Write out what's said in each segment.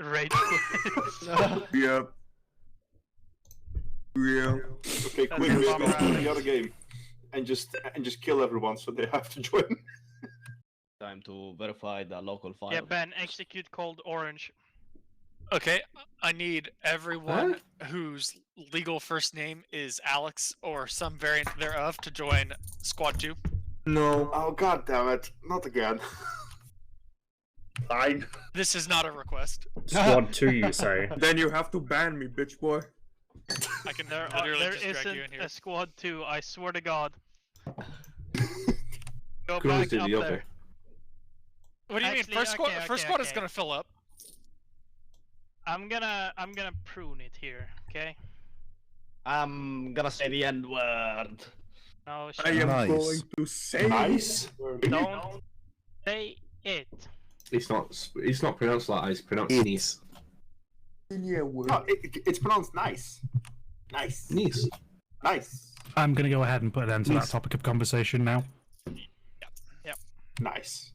Rage quit. Yep. Yeah. Okay, quick, we go to the other game, and just kill everyone so they have to join. Time to verify the local file. Yeah, Ben, execute cold orange. Okay, I need everyone whose legal first name is Alex or some variant thereof to join Squad 2. No. Oh god damn it! Not again. Fine. This is not a request. Squad 2, you say? Then you have to ban me, bitch boy. I can There literally just drag isn't you in here. a squad 2, I swear to God. Go Cruise back to up the there. other. What do you Actually, mean? First squad, okay, first squad is okay. gonna fill up. I'm gonna prune it here, okay? I'm gonna say the N word. No, I am Nice. going to say Nice. don't say it. It's not pronounced like it's pronounced nice. Yeah, Oh, it's pronounced nice. Nice. Nice. Nice. I'm going to go ahead and put an end to that topic of conversation now. Nice.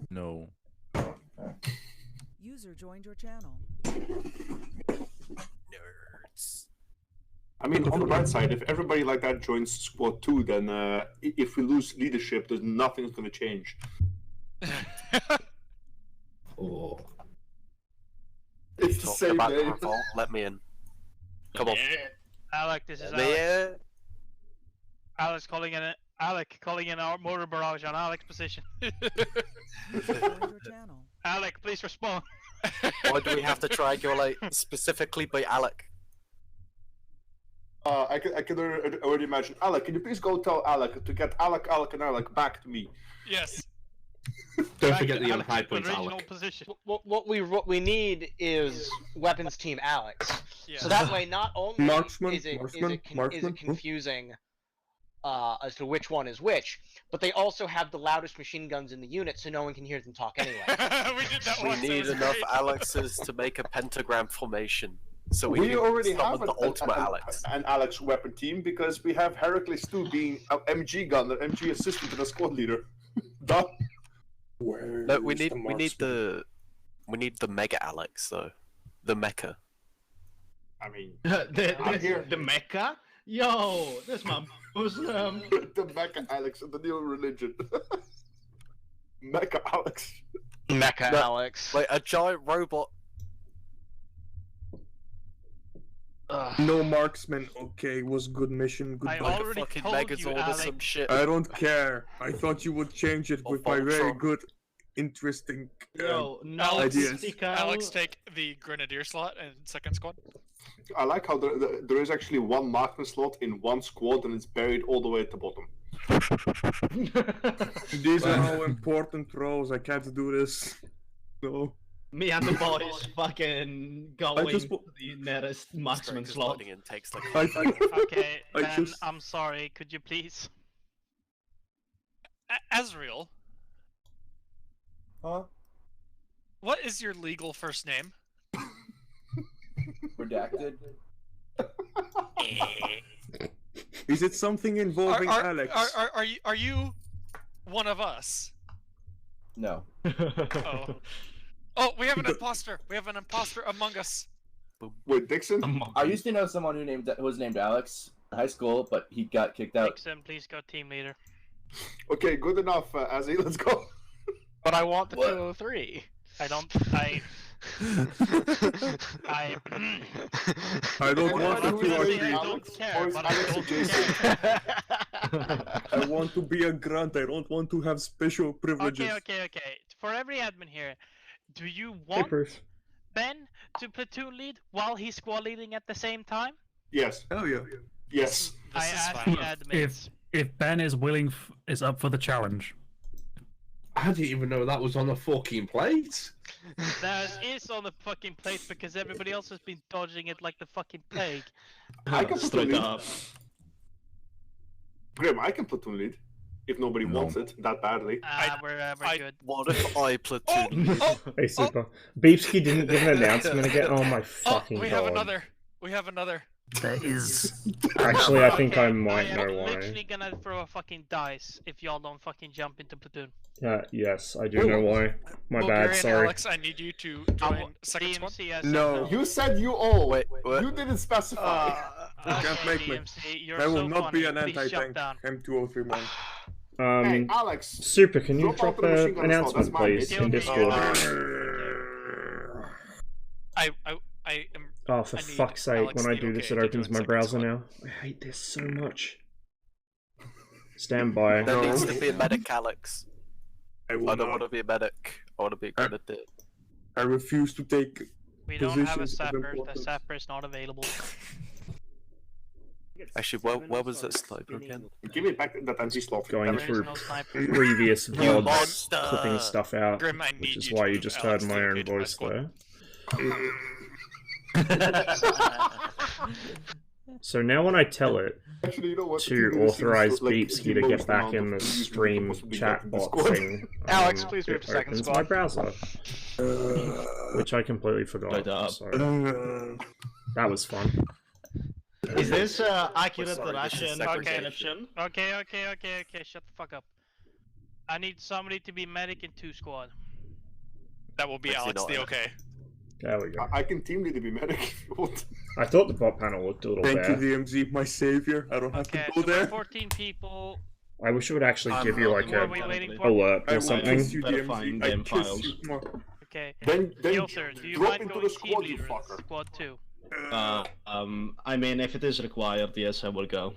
No. User joined your channel. Nerds. I mean, on the bright side, if everybody like that joins Squad 2, then if we lose leadership, there's nothing's gonna change. Oh. It's the same name. Let me in. Come on. Alec, this is Let me Alex. in. Alex calling in our motor barrage on Alex's position. User joined your channel. Alec, please respond. Why do we have to triangulate specifically by Alec? I can already imagine. Alec, can you please go tell Alec to get Alec, and Alec back to me? Yes. Don't Back forget to the Alex's high points, original Alec. position. What we need is weapons team Alex. Yeah. So that way, not only Marksman, is it marksman. confusing as to which one is which, but they also have the loudest machine guns in the unit, so no one can hear them talk anyway. We did that We once. it need was enough great. Alexes to make a pentagram formation. So we can already have summon the ultimate Alex. an Alex weapon team because we have Heracles 2 being an MG gunner, MG assistant, and a squad leader. Done. No, we need the mega Alex though, the mecha. I mean, the, here. the Mecca? Yo, that's my bosom. the Mecha Alex of the new religion. Mecha Alex. Mecha No, Alex. Like a giant robot. No marksman. Okay, was good mission. I Goodbye. already Fucking told Megazord you, or Alex. some shit. I don't care. I thought you would change it Or with my very Voltron. good, interesting. Yo, no, ideas. Alex, take the grenadier slot and second squad. I like how there is actually one marksman slot in one squad and it's buried all the way at the bottom. These are all important roles. I can't do this. No. Me and the boys fucking going just to the nearest marksman Strike is slot. loading and takes like. Okay, I Ben, just- I'm sorry. Could you please? Azrael, Huh? what is your legal first name? Redacted? Is it something involving Alex? Are you one of us? No. Oh. Oh, we have an imposter. We have an imposter among us. Wait, Dixon? I used to know someone who was named Alex in high school, but he got kicked out. Dixon, please go team leader. Okay, good enough, Azzy, let's go. But I want the What? 203. I don't I don't What want do to we be say? a I don't care, Or is but I Alex don't adjacent? care. I want to be a grunt. I don't want to have special privileges. Okay. For every admin here, do you want Papers. Ben to platoon lead while he's squad leading at the same time? Yes. Hell yeah. Yes. I This is asked fine. the admins. If Ben is willing, is up for the challenge. I didn't even know that was on the fucking plate. That is on the fucking plate because everybody else has been dodging it like the fucking plague. I can Straight platoon lead. up. Grim, I can platoon lead. If nobody No. wants it that badly. We're I- good. What if I platoon? Hey, super. Beepski didn't give an announcement again. Oh my Oh, fucking we god. have another. We have another. There is. Actually, I think I Okay, might I know am why. literally gonna throw a fucking dice if y'all don't fucking jump into platoon. Yes, I do know why. My Bulgarian bad, sorry. Alex, I need you to join second squad. DMC has No. said You said you all. Wait, what? You didn't specify. You can't make me. DMC, you're There will so not funny. be an Please jump anti-tank down. M2031. Hey, Alex. Super, can you drop drop out the machine an gun as well, that's announcement, mine, please, mate. in Okay, Discord? I am. Oh, for I need fuck's sake, Alex when I the do this, okay it to opens join my second browser squad. now. I hate this so much. Stand by. There needs to be a medic, Alex. I I don't want to be a medic. I want to be a grenadier. I refuse to take We don't have a positions of sapper. The importance. sapper is not available. Actually, where was that sniper again? Give me back that empty slot. Going There is through no sniper. previous You VODs, monster! clipping stuff out, Grim, I which need is you why to you move just Alex heard my to own okay to my voice squad. there. So now when I tell it Actually, you know what? to authorize Beepsky to get back in the stream chat bot thing, Alex, please move it to second opens squad. my browser, which I completely forgot. So that was fun. Is this accurate Sorry, this is Russian second perception? Okay, shut the fuck up. I need somebody to be medic in 2 squad. That will be Actually Alex not. the okay. There we go. I can team lead to be medic if you want. I thought the bot panel looked a little Thank better. you, DMZ, my savior. I don't have Okay, to so go we're there. 14 people. I wish it would actually give you like What are a we waiting for? alert I or will something. kiss you, Verifying DMZ. I them kiss files. you more. Okay. Then Piotr, do you drop mind into going the team squad, you leader in fucker. squad 2? I mean, if it is required, yes, I will go.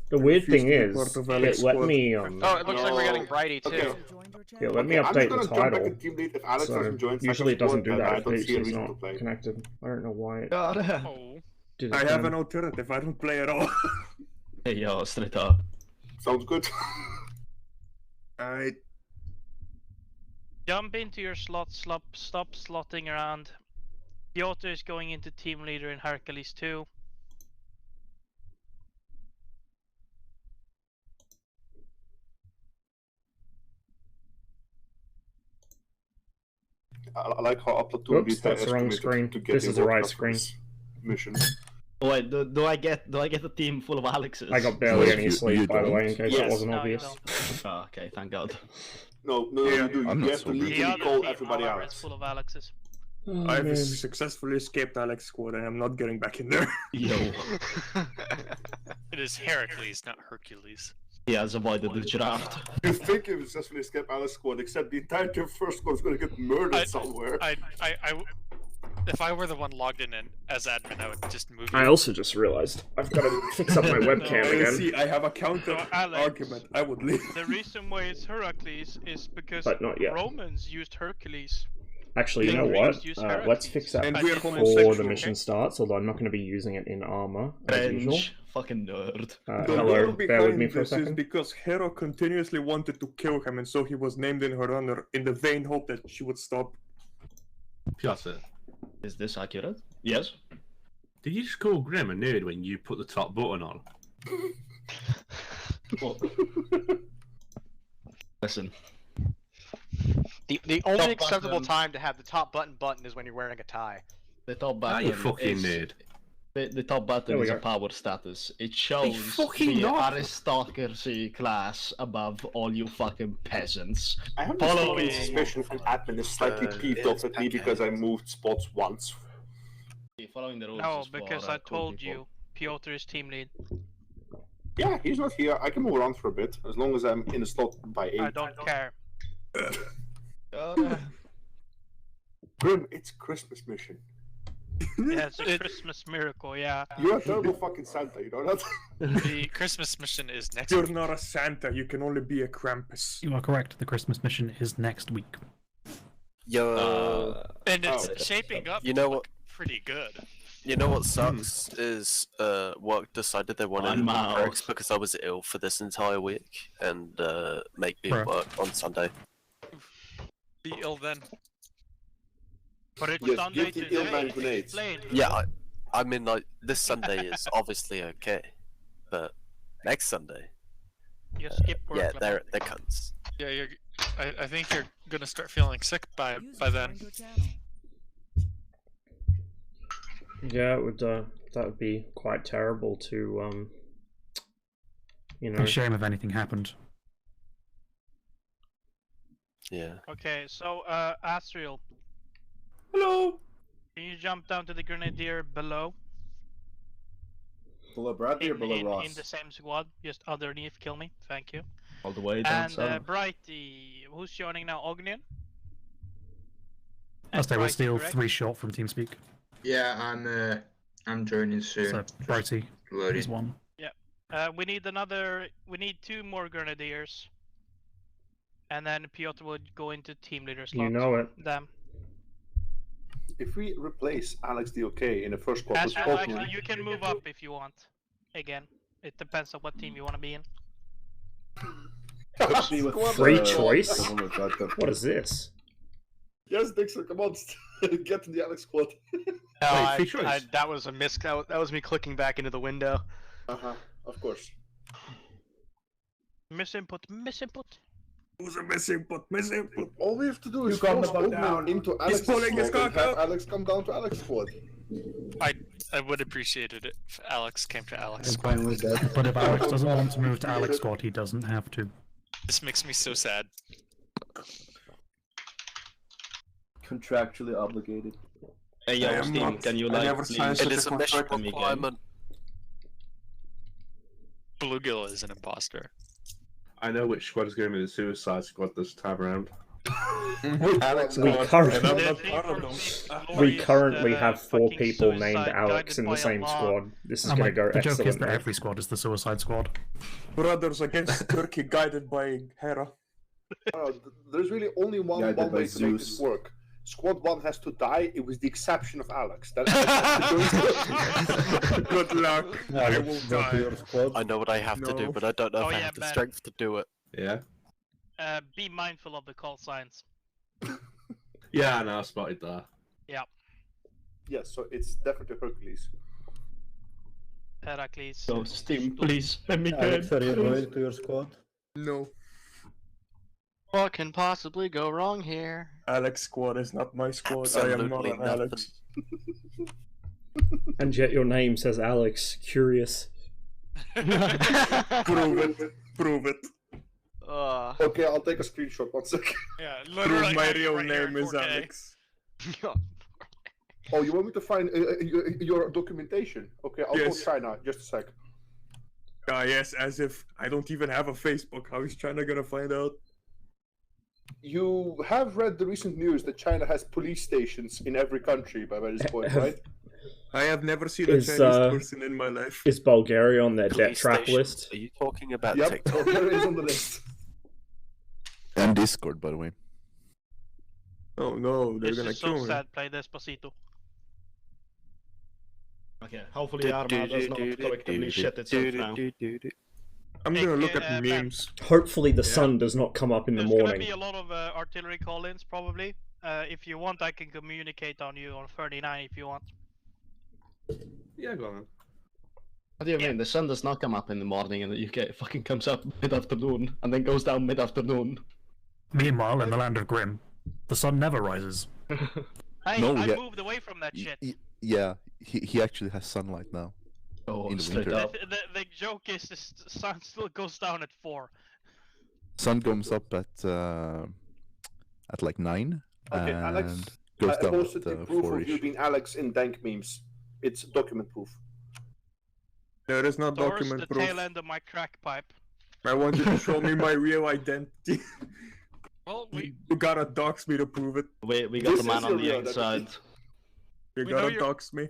The weird refuse thing to be is, part of it Alex Oh, let Oh, me it looks like we're getting Brighty too. Okay. Joined your yeah, channel. let me I'm just update gonna the jump back title. to team lead if Alex So doesn't join. usually it second doesn't do squad, that I if don't see a Beepsy's reason to not play. connected. I don't know why it Oh. did it I have then. an alternative. I don't play at all. Hey, yo, straight up. Sounds good. Alright. Jump into your slot, stop slotting around. Piotr is going into team leader in Hercules 2. I like how a platoon Oops, lead that's has the wrong committed screen. to This getting is the right work screen. reference Mission. Wait, do I get a team full of Alexes? I got barely any You sleep, by the way, in case Yes. that wasn't No, you obvious. don't. Oh, okay, thank God. No, Yeah, you do. I'm You not have to sober. The legally other call team, everybody however, Alex. is full of Alexes. Oh, I've man. successfully escaped Alex squad and I'm not getting back in there. Yo. It is Heracles, not Hercules. He has avoided the draft. You think you successfully escaped Alex squad, except the entire team first squad is gonna get murdered somewhere. If I were the one logged in as admin, I would just move. I also just realized I've got to fix up my webcam again. See, I have a counter So, Alex, argument. I would leave. The reason why it's Heracles is because But not yet. Romans used Hercules. Actually, you The know what? Greeks use Let's Heracles. fix that And we're before homosexual. the mission starts, although I'm not going to be using it in ArmA, as usual. Cringe. Fucking nerd. The Hello, lore bear with me behind for a this is second. because Hera continuously wanted to kill him, and so he was named in her honor in the vain hope that she would stop. Piotr, Is this accurate? Yes. did you just call Grim a nerd when you put the top button on? Listen. The only Top acceptable button. time to have the top button is when you're wearing a tie. The top Ah, button you fucking is... nerd. The top There button we is a go. power status. It shows fucking the not. aristocracy class above all you fucking peasants. I have this Following- fucking suspicion an admin is slightly peeved off at me because I moved spots once. Following the rules No, is for, because I cool told people. you, Piotr is team lead. Yeah, he's not here. I can move around for a bit as long as I'm in the slot by 8. I don't care. Grim, it's Christmas mission. Yeah, it's a Christmas miracle, yeah. You're a terrible fucking Santa, you know that? The Christmas mission is next You're week. not a Santa, you can only be a Krampus. You are correct. The Christmas mission is next week. Yo, And it's Oh. shaping up you know what? pretty good. You know what sucks is work decided they wanted I'm out. perks because I was ill for this entire week and make me Bruh. work on Sunday. Be ill then. But it's Yes, Sunday give the today. ill man grenades. Explain. Yeah, I mean like this Sunday is obviously okay, but next Sunday, You skip work. yeah, Lamar. they're cunts. Yeah, I think you're gonna start feeling sick by User then. joined your channel. Yeah, it would. That would be quite terrible to, you know. A shame if anything happened. Yeah. Okay, so Asriel, Hello. can you jump down to the grenadier below? Below Bradley or below Ross? In the same squad, just underneath. Kill me, thank you. All the way down And south. Brighty, who's joining now? Ognian. As they were Brighty, still correct? 3 short from TeamSpeak. Yeah, I'm joining soon. So Brighty is one. Yeah. We need 2 more grenadiers. And then Piotr will go into team leader slot. You know it. Them. If we replace Alex DOK in the first squad with Actually, Pokemon, you can move up if you want. Again, it depends on what team you want to be in. Free choice? What is this? Yes, Dixon, come on, get to the Alex squad. That was a miss. That was me clicking back into the window. Of course. Misinput. Who's a missing input? All we have to do is You calm force the fuck Pokemon down. into Alex He's pulling his squad and cock have out. Alex come down to Alex squad. I would appreciate it if Alex came to Alex. But if Alex doesn't want to move to Alex squad, he doesn't have to. This makes me so sad. Contractually obligated. Hey, yo, Steam, can you like please? It is a mission requirement. Bluegill is an imposter. I know which squad is going to be the Suicide Squad this time around. Alex, We God, currently- and I'm not part of them. We currently have 4 fucking people suicide named Alex guided in the by same Allah. squad. This is And, going to like, go the joke is that excellently. every squad is the Suicide Squad. Brothers against Turkey, guided by Hera. There's really only one Guided by way to make this Zeus. work. Squad 1 has to die. It was the exception of Alex. That's Good luck. I will die. I know what I have to do, No. but I don't know if Oh, I yeah, have the man. strength to do it. Yeah? Be mindful of the call signs. Yeah, I know, I spotted that. Yes, so it's definitely Hercules. Heracles. So, Steam, please, let me Alex, get. are you loyal to your squad? No, What can possibly go wrong here? Alex squad is not my squad. I am not Absolutely an nothing. Alex. And yet your name says Alex. Curious. Prove it. Prove it. Okay, I'll take a screenshot. 1 second. Yeah, Prove literally. my right real here name in is 4K. Alex. Oh, you want me to find your documentation? Okay, I'll Yes. go China. Just a sec. Yes, as if I don't even have a Facebook. How is China gonna find out? You have read the recent news that China has police stations in every country by this point, right? I have never seen a Is, Chinese person in my life. Is Bulgaria on their debt Police trap stations. list? Are you talking about Yep, TikTok? there is on the list. And Discord, by the way. Oh no, they're This gonna is so kill me. sad. Play Despacito. Okay, hopefully ArmA does not correctly shit itself now. I'm gonna look Okay, at man. memes. Hopefully the sun does not come up in the There's gonna morning. be a lot of artillery call-ins probably. If you want, I can communicate on you on 39 if you want. Yeah, go on. What do you mean? The sun does not come up in the morning in the UK. It fucking comes up mid-afternoon and then goes down mid-afternoon. Meanwhile, in the land of Grimm, the sun never rises. I moved away from that shit. Yeah, he actually has sunlight now. Oh, in the straight winter. up. The joke is the sun still goes down at 4. Sun comes up at like 9 Okay, and Alex, goes I down posted the at proof of 4-ish. you being Alex in dank memes. It's document proof. There is no Towards document the proof. tail end of my crack pipe. I want you to show me my real identity. Well, You gotta dox me to prove it. We got the man on the inside. You We know gotta you're- dox me.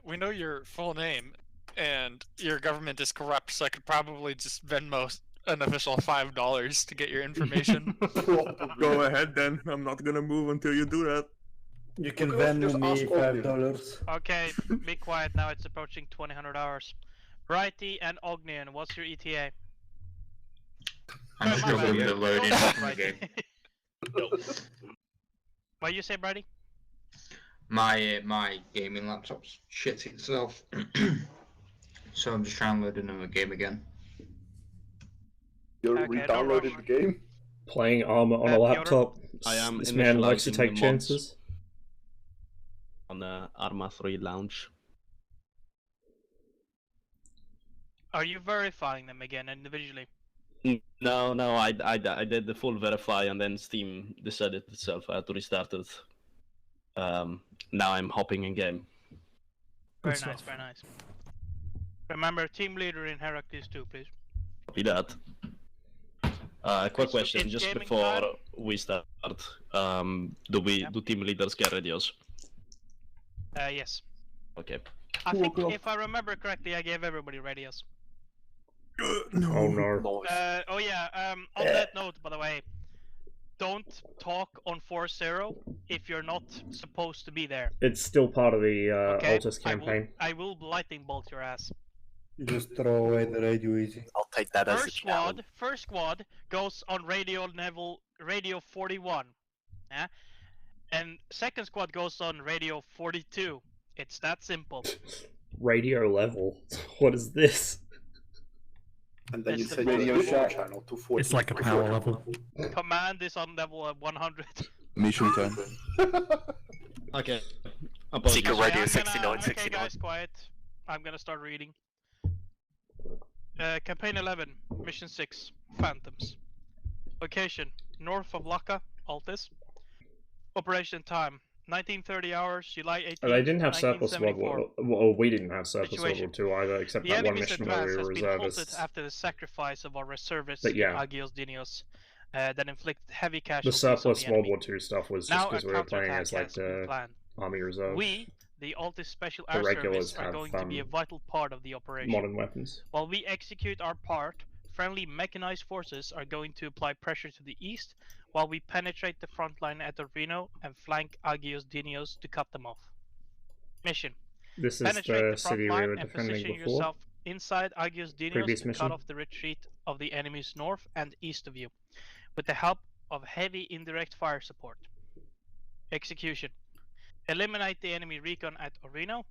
we know your full name, and your government is corrupt, so I could probably just Venmo an official $5 to get your information. Go ahead then. I'm not gonna move until you do that. You can Venmo me $5. Okay, be quiet now. It's approaching 2000 hours. Brighty and Ognian, what's your ETA? I'm My struggling bad. to load in Don't the game. Brighty. What you say, Brighty? My gaming laptop's shit itself. So I'm just trying to load another game again. You Okay, re-downloaded the game? Playing ArmA on a Piotr? laptop. I am This man likes to initializing take the mods. chances. On on ArmA 3 launch. Are you verifying them again individually? No, I did the full verify and then Steam decided itself I had to restart it. Now I'm hopping in game. Very nice, very nice. Remember, team leader in Heracles 2, please. Copy that. Quick question, just before we start, do team leaders get radios? Yes. Okay. I think if I remember correctly, I gave everybody radios. No. Oh no. Oh yeah, on that note, by the way, don't talk on 4-0 if you're not supposed to be there. It's still part of the Okay? Altus campaign. I will lightning bolt your ass. You just throw away the radio easy. I'll take that as a challenge. First squad goes on radio 41. Yeah? And second squad goes on radio 42. It's that simple. Radio level? What is this? And then It's you the set your most- channel to 40. It's like a power level. Command is on level 100. Mission time. Okay. Secret Okay, Radio I'm 69, gonna- 69. Okay, guys, quiet. I'm gonna start reading. Campaign 11, Mission 6, Phantoms. Location, north of Laka, Altis. Operation time, 1930 hours, July 18th, They didn't have surplus World 1974. War. Well, we didn't have surplus World Situation. War II either, except The that one enemy's mission where advance we has were been halted reservists. after the sacrifice of our reservists, But yeah. Agios Dinios, that inflicted heavy The casualties surplus on the World enemy. War II stuff was just Now because a we were playing counterattack as like has been the planned. Army Reserve. We, the Altis Special The Air regulars Service, are have, going to be a vital part of the operation. modern weapons. While we execute our part, friendly mechanized forces are going to apply pressure to the east, while we penetrate the front line at Orvino and flank Agios Dinios to cut them off. Mission. This is Penetrate the the front city we line were and defending position before. yourself inside Agios Dinios Previous to mission. cut off the retreat of the enemies north and east of you, with the help of heavy indirect fire support. Execution. Eliminate the enemy recon at Orvino.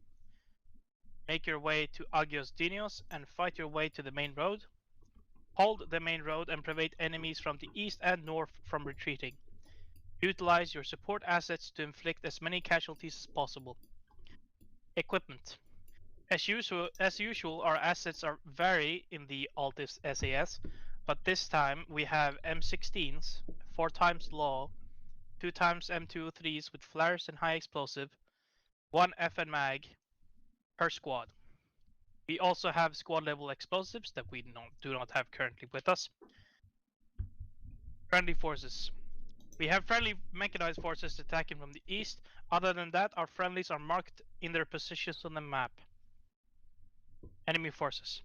Make your way to Agios Dinios and fight your way to the main road. Hold the main road and prevent enemies from the east and north from retreating. Utilize your support assets to inflict as many casualties as possible. Equipment. As usual, our assets vary in the Altis SAS, but this time we have M16s, 4x Law, 2x M203s with flares and high explosive, 1 FN mag per squad. We also have squad level explosives that we do not have currently with us. Friendly forces. We have friendly mechanized forces attacking from the east. Other than that, our friendlies are marked in their positions on the map. Enemy forces.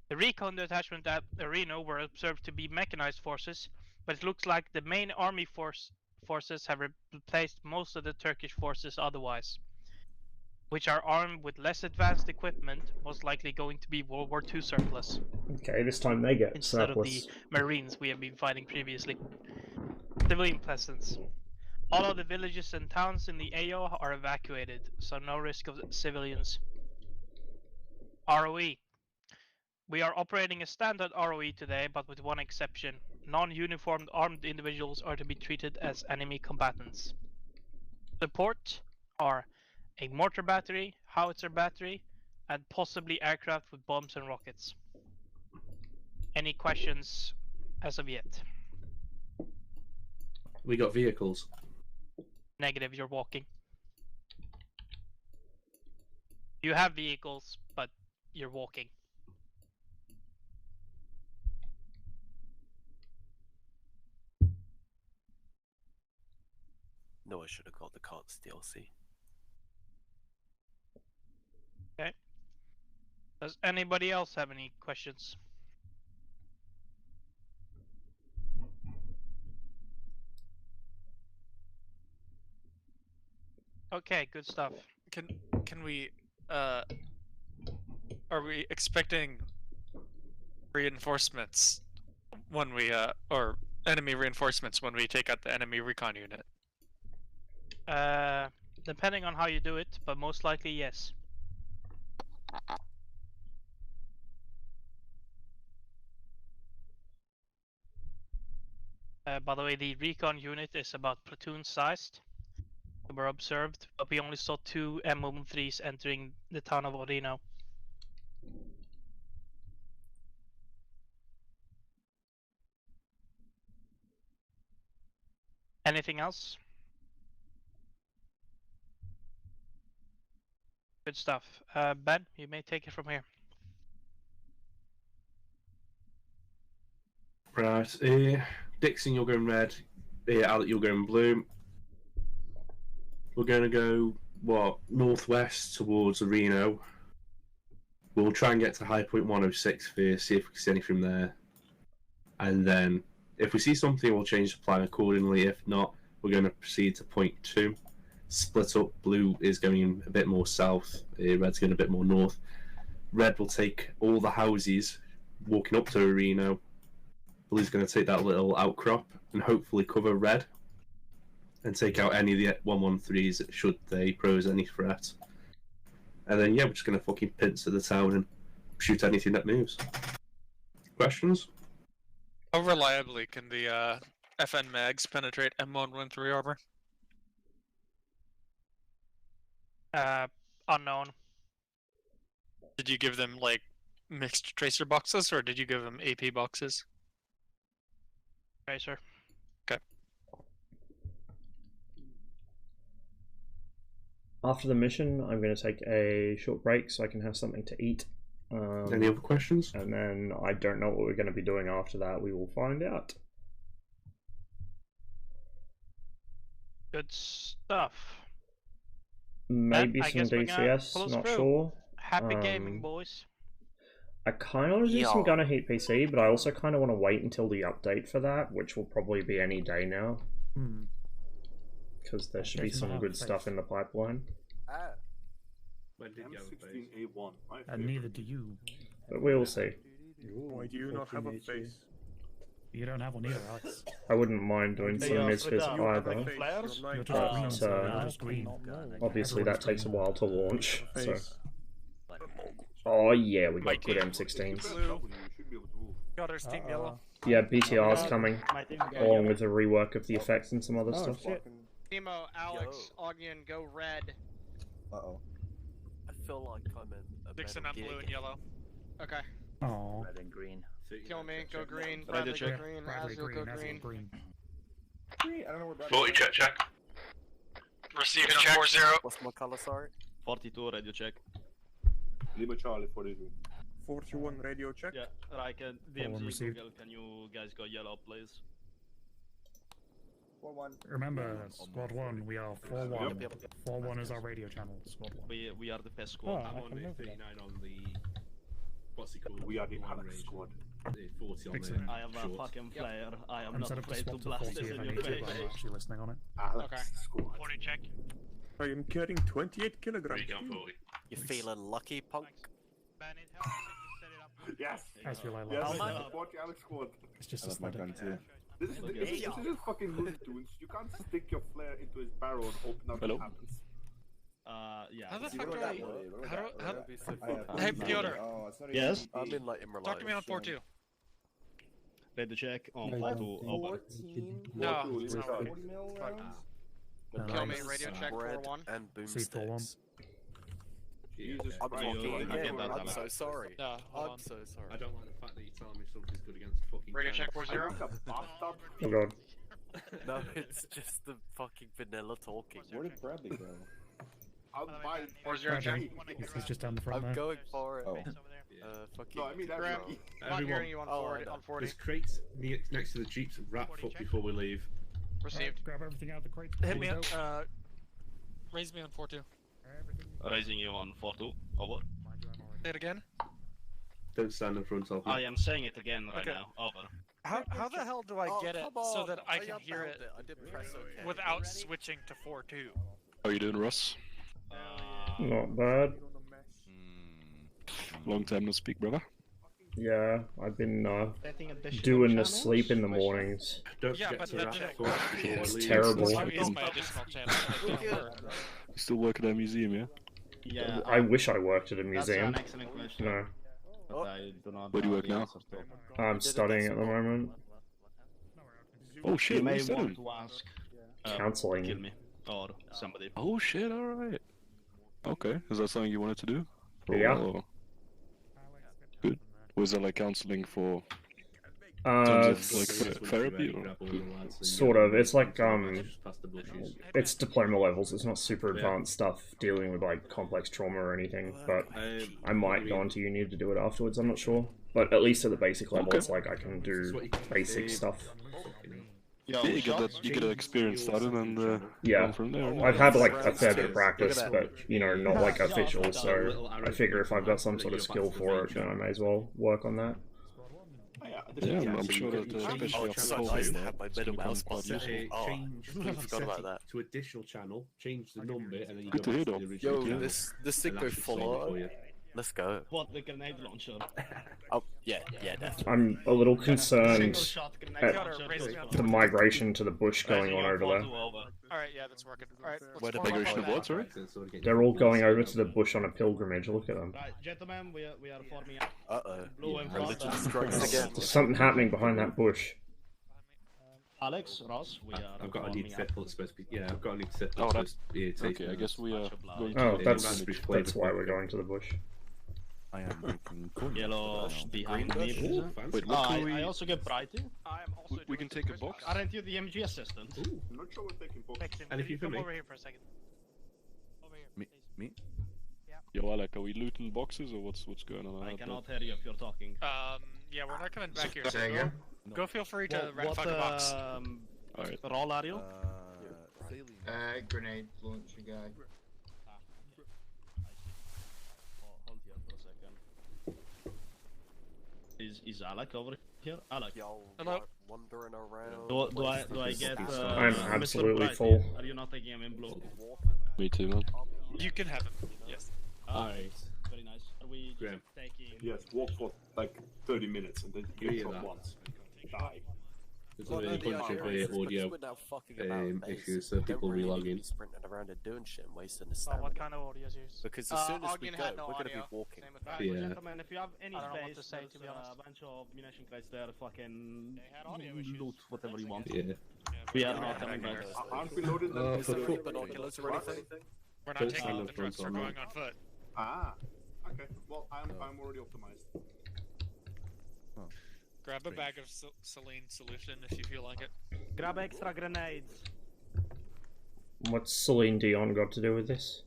The recon detachment at Areno were observed to be mechanized forces, but it looks like the main army forces have replaced most of the Turkish forces otherwise, which are armed with less advanced equipment, most likely going to be World War II surplus. Okay, this time they get instead surplus. of the Marines we have been fighting previously. Civilian presence. All of the villages and towns in the AO are evacuated, so no risk of civilians. ROE. We are operating a standard ROE today, but with one exception. Non-uniformed armed individuals are to be treated as enemy combatants. Support are a mortar battery, howitzer battery, and possibly aircraft with bombs and rockets. Any questions as of yet? We got vehicles. Negative, you're walking. You have vehicles, but you're walking. No, I should have got the carts DLC. Okay. Does anybody else have any questions? Okay, good stuff. Can we are we expecting reinforcements when we or enemy reinforcements when we take out the enemy recon unit? Depending on how you do it, but most likely yes. By the way, the recon unit is about platoon sized. were observed, but we only saw 2 M3s entering the town of Orino. Anything else? Good stuff. Ben, you may take it from here. Right, Dixon, you're going red. Alec, you're going blue. We're going to go, what, northwest towards Reno. We'll try and get to high point 106 first, see if we can see anything there. And then, if we see something, we'll change the plan accordingly. If not, we're going to proceed to point 2. Split up. Blue is going a bit more south. Red's going a bit more north. Red will take all the houses walking up to Reno. Blue's going to take that little outcrop and hopefully cover red and take out any of the 113s should they pose any threat. And then, yeah, we're just going to fucking pincer the town and shoot anything that moves. Questions? How reliably can the FN mags penetrate M113 armor? Unknown. Did you give them, like, mixed tracer boxes, or did you give them AP boxes? Tracer. Okay. After the mission, I'm going to take a short break so I can have something to eat. Any other questions? And then I don't know what we're going to be doing after that. We will find out. Good stuff. Maybe I some guess we're gonna DCS, pull us not through. sure. Happy gaming, boys. I kind of want to do some Gunner Heat PC, but I also kind of want to wait until the update for that, which will probably be any day now. Because there should be some good stuff in the pipeline. M16A1. And neither do you. But we will see. Why do you not have a face? You don't have one either, Alex. I wouldn't mind doing some Misfits either. You're just But green, so you're just green. obviously that takes a while to launch. So. Oh yeah, we got good M16s. Got our steam yellow. Yeah, BTR's coming, along with a rework of the effects and some other stuff. Nemo, Alex, Ogden, go red. Uh-oh. I feel like I'm in a Dixon, Metal I'm Gear blue and game. yellow. Okay. Oh. Red and green. Kill me, go green. Radio Bradley, go check. green. Bradley Azul, go green. green. I don't know where Bradley 40 check. Receiving check. 4-0. What's my color, sorry? 42 radio check. Lima Charlie 42. 41 radio check. Yeah, Riker, One DMZ, received. Google, can you guys go yellow, please? 4-1. Remember, Squad 1, we are 4-1. 4-1 is our radio channel, Squad 1. We are the best squad. Oh, I'm I on can live with 39 on the... What's it called? We are the Alex squad. 40 on Fix the it. I am a fucking player. I am I'm not set up to afraid to swap to blast 40 this if in I your need to, face. but I'm actually listening on it. Alex Okay. squad. 40 check. I am carrying 28 kilograms. You feeling lucky, punk? Yes. As feel I like. Yes. How much? 40 Alex squad. It's just I love my gun aesthetic. too. This is just fucking Looney Tunes. You can't stick your flare into his barrel and open up what happens. Yeah. How the See, fuck what do I... that way, what How do... that How... way. Hey, Piotr. Oh, it's not Yes? even I'm in like in Talk to me on 4-2. Radio check on Hey, 42 over. 14. No, it's not 40 right. mil Fuck. rounds? Kill me, Nice. radio check Bread 4-1. and C4-1. boomsticks. Jesus I'm Christ. talking I get again. that, I'm Alex. so sorry. No, hold I'm on. so sorry. I don't like the fact that you tell me something's good against fucking... Radio check I 4-0. look a bathtub. Oh god. No, it's just the fucking vanilla talking. Where did Bradley go? I'll buy 4-0 check. He's just down the front I'm there. going for it. Oh. Fucking. No, I mean, Graham, that's not hearing you on Oh, 40. I know. On 40. There's crates next to the jeeps wrap up before we leave. Received. Grab everything out of the crate. Hit me Pull up. it out. Raise me on 4-2. Raising you on 42 over. Say it again. Don't stand in front of me. I am saying it again right Okay. now. Over. How the hell do I Oh, get it come so on. that I can hear upheld it I didn't press OK. without switching to 4-2? How you doing, Russ? Not bad. Long time no speak, brother. Yeah, I've been Setting additional doing the channels? sleep in the mornings. Don't Yeah, forget but to that wrap didn't up work. before we It's leave. terrible. How is my additional channel? It didn't work. You still work at that museum, yeah? Yeah. I wish I worked at a That's museum. an excellent question. No, But I do not Where do you know work the now? answer to. I'm studying at the moment. Oh shit, You what are may you studying? want to ask. Kill Counseling. me. or somebody. Oh shit! All right. Okay, is that something you wanted to do? Yeah. Or... Good. Was there like counseling for? It's like therapy or? Sort of. It's like it's diploma levels. It's not super advanced stuff dealing with like complex trauma or anything. But I might go on to uni to do it afterwards. I'm not sure. But at least at the basic level, it's like I can do basic stuff. Yeah, you get an experience started and yeah, from there. I've had like a fair bit of practice, but you know, not like official. So I figure if I've got some sort of skill for it, then I may as well work on that. Yeah, I'm sure that especially after I forgot about that. To additional channel, change the number, and then you Good go to hear, back to though. the original. Yo, this thing go full auto. Let's go. What, the grenade launcher? Oh, yeah, definitely. I'm a little concerned at the migration to the bush going on over there. Alright, yeah, that's working. Alright, Where the migration of what, sorry? They're all going over to the bush on a pilgrimage. Look at them. Right, gentlemen, we are forming up. Uh-oh. Religion strikes again. There's something happening behind that bush. Alex, Ross, we are. I've got a new set that's supposed to be. Yeah, I've got a new set that's Oh, supposed to be. Okay, I guess we are going to. Oh, that's why we're going to the bush. I am making Yellow behind me. Wait, what can we... I also get brighty. We can take a box? Aren't you the MG assistant? I'm not sure we're taking boxes. And if you come can over here for a second. Over here. Me? Yo, Alec, are we looting boxes or what's going on? I cannot hear you if you're talking. Yeah, we're not coming back here. Say again? Go feel free to fuck a box. Alright. Role are you? Grenade launcher guy. Hold here for a second. Is Alec over here? Alec. Hello. Wandering around. Do I get? I'm Mr. absolutely Brighty? full. Are you not taking him in blue? Me too, man. You can have him. Yes. Alright. Very nice. Are we just taking? Yes, walk for like 30 minutes and then You hear get that? once. Die. There's a bunch of audio issues, so people relogging. Sprinting around and doing shit and wasting the Oh, stamina. what kind of audio is yours? Because as soon as we Augian go, had no we're going to be audio. walking. Same with that. Yeah. Gentlemen, if you have any I don't know what space, to say, to be there's honest. a bunch of munition crates there. Fucking had audio issues. loot whatever you want. Yeah. We are not coming back. Aren't we loaded the Is there any binoculars or anything? We're not Don't taking sign the up for trucks, we're it, going on foot. Ah, okay. Well, I'm already optimized. Grab a bag of saline solution if you feel like it. Grab extra grenades. What's Celine Dion got to do with this?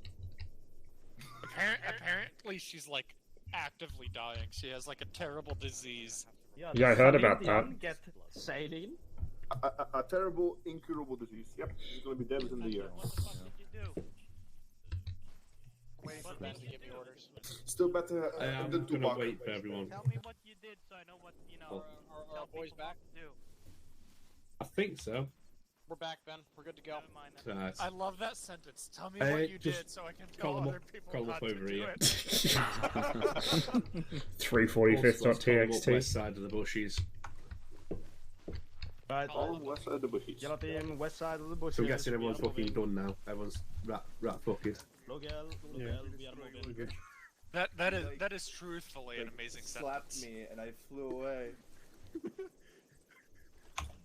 Apparently she's like actively dying. She has like a terrible disease. Yeah, I heard about that. Get saline. A terrible, incurable disease. Yep, he's gonna be dead within the year. What the fuck did you do? Waiting for Ben to give me orders. Still better I'm than gonna Tupac. wait for everyone. Tell me what you did so I know what, you know, tell boys back to do. I think so. We're back, Ben. We're good to go. Right. I love that sentence. Tell me Hey, what you just did so I can call tell them other up- people call them not up to over do here. it. 345th.txt. West side of the bushes. Right. All west side of the bushes. Yellow team, west side of the bushes. So I'm guessing everyone's We are fucking done now. Everyone's rat fucking. Blue girl, we are moving. That is truthfully an amazing slapped sentence. me and I flew away.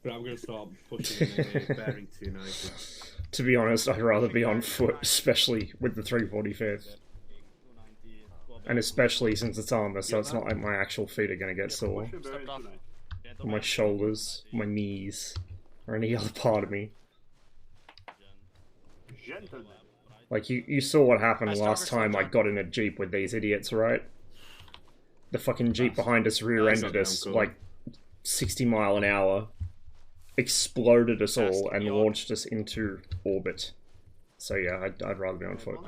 But I'm gonna start pushing the bearing too nicely. To be honest, I'd rather be on foot, especially with the 345th. And especially since it's armor, so it's not like my actual feet are gonna get sore. Or my shoulders, my knees, or any other part of me. Gentlemen. Like, you saw what happened last time I got in a Jeep with these idiots, right? The fucking Jeep behind us rear-ended us, like, 60 mile an hour, exploded us all, and launched us into orbit. So yeah, I'd rather be on foot.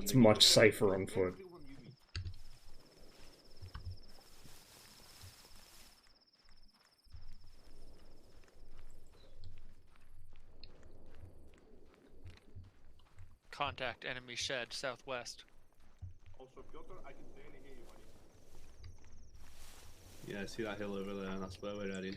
It's much safer on foot. Contact enemy shed southwest. Also, Piotr, I can barely hear you, buddy. Yeah, see that hill over there? That's where we're heading.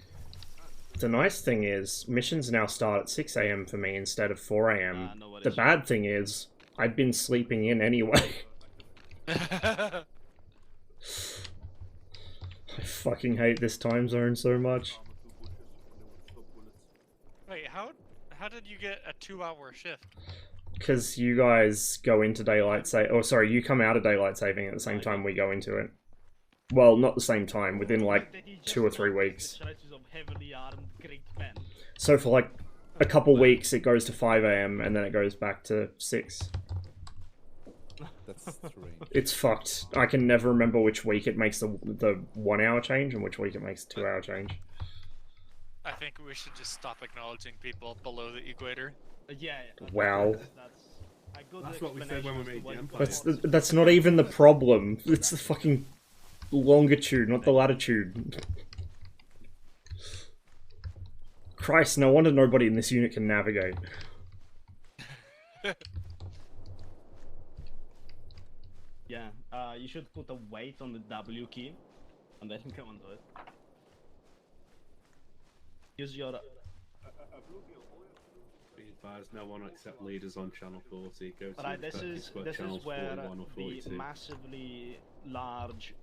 The nice thing is, missions now start at 6 AM for me instead of 4 AM. The bad thing is, I'd been sleeping in anyway. I fucking hate this time zone so much. Wait, how How did you get a 2-hour shift? Because you guys go into daylight oh sorry, you come out of daylight saving at the same time we go into it. Well, not the same time, within like 2 or 3 weeks. So for like a couple weeks it goes to 5 AM and then it goes back to 6. That's strange. It's fucked. I can never remember which week it makes the 1 hour change and which week it makes the 2 hour change. I think we should just stop acknowledging people below the equator. Yeah. Wow. That's what we said when we made the Empire. That's not even the problem. It's the fucking longitude, not the latitude. Christ, no wonder nobody in this unit can navigate. Yeah, you should put a weight on the W key, and then go and do it. Use your... Be advised, no one except leaders on channel 40. Go to Right, this is where the 42. massively large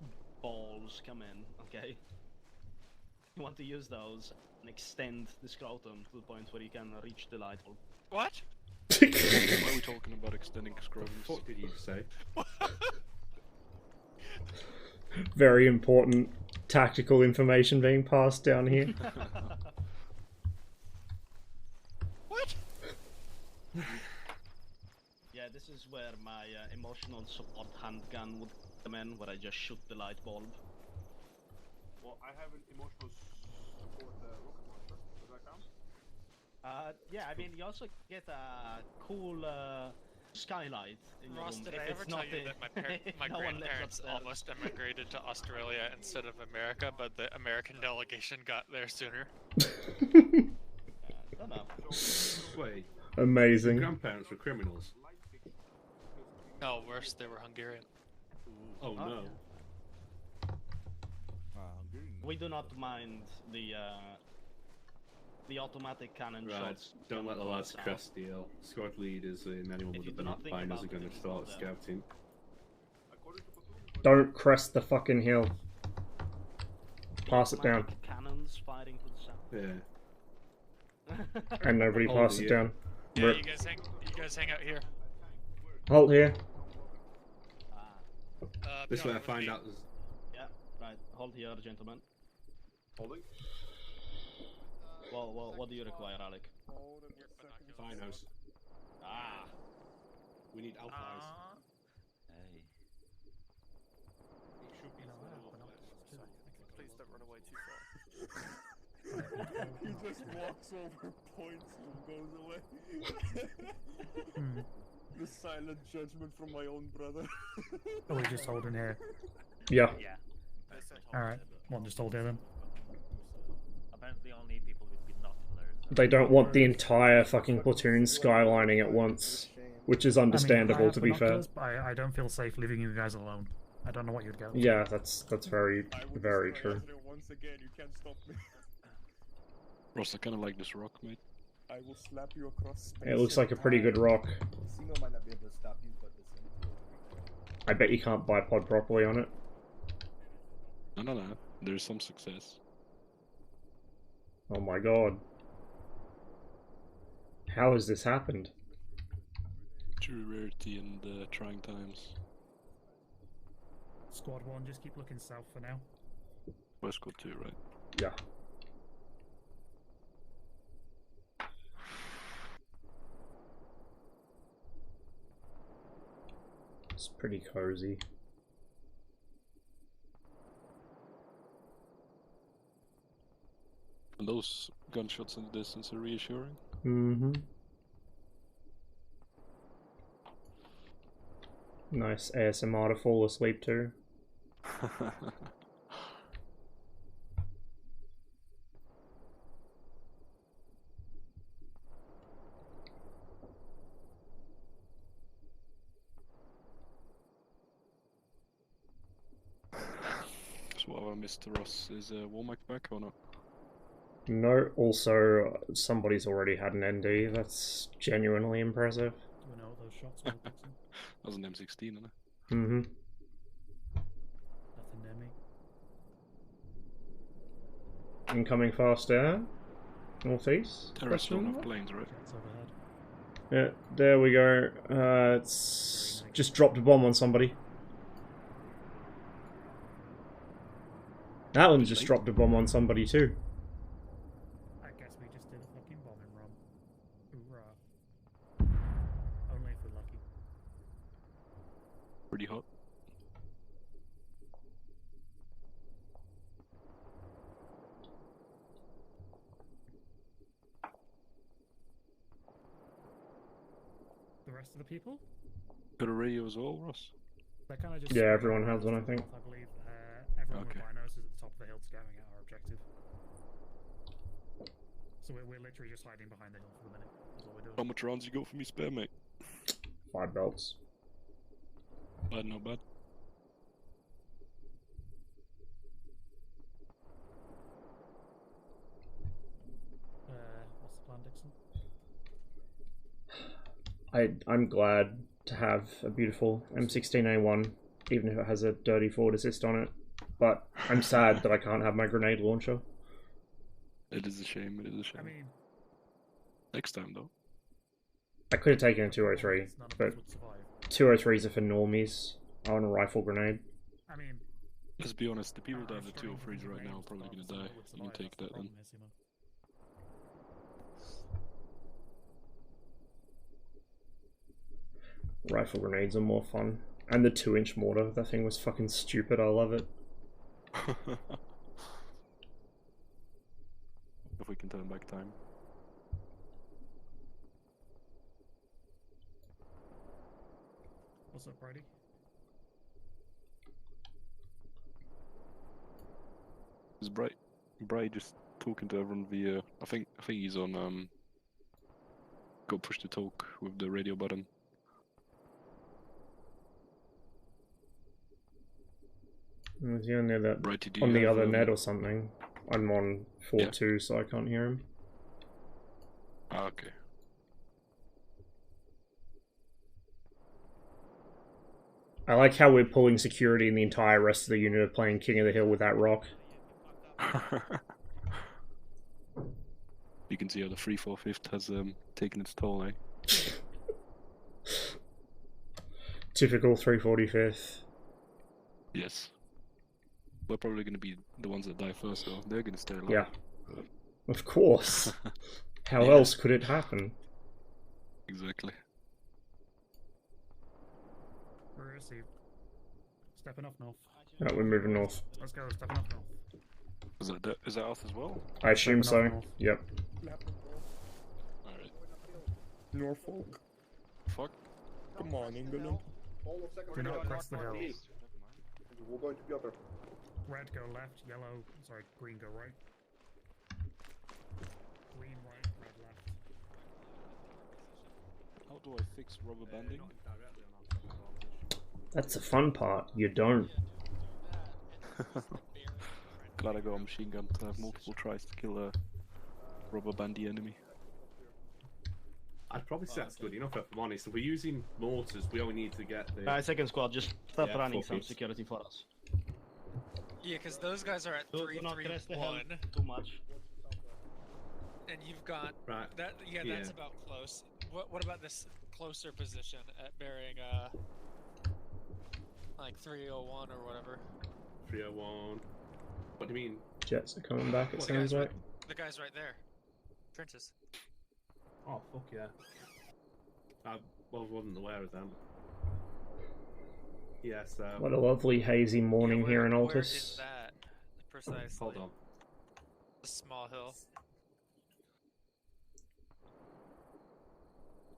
balls come in, okay? You want to use those and extend the scrotum to the point where you can reach the light bulb. What? Why are we talking about extending scrotums? What did you say? Very important tactical information being passed down here. What? Yeah, this is where my emotional support handgun would come in, where I just shoot the light bulb. Well, I have an emotional support rocket launcher. Does that count? Yeah, I mean, you also get a cool skylight in your Ross, room. did if I ever it's tell not you in- that my no one lives grandparents upstairs. almost immigrated to Australia instead of America, but the American delegation got there sooner? I don't know. Wait. Amazing. Your grandparents were criminals. No, worse, they were Hungarian. Oh no. We do not mind the automatic cannon Right, shots. don't let the coming lads from cross the hill. Squad leaders and anyone with you a do not think biners about are going it, to it's start not there. scouting. Don't crest the fucking hill. Pass it down. Automatic cannons firing to the south. Yeah. And nobody Hold passes it, it yeah. down. Yeah, Rip. you guys hang out here. Halt here. This way I with find me. out there's... Yeah, right. Hold here, gentlemen. Holding? Well, what do you require, Alec? Finos. Ah. We need alphas. Hey. It should be Please don't run away too far. He just walks over, points, and goes away. The silent judgment from my own brother. Are we just holding here? Yeah. Yeah. Alright, well, just hold here then. Apparently only people with binoculars. They don't want the entire fucking platoon skylining at once, which is understandable, I mean, I have to be fair. binoculars, but I don't feel safe leaving you guys alone. I don't know what you'd go. Yeah, that's very, very true. Once again, you can't stop me. Ross, I kind of like this rock, mate. I will slap you across space. It looks like a pretty good rock. Casino might not be able to stop you, but this thing. I bet you can't bipod properly on it. No. There's some success. Oh my god. How has this happened? True rarity and trying times. Squad 1, just keep looking south for now. West Squad 2, right? Yeah. It's pretty cozy. And those gunshots in the distance are reassuring. Mm-hmm. Nice ASMR to fall asleep to. So what have I missed, Ross? Is Womack back or not? No, also, somebody's already had an ND. That's genuinely impressive. Do we know what those shots were, Dixon? That was an M16, isn't it? Mm-hmm. Nothing near me. Incoming fast air. Northeast? Terrorists don't have planes, right? Yeah, there we go. It's just dropped a bomb on somebody. That one just dropped a bomb on somebody too. I guess we just did a fucking bombing run. Hoorah. Only if we're lucky. Pretty hot. The rest of the people? Got a radio as well, Ross? They're kind of just Yeah, everyone has one, I think. I believe everyone with binos is at the top of the hill scouting out our objective. So we're literally just hiding behind the hill for the minute. That's all we're doing. How much rounds you got for me spare, mate? 5 belts. Bad, not bad. What's the plan, Dixon? I'm glad to have a beautiful M16A1, even if it has a dirty forward assist on it. But I'm sad that I can't have my grenade launcher. It is a shame, it is a shame. I mean, next time, though. I could have taken a 203, but 203s are for normies. I want a rifle grenade. I mean, let's be honest, the people that have the 203s right now are probably gonna die. You take that then. Rifle grenades are more fun. And the 2-inch mortar, that thing was fucking stupid, I love it. If we can turn back time. what's up, Brady? Is Bright just talking to everyone via? I think he's on got push to talk with the radio button. Was he on the, Brighty, on the other net or something? I'm on 4.2, yeah. so I can't hear him. Ah, okay. I like how we're pulling security and the entire rest of the unit are playing King of the Hill with that rock. You can see how the 3/4/5 has taken its toll, eh? Typical 345th. Yes. We're probably going to be the ones that die first, though. They're going to stay alive. Yeah. Of course. How else could it happen? Exactly. Where is he? Stepping up north. No, we're moving north. Let's go, stepping up north. Is that us as well? I assume so. Yep. Alright. Norfolk. Fuck. Come on, England. Do not press the hill. We're going together. Red go left, yellow, sorry, green go right. Green right, red left. How do I fix rubber banding? That's the fun part. You don't. Glad I got a machine gun to have multiple tries to kill a rubber bandy enemy. I'd probably say that's good enough, if I'm honest. If we're using mortars, we only need to get the... Second squad, just stop running some security for us. Yeah, because those guys are at 3-3-1. Too much. And you've got that. Yeah, that's about close. What about this closer position at bearing like 301 or whatever? 301. What do you mean? Jets are coming back, it sounds like. The guy's right there. Trenches. Oh, fuck yeah. I wasn't aware of them. Yes. What a lovely hazy morning here in Where Altus. is that? Precisely. Hold on. A small hill.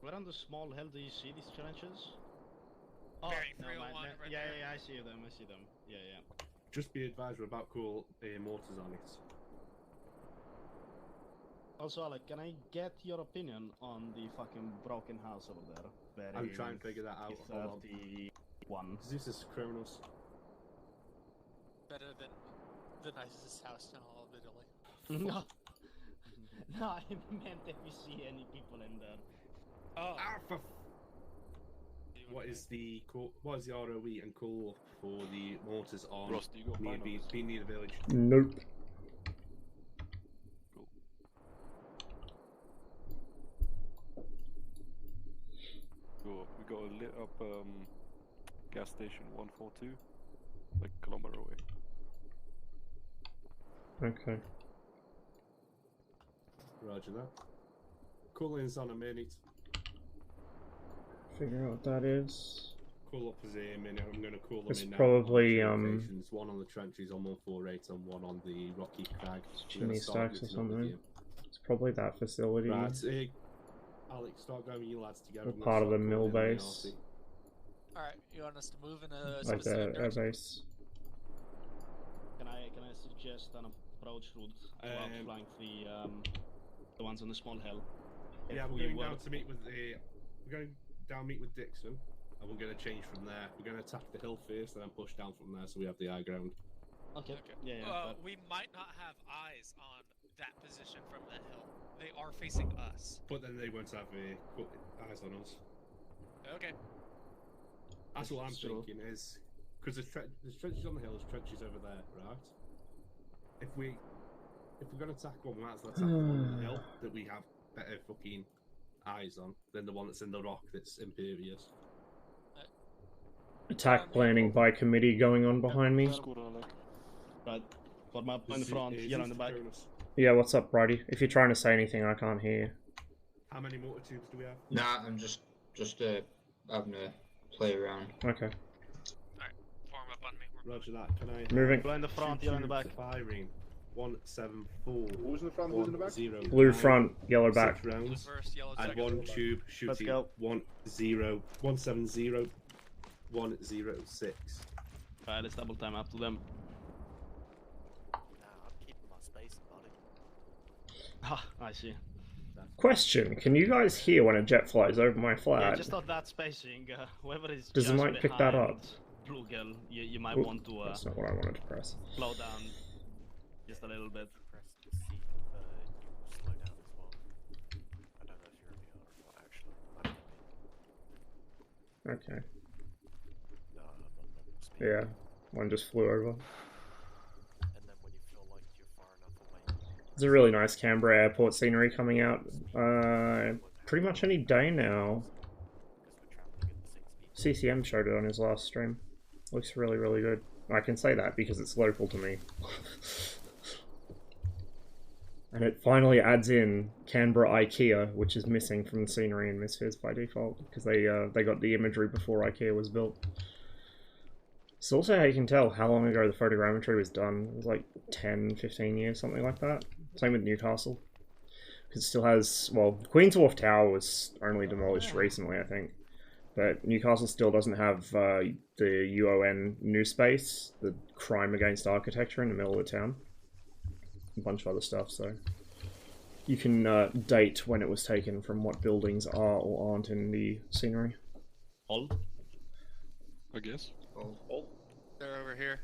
Where on the small hill do you see these trenches? Oh, Bearing no, 301 right yeah, there. yeah, I see them, Yeah, yeah. Just be advised, we're about to call mortars on it. Also, Alec, can I get your opinion on the fucking broken house over there? I'm trying to figure that out. Hold on. 31. This is criminals. Better than the nicest house in all of Italy. No. No, I meant if you see any people in there. Oh. What is the ROE and call for the mortars on Ross, do you got near the village? Nope. we got a lit up gas station 142, like a kilometer away. Okay. Roger that. Call-in's on a minute. Figure out what that is. Call up as a minute. I'm going to call them It's in now. probably One on the trenches on 148 and one on the rocky crag. chimney stacks or something. It's probably that facility. Right, Alex, start going with you lads together. Or part of the mill base. Alright, you want us to move in a Like the specific air direction? base. Can I suggest an approach route to outflank the ones on the small hill? Yeah, we're going down to meet with meet with Dixon, and we're going to change from there. We're going to attack the hill first, and then push down from there, so we have the high ground. Okay. We might not have eyes on that position from the hill. They are facing us. But then they won't have eyes on us. Okay. That's what I'm thinking is, because there's trenches on the hill, there's trenches over there, right? If we're going to attack one, we might as well attack the one on the hill that we have better fucking eyes on than the one that's in the rock that's impervious. Attack planning by committee going on behind me. Right. Form up in the front, yellow in the back. Yeah, what's up, Brady? If you're trying to say anything, I can't hear. How many mortar tubes do we have? Nah, I'm just having a play around. Okay. Alright, form up on me. Roger that. Can I... Moving. Blue in the front, yellow in the back. Firing. 174. Who's in the front? Who's in the back? 0, Blue front, yellow back. 6 rounds. First, yellow And second. one tube shooting. 170. 106. Right, let's double time up to them. Nah, I'm keeping my space, buddy. Ah, I see. Question: can you guys hear when a jet flies over my flat? Yeah, just not that spacing. Whoever is Does the just mic pick that up? Blue girl, you might Oop, want to that's not what I wanted to press. slow down just a little bit. Press the C, you slow down as well. I don't know if you're in the or not, actually. I don't Okay. No, I'm not speed. Yeah, one just flew over. And then when you feel like you're far enough away. There's a really nice Canberra airport scenery coming out. Pretty much any day now. CCM showed it on his last stream. Looks really, really good. I can say that because it's local to me. And it finally adds in Canberra IKEA, which is missing from the scenery in MSFS by default, because they got the imagery before IKEA was built. It's also how you can tell how long ago the photogrammetry was done. It was like 10, 15 years, something like that. Same with Newcastle. Because it still has, well, Queen's Wharf Tower was only demolished recently, I think. But Newcastle still doesn't have the UON new space, the crime against architecture in the middle of the town. A bunch of other stuff, so you can date when it was taken from what buildings are or aren't in the scenery. All? I guess. Oh. They're over here.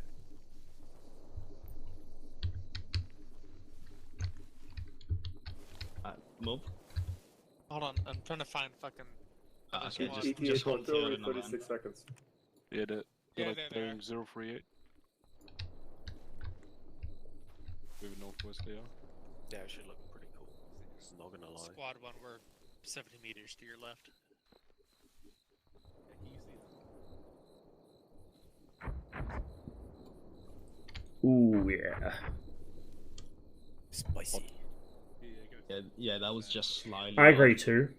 Move. Hold on, I'm trying to find fucking. Okay, squad. just hold here in the 36 seconds. Yeah, they're like they're playing 038. Moving northwest they are. Yeah, it should look pretty cool. Not gonna lie. Squad 1, we're 70 meters to your left. Ooh, yeah. Spicy. Yeah, that was just slightly. I agree too.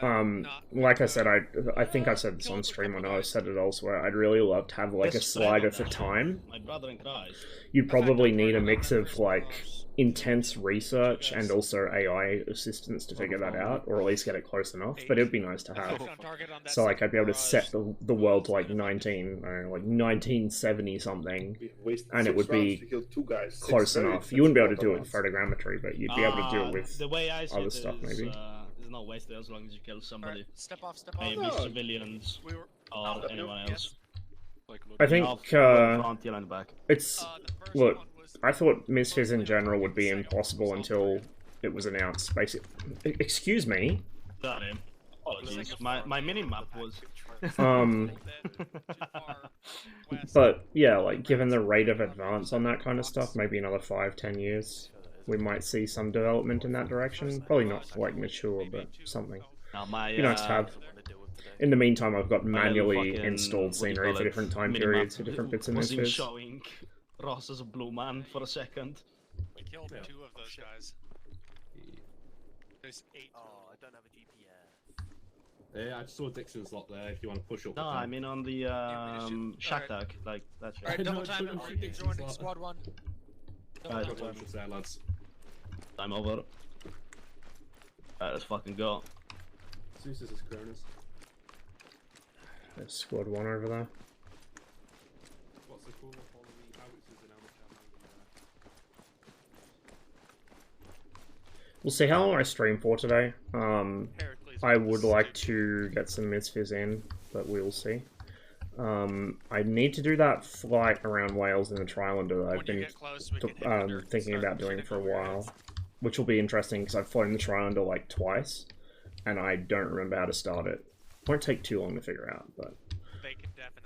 Not Like I said, I think I said this on stream. I know I said it elsewhere. I'd really love to have like a slider for time. My brother in Christ. You'd probably need a mix of like intense research and also AI assistance to figure that out, or at least get it close enough. But it'd be nice to have. So like I'd be able to set the world to like 1970 something, and it would be close enough. You wouldn't be able to do it with photogrammetry, but you'd be able to do it with the way I see other it stuff is, maybe. There's no waste as long as you kill somebody. Right, step off, step off. Maybe civilians or anyone else. I think front, yellow in the back. it's look. I thought MSFS in general would be impossible until it was announced. Basically, excuse me. Sorry. Apologies. My mini map was. But yeah, like given the rate of advance on that kind of stuff, maybe another 5-10 years, we might see some development in that direction. Probably not like mature, but something. Now my, Be nice to have. In the meantime, I've got my little manually fucking, installed what do you scenery call for it, different time minimap periods for different bits of wasn't MSFS. showing Ross as a blue man for a second. We killed 2 of those guys. There's 8. Oh, I don't have a GPS. Yeah, I just saw Dixon's lot there. If you want to push up. No, I mean on the shack Alright. tag, like that shit. Alright, double No, time don't it. shoot Joining Dixon's squad 1. Alright, Double time. there, lads. Time over. Alright, let's fucking go. Zeus is Cronus. There's squad 1 over there. What's the cool on the howitzers and how much ammo We'll see how long I stream for today. I would like to get some MSFS in, but we'll see. I need to do that flight around Wales in the Trilender that I've been thinking about doing for a while, which will be interesting because I've flown the Trilender like twice, and I don't remember how to start it. Won't take too long to figure out, but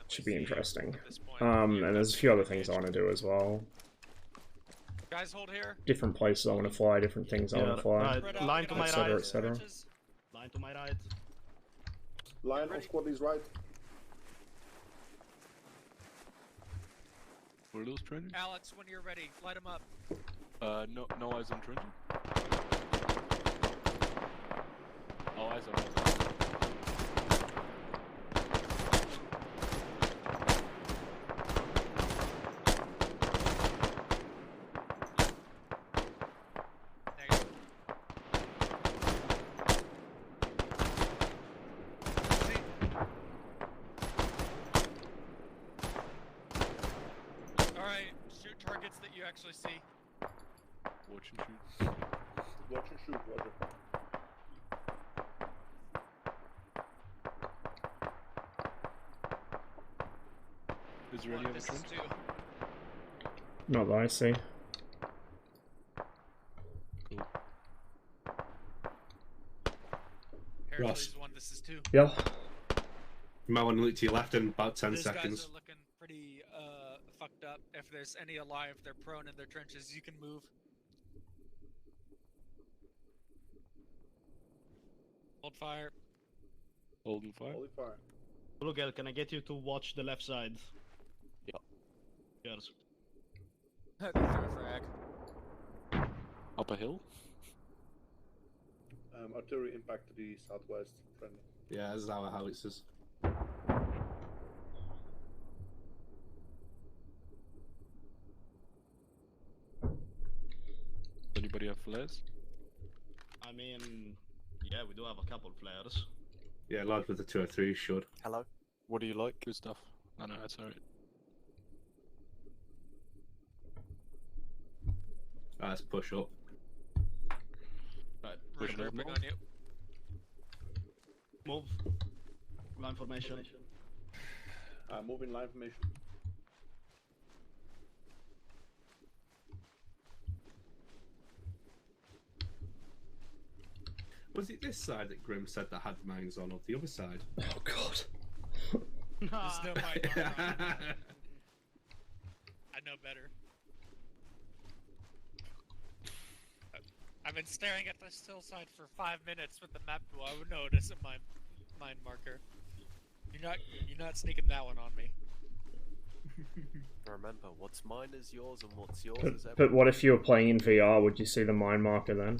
should be interesting. And there's a few other things I want to do as well. Guys, hold here. Different places I want to fly, different things I want to fly, Right, line to my etc., right. etc. Line to my right. Line on squad is right. Were those training? Alex, when you're ready, light them up. No eyes on training. Oh, eyes on. Actually see. Watch and shoot. Watch and shoot, Roger. Is there any other trends? Not that I see. Cool. Ross. 1, this is 2. Yeah. You might want to look to your left in about 10 Those seconds. guys are looking pretty fucked up. If there's any alive, they're prone in their trenches. You can move. Hold fire. Holding fire. Holy fire. Blugel, can I get you to watch the left side? Yeah. Yes. Frag. Up a hill? Artillery impact to the southwest. Friendly. Yeah, this is our howitzers. Anybody have flares? I mean, yeah, we do have a couple flares. Yeah, lads with the 203 should. Hello. What do you like? Good stuff. No, that's alright. Let's push up. Right, Push right, up. move. On you. Move. Line formation. Move in line formation. Was it this side that Grim said that had mines on, or the other side? Oh god. There's no mic on. I know better. I've been staring at this hillside for 5 minutes with the map. Well, I would notice a mine marker. You're not sneaking that one on me. Remember, what's mine is yours, and what's yours is But what if you were playing in VR? Would you see the mine marker then?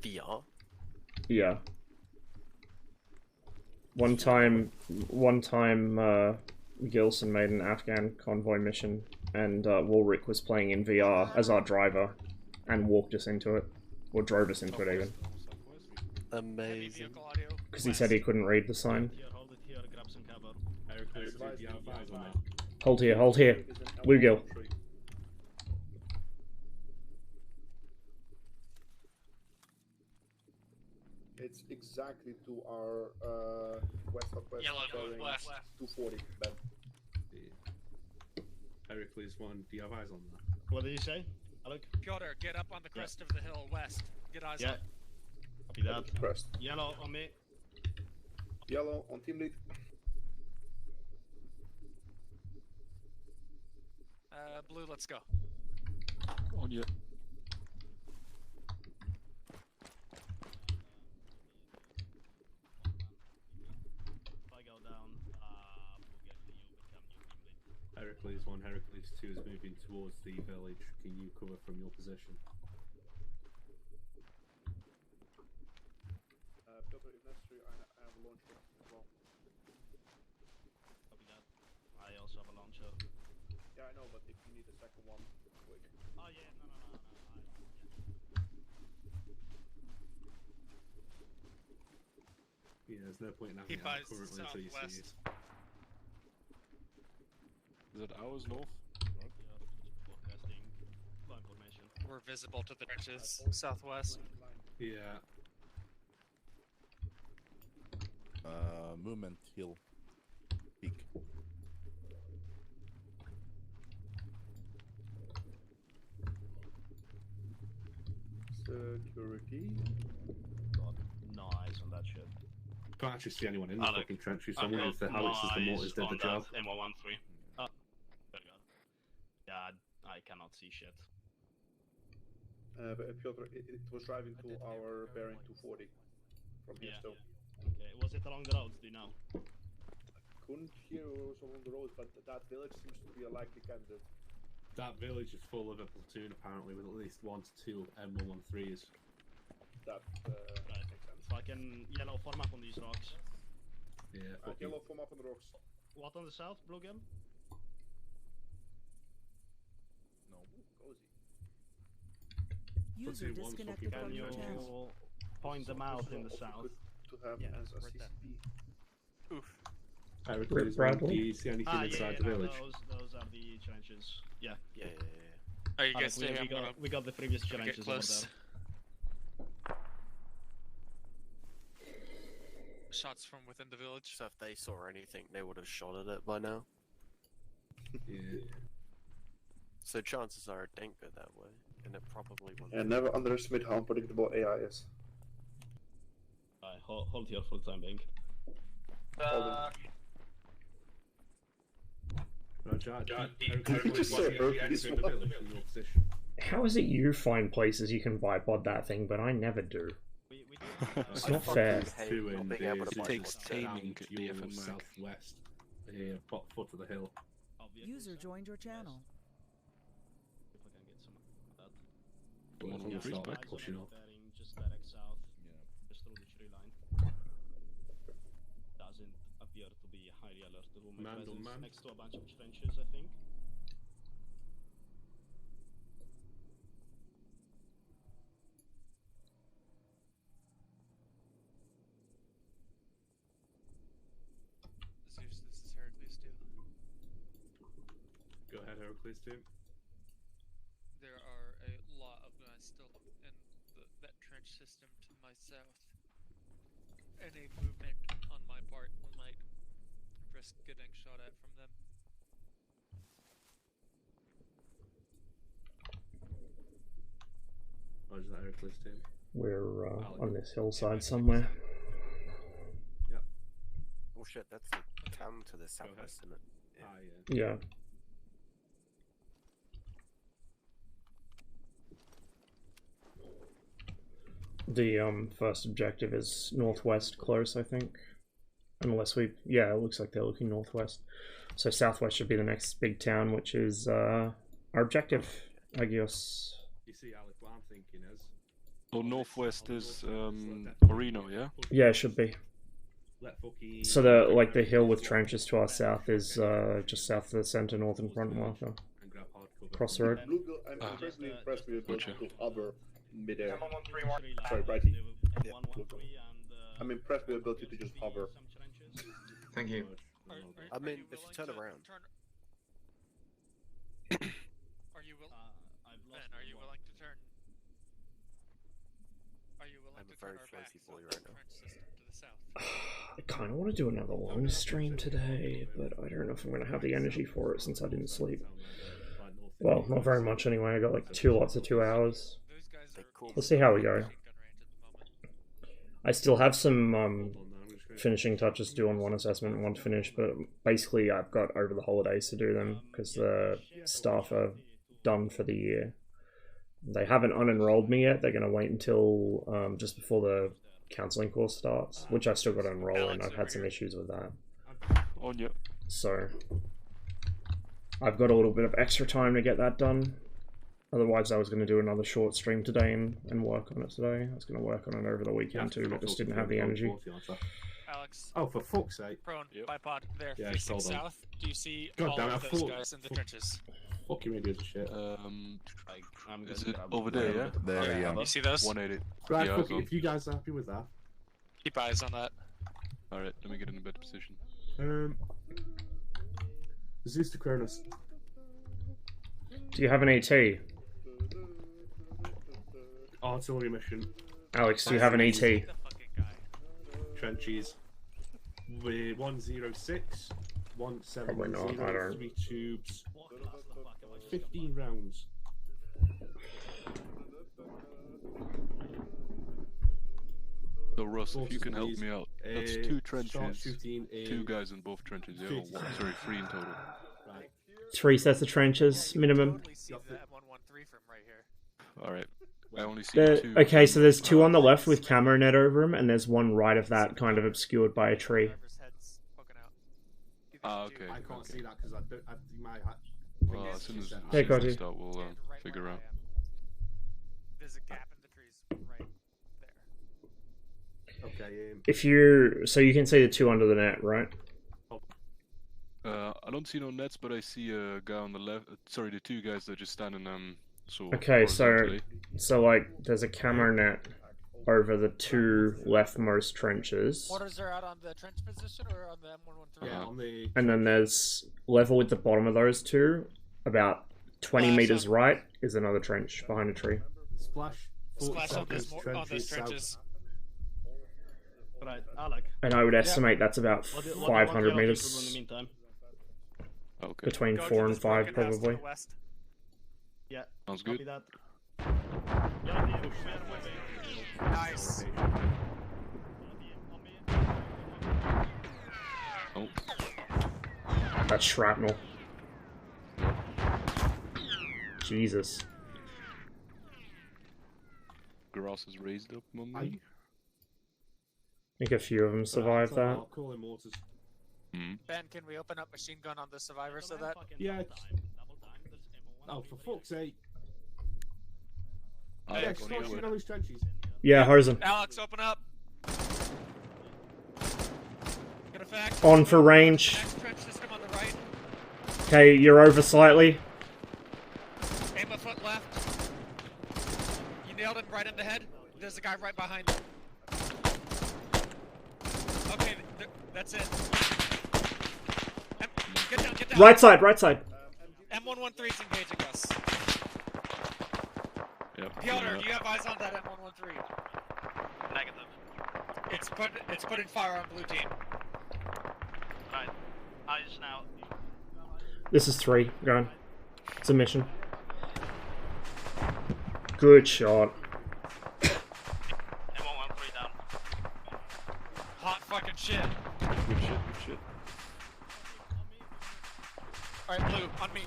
VR? Yeah. One time, Gilson made an Afghan convoy mission, and Woolrick was playing in VR as our driver, and walked us into it, or drove us into it even. Amazing. Because he said he couldn't read the sign. Hold it here, grab some cover. Hold here, hold here. Bluegill. It's exactly to our west-southwest. Yellow bearing west. 240. Ben. Heracles 1, do you have eyes on that? What did you say, Alec? Piotr, get up on the crest of the hill west. Get eyes Yeah. up. Copy that. Crest. Yellow on me. Yellow on team lead. Blue, let's go. On you. on Heracles 2 is moving towards the village. Can you cover from your position? Piotr, if necessary, I have a launcher as well. Copy that. I also have a launcher. Yeah, I know, but if you need a second one, quick. Oh yeah, no. Yeah, there's no point in having it out currently until you see it. Is it ours north? Yeah, just forecasting. Low information. We're visible to the trenches southwest. Yeah. Movement hill. Peak. Security. Got no eyes on that shit. Can't actually see anyone in the fucking trenches, so I'm wondering if the howitzers, the mortars did the job. M113. Oh, very good. Yeah, I cannot see shit. But Piotr, it was driving to our bearing 240 from here still. Okay, was it along the roads, do you know? Couldn't hear it was along the road, but that village seems to be a likely candidate. That village is full of a platoon apparently, with at least 1 to 2 M113s. That right. makes sense. Fucking yellow form up on these rocks. Yeah, yellow form up on the rocks. What on the south, blue gem? No, cozy. User disconnected from your channel. Point them out in the south. To have as a CCP. Oof. Heracles, do you see anything inside the village? Those are the trenches. Yeah. Are you guys staying? We got the previous trenches over there. Shots from within the village. So if they saw anything, they would have shot at it by now. Yeah. So chances are it didn't go that way, and it probably won't. Yeah, never underestimate how unpredictable AI is. Hold here for the time being. How is it you find places you can bipod that thing, but I never do? It's not fair. It takes taming to be southwest. Yeah, foot of the hill. User joined your channel. If I can get some of that. But it's on the start, like pushing up. Just direct south. Just through the tree line. Doesn't appear to be highly alert to room presence next to a bunch of trenches, I think. Zeus, this is Heracles 2. Go ahead, Heracles 2. There are a lot of guys still in that trench system to my south. Any movement on my part might risk getting shot at from them. Roger that, Heracles 2. We're on this hillside somewhere. Yep. Oh shit, that's the town to the southwest, isn't it? Yeah. The first objective is northwest close, I think. Unless we... yeah, it looks like they're looking northwest. So southwest should be the next big town, which is our objective, I guess. You see, Alex, what I'm thinking is... So northwest is Marino, yeah? Yeah, it should be. So the hill with trenches to our south is just south of the center northern front marker. Across the road. I'm personally impressed with your ability to hover mid-air. Sorry, Brighty. I'm impressed with your ability to just hover. Thank you. I mean, if you turn around. Are you willing? Ben, are you willing to turn? Are you willing to turn our backs to the trench system to the south? I kind of want to do another long stream today, but I don't know if I'm going to have the energy for it since I didn't sleep. Well, not very much anyway. I got like 2 lots of 2 hours. Let's see how we go. I still have some finishing touches to do on one assessment and one to finish, but basically I've got over the holidays to do them because the staff are done for the year. They haven't unenrolled me yet. They're going to wait until just before the counselling course starts, which I still got to enroll in. I've had some issues with that. On you. So I've got a little bit of extra time to get that done. Otherwise, I was going to do another short stream today and work on it today. I was going to work on it over the weekend too, but just didn't have the energy. Alex. Oh, for fuck's sake. Prone, bipod, there, Yeah, facing hold on. south. Do you see God all damn it, of I those thought- guys in the trenches? Fucking idiots of shit. Is it over there, yeah? There, yeah. You see those? 180. Right, yeah, fuck it, if you guys are happy with that. Keep eyes on that. Alright, let me get in a better position. Zeus to Cronus. Do you have an AT? Artillery mission. Alex, do you have an AT? Trenches. We're 106, 170, Probably not, I don't. 3 tubes, 15 rounds. So Russ, if you can help me out, that's 2 start trenches, shooting 2 guys in both trenches, yeah? Or 50. one, sorry, 3 in total. Right. 3 sets of trenches, minimum. Alright, I only see 2. Okay, so there's 2 on the left with camera net over them, and there's 1 right of that, kind of obscured by a tree. Ah, okay. I can't see that because I don't. My hat. Well, as soon as Hey, we Cody. start, we'll figure out. There's a gap in the trees right there. Okay. If you... So you can see the 2 under the net, right? I don't see no nets, but I see a guy on the left. Sorry, the 2 guys that are just standing so Okay, so horizontally. like there's a camera net over the 2 leftmost trenches. Mortars are out on the trench position or on the M113? Yeah, on the. And then there's level with the bottom of those 2, about 20 meters right is another trench behind a tree. Splash. Splash on those trenches. Right, Alec. And I would estimate that's about What do you 500 want to meters. do in the meantime? Okay. Between Go to 4 and this 5 broken house to the probably. west. Yeah. Sounds Copy good. that. Nice. Oh, That's shrapnel. Jesus. grass is raised up, mummy. I think a few of them survived that. Call in mortars. Ben, can we open up machine gun on the survivor so that? Yeah. Oh, for fuck's sake. Oh, Yeah, start shooting on those trenches. Yeah, Horizon. Alex, open up. Get effect. On for range. Next trench system on the right. Okay, you're over slightly. Aim a foot left. You nailed him right in the head. There's a guy right behind you. Okay, that's it. Get down, get down. Right side, right side. M113 is engaging us. Yep. Piotr, do you have eyes on that M113? Negative. It's putting fire on blue team. Right. Eyes now. This is 3. Go on. It's a mission. Good shot. M113 down. Hot fucking shit. Good shit, good shit. Alright, blue, on me.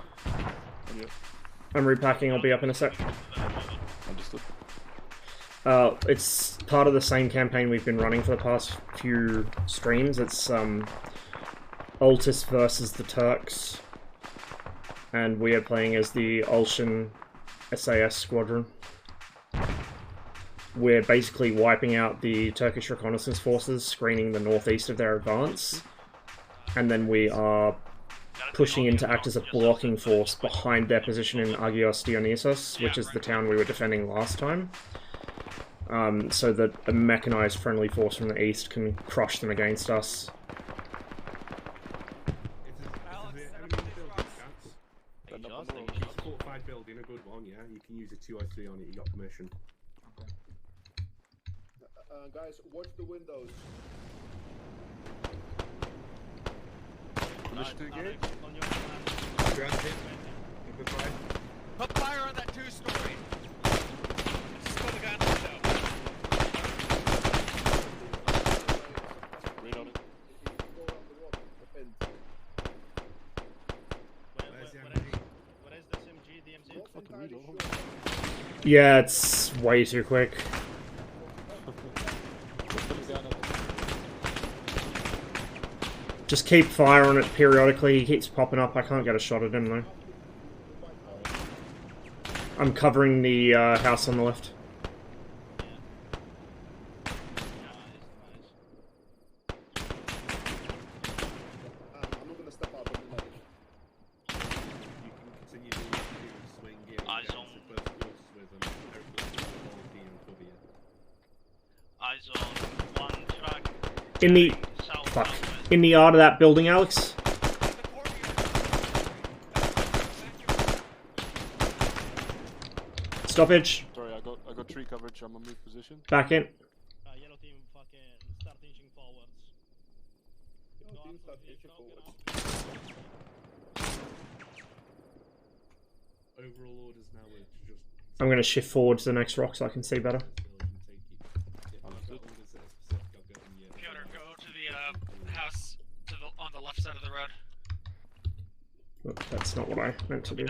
Yep. I'm repacking, I'll be up in a sec. Understood. It's part of the same campaign we've been running for the past few streams. It's Altis versus the Turks. And we are playing as the Ulshan SAS squadron. We're basically wiping out the Turkish reconnaissance forces, screening the northeast of their advance. And then we are pushing in to act as a blocking force behind their position in Agios Dionysos, which is the town we were defending last time. So that a mechanized friendly force from the east can crush them against us. Fortified building, a good one, yeah. You can use a 203 on it, you got permission. Guys, watch the windows. Put fire on that 2-story. Just put the guy in the window. Read on it. What is this MG, DMZ? Yeah, it's way too quick. Just keep fire on it periodically. He keeps popping up. I can't get a shot at him though. I'm covering the house on the left. In the in the yard of that building, Alex. Stoppage. Sorry, I got tree coverage. I'm on move position. Back in. Yellow team, fucking start inching forwards. Overall orders now is just. I'm going to shift forward to the next rock so I can see better. Piotr, go to the house on the left side of the road. Oh, that's not what I meant to do.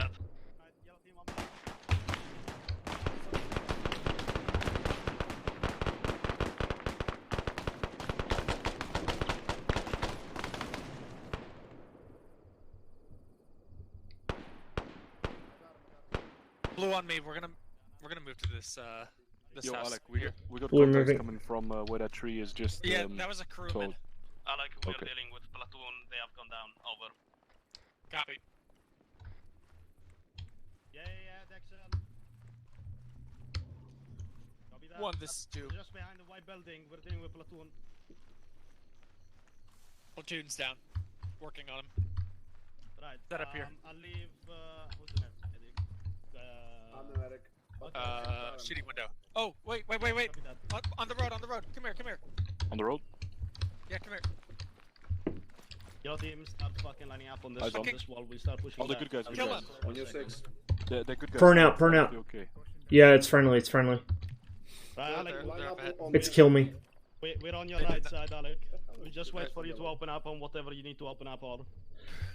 Blue on me. We're gonna move to this this Yo, house. Alec, we got We're contacts moving. coming from where that tree is just. Yeah, that was a crewman. told. Alec, we're Okay. dealing with platoon. They have gone down. Over. Copy. Yeah, Dexter. Copy that. One, this is two. Just behind the white building, we're dealing with platoon. Platoon's down. Working on him. Right. Set up here. I'll leave. Who's the medic? I'm the medic. Shooting window. Oh, wait. On the road. Come here. On the road? Yeah, come here. Your team start fucking lining up on this, Eyes on. wall. We start pushing. All the down. good guys. Kill him. On your 6. They're good guys. Burn out. Okay. Yeah, it's friendly. It's friendly. Right, Alec, They're up ahead. It's kill me. we're on your right side, Alec. We just wait for you to open up on whatever you need to open up on.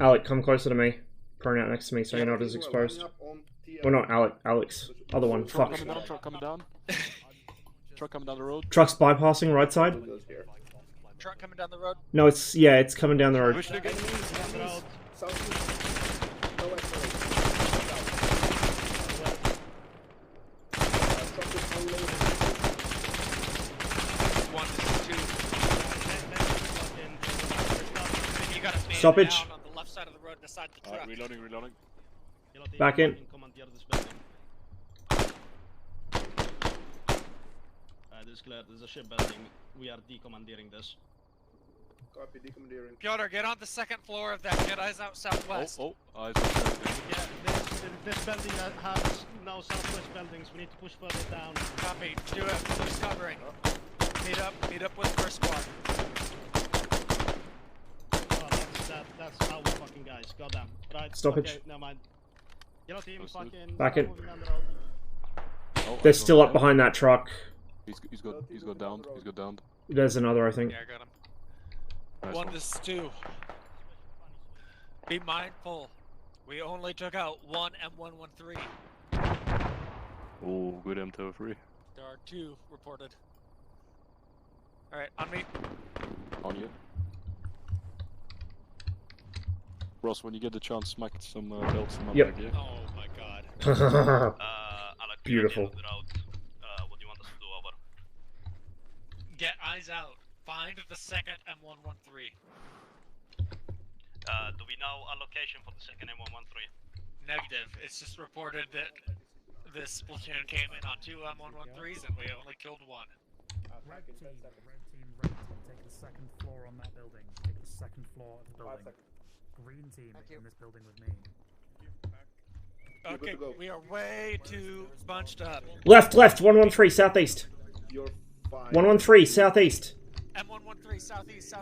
Alec, come closer to me. Burn out next to me so you're not as exposed. Well, not Alec. Alex. Other one. Truck Fuck. coming down. Truck coming down. Truck coming down the road. Truck's bypassing right side. Truck coming down the road. No, it's coming down the road. Push it again. One, two. You got a man Stoppage. down on the left side of the road beside the truck. Reloading. Back in. This is clear. There's a ship building. We are decommandeering this. Copy, decommandeering. Piotr, get on the second floor of that. Get eyes out southwest. Oh, eyes on southwest. Yeah, this building has no southwest buildings. We need to push further down. Copy. Do it. Who's covering? Meet up with first squad. Oh, that's our fucking guys. Goddamn. Right. Stoppage. Okay, never mind. Yellow team, fucking. Back in. Moving down the road. Oh, They're eyes still on up behind that truck. He's got downed. He's got downed. There's another, I think. Yeah, I got him. Nice One, one. this is two. Be mindful. We only took out one M113. Oh, good M203. There are two reported. Alright, on me. On you. Ross, when you get the chance, smack some belts in my Yep. bag, yeah? Oh my god. Alec, Beautiful. what do you want us to do? Over. Get eyes out. Find the second M113. Do we know a location for the second M113? Negative. It's just reported that this platoon came in on two M113s and we only killed one. Red team, take the second floor on that building. Take the second floor of the building. Green team in this building with me. Okay, we are way too bunched up. Left, 113 southeast. You're fine. 113 southeast. M113 southeast.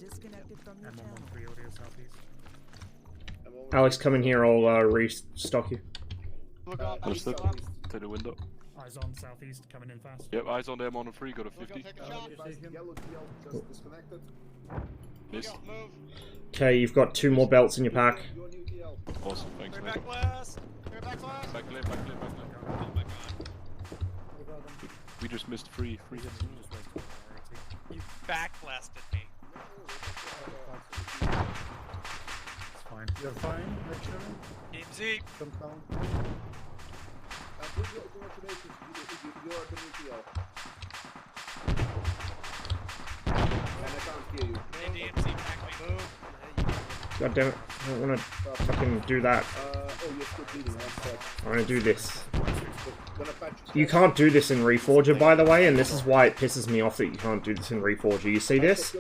Disconnected from your channel. M113 audio southeast. Alex, come in here. I'll restock you. Understood. To the window. Eyes on southeast, coming in fast. Yep, eyes on them on the free, got a 50. Yellow TL just disconnected. Miss. Okay, you've got 2 more belts in your pack. Awesome, thanks, mate. Back west. Back west. Back left. Oh my god. We just missed three hits. You backblasted me. It's fine. You're fine, Richard? Game Z. Congratulations, you are the new PL. And I can't hear you. Hey, DMZ, back me. Move. God damn it! I don't want to fucking do that. Oh, you're still bleeding. I want to do this. You can't do this in Reforger, by the way, and this is why it pisses me off that you can't do this in Reforger. You see this?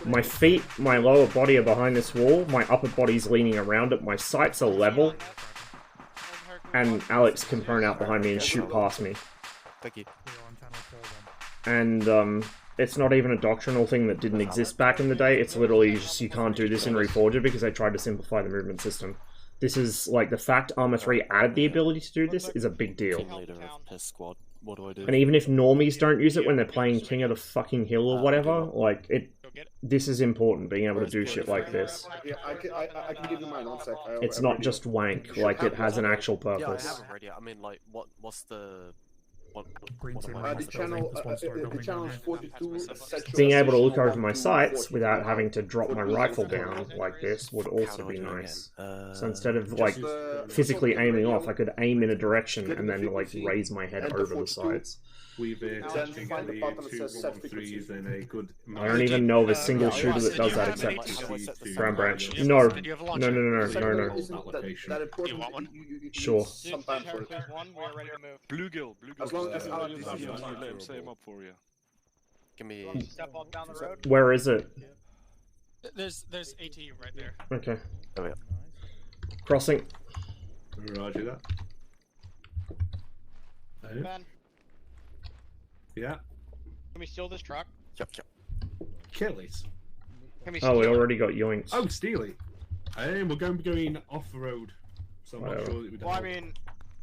My feet, my lower body are behind this wall, my upper body's leaning around it, my sights are level, and Alex can prone out behind me and shoot past me. Thank you. And, it's not even a doctrinal thing that didn't exist back in the day, it's literally just you can't do this in Reforger because they tried to simplify the movement system. This is, like, the fact ArmA 3 added the ability to do this is a big deal. What do I do? And even if normies don't use it when they're playing King of the fucking Hill or whatever, like, this is important, being able to do shit like this. Yeah, I can give you mine, 1 sec. It's not just wank, like, it has an actual purpose. Yeah, I have already. I mean, like, what's the... the channel is 42. Being able to look over my sights without having to drop my rifle down like this would also be nice. So instead of like physically aiming off, I could aim in a direction and then like raise my head over the sides. We've technically 213s and a good... I don't even know of a single shooter that does that except Brown Branch. No. No. You want one? Sure. Bluegill. As long as let him say him up for you. Give me... Step off down the road. Where is it? There's AT right there. Okay. Oh, yeah. Crossing. Roger that. Ben, Yeah. can we steal this truck? Yep. Kill it. Can we Oh, we steal it? already got yoinks. Oh, Steely. We're going to be going off the road. So I'm not Whatever. sure that we don't. Well, I mean,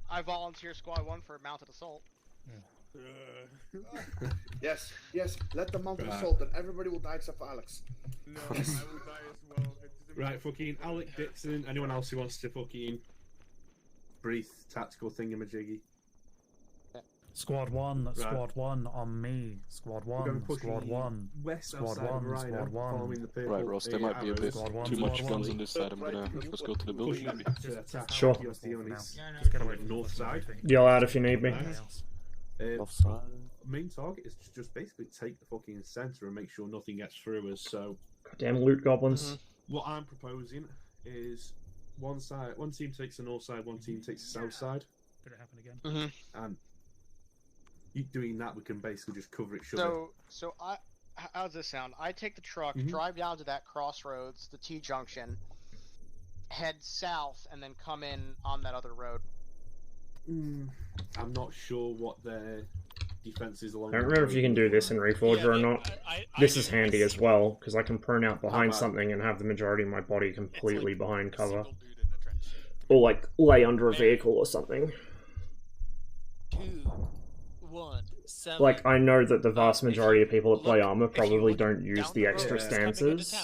I volunteer Squad 1 for mounted assault. Yes, let the mountain Right. assault and everybody will die except for Alex. No, I will die as well. Right, fucking Alec Dixon. Anyone else who wants to fucking brief tactical thingamajiggy? Squad 1, Right. Squad 1 on me. Squad We're going 1, to push Squad the 1. west Squad outside of 1, Rhino, Squad 1. following the purple, Right, Ross, there might be a bit Squad 1, too much Squad guns 1. on this side. I'm gonna let's go to the building maybe. to attack Sure. Just Just get away from north side. Yell out if you need me. Main target is to just basically take the fucking center and make sure nothing gets through us. So, Damn loot goblins. what I'm proposing is one team takes the north side, one team takes the south side. Did it happen again? And doing that, we can basically just cover it. Shove So how does this sound? I take the truck, Mhm. drive down to that crossroads, the T junction, head south, and then come in on that other road. I'm not sure what their defense is along. I don't remember if you can do this in Reforger or not. This is handy as well, because I can prone out behind something and have the majority of my body completely behind cover. Or like lay under a vehicle or something. 2, 1, 7. Like, I know that the vast majority of people that play ArmA probably don't use the extra stances.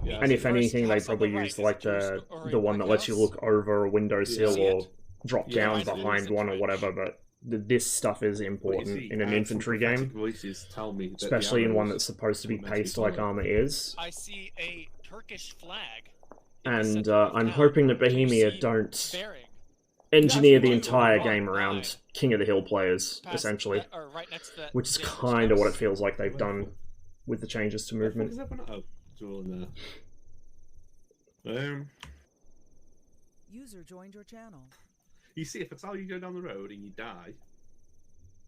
And if anything, they probably use like the one that lets you look over a windowsill or drop down behind one or whatever, but this stuff is important in an infantry game. Voices tell me that the Especially in one arrows that's supposed to be were meant to be paced like followed. ArmA is. I see a Turkish flag. And I'm hoping that Bohemia don't engineer the entire game around King of the Hill players, essentially. Which is kind of what it feels like they've done with the changes to movement. User joined your channel. You see, if it's how you go down the road and you die,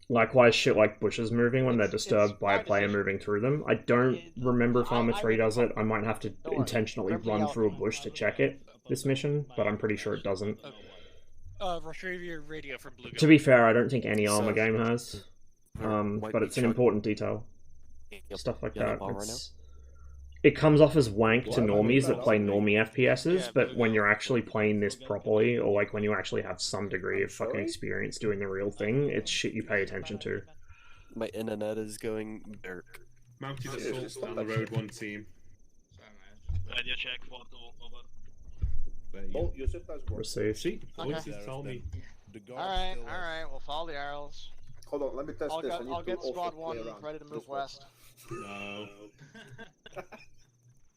Likewise, shit like bushes moving when they're disturbed by a player moving through them. I don't remember if ArmA 3 does it. I might have to intentionally run through a bush to check it this mission, but I'm pretty sure it doesn't. Retrieve your radio from Blue. To be fair, I don't think any ArmA game has. But it's an important detail. Stuff like that. It comes off as wank to normies that play normie FPSs, but when you're actually playing this properly, or like when you actually have some degree of fucking experience doing the real thing, it's shit you pay attention to. My internet is going dark. mounted assaults down the road, one team. Radio check, 4-2, over. Oh, your zip ties work. Receive. See, Okay. voices tell me. Alright, we'll follow the arrows. Hold on, let me test this. I'll get squad 1 ready to move west. No.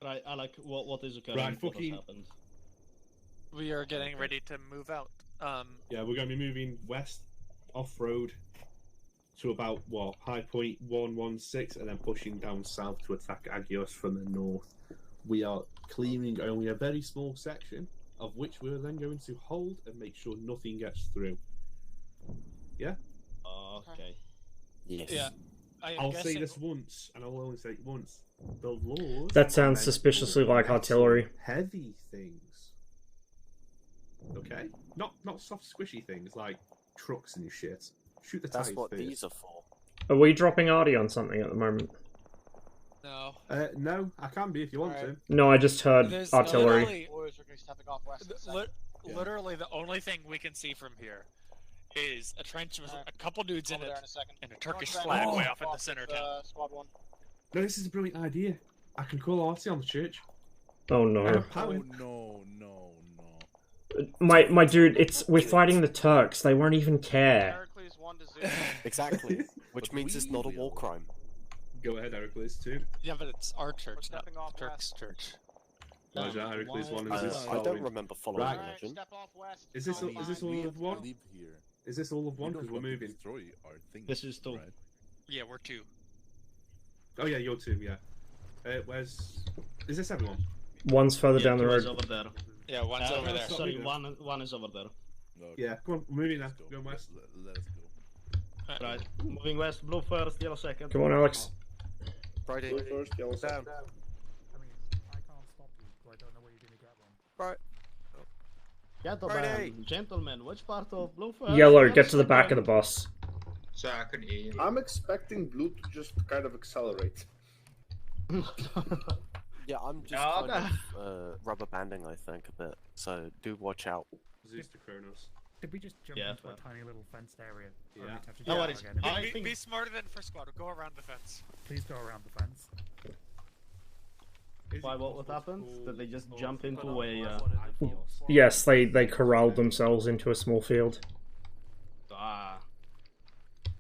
Right, Alec, what is occurring? Right, What has fucking- happened? We are getting ready to move out. Yeah, we're going to be moving west off-road to about, what, high point 116, and then pushing down south to attack Agios from the north. We are clearing only a very small section, of which we're then going to hold and make sure nothing gets through. Yeah? Okay. Yes. Yeah. I'll say this once, and I'll only say it once. The laws That sounds are suspiciously meant like to artillery. Heavy things. Okay? Not soft squishy things like trucks and shit. Shoot the That's tires what first. these are for. Are we dropping Artie on something at the moment? No. No, I can be if you want to. No, I just heard There's artillery. literally- Boys are going to be stepping off west in a second. Literally, the only thing we can see from here is a trench with a couple dudes in Over it there in a second. and a Turkish North flag Van, way off in the off center of with, town. Squad 1. No, this is a brilliant idea. I can call Artie on the church. Oh I no. have power. No. My dude, we're fighting the Turks. They won't even care. Heracles 1 to 0. Exactly. Which means it's not a war crime. Go ahead, Heracles 2. Yeah, but it's our church, not stepping the off Turk's church. Roger, Heracles 1 is this I don't remember following Right. religion. Step off west. Is this all of one? Live here. Is this all of We one? don't Because we're want to moving. destroy our things. This is two. right? Yeah, we're 2. Oh yeah, you're 2, yeah. Where's... Is this everyone? One's further down the Two is road. over there. Yeah, one's over there. Sorry, one is over there. Okay, Yeah, come on, we're moving now. let's go. Going west. Let us go. Right, moving west. Blue first, yellow second. Come on, Alex. Friday. Blue first, yellow second. I mean, I can't stop you, so I don't know where you're gonna get one. Gentlemen, gentlemen, which part of blue first? Yellow, get to the back of the bus. So I couldn't hear you. I'm expecting blue to just kind of accelerate. Yeah, I'm just kind of rubber banding, I think, a bit. So do watch out. Zeus to Kronos. Did we just jump Yeah, into fair. a tiny little fenced area? Yeah. Only to have to No jump worries. again? I think Be smarter than first squad. Go around the fence. Please go around the fence. Is why it what possible happened? to Did they just call jump into Kronos a? Agios? Yes, they corralled themselves into a small field. Ah,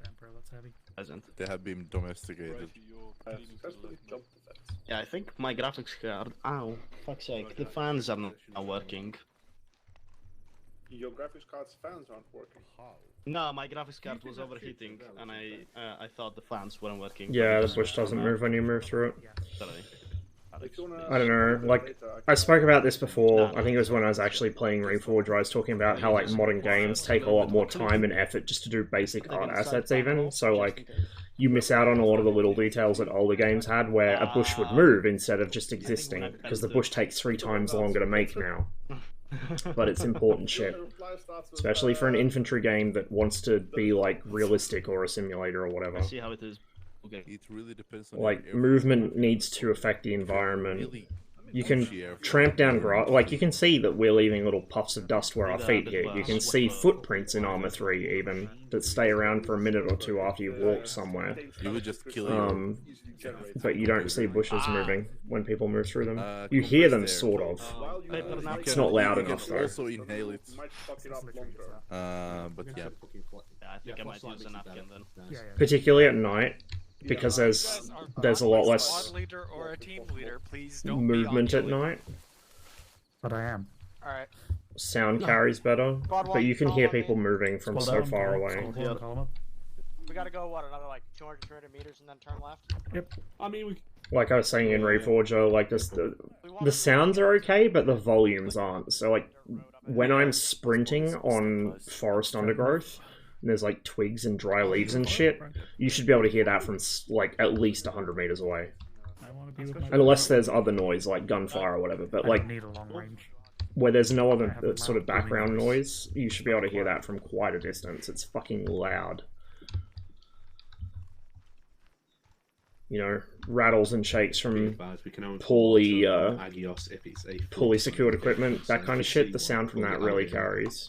Damn, bro, that's heavy. hasn't. They have been domesticated. Successfully jumped the fence. Yeah, I think my graphics card. Ow, fuck's sake! The fans are not working. Your graphics card's fans aren't working. How? No, my graphics card was overheating, and I thought the fans weren't working. Yeah, the bush doesn't move when you move through it. Sorry. If you wanna I don't know, see like, later, I spoke about this before. I think it was when I was actually playing Reforge, where I was talking about how, like, modern games take a lot more time and effort just to do basic art assets even. So, like, you miss out on a lot of the little details that older games had, where a bush would move instead of just existing, because the bush takes 3 times longer to make now. But it's important shit. Especially for an infantry game that wants to be, like, realistic or a simulator or whatever. I see how it is. Okay. It really depends on Like, your movement needs to affect the environment. Really You can tramp down grass. Like, you can see that we're leaving little puffs of dust where our feet hit. You can see footprints in ArmA 3 even that stay around for a minute or two after you've walked somewhere. You would just kill But you don't see bushes moving when people move through them. Uh, You hear them, there. sort of. You It's can- not loud you can enough, though. also inhale it. But yeah. Yeah, I think I might use a napkin then. Particularly at night, because there's a lot less Squad leader or a team leader, please don't movement be at on Julie. night. But I am. Alright. Sound carries better, but you can hear people moving from so far away. We gotta go, what, another like 200, 300 meters and then turn left? Yep. I mean, we... Like I was saying in Reforger, like the sounds are okay, but the volumes aren't. So like when I'm sprinting on forest undergrowth, and there's like twigs and dry leaves and shit, you should be able to hear that from like at least 100 meters away. Unless there's other noise like gunfire or whatever, but like need a long range. where there's no other sort of background noise, you should be able to hear that from quite a distance. It's fucking loud. You know, rattles and shakes from poorly secured equipment, that kind of shit. The sound from that really carries.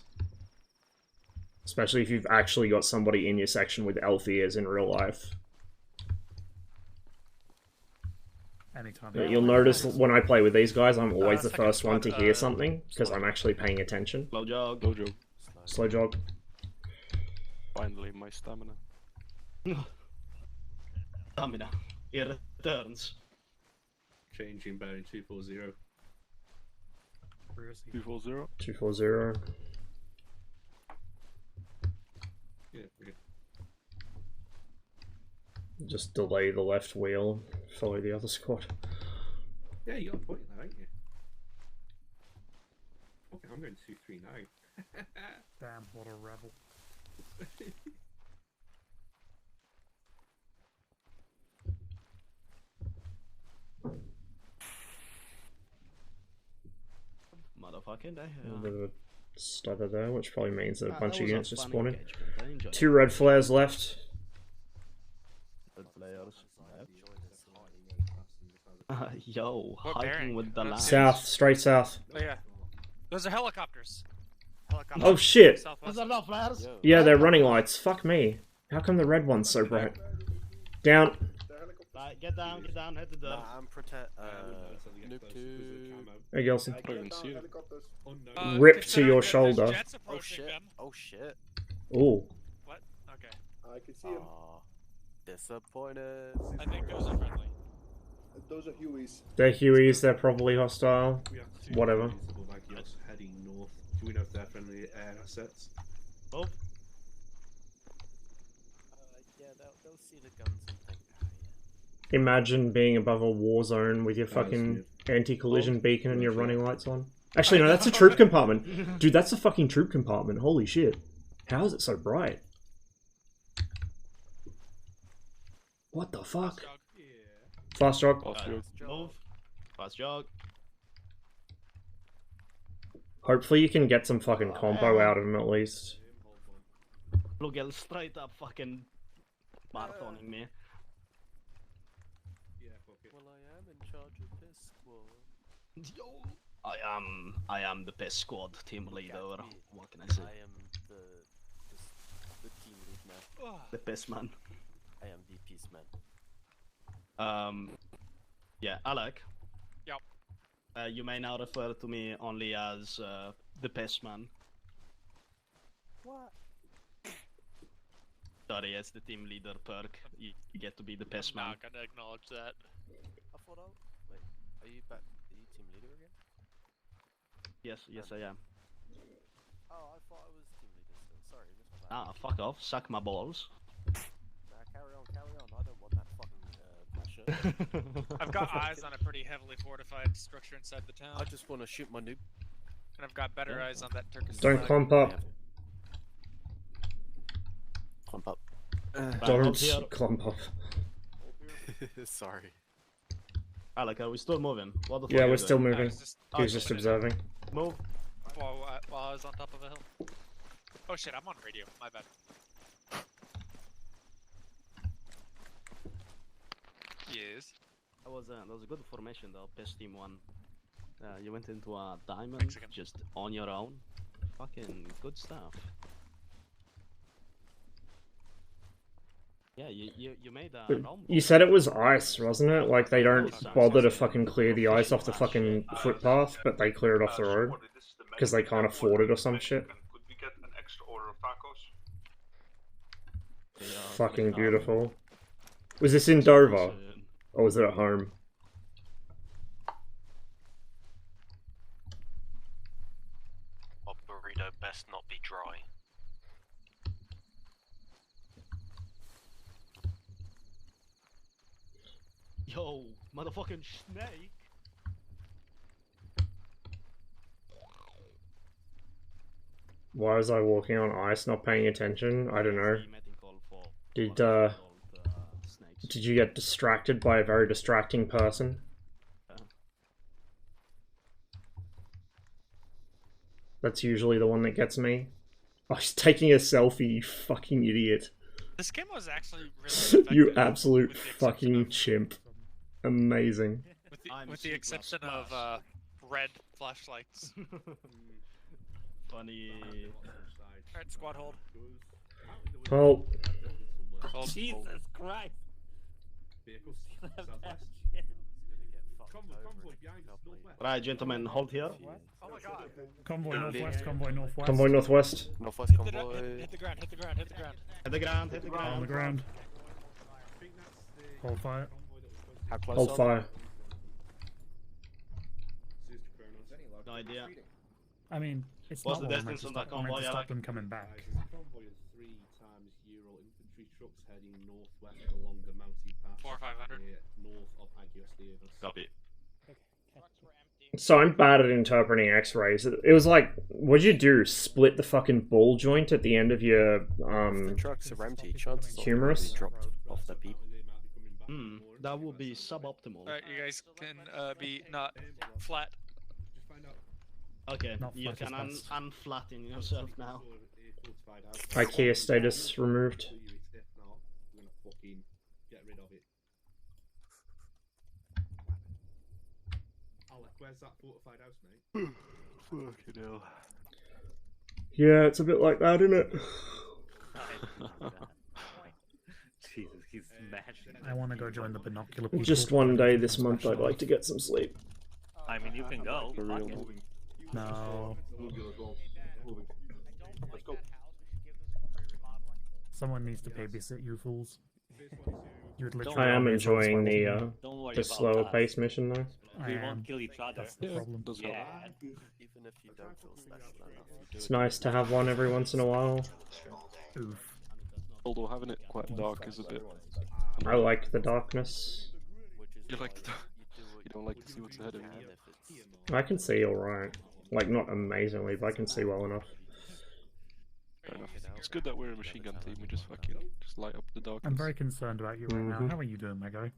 Especially if you've actually got somebody in your section with elf ears in real life. Anytime. You'll notice when I play with these guys, I'm always the first one to hear something, because I'm actually paying attention. Slow jog. Slow jog. Slow jog. Finally, my stamina. Stamina. It returns. Changing bearing 240. 240. 240. Yeah, okay. Just delay the left wheel, follow the other squad. Yeah, you got a point there, ain't you? Okay, I'm going to 239. Damn, what a rebel. Motherfucking day. A bit of a stutter there, which probably means that a bunch That of was a units are fun spawning. engagement, I enjoyed 2 red flares left. Red flares. Yo, What hiking bearing? with the line. South, straight south. Oh yeah. Those are helicopters. Helicopters. Oh shit! Southwest. Is there no flares? Yeah, they're running lights. Fuck me. How come the red one's so bright? Down. Right, get down, hit the dirt. Nah, I'm Nuke to... Hey, Gelson. I don't even see them. Rip to your shoulder. Jets Oh approaching shit. them. Oh shit. Ooh. What? Okay. I can see him. Disappointed. I think those are friendly. Those are Hueys. They're Hueys, they're probably hostile. Whatever. Heading north. Do we know if they're friendly air assets? Oh. Yeah, they'll see the guns and think, Imagine being above a war zone with your fucking anti-collision beacon and your running lights on. Actually, no, that's a troop compartment. Dude, that's a fucking troop compartment. Holy shit. How is it so bright? What the fuck? Fast jog. Move. Fast jog. Hopefully you can get some fucking combo out of him at least. Look, straight up fucking marathoning me. well, I am in charge of this squad. Yo, I am the best squad team leader. What can I say? I am the team lead now. The best man. I am the peace man. Yeah, Alec. Yep. You may now refer to me only as the best man. What? Sorry, as the team leader perk, you get to be the best man. I'm not gonna acknowledge that. I thought wait, are you back? Are you team leader again? Yes, I am. Oh, I thought I was team leader still. Sorry, missed my bad. Ah, fuck off. Suck my balls. Nah, carry on. I don't want that fucking pressure. I've got eyes on a pretty heavily fortified structure inside the town. I just want to shoot my noob. And I've got better eyes on that Turkish Don't flag. clump up. Clump up. Don't clump up. Sorry. Alec, are we still moving? What the fuck Yeah, are we're you still doing? moving. He was just observing. Move. While I was on top of a hill. Oh shit, I'm on radio. My bad. Yes. That was a good formation though. Best team won. You went into a diamond just on your own. Fucking good stuff. Yeah, you made a But you said it was ice, wasn't it? Like they don't bother to fucking clear the ice off the fucking footpath, but they clear it off the road because they can't afford it or some shit. Could we get an extra order of tacos? Fucking beautiful. Was this in Dover? Or was it at home? A burrito best not be dry. Yo, motherfucking snake! Why was I walking on ice, not paying attention? I don't know. Did you get distracted by a very distracting person? That's usually the one that gets me. Oh, he's taking a selfie, you fucking idiot. This game was actually really You absolute fucking chimp. Amazing. With the exception of red flashlights. Funny. Alright, squad hold. Well, Jesus Christ. Right, gentlemen, hold here. Oh my god. Convoy northwest, convoy northwest. Convoy northwest. Northwest convoy. Hit the ground, hit the ground, hit the ground. Hit the ground, hit the ground. On the ground. Hold fire. How close Hold are fire. No idea. I mean, it's What's not the what we're meant distance to on that stop, we're meant convoy, to stop Alec? them coming back. There's a convoy of 3 times Euro infantry trucks heading northwest along the mountain pass. 4,500. North of Agios Theanos. Copy. So I'm bad at interpreting X-rays. It was like, what'd you do? Split the fucking ball joint at the end of your The trucks are empty. Chances are humerus? they dropped off their people. That would be suboptimal. Alright, you guys can be not flat. Okay, Not you flat can is best. unflatten yourself now. IKEA status removed. If not, we're gonna fucking get rid of it. Alec, where's that fortified house, mate? Fucking hell. Yeah, it's a bit like that, isn't it? Jesus, he's smashing. I want to go join the binocular people. Just one day this month I'd like to get some sleep. I mean, you can go. For Fuck real. it. No. Let's go. Someone needs to babysit you fools. You would literally I am only enjoying assault the Don't worry the about slower us. pace mission though. We I am. won't kill each other. That's the problem. Does help. Yeah. Even if you don't feel special enough, you do It's it. nice to have one every once in a while. Oof. Although having it quite dark is a bit. I like the darkness. You like to. You don't like to see what's ahead of you. I can see alright. Like, not amazingly, but I can see well enough. Fair enough. It's good that we're a machine gun team. We just fucking just light up the darkness. I'm very concerned about you right now. How are you doing, Mego?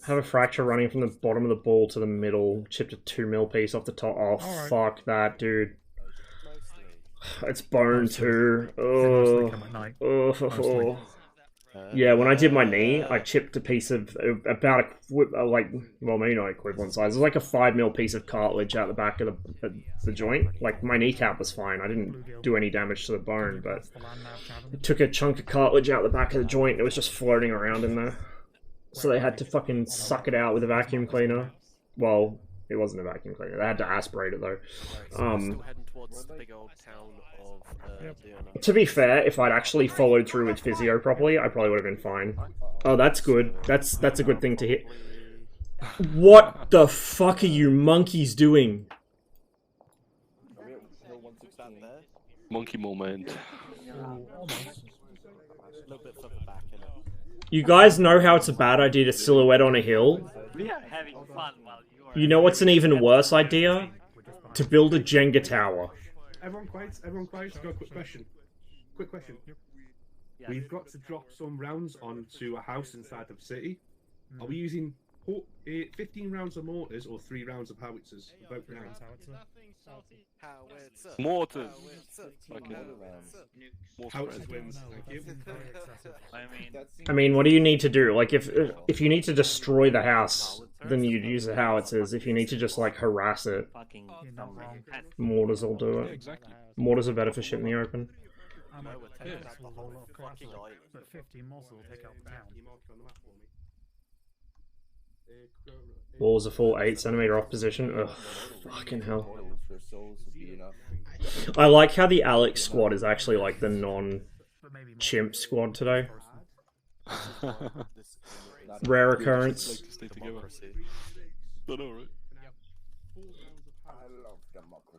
Have a fracture running from the bottom of the ball to the middle, chipped a 2mm piece off the top. Oh, Alright. fuck that, dude. It's bone too. Mostly Oh. come at night. Oh. Yeah, when I did my knee, I chipped a piece of about well, maybe not equivalent size. It was like a 5mm piece of cartilage out the back of the joint. Like my kneecap was fine. I didn't do any damage to the bone, but it took a chunk of cartilage out the back of the joint. It was just floating around in there, so they had to fucking suck it out with a vacuum cleaner. Well, it wasn't a vacuum cleaner. They had to aspirate it though. Still heading towards the big old town of Leona. To be fair, if I'd actually followed through with physio properly, I probably would have been fine. Oh, that's good. That's a good thing to hit. What the fuck are you monkeys doing? Monkey moment. You guys know how it's a bad idea to silhouette on a hill? We are having fun while you are. You know what's an even worse idea? To build a Jenga tower. Everyone quiet, everyone quiet. Got a quick question. Quick question. We've got to drop some rounds onto a house inside of the city. Are we using 15 rounds of mortars or 3 rounds of howitzers? Vote now. Mortars. Fucking Howitzers wins. Thank you. I mean, what do you need to do? Like, if you need to destroy the house, then you'd use the howitzers. If you need to just, like, harass it, mortars will do it. Mortars are better for shit in the open. I'm a but 15 more will take out the town. Walls are full 8cm off position. Ugh, fucking hell. I like how the Alex squad is actually like the non-chimp squad today. Rare occurrence. But alright.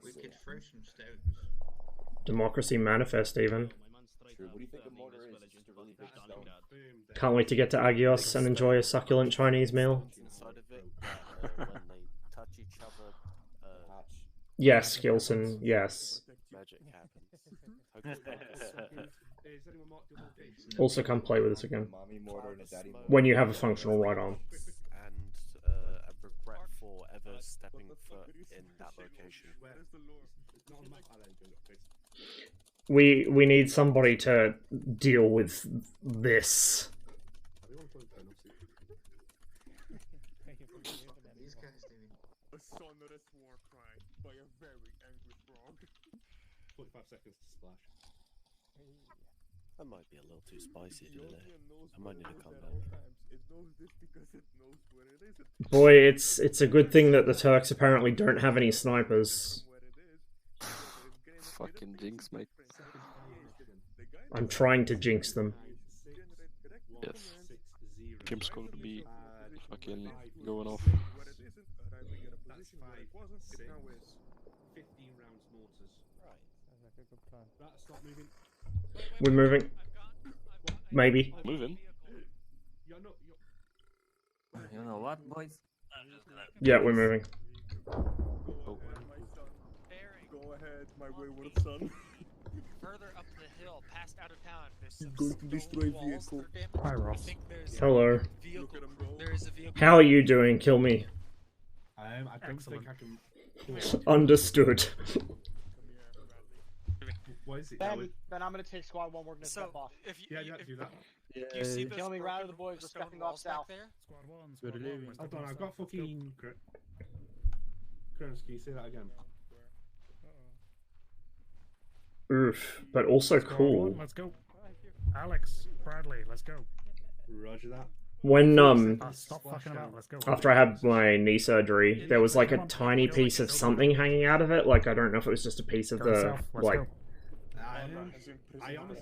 We could throw some stones. Democracy manifest even. What do you think a mortar is? It's just a really big stone. Can't wait to get to Agios and enjoy a succulent Chinese meal. Yes, Gilson, yes. Also come play with us again. When you have a functional right arm. And a regret for ever stepping foot in that location. We need somebody to deal with this. A sonorous war cry by a very angry frog. 45 seconds to splash. That might be a little too spicy today. I might need to calm down. Boy, it's a good thing that the Turks apparently don't have any snipers. Fucking jinx, mate. I'm trying to jinx them. Yes. Kim's going to be fucking going off. That's 5, 6, 15 rounds mortars. Right, sounds like a good plan. Right, stop moving. We're moving. Maybe. Moving? You know what, boys? Yeah, we're moving. Go ahead, my wayward son. Further up the hill, past out of town, there's some Going to destroy vehicle. Hi, Ross. Hello. Hello. How are you doing? Kill me. I don't think I can. Understood. What is it? Ben, I'm gonna take squad 1. We're gonna step off. If you, Yeah, you have to do that. you see those Kill me, round of the broken boys. We're stone stepping off walls back south. there? Squad 1, Good squad 1. Hold on, I've got fucking. Kronos, can you say that again? Oof, but also Squad cool. 1, let's go. Alex, Bradley, let's go. Roger that. When Stop fucking about, let's go. after I had my knee surgery, there was like a tiny piece of something hanging out of it. Like I don't know if it was just a piece of the like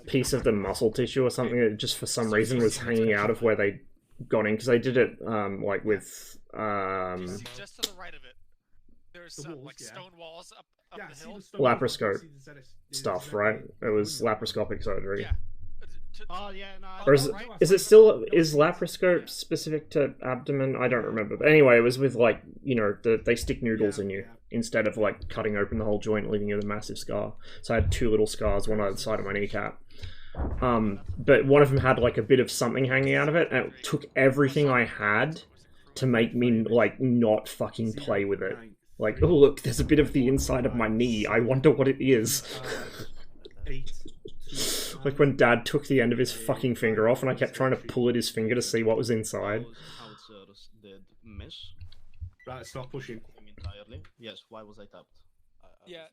piece of the muscle tissue or something that just for some reason was hanging out of where they got in because they did it like with See, just to the right of it, there's some like stone walls up the hill. laparoscope stuff, right? It was laparoscopic surgery. Yeah. Oh yeah, no. Or is it still is laparoscope specific to abdomen? I don't remember. But anyway, it was with like they stick noodles in you instead of like cutting open the whole joint, leaving you with a massive scar. So I had 2 little scars, one on either side of my kneecap. But one of them had like a bit of something hanging out of it, and it took everything I had to make me like not fucking play with it. Like, oh look, there's a bit of the inside of my knee. I wonder what it is. Like when Dad took the end of his fucking finger off and I kept trying to pull at his finger to see what was inside. Did miss. Right, stop pushing. Entirely. Yes, why was I tapped? Yeah.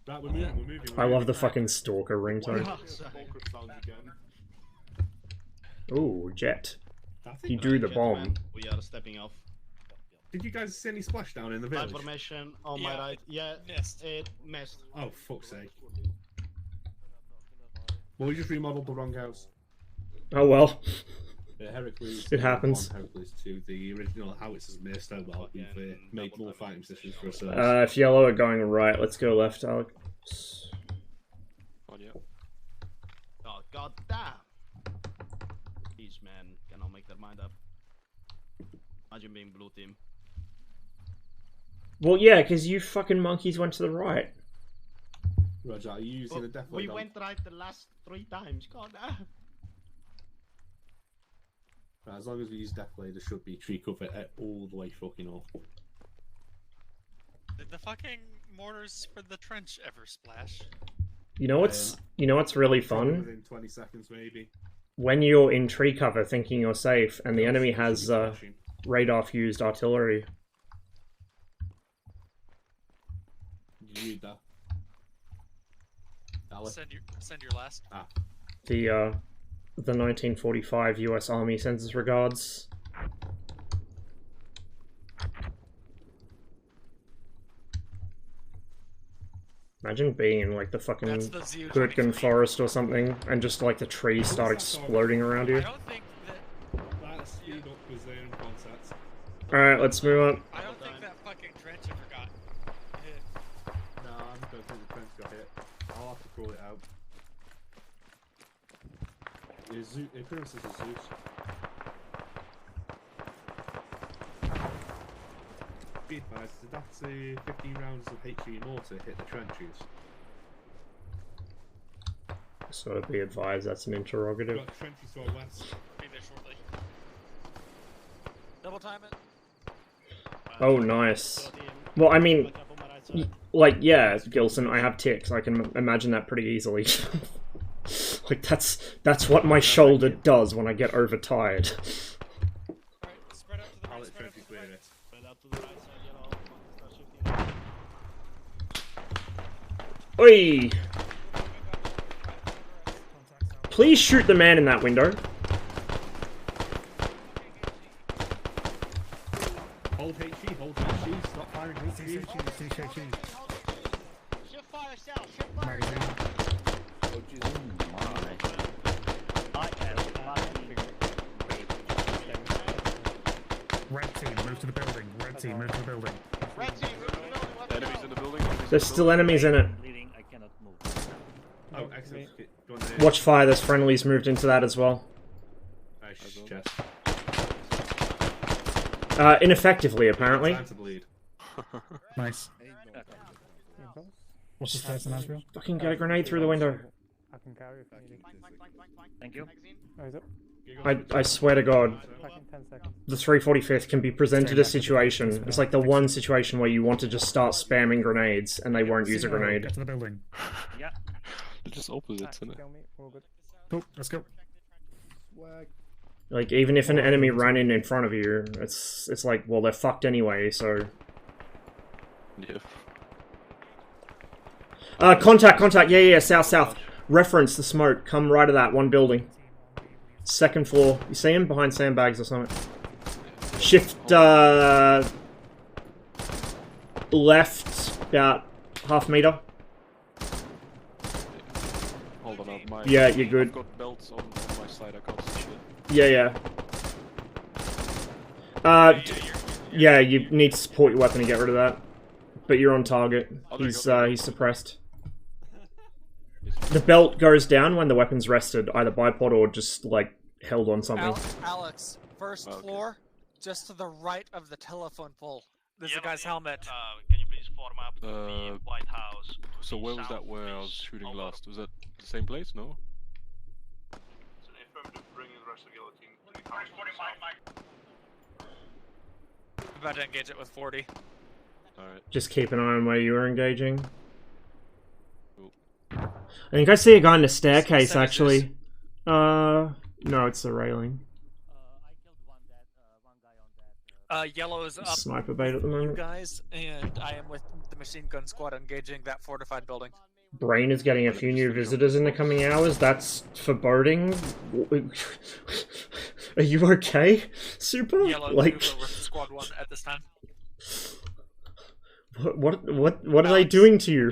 Right, we're moving. I love the fucking stalker ringtone. Ooh, Jet. He drew the bomb. We are stepping off. Did you guys see any splashdown in the village? Information on my right. Yeah, it missed. Oh, fuck's sake. Well, we just remodeled the wrong house. Oh well. Heracles It happens. 1, Heracles 2, the original howitzers missed. Oh well, we've made more fighting positions for ourselves. If yellow are going right, let's go left, Alex. Oh yeah. Oh god damn! These men cannot make their mind up. Imagine being blue team. Well, yeah, because you fucking monkeys went to the right. Roger, are you using the death We went right the last 3 times. God damn. Right, as long as we use death blade, there should be tree cover all the way fucking off. Did the fucking mortars for the trench ever splash? You know what's really fun? Within 20 seconds, maybe. When you're in tree cover thinking you're safe and the enemy has radar-fused artillery. Did you read that? Send your last. The 1945 U.S. Army sends its regards. Imagine being in like the fucking Hurtgen forest or something, and just like the trees start exploding around you. I don't think that. Let's speed up because they're in contact. Alright, let's move on. I don't think that fucking trench ever got hit. No, I don't think the trench got hit. I'll have to crawl it out. The occurrence is a Zeus. Be advised, did that 15 rounds of HE mortar hit the trenches? So be advised, that's an interrogative. Got trenches to our west. Be there shortly. Double time it. Oh, nice. Well, I mean, like, yeah, Gilson, I have tics. I can imagine that pretty easily. Like, that's what my shoulder does when I get overtired. Alright, spread out to the right, spread out to the right. Spread out to the right side, yellow. Oi! Please shoot the man in that window. Hold HE, stop firing HE. Shift fire south, shift fire south. Red team, move to the building. Red team, move to the building. Red team, move to the building. Let's Enemies go. in the building. There's still enemies in it. Bleeding, I cannot move. Oh, excellent. Go on there. Watch fire, there's friendlies moved into that as well. Chest. Ineffectively, apparently. Time to bleed. Nice. What's the status in Ashville? Fucking get a grenade through the window. I can carry if you need. Thank you. Oh, is it? I swear to God, Back in 10 seconds. the 345th can be presented a situation. It's like the one situation where you want to just start spamming grenades and they won't use a grenade. Get to the building. Yeah. They're just opposites, isn't it? Cool, let's go. Like, even if an enemy ran in front of you, it's like, well, they're fucked anyway, so... Yeah. Contact, yeah, south. Reference the smoke, come right of that one building. Second floor. You see him? Behind sandbags or something. Shift, left, about half meter. Hold on, Yeah, you're good. I've got belts on my side, I can't see shit. Yeah. Yeah, you need to support your weapon and get rid of that. But you're on target. He's suppressed. The belt goes down when the weapon's rested, either bipod or just, like, held on something. Alex, first floor, just to the right of the telephone pole. There's a guy's helmet. Can you please form up the White House? So where was that where I was shooting last? Was that the same place? No? It's an affirmative, bringing the rest of the yellow team to the house. I'm about to engage it with 40. Alright. Just keep an eye on where you are engaging. I think I see a guy in the staircase, actually. No, it's the railing. Yellow is up. Sniper bait at the moment. You guys, and I am with the machine gun squad engaging that fortified building. Brain is getting a few new visitors in the coming hours. That's foreboding. Are you okay, Super? Yellow Like, with squad 1 at this time. what are they doing to you?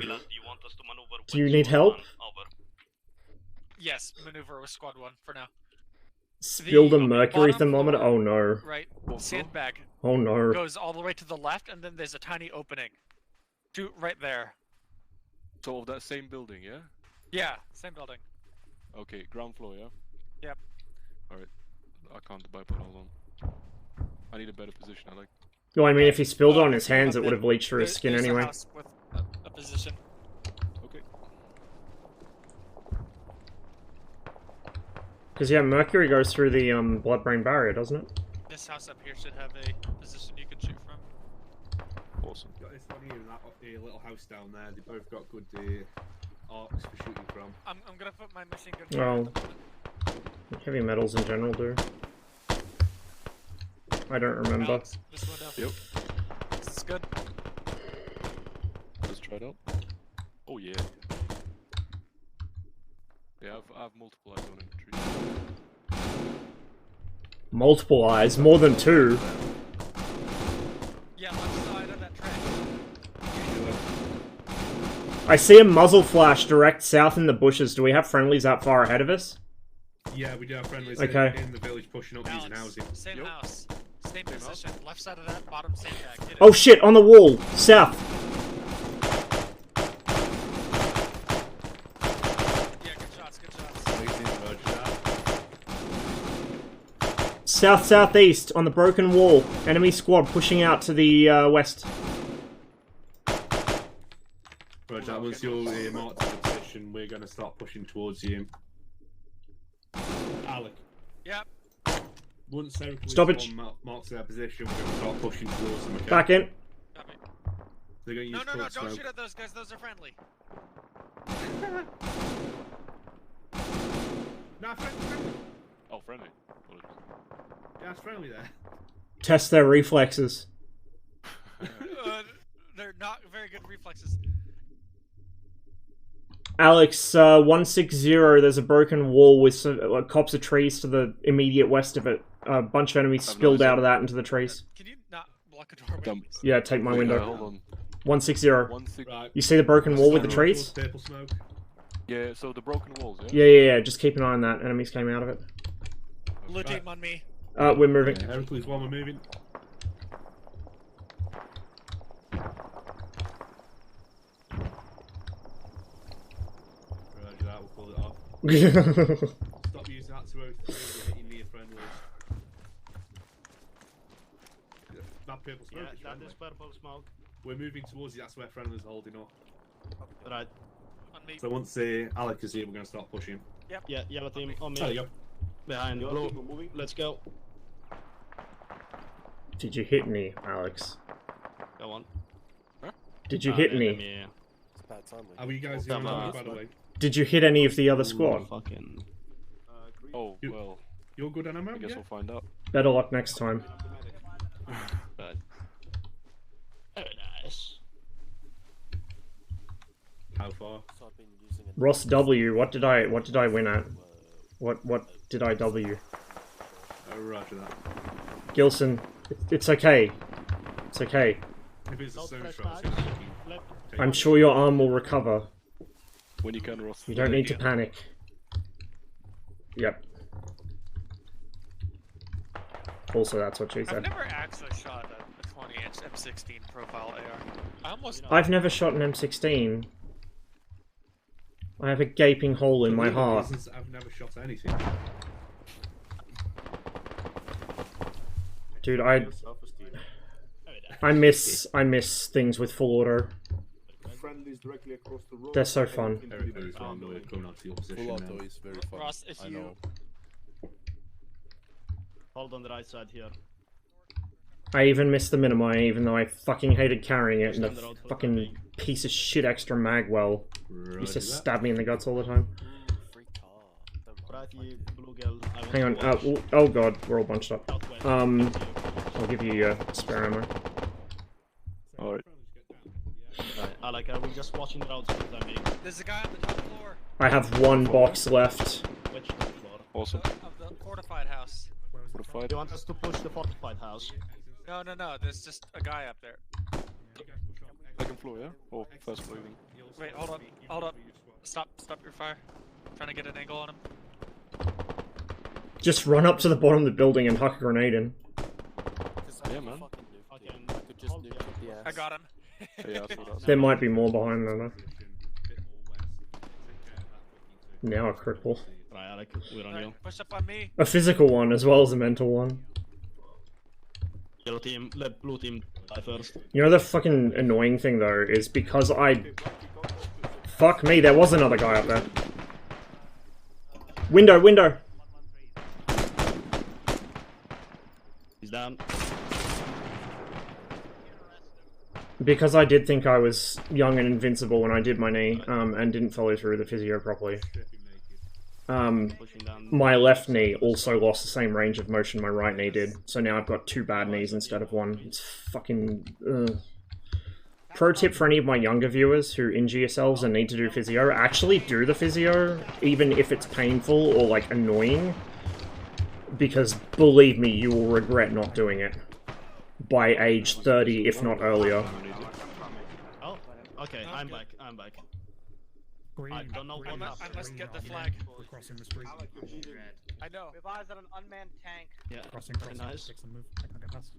Do you need help? Yes, maneuver with squad 1 for now. Spilled a mercury thermometer? Floor, Oh no. Right, sandbag. Oh no. Goes all the way to the left, and then there's a tiny opening. Right there. So of that same building, yeah? Yeah, same building. Okay, ground floor, yeah? Yep. Alright. I can't bipod, hold on. I need a better position, I like. No, I mean, if he spilled it on his hands, it would have bleached through his skin There's anyway. a house with a position. Okay. Because, yeah, mercury goes through the blood-brain barrier, doesn't it? This house up here should have a position you can shoot from. Awesome. Got this one here and that little house down there. They both got good arcs for shooting from. I'm gonna put my machine gun. Well, heavy metals in general do. I don't remember. Alex, this window. Yep. This is good. Let's try it out. Oh yeah. Yeah, I have multiple eyes on infantry. Multiple eyes, more than 2. Yeah, left side of that trench. I see a muzzle flash direct south in the bushes. Do we have friendlies that far ahead of us? Yeah, we do have friendlies Okay. in the village pushing up using housing. Same house. Same position. Left side of that, bottom sandbag. Hit it. Oh shit, on the wall! South! Yeah, good shots, good shots. South-southeast, on the broken wall. Enemy squad pushing out to the west. Roger, that was your marked in the position. We're going to start pushing towards you. Alec. Yep. Once everything Stoppage. marks their position, we're going to start pushing towards them. Okay? Back in. They're going to use No, cold don't smoke. shoot at those guys. Those are friendly. Nah, friendly. Oh, friendly. Yeah, it's friendly there. Test their reflexes. They're not very good reflexes. Alex, 160, there's a broken wall with some, copse of trees to the immediate west of it. A bunch of enemies spilled out of that into the trees. Can you not block a doorway? Yeah, take my window. Hold on. 160. Right. You see the broken wall with the trees? Purple smoke. Yeah, so the broken walls, yeah? Yeah, just keep an eye on that. Enemies came out of it. Blue team on me. We're moving. Heracles, while we're moving. Stop using that to 03 when hitting near friendlies. That purple smoke is that friendly. is purple smoke. We're moving towards you, that's where friendlies are holding up. Right. So once Alec is here, we're going to start pushing. Yep. Yeah, yellow team on me. There you go. Behind blue. Let's go. Did you hit me, Alex? Go on. Did you hit me? It's bad timing. Are you guys here by the way? Did you hit any of the other squad? Fucking. Oh, well. You're good on ammo? I guess we'll find out. Better luck next time. Right. Very nice. How far? Ross W, what did I win at? What did I W? Oh, roger that. Gilson, it's okay. It's okay. If it's a stone shot, I'm sure your arm will recover. When you can, Ross. You don't need to panic. Yep. Also, that's what she I've said. never actually shot a 20-inch M16 profile AR. I almost. I've never shot an M16. I have a gaping hole in my heart. I've never shot anything. Dude, I miss things with full auto. They're so fun. Full auto is very fun. Ross, if I you know. Hold on the right side here. I even missed the Minimi, even though I fucking hated carrying it, and the fucking piece of shit extra magwell used to stab me in the guts all the time. Hang on, oh god, we're all bunched up. I'll give you your spare ammo. Alright. Alec, are we just watching the roads for the time being? There's a guy on the top floor. I have one box left. Which floor? Awesome. Of the fortified house. Fortified? You want us to push the fortified house? No, there's just a guy up there. Second floor, yeah? Or first floor, you mean? Wait, hold up. Stop your fire. I'm trying to get an angle on him. Just run up to the bottom of the building and huck a grenade in. Yeah, man. I got him. Yeah, I saw that. There might be more behind there though. Now a cripple. Right, Alec, we're on you. Push up on me. A physical one as well as a mental one. Yellow team, let blue team die first. You know the fucking annoying thing though is because fuck me, there was another guy up there. Window! He's down. Because I did think I was young and invincible when I did my knee, and didn't follow through the physio properly. My left knee also lost the same range of motion my right knee did, so now I've got two bad knees instead of one. It's fucking... Pro tip for any of my younger viewers who injure yourselves and need to do physio, actually do the physio, even if it's painful or, like, annoying. Because, believe me, you will regret not doing it. By age 30, if not earlier. Oh, okay, I'm back. I don't know what I must get the flag. We're crossing the street. I know. We've eyes on an unmanned tank. Yeah, Crossing. nice. Take some move. I can't get past.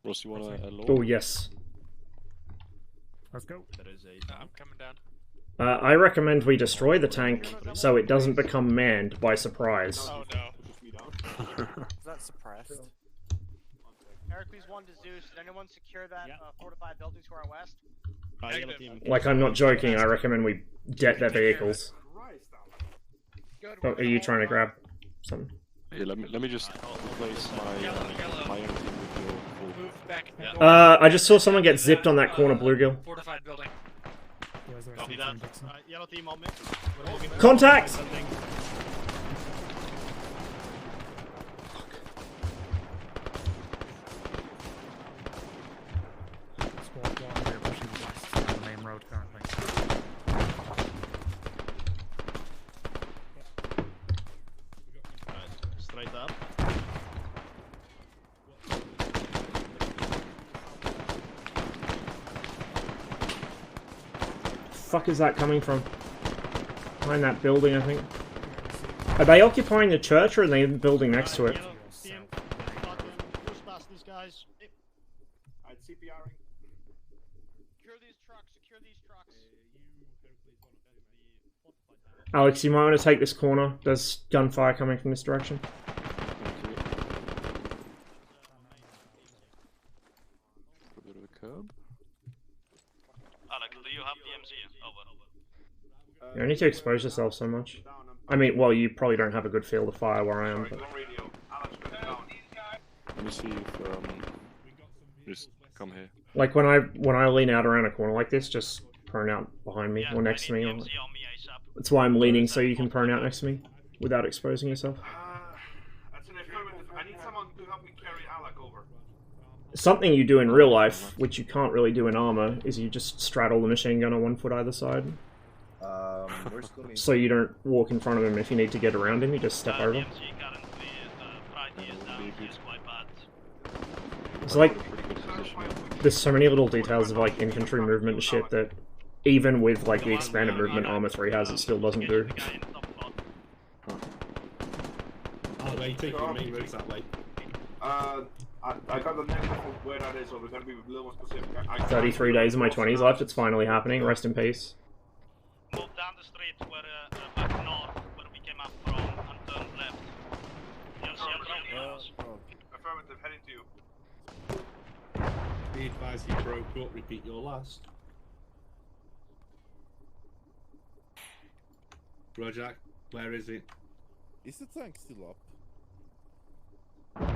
Ross, you want a low? Oh, yes. Let's go. There is a I'm coming down. I recommend we destroy the tank so it doesn't become manned by surprise. Oh no. Is that suppressed? Heracles 1 to Zeus. Did anyone secure that fortified building to our west? yellow team. Like, I'm not joking, I recommend we det their vehicles. Oh, are you trying to grab something? Yeah, let me just replace my my own team with your full. Move back. I just saw someone get zipped on that corner, Bluegill. Fortified building. Copy that. Yellow team on me. We're moving Contact! forward. Squad 1, we're pushing west on the main road currently. Right, straight up. Fuck is that coming from? Behind that building, I think. Are they occupying the church or are they in the building next to it? Push past these guys. I'd CPRing. Secure these trucks. Secure these trucks. Alex, you might want to take this corner. There's gunfire coming from this direction. A bit of a curb. Alex, do you have DMZ? Over. You need to expose yourself so much. I mean, well, you probably don't have a good field of fire where I am, but... Let me see if just come here. Like when I lean out around a corner like this, just prone out behind me or next to me. Or... That's why I'm leaning, so you can prone out next to me without exposing yourself. That's an affirmative. I need someone to help me carry Alec over. Something you do in real life, which you can't really do in ArmA, is you just straddle the machine gun on 1 foot either side. So you don't walk in front of him. If you need to get around him, you just step over. It's like, there's so many little details of like infantry movement and shit that even with like the expanded movement ArmA 3 has, it still doesn't do. Oh, they take your main roads that way. I got the negative of where that is, so we're gonna be a little more specific. 33 days of my 20s left, it's finally happening, rest in peace. Move down the street where back north, where we came up from, and turn left. Affirmative, heading to you. Be advised you broke up, repeat your last. Roger, where is it? Is the tank still up?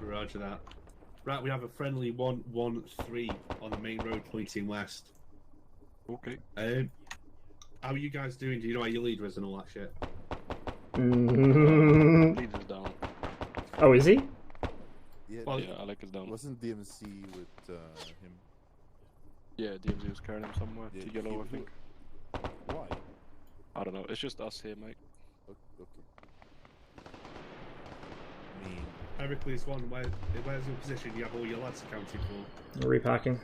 Roger that. Right, we have a friendly 113 on the main road pointing west. Okay. How are you guys doing? Do you know where your leader is and all that shit? Leader's down. Oh, is he? Yeah, well, yeah, Alec is down. Wasn't DMC with him? Yeah, DMZ was carrying him somewhere to yellow, I think. Why? I don't know. It's just us here, mate. Okay. Heracles 1, where's your position? You have all your lads accounted for. Repacking.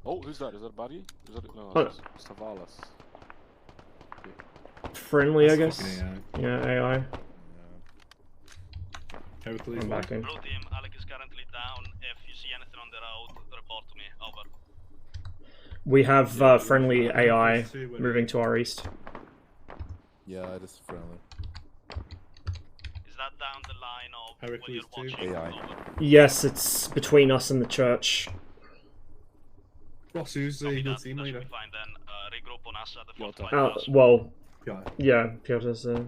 Oh, who's that? Is that a baddie? Is that no? Oh. It's Tavalas. Friendly, I That's guess. fucking Yeah, AI. Heracles I'm 1. back in. Blue team, Alec is currently down. If you see anything on the road, report to me. Over. We have friendly AI moving to our east. Yeah, it is friendly. Is that down the line of where Heracles you're watching? AI. Over. Yes, it's between us and the church. Ross, who's the team leader? Fine then. Regroup on us at the fortified house. Well, Piotr. yeah, Piotr's the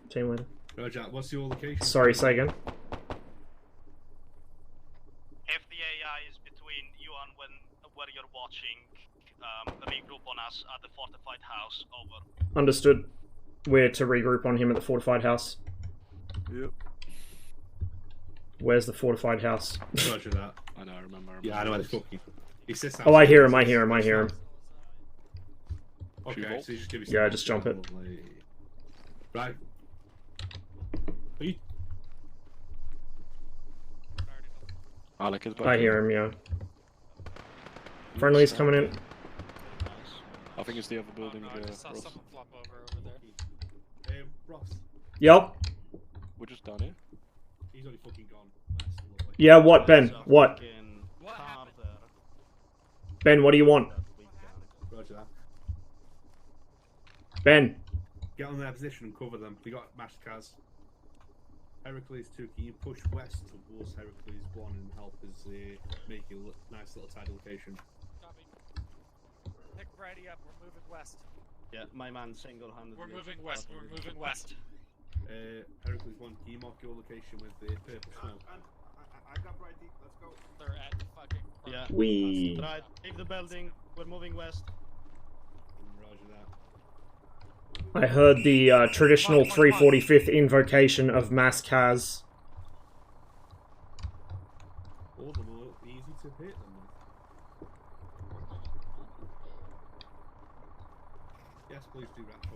team leader. Roger, what's your location? Sorry, say again. If the AI is between you and where you're watching, regroup on us at the fortified house. Over. Understood. We're to regroup on him at the fortified house. Yep. Where's the fortified house? Roger that. I know, I remember. Yeah, I know where the fucking. Oh, I hear him, I hear him, I hear him. Okay, so you just give me Yeah, just jump it. Right. Are you... Alec is back. I hear him, yeah. Friendly's coming in. I think it's the other building. I just saw Ross. someone flop over there. Ross. Yep. We're just down here. He's already fucking gone. Yeah, what, Ben? What? Ben, what do you want? Roger that. Ben. Get on their position and cover them. We got Mashkaz. Heracles 2, can you push west towards Heracles 1 and help us make a nice little tidy location? Copy. Pick Brady up. We're moving west. Yeah, my man single-handedly. We're moving west. We're moving west. Heracles 1, can you mark your location with the purple smoke? I got right deep, let's go. They're at the fucking. Yeah. We. Right, leave the building. We're moving west. Roger that. I heard the traditional 345th invocation of Mashkaz. All the more easy to hit them with. Yes, please do that.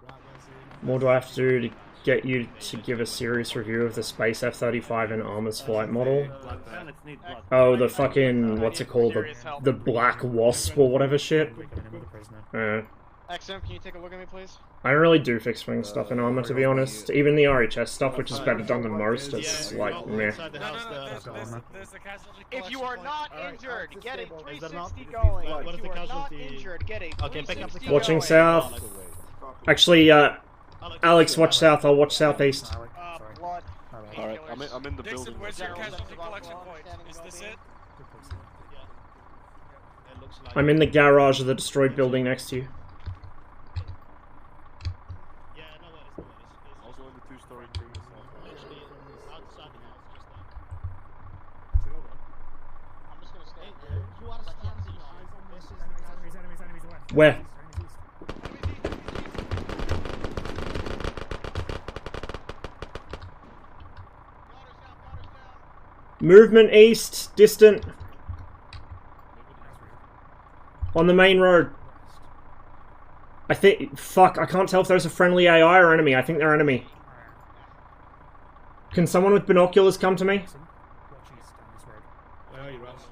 Right, where's the... What do I have to do to get you to give a serious review of the Space F-35 and ArmA's flight model? Oh, the fucking, what's it called? The Black Wasp or whatever shit? XM, can you take a look at me, please? I don't really do fixed wing stuff in ArmA, to be honest. Even the RHS stuff, which is better done than most, it's like, meh. If you are not injured, get a 360 going. If you are not injured, get a 360 Watching south. Actually, Alex, watch south. I'll watch southeast. Alright, I'm in the Dixon, building. where's your casualty collection point? Is this it? I'm in the garage of the destroyed building next to you. Also in the two-story I'm just gonna stay here. You are standing on. This is Enemies away. Where? Movement east, distant. On the main road. I think... Fuck, I can't tell if those are friendly AI or enemy. I think they're enemy. Can someone with binoculars come to me? Where are you, Ross?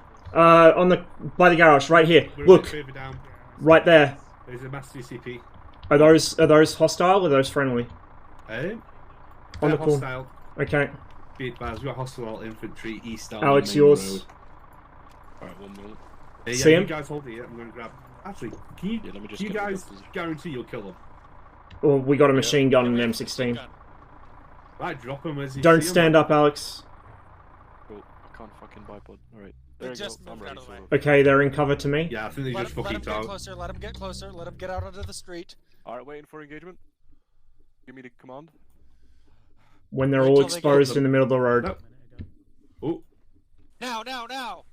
On the... By the garage, right here. Look. Right there. There's a mass CCP. Are those hostile or are those friendly? On the hostile. corner. Okay. Be advised, we've got hostile infantry east down Alex, the main yours. road. Alright, 1 minute. See him? You guys hold it, I'm going to grab... Actually, can you guys guarantee you'll kill him? Well, we got a machine gun and an M16. Right, drop him as you Don't see him. stand up, Alex. Cool. I can't fucking bipod. Alright. They There you just go. I'm moved ready out of the for way. it. Okay, they're in cover to me. Yeah, I think they just Let fucking him get talk. closer, let him get closer, let him get out onto the street. Alright, waiting for engagement. Give me the command. When they're Wait all till they get exposed them. in the middle of the road. Oh. Now, now, now!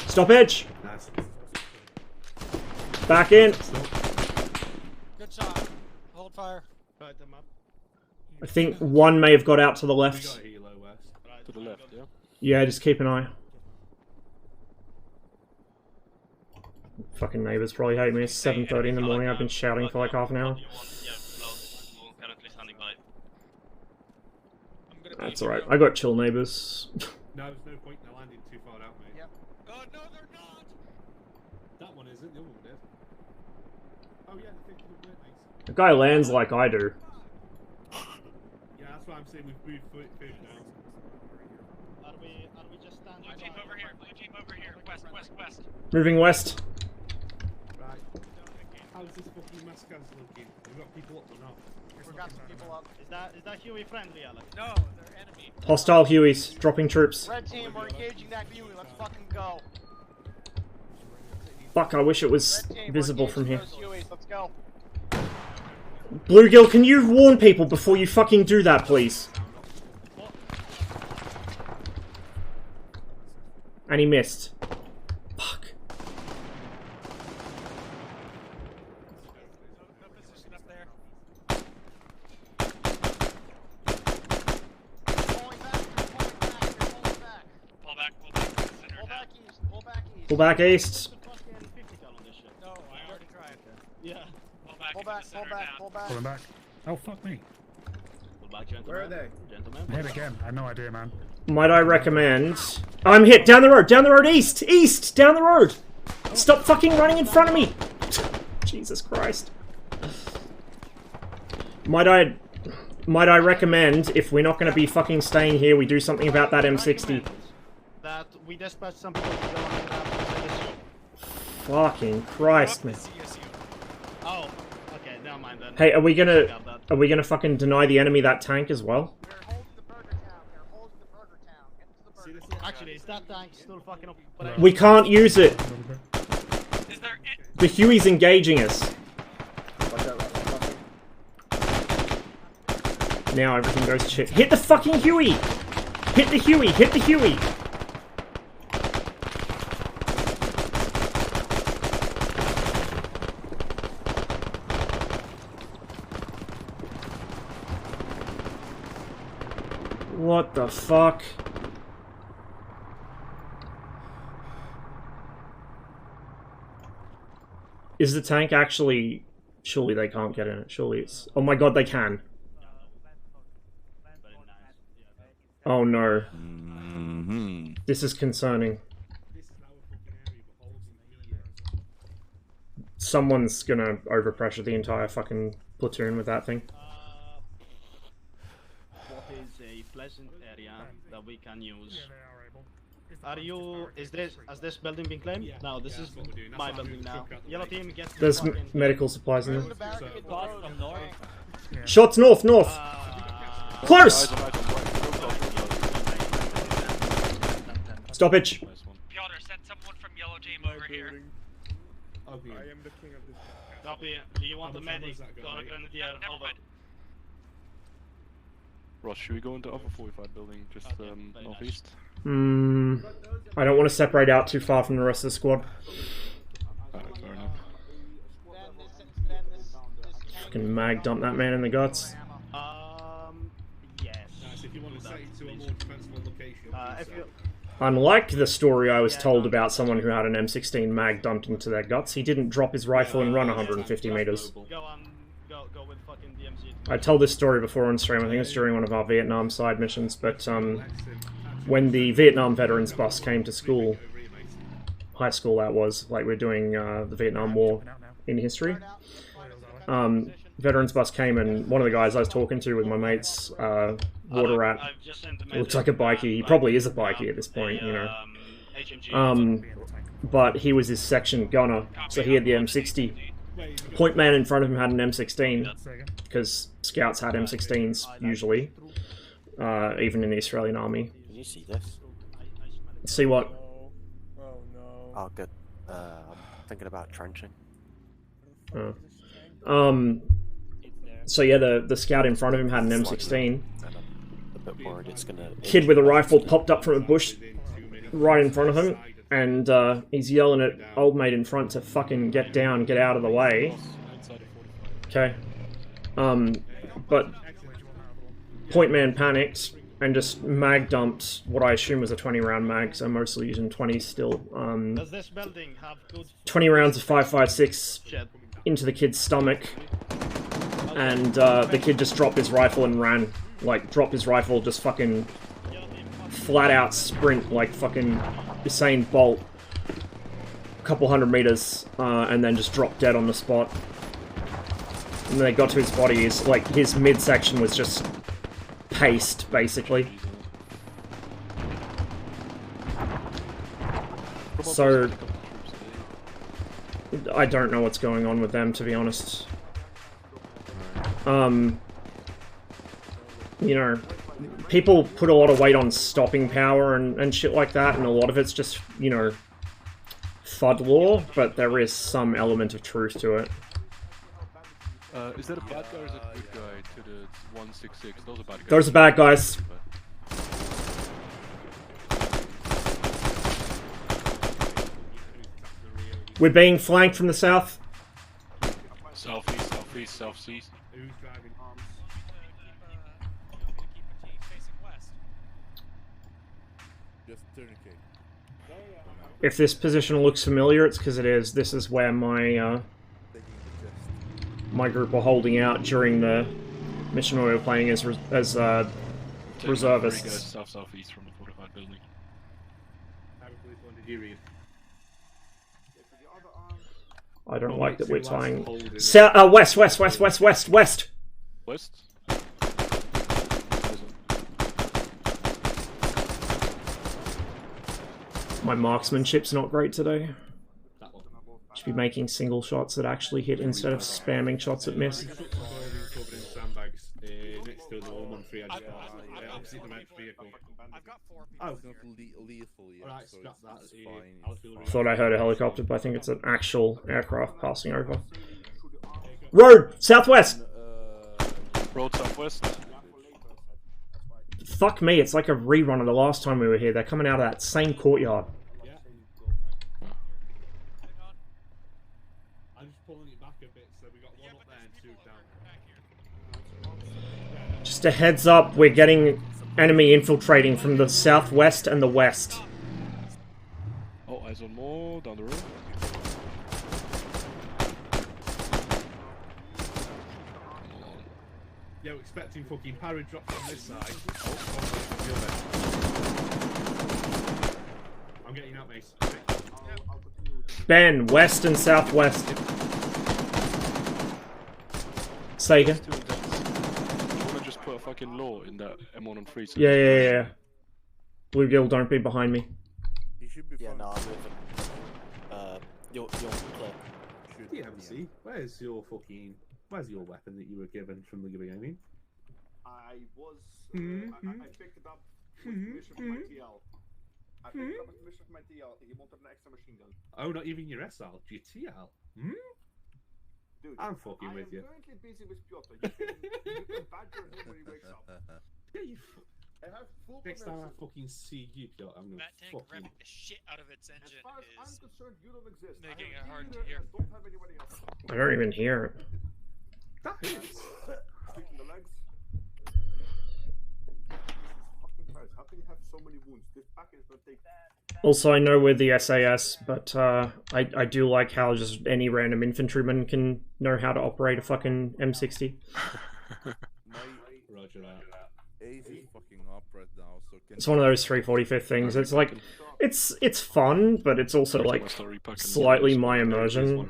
Stop edge! Nice. Back in! Good shot. Hold fire. Right them up. I think one may have got out to the We left. got a helo west. To the left, yeah? Yeah, just keep an eye. Fucking neighbours probably hate me. It's 7:30 in the morning. I've been shouting for like half an hour. That's alright. I got chill neighbours. No, there's no point in landing too far out, mate. Yep. Oh, no, they're not! That one isn't, the other one did. Oh yeah, the thing with nice. The guy lands like I do. Yeah, that's what I'm saying, we've moved further down. Are we just standing Blue jeep over here, blue jeep over here, west, west, west. Moving west. Right. How's this fucking Mascaz looking? We've got people up or not? We've got some people up. Is that Huey friendly, Alex? No, they're enemy. Hostile Hueys. Dropping troops. Red team, we're engaging that Huey. Let's fucking go. Fuck, I wish it was Red team, visible we're from here. engaging those Hueys. Let's go. Bluegill, can you warn people before you fucking do that, please? And he missed. Fuck. No position up there. Pulling back, you're pulling back, you're pulling back. Pull back, pull back. Center Pull now. back east, pull back east. Pull back east. Fucking 50 cal on this shit. No, I already tried. Yeah. Pull back, Pull into back, the pull center back, now. pull back. Pulling back. Oh, fuck me. Pull back, gentlemen. Where are they? Gentlemen. I'm hit again. I had no idea, man. Might I recommend... I'm hit! Down the road, east! East! Down the road! Stop fucking running in front of me! Jesus Christ. Might I recommend, if we're not going to be fucking staying here, we do something about that M60. That we dispatch some people to go on the Fucking Christ, man. Oh, okay, never mind then. Hey, are we Got that. gonna fucking deny the enemy that tank as well? We're holding the burger town. We're holding the burger town. Get to the burger town. Actually, is that tank still fucking up? We can't use it! Is there The Huey's engaging us. Watch out, Ross. Now everything goes to shit. Hit the fucking Huey! Hit the Huey! Hit the Huey! What the fuck? Is the tank actually... Surely they can't get in it. Surely it's... Oh my god, they can. Oh no. This is concerning. Someone's gonna overpressure the entire fucking platoon with that thing. What is a pleasant area that we can use? Are you? Has this building been claimed? No, this is my building now. Yellow team gets. There's medical supplies in there. Shots north, north. Close. Stoppage. Piotr, send someone from yellow team over here. I am the king of this. Copy. Do you want the medic? Over. Ross, should we go into other 45 building, just northeast? I don't want to separate out too far from the rest of the squad. Fair enough. Fucking mag dump that man in the guts. Yes. Nice, if you want to set it to a more defensible location. Unlike the story I was told about someone who had an M16 mag dumped into their guts, he didn't drop his rifle and run 150 meters. Go with fucking DMZ. I told this story before on stream, I think it was during one of our Vietnam side missions, but when the Vietnam veterans bus came to school, high school that was, like we're doing the Vietnam War in history, veterans bus came and one of the guys I was talking to with my mates, water rat, looks like a bikie, he probably is a bikie at this point, you know, but he was his section gunner, so he had the M60. Point man in front of him had an M16, because scouts had M16s, usually, even in the Australian Army. Can you see this? See what? Oh, good. I'm thinking about trenching. So yeah, the scout in front of him had an M16. A bit worried it's gonna... Kid with a rifle popped up from a bush right in front of him, and he's yelling at old mate in front to fucking get down, get out of the way. Okay. But point man panicked and just mag dumped what I assume was a 20-round mag, so I'm mostly using 20s still. Does this building have good 20 rounds of 5.56 into the kid's stomach, and the kid just dropped his rifle and ran. Like, dropped his rifle, just fucking flat out sprint, like fucking Usain Bolt, a couple hundred meters, and then just dropped dead on the spot. And then they got to his body, his midsection was just paste, basically. So, I don't know what's going on with them, to be honest. You know, people put a lot of weight on stopping power and shit like that, and a lot of it's just, you know, FUD lore, but there is some element of truth to it. Is that a bad guy or is it a good guy to the 166? Those are bad guys. Those are bad guys. We're being flanked from the south. Southeast, southeast, southeast. Who's driving arms? Just tourniquet. If this position looks familiar, it's because it is. This is where my my group were holding out during the mission where we were playing as reservists. Southeast from the fortified building. Did you read? I don't like that we're tying. West. West? My marksmanship's not great today. Should be making single shots that actually hit instead of spamming shots that miss. Oh, it's not lethal yet, Right, so scrap that. it's fine. Thought I heard a helicopter, but I think it's an actual aircraft passing over. Road! Southwest! Road southwest. Fuck me, it's like a rerun of the last time we were here. They're coming out of that same courtyard. I'm just pulling it back a bit, so we got one up there and two down. Just a heads up, we're getting enemy infiltrating from the southwest and the west. Oh, eyes on more, down the road. Yeah, we're expecting fucking parry drops on this side. I'm getting out, mate. Ben, west and southwest. Say again. Do you wanna just put a fucking law in that M1 and 3? Yeah. Bluegill, don't be behind me. He should be Yeah, no, I'm moving. You're clear. DMC, where's your weapon that you were given from the gaming? I was. I picked it up with mission from my TL. I picked it up with mission from my TL. He wanted an extra machine gun. Oh, not even your SL, your TL. Dude, I'm fucking with you. I'm currently busy with Piotr. You can badger him when he wakes up. Yeah, you. I have full Next time I permission. fucking see you, Piotr, I'm gonna That tank fucking. revving the shit out of its engine As far as I'm is concerned, you don't exist. making I it have hard to you hear. there, I don't have anybody else. I don't even hear it. That hurts. Stick in the legs. Fucking Christ, how can you have so many wounds? This package is gonna take. Also, I know we're the SAS, but I do like how just any random infantryman can know how to operate a fucking M60. Roger that. Ace is fucking up right now, so can It's one of those 345th things. It's like, it's fun, but it's also like slightly my immersion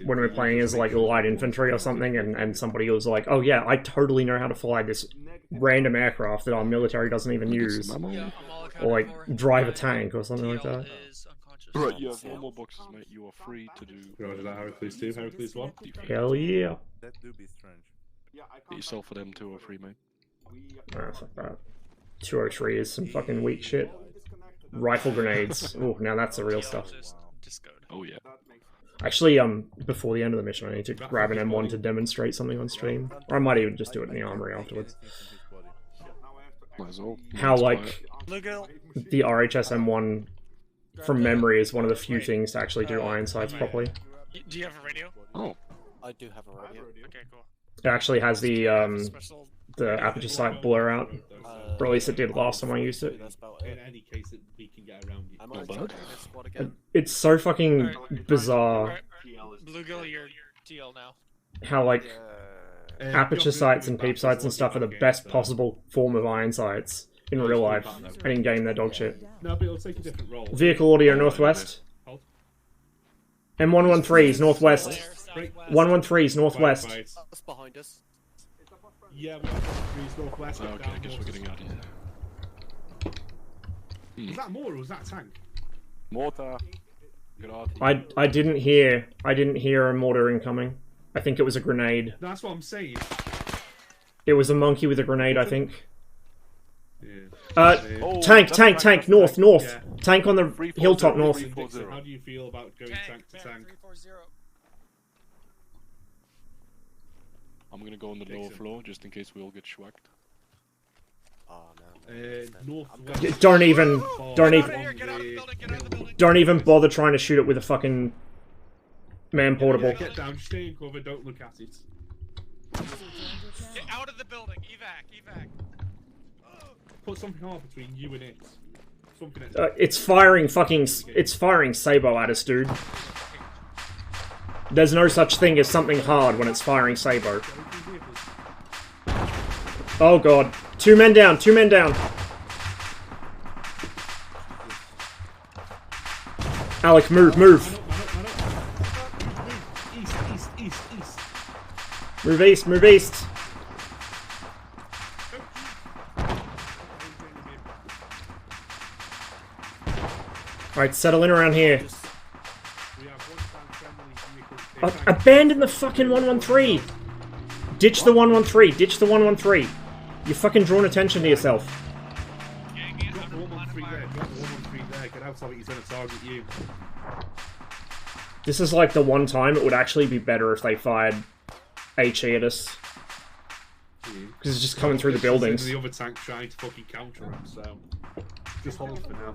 when we're playing as like light infantry or something, and somebody was like, "Oh yeah, I totally know how to fly this random aircraft that our military doesn't even use," or like drive a tank or something like that. Right, you have normal boxes, mate. You are free to do. Roger that, Heracles 2, Heracles 1. Hell yeah! That do be strange. Get yourself for them 2 or 3, mate. Nah, fuck that. 203 is some fucking weak shit. Rifle grenades. Oh, now that's the real stuff. Oh yeah. Actually, before the end of the mission, I need to grab an M1 to demonstrate something on stream, or I might even just do it in the armory afterwards. Might as well. How like the RHS M1 from memory is one of the few things to actually do iron sights properly. Do you have a radio? Oh, I do have a radio. Okay, cool. It actually has the aperture sight blur out, or at least it did last time I used it. In any case, we can get around you. It's so fucking bizarre Bluegill, you're TL now. how like aperture sights and peep sights and stuff are the best possible form of iron sights in real life, and in game they're dog shit. No, but it'll take a different role. Vehicle audio northwest. M113's northwest. 113's northwest. That's behind us. Yeah, 113's northwest. Okay, I guess we're getting out of here. Was that more or was that a tank? Mortar. I didn't hear a mortar incoming. I think it was a grenade. That's what I'm saying. It was a monkey with a grenade, I think. Yeah. Tank, north. Yeah. Tank on the hilltop north. Dixon, how do you feel about going tank to tank? I'm gonna go on the lower floor just in case we all get schwacked. Oh no. Northwest. Don't even bother trying to shoot it with a fucking man portable. Yeah, get down, stay in cover, don't look at it. Get out of the building, evac. Put something hard between you and it. Something. It's firing Sabo at us, dude. There's no such thing as something hard when it's firing Sabo. Oh god. 2 men down. Alec, move. East. Move east. Alright, settle in around here. Abandon the fucking 113! Ditch the 113! You're fucking drawing attention to yourself. Got the 113 there. Get out of it, he's gonna target you. This is like the one time it would actually be better if they fired HE at us. Because it's just coming through the buildings. The other tank trying to fucking counter him, so just hold for now.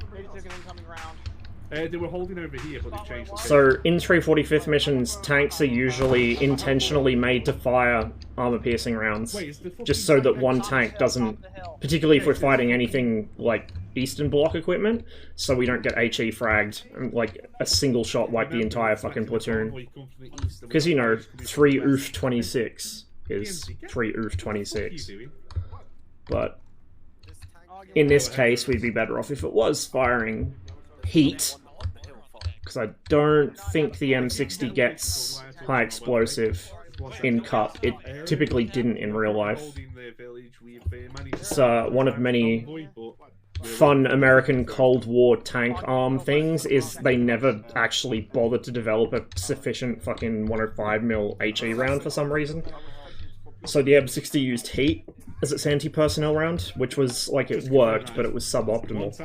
They were holding over here, but they changed the So, in 345th missions, tanks are usually intentionally made to fire armor-piercing rounds. Just so that one tank doesn't... Particularly if we're fighting anything like Eastern Bloc equipment, so we don't get HE fragged and like a single shot wipe the entire fucking platoon. Because, you know, 3 oof 26 is 3 oof 26. But... in this case, we'd be better off if it was firing heat, because I don't think the M60 gets high explosive in Cup. It typically didn't in real life. It's one of many fun American Cold War tank arm things is they never actually bothered to develop a sufficient fucking 105mm HE round for some reason. So the M60 used heat as its anti-personnel round, which was, like, it worked, but it was suboptimal.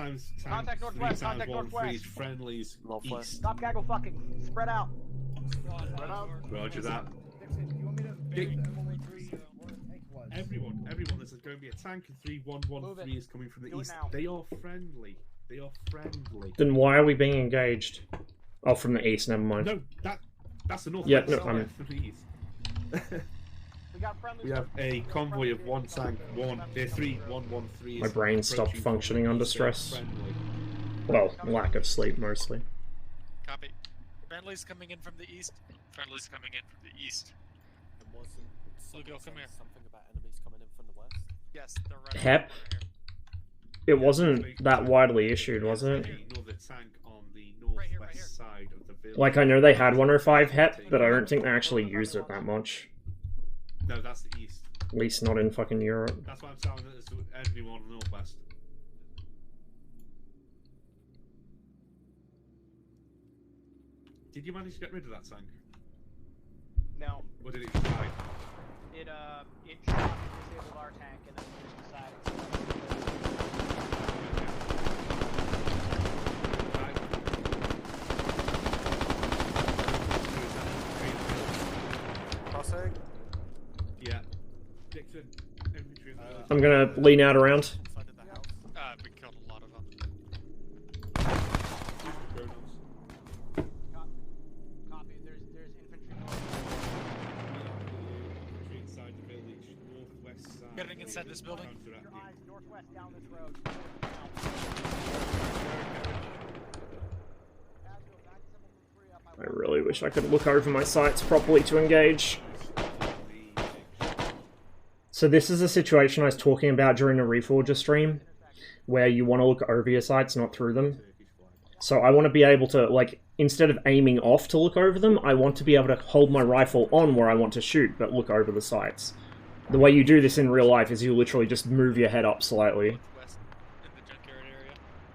Contact northwest, contact northwest. Friendlies east. Stop gaggle fucking. Spread out. Spread out. Roger that. Everyone, there's going to be a tank and 3113 is coming from the east. They are friendly. They are friendly. Then why are we being engaged? Oh, from the east, never mind. No, that's the north. Yeah, no, I'm... from the east. We have a convoy of one tank, 3113. My brain stopped functioning under stress. Well, lack of sleep, mostly. Copy. Friendly's coming in from the east. Friendly's coming in from the east. Lugo, come here. Something about enemies coming in from the west? Yes, they're right. HEP? It wasn't that widely issued, was it? Like, I know they had 105 HEP, but I don't think they actually used it that much. No, that's the east. At least not in fucking Europe. That's why I'm telling you there's anyone on the northwest. Did you manage to get rid of that tank? No. Or did it just die? It shot and disabled our tank and then we just decided Crossing? Yeah. Dixon, infantry. I'm gonna lean out around. We killed a lot of them. Copy. There's infantry inside the village, northwest side. Getting inside this building. Your eyes northwest down this road. I really wish I could look over my sights properly to engage. So this is a situation I was talking about during the Reforger stream, where you want to look over your sights, not through them. So I want to be able to, like, instead of aiming off to look over them, I want to be able to hold my rifle on where I want to shoot, but look over the sights. The way you do this in real life is you literally just move your head up slightly.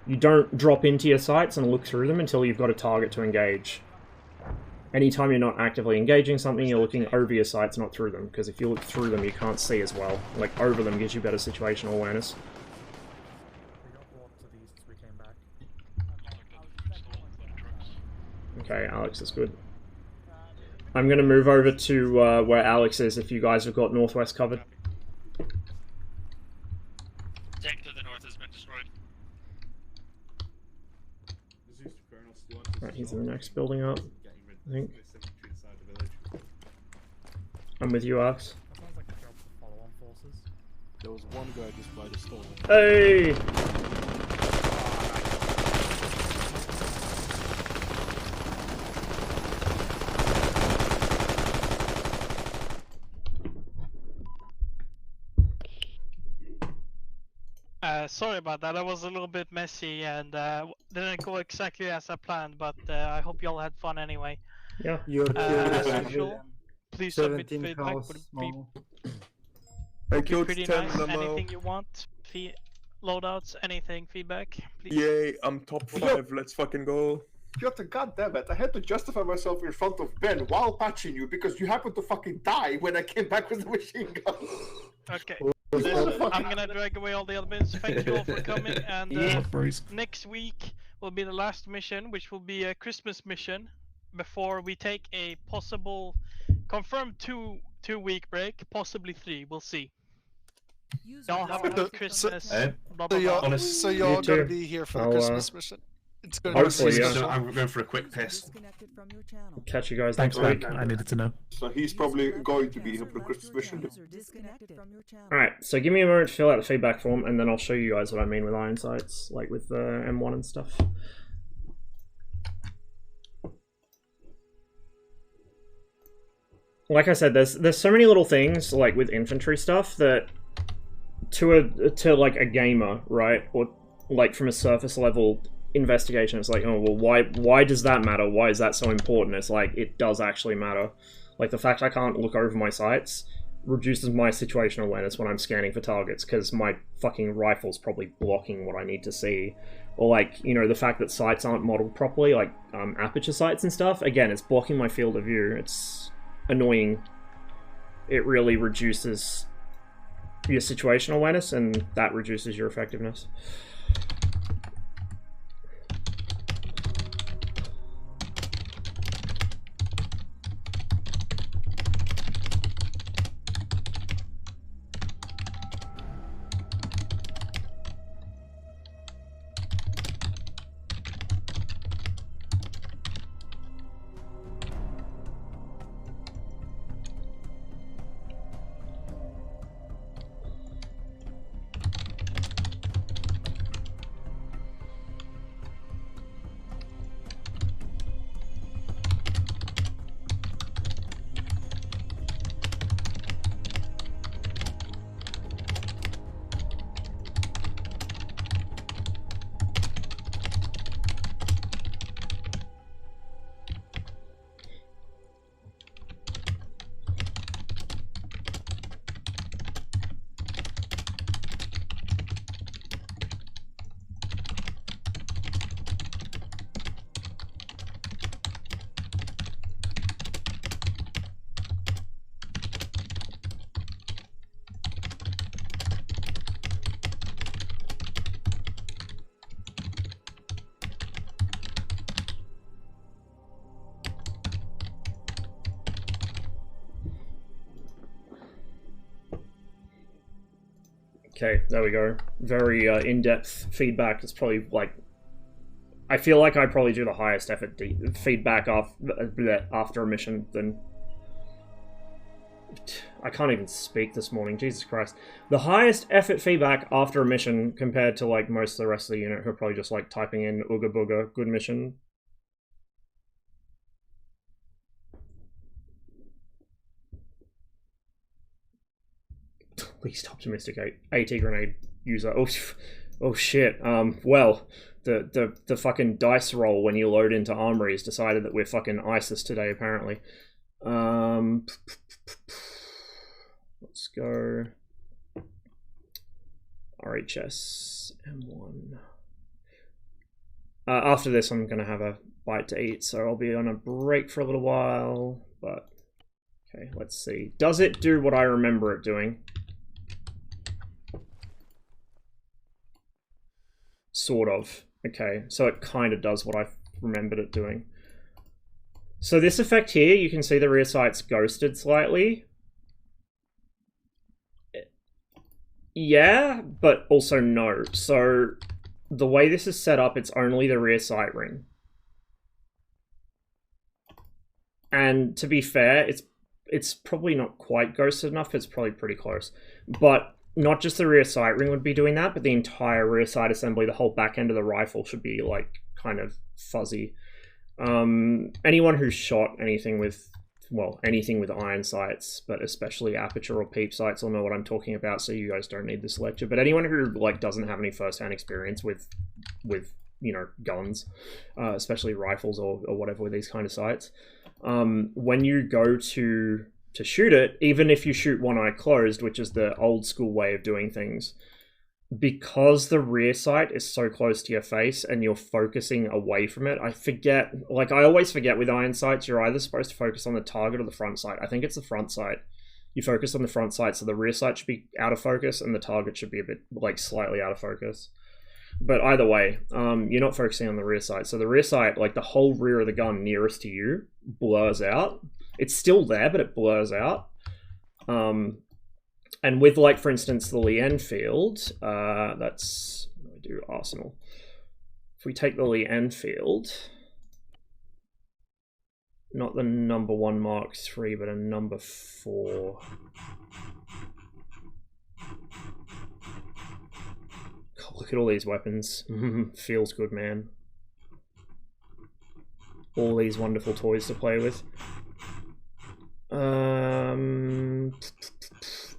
You don't drop into your sights and look through them until you've got a target to engage. Anytime you're not actively engaging something, you're looking over your sights, not through them, because if you look through them, you can't see as well. Like, over them gives you better situational awareness. Okay, Alex is good. I'm going to move over to where Alex is if you guys have got northwest covered. Tank to the north has been destroyed. Right, he's in the next building up, I think. I'm with you, Alex. There was one guy just by the store. Hey! Sorry about that. That was a little bit messy and didn't go exactly as I planned, but I hope y'all had fun anyway. Yeah. As usual, please submit feedback. Would be pretty nice. Anything you want? Loadouts? Anything? Feedback? Please. Yay! I'm top 5. Let's fucking go. Piotr, goddammit, I had to justify myself in front of Ben while patching you because you happened to fucking die when I came back with the machine gun. Okay. I'm gonna drag away all the admins. Thank you all for coming, and next week will be the last mission, which will be a Christmas mission before we take a possible confirmed two-week break, possibly 3. We'll see. Y'all have a good Christmas. So y'all gonna be here for the Christmas mission? It's gonna hopefully, yeah. So I'm going for a quick piss. Catch you guys next week. I needed to know. So he's probably going to be here for the Christmas mission. Alright, so give me a moment to fill out the feedback form, and then I'll show you guys what I mean with iron sights, like with the M1 and stuff. Like I said, there's so many little things, like with infantry stuff, that to like a gamer, right, or like from a surface level investigation, it's like, oh well, why does that matter? Why is that so important? It's like, it does actually matter. Like the fact I can't look over my sights reduces my situational awareness when I'm scanning for targets, because my fucking rifle's probably blocking what I need to see. Or like, you know, the fact that sights aren't modeled properly, like aperture sights and stuff, again, it's blocking my field of view. It's annoying. It really reduces your situational awareness, and that reduces your effectiveness. Okay, there we go. Very in-depth feedback. It's probably like, I feel like I probably do the highest effort feedback after a mission than... I can't even speak this morning, Jesus Christ. The highest effort feedback after a mission compared to like most of the rest of the unit who are probably just like typing in ooga booga, good mission. Least optimistic AT grenade user. Oh shit. Well, the fucking dice roll when you load into ArmA has decided that we're fucking ISIS today, apparently. Let's go. RHS M1. After this, I'm gonna have a bite to eat, so I'll be on a break for a little while. But okay, let's see. Does it do what I remember it doing? Sort of. Okay, so it kind of does what I remembered it doing. So this effect here, you can see the rear sight's ghosted slightly. Yeah, but also no. So the way this is set up, it's only the rear sight ring. And to be fair, it's probably not quite ghosted enough, it's probably pretty close. But not just the rear sight ring would be doing that, but the entire rear sight assembly, the whole back end of the rifle should be like kind of fuzzy. Anyone who's shot anything with, well, anything with iron sights, but especially aperture or peep sights, will know what I'm talking about, so you guys don't need this lecture. But anyone who like doesn't have any first-hand experience with you know, guns, especially rifles or whatever with these kind of sights, when you go to shoot it, even if you shoot one eye closed, which is the old school way of doing things, because the rear sight is so close to your face and you're focusing away from it, I forget, like I always forget with iron sights, you're either supposed to focus on the target or the front sight. I think it's the front sight. You focus on the front sight, so the rear sight should be out of focus and the target should be a bit, like, slightly out of focus. But either way, you're not focusing on the rear sight. So the rear sight, like the whole rear of the gun nearest to you, blurs out. It's still there, but it blurs out. And with, like, for instance, the Lien field, that's, I do Arsenal. If we take the Lien field, not the number 1 Mark III, but a number 4. God, look at all these weapons. Feels good, man. All these wonderful toys to play with.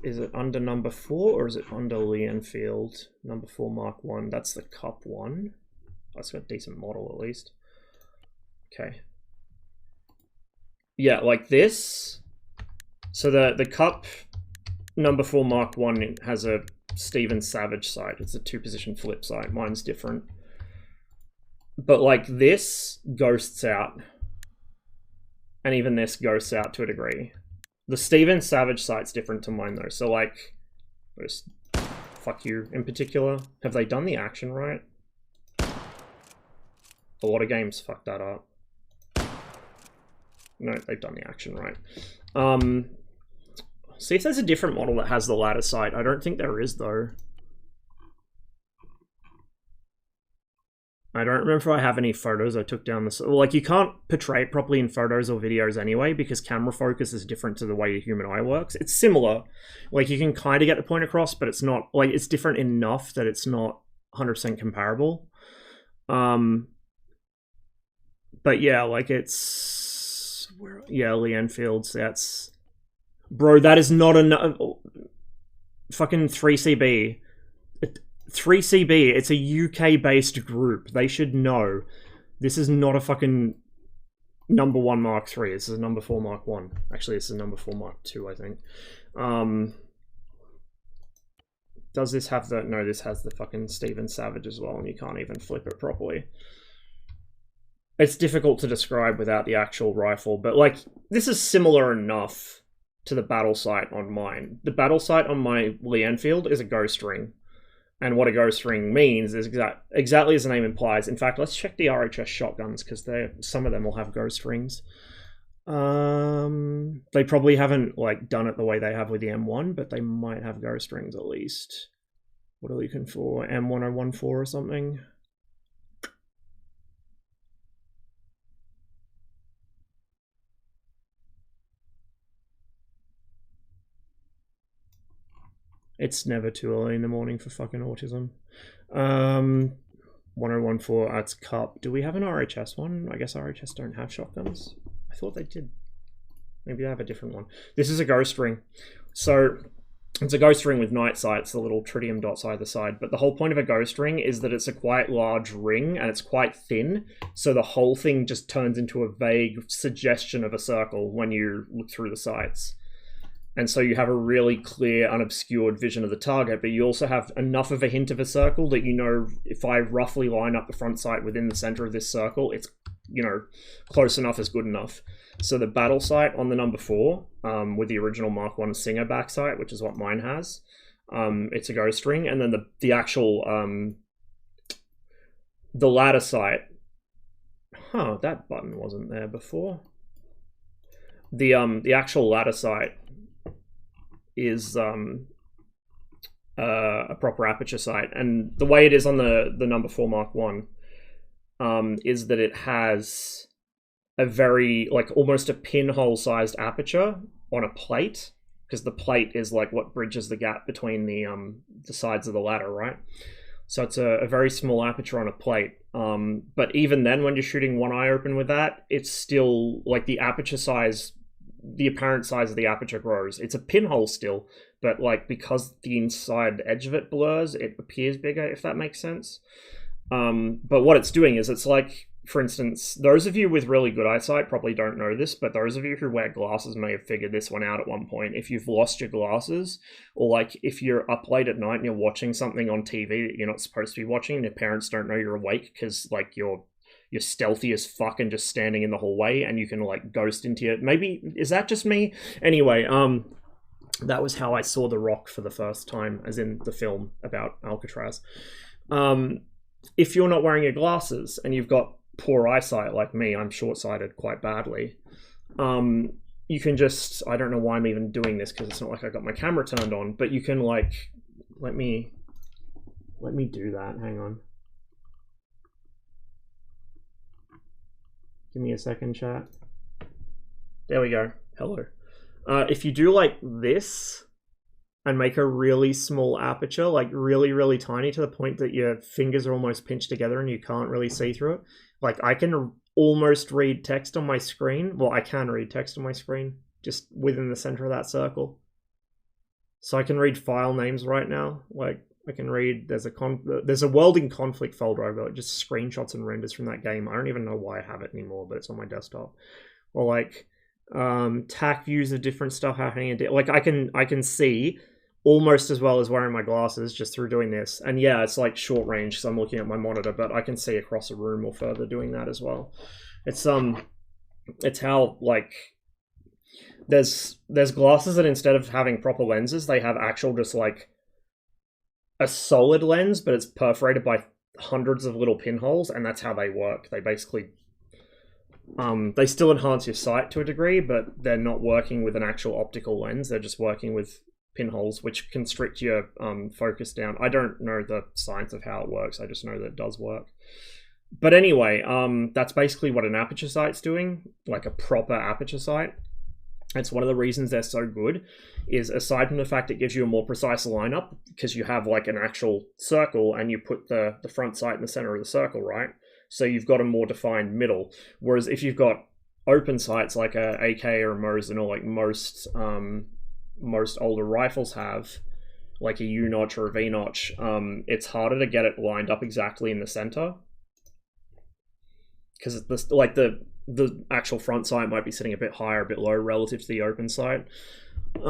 is it under number 4 or is it under Leonfield? Number 4 Mark 1, that's the Cup one. Oh, it's got a decent model at least. Okay. Yeah, like this. So the Cup number 4 Mark 1 has a Steven Savage sight. It's a 2-position flip sight. Mine's different. But like this ghosts out. And even this ghosts out to a degree. The Steven Savage sight's different to mine though. So like, just fuck you in particular. Have they done the action right? A lot of games fuck that up. No, they've done the action right. See if there's a different model that has the ladder sight. I don't think there is though. I don't remember if I have any photos I took down this. Like, you can't portray it properly in photos or videos anyway because camera focus is different to the way your human eye works. It's similar. Like, you can kind of get the point across, but it's not, like, it's different enough that it's not 100% comparable. But yeah, like, it's... yeah, Leonfields, that's... Bro, that is not enough... Fucking 3CB. 3CB, it's a UK-based group. They should know. This is not a fucking number 1 Mark 3. This is a number 4 Mark 1. Actually, this is a number 4 Mark 2, I think. Does this have the... No, this has the fucking Steven Savage as well, and you can't even flip it properly. It's difficult to describe without the actual rifle, but, like, this is similar enough to the battle sight on mine. The battle sight on my Leonfield is a ghost ring. And what a ghost ring means is exactly as the name implies. In fact, let's check the RHS shotguns, because some of them will have ghost rings. They probably haven't like done it the way they have with the M1, but they might have ghost rings at least. What are we looking for? M1014 or something? It's never too early in the morning for fucking autism. 1014, that's Cup. Do we have an RHS one? I guess RHS don't have shotguns. I thought they did. Maybe they have a different one. This is a ghost ring. So it's a ghost ring with night sights, the little tritium dots either side. But the whole point of a ghost ring is that it's a quite large ring and it's quite thin. So the whole thing just turns into a vague suggestion of a circle when you look through the sights. And so you have a really clear, unobscured vision of the target, but you also have enough of a hint of a circle that you know if I roughly line up the front sight within the center of this circle, it's, you know, close enough is good enough. So the battle sight on the number 4, with the original Mark 1 Singer back sight, which is what mine has, it's a ghost ring, and then the actual the ladder sight. Huh, that button wasn't there before. The actual ladder sight is a proper aperture sight, and the way it is on the number 4 Mark 1 is that it has a very, like, almost a pinhole sized aperture on a plate, because the plate is like what bridges the gap between the sides of the ladder, right? So it's a very small aperture on a plate, but even then when you're shooting one eye open with that, it's still like the aperture size, the apparent size of the aperture grows. It's a pinhole still, but like because the inside edge of it blurs, it appears bigger, if that makes sense. But what it's doing is it's like, for instance, those of you with really good eyesight probably don't know this, but those of you who wear glasses may have figured this one out at one point. If you've lost your glasses, or like if you're up late at night and you're watching something on TV that you're not supposed to be watching and your parents don't know you're awake because like you're stealthy as fuck and just standing in the hallway and you can like ghost into it. Maybe, is that just me? Anyway, that was how I saw The Rock for the first time, as in the film about Alcatraz. If you're not wearing your glasses and you've got poor eyesight like me, I'm short-sighted quite badly, you can just, I don't know why I'm even doing this because it's not like I got my camera turned on, but you can like, let me do that, hang on. Give me a second, chat. There we go. Hello. If you do like this and make a really small aperture, like really, really tiny to the point that your fingers are almost pinched together and you can't really see through it, like I can almost read text on my screen. Well, I can read text on my screen just within the center of that circle. So I can read file names right now. Like I can read there's a welding conflict folder over it, just screenshots and renders from that game. I don't even know why I have it anymore, but it's on my desktop. Or like tac views of different stuff happening. Like I can see almost as well as wearing my glasses just through doing this. And yeah, it's like short range, so I'm looking at my monitor, but I can see across a room or further doing that as well. It's how like there's glasses that instead of having proper lenses, they have actual just like a solid lens, but it's perforated by hundreds of little pinholes, and that's how they work. They basically they still enhance your sight to a degree, but they're not working with an actual optical lens. They're just working with pinholes, which constrict your focus down. I don't know the science of how it works. I just know that it does work. But anyway, that's basically what an aperture sight's doing, like a proper aperture sight. It's one of the reasons they're so good, is aside from the fact it gives you a more precise lineup, because you have like an actual circle and you put the front sight in the center of the circle, right? So you've got a more defined middle. Whereas if you've got open sights like a AK or a Mosin, or like most older rifles have, like a U-notch or a V-notch, it's harder to get it lined up exactly in the center. Because like the actual front sight might be sitting a bit higher, a bit low relative to the open sight. What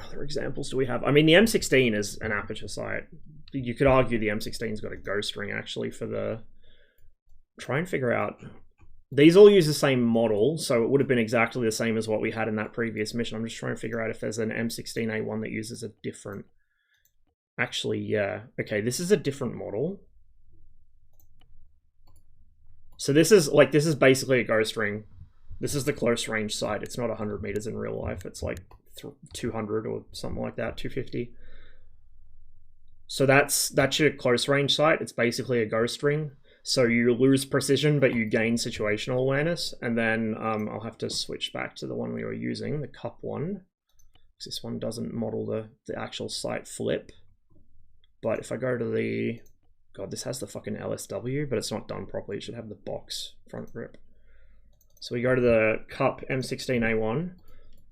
other examples do we have? I mean, the M16 is an aperture sight. You could argue the M16's got a ghost ring actually for the... Try and figure out... These all use the same model, so it would have been exactly the same as what we had in that previous mission. I'm just trying to figure out if there's an M16A1 that uses a different... Actually, yeah. Okay, this is a different model. So this is basically a ghost ring. This is the close range sight. It's not 100 meters in real life. It's like 200 or something like that, 250. So that's your close range sight. It's basically a ghost ring. So you lose precision, but you gain situational awareness. And then I'll have to switch back to the one we were using, the cup one. This one doesn't model the actual sight flip. But if I go to the... God, this has the fucking LSW, but it's not done properly. It should have the box front grip. So we go to the cup M16A1.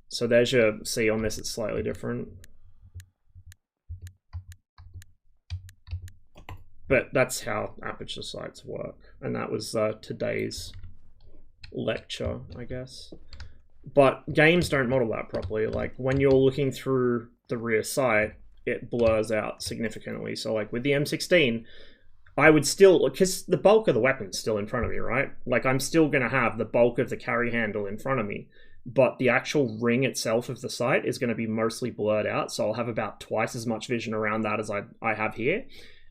So there's your... See, on this it's slightly different. But that's how aperture sights work. And that was today's lecture, I guess. But games don't model that properly. Like, when you're looking through the rear sight, it blurs out significantly. So, like, with the M16... I would still, because the bulk of the weapon's still in front of me, right? Like, I'm still going to have the bulk of the carry handle in front of me, but the actual ring itself of the sight is going to be mostly blurred out, so I'll have about twice as much vision around that as I have here.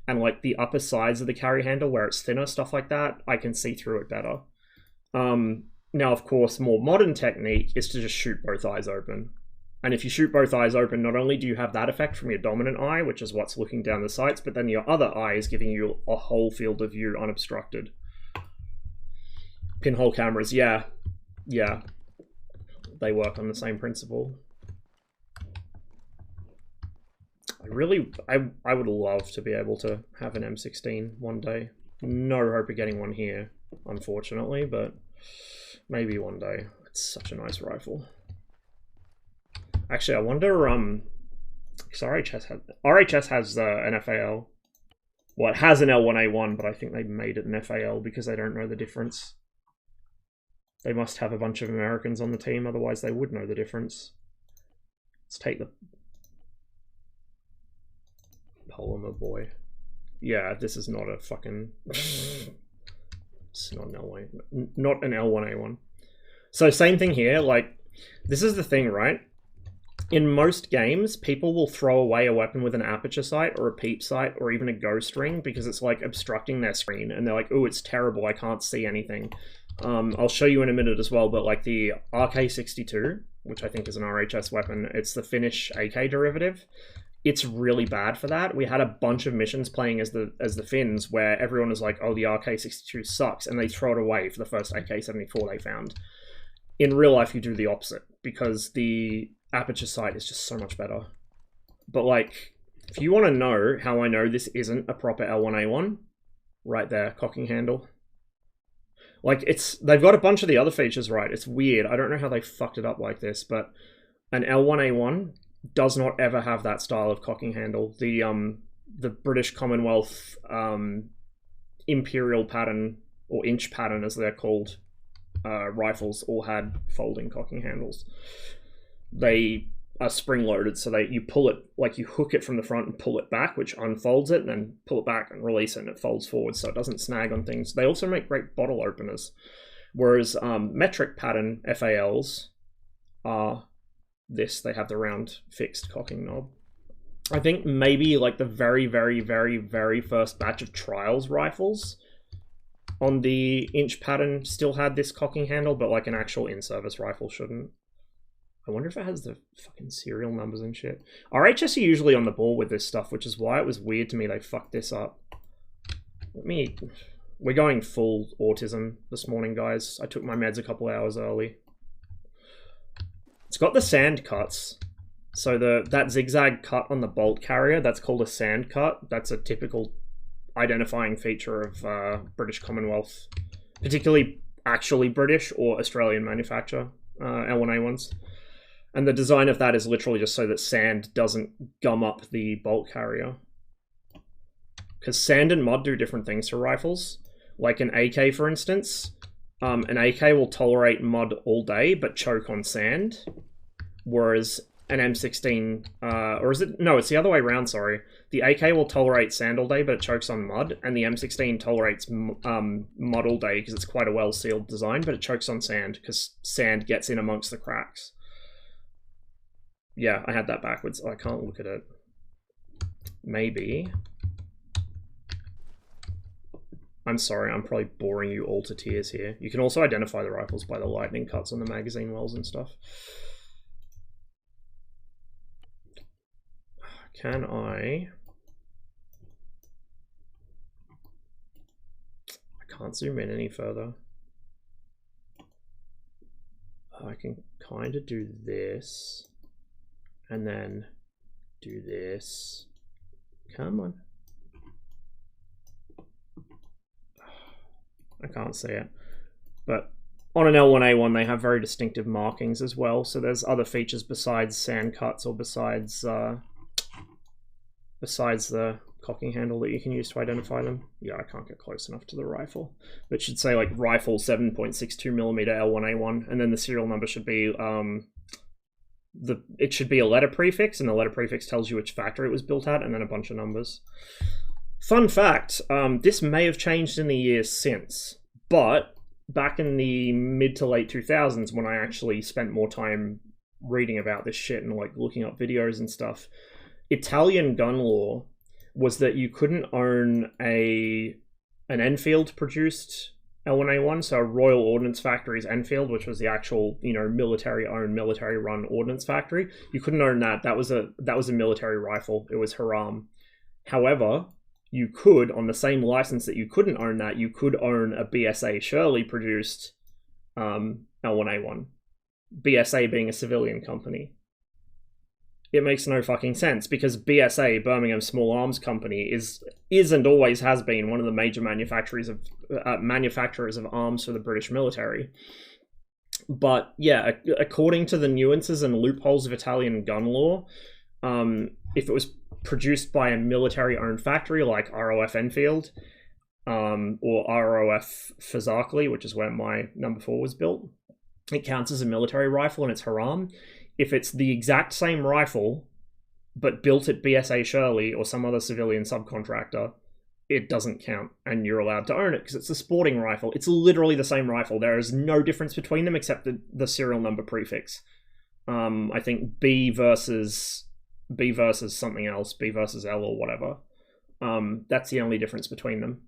And, like, the upper sides of the carry handle, where it's thinner, stuff like that, I can see through it better. Now, of course, more modern technique is to just shoot both eyes open. And if you shoot both eyes open, not only do you have that effect from your dominant eye, which is what's looking down the sights, but then your other eye is giving you a whole field of view unobstructed. Pinhole cameras, yeah. Yeah. They work on the same principle. I would love to be able to have an M16 one day. No hope of getting one here, unfortunately, but maybe one day. It's such a nice rifle. Actually, I wonder, because RHS has an FAL. Well, it has an L1A1, but I think they made it an FAL because they don't know the difference. They must have a bunch of Americans on the team, otherwise they would know the difference. Let's take the polymer boy. Yeah, this is not a fucking... It's not an L1A1. So same thing here, like, this is the thing, right? In most games, people will throw away a weapon with an aperture sight or a peep sight or even a ghost ring because it's like obstructing their screen and they're like, oh, it's terrible, I can't see anything. I'll show you in a minute as well, but like the RK62, which I think is an RHS weapon, it's the Finnish AK derivative. It's really bad for that. We had a bunch of missions playing as the Finns where everyone was like, oh, the RK62 sucks, and they throw it away for the first AK-74 they found. In real life, you do the opposite because the aperture sight is just so much better. But like, if you want to know how I know this isn't a proper L1A1, right there, cocking handle. Like, they've got a bunch of the other features right. It's weird. I don't know how they fucked it up like this, but an L1A1, does not ever have that style of cocking handle. The British Commonwealth imperial pattern, or inch pattern as they're called, rifles all had folding cocking handles. They are spring loaded, so you pull it, like you hook it from the front and pull it back, which unfolds it, and then pull it back and release it, and it folds forward so it doesn't snag on things. They also make great bottle openers, whereas metric pattern FALs are this. They have the round fixed cocking knob. I think maybe like the very, very, very, very first batch of trials rifles on the inch pattern still had this cocking handle, but like an actual in-service rifle shouldn't. I wonder if it has the fucking serial numbers and shit. RHS are usually on the ball with this stuff, which is why it was weird to me they fucked this up. We're going full autism this morning, guys. I took my meds a couple hours early. It's got the sand cuts. So that zigzag cut on the bolt carrier, that's called a sand cut. That's a typical identifying feature of British Commonwealth, particularly actually British or Australian manufacture L1A ones. And the design of that is literally just so that sand doesn't gum up the bolt carrier. Because sand and mud do different things to rifles. Like an AK, for instance, an AK will tolerate mud all day but choke on sand, whereas an M16, or is it? No, it's the other way around, sorry. The AK will tolerate sand all day, but it chokes on mud, and the M16 tolerates mud all day because it's quite a well-sealed design, but it chokes on sand because sand gets in amongst the cracks. Yeah, I had that backwards. I can't look at it. Maybe. I'm sorry, I'm probably boring you all to tears here. You can also identify the rifles by the lightning cuts on the magazine wells and stuff. Can I can't zoom in any further. I can kind of do this and then do this. Come on. I can't see it. But on an L1A1 they have very distinctive markings as well, so there's other features besides sand cuts or besides the cocking handle that you can use to identify them. Yeah, I can't get close enough to the rifle. But it should say like rifle 7.62mm L1A1, and then the serial number should be it should be a letter prefix, and the letter prefix tells you which factory it was built at, and then a bunch of numbers. Fun fact, this may have changed in the years since, but back in the mid to late 2000s, when I actually spent more time reading about this shit and like looking up videos and stuff, Italian gun law was that you couldn't own an Enfield produced L1A1, so Royal Ordnance Factory's Enfield, which was the actual, you know, military owned, military run ordnance factory. You couldn't own that. That was a military rifle. It was haram. However, you could, on the same license that you couldn't own that, you could own a BSA Shirley produced L1A1. BSA being a civilian company. It makes no fucking sense, because BSA, Birmingham Small Arms Company, is and always has been one of the major manufacturers of arms for the British military. But yeah, according to the nuances and loopholes of Italian gun law, if it was produced by a military-owned factory like ROF Enfield, or ROF Fazakli, which is where my number 4 was built, it counts as a military rifle and it's haram. If it's the exact same rifle, but built at BSA Shirley or some other civilian subcontractor, it doesn't count, and you're allowed to own it because it's a sporting rifle. It's literally the same rifle. There is no difference between them except the serial number prefix. I think B versus something else, B versus L or whatever. That's the only difference between them.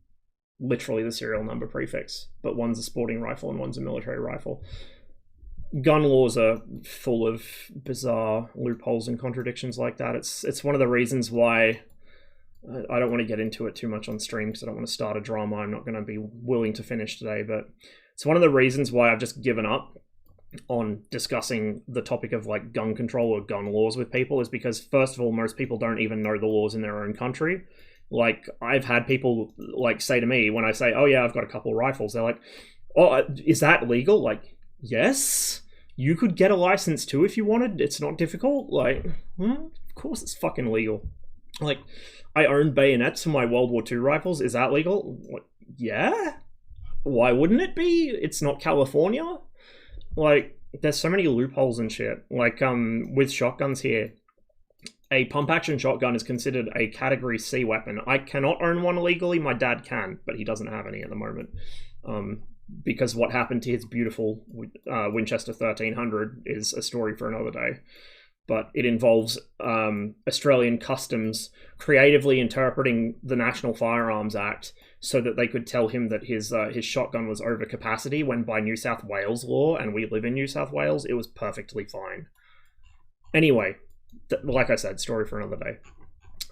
Literally the serial number prefix, but one's a sporting rifle and one's a military rifle. Gun laws are full of bizarre loopholes and contradictions like that. It's one of the reasons why I don't want to get into it too much on stream, because I don't want to start a drama I'm not going to be willing to finish today, but it's one of the reasons why I've just given up on discussing the topic of like gun control or gun laws with people, is because first of all, most people don't even know the laws in their own country. Like, I've had people like say to me when I say, oh yeah, I've got a couple rifles, they're like, oh, is that legal? Like, yes, You could get a license too if you wanted. It's not difficult. Like, well, of course it's fucking legal. Like, I own bayonets for my World War II rifles. Is that legal? Like, yeah. Why wouldn't it be? It's not California. Like, there's so many loopholes and shit. Like, with shotguns here, a pump-action shotgun is considered a Category C weapon. I cannot own one legally. My dad can, but he doesn't have any at the moment. Because what happened to his beautiful Winchester 1300 is a story for another day. But it involves Australian Customs creatively interpreting the National Firearms Act so that they could tell him that his shotgun was over capacity, when by New South Wales law, and we live in New South Wales, it was perfectly fine. Anyway, like I said, story for another day.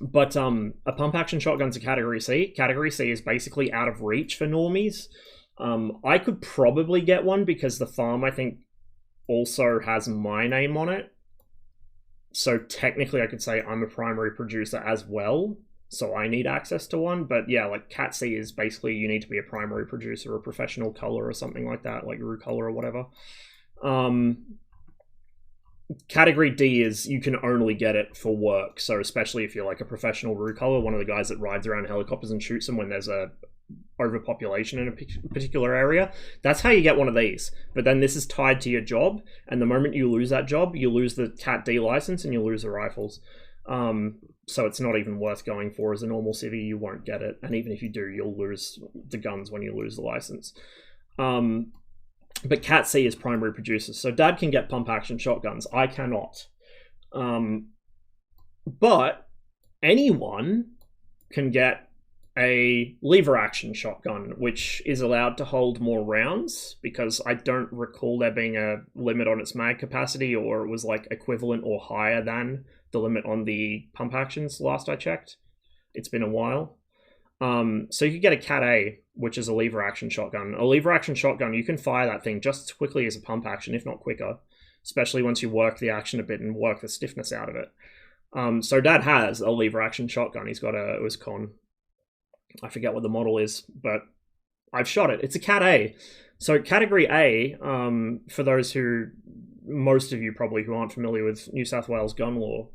But a pump-action shotgun's a Category C. Category C is basically out of reach for normies. I could probably get one because the farm, I think, also has my name on it. So technically I could say I'm a primary producer as well, so I need access to one. But yeah, like Cat C is basically you need to be a primary producer or professional color or something like that, like Rue color or whatever. Category D is you can only get it for work, so especially if you're like a professional Rue color, one of the guys that rides around helicopters and shoots them when there's a overpopulation in a particular area, that's how you get one of these. But then this is tied to your job, and the moment you lose that job, you lose the Cat D license and you lose the rifles. So it's not even worth going for as a normal civvy. You won't get it, and even if you do, you'll lose the guns when you lose the license. But Cat C is primary producers, so Dad can get pump action shotguns. I cannot. But anyone can get a lever action shotgun, which is allowed to hold more rounds, because I don't recall there being a limit on its mag capacity, or it was like equivalent or higher than the limit on the pump actions last I checked. It's been a while. So you could get a Cat A, which is a lever action shotgun. A lever action shotgun, you can fire that thing just as quickly as a pump action, if not quicker, especially once you work the action a bit and work the stiffness out of it. So Dad has a lever action shotgun. He's got a Uscon. I forget what the model is, but I've shot it. It's a Cat A. So Category A, for those who, most of you probably who aren't familiar with New South Wales gun law,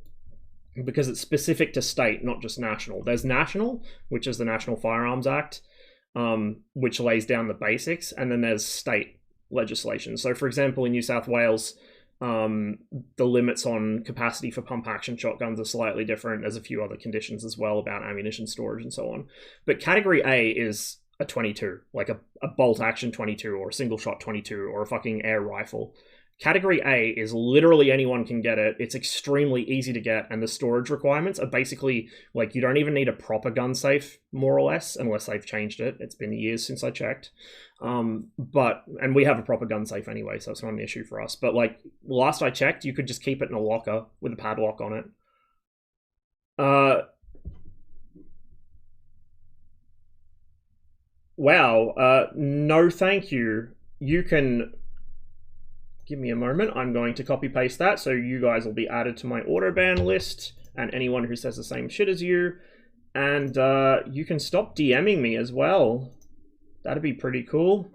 because it's specific to state, not just national. There's national, which is the National Firearms Act, which lays down the basics, and then there's state legislation. So for example, in New South Wales, the limits on capacity for pump action shotguns are slightly different. There's a few other conditions as well about ammunition storage and so on. But Category A is a 22, like a bolt action 22 or a single shot 22 or a fucking air rifle. Category A is literally anyone can get it. It's extremely easy to get, and the storage requirements are basically like you don't even need a proper gun safe, more or less, unless they've changed it. It's been years since I checked. And we have a proper gun safe anyway, so it's not an issue for us. But like last I checked, you could just keep it in a locker with a padlock on it. Wow. No, thank you. You can. Give me a moment. I'm going to copy paste that so you guys will be added to my auto ban list, and anyone who says the same shit as you. And you can stop DMing me as well. That'd be pretty cool.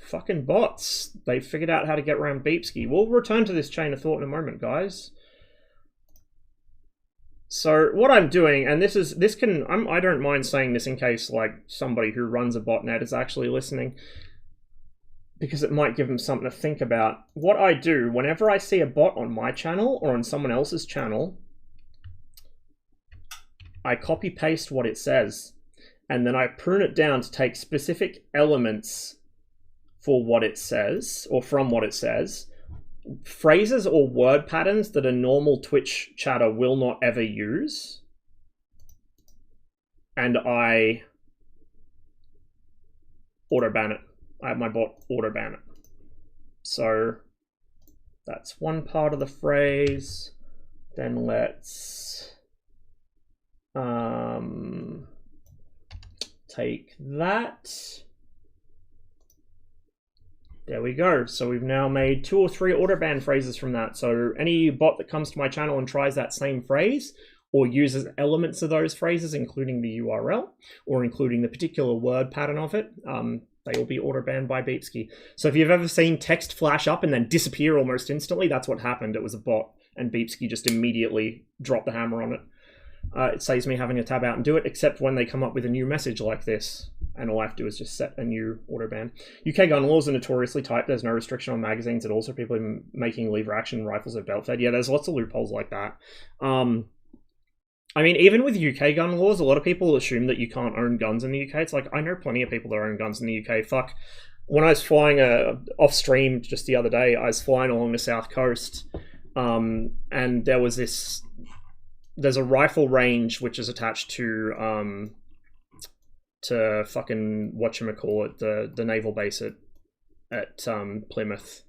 Fucking bots. They figured out how to get around Beepski. We'll return to this chain of thought in a moment, guys. So what I'm doing, and I don't mind saying this in case like somebody who runs a botnet is actually listening, because it might give them something to think about. What I do, whenever I see a bot on my channel or on someone else's channel, I copy paste what it says, and then I prune it down to take specific elements for what it says, or from what it says, phrases or word patterns that a normal Twitch chatter will not ever use, and I auto ban it. I have my bot auto ban it. So that's one part of the phrase. Then let's take that. There we go. So we've now made 2 or 3 auto ban phrases from that. So any bot that comes to my channel and tries that same phrase, or uses elements of those phrases, including the URL, or including the particular word pattern of it, They will be auto-banned by Beepski. So if you've ever seen text flash up and then disappear almost instantly, that's what happened. It was a bot, and Beepski just immediately dropped the hammer on it. It saves me having to tab out and do it, except when they come up with a new message like this, and all I have to do is just set a new auto-ban. UK gun laws are notoriously tight. There's no restriction on magazines at all, so people are making lever-action rifles are belt-fed. Yeah, there's lots of loopholes like that. I mean, even with UK gun laws, a lot of people assume that you can't own guns in the UK. It's like, I know plenty of people that own guns in the UK. Fuck. When I was flying off-stream just the other day, I was flying along the south coast, and there was this... There's a rifle range which is attached to fucking whatchamacallit, the naval base at Plymouth.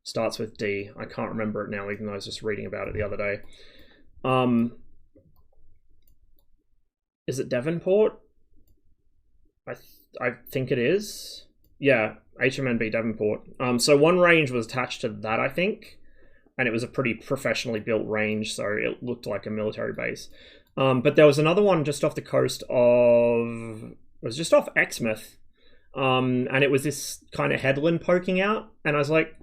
Starts with D. I can't remember it now, even though I was just reading about it the other day. Is it Devonport? I think it is. Yeah, HMNB Devonport. So one range was attached to that, I think, and it was a pretty professionally built range, so it looked like a military base. But there was another one just off the coast of... It was just off Exmouth, and it was this kind of headland poking out, and I was like,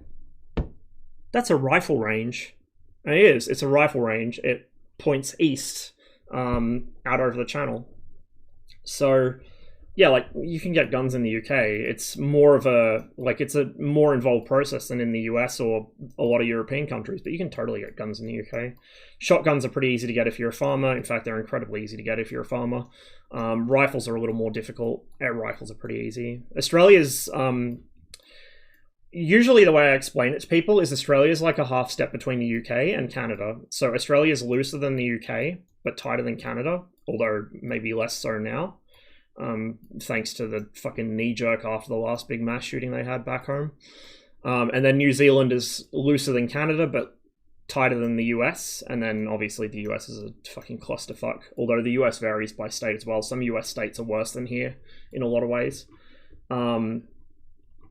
that's a rifle range. And it is. It's a rifle range. It points east, out over the channel. So, yeah, like, you can get guns in the UK. It's more of a, like, it's a more involved process than in the US or a lot of European countries, but you can totally get guns in the UK. Shotguns are pretty easy to get if you're a farmer. In fact, they're incredibly easy to get if you're a farmer. Rifles are a little more difficult. Air rifles are pretty easy. Australia's, usually the way I explain it to people is Australia's like a half step between the UK and Canada. So Australia's looser than the UK, but tighter than Canada, although maybe less so now. Thanks to the fucking knee jerk after the last big mass shooting they had back home. And then New Zealand is looser than Canada, but tighter than the US. And then obviously the US is a fucking clusterfuck, although the US varies by state as well. Some US states are worse than here in a lot of ways. One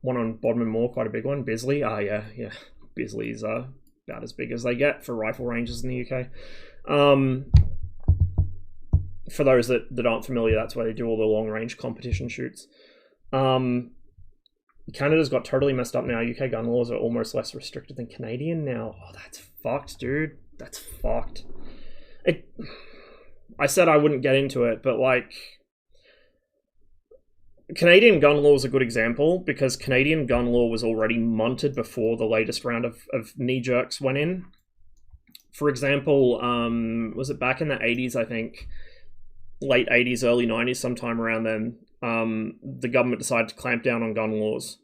on Bodmin Moor, quite a big one. Bisley, yeah. Bisley's about as big as they get for rifle ranges in the UK. For those that aren't familiar, that's where they do all the long-range competition shoots. Canada's got totally messed up now. UK gun laws are almost less restricted than Canadian now. Oh, that's fucked, dude. That's fucked. I said I wouldn't get into it, but, like... Canadian gun law is a good example, because Canadian gun law was already munted before the latest round of knee-jerks went in. For example, was it back in the 80s, I think? Late 80s, early 90s, sometime around then, the government decided to clamp down on gun laws.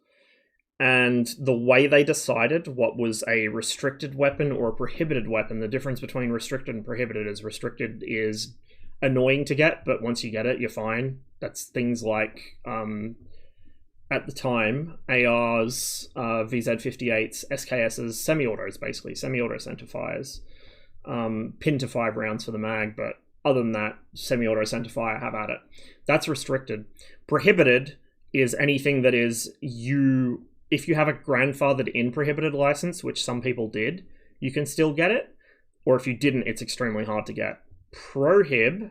And the way they decided what was a restricted weapon or a prohibited weapon, the difference between restricted and prohibited is restricted is annoying to get, but once you get it, you're fine. That's things like, at the time, ARs, VZ58s, SKSs, semi-autos, basically, semi-auto centerfires, pin to 5 rounds for the mag, but other than that, semi-auto centerfire, have at it. That's restricted. Prohibited is anything that is if you have a grandfathered in prohibited license, which some people did, you can still get it, or if you didn't, it's extremely hard to get. Prohib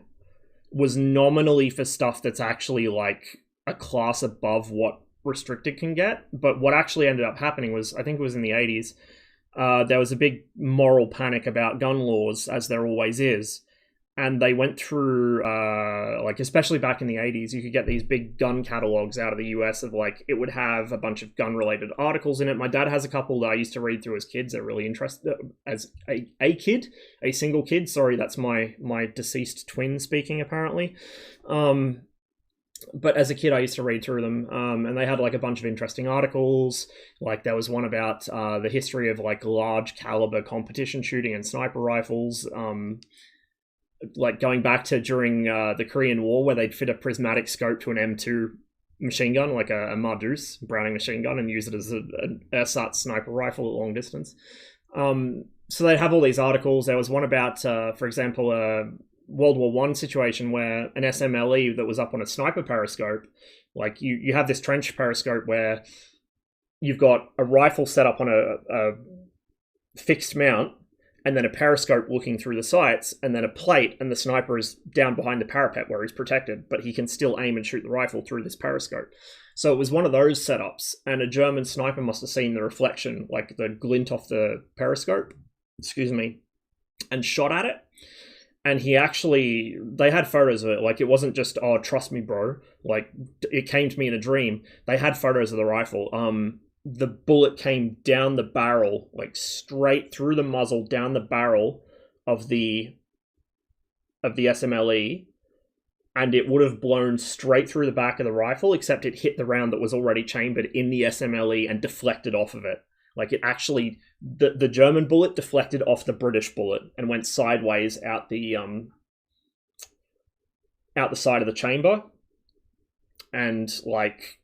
was nominally for stuff that's actually like a class above what restricted can get, but what actually ended up happening was, I think it was in the 80s, there was a big moral panic about gun laws, as there always is, and they went through, like, especially back in the 80s, you could get these big gun catalogs out of the US of, like, it would have a bunch of gun-related articles in it. My dad has a couple that I used to read through as kids. They're really interesting. As a single kid. Sorry, that's my deceased twin speaking, apparently. But as a kid, I used to read through them, and they had, like, a bunch of interesting articles. Like, there was one about the history of, like, large caliber competition shooting and sniper rifles, like going back to during the Korean War, where they'd fit a prismatic scope to an M2 machine gun, like a Mardus Browning machine gun, and use it as an ersatz sniper rifle at long distance. So they'd have all these articles. There was one about, for example, a World War I situation where an SMLE that was up on a sniper periscope, like you have this trench periscope where you've got a rifle set up on a fixed mount, and then a periscope looking through the sights, and then a plate, and the sniper is down behind the parapet where he's protected, but he can still aim and shoot the rifle through this periscope. So it was one of those setups, and a German sniper must have seen the reflection, like the glint off the periscope, excuse me, and shot at it. And he actually, they had photos of it. Like, it wasn't just, oh, trust me, bro. Like, it came to me in a dream. They had photos of the rifle. The bullet came down the barrel, like straight through the muzzle, down the barrel of the SMLE, and it would have blown straight through the back of the rifle, except it hit the round that was already chambered in the SMLE and deflected off of it. Like, it actually, the German bullet deflected off the British bullet and went sideways out the side of the chamber, and like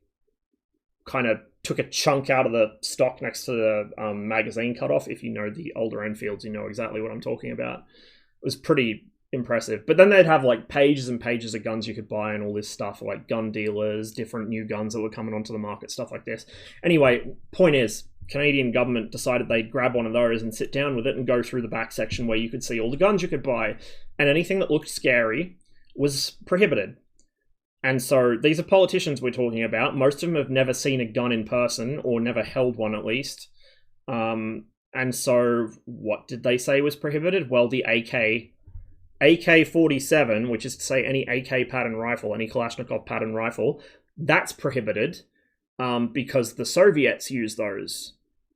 kind of took a chunk out of the stock next to the magazine cutoff. If you know the older Enfields, you know exactly what I'm talking about. It was pretty impressive. But then they'd have like pages and pages of guns you could buy and all this stuff, like gun dealers, different new guns that were coming onto the market, stuff like this. Anyway, point is, Canadian government decided they'd grab one of those and sit down with it and go through the back section where you could see all the guns you could buy, and anything that looked scary was prohibited. And so these are politicians we're talking about. Most of them have never seen a gun in person, or never held one at least. And so what did they say was prohibited? Well, the AK-47, which is to say any AK pattern rifle, any Kalashnikov pattern rifle, that's prohibited because the Soviets use those.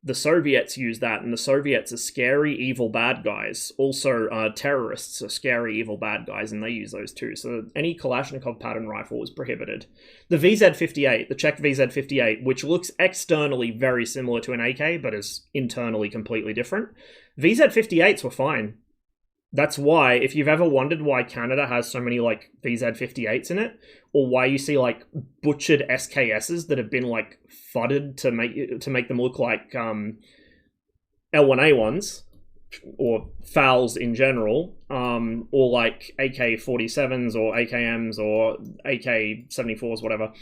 The Soviets use that, and the Soviets are scary, evil, bad guys. Also, terrorists are scary, evil, bad guys, and they use those too. So any Kalashnikov pattern rifle is prohibited. The VZ-58, the Czech VZ-58, which looks externally very similar to an AK, but is internally completely different. VZ-58s were fine. That's why, if you've ever wondered why Canada has so many, like, VZ-58s in it, or why you see, like, butchered SKSs that have been, like, fudded to make them look like L1A1s, or FALs in general, or like AK-47s or AKMs or AK-74s, whatever.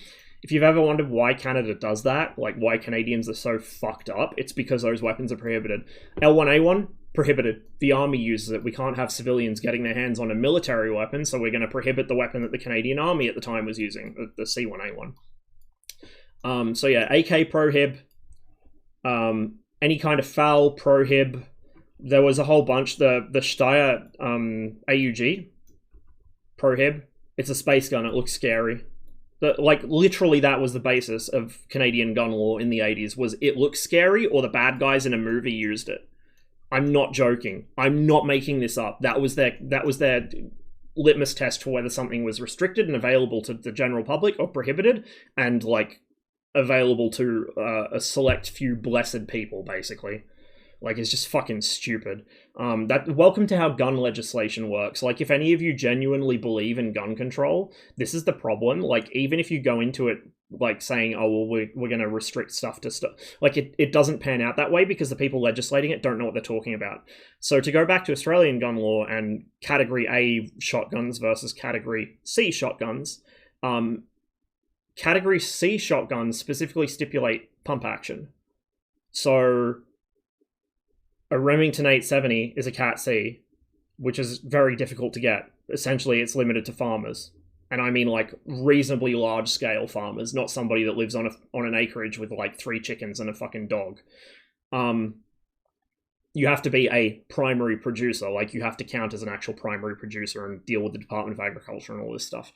If you've ever wondered why Canada does that, like why Canadians are so fucked up, it's because those weapons are prohibited. L1A1, prohibited. The army uses it. We can't have civilians getting their hands on a military weapon, so we're going to prohibit the weapon that the Canadian army at the time was using, the C1A1. So yeah, AK prohib, any kind of FAL prohib. There was a whole bunch. The Steyr AUG prohib. It's a space gun. It looks scary. Like, literally that was the basis of Canadian gun law in the 80s, was it looks scary or the bad guys in a movie used it. I'm not joking. I'm not making this up. That was their litmus test for whether something was restricted and available to the general public, or prohibited and like available to a select few blessed people, basically. Like, it's just fucking stupid. Welcome to how gun legislation works. Like, if any of you genuinely believe in gun control, this is the problem. Like, even if you go into it like saying, oh, well, we're going to restrict stuff to stuff, like, it doesn't pan out that way because the people legislating it don't know what they're talking about. So to go back to Australian gun law and Category A shotguns versus Category C shotguns, Category C shotguns specifically stipulate pump action. So a Remington 870 is a Cat C, which is very difficult to get. Essentially, it's limited to farmers. And I mean, like, reasonably large-scale farmers, not somebody that lives on an acreage with, like, 3 chickens and a fucking dog. You have to be a primary producer. Like, you have to count as an actual primary producer and deal with the Department of Agriculture and all this stuff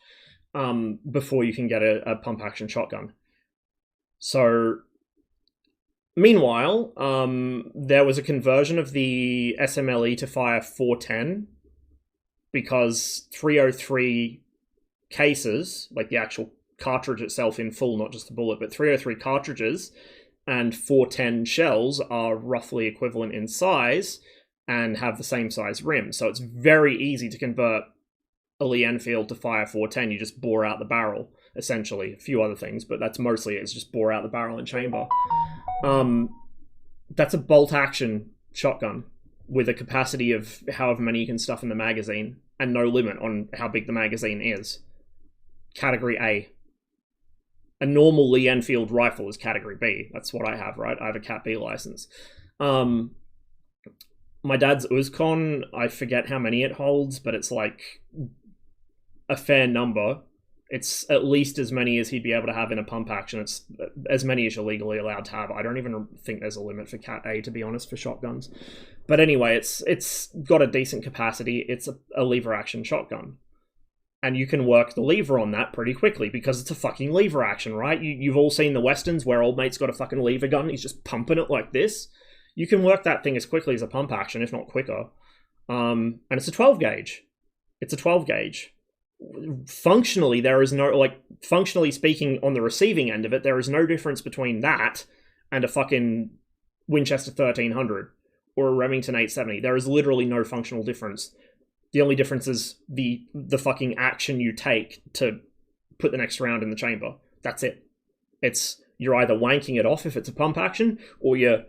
before you can get a pump-action shotgun. So, meanwhile, there was a conversion of the SMLE to fire 410 because 303 cases, like the actual cartridge itself in full, not just the bullet, but 303 cartridges and 410 shells are roughly equivalent in size and have the same size rim. So it's very easy to convert a Lee Enfield to fire 410. You just bore out the barrel, essentially. A few other things, but that's mostly it. It's just bore out the barrel and chamber. That's a bolt action shotgun with a capacity of however many you can stuff in the magazine and no limit on how big the magazine is. Category A. A normal Lee Enfield rifle is Category B. That's what I have, right? I have a Cat B license. My dad's Uzcon, I forget how many it holds, but it's like a fair number. It's at least as many as he'd be able to have in a pump action. It's as many as you're legally allowed to have. I don't even think there's a limit for Cat A, to be honest, for shotguns. But anyway, it's got a decent capacity. It's a lever action shotgun. And you can work the lever on that pretty quickly because it's a fucking lever action, right? You've all seen the westerns where old mate's got a fucking lever gun. He's just pumping it like this. You can work that thing as quickly as a pump action, if not quicker. And it's a 12 gauge. It's a 12 gauge. Functionally, there is no, like, functionally speaking, on the receiving end of it, there is no difference between that and a fucking Winchester 1300 or a Remington 870. There is literally no functional difference. The only difference is the fucking action you take to put the next round in the chamber. That's it. You're either wanking it off if it's a pump action, or you're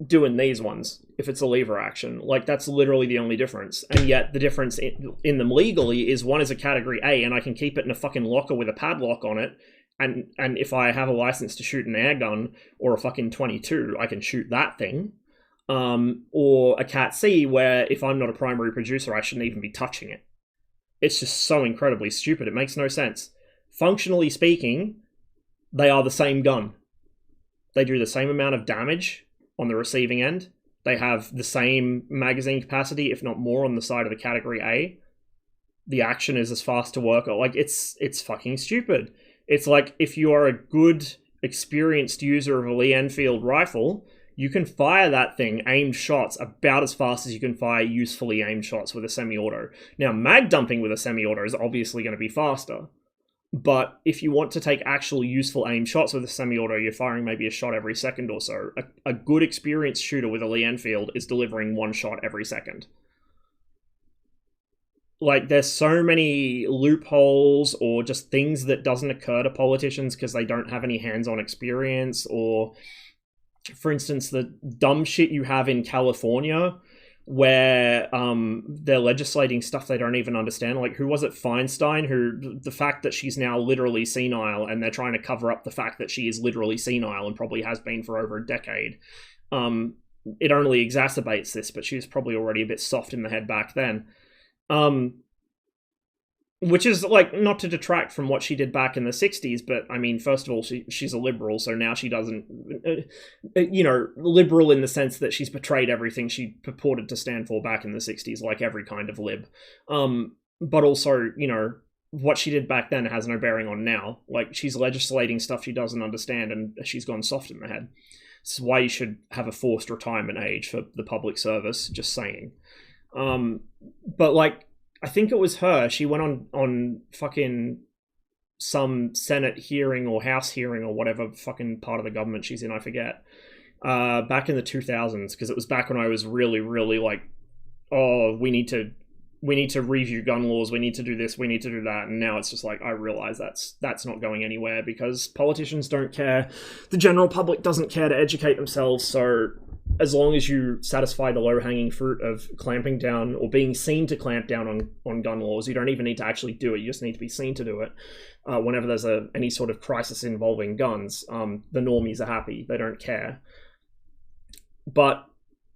doing these ones if it's a lever action. Like, that's literally the only difference. And yet the difference in them legally is one is a category A, and I can keep it in a fucking locker with a padlock on it, and if I have a license to shoot an air gun or a fucking 22, I can shoot that thing. Or a Cat C, where if I'm not a primary producer, I shouldn't even be touching it. It's just so incredibly stupid. It makes no sense. Functionally speaking, they are the same gun. They do the same amount of damage on the receiving end. They have the same magazine capacity, if not more, on the side of the category A. The action is as fast to work. Like, it's fucking stupid. It's like, if you are a good, experienced user of a Lee Enfield rifle, you can fire that thing, aimed shots, about as fast as you can fire usefully aimed shots with a semi-auto. Now, mag dumping with a semi-auto is obviously going to be faster. But if you want to take actual useful aim shots with a semi-auto, you're firing maybe a shot every second or so. A good experienced shooter with a Lee Enfield is delivering one shot every second. Like, there's so many loopholes or just things that doesn't occur to politicians because they don't have any hands-on experience, or, for instance, the dumb shit you have in California where they're legislating stuff they don't even understand. Like, who was it, Feinstein, who, the fact that she's now literally senile, and they're trying to cover up the fact that she is literally senile and probably has been for over a decade. It only exacerbates this, but she was probably already a bit soft in the head back then. Which is, like, not to detract from what she did back in the 60s, but, I mean, first of all, she's a liberal, so now she doesn't, you know, liberal in the sense that she's betrayed everything she purported to stand for back in the 60s, like every kind of lib. But also, you know, what she did back then has no bearing on now. Like, she's legislating stuff she doesn't understand, and she's gone soft in the head. This is why you should have a forced retirement age for the public service, just saying. But, like, I think it was her. She went on fucking some Senate hearing or House hearing or whatever fucking part of the government she's in, I forget. Back in the 2000s, because it was back when I was really, really like, oh, we need to review gun laws, we need to do this, we need to do that, and now it's just like, I realize that's not going anywhere because politicians don't care, the general public doesn't care to educate themselves, so as long as you satisfy the low-hanging fruit of clamping down or being seen to clamp down on gun laws, you don't even need to actually do it. You just need to be seen to do it. Whenever there's any sort of crisis involving guns, the normies are happy. They don't care. But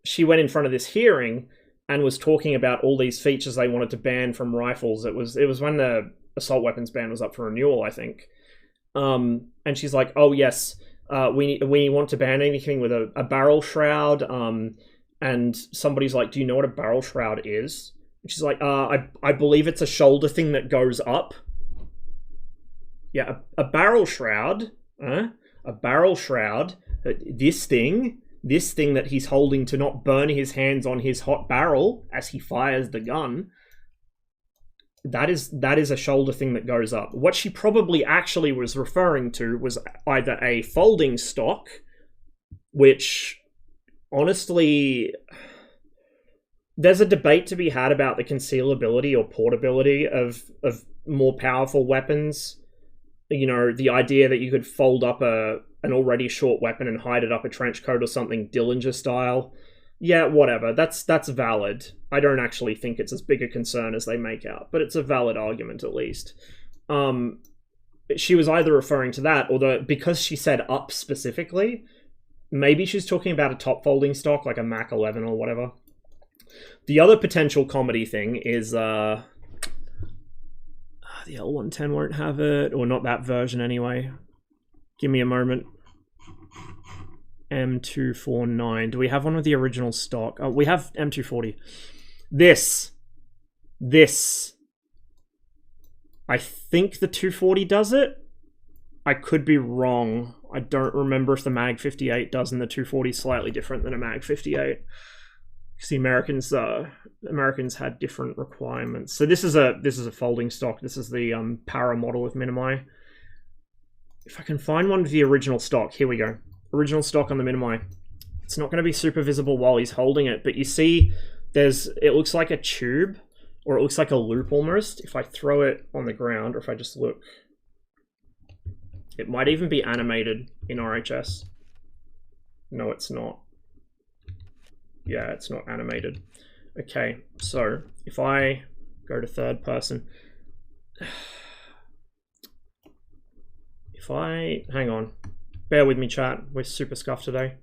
she went in front of this hearing and was talking about all these features they wanted to ban from rifles. It was when the assault weapons ban was up for renewal, I think. And she's like, oh, yes, we want to ban anything with a barrel shroud, and somebody's like, do you know what a barrel shroud is? And she's like, I believe it's a shoulder thing that goes up. Yeah, a barrel shroud, a barrel shroud, this thing that he's holding to not burn his hands on his hot barrel as he fires the gun, that is a shoulder thing that goes up. What she probably actually was referring to was either a folding stock, which, honestly, there's a debate to be had about the concealability or portability of more powerful weapons. You know, the idea that you could fold up an already short weapon and hide it up a trench coat or something, Dillinger style. Yeah, whatever. That's valid. I don't actually think it's as big a concern as they make out, but it's a valid argument at least. She was either referring to that, or because she said up specifically, maybe she's talking about a top folding stock like a Mac 11 or whatever. The other potential comedy thing is The L110 won't have it, or not that version anyway. Give me a moment. M249. Do we have one with the original stock? Oh, we have M240. This. I think the 240 does it. I could be wrong. I don't remember if the Mag 58 does, and the 240 is slightly different than a Mag 58. Because the Americans had different requirements. So this is a folding stock. This is the Para model with Minimi. If I can find one with the original stock, here we go. Original stock on the Minimi. It's not going to be super visible while he's holding it, but you see it looks like a tube, or it looks like a loop almost. If I throw it on the ground, or if I just look, it might even be animated in RHS. No, it's not. Yeah, it's not animated. Okay, so if I go to third person, hang on, bear with me chat, we're super scuffed today.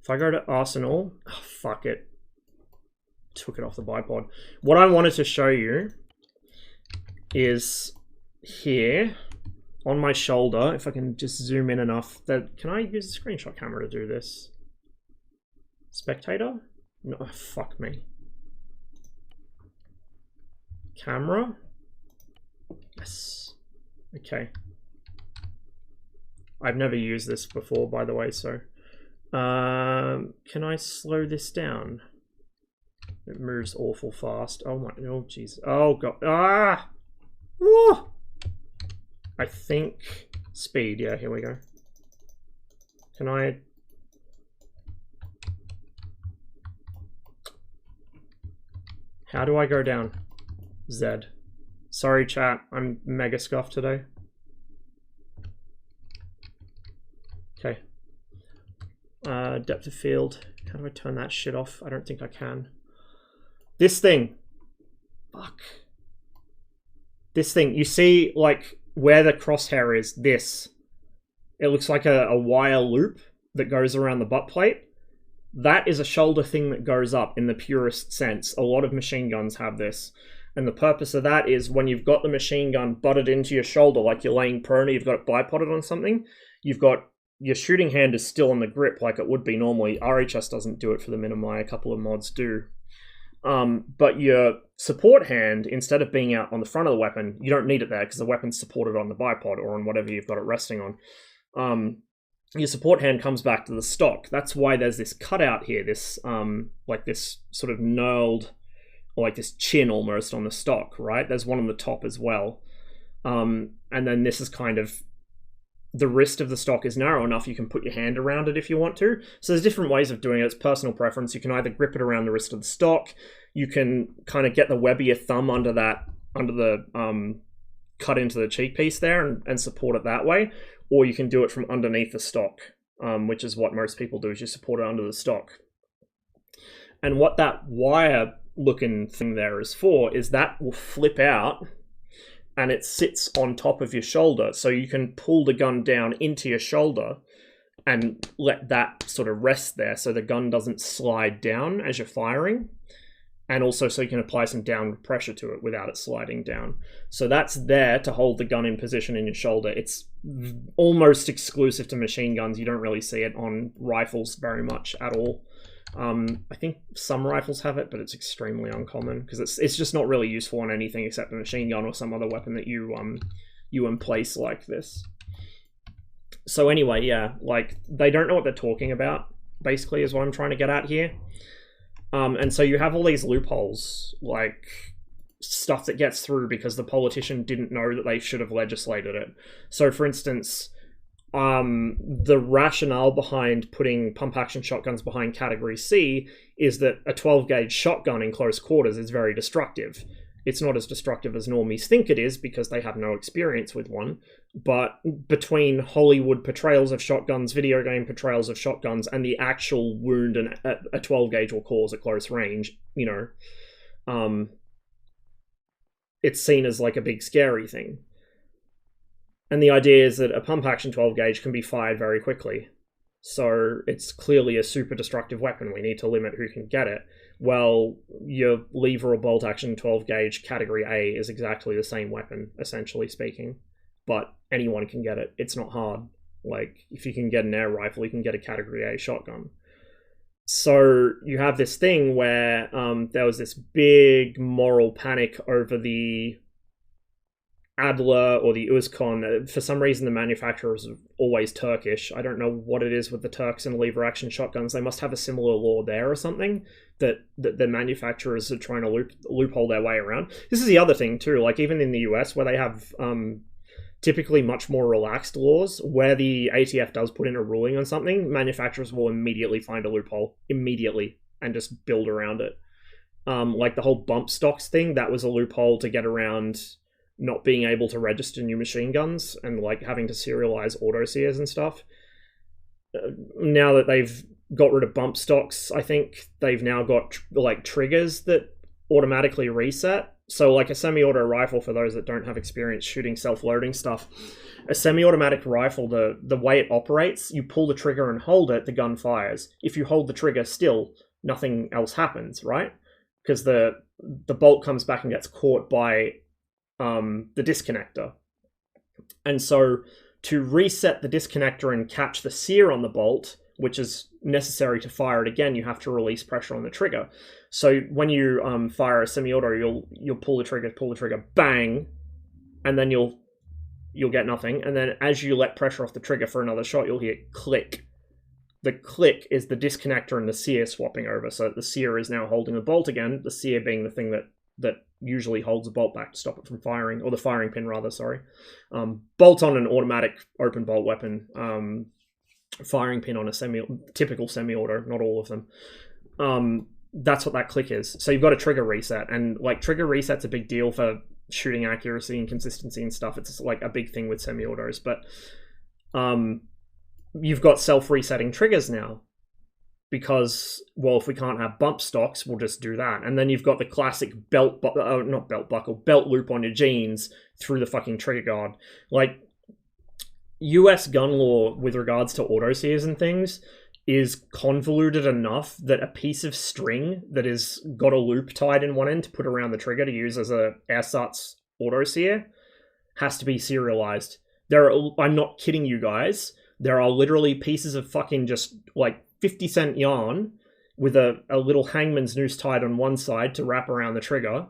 If I go to Arsenal, oh, fuck it. Took it off the bipod. What I wanted to show you is here on my shoulder, if I can just zoom in enough, can I use a screenshot camera to do this? Spectator? No, fuck me. Camera? Yes. Okay. I've never used this before, by the way, so... can I slow this down? It moves awful fast. Oh my... Oh, jeez. Oh, God. Ah! Woo! I think... Speed. Yeah, here we go. Can I... How do I go down? Z. Sorry, chat. I'm mega scuffed today. Okay. Depth of field. How do I turn that shit off? I don't think I can. This thing. Fuck. This thing. You see, like, where the crosshair is? This. It looks like a wire loop that goes around the butt plate. That is a shoulder thing that goes up in the purest sense. A lot of machine guns have this. And the purpose of that is when you've got the machine gun butted into your shoulder, like you're laying prone, you've got it bipoded on something, you've got your shooting hand is still on the grip like it would be normally. RHS doesn't do it for the Minimi, a couple of mods do. But your support hand, instead of being out on the front of the weapon, you don't need it there because the weapon's supported on the bipod or on whatever you've got it resting on. Your support hand comes back to the stock. That's why there's this cutout here, this like this sort of knurled, or like this chin almost on the stock, right? There's one on the top as well. And then this is kind of, the wrist of the stock is narrow enough you can put your hand around it if you want to. So there's different ways of doing it. It's personal preference. You can either grip it around the wrist of the stock. You can kind of get the web of your thumb under the cut into the cheek piece there and support it that way. Or you can do it from underneath the stock, which is what most people do, is you support it under the stock. And what that wire looking thing there is for is that will flip out and it sits on top of your shoulder. So you can pull the gun down into your shoulder and let that sort of rest there so the gun doesn't slide down as you're firing. And also so you can apply some downward pressure to it without it sliding down. So that's there to hold the gun in position in your shoulder. It's almost exclusive to machine guns. You don't really see it on rifles very much at all. I think some rifles have it, but it's extremely uncommon because it's just not really useful on anything except a machine gun or some other weapon that you emplace like this. So anyway, yeah, like they don't know what they're talking about, basically, is what I'm trying to get at here. And so you have all these loopholes, like stuff that gets through because the politician didn't know that they should have legislated it. So for instance, the rationale behind putting pump action shotguns behind category C is that a 12 gauge shotgun in close quarters is very destructive. It's not as destructive as normies think it is because they have no experience with one. But between Hollywood portrayals of shotguns, video game portrayals of shotguns, and the actual wound a 12 gauge will cause at close range, you know, it's seen as like a big scary thing. And the idea is that a pump action 12 gauge can be fired very quickly. So it's clearly a super destructive weapon. We need to limit who can get it. Well, your lever or bolt action 12 gauge category A is exactly the same weapon, essentially speaking. But anyone can get it. It's not hard. Like, if you can get an air rifle, you can get a category A shotgun. So you have this thing where there was this big moral panic over the Adler or the Uzcon. For some reason, the manufacturers are always Turkish. I don't know what it is with the Turks and lever action shotguns. They must have a similar law there or something that the manufacturers are trying to loophole their way around. This is the other thing too. Like, even in the US, where they have typically much more relaxed laws, where the ATF does put in a ruling on something, manufacturers will immediately find a loophole immediately and just build around it. Like the whole bump stocks thing, that was a loophole to get around not being able to register new machine guns and like having to serialize auto sears and stuff. Now that they've got rid of bump stocks, I think they've now got like triggers that automatically reset. So like a semi-auto rifle, for those that don't have experience shooting self-loading stuff, a semi-automatic rifle, the way it operates, you pull the trigger and hold it, the gun fires. If you hold the trigger still, nothing else happens, right? Because the bolt comes back and gets caught by the disconnector. And so to reset the disconnector and catch the sear on the bolt, which is necessary to fire it again, you have to release pressure on the trigger. So when you fire a semi-auto, you'll pull the trigger, bang, and then you'll get nothing. And then as you let pressure off the trigger for another shot, you'll hear click. The click is the disconnector and the sear swapping over. So the sear is now holding the bolt again, the sear being the thing that usually holds the bolt back to stop it from firing, or the firing pin rather, sorry. Bolt on an automatic open bolt weapon, firing pin on a typical semi-auto, not all of them. That's what that click is. So you've got a trigger reset, and like trigger reset's a big deal for shooting accuracy and consistency and stuff. It's like a big thing with semi-autos, but you've got self-resetting triggers now. Because, well, if we can't have bump stocks, we'll just do that. And then you've got the classic belt loop on your jeans through the fucking trigger guard. Like, US gun law with regards to auto sears and things is convoluted enough that a piece of string that is got a loop tied in one end to put around the trigger to use as a ersatz auto sear has to be serialized. I'm not kidding you guys. There are literally pieces of fucking just like 50-cent yarn with a little hangman's noose tied on one side to wrap around the trigger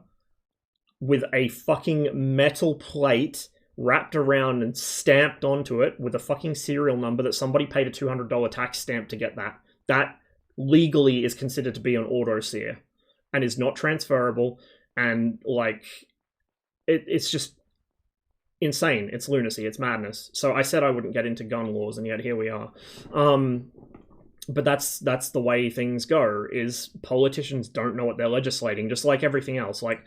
with a fucking metal plate wrapped around and stamped onto it with a fucking serial number that somebody paid a $200 tax stamp to get that. That legally is considered to be an auto sear and is not transferable, and like it's just insane. It's lunacy. It's madness. So I said I wouldn't get into gun laws, and yet here we are. But that's the way things go, is politicians don't know what they're legislating, just like everything else. Like,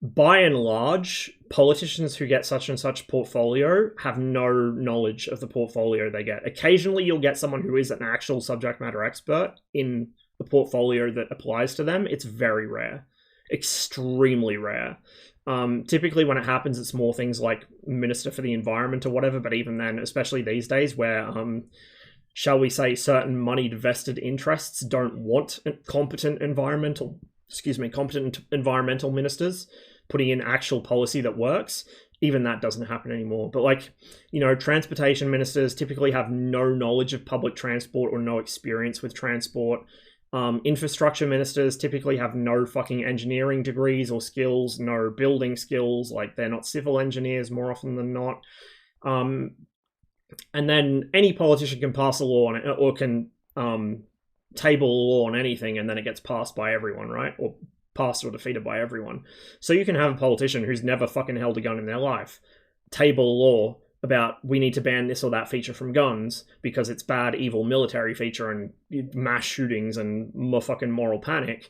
by and large, politicians who get such and such portfolio have no knowledge of the portfolio they get. Occasionally you'll get someone who is an actual subject matter expert in the portfolio that applies to them. It's very rare. Extremely rare. Typically when it happens, it's more things like Minister for the Environment or whatever, but even then, especially these days where shall we say, certain moneyed vested interests don't want competent environmental ministers putting in actual policy that works. Even that doesn't happen anymore. But like, you know, transportation ministers typically have no knowledge of public transport or no experience with transport. Infrastructure ministers typically have no fucking engineering degrees or skills, no building skills. Like, they're not civil engineers more often than not. And then any politician can pass a law on it, or can table a law on anything, and then it gets passed by everyone, right? Or passed or defeated by everyone. So you can have a politician who's never fucking held a gun in their life table a law about, we need to ban this or that feature from guns because it's bad, evil military feature and mass shootings and fucking moral panic.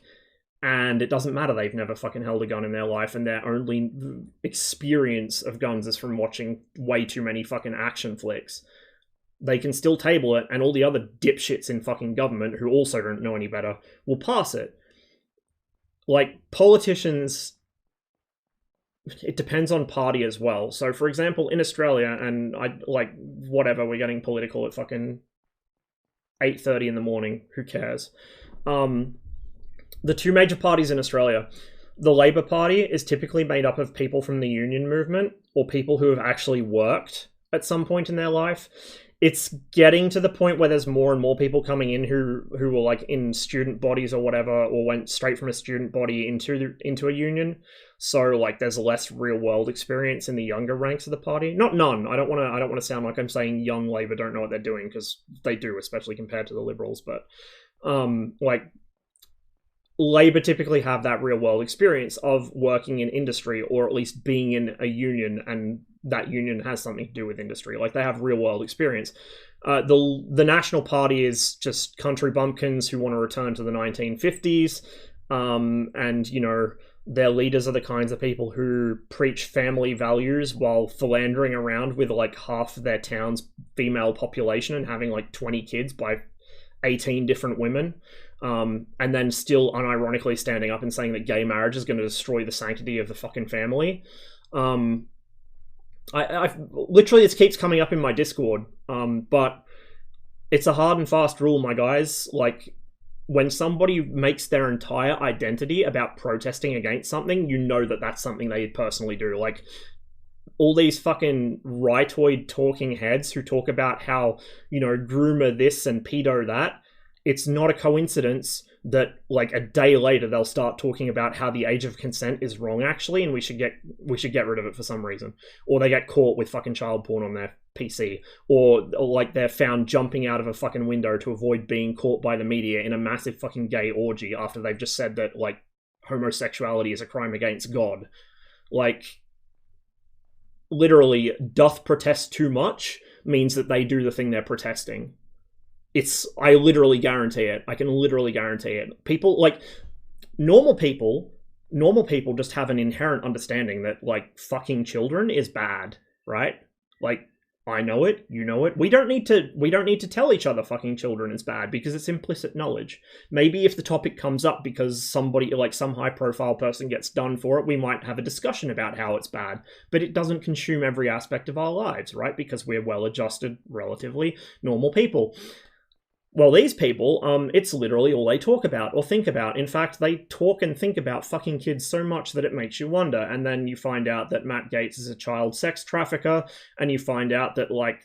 And it doesn't matter, they've never fucking held a gun in their life, and their only experience of guns is from watching way too many fucking action flicks. They can still table it, and all the other dipshits in fucking government who also don't know any better will pass it. Like, politicians, it depends on party as well. So, for example, in Australia, and whatever, we're getting political at fucking 8:30 in the morning. Who cares? The two major parties in Australia. The Labour Party is typically made up of people from the union movement or people who have actually worked at some point in their life. It's getting to the point where there's more and more people coming in who were like in student bodies or whatever, or went straight from a student body into a union. So like there's less real world experience in the younger ranks of the party. Not none. I don't want to sound like I'm saying young Labour don't know what they're doing, because they do, especially compared to the Liberals. But like Labour typically have that real world experience of working in industry, or at least being in a union, and that union has something to do with industry. Like they have real world experience. The National Party is just country bumpkins who want to return to the 1950s, and you know, their leaders are the kinds of people who preach family values while philandering around with like half of their town's female population and having like 20 kids by 18 different women. And then still unironically standing up and saying that gay marriage is going to destroy the sanctity of the fucking family. I've literally, this keeps coming up in my Discord, but it's a hard and fast rule, my guys. Like, when somebody makes their entire identity about protesting against something, you know that that's something they personally do. Like, all these fucking rightoid talking heads who talk about how, you know, groomer this and pedo that, it's not a coincidence that like a day later they'll start talking about how the age of consent is wrong actually, and we should get rid of it for some reason. Or they get caught with fucking child porn on their PC, or like they're found jumping out of a fucking window to avoid being caught by the media in a massive fucking gay orgy after they've just said that like homosexuality is a crime against God. Like, literally, doth protest too much means that they do the thing they're protesting. I literally guarantee it. I can literally guarantee it. People, like, normal people just have an inherent understanding that, like, fucking children is bad, right? Like, I know it, you know it. We don't need to tell each other fucking children is bad, because it's implicit knowledge. Maybe if the topic comes up because somebody, like some high profile person gets done for it, we might have a discussion about how it's bad, but it doesn't consume every aspect of our lives, right? Because we're well-adjusted, relatively normal people. Well, these people, it's literally all they talk about or think about. In fact, they talk and think about fucking kids so much that it makes you wonder. And then you find out that Matt Gaetz is a child sex trafficker, and you find out that, like,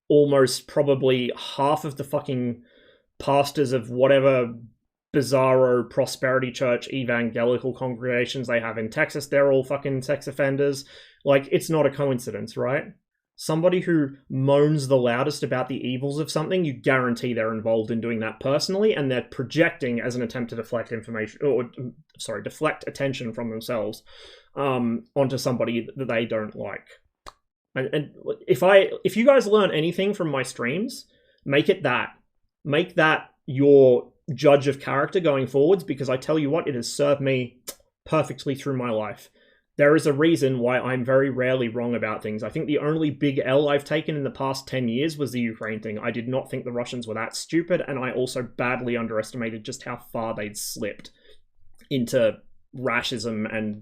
almost probably half of the fucking pastors of whatever bizarro prosperity church evangelical congregations they have in Texas, they're all fucking sex offenders. Like, it's not a coincidence, right? Somebody who moans the loudest about the evils of something, you guarantee they're involved in doing that personally, and they're projecting as an attempt to deflect deflect attention from themselves onto somebody that they don't like. And if you guys learn anything from my streams, make that your judge of character going forwards, because I tell you what, it has served me perfectly through my life. There is a reason why I'm very rarely wrong about things. I think the only big L I've taken in the past 10 years was the Ukraine thing. I did not think the Russians were that stupid, and I also badly underestimated just how far they'd slipped into rashism and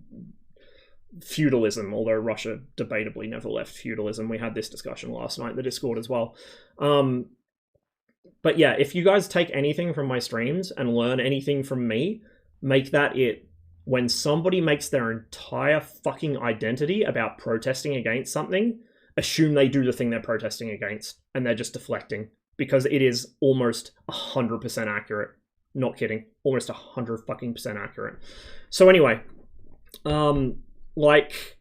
feudalism, although Russia debatably never left feudalism. We had this discussion last night in the Discord as well. But yeah, if you guys take anything from my streams and learn anything from me, make that it. When somebody makes their entire fucking identity about protesting against something, assume they do the thing they're protesting against, and they're just deflecting, because it is almost 100% accurate. Not kidding. Almost 100% fucking accurate. So anyway, like,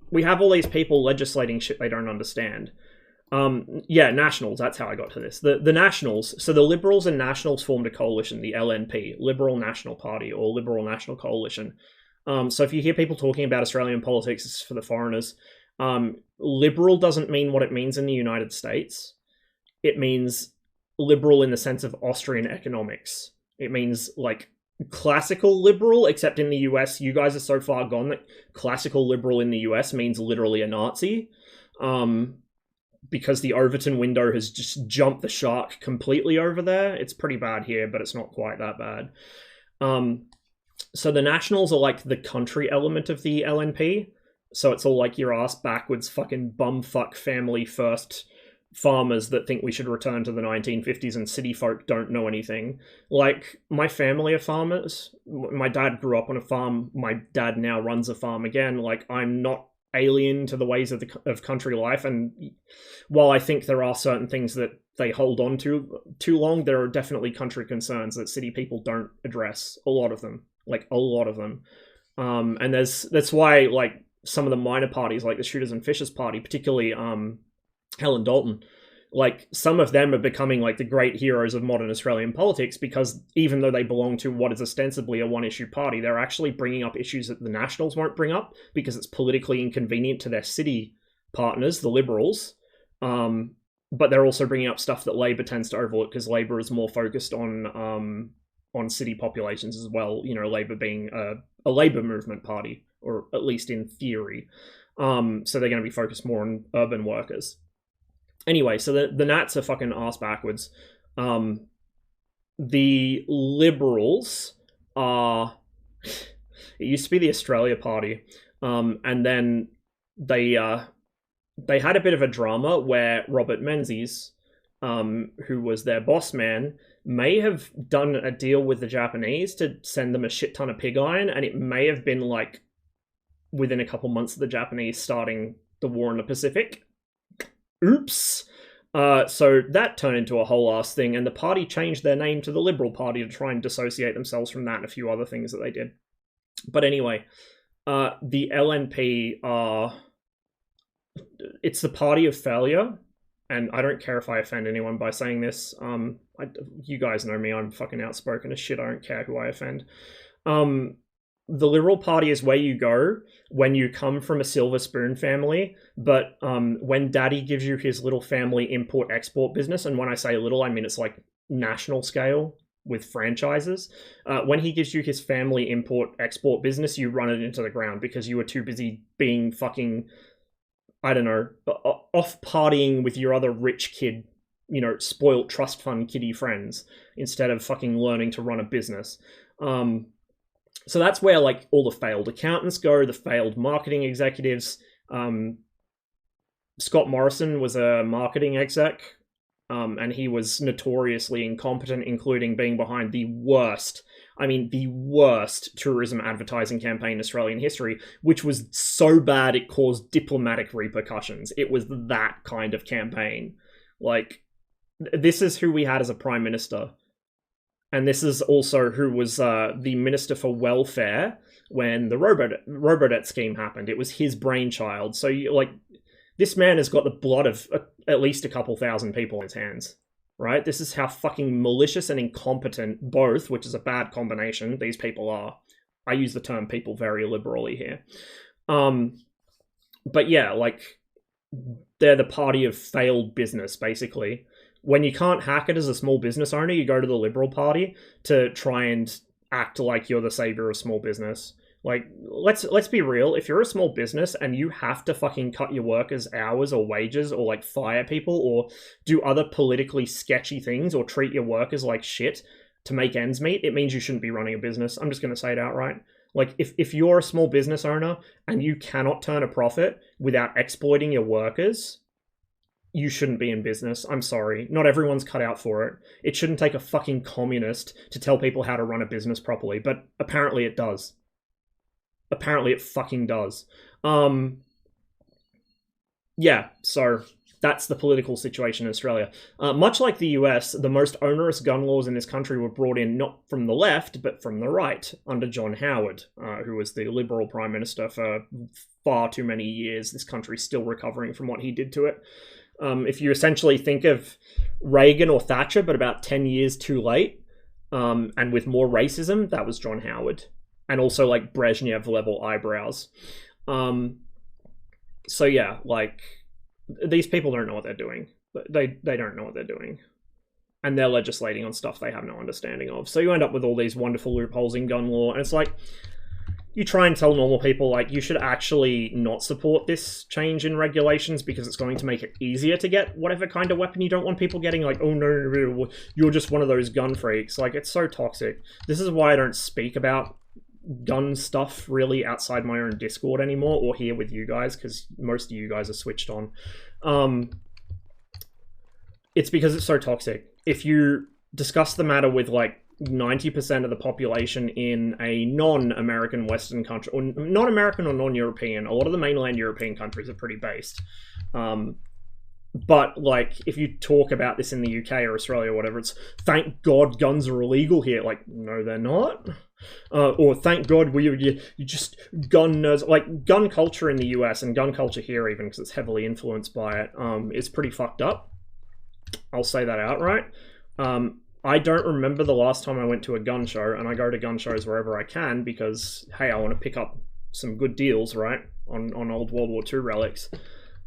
we have all these people legislating shit they don't understand. Yeah, Nationals, that's how I got to this. The Nationals, so the Liberals and Nationals formed a coalition, the LNP, Liberal National Party, or Liberal National Coalition. So if you hear people talking about Australian politics, it's for the foreigners. Liberal doesn't mean what it means in the United States. It means liberal in the sense of Austrian economics. It means, like, classical liberal, except in the US, you guys are so far gone that classical liberal in the US means literally a Nazi. Because the Overton window has just jumped the shark completely over there. It's pretty bad here, but it's not quite that bad. So the Nationals are like the country element of the LNP. So it's all like your ass backwards fucking bumfuck family first farmers that think we should return to the 1950s and city folk don't know anything. Like, my family are farmers. My dad grew up on a farm. My dad now runs a farm again. Like, I'm not alien to the ways of country life, and while I think there are certain things that they hold on to too long, there are definitely country concerns that city people don't address. A lot of them. Like, a lot of them. And that's why, like, some of the minor parties, like the Shooters and Fishers Party, particularly Helen Dalton, like, some of them are becoming like the great heroes of modern Australian politics, because even though they belong to what is ostensibly a one-issue party, they're actually bringing up issues that the Nationals won't bring up because it's politically inconvenient to their city partners, the Liberals. But they're also bringing up stuff that Labor tends to overlook because Labor is more focused on city populations as well. You know, Labor being a labor movement party, or at least in theory. So they're going to be focused more on urban workers. Anyway, so the Nats are fucking ass backwards. The Liberals are... It used to be the Australia Party. And then they had a bit of a drama where Robert Menzies, who was their boss man, may have done a deal with the Japanese to send them a shit ton of pig iron, and it may have been like within a couple months of the Japanese starting the war in the Pacific. Oops. So that turned into a whole ass thing, and the party changed their name to the Liberal Party to try and dissociate themselves from that and a few other things that they did. But anyway, the LNP are... It's the party of failure, and I don't care if I offend anyone by saying this. You guys know me, I'm fucking outspoken as shit, I don't care who I offend. The Liberal Party is where you go when you come from a silver spoon family, but when daddy gives you his little family import-export business, and when I say little, I mean it's like national scale with franchises, when he gives you his family import-export business, you run it into the ground because you were too busy being fucking, I don't know, off partying with your other rich kid, you know, spoiled trust fund kiddie friends, instead of fucking learning to run a business. So that's where, like, all the failed accountants go, the failed marketing executives. Scott Morrison was a marketing exec, and he was notoriously incompetent, including being behind the worst tourism advertising campaign in Australian history, which was so bad it caused diplomatic repercussions. It was that kind of campaign. Like, this is who we had as a prime minister. And this is also who was the Minister for Welfare when the Robodebt scheme happened. It was his brainchild. So, this man has got the blood of at least a couple thousand people in his hands, right? This is how fucking malicious and incompetent both, which is a bad combination, these people are. I use the term people very liberally here. But yeah, like, they're the party of failed business, basically. When you can't hack it as a small business owner, you go to the Liberal Party to try and act like you're the savior of small business. Like, let's be real. If you're a small business and you have to fucking cut your workers' hours or wages, or like fire people, or do other politically sketchy things, or treat your workers like shit to make ends meet, it means you shouldn't be running a business. I'm just going to say it outright. Like, if you're a small business owner and you cannot turn a profit without exploiting your workers, you shouldn't be in business. I'm sorry. Not everyone's cut out for it. It shouldn't take a fucking communist to tell people how to run a business properly, but apparently it does. Apparently it fucking does. Yeah, so that's the political situation in Australia. Much like the US, the most onerous gun laws in this country were brought in not from the left, but from the right, under John Howard, who was the Liberal Prime Minister for far too many years. This country's still recovering from what he did to it. If you essentially think of Reagan or Thatcher, but about 10 years too late, and with more racism, that was John Howard. And also, like, Brezhnev-level eyebrows. So yeah, like, these people don't know what they're doing. They don't know what they're doing. And they're legislating on stuff they have no understanding of. So you end up with all these wonderful loopholes in gun law, and it's like, you try and tell normal people, like, you should actually not support this change in regulations because it's going to make it easier to get whatever kind of weapon. You don't want people getting like, oh no, you're just one of those gun freaks. Like, it's so toxic. This is why I don't speak about gun stuff really outside my own Discord anymore, or here with you guys, because most of you guys are switched on. It's because it's so toxic. If you discuss the matter with like 90% of the population in a non-American Western country, or non-American or non-European, a lot of the mainland European countries are pretty based. But like, if you talk about this in the UK or Australia or whatever, it's thank God guns are illegal here. Like, no, they're not. Or thank God you just gun nerds. Like, gun culture in the US and gun culture here, even because it's heavily influenced by it, is pretty fucked up. I'll say that outright. I don't remember the last time I went to a gun show, and I go to gun shows wherever I can because, hey, I want to pick up some good deals, right, on old World War II relics.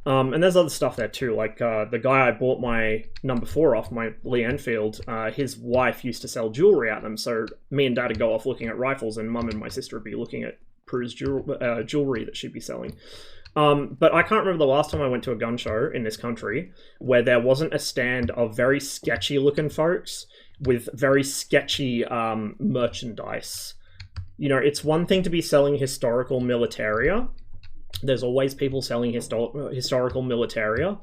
And there's other stuff there too, like the guy I bought my number 4 off, my Lee Enfield, his wife used to sell jewelry at them, so me and Dad would go off looking at rifles, and Mum and my sister would be looking at Prue's jewelry that she'd be selling. But I can't remember the last time I went to a gun show in this country where there wasn't a stand of very sketchy looking folks with very sketchy merchandise. You know, it's one thing to be selling historical militaria. There's always people selling historical militaria,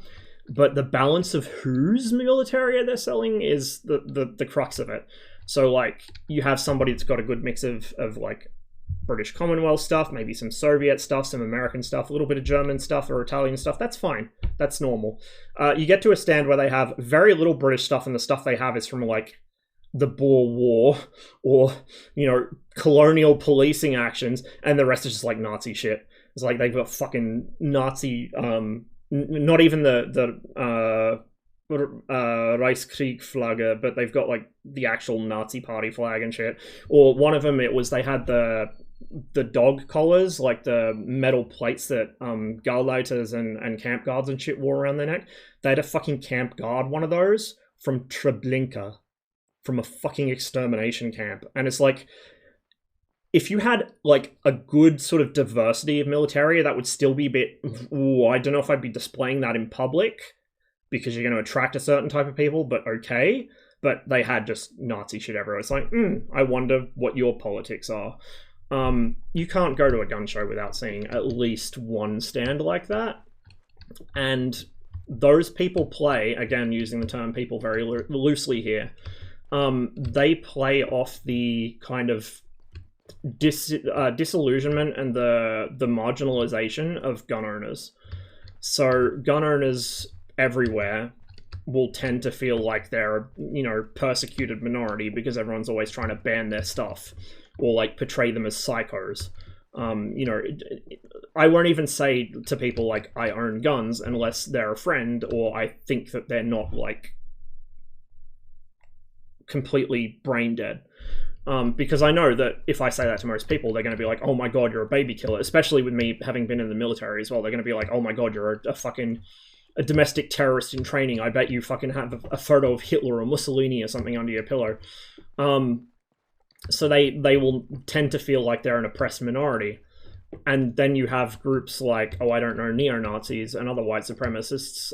but the balance of whose militaria they're selling is the crux of it. So like, you have somebody that's got a good mix of like British Commonwealth stuff, maybe some Soviet stuff, some American stuff, a little bit of German stuff or Italian stuff. That's fine. That's normal. You get to a stand where they have very little British stuff, and the stuff they have is from like the Boer War or, you know, colonial policing actions, and the rest is just like Nazi shit. It's like they've got fucking Nazi, not even the Reichskrieg flag, but they've got like the actual Nazi party flag and shit. Or one of them, it was they had the dog collars, like the metal plates that Gauleiters and camp guards and shit wore around their neck. They had a fucking camp guard one of those from Treblinka, from a fucking extermination camp. And it's like, if you had like a good sort of diversity of military, that would still be a bit, ooh, I don't know if I'd be displaying that in public because you're going to attract a certain type of people, but okay. But they had just Nazi shit everywhere. It's like, I wonder what your politics are. You can't go to a gun show without seeing at least one stand like that. And those people play, again, using the term people very loosely here, they play off the kind of disillusionment and the marginalization of gun owners. So gun owners everywhere will tend to feel like they're a, you know, persecuted minority because everyone's always trying to ban their stuff or like portray them as psychos. You know, I won't even say to people like I own guns unless they're a friend or I think that they're not like completely brain dead. Because I know that if I say that to most people, they're going to be like, oh my god, you're a baby killer. Especially with me having been in the military as well. They're going to be like, oh my god, you're a domestic terrorist in training. I bet you fucking have a photo of Hitler or Mussolini or something under your pillow. So they will tend to feel like they're an oppressed minority. And then you have groups like, oh, I don't know, neo-Nazis and other white supremacists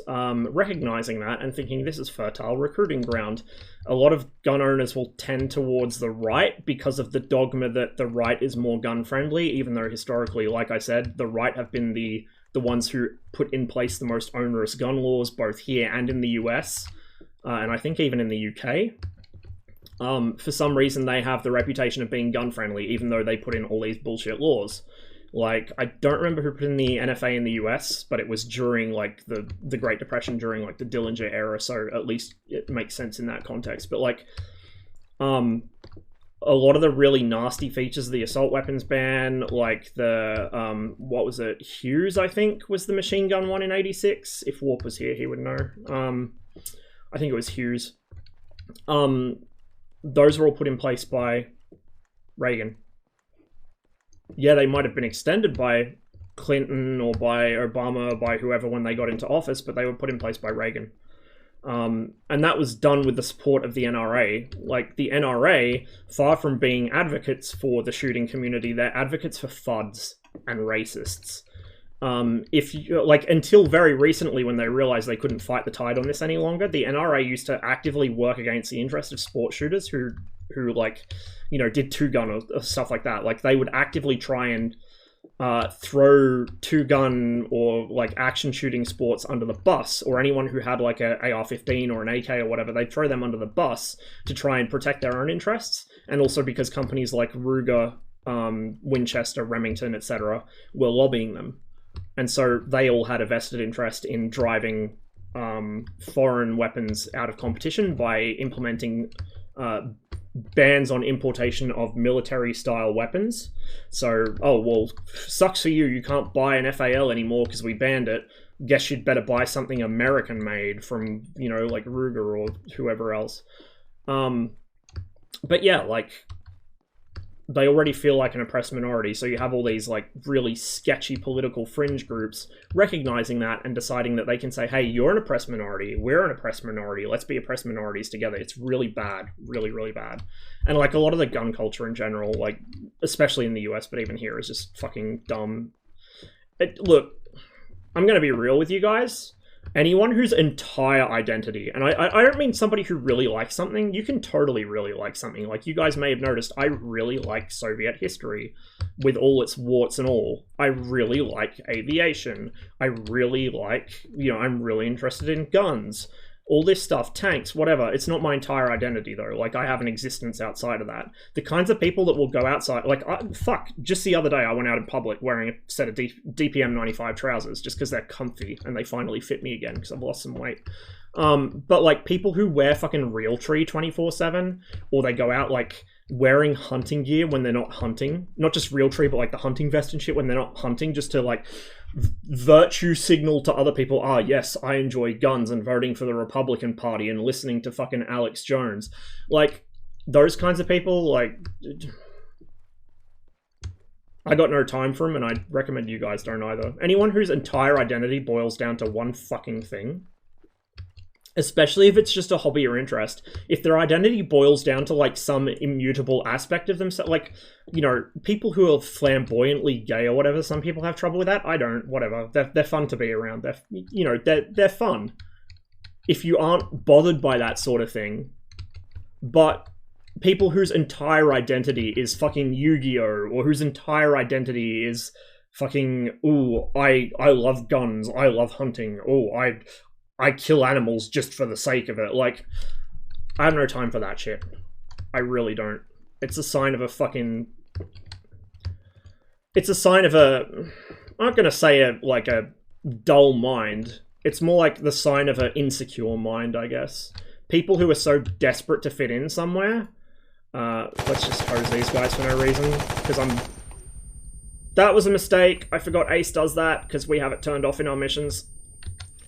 recognizing that and thinking this is fertile recruiting ground. A lot of gun owners will tend towards the right because of the dogma that the right is more gun-friendly, even though historically, like I said, the right have been the ones who put in place the most onerous gun laws, both here and in the US, and I think even in the UK. For some reason, they have the reputation of being gun-friendly, even though they put in all these bullshit laws. Like, I don't remember who put in the NFA in the US, but it was during, like, the Great Depression, during, like, the Dillinger era, so at least it makes sense in that context. But, like, a lot of the really nasty features of the assault weapons ban, like the, what was it, Hughes, I think, was the machine gun one in 86. If Warp was here, he would know. I think it was Hughes. Those were all put in place by Reagan. Yeah, they might have been extended by Clinton or by Obama or by whoever when they got into office, but they were put in place by Reagan. And that was done with the support of the NRA. Like, the NRA, far from being advocates for the shooting community, they're advocates for FUDs and racists. If you, like, until very recently when they realized they couldn't fight the tide on this any longer, the NRA used to actively work against the interest of sport shooters who who like, you know, did two-gun or stuff like that. Like they would actively try and throw two-gun or like action shooting sports under the bus, or anyone who had like a AR-15 or an AK or whatever, they'd throw them under the bus to try and protect their own interests. And also because companies like Ruger, Winchester, Remington, etc. were lobbying them. And so they all had a vested interest in driving foreign weapons out of competition by implementing bans on importation of military-style weapons. So, oh, well, sucks for you, you can't buy an FAL anymore because we banned it. Guess you'd better buy something American-made from, you know, like Ruger or whoever else. But yeah, like, they already feel like an oppressed minority, so you have all these, like, really sketchy political fringe groups recognizing that and deciding that they can say, hey, you're an oppressed minority, we're an oppressed minority, let's be oppressed minorities together. It's really bad. Really, really bad. And, like, a lot of the gun culture in general, like, especially in the US, but even here, is just fucking dumb. Look, I'm gonna be real with you guys. Anyone whose entire identity, and I don't mean somebody who really likes something, you can totally really like something. Like, you guys may have noticed, I really like Soviet history, with all its warts and all. I really like aviation. I really like, you know, I'm really interested in guns. All this stuff, tanks, whatever. It's not my entire identity, though. Like, I have an existence outside of that. The kinds of people that will go outside, like, fuck, just the other day I went out in public wearing a set of DPM 95 trousers just because they're comfy and they finally fit me again because I've lost some weight. But, like, people who wear fucking Realtree 24/7, or they go out, like, wearing hunting gear when they're not hunting. Not just Realtree, but, like, the hunting vest and shit when they're not hunting, just to, like, virtue signal to other people, ah, yes, I enjoy guns and voting for the Republican Party and listening to fucking Alex Jones. Like, those kinds of people, like, I got no time for them, and I recommend you guys don't either. Anyone whose entire identity boils down to one fucking thing, especially if it's just a hobby or interest, if their identity boils down to, like, some immutable aspect of themselves, like, you know, people who are flamboyantly gay or whatever, some people have trouble with that. I don't, whatever. They're fun to be around. They're, you know, they're fun. If you aren't bothered by that sort of thing, but people whose entire identity is fucking Yu-Gi-Oh! Or whose entire identity is fucking, ooh, I love guns, I love hunting, ooh, I kill animals just for the sake of it. Like, I have no time for that shit. I really don't. It's a sign of a fucking... It's a sign of a... I'm not gonna say like a dull mind. It's more like the sign of an insecure mind, I guess. People who are so desperate to fit in somewhere. Let's just hose these guys for no reason, because That was a mistake. I forgot Ace does that, because we have it turned off in our missions.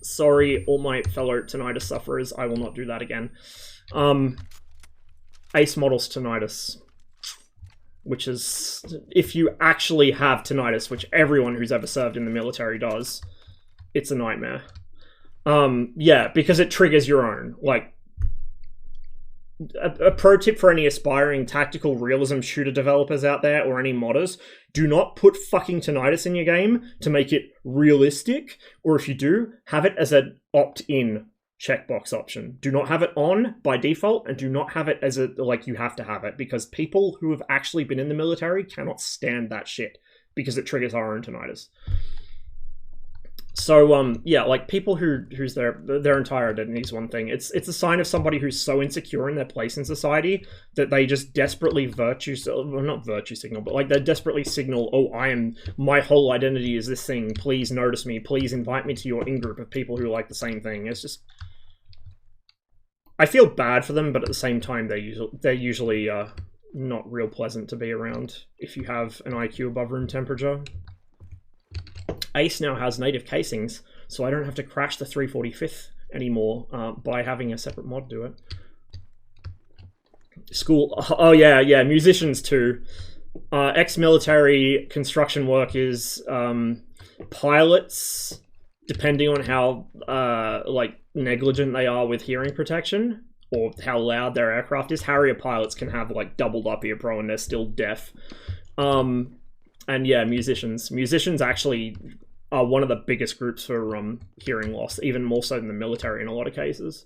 Sorry, all my fellow tinnitus sufferers, I will not do that again. Ace models tinnitus, which is, if you actually have tinnitus, which everyone who's ever served in the military does, it's a nightmare. Yeah, because it triggers your own. Like, a pro tip for any aspiring tactical realism shooter developers out there, or any modders, do not put fucking tinnitus in your game to make it realistic, or if you do, have it as an opt-in checkbox option. Do not have it on by default, and do not have it as a, like, you have to have it, because people who have actually been in the military cannot stand that shit, because it triggers our own tinnitus. So, yeah, like, people whose their entire identity is one thing. It's a sign of somebody who's so insecure in their place in society that they just desperately not virtue signal, but, like, they desperately signal, oh, my whole identity is this thing, please notice me, please invite me to your in-group of people who like the same thing. It's just... I feel bad for them, but at the same time, they're usually not real pleasant to be around if you have an IQ above room temperature. Ace now has native casings, so I don't have to crash the 345th anymore by having a separate mod do it. School, oh yeah, musicians too. Ex-military, construction workers, pilots, depending on how like negligent they are with hearing protection, or how loud their aircraft is. Harrier pilots can have like doubled up ear pro and they're still deaf. And yeah, musicians. Musicians actually are one of the biggest groups for hearing loss, even more so than the military in a lot of cases.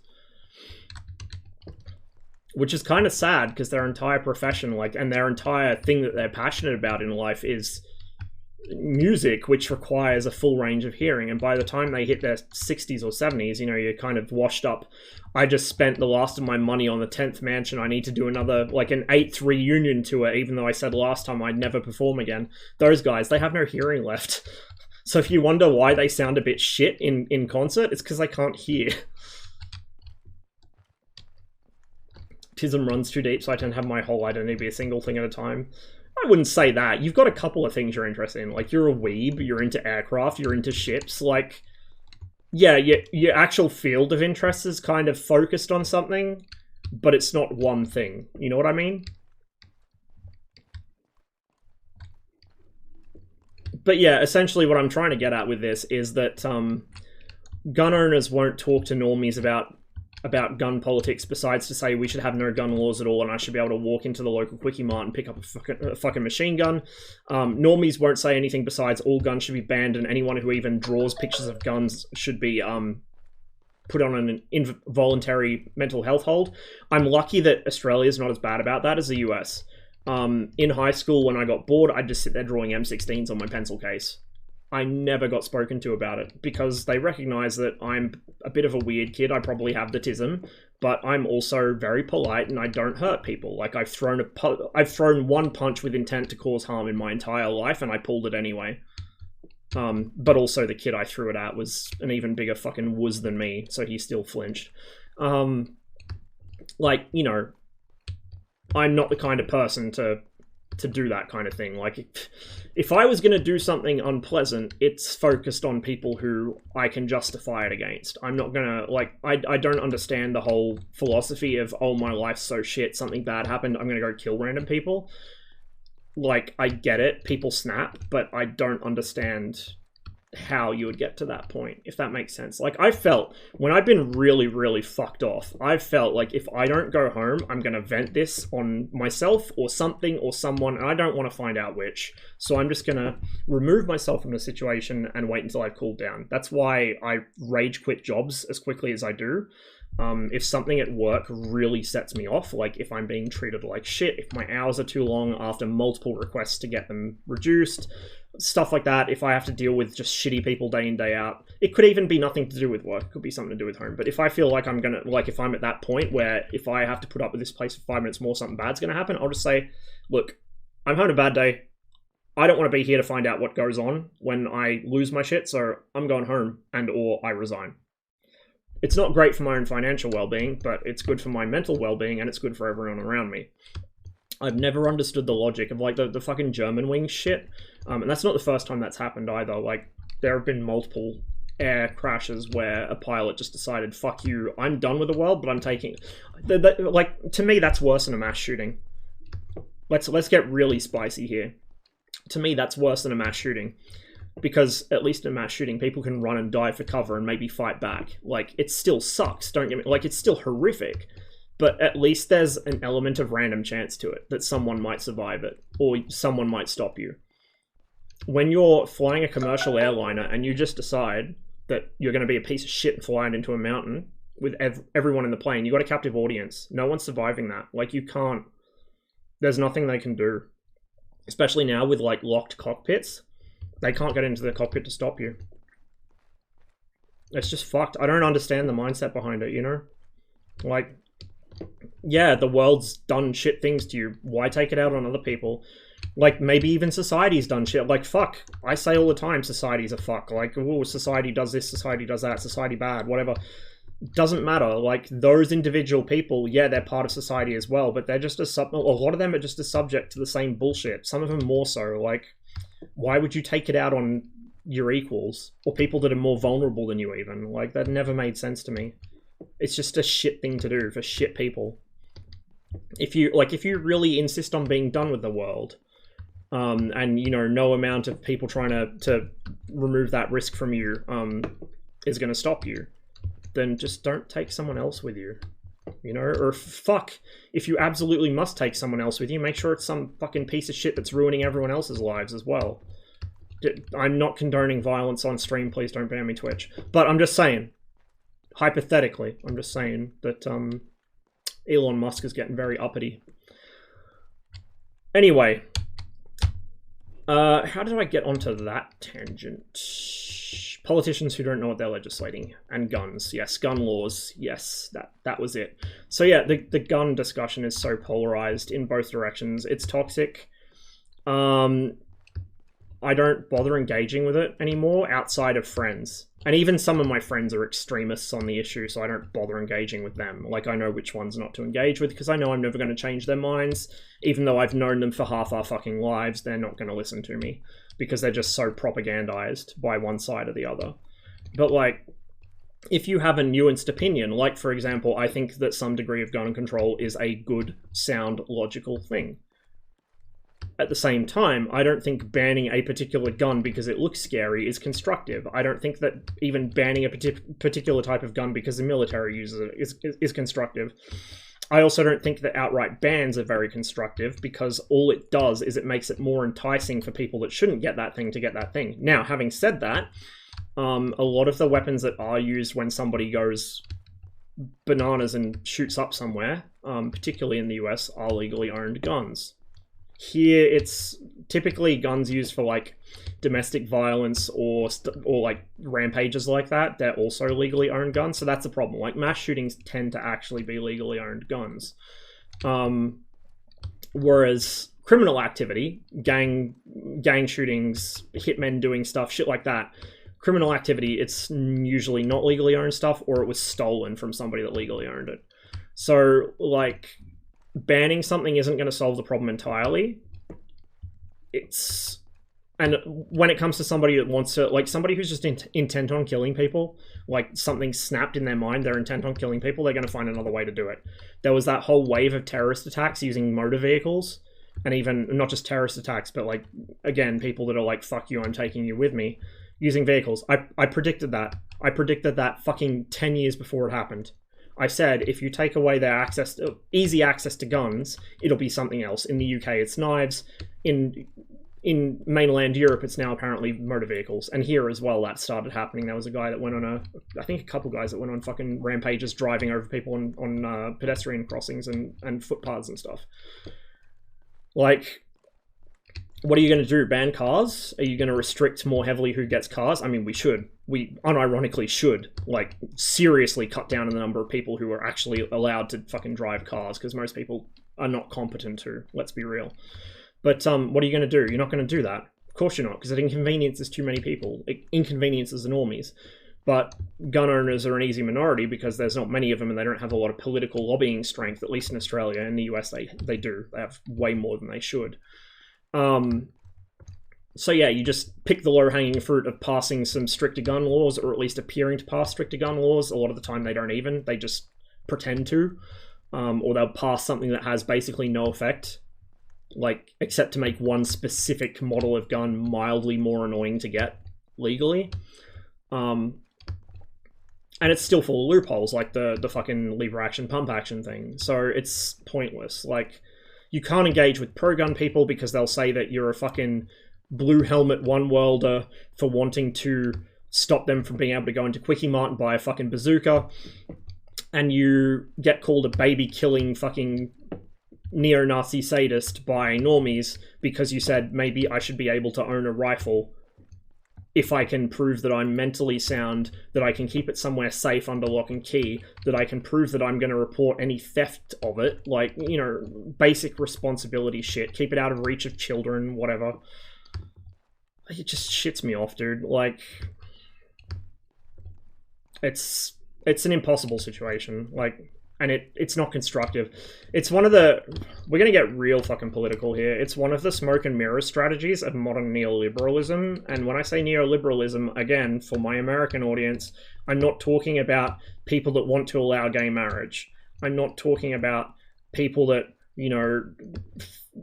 which is kind of sad because their entire profession, like, and their entire thing that they're passionate about in life is music, which requires a full range of hearing. And by the time they hit their 60s or 70s, you know, you're kind of washed up. I just spent the last of my money on the 10th Mansion. I need to do another, like, an 8th reunion tour, even though I said last time I'd never perform again. Those guys, they have no hearing left. So if you wonder why they sound a bit shit in concert, it's because they can't hear. Tism runs too deep, so I tend to have my whole identity be a single thing at a time. I wouldn't say that. You've got a couple of things you're interested in. Like, you're a weeb, you're into aircraft, you're into ships. Like, yeah, your actual field of interest is kind of focused on something, but it's not one thing. You know what I mean? But yeah, essentially what I'm trying to get at with this is that gun owners won't talk to normies about gun politics, besides to say we should have no gun laws at all and I should be able to walk into the local Quickie Mart and pick up a fucking machine gun. Normies won't say anything besides all guns should be banned and anyone who even draws pictures of guns should be put on an involuntary mental health hold. I'm lucky that Australia's not as bad about that as the US. In high school, when I got bored, I'd just sit there drawing M16s on my pencil case. I never got spoken to about it because they recognize that I'm a bit of a weird kid. I probably have the tism, but I'm also very polite and I don't hurt people. Like, I've thrown one punch with intent to cause harm in my entire life and I pulled it anyway. But also the kid I threw it at was an even bigger fucking wuss than me, so he still flinched. Like, you know, I'm not the kind of person to do that kind of thing. Like, if I was going to do something unpleasant, it's focused on people who I can justify it against. I'm not going to, like, I don't understand the whole philosophy of, oh, my life's so shit, something bad happened, I'm going to go kill random people. Like, I get it, people snap, but I don't understand how you would get to that point, if that makes sense. Like, I felt, when I've been really, really fucked off, I've felt like if I don't go home, I'm going to vent this on myself or something or someone, and I don't want to find out which. So I'm just going to remove myself from the situation and wait until I've cooled down. That's why I rage quit jobs as quickly as I do. If something at work really sets me off, like if I'm being treated like shit, if my hours are too long after multiple requests to get them reduced, stuff like that, if I have to deal with just shitty people day in, day out, it could even be nothing to do with work, it could be something to do with home. But if I feel like I'm gonna, like if I'm at that point where if I have to put up with this place for 5 minutes more, something bad's gonna happen, I'll just say, look, I'm having a bad day. I don't want to be here to find out what goes on when I lose my shit, so I'm going home and or I resign. It's not great for my own financial well-being, but it's good for my mental well-being and it's good for everyone around me. I've never understood the logic of like the fucking German wing shit. And that's not the first time that's happened either. Like, there have been multiple air crashes where a pilot just decided, fuck you, I'm done with the world, but I'm taking... Like, to me, that's worse than a mass shooting. Let's get really spicy here. To me, that's worse than a mass shooting. Because at least in mass shooting, people can run and dive for cover and maybe fight back. Like, it still sucks, don't get me... Like, it's still horrific. But at least there's an element of random chance to it, that someone might survive it, or someone might stop you. When you're flying a commercial airliner and you just decide that you're going to be a piece of shit and fly it into a mountain with everyone in the plane, you got a captive audience. No one's surviving that. Like, you can't... There's nothing they can do. Especially now with, like, locked cockpits. They can't get into the cockpit to stop you. It's just fucked. I don't understand the mindset behind it, you know? Like... Yeah, the world's done shit things to you. Why take it out on other people? Like, maybe even society's done shit. Like, fuck. I say all the time society's a fuck. Like, oh, society does this, society does that, society bad, whatever. Doesn't matter. Like, those individual people, yeah, they're part of society as well, but they're just a lot of them are just a subject to the same bullshit. Some of them more so. Like, why would you take it out on your equals? Or people that are more vulnerable than you even? Like, that never made sense to me. It's just a shit thing to do for shit people. If you really insist on being done with the world, and you know, no amount of people trying to remove that risk from you is going to stop you, then just don't take someone else with you. You know, or fuck, if you absolutely must take someone else with you, make sure it's some fucking piece of shit that's ruining everyone else's lives as well. I'm not condoning violence on stream, please don't ban me Twitch. But I'm just saying, hypothetically, I'm just saying that Elon Musk is getting very uppity. Anyway, how did I get onto that tangent? Politicians who don't know what they're legislating, and guns. Yes, gun laws. Yes, that was it. So yeah, the gun discussion is so polarized in both directions. It's toxic. I don't bother engaging with it anymore outside of friends. And even some of my friends are extremists on the issue, so I don't bother engaging with them. Like, I know which ones not to engage with, because I know I'm never going to change their minds. Even though I've known them for half our fucking lives, they're not going to listen to me. Because they're just so propagandized by one side or the other. But, like, if you have a nuanced opinion, like, for example, I think that some degree of gun control is a good, sound, logical thing. At the same time, I don't think banning a particular gun because it looks scary is constructive. I don't think that even banning a particular type of gun because the military uses it is constructive. I also don't think that outright bans are very constructive, because all it does is it makes it more enticing for people that shouldn't get that thing to get that thing. Now, having said that, a lot of the weapons that are used when somebody goes bananas and shoots up somewhere, particularly in the US, are legally owned guns. Here, it's typically guns used for, like, domestic violence or like rampages like that. They're also legally owned guns, so that's the problem. Like, mass shootings tend to actually be legally owned guns. Whereas criminal activity, gang shootings, hitmen doing stuff, shit like that, criminal activity, it's usually not legally owned stuff, or it was stolen from somebody that legally owned it. So, like, banning something isn't going to solve the problem entirely. And when it comes to somebody that wants to, like, somebody who's just intent on killing people, like, something snapped in their mind, they're intent on killing people, they're going to find another way to do it. There was that whole wave of terrorist attacks using motor vehicles, and even, not just terrorist attacks, but, like, again, people that are like, fuck you, I'm taking you with me, using vehicles. I predicted that. I predicted that fucking 10 years before it happened. I said, if you take away their easy access to guns, it'll be something else. In the UK, it's knives. In mainland Europe, it's now apparently motor vehicles. And here as well, that started happening. There was a guy that went on I think a couple guys that went on fucking rampages driving over people on pedestrian crossings and footpaths and stuff. Like, what are you going to do? Ban cars? Are you going to restrict more heavily who gets cars? I mean, we should. We unironically should, like, seriously cut down on the number of people who are actually allowed to fucking drive cars, because most people are not competent to, let's be real. But what are you going to do? You're not going to do that. Of course you're not, because it inconveniences too many people. It inconveniences the normies. But gun owners are an easy minority because there's not many of them and they don't have a lot of political lobbying strength, at least in Australia. In the US, they do. They have way more than they should. So yeah, you just pick the low-hanging fruit of passing some stricter gun laws, or at least appearing to pass stricter gun laws. A lot of the time they don't even, they just pretend to. Or they'll pass something that has basically no effect, like, except to make one specific model of gun mildly more annoying to get legally. And it's still full of loopholes, like the fucking lever action, pump action thing. So it's pointless. Like, you can't engage with pro-gun people because they'll say that you're a fucking blue helmet one-worlder for wanting to stop them from being able to go into Quickie Mart and buy a fucking bazooka. And you get called a baby-killing fucking neo-Nazi sadist by normies because you said maybe I should be able to own a rifle if I can prove that I'm mentally sound, that I can keep it somewhere safe under lock and key, that I can prove that I'm going to report any theft of it, like, you know, basic responsibility shit, keep it out of reach of children, whatever. It just shits me off, dude. Like, it's an impossible situation, like, and it's not constructive. It's one of the, we're gonna get real fucking political here. It's one of the smoke and mirror strategies of modern neoliberalism. And when I say neoliberalism, again, for my American audience, I'm not talking about people that want to allow gay marriage. I'm not talking about people that, you know,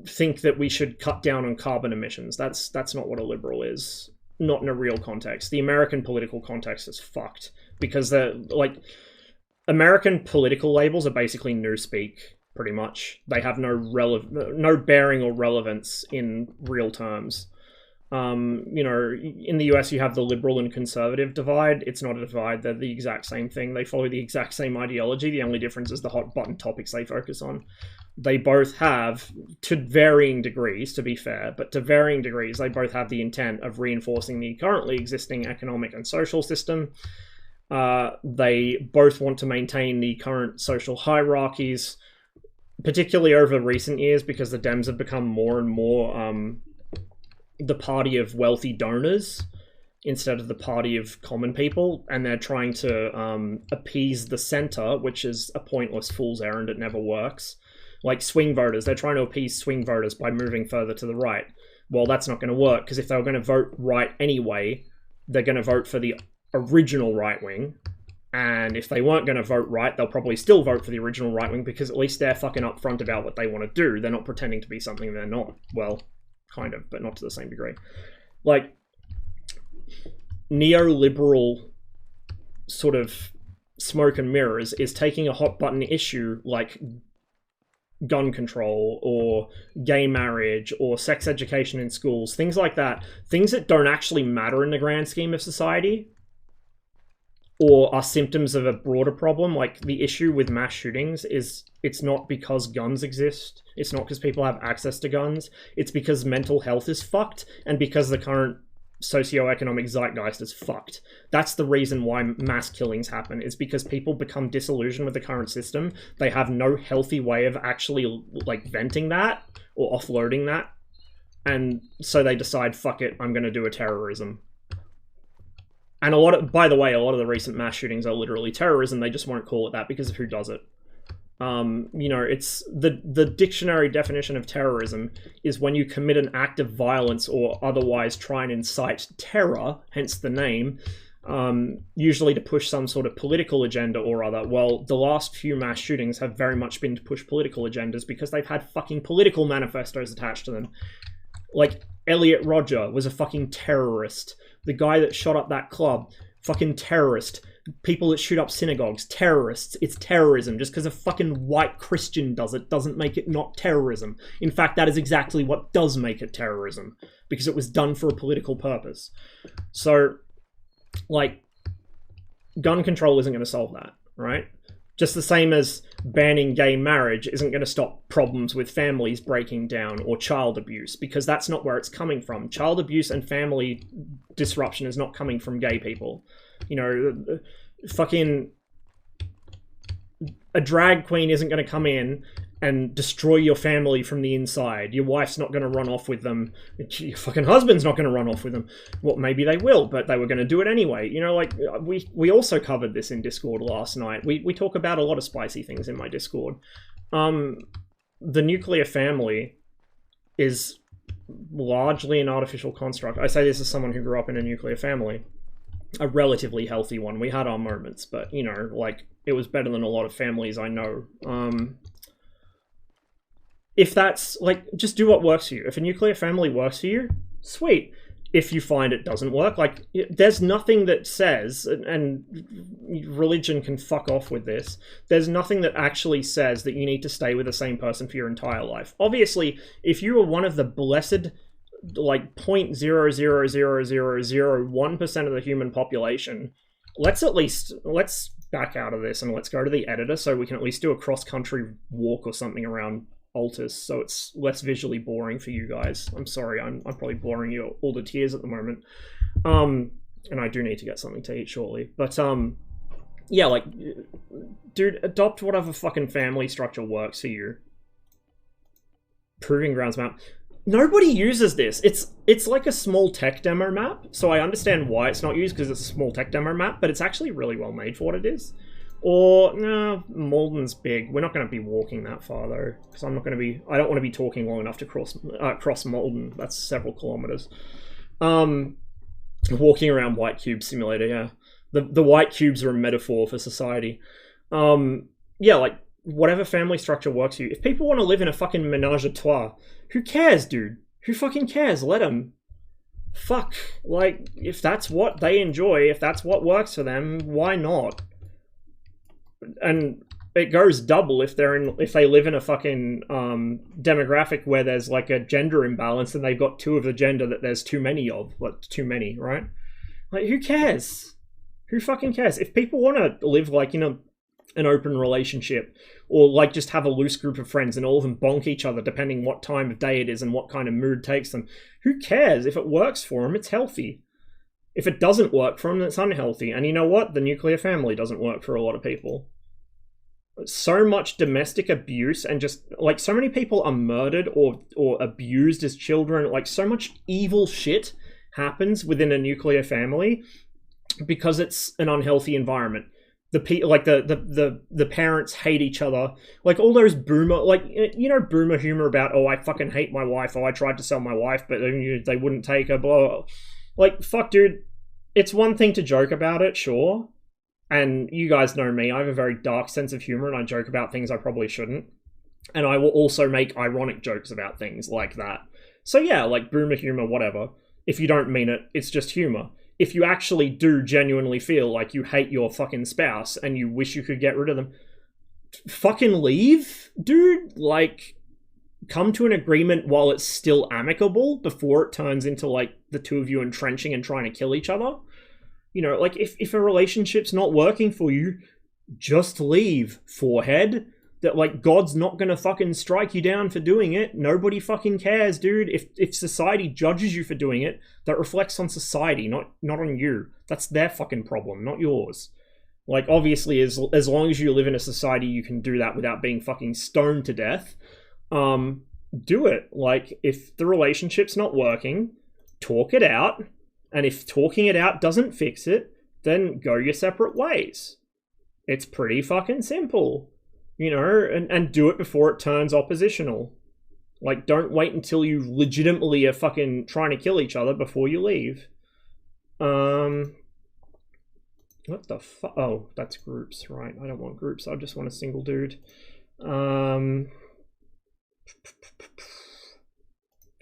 think that we should cut down on carbon emissions. That's not what a liberal is. Not in a real context. The American political context is fucked because they're like, American political labels are basically newspeak, pretty much. They have no bearing or relevance in real terms. You know, in the US you have the liberal and conservative divide. It's not a divide, they're the exact same thing. They follow the exact same ideology. The only difference is the hot button topics they focus on. They both have, to varying degrees, to be fair, but to varying degrees, they both have the intent of reinforcing the currently existing economic and social system. They both want to maintain the current social hierarchies, particularly over recent years, because the Dems have become more and more the party of wealthy donors instead of the party of common people, and they're trying to appease the center, which is a pointless fool's errand. It never works. Like swing voters, they're trying to appease swing voters by moving further to the right. Well, that's not going to work, because if they were going to vote right anyway, they're going to vote for the original right wing, and if they weren't going to vote right, they'll probably still vote for the original right wing, because at least they're fucking upfront about what they want to do. They're not pretending to be something they're not. Well, kind of, but not to the same degree. Like, neoliberal sort of smoke and mirrors is taking a hot button issue like gun control or gay marriage or sex education in schools, things like that, things that don't actually matter in the grand scheme of society or are symptoms of a broader problem. Like the issue with mass shootings is it's not because guns exist, it's not because people have access to guns, it's because mental health is fucked and because the current socioeconomic zeitgeist is fucked. That's the reason why mass killings happen, is because people become disillusioned with the current system. They have no healthy way of actually like venting that or offloading that, and so they decide, fuck it, I'm gonna do a terrorism. And a lot of, by the way, a lot of the recent mass shootings are literally terrorism. They just won't call it that because of who does it. You know, it's the dictionary definition of terrorism is when you commit an act of violence or otherwise try and incite terror, hence the name, usually to push some sort of political agenda or other. Well, the last few mass shootings have very much been to push political agendas because they've had fucking political manifestos attached to them. Like, Elliot Rodger was a fucking terrorist. The guy that shot up that club, fucking terrorist. People that shoot up synagogues, terrorists. It's terrorism. Just because a fucking white Christian does it doesn't make it not terrorism. In fact, that is exactly what does make it terrorism, because it was done for a political purpose. So, like, gun control isn't going to solve that, right? Just the same as banning gay marriage isn't going to stop problems with families breaking down or child abuse, because that's not where it's coming from. Child abuse and family disruption is not coming from gay people. You know, fucking a drag queen isn't going to come in and destroy your family from the inside. Your wife's not going to run off with them. Your fucking husband's not going to run off with them. Well, maybe they will, but they were going to do it anyway. You know, like, we also covered this in Discord last night. We talk about a lot of spicy things in my Discord. The nuclear family is largely an artificial construct. I say this as someone who grew up in a nuclear family. A relatively healthy one. We had our moments, but, you know, like, it was better than a lot of families I know. If that's, like, just do what works for you. If a nuclear family works for you, sweet. If you find it doesn't work, like, there's nothing that says, and religion can fuck off with this, there's nothing that actually says that you need to stay with the same person for your entire life. Obviously, if you are one of the blessed, like, 0.00001% of the human population, let's back out of this and let's go to the editor so we can at least do a cross-country walk or something around Altus, so it's less visually boring for you guys. I'm sorry, I'm probably boring you all to tears at the moment. And I do need to get something to eat shortly. But yeah, like, dude, adopt whatever fucking family structure works for you. Proving Grounds map. Nobody uses this. It's like a small tech demo map, so I understand why it's not used, because it's a small tech demo map, but it's actually really well made for what it is. Or, no, Malden's big. We're not going to be walking that far, though, because I don't want to be talking long enough to cross Malden. That's several kilometers. Walking around White Cube Simulator, yeah. The White Cubes are a metaphor for society. Yeah, like, whatever family structure works for you. If people want to live in a fucking menage a trois, who cares, dude? Who fucking cares? Let them. Fuck. Like, if that's what they enjoy, if that's what works for them, why not? And it goes double if they live in a fucking demographic where there's like a gender imbalance and they've got two of the gender that there's too many of. Like, too many, right? Like, who cares? Who fucking cares? If people want to live like, you know, an open relationship, or like just have a loose group of friends and all of them bonk each other depending what time of day it is and what kind of mood takes them, who cares? If it works for them, it's healthy. If it doesn't work for them, it's unhealthy. And you know what? The nuclear family doesn't work for a lot of people. So much domestic abuse, and just like so many people are murdered or abused as children. Like, so much evil shit happens within a nuclear family because it's an unhealthy environment. The parents hate each other. Like, all those boomer, like, you know, boomer humor about, oh, I fucking hate my wife. Oh, I tried to sell my wife, but they wouldn't take her, blah, blah. Like, fuck, dude. It's one thing to joke about it, sure. And you guys know me. I have a very dark sense of humor, and I joke about things I probably shouldn't. And I will also make ironic jokes about things like that. So yeah, like, boomer humor, whatever. If you don't mean it, it's just humor. If you actually do genuinely feel like you hate your fucking spouse and you wish you could get rid of them, fucking leave, dude. Like, come to an agreement while it's still amicable before it turns into, like, the two of you entrenching and trying to kill each other. You know, like, if a relationship's not working for you, just leave, forehead. That, like, God's not gonna fucking strike you down for doing it. Nobody fucking cares, dude. If society judges you for doing it, that reflects on society, not on you. That's their fucking problem, not yours. Like, obviously, as long as you live in a society, you can do that without being fucking stoned to death. Do it. Like, if the relationship's not working, talk it out. And if talking it out doesn't fix it, then go your separate ways. It's pretty fucking simple. You know, and do it before it turns oppositional. Like, don't wait until you legitimately are fucking trying to kill each other before you leave. What the fuck? Oh, that's groups, right. I don't want groups, I just want a single dude. VV,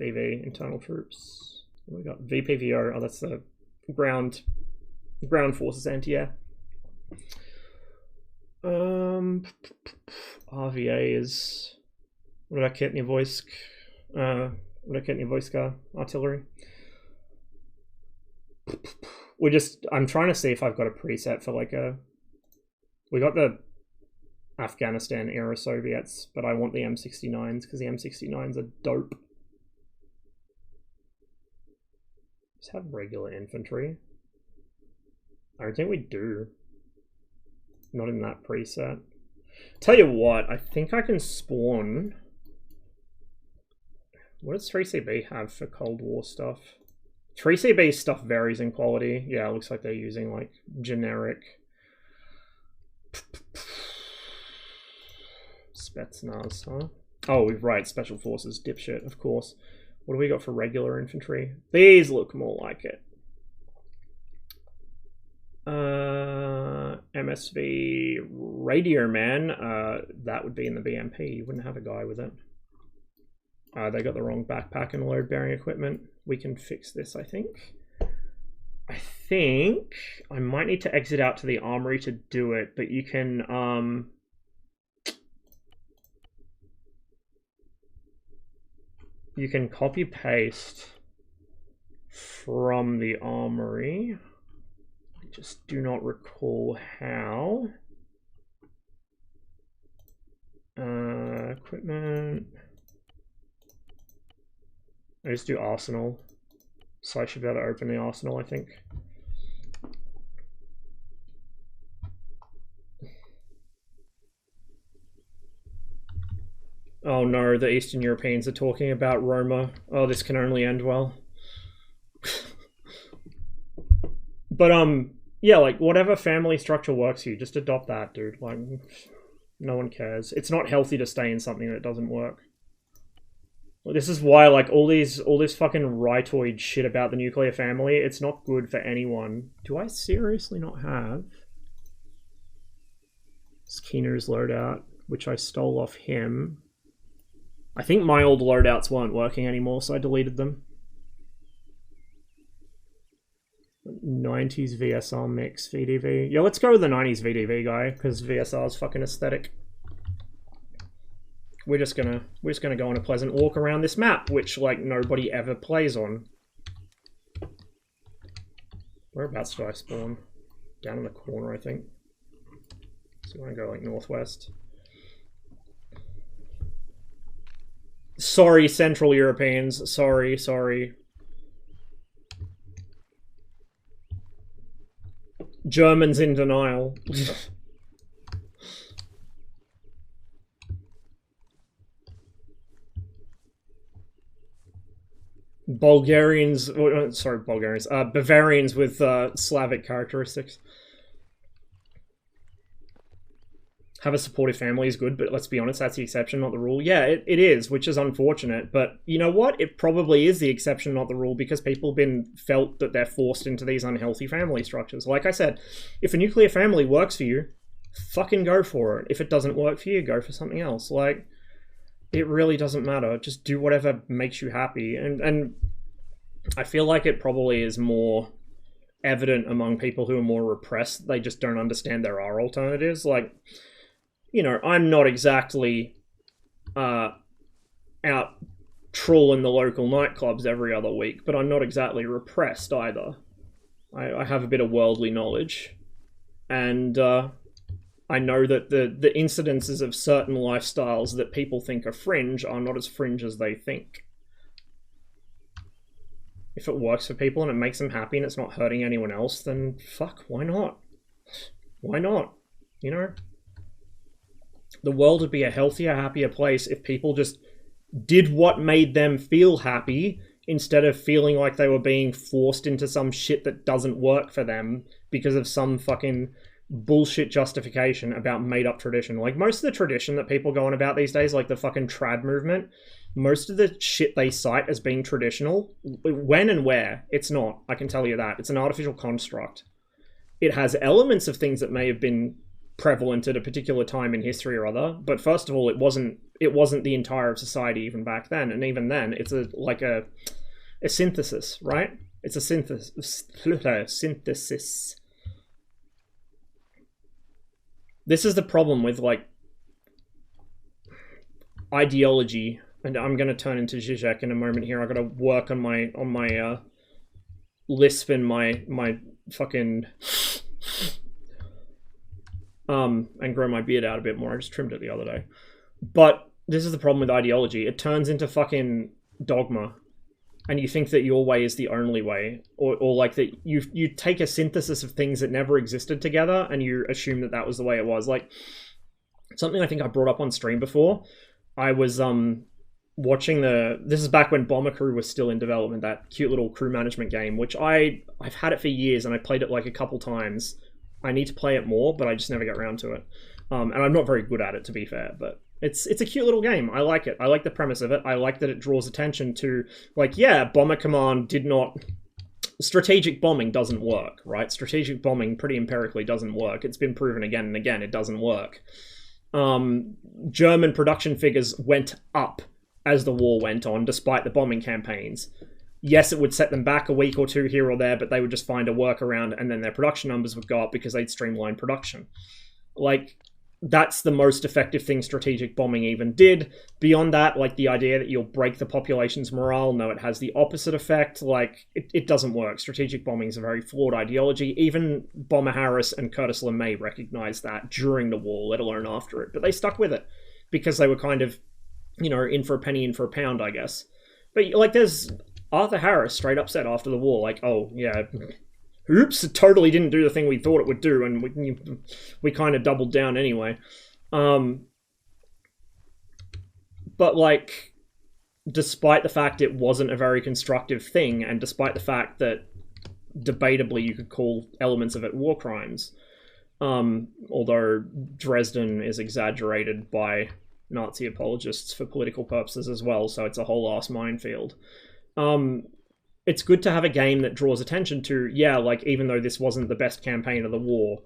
internal troops. What we got? VPVO, oh, that's the ground forces anti-air. RVA is... What about Ketnia Voisk? What about Ketnia Voiska artillery? I'm trying to see if I've got a preset for like a... We got the Afghanistan era Soviets, but I want the M69s because the M69s are dope. Just have regular infantry. I don't think we do. Not in that preset. Tell you what, I think I can spawn... What does 3CB have for Cold War stuff? 3CB stuff varies in quality. Yeah, it looks like they're using like generic... Spetsnaz, huh? Oh, right, Special Forces, dipshit, of course. What do we got for regular infantry? These look more like it. MSV Radio Man, that would be in the BMP. You wouldn't have a guy with it. They got the wrong backpack and load bearing equipment. We can fix this, I think. I think I might need to exit out to the armory to do it, but you can copy paste from the armory. Just do not recall how. Equipment. I just do arsenal. So I should be able to open the arsenal, I think. Oh no, the Eastern Europeans are talking about Roma. Oh, this can only end well. But yeah, like, whatever family structure works for you, just adopt that, dude. Like, no one cares. It's not healthy to stay in something that doesn't work. This is why, like, all this fucking rightoid shit about the nuclear family, it's not good for anyone. Do I seriously not have Skinner's loadout, which I stole off him? I think my old loadouts weren't working anymore, so I deleted them. 90s VSR mix VDV. Yeah, let's go with the 90s VDV guy, because VSR is fucking aesthetic. we're just gonna go on a pleasant walk around this map, which like nobody ever plays on. Whereabouts do I spawn? Down in the corner, I think. So we're gonna go like northwest. Sorry, Central Europeans. Sorry, sorry. Germans in denial. Bulgarians, sorry, Bulgarians, Bavarians with Slavic characteristics. Have a supportive family is good, but let's be honest, that's the exception, not the rule. Yeah, it is, which is unfortunate, but you know what? It probably is the exception, not the rule, because people have been felt that they're forced into these unhealthy family structures. Like I said, if a nuclear family works for you, fucking go for it. If it doesn't work for you, go for something else. Like, it really doesn't matter. Just do whatever makes you happy. And I feel like it probably is more evident among people who are more repressed. They just don't understand there are alternatives. Like, you know, I'm not exactly out trolling the local nightclubs every other week, but I'm not exactly repressed either. I have a bit of worldly knowledge, and I know that the incidences of certain lifestyles that people think are fringe are not as fringe as they think. If it works for people and it makes them happy and it's not hurting anyone else, then fuck, why not? Why not? You know? The world would be a healthier, happier place if people just did what made them feel happy instead of feeling like they were being forced into some shit that doesn't work for them because of some fucking bullshit justification about made-up tradition. Like, most of the tradition that people go on about these days, like the fucking trad movement, most of the shit they cite as being traditional, when and where, it's not. I can tell you that. It's an artificial construct. It has elements of things that may have been prevalent at a particular time in history or other, but first of all, it wasn't the entire of society even back then, and even then, it's a synthesis, right? It's a synthesis. This is the problem with, like, ideology, and I'm going to turn into Zizek in a moment here. I've got to work on my lisp and my fucking and grow my beard out a bit more. I just trimmed it the other day. But this is the problem with ideology. It turns into fucking dogma, and you think that your way is the only way, or like that you take a synthesis of things that never existed together and you assume that that was the way it was. Like, something I think I brought up on stream before, I was watching this is back when Bomber Crew was still in development, that cute little crew management game, which I've had it for years and I played it like a couple times. I need to play it more, but I just never get around to it. And I'm not very good at it, to be fair, but it's a cute little game. I like it. I like the premise of it. I like that it draws attention to, like, yeah, Bomber Command did not... Strategic bombing doesn't work, right? Strategic bombing pretty empirically doesn't work. It's been proven again and again it doesn't work. German production figures went up as the war went on, despite the bombing campaigns. Yes, it would set them back a week or two here or there, but they would just find a workaround and then their production numbers would go up because they'd streamline production. Like, that's the most effective thing strategic bombing even did. Beyond that, like, the idea that you'll break the population's morale, no, it has the opposite effect. Like, it doesn't work. Strategic bombing is a very flawed ideology. Even Bomber Harris and Curtis LeMay recognized that during the war, let alone after it. But they stuck with it because they were kind of, you know, in for a penny, in for a pound, I guess. But, like, there's... Arthur Harris straight up said after the war, like, oh, yeah, oops, it totally didn't do the thing we thought it would do, and we kind of doubled down anyway. But, like, despite the fact it wasn't a very constructive thing, and despite the fact that, debatably, you could call elements of it war crimes, although Dresden is exaggerated by Nazi apologists for political purposes as well, so it's a whole ass minefield. It's good to have a game that draws attention to, yeah, like, even though this wasn't the best campaign of the war,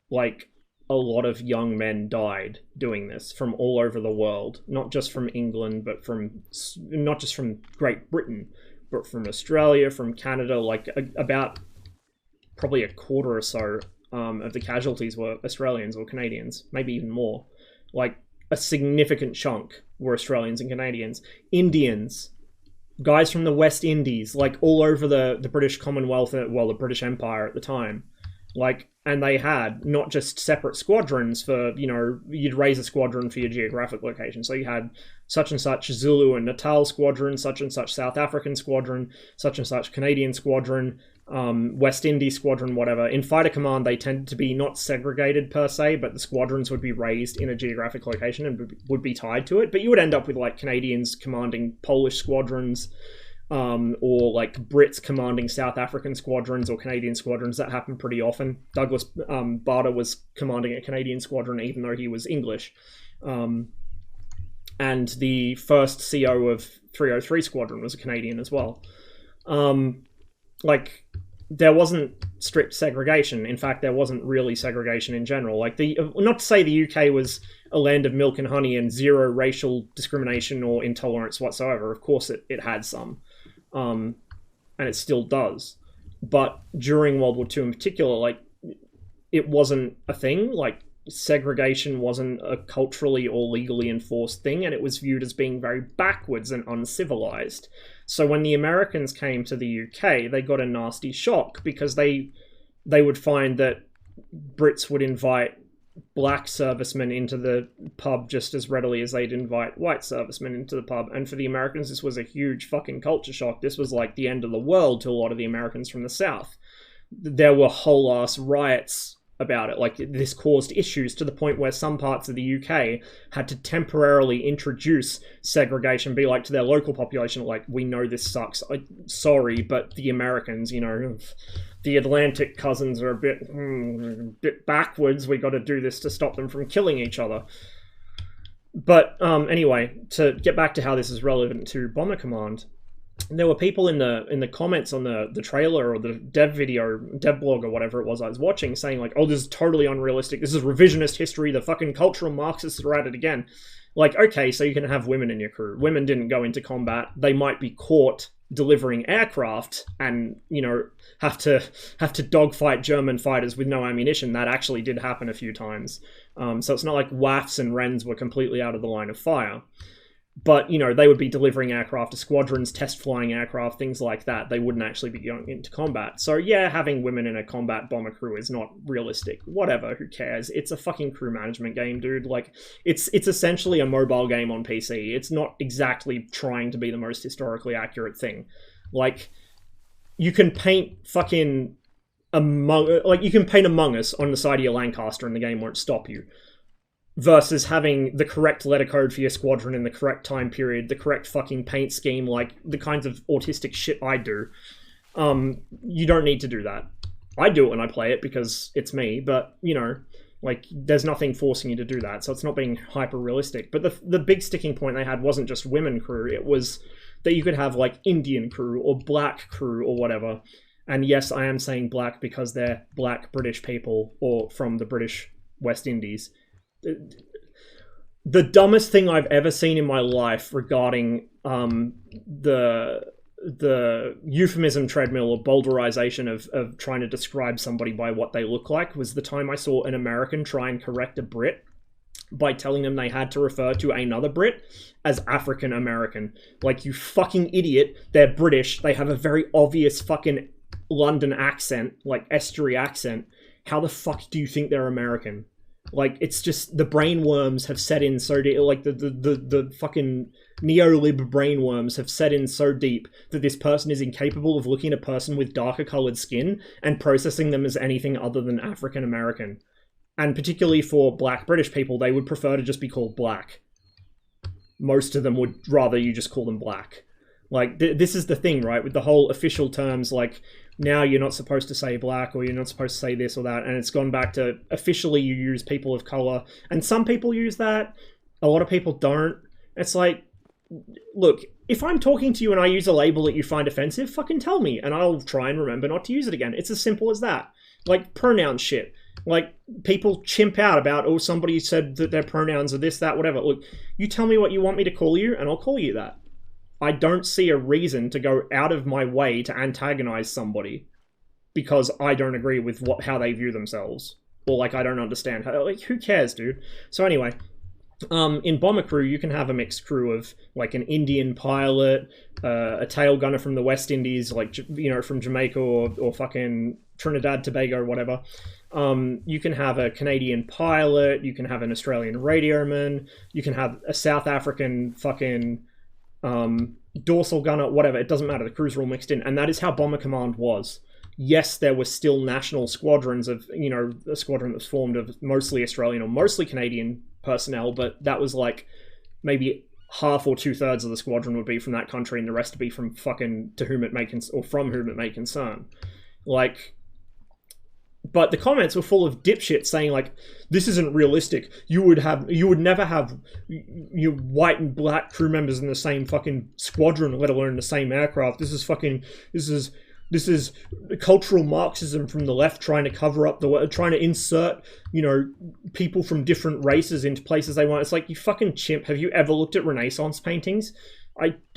like, a lot of young men died doing this from all over the world, not just from England, but not just from Great Britain, but from Australia, from Canada. Like, about probably a quarter or so of the casualties were Australians or Canadians, maybe even more. Like, a significant chunk were Australians and Canadians. Indians, guys from the West Indies, like all over the British Commonwealth, well, the British Empire at the time. Like, and they had not just separate squadrons for, you know, you'd raise a squadron for your geographic location. So you had such and such Zulu and Natal squadron, such and such South African squadron, such and such Canadian squadron, West Indies squadron, whatever. In Fighter Command, they tended to be not segregated per se, but the squadrons would be raised in a geographic location and would be tied to it. But you would end up with like Canadians commanding Polish squadrons, or like Brits commanding South African squadrons or Canadian squadrons. That happened pretty often. Douglas Bader was commanding a Canadian squadron even though he was English. And the first CO of 303 Squadron was a Canadian as well. Like, there wasn't strict segregation. In fact, there wasn't really segregation in general. Like, not to say the UK was a land of milk and honey and zero racial discrimination or intolerance whatsoever. Of course, it had some. And it still does. But during World War II in particular, like, it wasn't a thing. Like, segregation wasn't a culturally or legally enforced thing, and it was viewed as being very backwards and uncivilized. So when the Americans came to the UK, they got a nasty shock because they would find that Brits would invite black servicemen into the pub just as readily as they'd invite white servicemen into the pub. And for the Americans, this was a huge fucking culture shock. This was like the end of the world to a lot of the Americans from the South. There were whole ass riots about it. Like, this caused issues to the point where some parts of the UK had to temporarily introduce segregation, be like to their local population, like, we know this sucks, sorry, but the Americans, you know, the Atlantic cousins are a bit backwards, we got to do this to stop them from killing each other. But anyway, to get back to how this is relevant to Bomber Command, there were people in the comments on the trailer or the dev blog or whatever it was I was watching saying like, oh, this is totally unrealistic, this is revisionist history, the fucking cultural Marxists are at it again. Like, okay, so you can have women in your crew. Women didn't go into combat. They might be caught delivering aircraft and, you know, have to dogfight German fighters with no ammunition. That actually did happen a few times. So it's not like WAFs and Wrens were completely out of the line of fire. But, you know, they would be delivering aircraft to squadrons, test flying aircraft, things like that. They wouldn't actually be going into combat. So, yeah, having women in a combat bomber crew is not realistic. Whatever, who cares? It's a fucking crew management game, dude. Like, it's essentially a mobile game on PC. It's not exactly trying to be the most historically accurate thing. Like, you can paint fucking you can paint Among Us on the side of your Lancaster and the game won't stop you. Versus having the correct letter code for your squadron in the correct time period, the correct fucking paint scheme, like the kinds of autistic shit I do. You don't need to do that. I do it when I play it because it's me, but, you know, like, there's nothing forcing you to do that, so it's not being hyper-realistic. But the big sticking point they had wasn't just women crew, it was that you could have, like, Indian crew or black crew or whatever. And yes, I am saying black because they're black British people or from the British West Indies. The dumbest thing I've ever seen in my life regarding the euphemism treadmill or boulderization of trying to describe somebody by what they look like was the time I saw an American try and correct a Brit by telling them they had to refer to another Brit as African American. Like, you fucking idiot, they're British, they have a very obvious fucking London accent, like estuary accent. How the fuck do you think they're American? Like, it's just, the brainworms have set in so deep, like, the fucking neolib brainworms have set in so deep that this person is incapable of looking at a person with darker coloured skin and processing them as anything other than African American. And particularly for black British people, they would prefer to just be called black. Most of them would rather you just call them black. Like, this is the thing, right, with the whole official terms, like, now you're not supposed to say black or you're not supposed to say this or that, and it's gone back to officially you use people of color, and some people use that, a lot of people don't. It's like, look, if I'm talking to you and I use a label that you find offensive, fucking tell me, and I'll try and remember not to use it again. It's as simple as that. Like, pronoun shit. Like, people chimp out about, oh, somebody said that their pronouns are this, that, whatever. Look, you tell me what you want me to call you, and I'll call you that. I don't see a reason to go out of my way to antagonize somebody because I don't agree with how they view themselves. Or, like, I don't understand how, like, who cares, dude? So anyway, in bomber crew, you can have a mixed crew of like an Indian pilot, a tail gunner from the West Indies, like, you know, from Jamaica or fucking Trinidad, Tobago, or whatever. You can have a Canadian pilot, you can have an Australian radioman, you can have a South African fucking dorsal gunner, whatever. It doesn't matter. The crews are all mixed in, and that is how Bomber Command was. Yes, there were still national squadrons of, you know, a squadron that was formed of mostly Australian or mostly Canadian personnel, but that was like maybe half or 2/3 of the squadron would be from that country, and the rest would be from fucking from whom it may concern. Like, but the comments were full of dipshits saying like, this isn't realistic. You would never have your white and black crew members in the same fucking squadron, let alone the same aircraft. This is cultural Marxism from the left trying to cover up trying to insert, you know, people from different races into places they want. It's like, you fucking chimp. Have you ever looked at Renaissance paintings?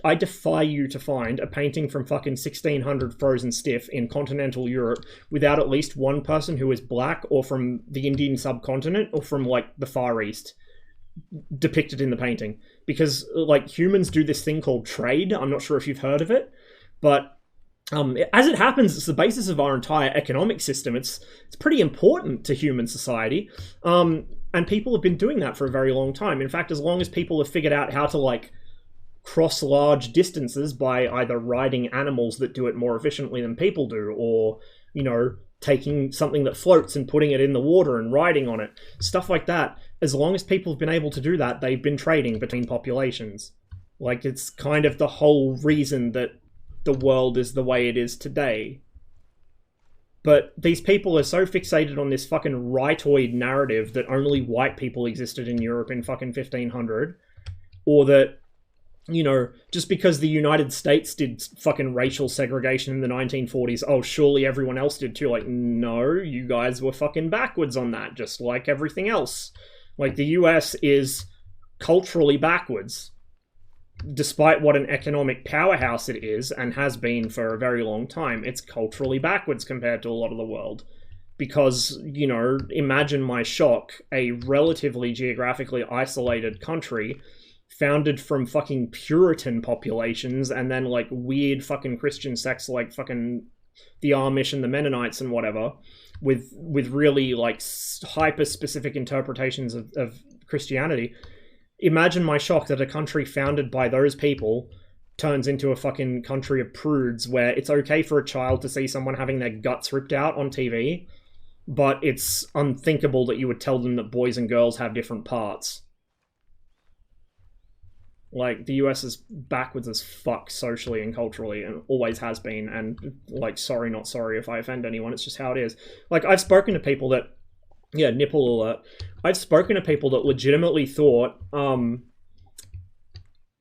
I defy you to find a painting from fucking 1600 frozen stiff in continental Europe without at least one person who is black or from the Indian subcontinent or from like the Far East depicted in the painting. Because like, humans do this thing called trade. I'm not sure if you've heard of it, but as it happens, it's the basis of our entire economic system. It's pretty important to human society, and people have been doing that for a very long time. In fact, as long as people have figured out how to like cross large distances by either riding animals that do it more efficiently than people do, or, you know, taking something that floats and putting it in the water and riding on it, stuff like that. As long as people have been able to do that, they've been trading between populations. Like, it's kind of the whole reason that the world is the way it is today. But these people are so fixated on this fucking rightoid narrative that only white people existed in Europe in fucking 1500, or that, you know, just because the United States did fucking racial segregation in the 1940s, oh, surely everyone else did too. Like, no, you guys were fucking backwards on that, just like everything else. Like, the US is culturally backwards. Despite what an economic powerhouse it is, and has been for a very long time, it's culturally backwards compared to a lot of the world. Because, you know, imagine my shock, a relatively geographically isolated country founded from fucking Puritan populations and then like weird fucking Christian sects like fucking the Amish and the Mennonites and whatever, with really like hyper-specific interpretations of Christianity. Imagine my shock that a country founded by those people turns into a fucking country of prudes where it's okay for a child to see someone having their guts ripped out on TV, but it's unthinkable that you would tell them that boys and girls have different parts. Like, the US is backwards as fuck socially and culturally, and always has been, and like, sorry not sorry if I offend anyone, it's just how it is. Like, I've spoken to people that, yeah, nipple alert. I've spoken to people that legitimately thought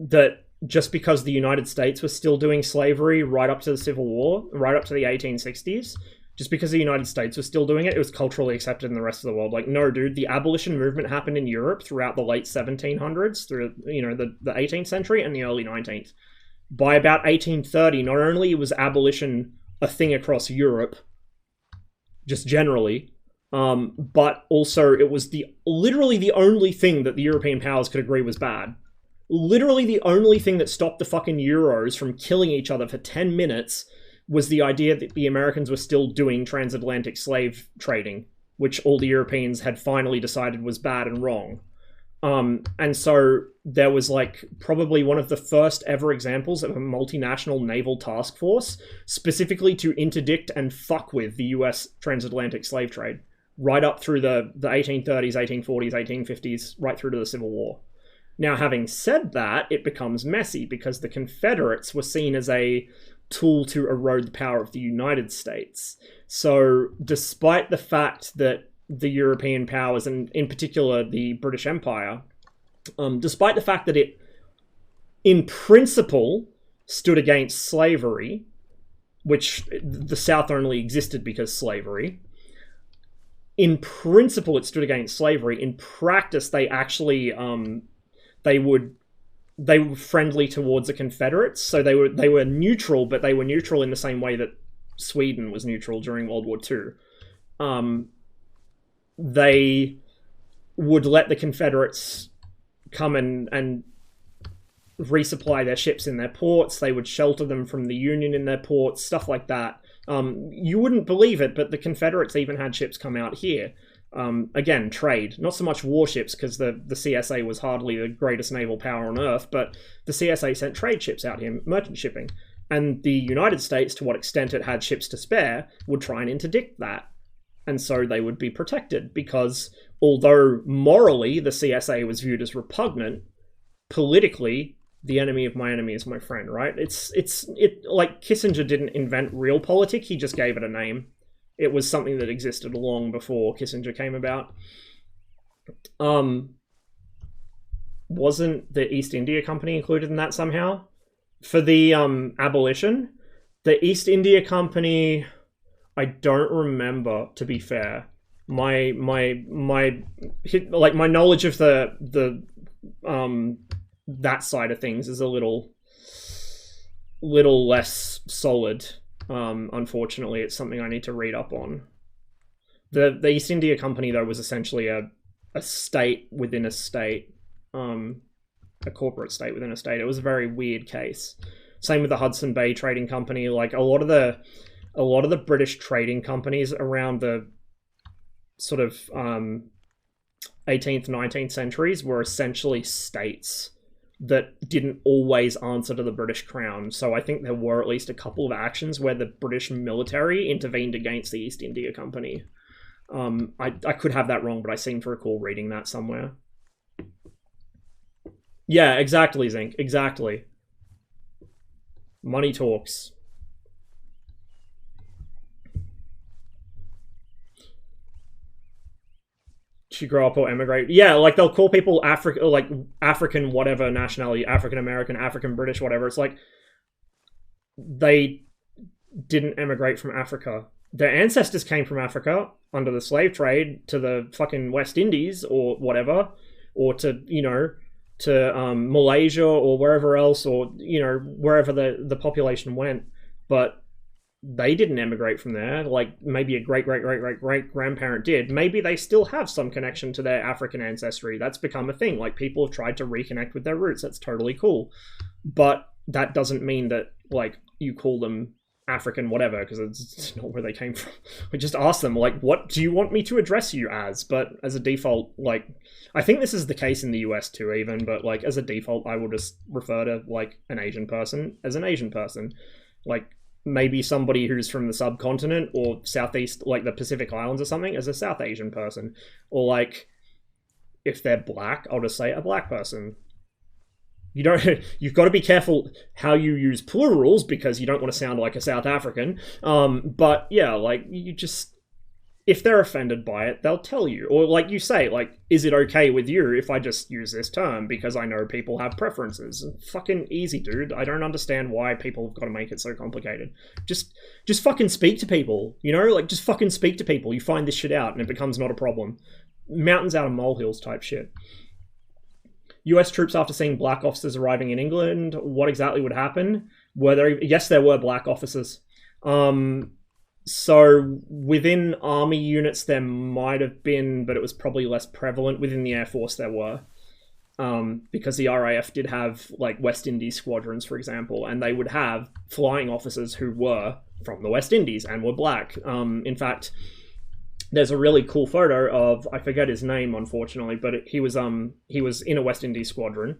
that just because the United States was still doing slavery right up to the Civil War, right up to the 1860s, just because the United States was still doing it, it was culturally accepted in the rest of the world. Like, no, dude, the abolition movement happened in Europe throughout the late 1700s, through, you know, the 18th century and the early 19th. By about 1830, not only was abolition a thing across Europe, just generally, but also it was literally the only thing that the European powers could agree was bad. Literally the only thing that stopped the fucking Euros from killing each other for 10 minutes was the idea that the Americans were still doing transatlantic slave trading, which all the Europeans had finally decided was bad and wrong. And so there was like probably one of the first ever examples of a multinational naval task force specifically to interdict and fuck with the US transatlantic slave trade, right up through the 1830s, 1840s, 1850s, right through to the Civil War. Now, having said that, it becomes messy because the Confederates were seen as a tool to erode the power of the United States. So, despite the fact that the European powers, and in particular the British Empire, despite the fact that it, in principle, stood against slavery, which the South only existed because slavery, in principle it stood against slavery. In practice, they actually they were friendly towards the Confederates, so they were neutral, but they were neutral in the same way that Sweden was neutral during World War II. They would let the Confederates come and resupply their ships in their ports. They would shelter them from the Union in their ports, stuff like that. You wouldn't believe it, but the Confederates even had ships come out here. Again, trade. Not so much warships, because the CSA was hardly the greatest naval power on Earth, but the CSA sent trade ships out here, merchant shipping. And the United States, to what extent it had ships to spare, would try and interdict that. And so they would be protected, because although morally the CSA was viewed as repugnant, politically, the enemy of my enemy is my friend, right? It's like Kissinger didn't invent realpolitik, he just gave it a name. It was something that existed long before Kissinger came about. Wasn't the East India Company included in that somehow? For the abolition, the East India Company, I don't remember, to be fair. My knowledge of the that side of things is a little less solid. Unfortunately, it's something I need to read up on. The East India Company, though, was essentially a state within a state, a corporate state within a state. It was a very weird case. Same with the Hudson Bay Trading Company. Like a lot of the British trading companies around the sort of 18th, 19th centuries were essentially states that didn't always answer to the British Crown. So I think there were at least a couple of actions where the British military intervened against the East India Company. I could have that wrong, but I seem to recall reading that somewhere. Yeah, exactly, Zinc. Exactly. Money talks. To grow up or emigrate. Yeah, like they'll call people African whatever nationality, African American, African British, whatever. It's like they didn't emigrate from Africa. Their ancestors came from Africa under the slave trade to the fucking West Indies or whatever, or to, you know, to Malaysia or wherever else, or, you know, wherever the population went. But they didn't emigrate from there. Like maybe a great grandparent did. Maybe they still have some connection to their African ancestry. That's become a thing. Like people have tried to reconnect with their roots. That's totally cool. But that doesn't mean that like you call them African whatever, because it's not where they came from. We just ask them like, what do you want me to address you as? But as a default, like I think this is the case in the US too even, but like as a default I will just refer to like an Asian person as an Asian person. Like maybe somebody who's from the subcontinent or Southeast, like the Pacific Islands or something, as a South Asian person. Or like, if they're black, I'll just say a black person. You've got to be careful how you use plurals because you don't want to sound like a South African. But yeah, like you just, if they're offended by it, they'll tell you. Or like you say, like, is it okay with you if I just use this term because I know people have preferences? Fucking easy, dude. I don't understand why people have got to make it so complicated. Just fucking speak to people, you know? Like, just fucking speak to people. You find this shit out and it becomes not a problem. Mountains out of molehills type shit. US troops after seeing black officers arriving in England, what exactly would happen? Were there... Yes, there were black officers. So within army units there might have been, but it was probably less prevalent. Within the Air Force there were, because the RAF did have like West Indies squadrons, for example, and they would have flying officers who were from the West Indies and were black. In fact, there's a really cool photo of, I forget his name unfortunately, but he was in a West Indies squadron.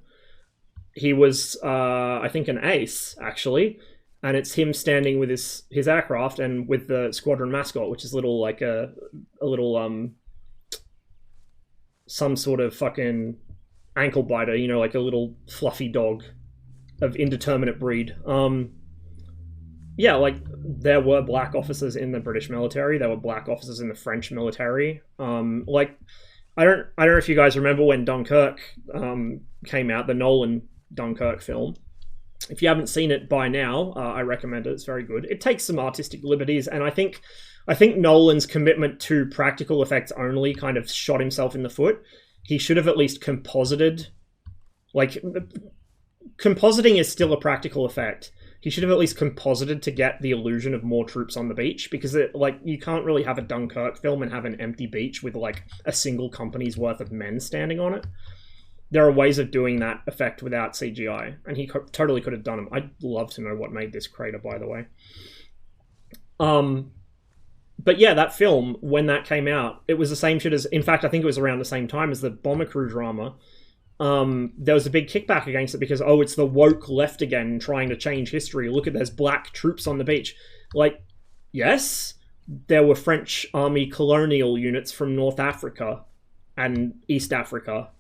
He was I think an ace actually. And it's him standing with his aircraft and with the squadron mascot, which is little like a little some sort of fucking ankle biter, you know, like a little fluffy dog of indeterminate breed. Yeah, like there were black officers in the British military. There were black officers in the French military. Like I don't know if you guys remember when Dunkirk came out, the Nolan Dunkirk film. If you haven't seen it by now, I recommend it. It's very good. It takes some artistic liberties, and I think Nolan's commitment to practical effects only kind of shot himself in the foot. He should have at least composited. Like, compositing is still a practical effect. He should have at least composited to get the illusion of more troops on the beach, because you can't really have a Dunkirk film and have an empty beach with like a single company's worth of men standing on it. There are ways of doing that effect without CGI, and he totally could have done them. I'd love to know what made this crater, by the way. But yeah, that film, when that came out, it was the same shit as... In fact, I think it was around the same time as the Bomber Crew drama. There was a big kickback against it because, oh, it's the woke left again trying to change history. Look at, there's black troops on the beach. Like, yes, there were French army colonial units from North Africa and East Africa.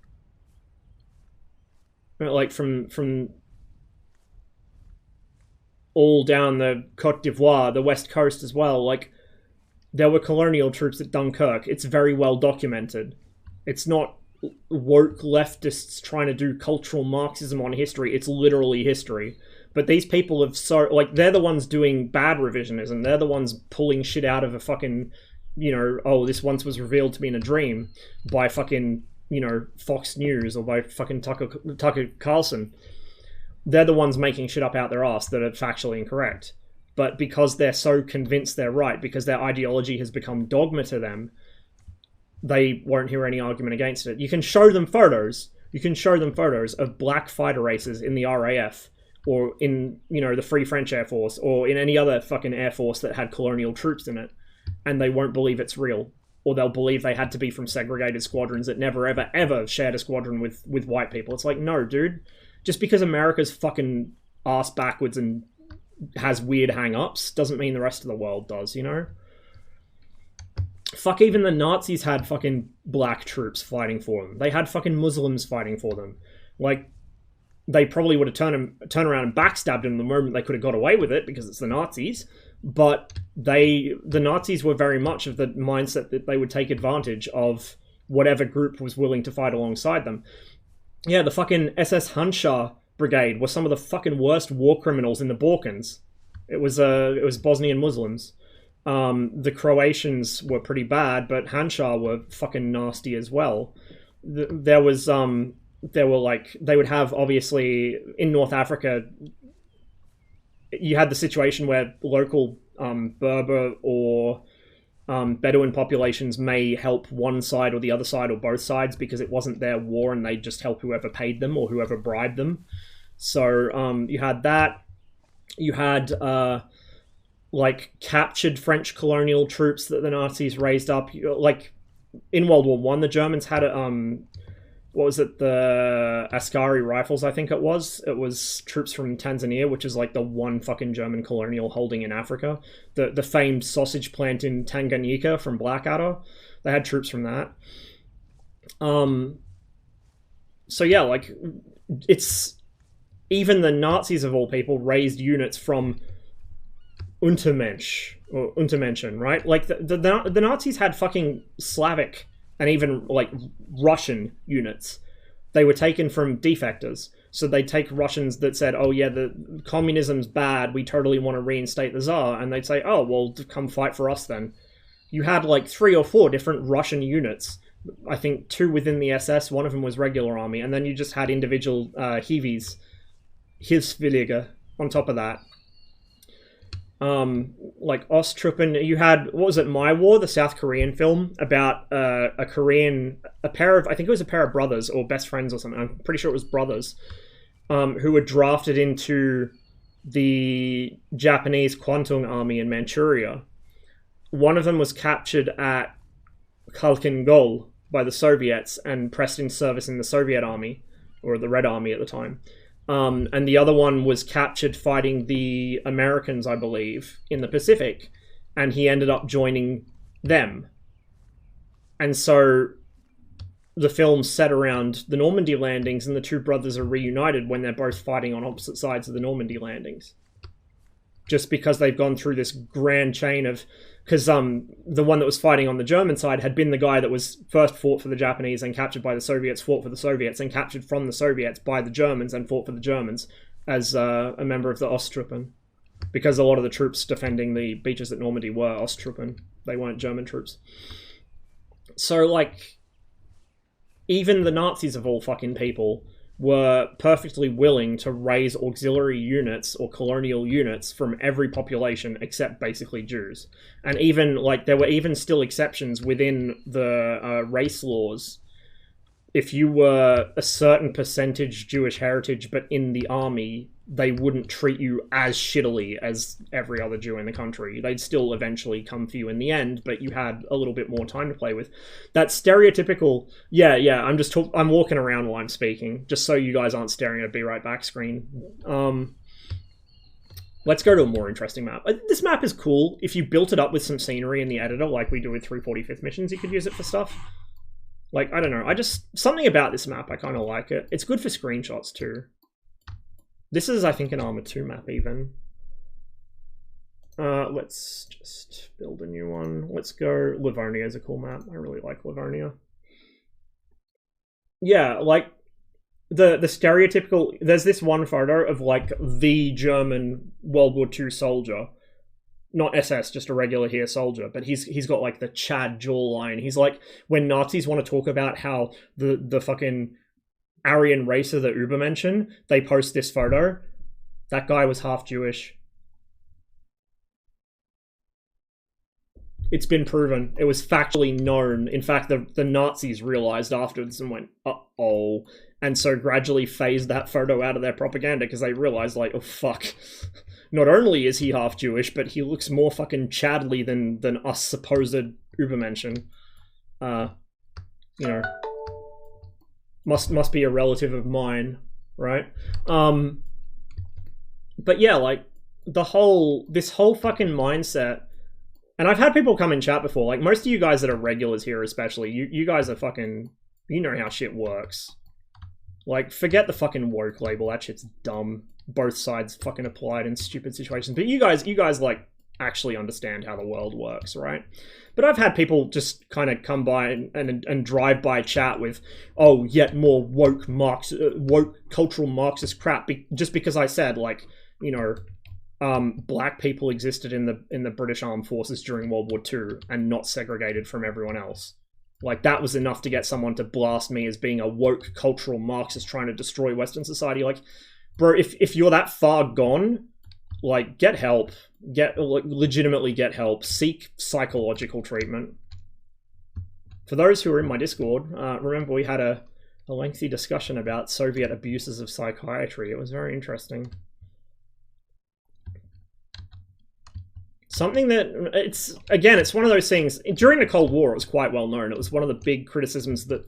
Like, from all down the Côte d'Ivoire, the West Coast as well. Like, there were colonial troops at Dunkirk. It's very well documented. It's not woke leftists trying to do cultural Marxism on history. It's literally history. But these people have they're the ones doing bad revisionism. They're the ones pulling shit out of a fucking, you know, oh, this once was revealed to me in a dream by fucking, you know, Fox News or by fucking Tucker Carlson. They're the ones making shit up out their ass that are factually incorrect. But because they're so convinced they're right, because their ideology has become dogma to them, they won't hear any argument against it. You can show them photos. You can show them photos of black fighter races in the RAF or in, you know, the Free French Air Force or in any other fucking air force that had colonial troops in it, and they won't believe it's real. Or they'll believe they had to be from segregated squadrons that never, ever, ever shared a squadron with white people. It's like, no, dude. Just because America's fucking ass backwards and has weird hang-ups doesn't mean the rest of the world does, you know? Fuck, even the Nazis had fucking black troops fighting for them. They had fucking Muslims fighting for them. Like, they probably would have turned around and backstabbed them the moment they could have got away with it because it's the Nazis. But the Nazis were very much of the mindset that they would take advantage of whatever group was willing to fight alongside them. Yeah, the fucking SS Hansha Brigade were some of the fucking worst war criminals in the Balkans. It was Bosnian Muslims. The Croatians were pretty bad, but Hansha were fucking nasty as well. There were like, they would have, obviously, in North Africa, you had the situation where local Berber or Bedouin populations may help one side or the other side or both sides because it wasn't their war and they just help whoever paid them or whoever bribed them. So you had that. You had like captured French colonial troops that the Nazis raised up. Like in World War I, the Germans had what was it, the Askari rifles, I think it was. It was troops from Tanzania, which is like the one fucking German colonial holding in Africa. The famed sausage plant in Tanganyika from Blackadder. They had troops from that. So yeah, like, it's... Even the Nazis, of all people, raised units from Untermensch, or Untermenschen, right? Like, the Nazis had fucking Slavic and even, like, Russian units. They were taken from defectors. So they'd take Russians that said, oh yeah, the communism's bad, we totally want to reinstate the Tsar, and they'd say, oh, well, come fight for us then. You had, like, 3 or 4 different Russian units. I think 2 within the SS, one of them was regular army, and then you just had individual Hiwis, Hilfswillige, on top of that. Like Osttruppen, you had, what was it, My War, the South Korean film about a pair of, I think it was a pair of brothers or best friends or something, I'm pretty sure it was brothers, who were drafted into the Japanese Kwantung Army in Manchuria. One of them was captured at Khalkhin Gol by the Soviets and pressed in service in the Soviet army, or the Red Army at the time. And the other one was captured fighting the Americans, I believe, in the Pacific, and he ended up joining them. And so the film's set around the Normandy landings, and the 2 brothers are reunited when they're both fighting on opposite sides of the Normandy landings. Just because they've gone through this grand chain of... Because the one that was fighting on the German side had been the guy that was first fought for the Japanese and captured by the Soviets, fought for the Soviets, and captured from the Soviets by the Germans and fought for the Germans as a member of the Osttruppen. Because a lot of the troops defending the beaches at Normandy were Osttruppen. They weren't German troops. So, like, even the Nazis of all fucking people were perfectly willing to raise auxiliary units or colonial units from every population except basically Jews. And even, like, there were even still exceptions within the race laws if you were a certain percentage Jewish heritage, but in the army, they wouldn't treat you as shittily as every other Jew in the country. They'd still eventually come for you in the end, but you had a little bit more time to play with. That stereotypical... Yeah, I'm walking around while I'm speaking, just so you guys aren't staring at a Be Right Back screen. Let's go to a more interesting map. This map is cool. If you built it up with some scenery in the editor, like we do with 345th missions, you could use it for stuff. Like, I don't know. Something about this map, I kind of like it. It's good for screenshots, too. This is, I think, an ArmA 2 map, even. Let's just build a new one. Let's go... Livonia is a cool map. I really like Livonia. Yeah, like, the stereotypical... There's this one photo of, like, the German World War II soldier. Not SS, just a regular here soldier, but he's got, like, the Chad jawline. He's like, when Nazis want to talk about how the fucking Aryan race of the Übermenschen, they post this photo. That guy was half Jewish. It's been proven. It was factually known. In fact, the Nazis realized afterwards and went, uh-oh. And so gradually phased that photo out of their propaganda because they realized, like, oh, fuck. Not only is he half Jewish, but he looks more fucking Chadly than us supposed Übermenschen. You know, must be a relative of mine, right? But yeah, like, this whole fucking mindset, and I've had people come in chat before, like, most of you guys that are regulars here especially, you guys are fucking, you know how shit works. Like, forget the fucking woke label, that shit's dumb. Both sides fucking applied in stupid situations. But you guys like, actually understand how the world works, right? But I've had people just kind of come by and drive by chat with, oh, yet more woke cultural Marxist crap, just because I said, like, you know, black people existed in the British Armed Forces during World War II and not segregated from everyone else. Like, that was enough to get someone to blast me as being a woke cultural Marxist trying to destroy Western society. Like, bro, if you're that far gone, like, get help. Legitimately get help. Seek psychological treatment. For those who are in my Discord, remember we had a lengthy discussion about Soviet abuses of psychiatry. It was very interesting. Something that, it's one of those things, during the Cold War it was quite well known. It was one of the big criticisms that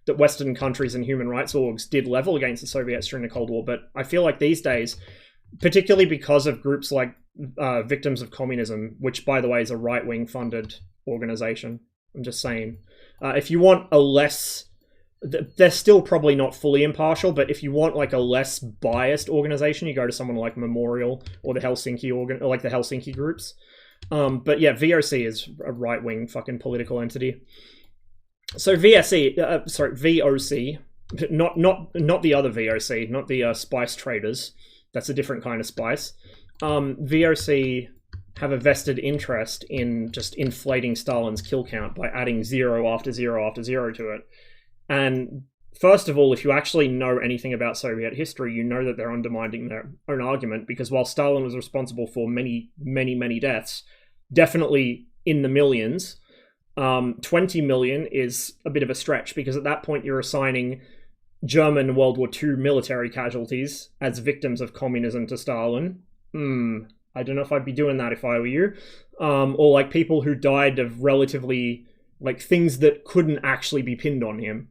that Western countries and human rights orgs did level against the Soviets during the Cold War, but I feel like these days, particularly because of groups like Victims of Communism, which, by the way, is a right-wing funded organization, I'm just saying, if you want a less... They're still probably not fully impartial, but if you want, like, a less biased organization, you go to someone like Memorial or the Helsinki like the Helsinki groups. But yeah, VOC is a right-wing fucking political entity. So VOC, not the other VOC, not the spice traders. That's a different kind of spice. VOC have a vested interest in just inflating Stalin's kill count by adding 0 after 0 after 0 to it. And first of all, if you actually know anything about Soviet history, you know that they're undermining their own argument, because while Stalin was responsible for many, many, many deaths, definitely in the millions, 20 million is a bit of a stretch, because at that point you're assigning German World War II military casualties as victims of communism to Stalin. I don't know if I'd be doing that if I were you. Or like people who died of relatively, like, things that couldn't actually be pinned on him.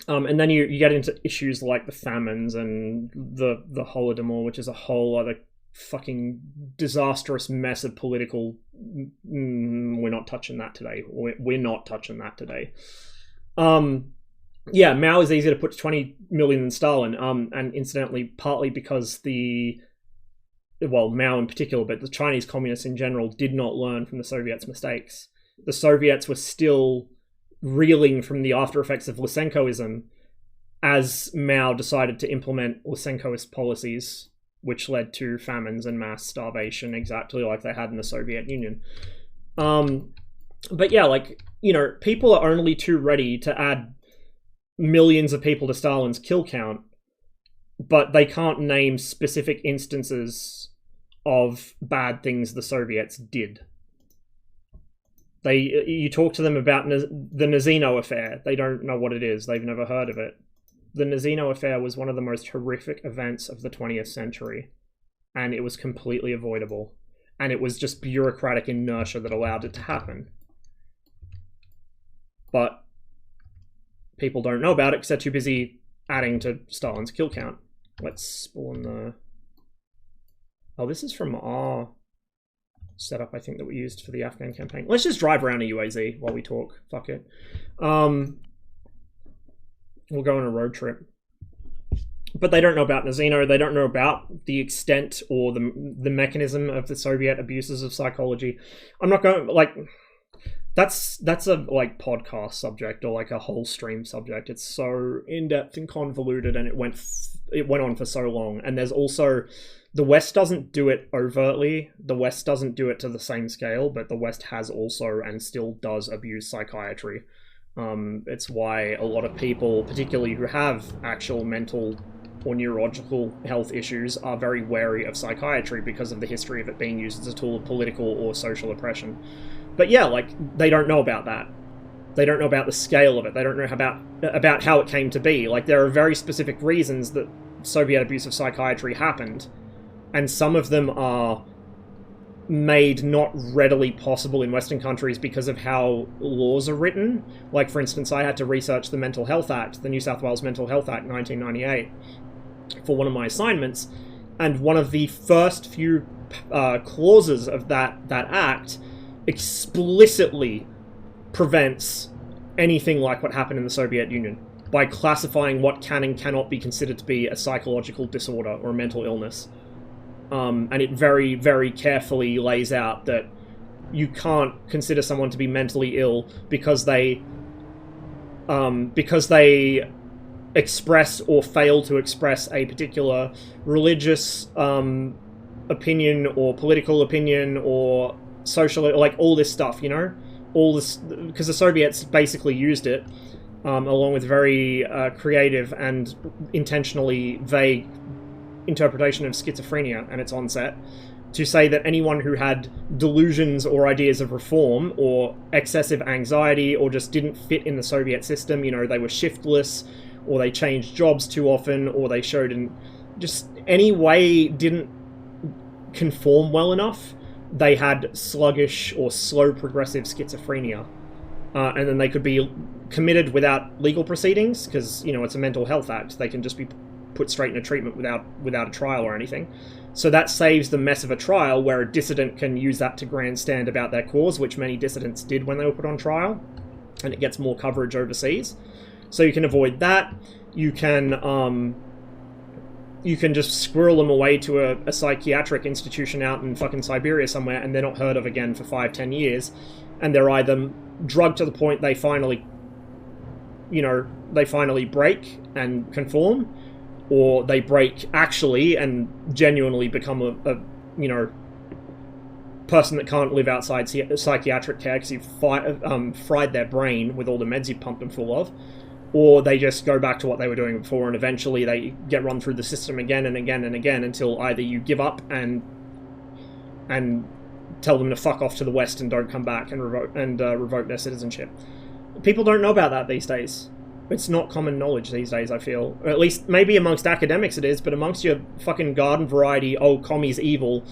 And then you get into issues like the famines and the Holodomor, which is a whole other fucking disastrous mess of political... we're not touching that today. We're not touching that today. Yeah, Mao is easier to put to 20 million than Stalin. And incidentally, partly because well, Mao in particular, but the Chinese communists in general did not learn from the Soviets' mistakes. The Soviets were still reeling from the after effects of Lysenkoism as Mao decided to implement Lysenkoist policies, which led to famines and mass starvation, exactly like they had in the Soviet Union. But yeah, like, you know, people are only too ready to add millions of people to Stalin's kill count, but they can't name specific instances of bad things the Soviets did. You talk to them about the Nazino affair. They don't know what it is. They've never heard of it. The Nazino affair was one of the most horrific events of the 20th century, and it was completely avoidable. And it was just bureaucratic inertia that allowed it to happen. But people don't know about it because they're too busy adding to Stalin's kill count. Let's spawn the... Oh, this is from our setup, I think, that we used for the Afghan campaign. Let's just drive around a UAZ while we talk. Fuck it. We'll go on a road trip. But they don't know about Nazino. They don't know about the extent or the mechanism of the Soviet abuses of psychology. I'm not going, like... That's a like podcast subject or like a whole stream subject. It's so in-depth and convoluted, and it went on for so long. And there's also, the West doesn't do it overtly. The West doesn't do it to the same scale, but the West has also and still does abuse psychiatry. It's why a lot of people, particularly who have actual mental or neurological health issues, are very wary of psychiatry because of the history of it being used as a tool of political or social oppression. But yeah, like, they don't know about that. They don't know about the scale of it. They don't know about how it came to be. Like, there are very specific reasons that Soviet abuse of psychiatry happened, and some of them are made not readily possible in Western countries because of how laws are written. Like, for instance, I had to research the Mental Health Act, the New South Wales Mental Health Act, 1998, for one of my assignments, and one of the first few clauses of that act explicitly prevents anything like what happened in the Soviet Union by classifying what can and cannot be considered to be a psychological disorder or a mental illness. And it very, very carefully lays out that you can't consider someone to be mentally ill because they express or fail to express a particular religious opinion or political opinion or social, like all this stuff, you know, all this, because the Soviets basically used it along with very creative and intentionally vague interpretation of schizophrenia and its onset, to say that anyone who had delusions or ideas of reform or excessive anxiety or just didn't fit in the Soviet system, you know, they were shiftless or they changed jobs too often or they showed in just any way didn't conform well enough, they had sluggish or slow progressive schizophrenia. And then they could be committed without legal proceedings, because, you know, it's a mental health act. They can just be put straight into treatment without a trial or anything. So that saves the mess of a trial where a dissident can use that to grandstand about their cause, which many dissidents did when they were put on trial, and it gets more coverage overseas. So you can avoid that. You can just squirrel them away to a psychiatric institution out in fucking Siberia somewhere, and they're not heard of again for 5-10 years, and they're either drugged to the point they finally break and conform, or they break actually and genuinely become a person that can't live outside psychiatric care because you've fried their brain with all the meds you pumped them full of, or they just go back to what they were doing before, and eventually they get run through the system again and again and again until either you give up and tell them to fuck off to the West and don't come back and revoke their citizenship. People don't know about that these days. It's not common knowledge these days, I feel. Or at least, maybe amongst academics it is, but amongst your fucking garden variety, oh, commies evil,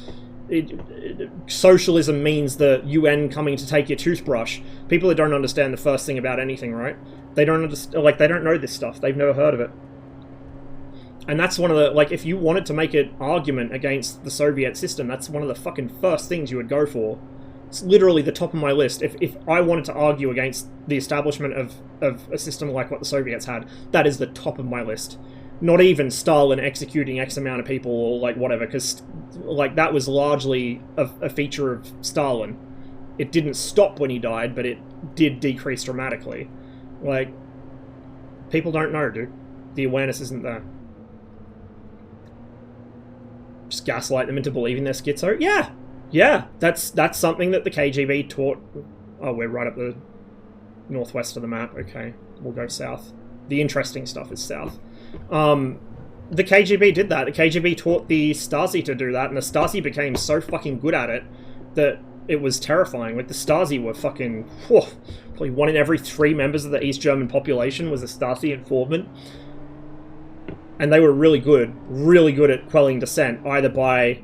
socialism means the UN coming to take your toothbrush. People that don't understand the first thing about anything, right? They don't understand, like, they don't know this stuff. They've never heard of it. And that's one of the, like, if you wanted to make an argument against the Soviet system, that's one of the fucking first things you would go for. It's literally the top of my list. If I wanted to argue against the establishment of a system like what the Soviets had, that is the top of my list. Not even Stalin executing X amount of people or, like, whatever, because, like, that was largely a feature of Stalin. It didn't stop when he died, but it did decrease dramatically. Like, people don't know, dude. The awareness isn't there. Just gaslight them into believing they're schizo? Yeah, that's something that the KGB taught. Oh, we're right up the northwest of the map. Okay, we'll go south. The interesting stuff is south. The KGB did that. The KGB taught the Stasi to do that, and the Stasi became so fucking good at it that it was terrifying. Like, the Stasi were fucking... Whew, probably 1 in every 3 members of the East German population was a Stasi informant. And they were really good at quelling dissent, either by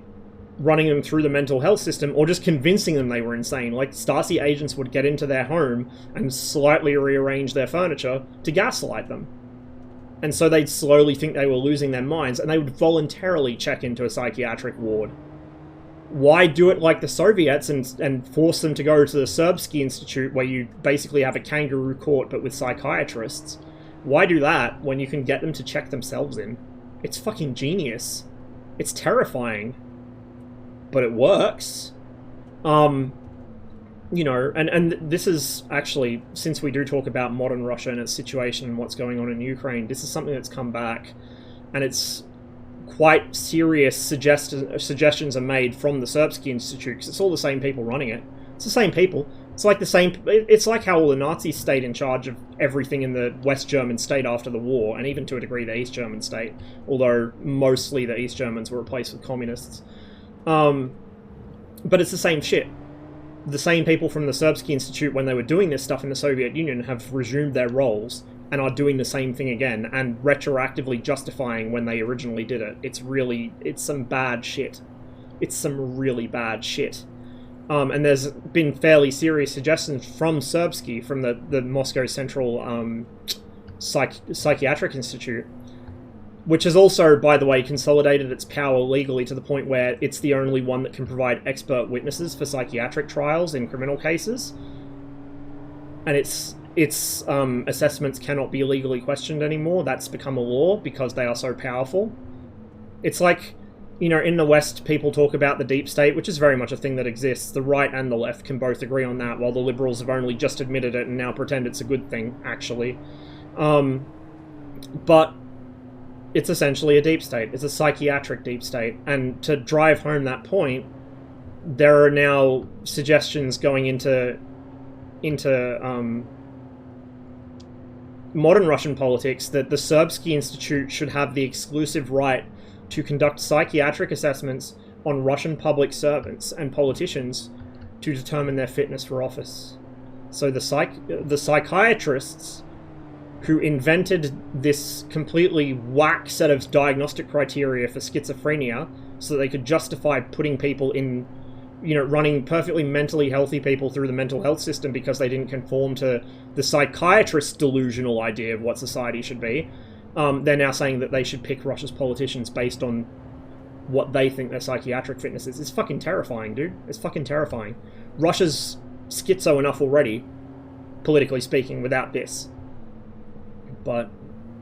running them through the mental health system or just convincing them they were insane. Like, Stasi agents would get into their home and slightly rearrange their furniture to gaslight them. And so they'd slowly think they were losing their minds, and they would voluntarily check into a psychiatric ward. Why do it like the Soviets and force them to go to the Serbsky Institute, where you basically have a kangaroo court but with psychiatrists? Why do that when you can get them to check themselves in? It's fucking genius. It's terrifying. But it works. You know, and this is actually, since we do talk about modern Russia and its situation and what's going on in Ukraine, this is something that's come back, and it's quite serious suggestions are made from the Serbsky Institute, because it's all the same people running it. It's the same people. It's like how all the Nazis stayed in charge of everything in the West German state after the war, and even to a degree the East German state, although mostly the East Germans were replaced with communists. But it's the same shit. The same people from the Serbsky Institute, when they were doing this stuff in the Soviet Union, have resumed their roles and are doing the same thing again, and retroactively justifying when they originally did it. It's some bad shit. It's some really bad shit. And there's been fairly serious suggestions from Serbsky, from the Moscow Central Psychiatric Institute, which has also, by the way, consolidated its power legally to the point where it's the only one that can provide expert witnesses for psychiatric trials in criminal cases. And its assessments cannot be legally questioned anymore. That's become a law because they are so powerful. It's like, you know, in the West, people talk about the deep state, which is very much a thing that exists. The right and the left can both agree on that, while the liberals have only just admitted it and now pretend it's a good thing, actually. But it's essentially a deep state. It's a psychiatric deep state. And to drive home that point, there are now suggestions going into modern Russian politics that the Serbsky Institute should have the exclusive right to conduct psychiatric assessments on Russian public servants and politicians to determine their fitness for office. So the psychiatrists who invented this completely whack set of diagnostic criteria for schizophrenia so that they could justify putting people in, you know, running perfectly mentally healthy people through the mental health system because they didn't conform to the psychiatrist's delusional idea of what society should be. They're now saying that they should pick Russia's politicians based on what they think their psychiatric fitness is. It's fucking terrifying, dude. It's fucking terrifying. Russia's schizo enough already, politically speaking, without this. But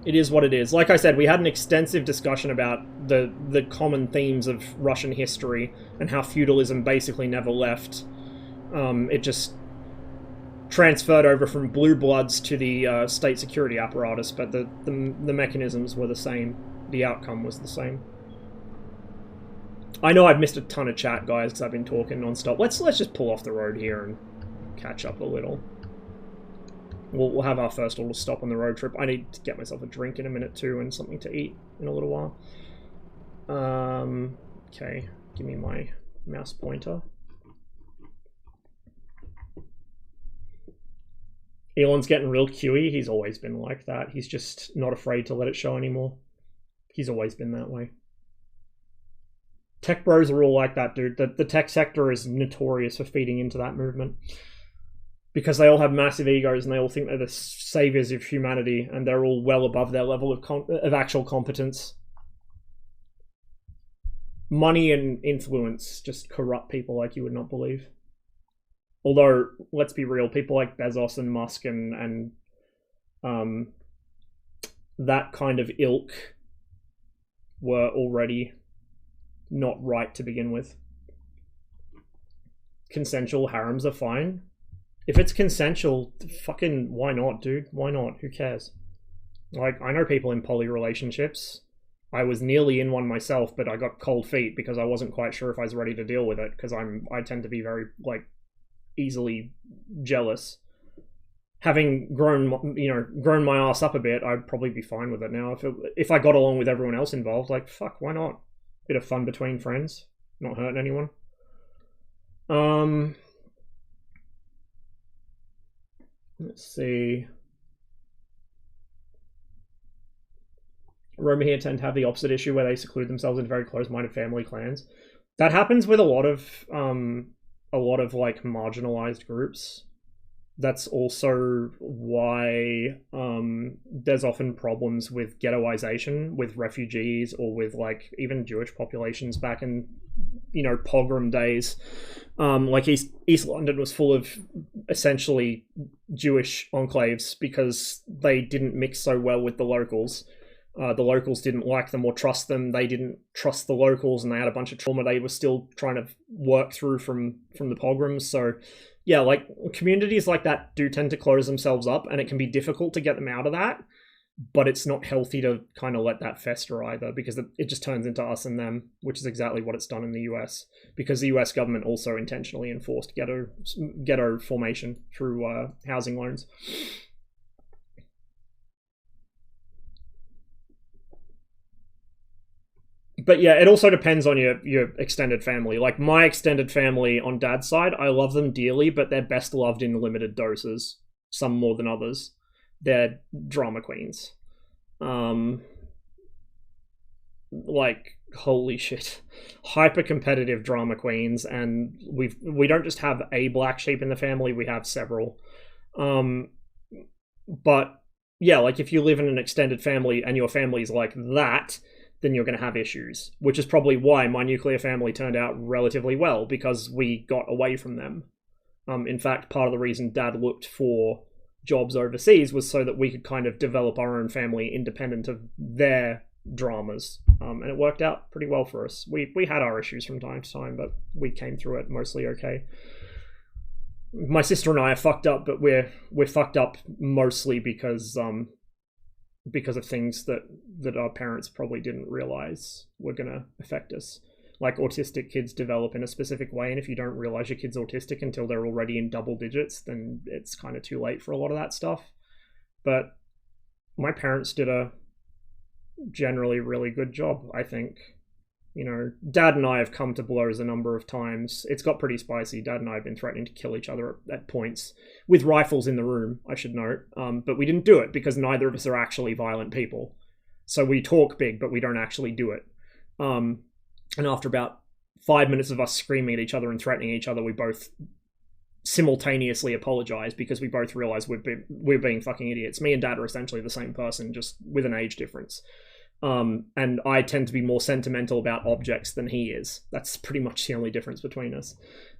it is what it is. Like I said, we had an extensive discussion about the common themes of Russian history and how feudalism basically never left. It just transferred over from blue bloods to the state security apparatus, but the mechanisms were the same. The outcome was the same. I know I've missed a ton of chat, guys, because I've been talking non-stop. Let's just pull off the road here and catch up a little. We'll have our first little stop on the road trip. I need to get myself a drink in a minute too, and something to eat in a little while. Okay, give me my mouse pointer. Elon's getting real QE. He's always been like that. He's just not afraid to let it show anymore. He's always been that way. Tech bros are all like that, dude. The tech sector is notorious for feeding into that movement. Because they all have massive egos and they all think they're the saviors of humanity, and they're all well above their level of actual competence. Money and influence just corrupt people like you would not believe. Although, let's be real, people like Bezos and Musk and that kind of ilk were already not right to begin with. Consensual harems are fine. If it's consensual, fucking why not, dude? Why not? Who cares? Like, I know people in poly relationships. I was nearly in one myself, but I got cold feet because I wasn't quite sure if I was ready to deal with it, because I tend to be very, like, easily jealous. Having grown my ass up a bit, I'd probably be fine with it now. If I got along with everyone else involved, like, fuck, why not? Bit of fun between friends, not hurting anyone. Let's see. Roma here tend to have the opposite issue where they seclude themselves in very close-minded family clans. That happens with a lot of like marginalized groups. That's also why there's often problems with ghettoization with refugees or with like even Jewish populations back in, you know, pogrom days. Like East London was full of essentially Jewish enclaves because they didn't mix so well with the locals. The locals didn't like them or trust them. They didn't trust the locals, and they had a bunch of trauma they were still trying to work through from the pogroms. So yeah, like communities like that do tend to close themselves up, and it can be difficult to get them out of that, but it's not healthy to kind of let that fester either, because it just turns into us and them, which is exactly what it's done in the US, because the US government also intentionally enforced ghetto formation through housing loans. But yeah, it also depends on your extended family. Like my extended family on dad's side, I love them dearly, but they're best loved in limited doses, some more than others. They're drama queens. Like holy shit, hyper competitive drama queens, and we don't just have a black sheep in the family, we have several. But yeah, like if you live in an extended family and your family's like that, then you're going to have issues, which is probably why my nuclear family turned out relatively well, because we got away from them. In fact, part of the reason Dad looked for jobs overseas was so that we could kind of develop our own family independent of their dramas, and it worked out pretty well for us. We had our issues from time to time, but we came through it mostly okay. My sister and I are fucked up, but we're fucked up mostly because of things that our parents probably didn't realize were going to affect us. Like autistic kids develop in a specific way, and if you don't realize your kid's autistic until they're already in double digits, then it's kind of too late for a lot of that stuff. But my parents did a generally really good job, I think. You know, Dad and I have come to blows a number of times. It's got pretty spicy. Dad and I have been threatening to kill each other at points, with rifles in the room, I should note. But we didn't do it because neither of us are actually violent people. So we talk big, but we don't actually do it. And after about 5 minutes of us screaming at each other and threatening each other, we both simultaneously apologize because we both realize we're being fucking idiots. Me and Dad are essentially the same person, just with an age difference. And I tend to be more sentimental about objects than he is. That's pretty much the only difference between us.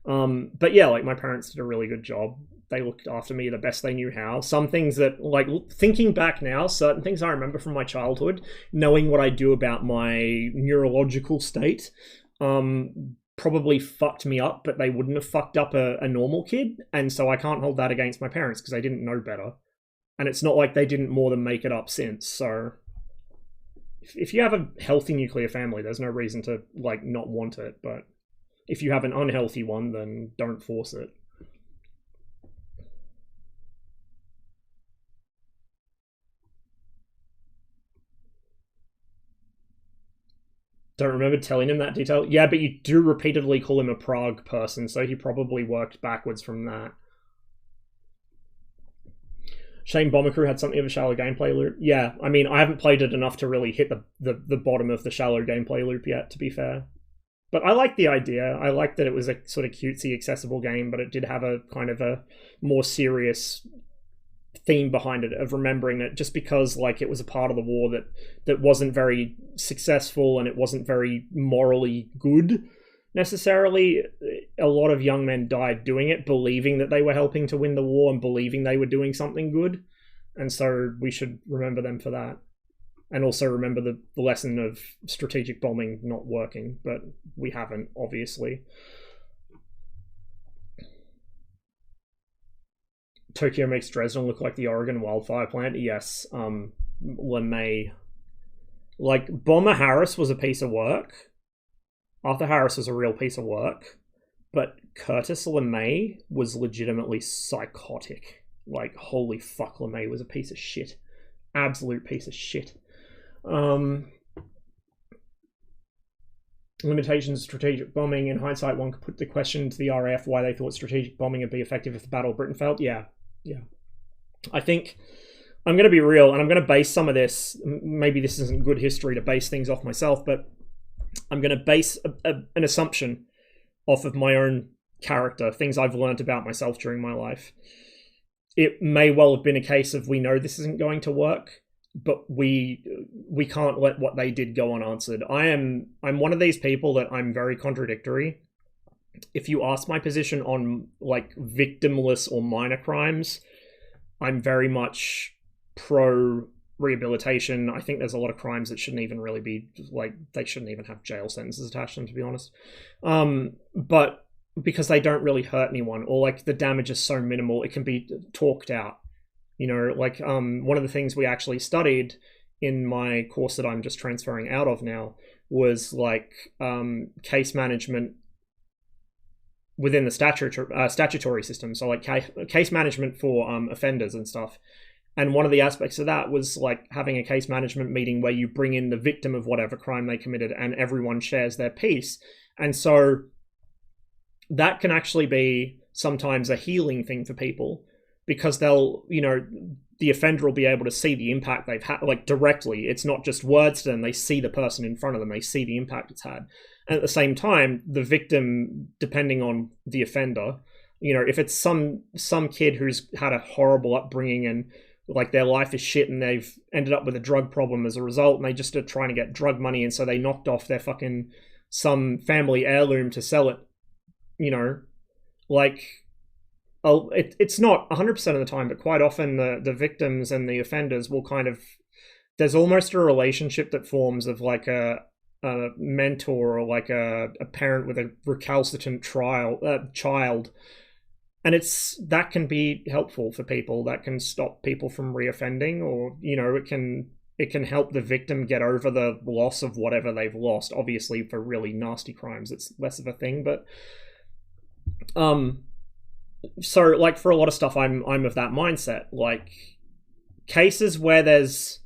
But yeah, like my parents did a really good job. They looked after me the best they knew how. Some things that, like thinking back now, certain things I remember from my childhood, knowing what I do about my neurological state, probably fucked me up, but they wouldn't have fucked up a normal kid. And so I can't hold that against my parents because they didn't know better. And it's not like they didn't more than make it up since, so... If you have a healthy nuclear family, there's no reason to, like, not want it, but if you have an unhealthy one, then don't force it. Don't remember telling him that detail? Yeah, but you do repeatedly call him a Prague person, so he probably worked backwards from that. Shane Bomber Crew had something of a shallow gameplay loop. Yeah, I mean, I haven't played it enough to really hit the bottom of the shallow gameplay loop yet, to be fair. But I like the idea. I like that it was a sort of cutesy, accessible game, but it did have a kind of a more serious theme behind it of remembering that just because like it was a part of the war that wasn't very successful and it wasn't very morally good necessarily, a lot of young men died doing it, believing that they were helping to win the war and believing they were doing something good. And so we should remember them for that. And also remember the lesson of strategic bombing not working, but we haven't, obviously. Tokyo makes Dresden look like the Oregon wildfire plant. Yes, LeMay. Like, Bomber Harris was a piece of work. Arthur Harris was a real piece of work, but Curtis LeMay was legitimately psychotic. Like, holy fuck, LeMay was a piece of shit. Absolute piece of shit. Limitations of strategic bombing. In hindsight, one could put the question to the RAF why they thought strategic bombing would be effective if the Battle of Britain failed. Yeah. I think I'm going to be real, and I'm going to base some of this, maybe this isn't good history to base things off myself, but I'm going to base an assumption off of my own character, things I've learned about myself during my life. It may well have been a case of we know this isn't going to work, but we can't let what they did go unanswered. I'm one of these people that I'm very contradictory. If you ask my position on like victimless or minor crimes, I'm very much pro rehabilitation. I think there's a lot of crimes that shouldn't even really be like, they shouldn't even have jail sentences attached to them, to be honest. But because they don't really hurt anyone, or like the damage is so minimal, it can be talked out. You know, like one of the things we actually studied in my course that I'm just transferring out of now was like case management within the statutory system. So like case management for offenders and stuff. And one of the aspects of that was like having a case management meeting where you bring in the victim of whatever crime they committed and everyone shares their piece. And so that can actually be sometimes a healing thing for people, because they'll, you know, the offender will be able to see the impact they've had, like directly. It's not just words to them. They see the person in front of them. They see the impact it's had. And at the same time, the victim, depending on the offender, you know, if it's some kid who's had a horrible upbringing and like their life is shit and they've ended up with a drug problem as a result, and they just are trying to get drug money, and so they knocked off their fucking some family heirloom to sell it, you know, like it's not 100% of the time, but quite often the victims and the offenders will kind of, there's almost a relationship that forms of like a mentor or like a parent with a recalcitrant child. And that can be helpful for people. That can stop people from reoffending, or, you know, it can help the victim get over the loss of whatever they've lost. Obviously, for really nasty crimes, it's less of a thing. But so like for a lot of stuff, I'm of that mindset. Like cases where there's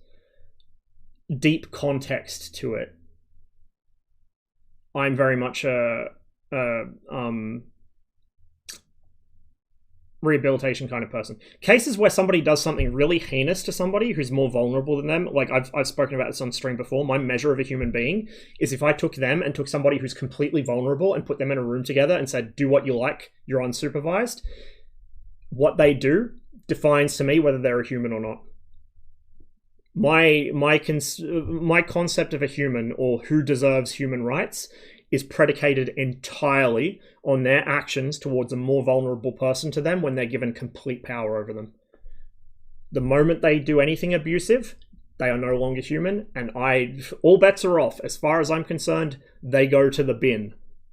deep context to it, I'm very much a rehabilitation kind of person. Cases where somebody does something really heinous to somebody who's more vulnerable than them, like I've spoken about this on stream before, my measure of a human being is if I took them and took somebody who's completely vulnerable and put them in a room together and said, do what you like, you're unsupervised, what they do defines to me whether they're a human or not. My concept of a human, or who deserves human rights, is predicated entirely on their actions towards a more vulnerable person to them when they're given complete power over them. The moment they do anything abusive, they are no longer human, and all bets are off. As far as I'm concerned, they go to the bin,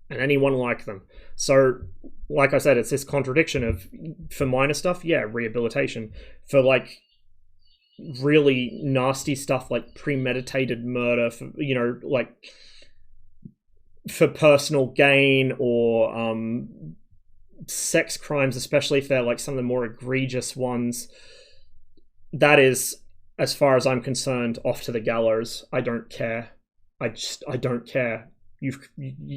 and anyone like them. So, like I said, it's this contradiction of, for minor stuff, yeah, rehabilitation. For like really nasty stuff like premeditated murder, for, you know, like for personal gain, or sex crimes, especially if they're like some of the more egregious ones, that is, as far as I'm concerned, off to the gallows. I don't care. I don't care.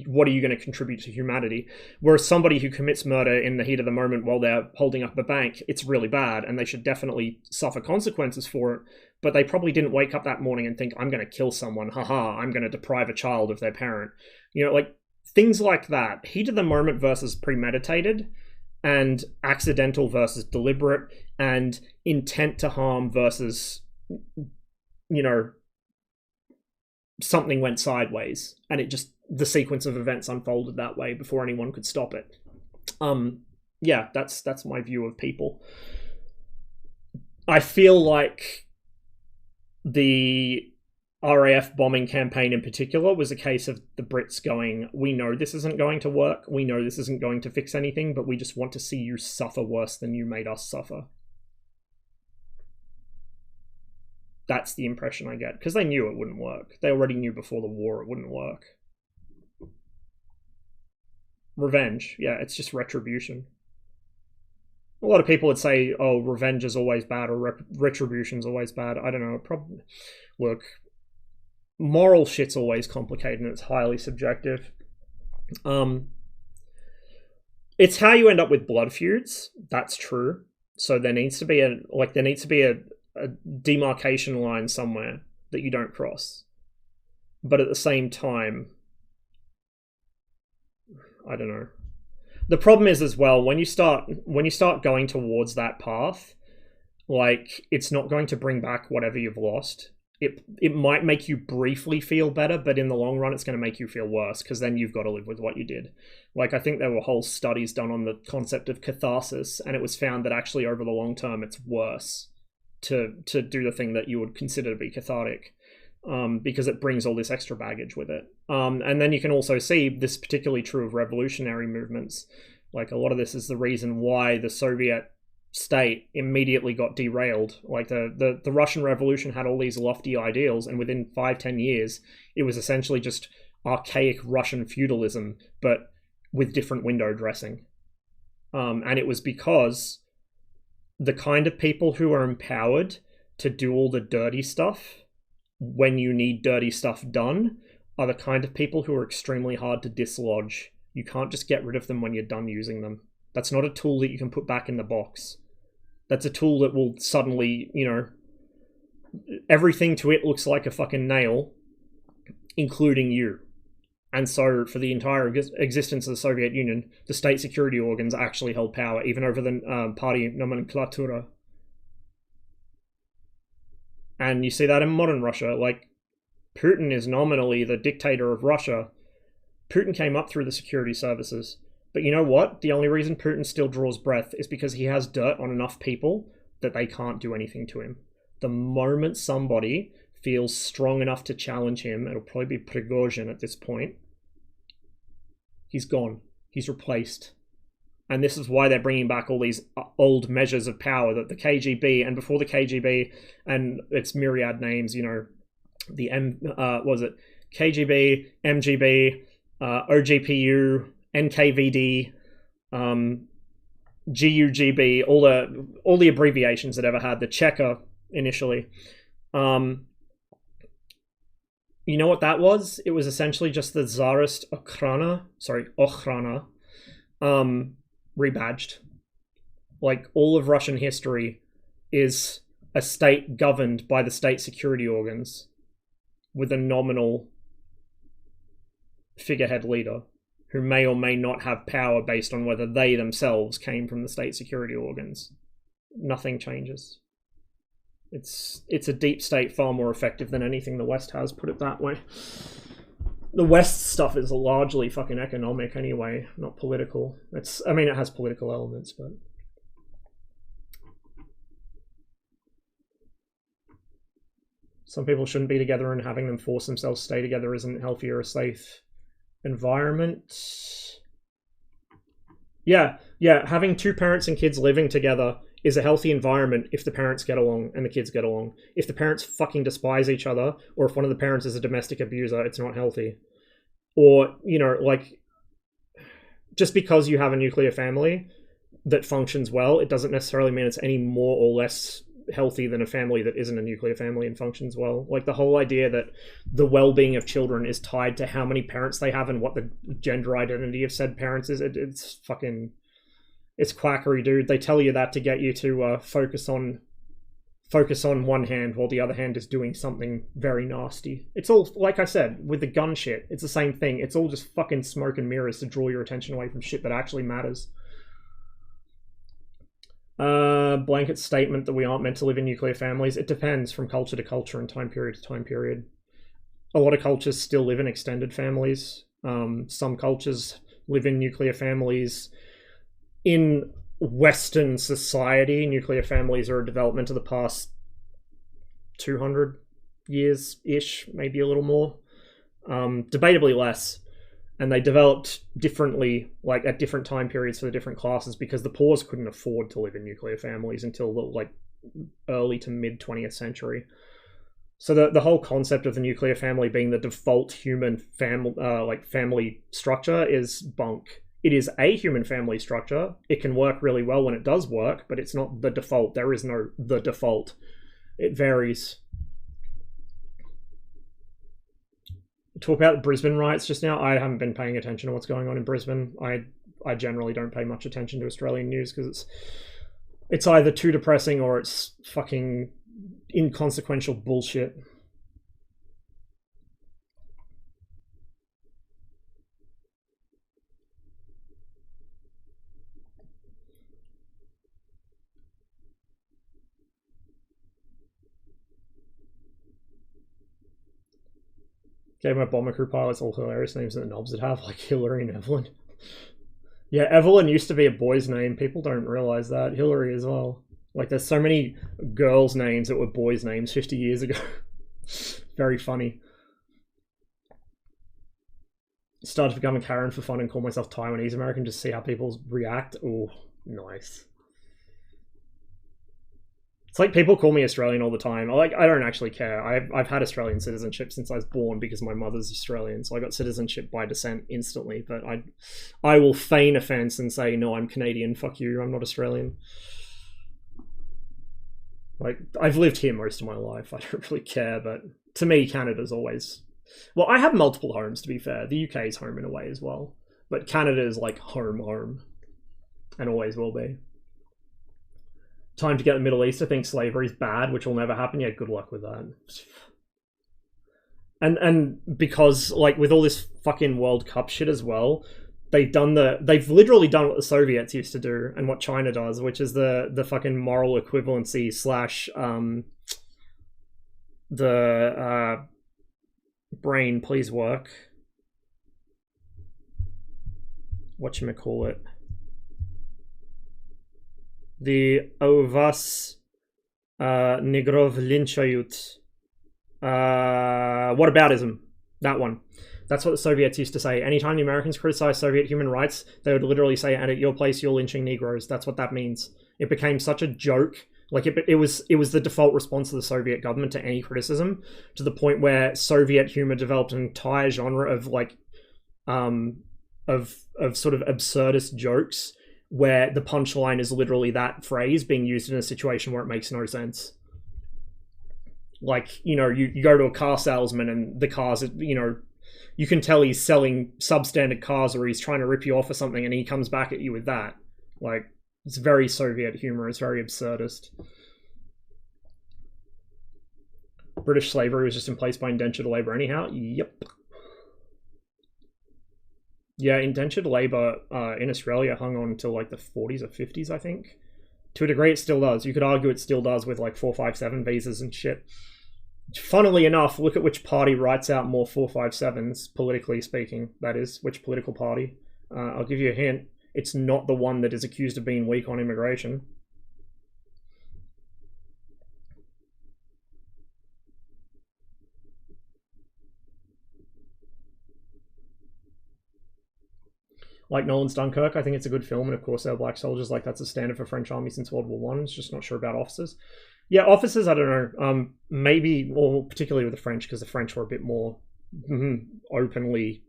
What are you going to contribute to humanity? Whereas somebody who commits murder in the heat of the moment while they're holding up a bank, it's really bad, and they should definitely suffer consequences for it. But they probably didn't wake up that morning and think, I'm going to kill someone. Haha, I'm going to deprive a child of their parent. You know, like things like that. Heat of the moment versus premeditated, and accidental versus deliberate, and intent to harm versus, you know, something went sideways and it just, the sequence of events unfolded that way before anyone could stop it. Yeah, that's my view of people. I feel like the RAF bombing campaign in particular was a case of the Brits going, we know this isn't going to work, we know this isn't going to fix anything, but we just want to see you suffer worse than you made us suffer. That's the impression I get, because they knew it wouldn't work. They already knew before the war it wouldn't work. Revenge, yeah, it's just retribution. A lot of people would say, oh, revenge is always bad, or retribution's always bad. I don't know, probably. Look, moral shit's always complicated and it's highly subjective. It's how you end up with blood feuds, that's true. So there needs to be a demarcation line somewhere that you don't cross. But at the same time, I don't know. The problem is as well, when you start going towards that path, like, it's not going to bring back whatever you've lost. It might make you briefly feel better, but in the long run, it's going to make you feel worse, because then you've got to live with what you did. Like, I think there were whole studies done on the concept of catharsis, and it was found that actually over the long term, it's worse to do the thing that you would consider to be cathartic, because it brings all this extra baggage with it. And then you can also see this particularly true of revolutionary movements. Like, a lot of this is the reason why the Soviet state immediately got derailed. Like, the Russian Revolution had all these lofty ideals, and within 5-10 years, it was essentially just archaic Russian feudalism, but with different window dressing. And it was because the kind of people who are empowered to do all the dirty stuff when you need dirty stuff done are the kind of people who are extremely hard to dislodge. You can't just get rid of them when you're done using them. That's not a tool that you can put back in the box. That's a tool that will suddenly, you know, everything to it looks like a fucking nail, including you. And so for the entire existence of the Soviet Union, the state security organs actually held power, even over the party nomenclatura. And you see that in modern Russia. Like, Putin is nominally the dictator of Russia. Putin came up through the security services. But you know what? The only reason Putin still draws breath is because he has dirt on enough people that they can't do anything to him. The moment somebody feels strong enough to challenge him, it'll probably be Prigozhin at this point, he's gone. He's replaced. And this is why they're bringing back all these old measures of power that the KGB, and before the KGB, and its myriad names, you know, the KGB, MGB, OGPU, NKVD, GUGB, all the abbreviations it ever had, the Cheka initially. You know what that was? It was essentially just the Tsarist Okhrana, rebadged. Like, all of Russian history is a state governed by the state security organs with a nominal figurehead leader who may or may not have power based on whether they themselves came from the state security organs. Nothing changes. It's a deep state far more effective than anything the West has, put it that way. The West stuff is largely fucking economic anyway, not political. I mean, it has political elements, but... Some people shouldn't be together, and having them force themselves to stay together isn't healthy or a safe environment. Yeah, having two parents and kids living together is a healthy environment if the parents get along and the kids get along. If the parents fucking despise each other, or if one of the parents is a domestic abuser, it's not healthy. Or, you know, like, just because you have a nuclear family that functions well, it doesn't necessarily mean it's any more or less healthy than a family that isn't a nuclear family and functions well. Like, the whole idea that the well-being of children is tied to how many parents they have and what the gender identity of said parents is, it's fucking... It's quackery, dude. They tell you that to get you to focus on one hand while the other hand is doing something very nasty. It's all, like I said, with the gun shit, it's the same thing. It's all just fucking smoke and mirrors to draw your attention away from shit that actually matters. Blanket statement that we aren't meant to live in nuclear families. It depends from culture to culture and time period to time period. A lot of cultures still live in extended families. Some cultures live in nuclear families. In Western society, nuclear families are a development of the past 200 years-ish, maybe a little more. Debatably less. And they developed differently, like, at different time periods for the different classes, because the poors couldn't afford to live in nuclear families until the, like, early to mid 20th century. So the whole concept of the nuclear family being the default human family structure is bunk. It is a human family structure. It can work really well when it does work, but it's not the default. There is no the default. It varies. Talk about Brisbane riots just now. I haven't been paying attention to what's going on in Brisbane. I generally don't pay much attention to Australian news because it's It's either too depressing or it's fucking inconsequential bullshit. Okay, my bomber crew pilots all hilarious names that the knobs would have, like Hillary and Evelyn. Yeah, Evelyn used to be a boy's name. People don't realize that. Hillary as well. Like, there's so many girls' names that were boys' names 50 years ago. Very funny. Started to become a Karen for fun and call myself Taiwanese American just to see how people react. Oh, nice. It's like people call me Australian all the time. I don't actually care. I've had Australian citizenship since I was born because my mother's Australian, so I got citizenship by descent instantly. But I will feign offense and say, no, I'm Canadian. Fuck you. I'm not Australian. Like, I've lived here most of my life. I don't really care, but to me, Canada's always... Well, I have multiple homes, to be fair. The UK is home in a way as well. But Canada is like home. And always will be. Time to get the Middle East. I think slavery's bad, which will never happen. Yeah, good luck with that. And because, like, with all this fucking World Cup shit as well, they've literally done what the Soviets used to do and what China does, which is the fucking moral equivalency / the brain, please work. Whatchamacallit. The "O vas Negrov linchayut." Whataboutism. That one. That's what the Soviets used to say. Anytime the Americans criticized Soviet human rights, they would literally say, "And at your place, you're lynching Negroes." That's what that means. It became such a joke. Like, it was the default response of the Soviet government to any criticism, to the point where Soviet humor developed an entire genre of, like, of sort of absurdist jokes, where the punchline is literally that phrase being used in a situation where it makes no sense. Like, you know, you go to a car salesman and the cars, you know, you can tell he's selling substandard cars or he's trying to rip you off or something, and he comes back at you with that. Like, it's very Soviet humor. It's very absurdist. British slavery was just in place by indentured labor anyhow. Yep. Yeah, indentured labor in Australia hung on until like the 40s or 50s, I think. To a degree, it still does. You could argue it still does with like 457 visas and shit. Funnily enough, look at which party writes out more 457s, politically speaking, that is. Which political party? I'll give you a hint. It's not the one that is accused of being weak on immigration. Like Nolan's Dunkirk, I think it's a good film, and of course there are black soldiers. Like, that's a standard for French army since World War I. It's just not sure about officers. Yeah, officers, I don't know. Maybe, or particularly with the French, because the French were a bit more openly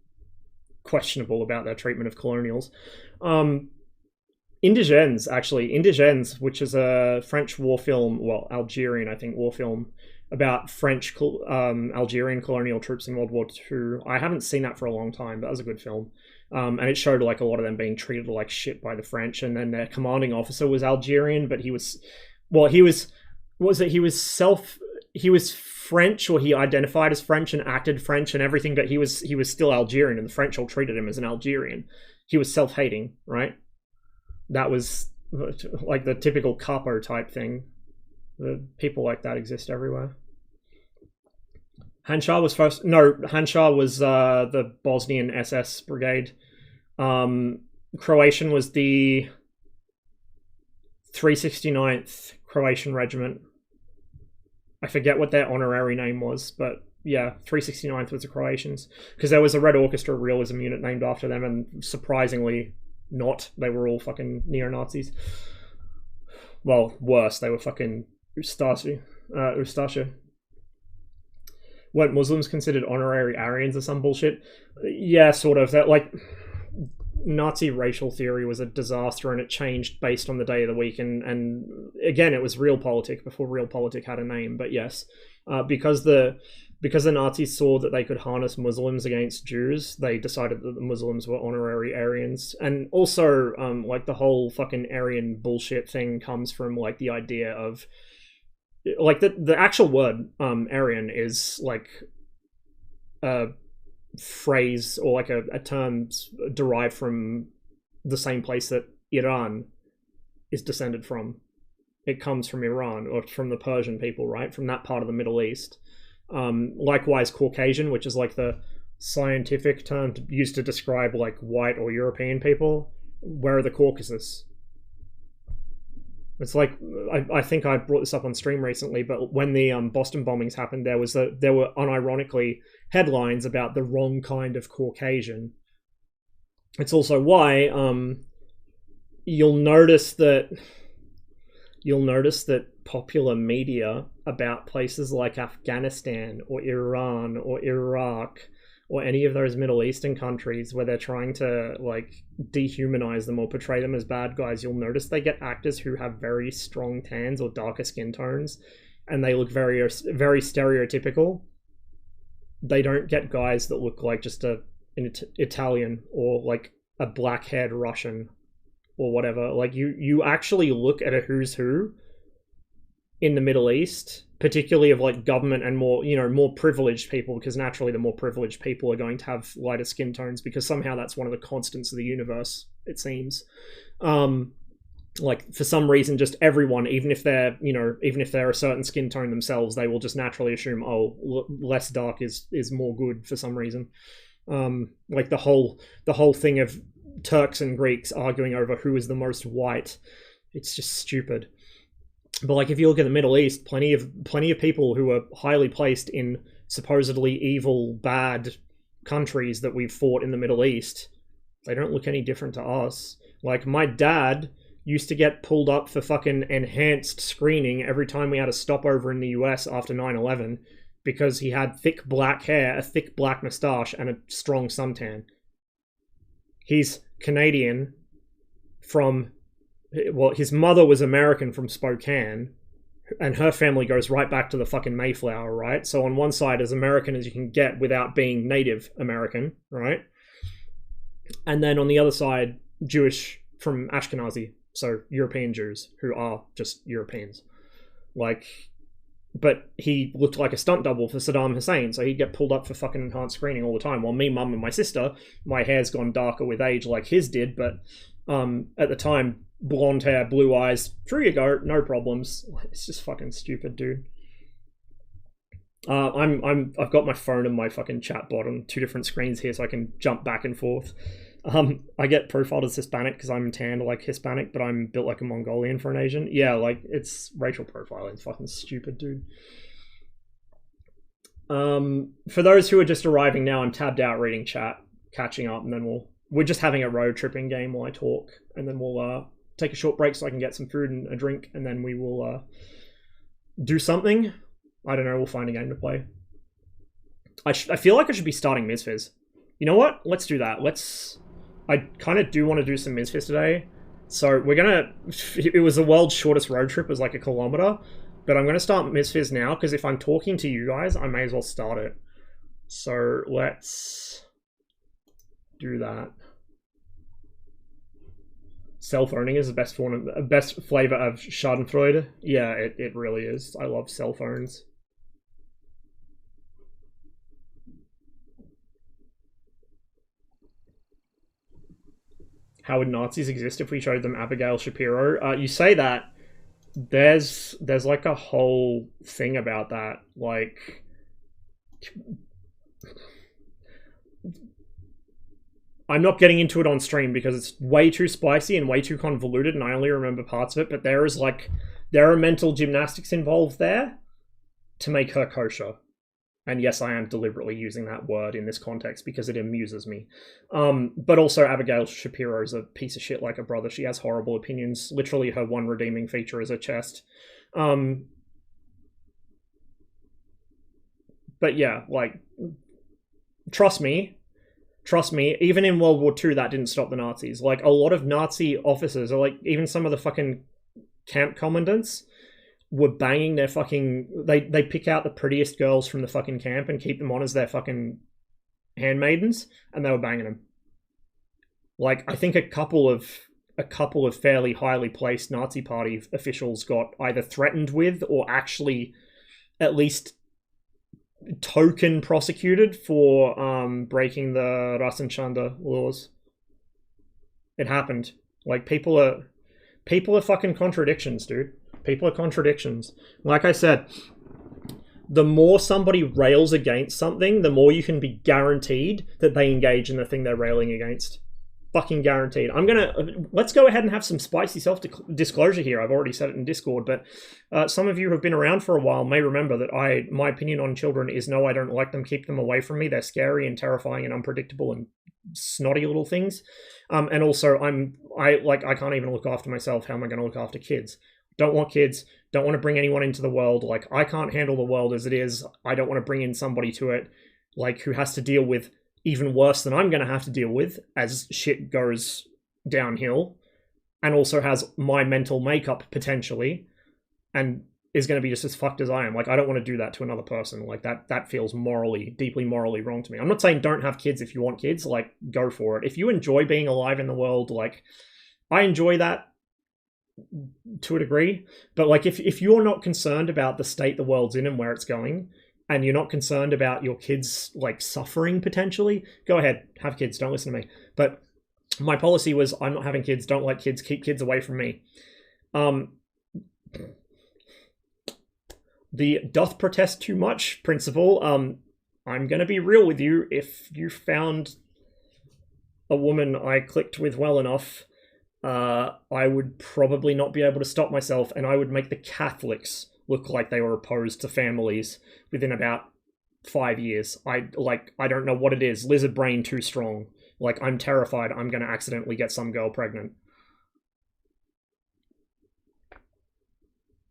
questionable about their treatment of colonials. Indigènes, actually. Indigènes, which is a French war film, well, Algerian, I think, war film, about French Algerian colonial troops in World War II. I haven't seen that for a long time, but that was a good film. And it showed like a lot of them being treated like shit by the French, and then their commanding officer was Algerian, but he was French, or he identified as French and acted French and everything, but he was still Algerian, and the French all treated him as an Algerian. He was self-hating, right? That was like the typical capo type thing. The people like that exist everywhere. Hanshar was first. No, Hanshar was the Bosnian SS brigade. Croatian was the 369th Croatian Regiment. I forget what their honorary name was, but yeah, 369th was the Croatians. Because there was a Red Orchestra realism unit named after them, and surprisingly not. They were all fucking neo-Nazis. Well, worse, they were fucking Ustashi. Weren't Muslims considered honorary Aryans or some bullshit? Yeah, sort of. That, like, Nazi racial theory was a disaster, and it changed based on the day of the week, and again, it was Realpolitik before Realpolitik had a name, but yes. Because the because the Nazis saw that they could harness Muslims against Jews, they decided that the Muslims were honorary Aryans. And also, like, the whole fucking Aryan bullshit thing comes from, like, the idea of, like, the actual word, Aryan, is, like, a phrase, or, like, a term derived from the same place that Iran is descended from. It comes from Iran, or from the Persian people, right? From that part of the Middle East. Likewise, Caucasian, which is like the scientific term used to describe like white or European people. Where are the Caucasus? It's like, I think I brought this up on stream recently, but when the Boston bombings happened, there were unironically headlines about the wrong kind of Caucasian. It's also why you'll notice that popular media about places like Afghanistan or Iran or Iraq or any of those Middle Eastern countries where they're trying to like dehumanize them or portray them as bad guys, you'll notice they get actors who have very strong tans or darker skin tones and they look very, very stereotypical. They don't get guys that look like just an Italian or like a black-haired Russian or whatever. Like you actually look at a who's who in the Middle East, particularly of like government and more, you know, more privileged people, because naturally the more privileged people are going to have lighter skin tones because somehow that's one of the constants of the universe, it seems. Like for some reason, just everyone, even if they're a certain skin tone themselves, they will just naturally assume, oh, less dark is more good for some reason. Like the whole thing of Turks and Greeks arguing over who is the most white, it's just stupid. But like if you look at the Middle East, plenty of people who are highly placed in supposedly evil, bad countries that we've fought in the Middle East, they don't look any different to us. Like my dad used to get pulled up for fucking enhanced screening every time we had a stopover in the US after 9/11 because he had thick black hair, a thick black moustache, and a strong suntan. He's Canadian from, well, his mother was American from Spokane, and her family goes right back to the fucking Mayflower, right? So on one side, as American as you can get without being Native American, right? And then on the other side, Jewish from Ashkenazi, so European Jews who are just Europeans. Like, but he looked like a stunt double for Saddam Hussein, so he'd get pulled up for fucking enhanced screening all the time. While me, mum, and my sister, my hair's gone darker with age like his did, but at the time, blonde hair, blue eyes, through you go, no problems. It's just fucking stupid, dude. I've got my phone and my fucking chat bot on two different screens here so I can jump back and forth. I get profiled as Hispanic because I'm tanned like Hispanic, but I'm built like a Mongolian for an Asian. Yeah, like, it's racial profiling. It's fucking stupid, dude. For those who are just arriving now, I'm tabbed out reading chat, catching up, and then we're just having a road tripping game while I talk, and then we'll take a short break so I can get some food and a drink, and then we will do something. I don't know, we'll find a game to play. I feel like I should be starting MSFS. You know what? Let's do that. I kind of do want to do some MSFS today. So we're gonna... It was the world's shortest road trip, it was like 1 kilometer. But I'm gonna start MSFS now, because if I'm talking to you guys, I may as well start it. So let's do that. Self-owning is the best flavor of Schadenfreude. Yeah, it really is. I love self-owns. How would Nazis exist if we showed them Abigail Shapiro? You say that. There's like a whole thing about that. Like, I'm not getting into it on stream because it's way too spicy and way too convoluted and I only remember parts of it, but there are mental gymnastics involved there to make her kosher. And yes, I am deliberately using that word in this context because it amuses me. But also Abigail Shapiro is a piece of shit like a brother. She has horrible opinions. Literally her one redeeming feature is her chest. But yeah, like, trust me, even in World War II, that didn't stop the Nazis. Like, a lot of Nazi officers, or like even some of the fucking camp commandants, were banging their fucking... They pick out the prettiest girls from the fucking camp and keep them on as their fucking handmaidens, and they were banging them. Like, I think a couple of fairly highly placed Nazi Party officials got either threatened with or actually at least token prosecuted for breaking the Rassenschande laws. It happened. Like, people are fucking contradictions, dude. People are contradictions. Like I said, the more somebody rails against something, the more you can be guaranteed that they engage in the thing they're railing against. Fucking guaranteed. Let's go ahead and have some spicy self-disclosure here. I've already said it in Discord, but some of you who have been around for a while may remember that my opinion on children is no, I don't like them. Keep them away from me. They're scary and terrifying and unpredictable and snotty little things. And also, I can't even look after myself. How am I going to look after kids? Don't want kids. Don't want to bring anyone into the world. Like, I can't handle the world as it is. I don't want to bring in somebody to it, like, who has to deal with even worse than I'm going to have to deal with as shit goes downhill, and also has my mental makeup potentially, and is going to be just as fucked as I am. Like, I don't want to do that to another person. Like, that feels deeply morally wrong to me. I'm not saying don't have kids if you want kids. Like, go for it. If you enjoy being alive in the world, like, I enjoy that to a degree, but like, if you're not concerned about the state the world's in and where it's going, and you're not concerned about your kids, like, suffering potentially, go ahead, have kids, don't listen to me. But my policy was, I'm not having kids, don't like kids, keep kids away from me. The doth protest too much principle, I'm gonna be real with you. If you found a woman I clicked with well enough, I would probably not be able to stop myself, and I would make the Catholics look like they were opposed to families within about 5 years. I don't know what it is. Lizard brain too strong. Like, I'm terrified I'm going to accidentally get some girl pregnant.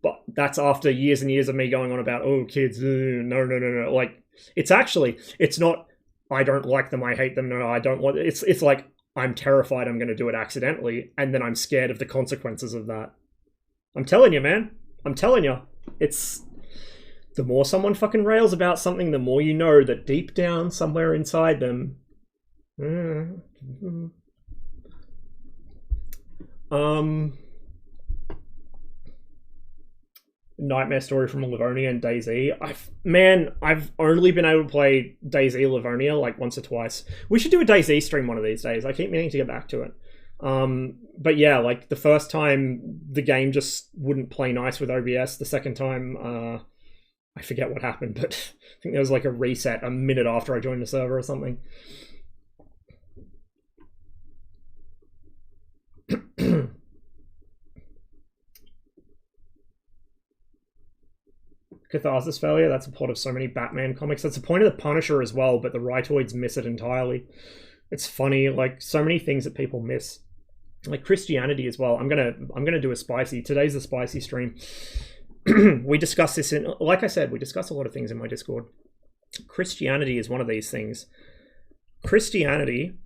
But that's after years and years of me going on about, oh, kids, no. Like, it's not, I don't like them, I hate them, no, I don't want, it's like, I'm terrified I'm going to do it accidentally, and then I'm scared of the consequences of that. I'm telling you, man. I'm telling you. It's... The more someone fucking rails about something, the more you know that deep down, somewhere inside them... Nightmare Story from Livonia and DayZ. I've only been able to play DayZ Livonia like once or twice. We should do a DayZ stream one of these days. I keep meaning to get back to it. But yeah, like, the first time the game just wouldn't play nice with OBS. The second time, I forget what happened, but I think there was like a reset a minute after I joined the server or something. Catharsis failure, that's a plot of so many Batman comics. That's the point of the Punisher as well, but the rightoids miss it entirely. It's funny, like, so many things that people miss. Like Christianity as well. I'm gonna do a spicy. Today's a spicy stream. We discuss this in, like I said, we discuss a lot of things in my Discord. Christianity is one of these things. Christianity,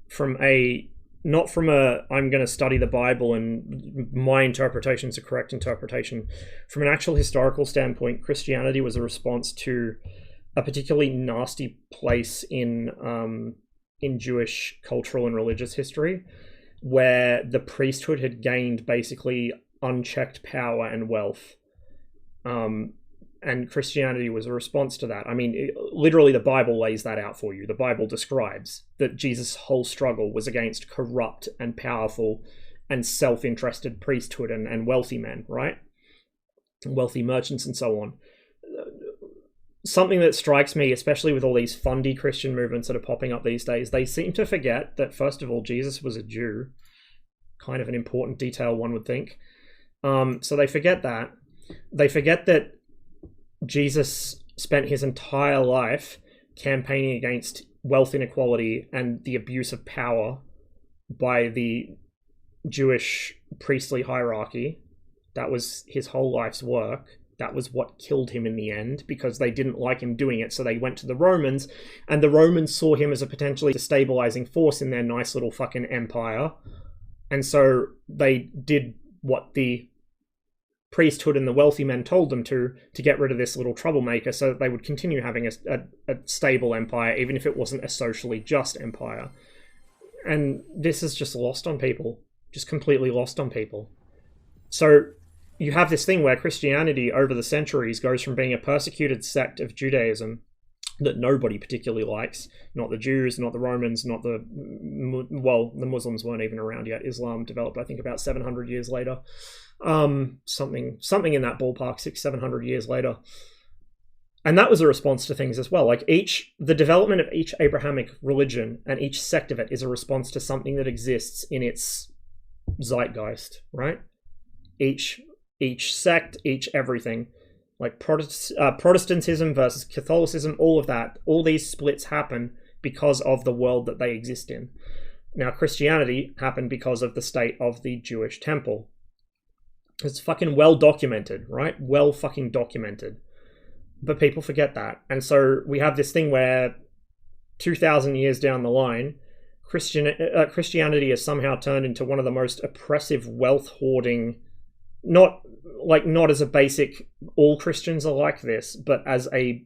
not from a, I'm going to study the Bible and my interpretation is a correct interpretation. From an actual historical standpoint, Christianity was a response to a particularly nasty place in Jewish cultural and religious history, where the priesthood had gained basically unchecked power and wealth. And Christianity was a response to that. I mean, literally the Bible lays that out for you. The Bible describes that Jesus' whole struggle was against corrupt and powerful and self-interested priesthood and wealthy men, right? Wealthy merchants and so on. Something that strikes me, especially with all these fundy Christian movements that are popping up these days, they seem to forget that, first of all, Jesus was a Jew. Kind of an important detail, one would think. So they forget that. They forget that Jesus spent his entire life campaigning against wealth inequality and the abuse of power by the Jewish priestly hierarchy. That was his whole life's work. That was what killed him in the end, because they didn't like him doing it, so they went to the Romans, and the Romans saw him as a potentially destabilizing force in their nice little fucking empire, and so they did what the priesthood and the wealthy men told them to get rid of this little troublemaker so that they would continue having a stable empire, even if it wasn't a socially just empire. And this is just lost on people, just completely lost on people. So you have this thing where Christianity over the centuries goes from being a persecuted sect of Judaism that nobody particularly likes, not the Jews, not the Romans, not the, well, the Muslims weren't even around yet. Islam developed, I think, about 700 years later. Something in that ballpark, 600-700 years later. And that was a response to things as well. Like the development of each Abrahamic religion and each sect of it is a response to something that exists in its zeitgeist, right? Each sect, each everything. Like Protestantism versus Catholicism, all of that, all these splits happen because of the world that they exist in. Now, Christianity happened because of the state of the Jewish temple. It's fucking well documented, right? Well fucking documented. But people forget that. And so we have this thing where 2,000 years down the line, Christianity has somehow turned into one of the most oppressive, wealth hoarding, not as a basic, all Christians are like this, but as a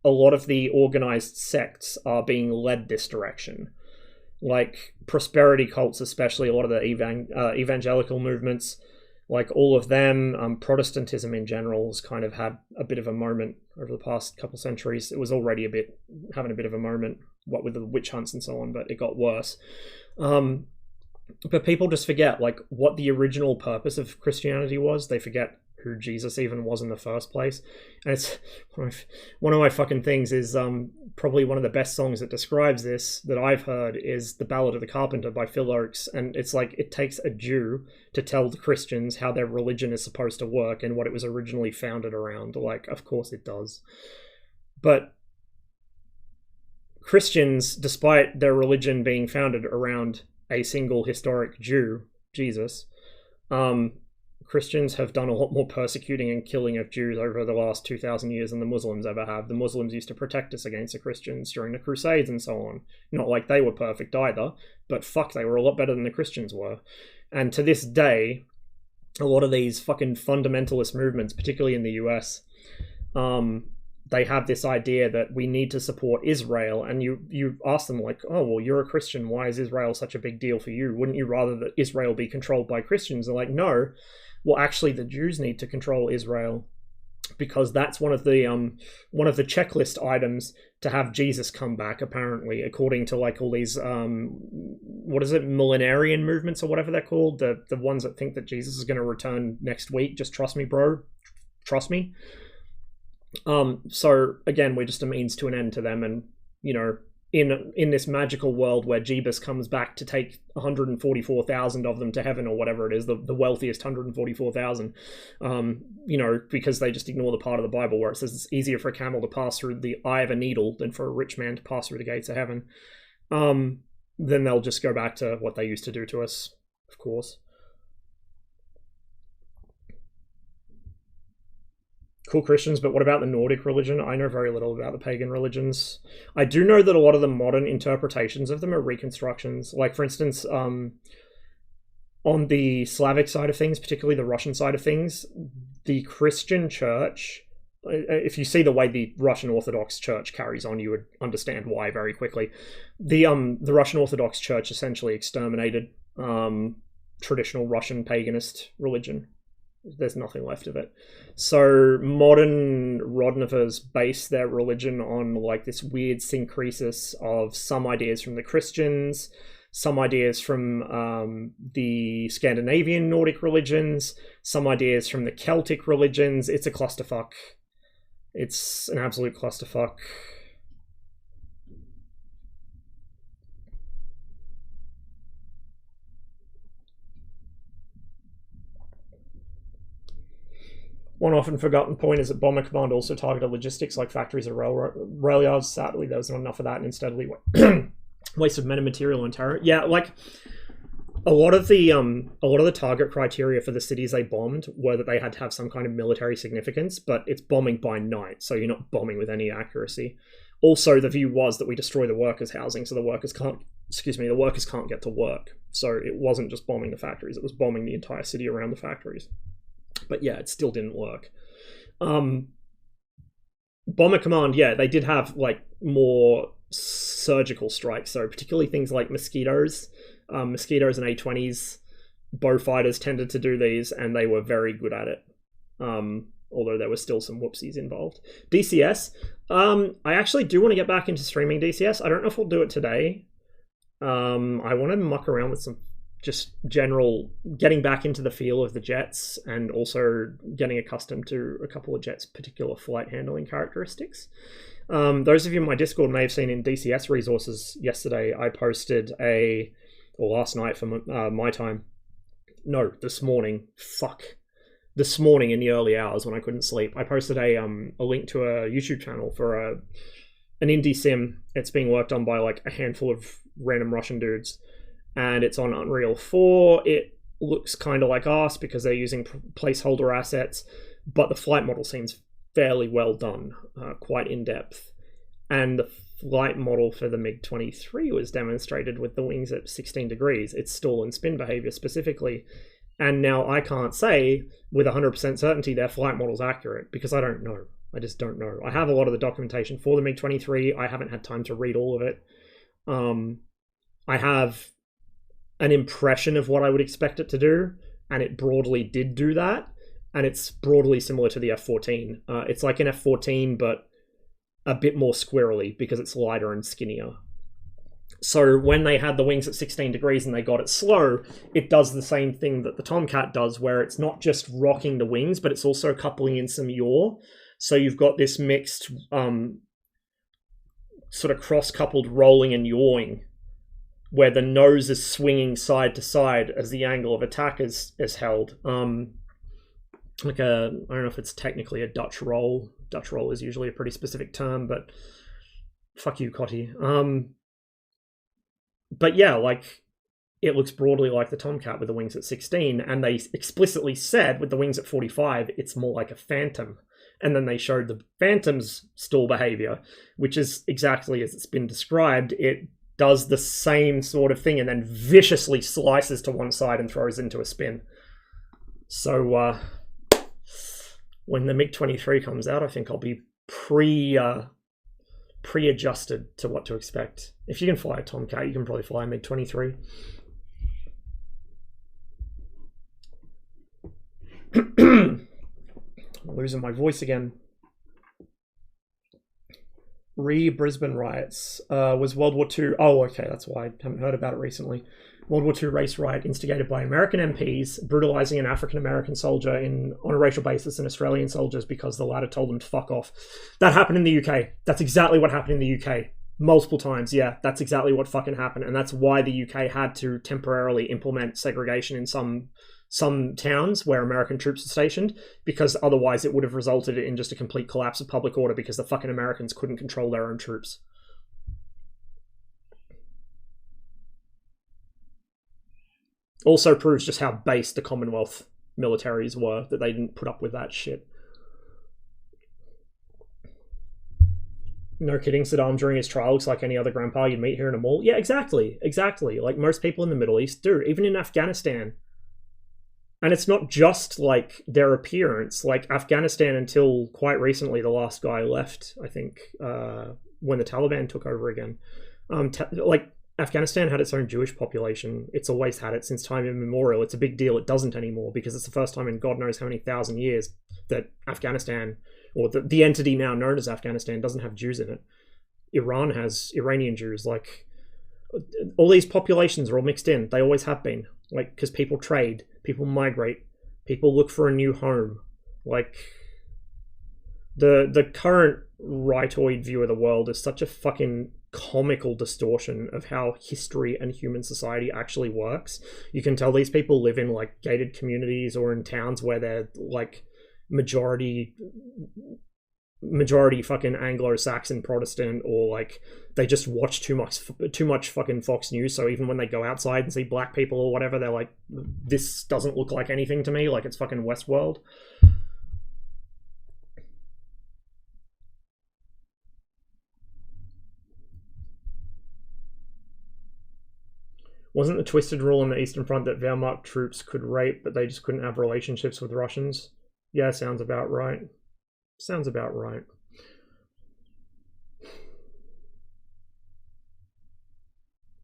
lot of the organized sects are being led this direction. Like prosperity cults, especially a lot of the evangelical movements, like all of them, Protestantism in general has kind of had a bit of a moment over the past couple centuries. It was already having a bit of a moment, what with the witch hunts and so on, but it got worse. But people just forget like what the original purpose of Christianity was. They forget who Jesus even was in the first place. And it's one of my fucking things is probably one of the best songs that describes this that I've heard is The Ballad of the Carpenter by Phil Oakes. And it's like it takes a Jew to tell the Christians how their religion is supposed to work and what it was originally founded around. Like, of course it does. But Christians, despite their religion being founded around a single historic Jew, Jesus, Christians have done a lot more persecuting and killing of Jews over the last 2,000 years than the Muslims ever have. The Muslims used to protect us against the Christians during the Crusades and so on. Not like they were perfect either, but fuck, they were a lot better than the Christians were. And to this day, a lot of these fucking fundamentalist movements, particularly in the US, they have this idea that we need to support Israel, and you ask them like, oh, well, you're a Christian, why is Israel such a big deal for you? Wouldn't you rather that Israel be controlled by Christians? They're like, no, well, actually the Jews need to control Israel because that's one of the checklist items to have Jesus come back, apparently, according to like all these millenarian movements or whatever they're called, the ones that think that Jesus is going to return next week. Just trust me, bro, trust me. So again, we're just a means to an end to them, and you know, in this magical world where Jeebus comes back to take 144,000 of them to heaven or whatever it is, the wealthiest 144,000, you know, because they just ignore the part of the Bible where it says it's easier for a camel to pass through the eye of a needle than for a rich man to pass through the gates of heaven, then they'll just go back to what they used to do to us, of course. Cool Christians, but what about the Nordic religion? I know very little about the pagan religions. I do know that a lot of the modern interpretations of them are reconstructions. Like, for instance, on the Slavic side of things, particularly the Russian side of things, the Christian church, if you see the way the Russian Orthodox Church carries on, you would understand why very quickly. The Russian Orthodox Church essentially exterminated traditional Russian paganist religion. There's nothing left of it. So modern Rodnovers base their religion on like this weird syncresis of some ideas from the Christians, some ideas from the Scandinavian Nordic religions, some ideas from the Celtic religions. It's a clusterfuck. It's an absolute clusterfuck. One often forgotten point is that Bomber Command also targeted logistics like factories or rail yards. Sadly, there was not enough of that, and instead waste of men and material and terror. Yeah, like a lot of the target criteria for the cities they bombed were that they had to have some kind of military significance, but it's bombing by night, so you're not bombing with any accuracy. Also, the view was that we destroy the workers' housing, so the workers can't get to work. So it wasn't just bombing the factories; it was bombing the entire city around the factories. But yeah, it still didn't work. Bomber Command, yeah, they did have like more surgical strikes, so particularly things like mosquitoes and A-20s. Bow fighters tended to do these, and they were very good at it. Although there were still some whoopsies involved. DCS, I actually do want to get back into streaming DCS. I don't know if we'll do it today. I want to muck around with some just general, getting back into the feel of the jets, and also getting accustomed to a couple of jets' particular flight handling characteristics. Those of you in my Discord may have seen in DCS resources yesterday, I posted last night for my time. No, this morning. Fuck. This morning in the early hours when I couldn't sleep, I posted a link to a YouTube channel for an indie sim. It's being worked on by like a handful of random Russian dudes, and it's on Unreal 4. It looks kind of like us because they're using placeholder assets, but the flight model seems fairly well done, quite in-depth. And the flight model for the MiG-23 was demonstrated with the wings at 16 degrees, its stall and spin behavior specifically. And now I can't say with 100% certainty their flight model's accurate, because I don't know. I just don't know. I have a lot of the documentation for the MiG-23. I haven't had time to read all of it. I have an impression of what I would expect it to do, and it broadly did do that, and it's broadly similar to the F-14. It's like an F-14, but a bit more squirrely because it's lighter and skinnier. So when they had the wings at 16 degrees and they got it slow, it does the same thing that the Tomcat does, where it's not just rocking the wings, but it's also coupling in some yaw. So you've got this mixed sort of cross-coupled rolling and yawing, where the nose is swinging side to side as the angle of attack is held. Like I don't know if it's technically a Dutch roll. Dutch roll is usually a pretty specific term, but fuck you, Cotty. But yeah, like, it looks broadly like the Tomcat with the wings at 16, and they explicitly said with the wings at 45, it's more like a Phantom. And then they showed the Phantom's stall behavior, which is exactly as it's been described. It does the same sort of thing and then viciously slices to one side and throws into a spin. So when the MiG-23 comes out, I think I'll be pre-adjusted to what to expect. If you can fly a Tomcat, you can probably fly a MiG-23. I'm losing my voice again. Brisbane riots. Was World War II... Oh, okay, that's why I haven't heard about it recently. World War II race riot instigated by American MPs, brutalizing an African-American soldier on a racial basis and Australian soldiers because the latter told them to fuck off. That happened in the UK. That's exactly what happened in the UK. Multiple times, yeah. That's exactly what fucking happened. And that's why the UK had to temporarily implement segregation in some towns where American troops are stationed, because otherwise it would have resulted in just a complete collapse of public order because the fucking Americans couldn't control their own troops. Also proves just how base the Commonwealth militaries were, that they didn't put up with that shit. No kidding, Saddam during his trial looks like any other grandpa you'd meet here in a mall. Yeah, exactly. Like most people in the Middle East do, even in Afghanistan. And it's not just like their appearance. Like Afghanistan, until quite recently, the last guy left, I think, when the Taliban took over again. Like Afghanistan had its own Jewish population. It's always had it since time immemorial. It's a big deal. It doesn't anymore because it's the first time in God knows how many thousand years that Afghanistan, or the entity now known as Afghanistan, doesn't have Jews in it. Iran has Iranian Jews. Like, all these populations are all mixed in. They always have been. Like, because people trade, people migrate, people look for a new home. Like, the current rightoid view of the world is such a fucking comical distortion of how history and human society actually works. You can tell these people live in like gated communities or in towns where they're like majority fucking Anglo-Saxon Protestant, or like they just watch too much fucking Fox News, so even when they go outside and see black people or whatever, they're like, this doesn't look like anything to me, like it's fucking Westworld. Wasn't the twisted rule on the Eastern Front that Wehrmacht troops could rape, but they just couldn't have relationships with Russians? Yeah, sounds about right. Sounds about right.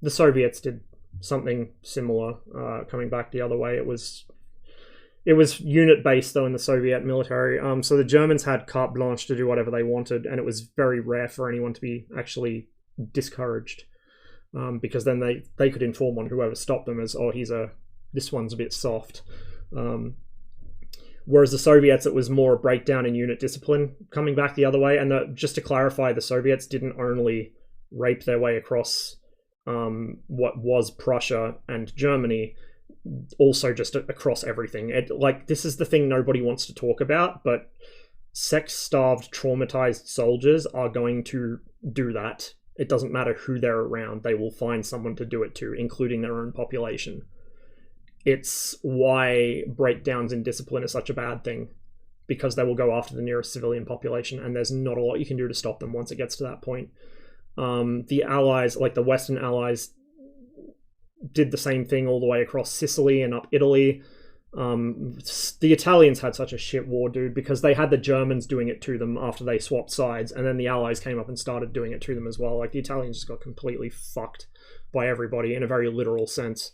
The Soviets did something similar, coming back the other way. It was unit based though in the Soviet military. So the Germans had carte blanche to do whatever they wanted, and it was very rare for anyone to be actually discouraged, because then they could inform on whoever stopped them as, oh, this one's a bit soft. Whereas the Soviets, it was more a breakdown in unit discipline coming back the other way. And just to clarify, the Soviets didn't only rape their way across what was Prussia and Germany, also just across everything. This is the thing nobody wants to talk about, but sex-starved, traumatized soldiers are going to do that. It doesn't matter who they're around, they will find someone to do it to, including their own population. It's why breakdowns in discipline are such a bad thing, because they will go after the nearest civilian population, and there's not a lot you can do to stop them once it gets to that point. The Allies, like the Western Allies, did the same thing all the way across Sicily and up Italy. The Italians had such a shit war, dude, because they had the Germans doing it to them after they swapped sides, and then the Allies came up and started doing it to them as well. Like, the Italians just got completely fucked by everybody in a very literal sense.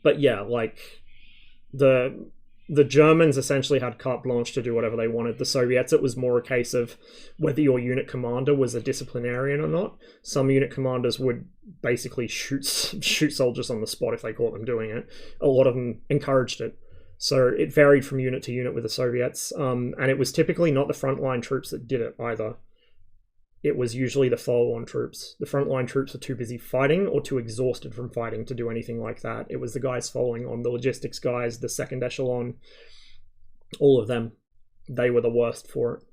But yeah, like, the Germans essentially had carte blanche to do whatever they wanted. The Soviets, it was more a case of whether your unit commander was a disciplinarian or not. Some unit commanders would basically shoot soldiers on the spot if they caught them doing it. A lot of them encouraged it. So it varied from unit to unit with the Soviets. And it was typically not the frontline troops that did it either. It was usually the follow-on troops. The frontline troops were too busy fighting or too exhausted from fighting to do anything like that. It was the guys following on, the logistics guys, the second echelon, all of them. They were the worst for it.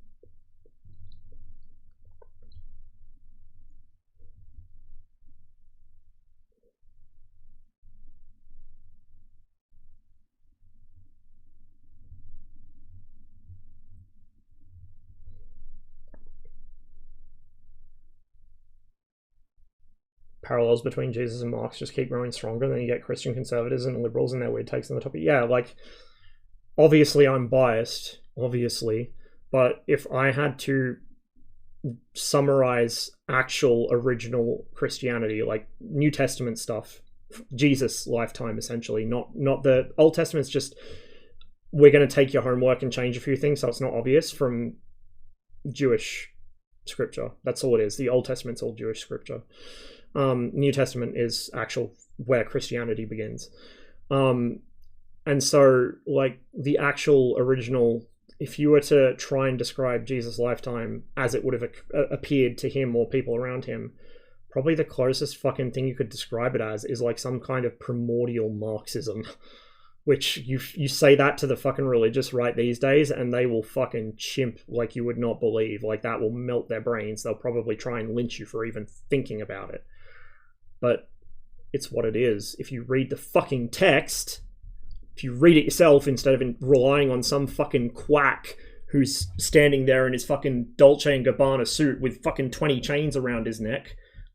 Parallels between Jesus and Marx just keep growing stronger. Then you get Christian conservatives and liberals and their weird takes on the topic. Yeah, like, obviously I'm biased, obviously, but if I had to summarize actual original Christianity, like New Testament stuff, Jesus' lifetime essentially, not the Old Testament's just, we're going to take your homework and change a few things so it's not obvious from Jewish scripture. That's all it is. The Old Testament's all Jewish scripture. New Testament is actual where Christianity begins. And so, like, the actual original, if you were to try and describe Jesus' lifetime as it would have appeared to him or people around him, probably the closest fucking thing you could describe it as is like some kind of primordial Marxism, which you say that to the fucking religious right these days and they will fucking chimp like you would not believe. Like, that will melt their brains. They'll probably try and lynch you for even thinking about it. But it's what it is. If you read the fucking text, if you read it yourself instead of relying on some fucking quack who's standing there in his fucking Dolce & Gabbana suit with fucking 20 chains around his neck,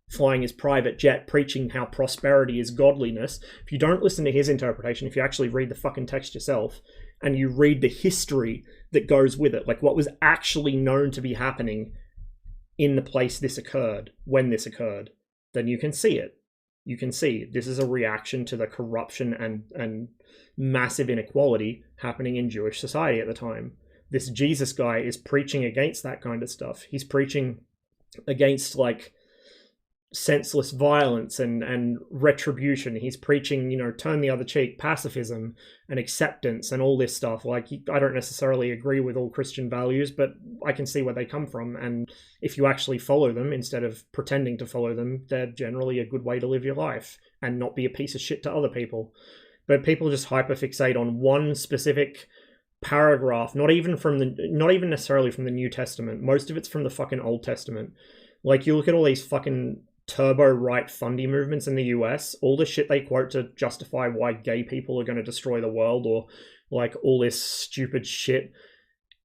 flying his private jet, preaching how prosperity is godliness, if you don't listen to his interpretation, if you actually read the fucking text yourself, and you read the history that goes with it, like what was actually known to be happening in the place this occurred, when this occurred, then you can see it. You can see this is a reaction to the corruption and massive inequality happening in Jewish society at the time. This Jesus guy is preaching against that kind of stuff. He's preaching against, like, senseless violence and retribution. He's preaching, you know, turn the other cheek, pacifism and acceptance and all this stuff. Like, I don't necessarily agree with all Christian values, but I can see where they come from. And if you actually follow them instead of pretending to follow them, they're generally a good way to live your life and not be a piece of shit to other people. But people just hyperfixate on one specific paragraph, not even necessarily from the New Testament. Most of it's from the fucking Old Testament. Like, you look at all these fucking turbo right fundy movements in the US, all the shit they quote to justify why gay people are going to destroy the world, or like all this stupid shit,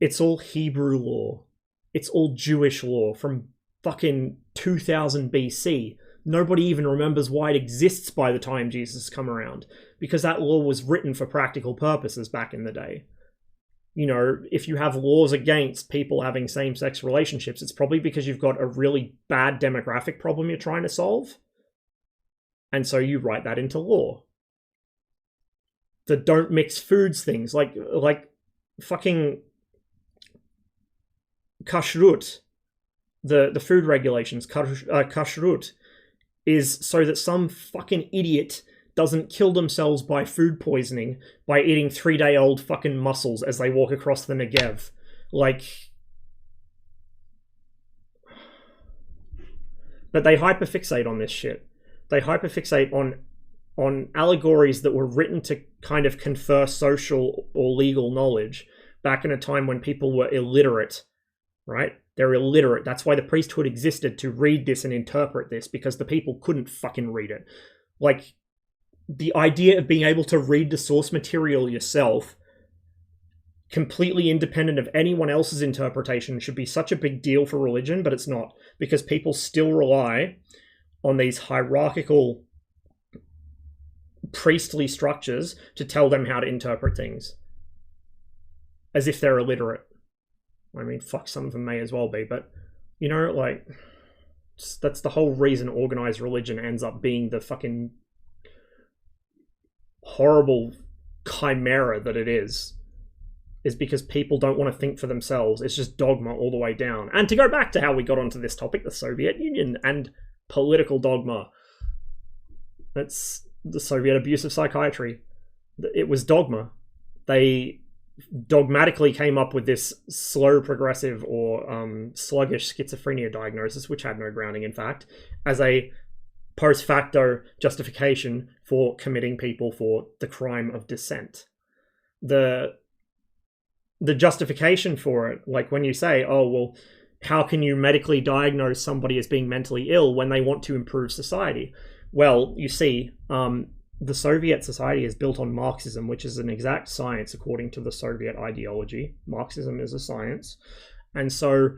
it's all Hebrew law. It's all Jewish law from fucking 2000 BC. nobody even remembers why it exists by the time Jesus come around, because that law was written for practical purposes back in the day. You know, if you have laws against people having same-sex relationships, it's probably because you've got a really bad demographic problem you're trying to solve. And so you write that into law. The don't mix foods things, like fucking kashrut, the food regulations, kashrut, is so that some fucking idiot doesn't kill themselves by food poisoning by eating 3-day-old fucking mussels as they walk across the Negev. Like... But they hyperfixate on this shit. They hyperfixate on allegories that were written to kind of confer social or legal knowledge back in a time when people were illiterate, right? They're illiterate. That's why the priesthood existed, to read this and interpret this, because the people couldn't fucking read it. Like, the idea of being able to read the source material yourself, completely independent of anyone else's interpretation, should be such a big deal for religion, but it's not, because people still rely on these hierarchical priestly structures to tell them how to interpret things, as if they're illiterate. I mean, fuck, some of them may as well be, but, you know, like, that's the whole reason organized religion ends up being the fucking horrible chimera that it is because people don't want to think for themselves. It's just dogma all the way down. And to go back to how we got onto this topic, the Soviet Union and political dogma. That's the Soviet abuse of psychiatry. It was dogma. They dogmatically came up with this slow progressive or sluggish schizophrenia diagnosis, which had no grounding in fact, as a post facto justification for committing people for the crime of dissent. The justification for it, like when you say, oh, well, how can you medically diagnose somebody as being mentally ill when they want to improve society? Well, you see, the Soviet society is built on Marxism, which is an exact science according to the Soviet ideology. Marxism is a science. And so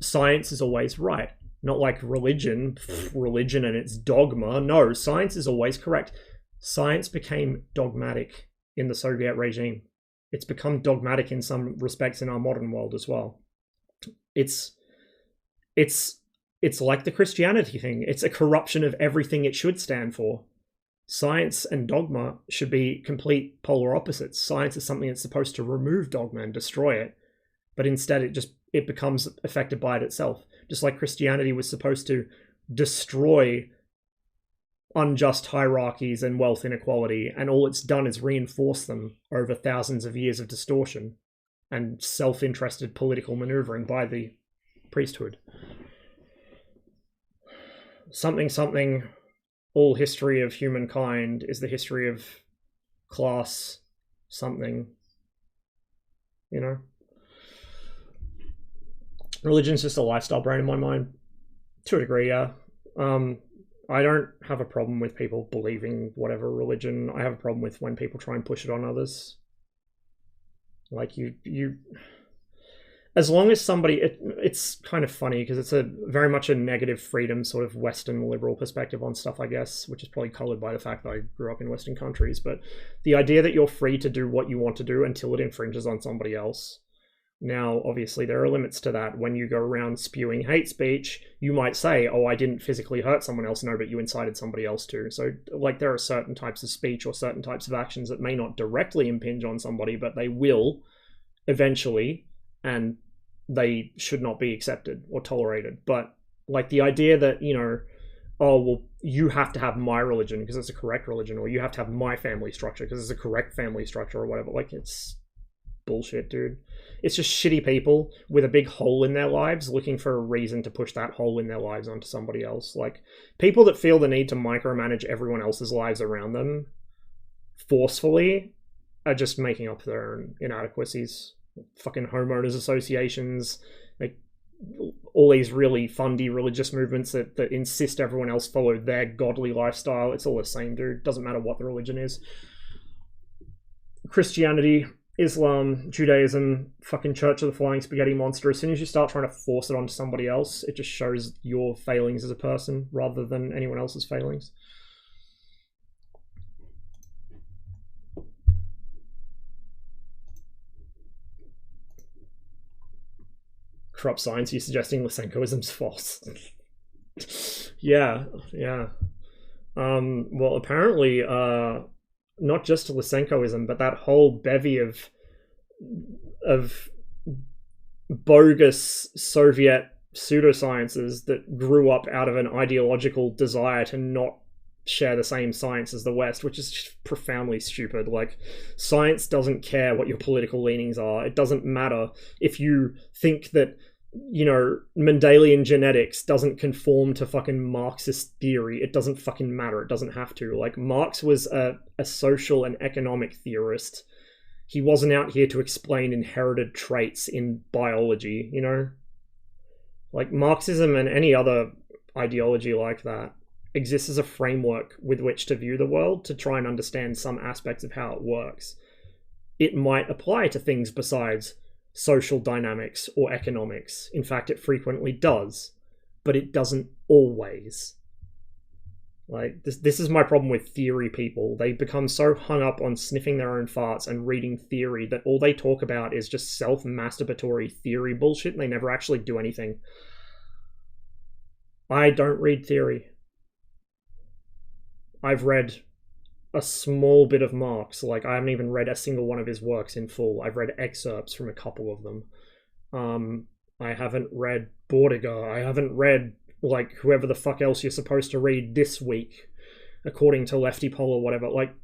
science is always right. Not like religion and its dogma. No, science is always correct. Science became dogmatic in the Soviet regime. It's become dogmatic in some respects in our modern world as well. It's like the Christianity thing. It's a corruption of everything it should stand for. Science and dogma should be complete polar opposites. Science is something that's supposed to remove dogma and destroy it, but instead it becomes affected by it itself. Just like Christianity was supposed to destroy unjust hierarchies and wealth inequality, and all it's done is reinforce them over thousands of years of distortion and self-interested political maneuvering by the priesthood. Something, all history of humankind is the history of class something, you know? Religion's just a lifestyle brand in my mind. To a degree, yeah. I don't have a problem with people believing whatever religion. I have a problem with when people try and push it on others. Like you as long as somebody, it's kind of funny because it's a very much a negative freedom sort of Western liberal perspective on stuff, I guess, which is probably colored by the fact that I grew up in Western countries. But the idea that you're free to do what you want to do until it infringes on somebody else. Now, obviously, there are limits to that. When you go around spewing hate speech, you might say, oh, I didn't physically hurt someone else. No, but you incited somebody else to. So, like, there are certain types of speech or certain types of actions that may not directly impinge on somebody, but they will eventually, and they should not be accepted or tolerated. But, like, the idea that, you know, oh, well, you have to have my religion because it's a correct religion, or you have to have my family structure because it's a correct family structure or whatever, like, it's bullshit, dude. It's just shitty people with a big hole in their lives looking for a reason to push that hole in their lives onto somebody else. Like, people that feel the need to micromanage everyone else's lives around them forcefully are just making up their own inadequacies. Fucking homeowners associations, like all these really fundy religious movements that insist everyone else follow their godly lifestyle. It's all the same, dude. Doesn't matter what the religion is. Christianity, Islam, Judaism, fucking Church of the Flying Spaghetti Monster, as soon as you start trying to force it onto somebody else, it just shows your failings as a person rather than anyone else's failings. Corrupt science, you're suggesting Lysenkoism's false. Yeah. Well, apparently, not just Lysenkoism, but that whole bevy of bogus Soviet pseudosciences that grew up out of an ideological desire to not share the same science as the West, which is just profoundly stupid. Like, science doesn't care what your political leanings are. It doesn't matter if you think that, you know, Mendelian genetics doesn't conform to fucking Marxist theory. It doesn't fucking matter. It doesn't have to. Like, Marx was a social and economic theorist. He wasn't out here to explain inherited traits in biology, you know? Like, Marxism and any other ideology like that exists as a framework with which to view the world, to try and understand some aspects of how it works. It might apply to things besides social dynamics or economics. In fact, it frequently does, but it doesn't always. Like, this is my problem with theory people. They become so hung up on sniffing their own farts and reading theory that all they talk about is just self-masturbatory theory bullshit, and they never actually do anything. I don't read theory. I've read a small bit of Marx. Like, I haven't even read a single one of his works in full. I've read excerpts from a couple of them. I haven't read Bordiga. I haven't read, like, whoever the fuck else you're supposed to read this week, according to Lefty Poll or whatever. Like,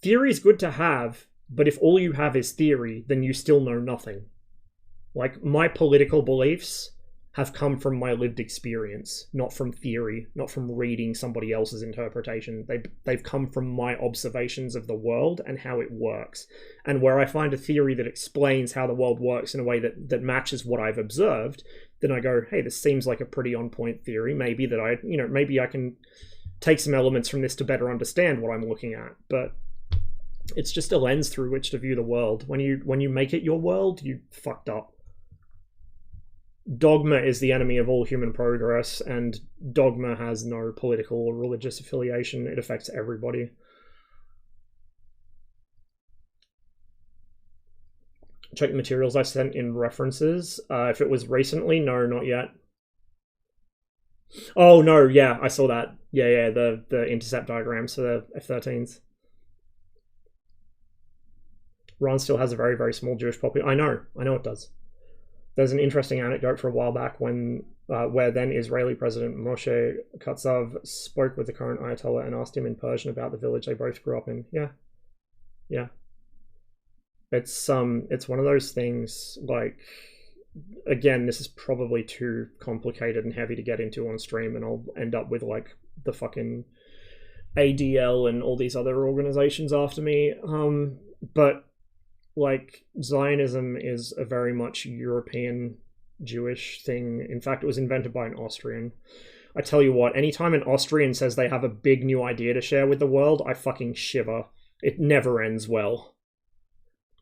theory is good to have, but if all you have is theory, then you still know nothing. Like, my political beliefs have come from my lived experience, not from theory, not from reading somebody else's interpretation. They've come from my observations of the world and how it works. And where I find a theory that explains how the world works in a way that matches what I've observed, then I go, hey, this seems like a pretty on-point theory. Maybe that maybe I can take some elements from this to better understand what I'm looking at. But it's just a lens through which to view the world. When you make it your world, you fucked up. Dogma is the enemy of all human progress, and dogma has no political or religious affiliation. It affects everybody. Check the materials I sent in references. If it was recently, no, not yet. Oh, no, yeah, I saw that. Yeah, the intercept diagrams for the F-13s. Iran still has a very, very small Jewish population. I know it does. There's an interesting anecdote for a while back when where then Israeli President Moshe Katsav spoke with the current Ayatollah and asked him in Persian about the village they both grew up in. Yeah. It's one of those things, like, again, this is probably too complicated and heavy to get into on stream, and I'll end up with, like, the fucking ADL and all these other organizations after me. But like, Zionism is a very much European Jewish thing. In fact, it was invented by an Austrian. I tell you what, anytime an Austrian says they have a big new idea to share with the world, I fucking shiver. It never ends well.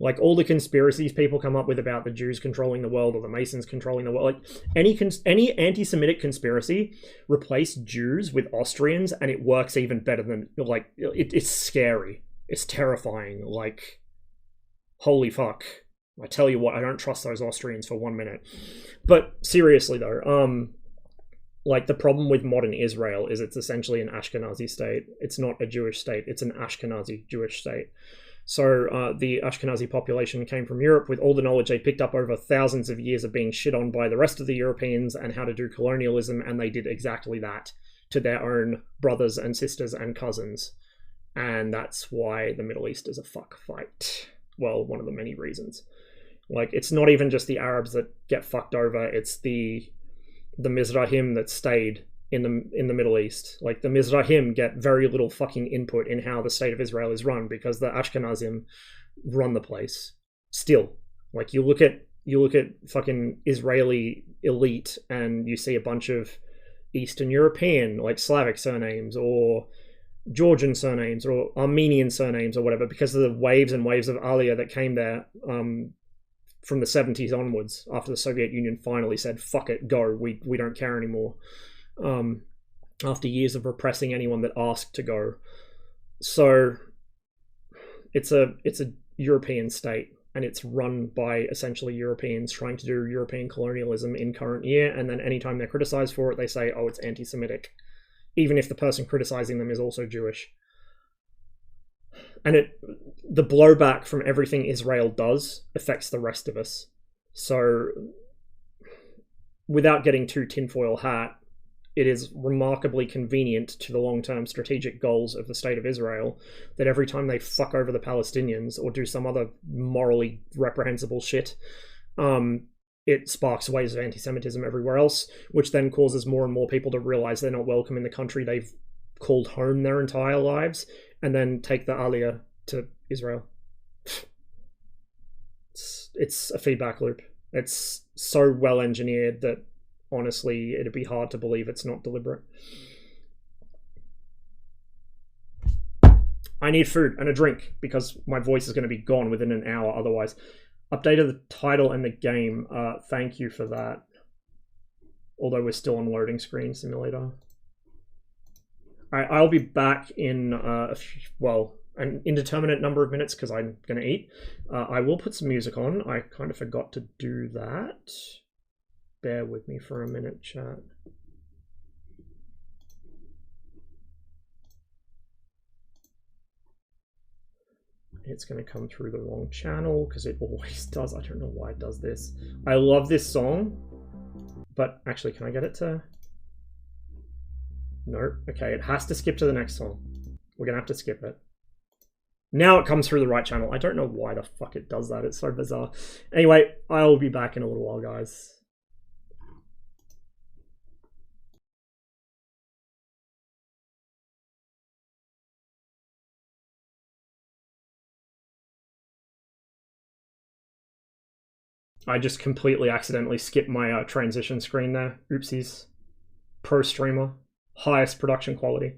Like, all the conspiracies people come up with about the Jews controlling the world or the Masons controlling the world, like, any anti-Semitic conspiracy, replace Jews with Austrians and it works even better than, like, it's scary. It's terrifying. Like, holy fuck. I tell you what, I don't trust those Austrians for 1 minute. But seriously though, like, the problem with modern Israel is it's essentially an Ashkenazi state. It's not a Jewish state, it's an Ashkenazi Jewish state. So the Ashkenazi population came from Europe with all the knowledge they picked up over thousands of years of being shit on by the rest of the Europeans and how to do colonialism, and they did exactly that to their own brothers and sisters and cousins. And that's why the Middle East is a fuck fight. Well, one of the many reasons. Like, it's not even just the Arabs that get fucked over, it's the Mizrahim that stayed in the Middle East. Like, the Mizrahim get very little fucking input in how the state of Israel is run because the Ashkenazim run the place. Still, like, you look at fucking Israeli elite and you see a bunch of Eastern European, like, Slavic surnames, or Georgian surnames or Armenian surnames or whatever, because of the waves and waves of Alia that came there from the 70s onwards, after the Soviet Union finally said, fuck it, go, we don't care anymore, after years of repressing anyone that asked to go. So it's a European state, and it's run by essentially Europeans trying to do European colonialism in current year, and then anytime they're criticized for it, they say, oh, it's anti-Semitic, even if the person criticizing them is also Jewish. And the blowback from everything Israel does affects the rest of us. So, without getting too tinfoil hat, it is remarkably convenient to the long-term strategic goals of the state of Israel that every time they fuck over the Palestinians or do some other morally reprehensible shit, it sparks waves of anti-Semitism everywhere else, which then causes more and more people to realize they're not welcome in the country they've called home their entire lives, and then take the Aliyah to Israel. It's a feedback loop. It's so well engineered that honestly it'd be hard to believe it's not deliberate. I need food and a drink because my voice is going to be gone within an hour otherwise. Updated the title and the game. Thank you for that. Although we're still on loading screen simulator. Alright, I'll be back in an indeterminate number of minutes because I'm going to eat. I will put some music on. I kind of forgot to do that. Bear with me for a minute, chat. It's going to come through the wrong channel because it always does. I don't know why it does this. I love this song, but actually, can I get it to... No. Okay, it has to skip to the next song. We're going to have to skip it. Now it comes through the right channel. I don't know why the fuck it does that. It's so bizarre. Anyway, I'll be back in a little while, guys. I just completely accidentally skipped my transition screen there. Oopsies. Pro streamer. Highest production quality.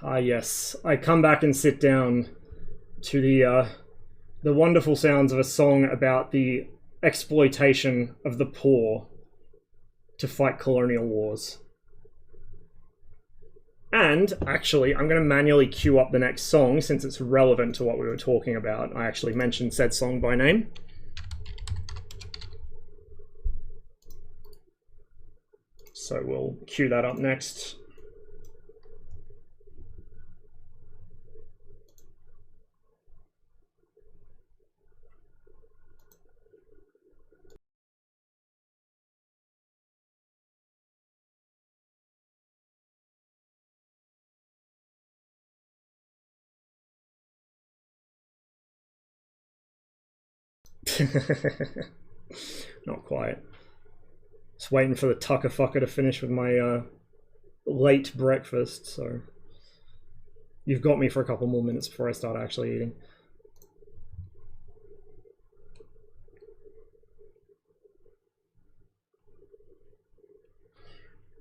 Ah, yes. I come back and sit down to the wonderful sounds of a song about the exploitation of the poor to fight colonial wars. And, actually, I'm going to manually queue up the next song since it's relevant to what we were talking about. I actually mentioned said song by name. So we'll queue that up next. Not quite. Just waiting for the tucker fucker to finish with my late breakfast, so you've got me for a couple more minutes before I start actually eating.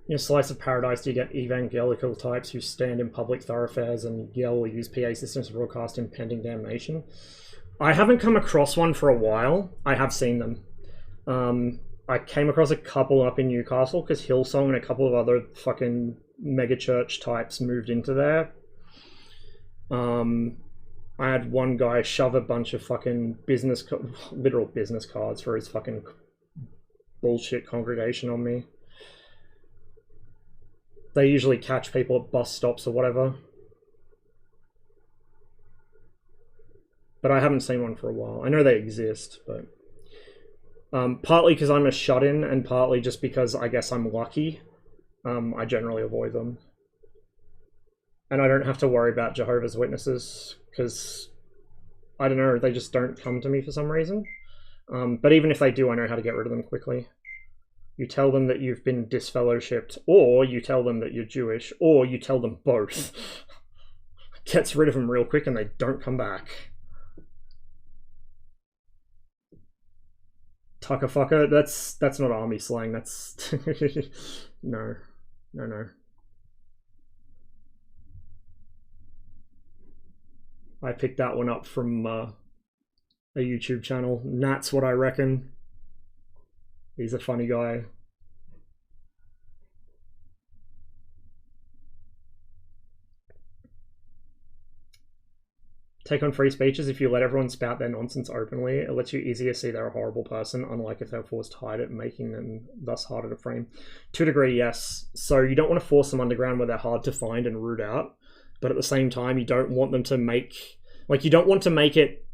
In a slice of paradise, do you get evangelical types who stand in public thoroughfares and yell or use PA systems to broadcast impending damnation? I haven't come across one for a while. I have seen them. I came across a couple up in Newcastle because Hillsong and a couple of other fucking megachurch types moved into there. I had one guy shove a bunch of fucking literal business cards for his fucking bullshit congregation on me. They usually catch people at bus stops or whatever. But I haven't seen one for a while. I know they exist, but... partly because I'm a shut-in, and partly just because I guess I'm lucky. I generally avoid them. And I don't have to worry about Jehovah's Witnesses, because, I don't know, they just don't come to me for some reason. But even if they do, I know how to get rid of them quickly. You tell them that you've been disfellowshipped, or you tell them that you're Jewish, or you tell them both. Gets rid of them real quick and they don't come back. Tucker fucker, that's not army slang, that's... No. I picked that one up from a YouTube channel. Nat's what I reckon. He's a funny guy. Take on free speech is if you let everyone spout their nonsense openly, it lets you easier see they're a horrible person, unlike if they're forced to hide it, making them thus harder to frame. To a degree, yes. So you don't want to force them underground where they're hard to find and root out, but at the same time, you don't want them to make... Like, you don't want to make it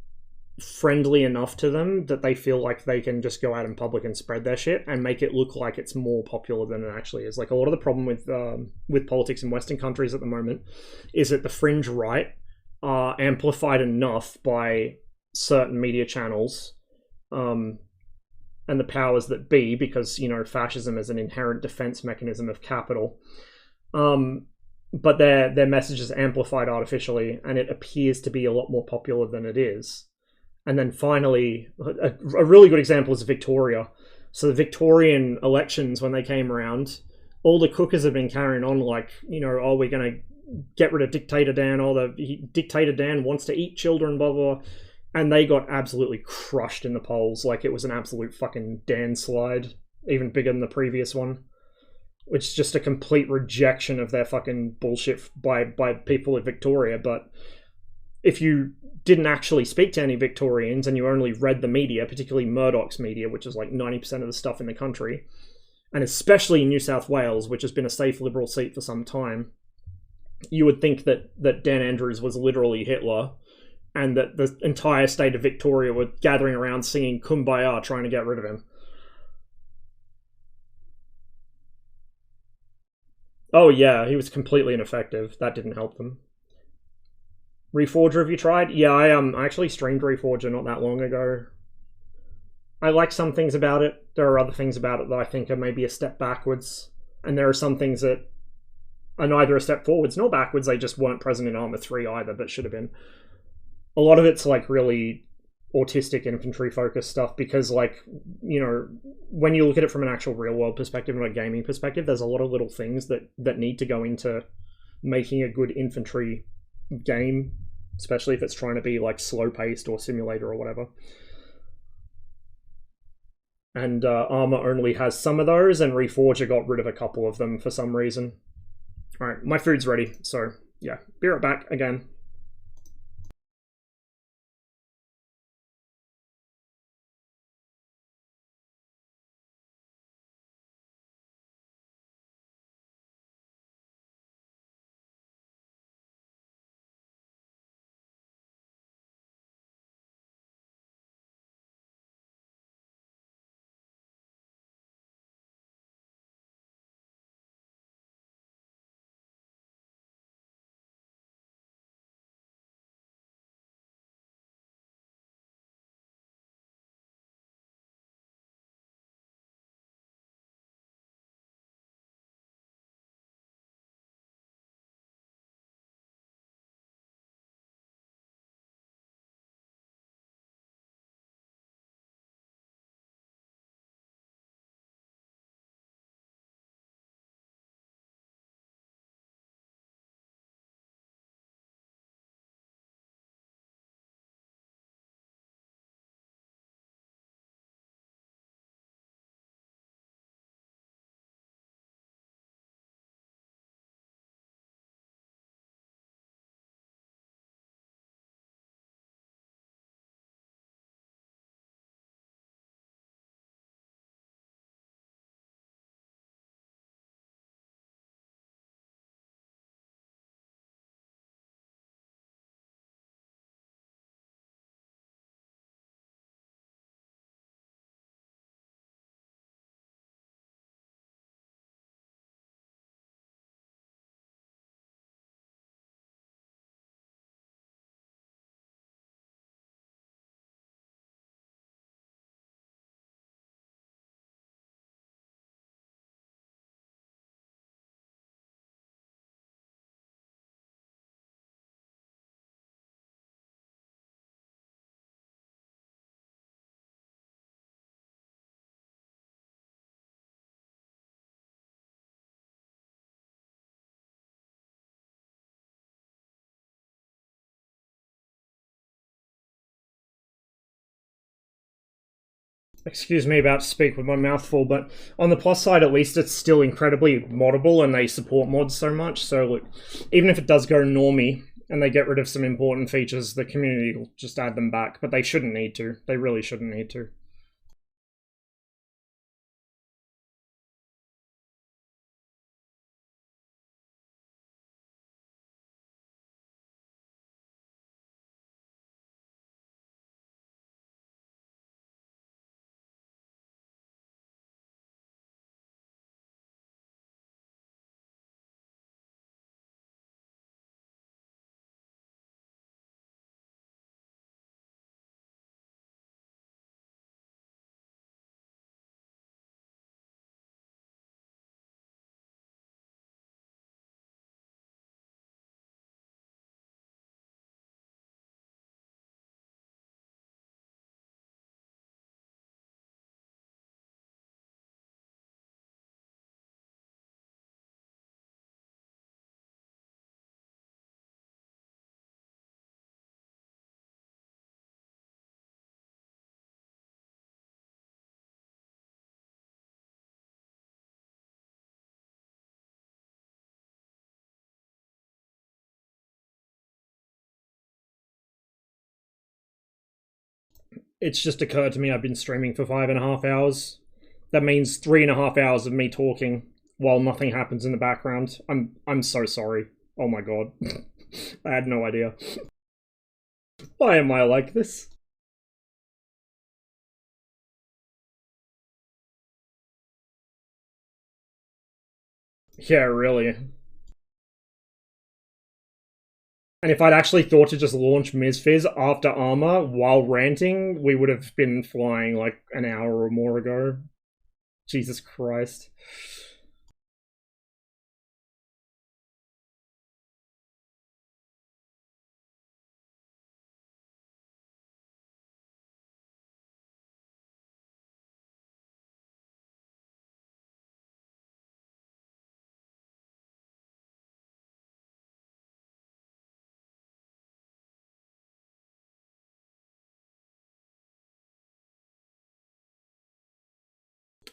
friendly enough to them that they feel like they can just go out in public and spread their shit and make it look like it's more popular than it actually is. Like, a lot of the problem with politics in Western countries at the moment is that the fringe right are amplified enough by certain media channels and the powers that be, because, you know, fascism is an inherent defense mechanism of capital. But their message is amplified artificially, and it appears to be a lot more popular than it is. And then finally, a really good example is Victoria. So the Victorian elections, when they came around, all the cookers have been carrying on like, you know, oh, we're going to get rid of Dictator Dan, or Dictator Dan wants to eat children, blah, blah, blah. And they got absolutely crushed in the polls. Like, it was an absolute fucking Dan slide, even bigger than the previous one. Which is just a complete rejection of their fucking bullshit by people in Victoria. But if you didn't actually speak to any Victorians and you only read the media, particularly Murdoch's media, which is like 90% of the stuff in the country, and especially in New South Wales, which has been a safe Liberal seat for some time, you would think that Dan Andrews was literally Hitler, and that the entire state of Victoria were gathering around singing Kumbaya, trying to get rid of him. Oh yeah, he was completely ineffective. That didn't help them. Reforger, have you tried? Yeah, I actually streamed Reforger not that long ago. I like some things about it. There are other things about it that I think are maybe a step backwards. And there are some things that are neither a step forwards nor backwards. They just weren't present in ArmA 3 either, but should have been. A lot of it's like really autistic infantry focused stuff because, like, you know, when you look at it from an actual real world perspective and a gaming perspective, there's a lot of little things that need to go into making a good infantry game, especially if it's trying to be like slow paced or simulator or whatever. And ArmA only has some of those, and Reforger got rid of a couple of them for some reason. Alright, my food's ready, so yeah, be right back again. Excuse me about to speak with my mouth full, but on the plus side, at least it's still incredibly moddable and they support mods so much. So look, even if it does go normie and they get rid of some important features, the community will just add them back, but they shouldn't need to. They really shouldn't need to. It's just occurred to me I've been streaming for 5.5 hours. That means 3.5 hours of me talking while nothing happens in the background. I'm so sorry. Oh my god. I had no idea. Why am I like this? Yeah, really. And if I'd actually thought to just launch MSFS after ArmA while ranting, we would have been flying like an hour or more ago. Jesus Christ.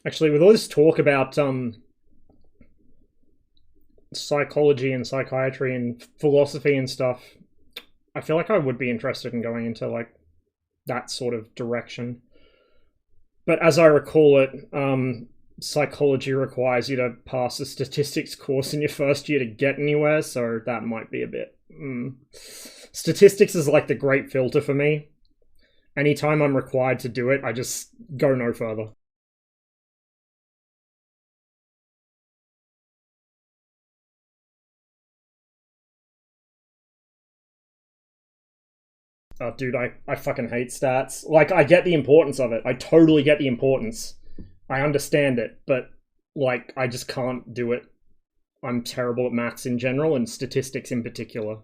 Actually, with all this talk about psychology and psychiatry and philosophy and stuff, I feel like I would be interested in going into like that sort of direction. But as I recall it, psychology requires you to pass a statistics course in your first year to get anywhere, so that might be a bit... Statistics is like the great filter for me. Anytime I'm required to do it, I just go no further. Oh, dude, I fucking hate stats. Like, I get the importance of it. I totally get the importance. I understand it, but, like, I just can't do it. I'm terrible at maths in general, and statistics in particular.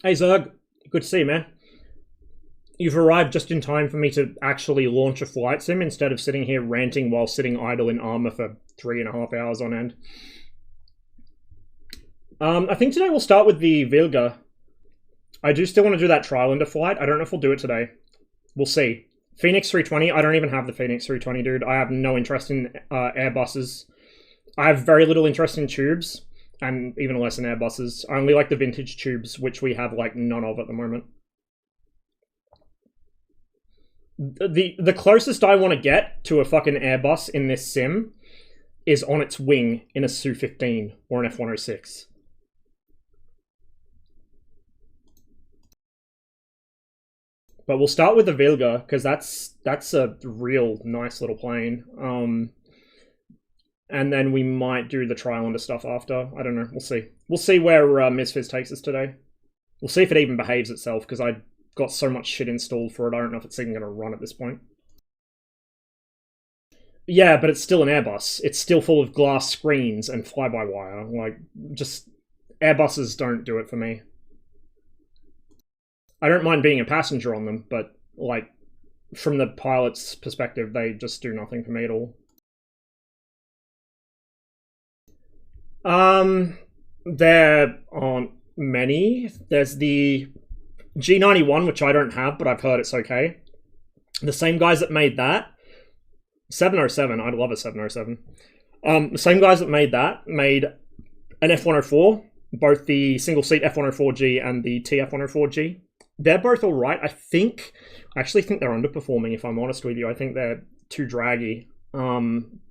Hey Zerg, good to see you, man. You've arrived just in time for me to actually launch a flight sim instead of sitting here ranting while sitting idle in ArmA for 3.5 hours on end. I think today we'll start with the Wilga. I do still want to do that Trilender flight. I don't know if we'll do it today. We'll see. Phoenix 320, I don't even have the Phoenix 320, dude. I have no interest in Airbuses. I have very little interest in tubes. And even less in Airbuses. I only like the vintage tubes, which we have like none of at the moment. The closest I want to get to a fucking Airbus in this sim is on its wing in a Su-15 or an F-106. But we'll start with the Wilga, because that's a real nice little plane. And then we might do the Trilender stuff after. I don't know. We'll see. We'll see where MSFS takes us today. We'll see if it even behaves itself, because I got so much shit installed for it. I don't know if it's even going to run at this point. Yeah, but it's still an Airbus. It's still full of glass screens and fly-by-wire. Like, just... Airbuses don't do it for me. I don't mind being a passenger on them, but, like, from the pilot's perspective, they just do nothing for me at all. There aren't many. There's the G91, which I don't have, but I've heard it's okay. The same guys that made that, 707, I'd love a 707. The same guys that made that made an F104, both the single-seat F104G and the TF104G. They're both alright. I actually think they're underperforming, if I'm honest with you. I think they're too draggy.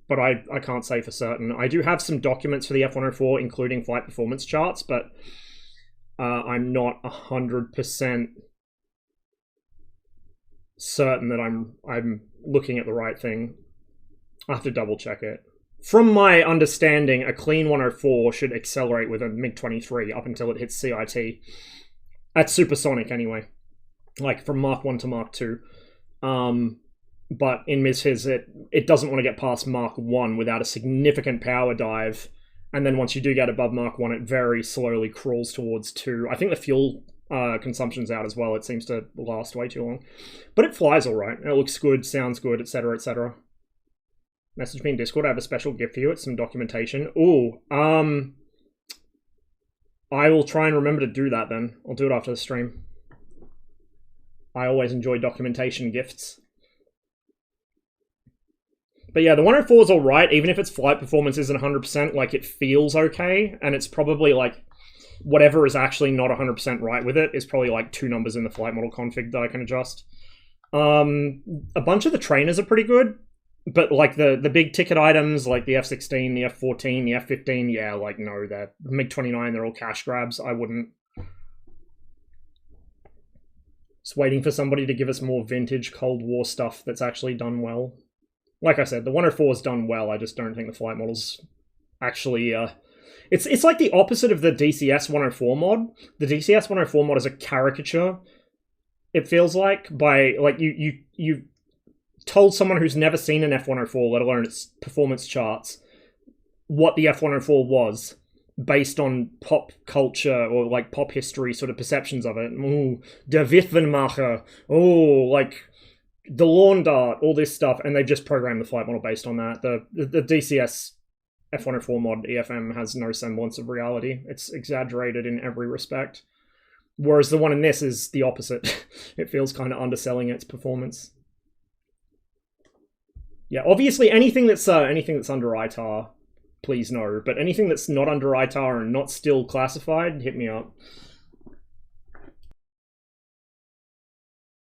But I can't say for certain. I do have some documents for the F104, including flight performance charts, but I'm not 100% certain that I'm looking at the right thing. I have to double check it. From my understanding, a clean 104 should accelerate with a MiG-23 up until it hits CIT. At supersonic, anyway. Like, from Mark 1 to Mark 2. But in MSFS, it doesn't want to get past Mark 1 without a significant power dive. And then once you do get above Mark 1, it very slowly crawls towards 2. I think the fuel consumption's out as well. It seems to last way too long. But it flies alright. It looks good, sounds good, etc., etc. Message me in Discord. I have a special gift for you. It's some documentation. Ooh, I will try and remember to do that then. I'll do it after the stream. I always enjoy documentation gifts. But yeah, the 104 is alright, even if its flight performance isn't 100%, like, it feels okay, and it's probably, like, whatever is actually not 100% right with it is probably, like, 2 numbers in the flight model config that I can adjust. A bunch of the trainers are pretty good, but, like, the big ticket items, like the F-16, the F-14, the F-15, yeah, like, no, they're MiG-29, they're all cash grabs. I wouldn't. Just waiting for somebody to give us more vintage Cold War stuff that's actually done well. Like I said, the 104 is done well. I just don't think the flight model's actually... It's like the opposite of the DCS 104 mod. The DCS 104 mod is a caricature, it feels like, by... Like, you told someone who's never seen an F-104, let alone its performance charts, what the F-104 was, based on pop culture or like pop history sort of perceptions of it. Ooh, der Witwenmacher. Oh, like the lawn dart, all this stuff, and they've just programmed the flight model based on that. The DCS F-104 mod EFM has no semblance of reality. It's exaggerated in every respect. Whereas the one in this is the opposite. It feels kind of underselling its performance. Yeah, obviously anything that's under ITAR, please no. But anything that's not under ITAR and not still classified, hit me up.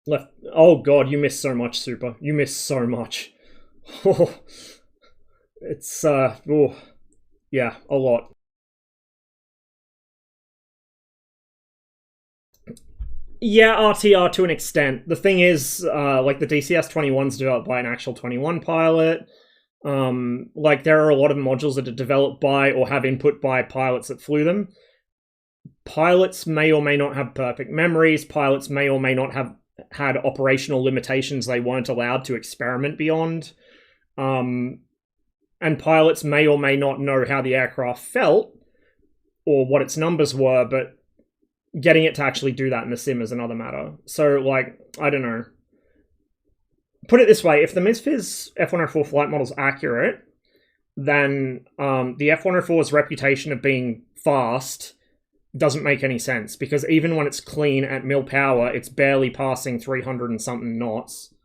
Left. Oh god, you missed so much, Super. You missed so much. Oh, it's oh, yeah, a lot. Yeah, RTR to an extent. The thing is, like the DCS 21's developed by an actual 21 pilot. Like there are a lot of modules that are developed by or have input by pilots that flew them. Pilots may or may not have perfect memories. Pilots may or may not have had operational limitations they weren't allowed to experiment beyond. And pilots may or may not know how the aircraft felt or what its numbers were, but getting it to actually do that in the sim is another matter. So, like, I don't know. Put it this way, if the MSFS F-104 flight model's accurate, then the F-104's reputation of being fast doesn't make any sense, because even when it's clean at mil power, it's barely passing 300 and something knots.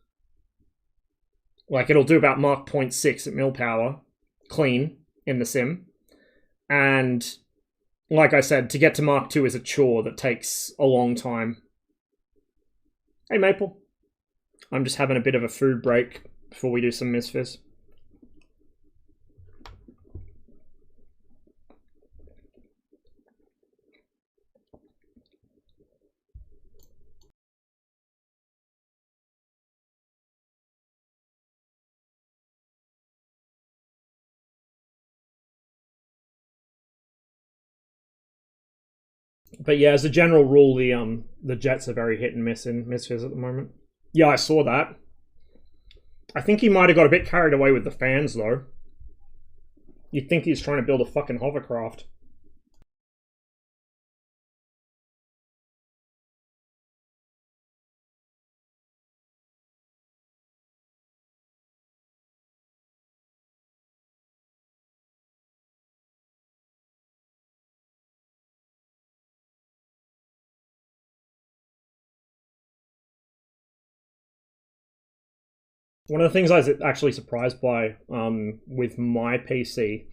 Like, it'll do about Mach 0.6 at mil power, clean, in the sim. And like I said, to get to Mark 2 is a chore that takes a long time. Hey, Maple. I'm just having a bit of a food break before we do some MSFS. But yeah, as a general rule, the jets are very hit and miss in MSFS at the moment. Yeah, I saw that. I think he might have got a bit carried away with the fans, though. You'd think he's trying to build a fucking hovercraft. One of the things I was actually surprised by with my PC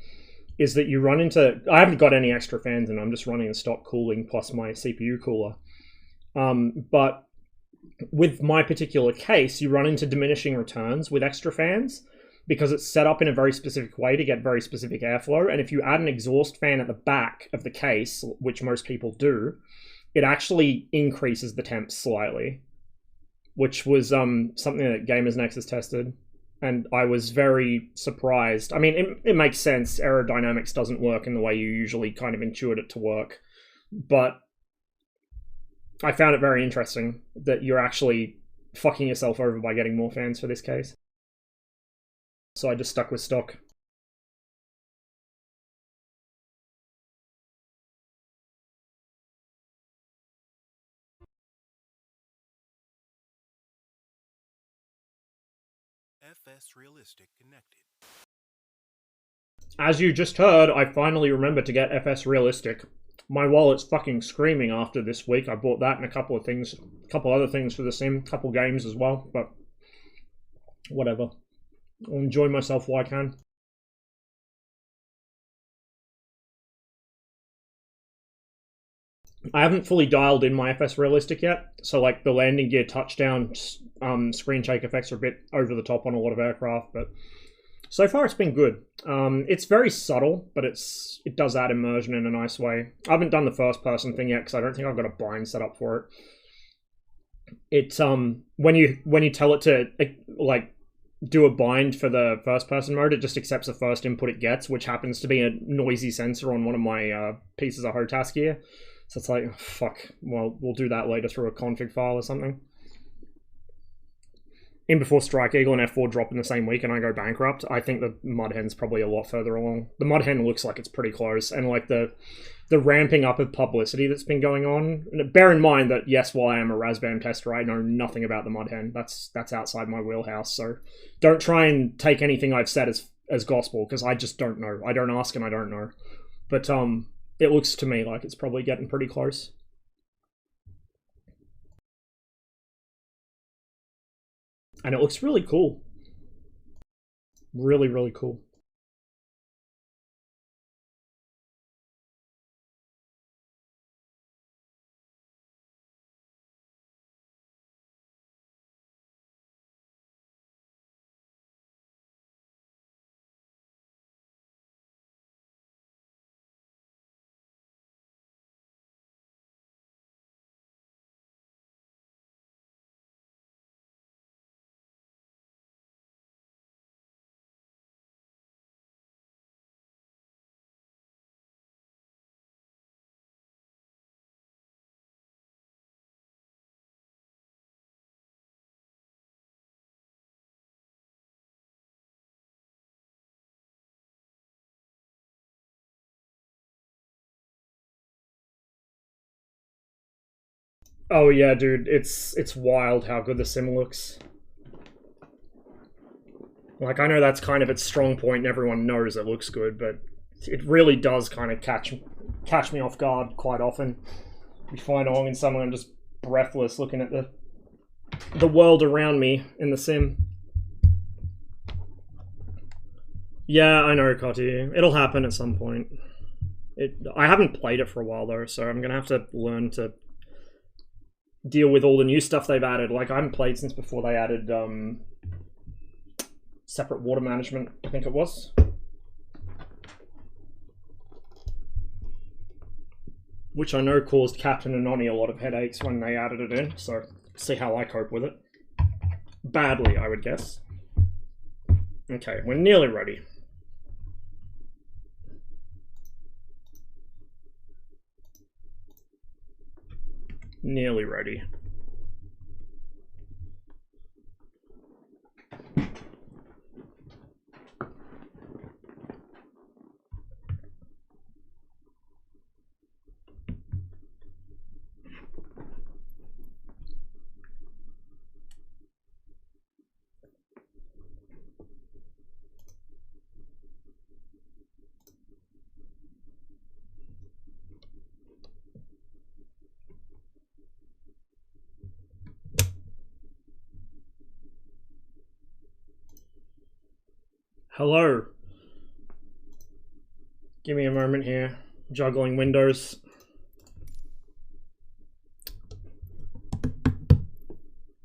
is that you run into... I haven't got any extra fans and I'm just running the stock cooling plus my CPU cooler. But with my particular case, you run into diminishing returns with extra fans because it's set up in a very specific way to get very specific airflow. And if you add an exhaust fan at the back of the case, which most people do, it actually increases the temps slightly. Which was something that Gamers Nexus tested, and I was very surprised. I mean, it makes sense. Aerodynamics doesn't work in the way you usually kind of intuit it to work, but I found it very interesting that you're actually fucking yourself over by getting more fans for this case. So I just stuck with stock. FS Realistic connected. As you just heard, I finally remembered to get FS Realistic. My wallet's fucking screaming after this week. I bought that and a couple of things, a couple other things for the sim, a couple games as well, but whatever. I'll enjoy myself while I can. I haven't fully dialed in my FS Realistic yet, so like the landing gear touchdown screen shake effects are a bit over the top on a lot of aircraft, but so far it's been good. It's very subtle, but it does add immersion in a nice way. I haven't done the first person thing yet because I don't think I've got a bind set up for it. It's when you tell it to like do a bind for the first person mode, it just accepts the first input it gets, which happens to be a noisy sensor on one of my pieces of HOTAS gear. So it's like, fuck, well, we'll do that later through a config file or something. in before Strike Eagle and F4 drop in the same week and I go bankrupt, I think the Mudhen's probably a lot further along. The Mudhen looks like it's pretty close, and like the ramping up of publicity that's been going on. And bear in mind that, yes, while I am a Razbam tester, I know nothing about the Mudhen. That's outside my wheelhouse, so don't try and take anything I've said as gospel, because I just don't know. I don't ask and I don't know. But it looks to me like it's probably getting pretty close. And it looks really cool. Really, really cool. Oh yeah, dude, it's wild how good the sim looks. Like, I know that's kind of its strong point and everyone knows it looks good, but it really does kind of catch me off guard quite often. You find along in somewhere I'm just breathless looking at the world around me in the sim. Yeah, I know, Cotty. It'll happen at some point. I haven't played it for a while though, so I'm gonna have to learn to deal with all the new stuff they've added. Like, I haven't played since before they added separate water management, I think it was. Which I know caused Captain Anoni a lot of headaches when they added it in, so see how I cope with it. Badly, I would guess. Okay, we're nearly ready. Nearly ready. Hello. Give me a moment here. Juggling windows.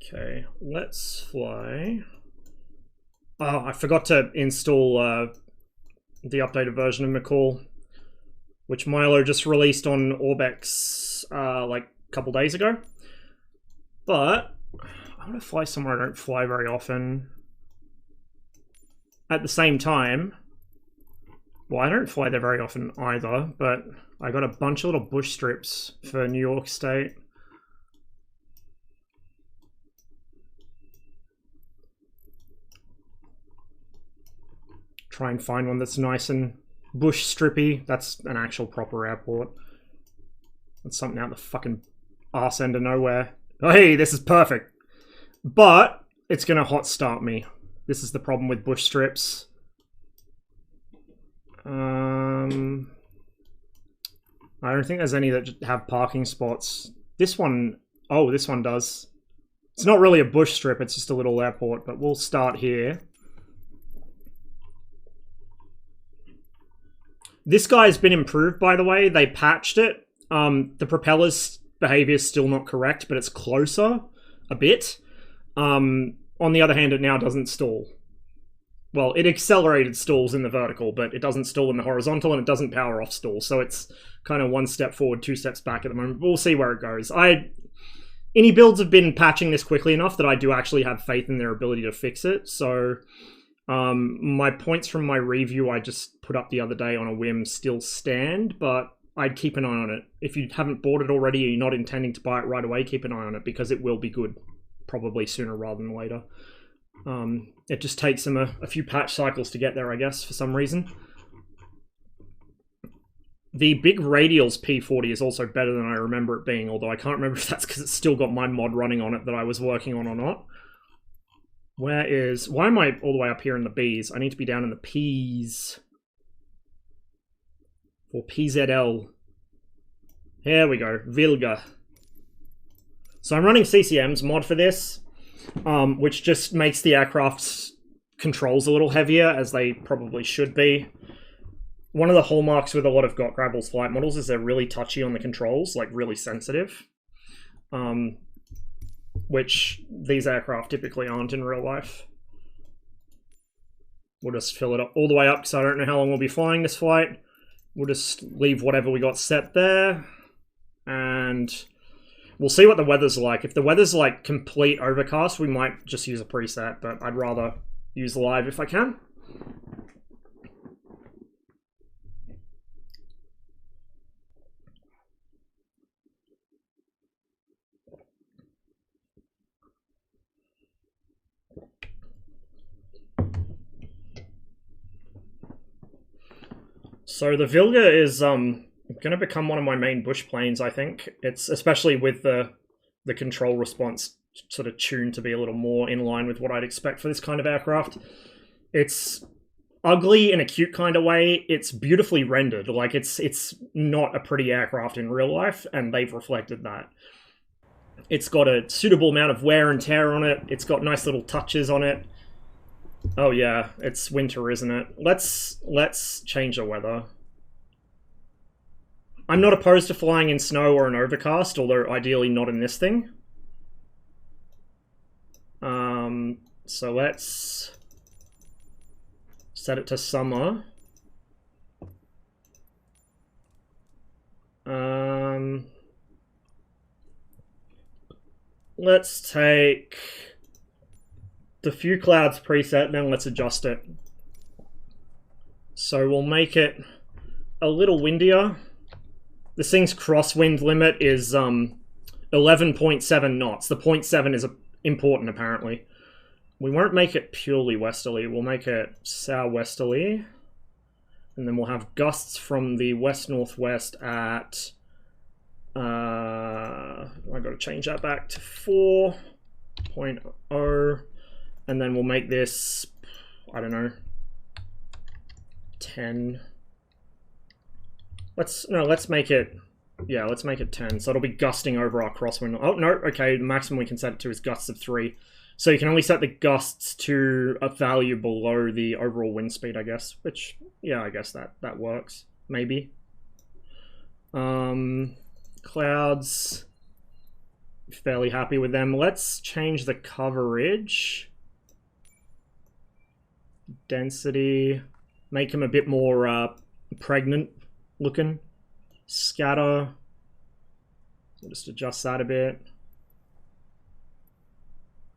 Okay, let's fly. Oh, I forgot to install the updated version of McCall, which Milo just released on Orbex like a couple days ago. But I want to fly somewhere I don't fly very often. At the same time, well, I don't fly there very often either, but I got a bunch of little bush strips for New York State. Try and find one that's nice and bush strippy. That's an actual proper airport. That's something out the fucking arse end of nowhere. Oh, hey, this is perfect. But it's gonna hot start me. This is the problem with bush strips. I don't think there's any that have parking spots. This one, oh, this one does. It's not really a bush strip, it's just a little airport, but we'll start here. This guy's been improved, by the way. They patched it. The propeller's behavior is still not correct, but it's closer a bit. On the other hand, it now doesn't stall. Well, it accelerated stalls in the vertical, but it doesn't stall in the horizontal, and it doesn't power off stall. So it's kind of one step forward, two steps back at the moment. We'll see where it goes. Any builds have been patching this quickly enough that I do actually have faith in their ability to fix it. So my points from my review I just put up the other day on a whim still stand, but I'd keep an eye on it. If you haven't bought it already or you're not intending to buy it right away, keep an eye on it, because it will be good. Probably sooner rather than later. It just takes them a few patch cycles to get there, I guess, for some reason. The big radials P40 is also better than I remember it being, although I can't remember if that's because it's still got my mod running on it that I was working on or not. Why am I all the way up here in the Bs? I need to be down in the Ps. For PZL. Here we go, wilga. So I'm running CCM's mod for this, which just makes the aircraft's controls a little heavier, as they probably should be. One of the hallmarks with a lot of Got Grabble's flight models is they're really touchy on the controls, like really sensitive. Which these aircraft typically aren't in real life. We'll just fill it up all the way up because I don't know how long we'll be flying this flight. We'll just leave whatever we got set there. And we'll see what the weather's like. If the weather's like complete overcast, we might just use a preset, but I'd rather use live if I can. So the wilga is going to become one of my main bush planes, I think. It's especially with the control response sort of tuned to be a little more in line with what I'd expect for this kind of aircraft. It's ugly in a cute kind of way. It's beautifully rendered. Like it's not a pretty aircraft in real life, and they've reflected that. It's got a suitable amount of wear and tear on it. It's got nice little touches on it. Oh yeah, it's winter, isn't it? Let's change the weather. I'm not opposed to flying in snow or an overcast, although ideally not in this thing. So let's set it to summer. Let's take the few clouds preset, then let's adjust it. So we'll make it a little windier. This thing's crosswind limit is 11.7 knots. The 0.7 is important, apparently. We won't make it purely westerly. We'll make it southwesterly. And then we'll have gusts from the west-northwest at... I've got to change that back to 4.0. And then we'll make this, I don't know, 10. Let's make it, yeah, let's make it 10. So it'll be gusting over our crosswind. Oh, no, okay, the maximum we can set it to is gusts of 3. So you can only set the gusts to a value below the overall wind speed, I guess. Which, yeah, I guess that works, maybe. Clouds, fairly happy with them. Let's change the coverage. Density, make them a bit more pregnant looking. Scatter, we'll just adjust that a bit.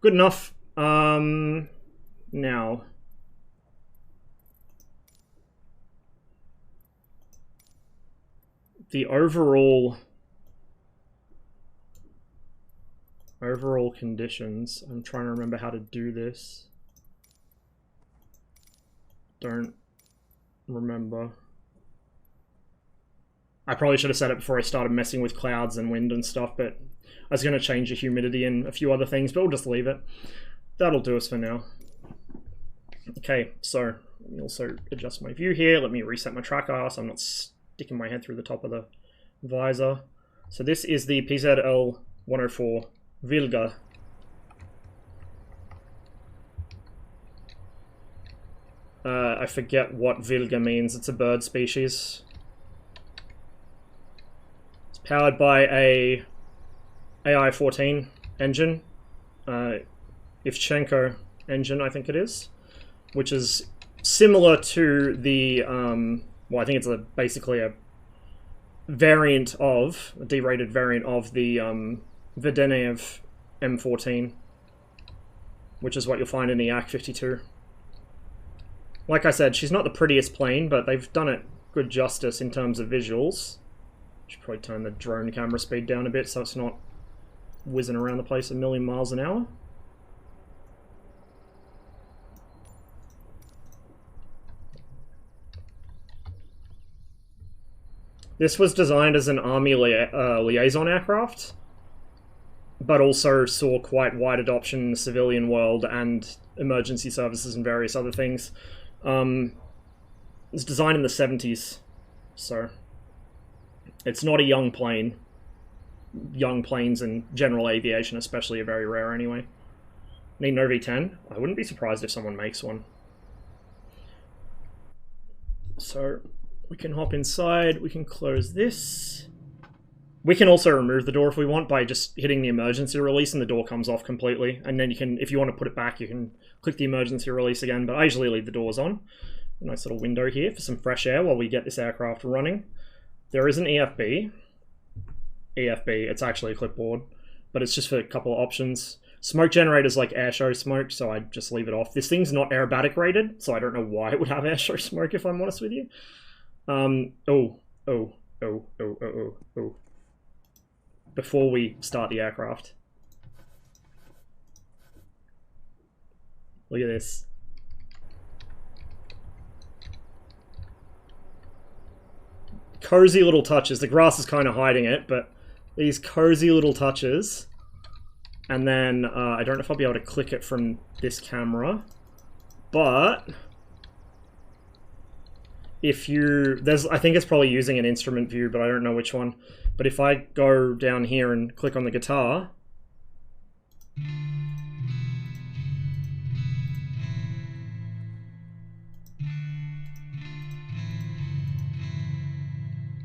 Good enough. Now the overall conditions. I'm trying to remember how to do this. Don't remember. I probably should have said it before I started messing with clouds and wind and stuff, but I was going to change the humidity and a few other things, but we'll just leave it. That'll do us for now. Okay, so let me also adjust my view here. Let me reset my tracker so I'm not sticking my head through the top of the visor. So this is the PZL 104 wilga. I forget what wilga means. It's a bird species. It's powered by a AI-14 engine, Ivchenko engine, I think it is, which is similar to the, well, I think it's basically a variant of, a derated variant of the Vedenev M14, which is what you'll find in the Yak-52. Like I said, she's not the prettiest plane, but they've done it good justice in terms of visuals. Should probably turn the drone camera speed down a bit so it's not whizzing around the place a million miles an hour. This was designed as an Army liaison aircraft, but also saw quite wide adoption in the civilian world and emergency services and various other things. It was designed in the 70s, so it's not a young plane. Young planes in general aviation especially are very rare anyway. Need an OV-10? I wouldn't be surprised if someone makes one. So we can hop inside, we can close this. We can also remove the door if we want by just hitting the emergency release and the door comes off completely. And then you can, if you want to put it back, you can click the emergency release again, but I usually leave the doors on. A nice little window here for some fresh air while we get this aircraft running. There is an EFB. It's actually a clipboard, but it's just for a couple of options. Smoke generators like air show smoke, so I just leave it off. This thing's not aerobatic rated, so I don't know why it would have air show smoke if I'm honest with you. Before we start the aircraft. Look at this. Cozy little touches. The grass is kind of hiding it, but these cozy little touches. And then, I don't know if I'll be able to click it from this camera, but if you, I think it's probably using an instrument view, but I don't know which one. But if I go down here and click on the guitar,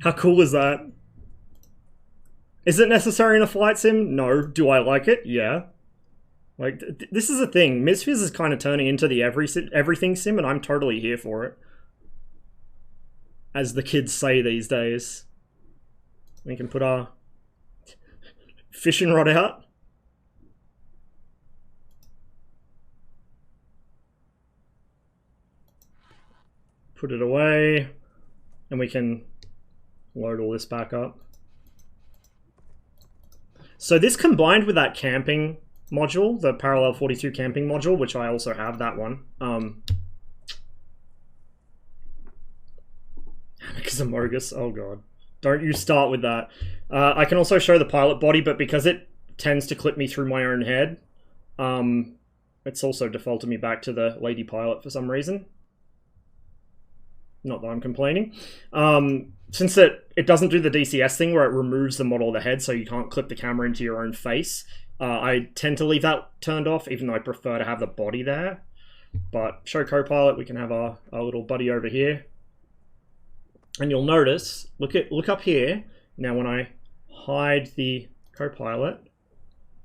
how cool is that? Is it necessary in a flight sim? No. Do I like it? Yeah. Like, this is a thing. MSFS is kind of turning into the everything sim, and I'm totally here for it. As the kids say these days. We can put our fishing rod out. Put it away. And we can load all this back up. So this combined with that camping module, the Parallel 42 camping module, which I also have that one. Because of Mogus, oh god. Don't you start with that. I can also show the pilot body, but because it tends to clip me through my own head, it's also defaulted me back to the lady pilot for some reason. Not that I'm complaining. Since it doesn't do the DCS thing where it removes the model of the head so you can't clip the camera into your own face, I tend to leave that turned off, even though I prefer to have the body there. But show co-pilot, we can have our little buddy over here. And you'll notice, look up here. Now when I hide the co-pilot,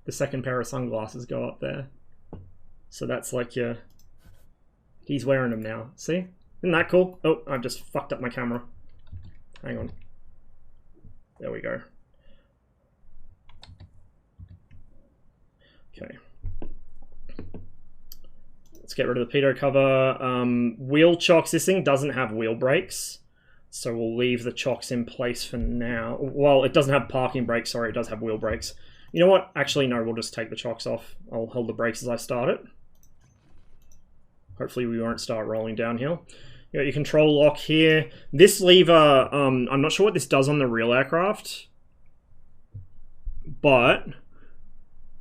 the second pair of sunglasses go up there. So that's like he's wearing them now. See? Isn't that cool? Oh, I've just fucked up my camera. Hang on. There we go. Okay. Let's get rid of the pitot cover. Wheel chocks. This thing doesn't have wheel brakes, so we'll leave the chocks in place for now. Well, it doesn't have parking brakes. Sorry, it does have wheel brakes. You know what? Actually, no, we'll just take the chocks off. I'll hold the brakes as I start it. Hopefully we won't start rolling downhill. You got your control lock here. This lever, I'm not sure what this does on the real aircraft, but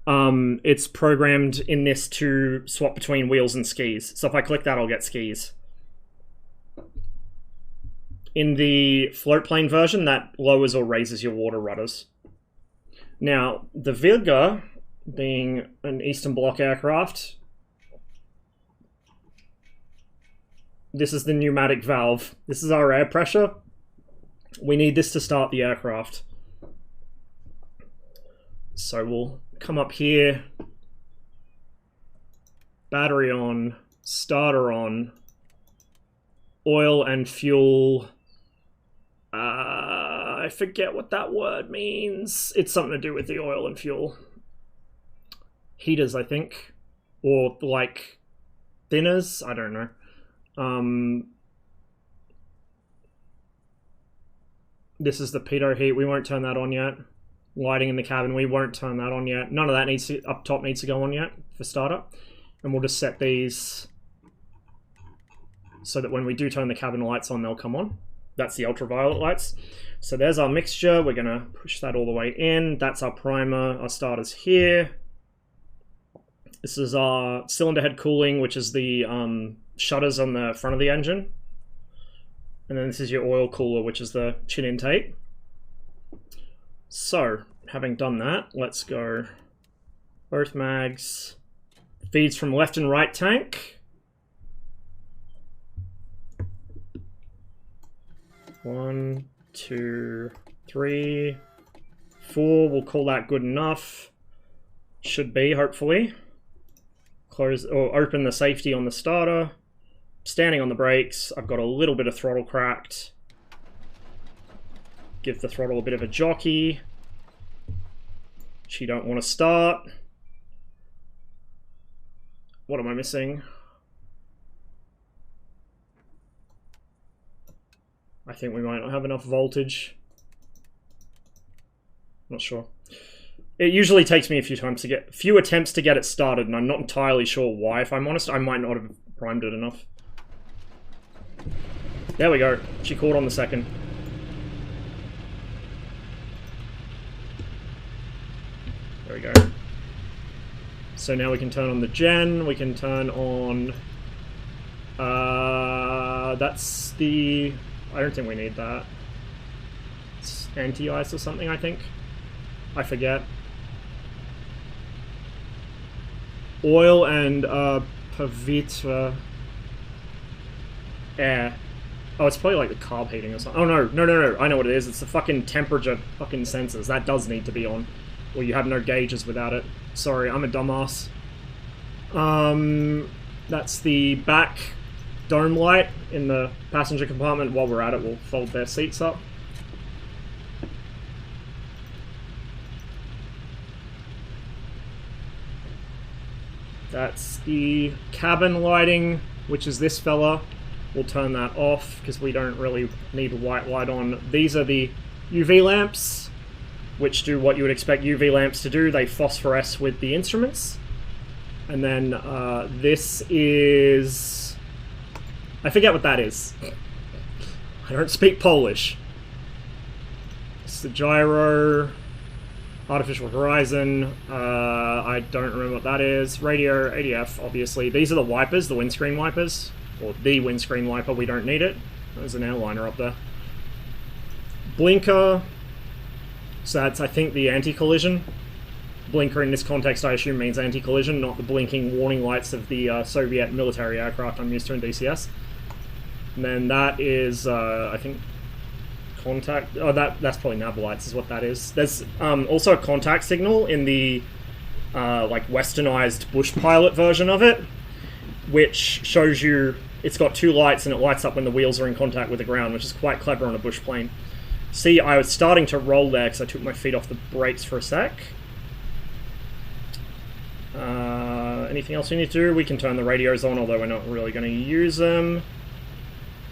it's programmed in this to swap between wheels and skis. So if I click that, I'll get skis. In the float plane version, that lowers or raises your water rudders. Now, the Wilga, being an Eastern Bloc aircraft, this is the pneumatic valve. This is our air pressure. We need this to start the aircraft. So we'll come up here. Battery on. Starter on. Oil and fuel. I forget what that word means. It's something to do with the oil and fuel. Heaters, I think. Or like thinners. I don't know. This is the pitot heat. We won't turn that on yet. Lighting in the cabin. We won't turn that on yet. None of that needs to, up top needs to go on yet for startup. And we'll just set these so that when we do turn the cabin lights on, they'll come on. That's the ultraviolet lights. So there's our mixture. We're gonna push that all the way in. That's our primer. Our starter's here. This is our cylinder head cooling, which is the shutters on the front of the engine. And then this is your oil cooler, which is the chin intake. So, having done that, let's go both mags. Feeds from left and right tank. 1, 2, 3, 4. We'll call that good enough. Should be, hopefully. Close or open the safety on the starter. Standing on the brakes. I've got a little bit of throttle cracked. Give the throttle a bit of a jockey. She don't want to start. What am I missing? I think we might not have enough voltage. Not sure. It usually takes me a few attempts to get it started, and I'm not entirely sure why. If I'm honest, I might not have primed it enough. There we go. She caught on the second. There we go. So now we can turn on the gen. We can turn on... that's the... I don't think we need that. It's anti-ice or something, I think. I forget. Oil and pavitra air. Oh, it's probably like the carb heating or something. Oh no, I know what it is. It's the fucking temperature fucking sensors. That does need to be on. Or you have no gauges without it. Sorry, I'm a dumbass. That's the back dome light in the passenger compartment. While we're at it, we'll fold their seats up. That's the cabin lighting, which is this fella. We'll turn that off because we don't really need a white light on. These are the UV lamps, which do what you would expect UV lamps to do. They phosphoresce with the instruments. And then this is... I forget what that is. I don't speak Polish. It's the gyro, artificial horizon. I don't remember what that is. Radio, ADF, obviously. These are the wipers, the windscreen wipers. Or the windscreen wiper, we don't need it. There's an airliner up there. Blinker. So that's, I think, the anti-collision. Blinker in this context, I assume, means anti-collision, not the blinking warning lights of the Soviet military aircraft I'm used to in DCS. And then that is, I think, contact... Oh, that's probably nav lights is what that is. There's also a contact signal in the, like, westernized bush pilot version of it, which shows you... It's got two lights and it lights up when the wheels are in contact with the ground, which is quite clever on a bush plane. See, I was starting to roll there because I took my feet off the brakes for a sec. Anything else we need to do? We can turn the radios on, although we're not really going to use them.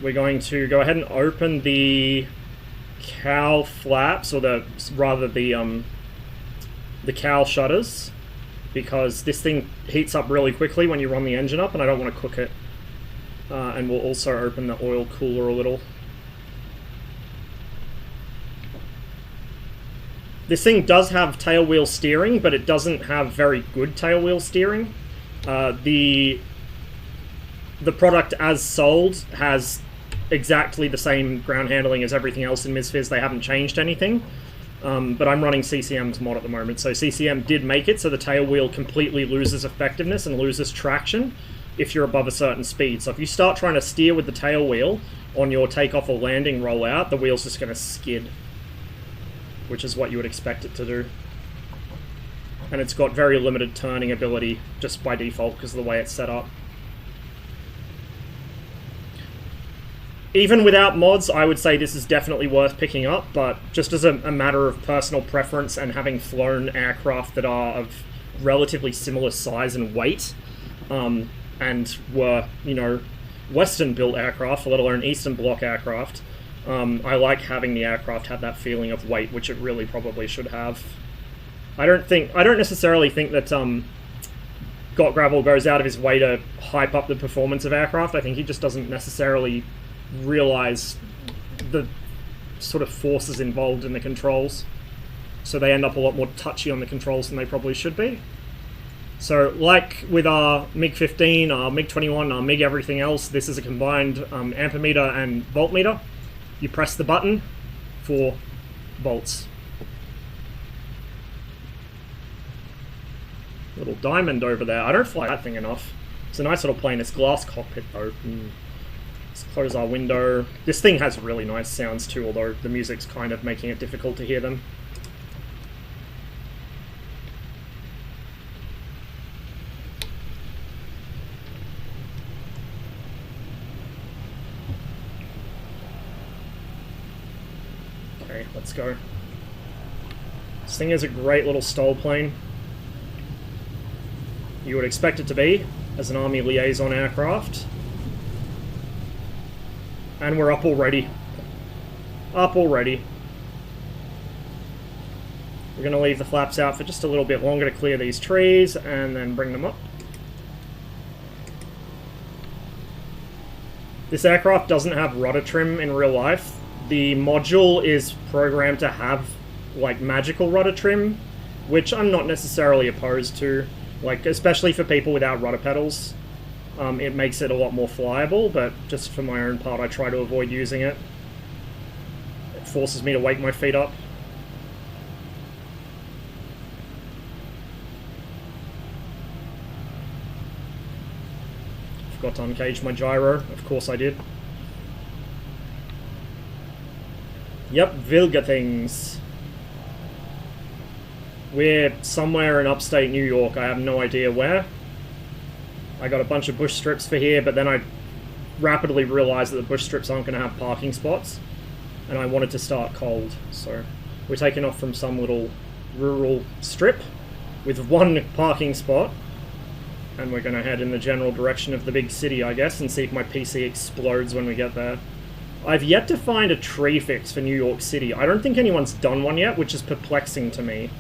We're going to go ahead and open the cowl flaps, or the cowl shutters, because this thing heats up really quickly when you run the engine up, and I don't want to cook it. And we'll also open the oil cooler a little. This thing does have tailwheel steering, but it doesn't have very good tailwheel steering. The product as sold has exactly the same ground handling as everything else in MSFS. They haven't changed anything. But I'm running CCM's mod at the moment. So CCM did make it so the tailwheel completely loses effectiveness and loses traction if you're above a certain speed. So if you start trying to steer with the tailwheel on your takeoff or landing rollout, the wheel's just going to skid, which is what you would expect it to do. And it's got very limited turning ability just by default because of the way it's set up. Even without mods, I would say this is definitely worth picking up, but just as a matter of personal preference and having flown aircraft that are of relatively similar size and weight, and were, you know, Western-built aircraft, let alone Eastern Bloc aircraft, I like having the aircraft have that feeling of weight, which it really probably should have. I don't necessarily think that Got Gravel goes out of his way to hype up the performance of aircraft. I think he just doesn't necessarily realize the sort of forces involved in the controls. So they end up a lot more touchy on the controls than they probably should be. So like with our MiG-15, our MiG-21, our MiG everything else, this is a combined ampermeter and voltmeter. You press the button for volts. Little diamond over there. I don't fly that thing enough. It's a nice little plane. It's glass cockpit though. Let's close our window. This thing has really nice sounds too, although the music's kind of making it difficult to hear them. Okay, let's go. This thing is a great little STOL plane. You would expect it to be, as an Army liaison aircraft. And we're up already. Up already. We're going to leave the flaps out for just a little bit longer to clear these trees, and then bring them up. This aircraft doesn't have rudder trim in real life. The module is programmed to have, like, magical rudder trim, which I'm not necessarily opposed to. Like, especially for people without rudder pedals, it makes it a lot more flyable, but just for my own part, I try to avoid using it. It forces me to wake my feet up. Forgot to uncage my gyro. Of course I did. Yep, wilga things. We're somewhere in upstate New York. I have no idea where. I got a bunch of bush strips for here, but then I rapidly realized that the bush strips aren't going to have parking spots, and I wanted to start cold. So we're taking off from some little rural strip with one parking spot, and we're going to head in the general direction of the big city, I guess, and see if my PC explodes when we get there. I've yet to find a tree fix for New York City. I don't think anyone's done one yet, which is perplexing to me,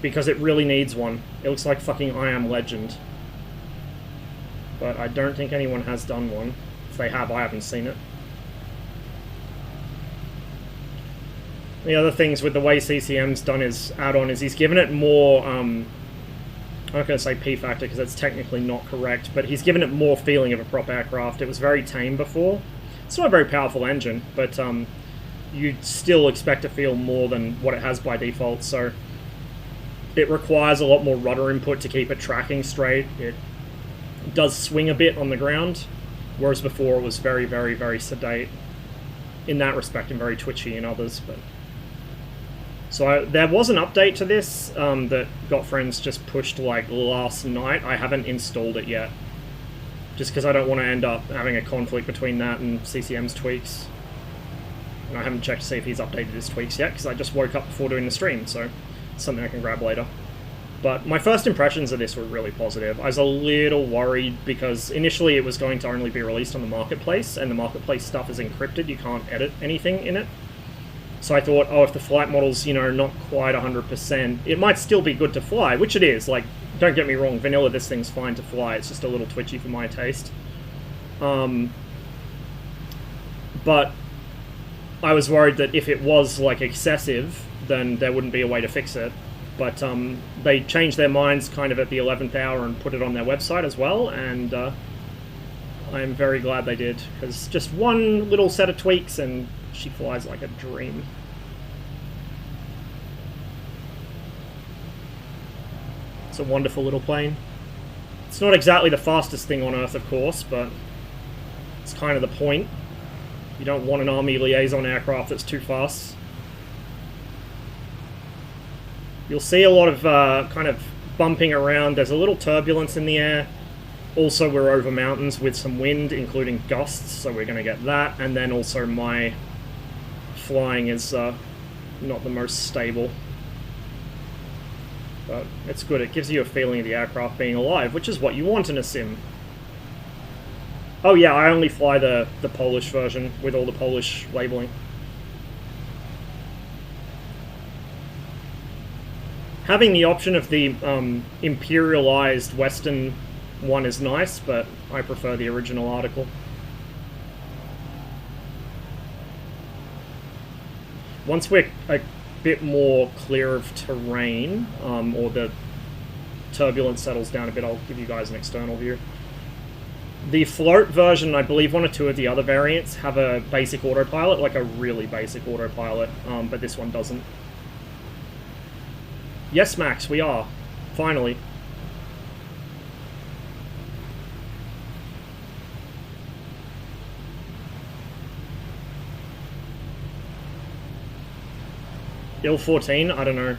because it really needs one. It looks like fucking I Am Legend. But I don't think anyone has done one. If they have, I haven't seen it. The other things with the way CCM's done his add-on is he's given it more, I'm not going to say P-factor because that's technically not correct, but he's given it more feeling of a prop aircraft. It was very tame before. It's not a very powerful engine, but you'd still expect to feel more than what it has by default, so it requires a lot more rudder input to keep it tracking straight. It does swing a bit on the ground, whereas before it was very, very, very sedate in that respect and very twitchy in others. But so there was an update to this that Got Friends just pushed like last night. I haven't installed it yet, just because I don't want to end up having a conflict between that and CCM's tweaks. And I haven't checked to see if he's updated his tweaks yet, because I just woke up before doing the stream, so something I can grab later. But my first impressions of this were really positive. I was a little worried because initially it was going to only be released on the marketplace, and the marketplace stuff is encrypted. You can't edit anything in it. So I thought, oh, if the flight model's, you know, not quite 100%, it might still be good to fly, which it is. Like, don't get me wrong, vanilla, this thing's fine to fly. It's just a little twitchy for my taste. But I was worried that if it was, like, excessive, then there wouldn't be a way to fix it. But they changed their minds kind of at the 11th hour and put it on their website as well, and I'm very glad they did, because just one little set of tweaks and she flies like a dream. It's a wonderful little plane. It's not exactly the fastest thing on Earth, of course, but it's kind of the point. You don't want an Army liaison aircraft that's too fast. You'll see a lot of kind of bumping around. There's a little turbulence in the air. Also, we're over mountains with some wind, including gusts, so we're going to get that. And then also my flying is not the most stable. But it's good. It gives you a feeling of the aircraft being alive, which is what you want in a sim. Oh yeah, I only fly the Polish version with all the Polish labeling. Having the option of the imperialized Western one is nice, but I prefer the original article. once we're a bit more clear of terrain, or the turbulence settles down a bit, I'll give you guys an external view. The float version, I believe one or two of the other variants have a basic autopilot, like a really basic autopilot, but this one doesn't. Yes, Max, we are. Finally. Il 14? I don't know.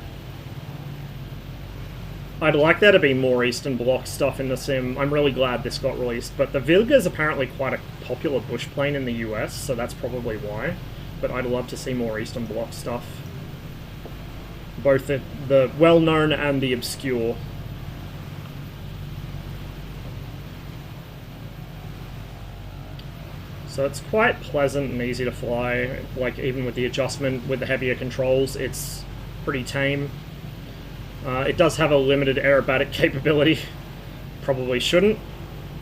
I'd like there to be more Eastern Bloc stuff in the sim. I'm really glad this got released, but the Wilga is apparently quite a popular bush plane in the US, so that's probably why. But I'd love to see more Eastern Bloc stuff. Both the well-known and the obscure. So it's quite pleasant and easy to fly, like even with the adjustment with the heavier controls, it's pretty tame. It does have a limited aerobatic capability. Probably shouldn't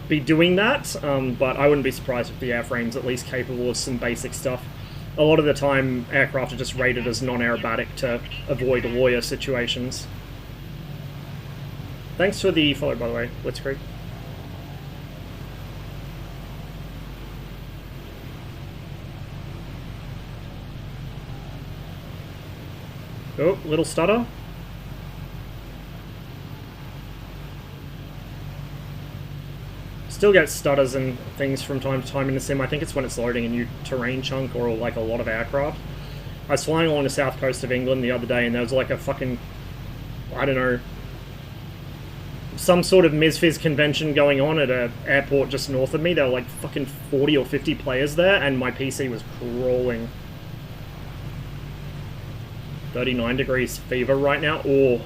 be doing that, but I wouldn't be surprised if the airframe's at least capable of some basic stuff. A lot of the time, aircraft are just rated as non-aerobatic to avoid lawyer situations. Thanks for the follow, by the way, Blitzkrieg. Oh, little stutter. Still get stutters and things from time to time in the sim. I think it's when it's loading a new terrain chunk or like a lot of aircraft. I was flying along the south coast of England the other day and there was like a fucking, I don't know, some sort of MSFS convention going on at an airport just north of me. There were like fucking 40 or 50 players there and my PC was crawling. 39 degrees fever right now. Oh,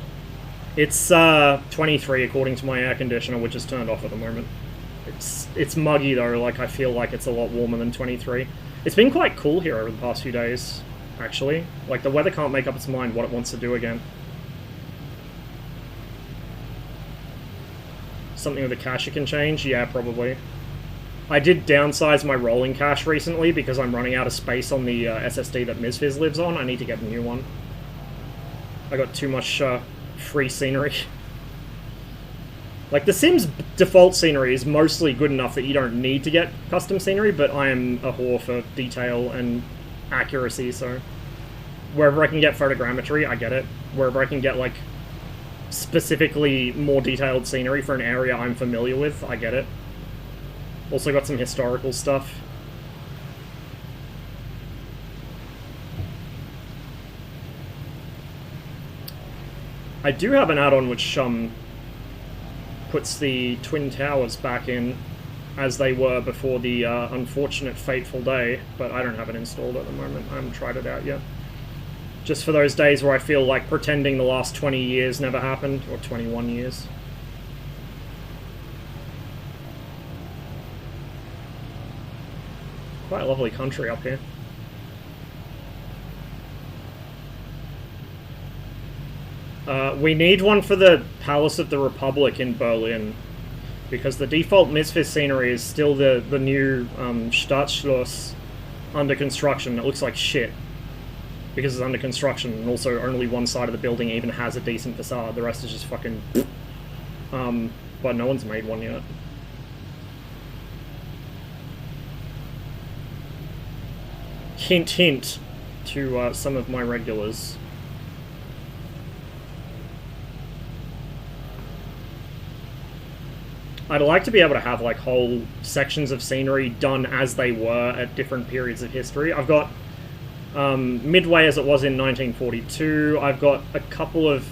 it's 23 according to my air conditioner, which is turned off at the moment. It's muggy though, like I feel like it's a lot warmer than 23. It's been quite cool here over the past few days, actually. Like the weather can't make up its mind what it wants to do again. Something with the cache it can change? Yeah, probably. I did downsize my rolling cache recently because I'm running out of space on the SSD that MSFS lives on. I need to get a new one. I got too much free scenery. Like, the Sim's default scenery is mostly good enough that you don't need to get custom scenery, but I am a whore for detail and accuracy, so wherever I can get photogrammetry, I get it. Wherever I can get, like, specifically more detailed scenery for an area I'm familiar with, I get it. Also got some historical stuff. I do have an add-on which, puts the Twin Towers back in as they were before the unfortunate fateful day, but I don't have it installed at the moment. I haven't tried it out yet. Just for those days where I feel like pretending the last 20 years never happened, or 21 years. Quite a lovely country up here. We need one for the Palace of the Republic in Berlin, because the default MSFS scenery is still the new Staatsschloss under construction. It looks like shit, because it's under construction, and also only one side of the building even has a decent facade. The rest is just fucking... but no one's made one yet. Hint, hint to some of my regulars. I'd like to be able to have like whole sections of scenery done as they were at different periods of history. I've got Midway as it was in 1942. I've got a couple of,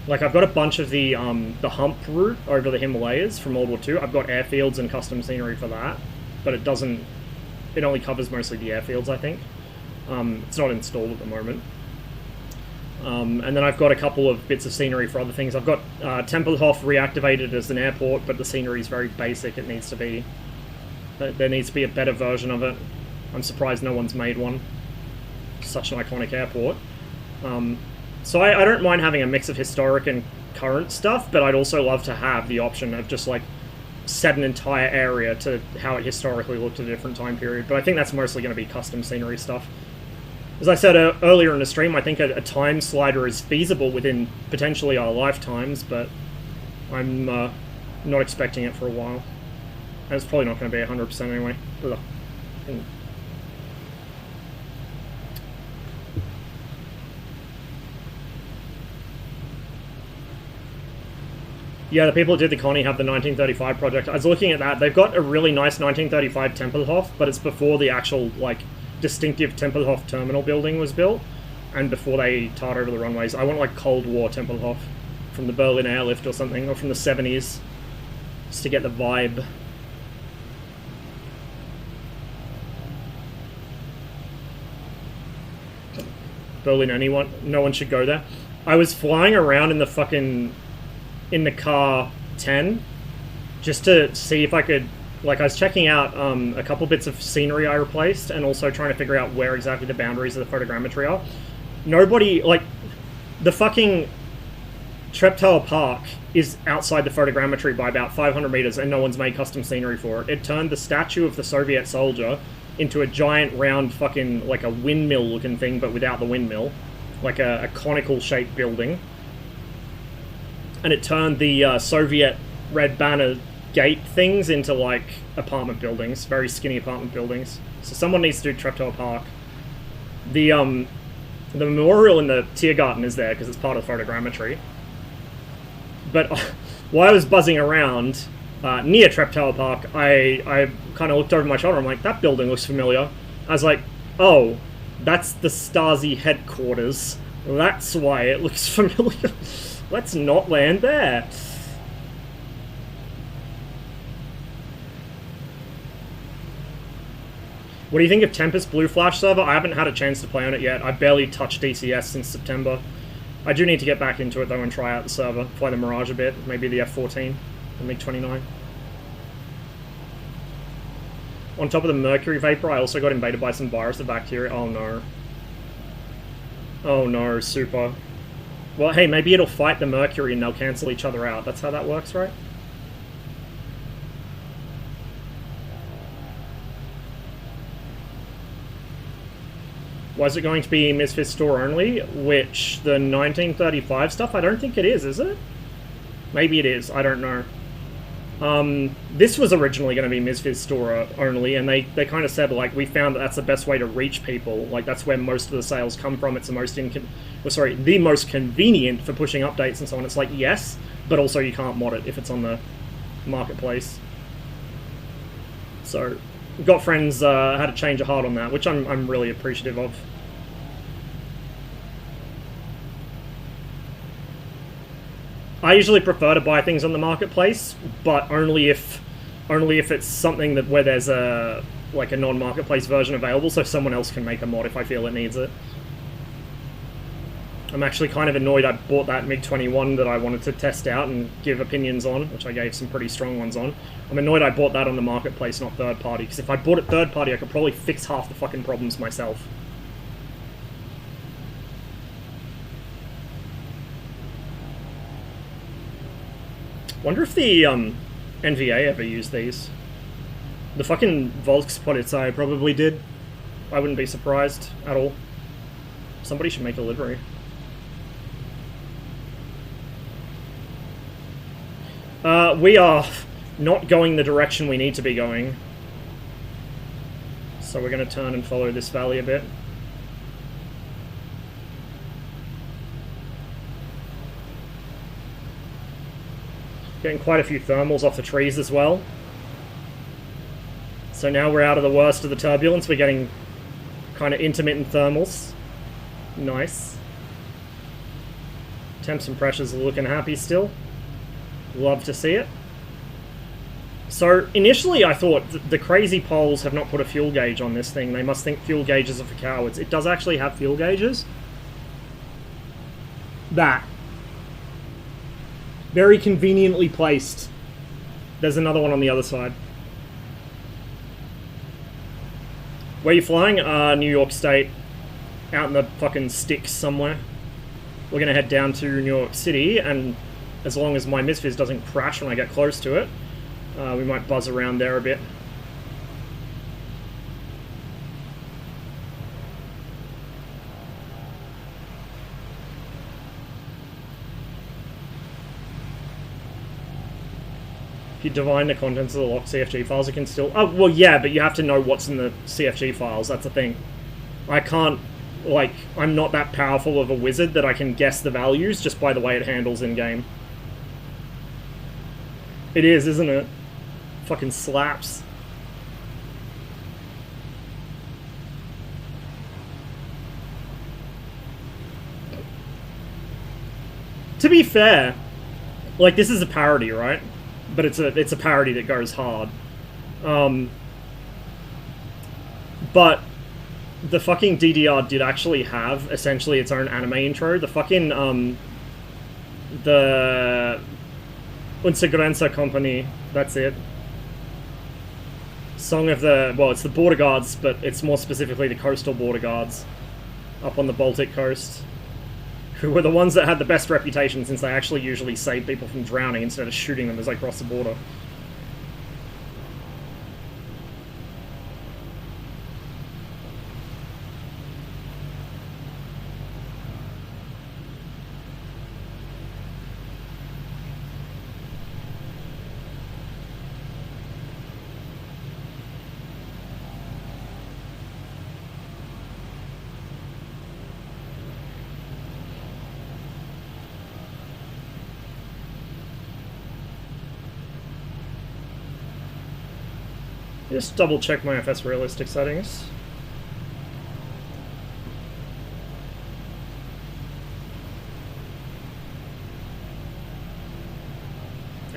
like I've got a bunch of the hump route over the Himalayas from World War II. I've got airfields and custom scenery for that, but it doesn't, it only covers mostly the airfields, I think. It's not installed at the moment. And then I've got a couple of bits of scenery for other things. I've got Tempelhof reactivated as an airport, but the scenery is very basic. It needs to be... There needs to be a better version of it. I'm surprised no one's made one. Such an iconic airport. So I don't mind having a mix of historic and current stuff, but I'd also love to have the option of just, like, set an entire area to how it historically looked at a different time period. But I think that's mostly going to be custom scenery stuff. As I said earlier in the stream, I think a time slider is feasible within potentially our lifetimes, but I'm not expecting it for a while. And it's probably not going to be 100% anyway. Ugh. Yeah, the people who did the Connie have the 1935 project. I was looking at that. They've got a really nice 1935 Tempelhof, but it's before the actual, like, distinctive Tempelhof terminal building was built, and before they tarred over the runways. I want, like, Cold War Tempelhof from the Berlin airlift or something, or from the 70s, just to get the vibe. Berlin, no one should go there. I was flying around in the fucking... in the car 10 just to see if I could, like, I was checking out a couple bits of scenery I replaced and also trying to figure out where exactly the boundaries of the photogrammetry are. Nobody, like, the fucking Treptower Park is outside the photogrammetry by about 500 meters and no one's made custom scenery for it. It turned the statue of the Soviet soldier into a giant round fucking, like, a windmill looking thing but without the windmill, like a conical shaped building. And it turned the Soviet red banner gate things into, like, apartment buildings. Very skinny apartment buildings. So someone needs to do Treptower Park. The memorial in the Tiergarten is there because it's part of the photogrammetry. But while I was buzzing around near Treptower Park, I kind of looked over my shoulder. I'm like, that building looks familiar. I was like, oh, that's the Stasi headquarters. That's why it looks familiar. Let's not land there. What do you think of Tempest Blue Flash server? I haven't had a chance to play on it yet. I barely touched DCS since September. I do need to get back into it though and try out the server. Play the Mirage a bit. Maybe the F-14. The MiG-29. On top of the mercury vapor, I also got invaded by some virus of bacteria. Oh no. Oh no, super. Well, hey, maybe it'll fight the mercury and they'll cancel each other out. That's how that works, right? Was it going to be Misfit store only? Which, the 1935 stuff? I don't think it is it? Maybe it is, I don't know. This was originally going to be Misfit store only, and they kind of said, like, we found that that's the best way to reach people. Like, that's where most of the sales come from. It's the most the most convenient for pushing updates and so on. It's like, yes, but also you can't mod it if it's on the marketplace. So, got friends had to change a heart on that, which I'm really appreciative of. I usually prefer to buy things on the marketplace, but only if it's something that where there's a non-marketplace version available, so someone else can make a mod if I feel it needs it. I'm actually kind of annoyed I bought that MiG-21 that I wanted to test out and give opinions on, which I gave some pretty strong ones on. I'm annoyed I bought that on the marketplace, not third party, because if I bought it third party, I could probably fix half the fucking problems myself. Wonder if the NVA ever used these. The fucking Volkspolizei probably did. I wouldn't be surprised at all. Somebody should make a livery. We are not going the direction we need to be going. So we're going to turn and follow this valley a bit. Getting quite a few thermals off the trees as well. So now we're out of the worst of the turbulence. We're getting kind of intermittent thermals. Nice. Temps and pressures are looking happy still. Love to see it. So initially I thought the crazy Poles have not put a fuel gauge on this thing. They must think fuel gauges are for cowards. It does actually have fuel gauges. That. Very conveniently placed. There's another one on the other side. Where are you flying? New York State. Out in the fucking sticks somewhere. We're gonna head down to New York City, and as long as my Misfits doesn't crash when I get close to it, we might buzz around there a bit. If you divine the contents of the locked CFG files, you can still... Oh, well, yeah, but you have to know what's in the CFG files. That's the thing. I can't... Like, I'm not that powerful of a wizard that I can guess the values just by the way it handles in-game. It is, isn't it? Fucking slaps. To be fair, like, this is a parody, right? But it's a parody that goes hard. But the fucking DDR did actually have essentially its own anime intro. The fucking the Unsergrenzer Company, that's it. Song of the, well, it's the border guards, but it's more specifically the coastal border guards up on the Baltic coast, who were the ones that had the best reputation since they actually usually save people from drowning instead of shooting them as they cross the border. Just double check my FS realistic settings.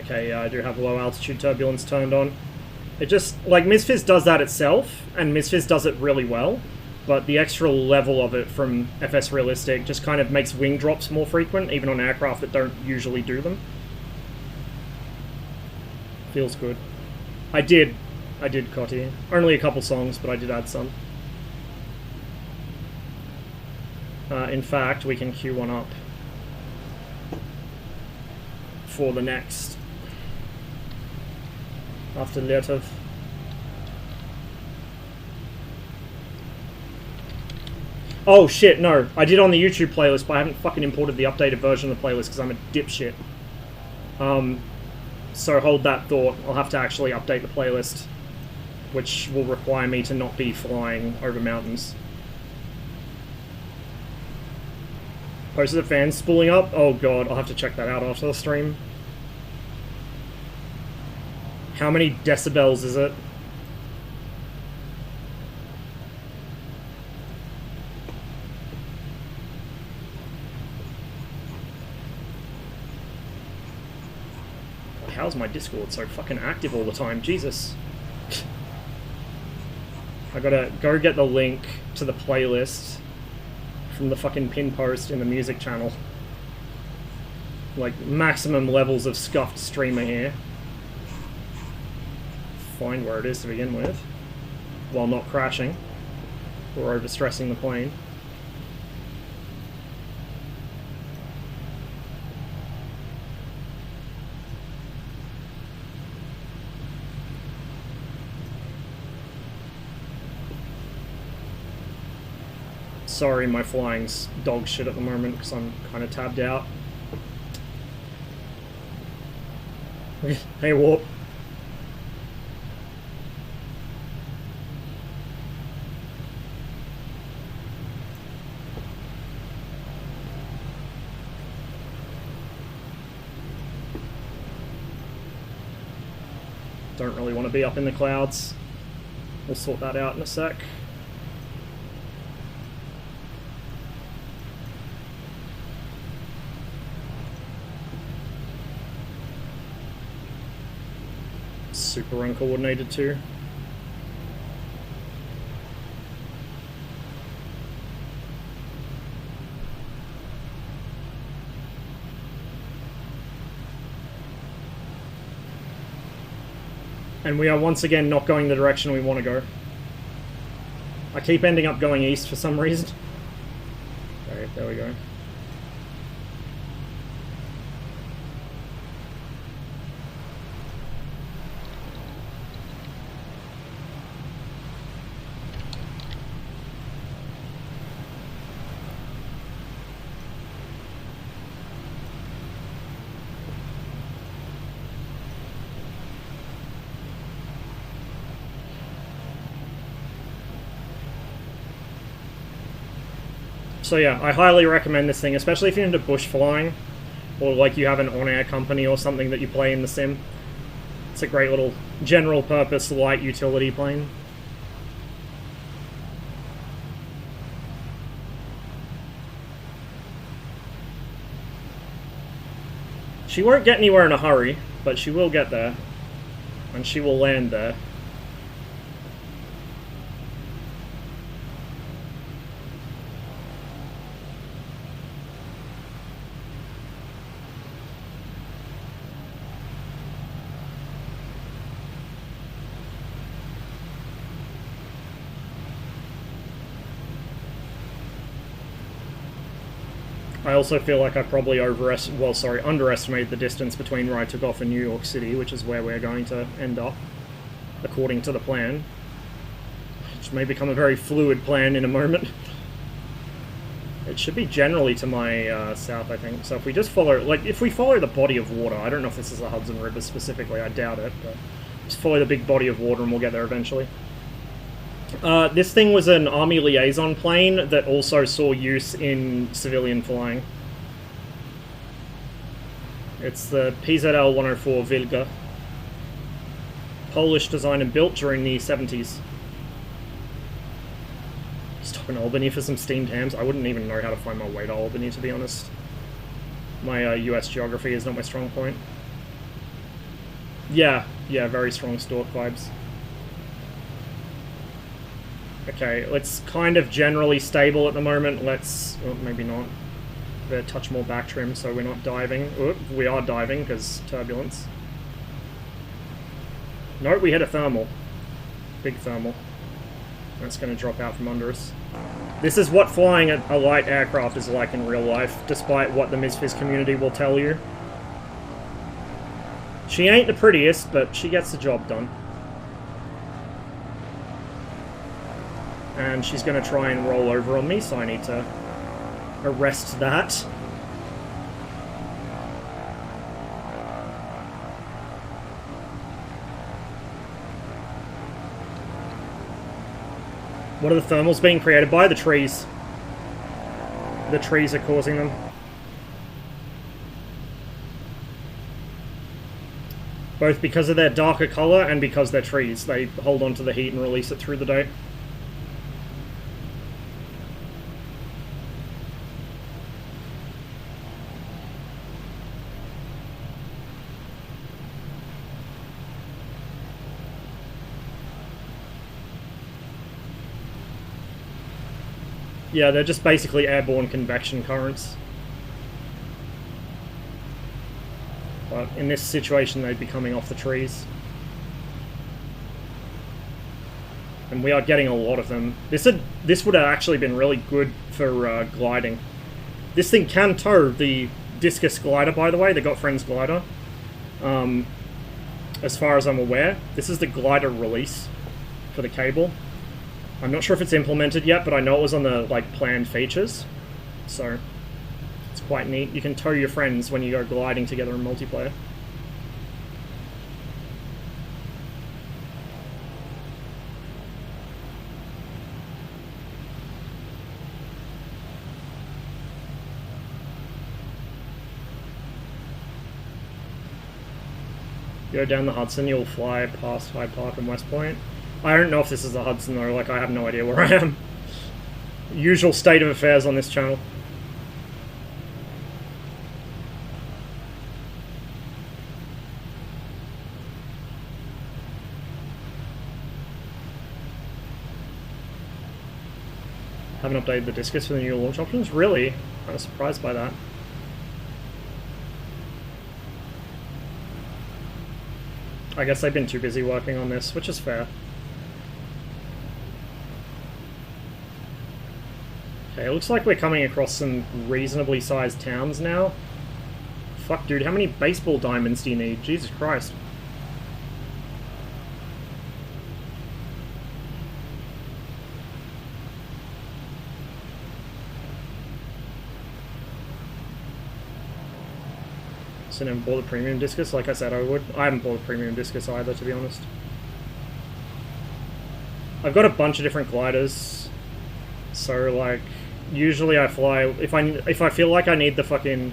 Okay, yeah, I do have low altitude turbulence turned on. It just, like, MSFS does that itself, and MSFS does it really well, but the extra level of it from FS realistic just kind of makes wing drops more frequent, even on aircraft that don't usually do them. Feels good. I did, Cotty. Only a couple songs, but I did add some. In fact, we can queue one up for the next. After Letov. Oh shit, no. I did on the YouTube playlist, but I haven't fucking imported the updated version of the playlist because I'm a dipshit. So hold that thought. I'll have to actually update the playlist, which will require me to not be flying over mountains. Posted the fans spooling up? Oh god, I'll have to check that out after the stream. How many decibels is it? How's my Discord so fucking active all the time? Jesus. I gotta go get the link to the playlist from the fucking pin post in the music channel. Like, maximum levels of scuffed streamer here. Find where it is to begin with, while not crashing or overstressing the plane. Sorry, my flying's dog shit at the moment because I'm kind of tabbed out. Hey, Warp. Don't really want to be up in the clouds. We'll sort that out in a sec. Super uncoordinated too. And we are once again not going the direction we want to go. I keep ending up going east for some reason. Okay, there we go. So yeah, I highly recommend this thing, especially if you're into bush flying, or like you have an on-air company or something that you play in the sim. It's a great little general purpose light utility plane. She won't get anywhere in a hurry, but she will get there, and she will land there. I also feel like I probably underestimated the distance between where I took off in New York City, which is where we're going to end up, according to the plan. Which may become a very fluid plan in a moment. It should be generally to my south, I think. So if we just follow, like, if we follow the body of water, I don't know if this is the Hudson River specifically, I doubt it, but just follow the big body of water and we'll get there eventually. This thing was an Army liaison plane that also saw use in civilian flying. It's the PZL-104 Wilga. Polish design and built during the 70s. Stop in Albany for some steamed hams. I wouldn't even know how to find my way to Albany, to be honest. My US geography is not my strong point. Yeah, very strong Stork vibes. Okay, it's kind of generally stable at the moment. Let's... oh, maybe not. A touch more back trim so we're not diving. Oh, we are diving because turbulence. No, we hit a thermal. Big thermal. That's going to drop out from under us. This is what flying a light aircraft is like in real life, despite what the MSFS community will tell you. She ain't the prettiest, but she gets the job done. And she's going to try and roll over on me, so I need to arrest that. What are the thermals being created by? The trees. The trees are causing them. Both because of their darker color and because they're trees. They hold on to the heat and release it through the day. Yeah, they're just basically airborne convection currents. But in this situation, they'd be coming off the trees. And we are getting a lot of them. This would have actually been really good for gliding. This thing can tow the discus glider, by the way, the Got Friends glider. As far as I'm aware, this is the glider release for the cable. I'm not sure if it's implemented yet, but I know it was on the planned features, so it's quite neat. You can tow your friends when you go gliding together in multiplayer. Go down the Hudson, you'll fly past Hyde Park and West Point. I don't know if this is the Hudson though, like I have no idea where I am. Usual state of affairs on this channel. Haven't updated the discus for the new launch options? Really? Kind of surprised by that. I guess they've been too busy working on this, which is fair. Okay, it looks like we're coming across some reasonably sized towns now. Fuck, dude, how many baseball diamonds do you need? Jesus Christ. So never bought the premium discus, like I said I would. I haven't bought the premium discus either, to be honest. I've got a bunch of different gliders. So, like, Usually I fly if I feel like I need the fucking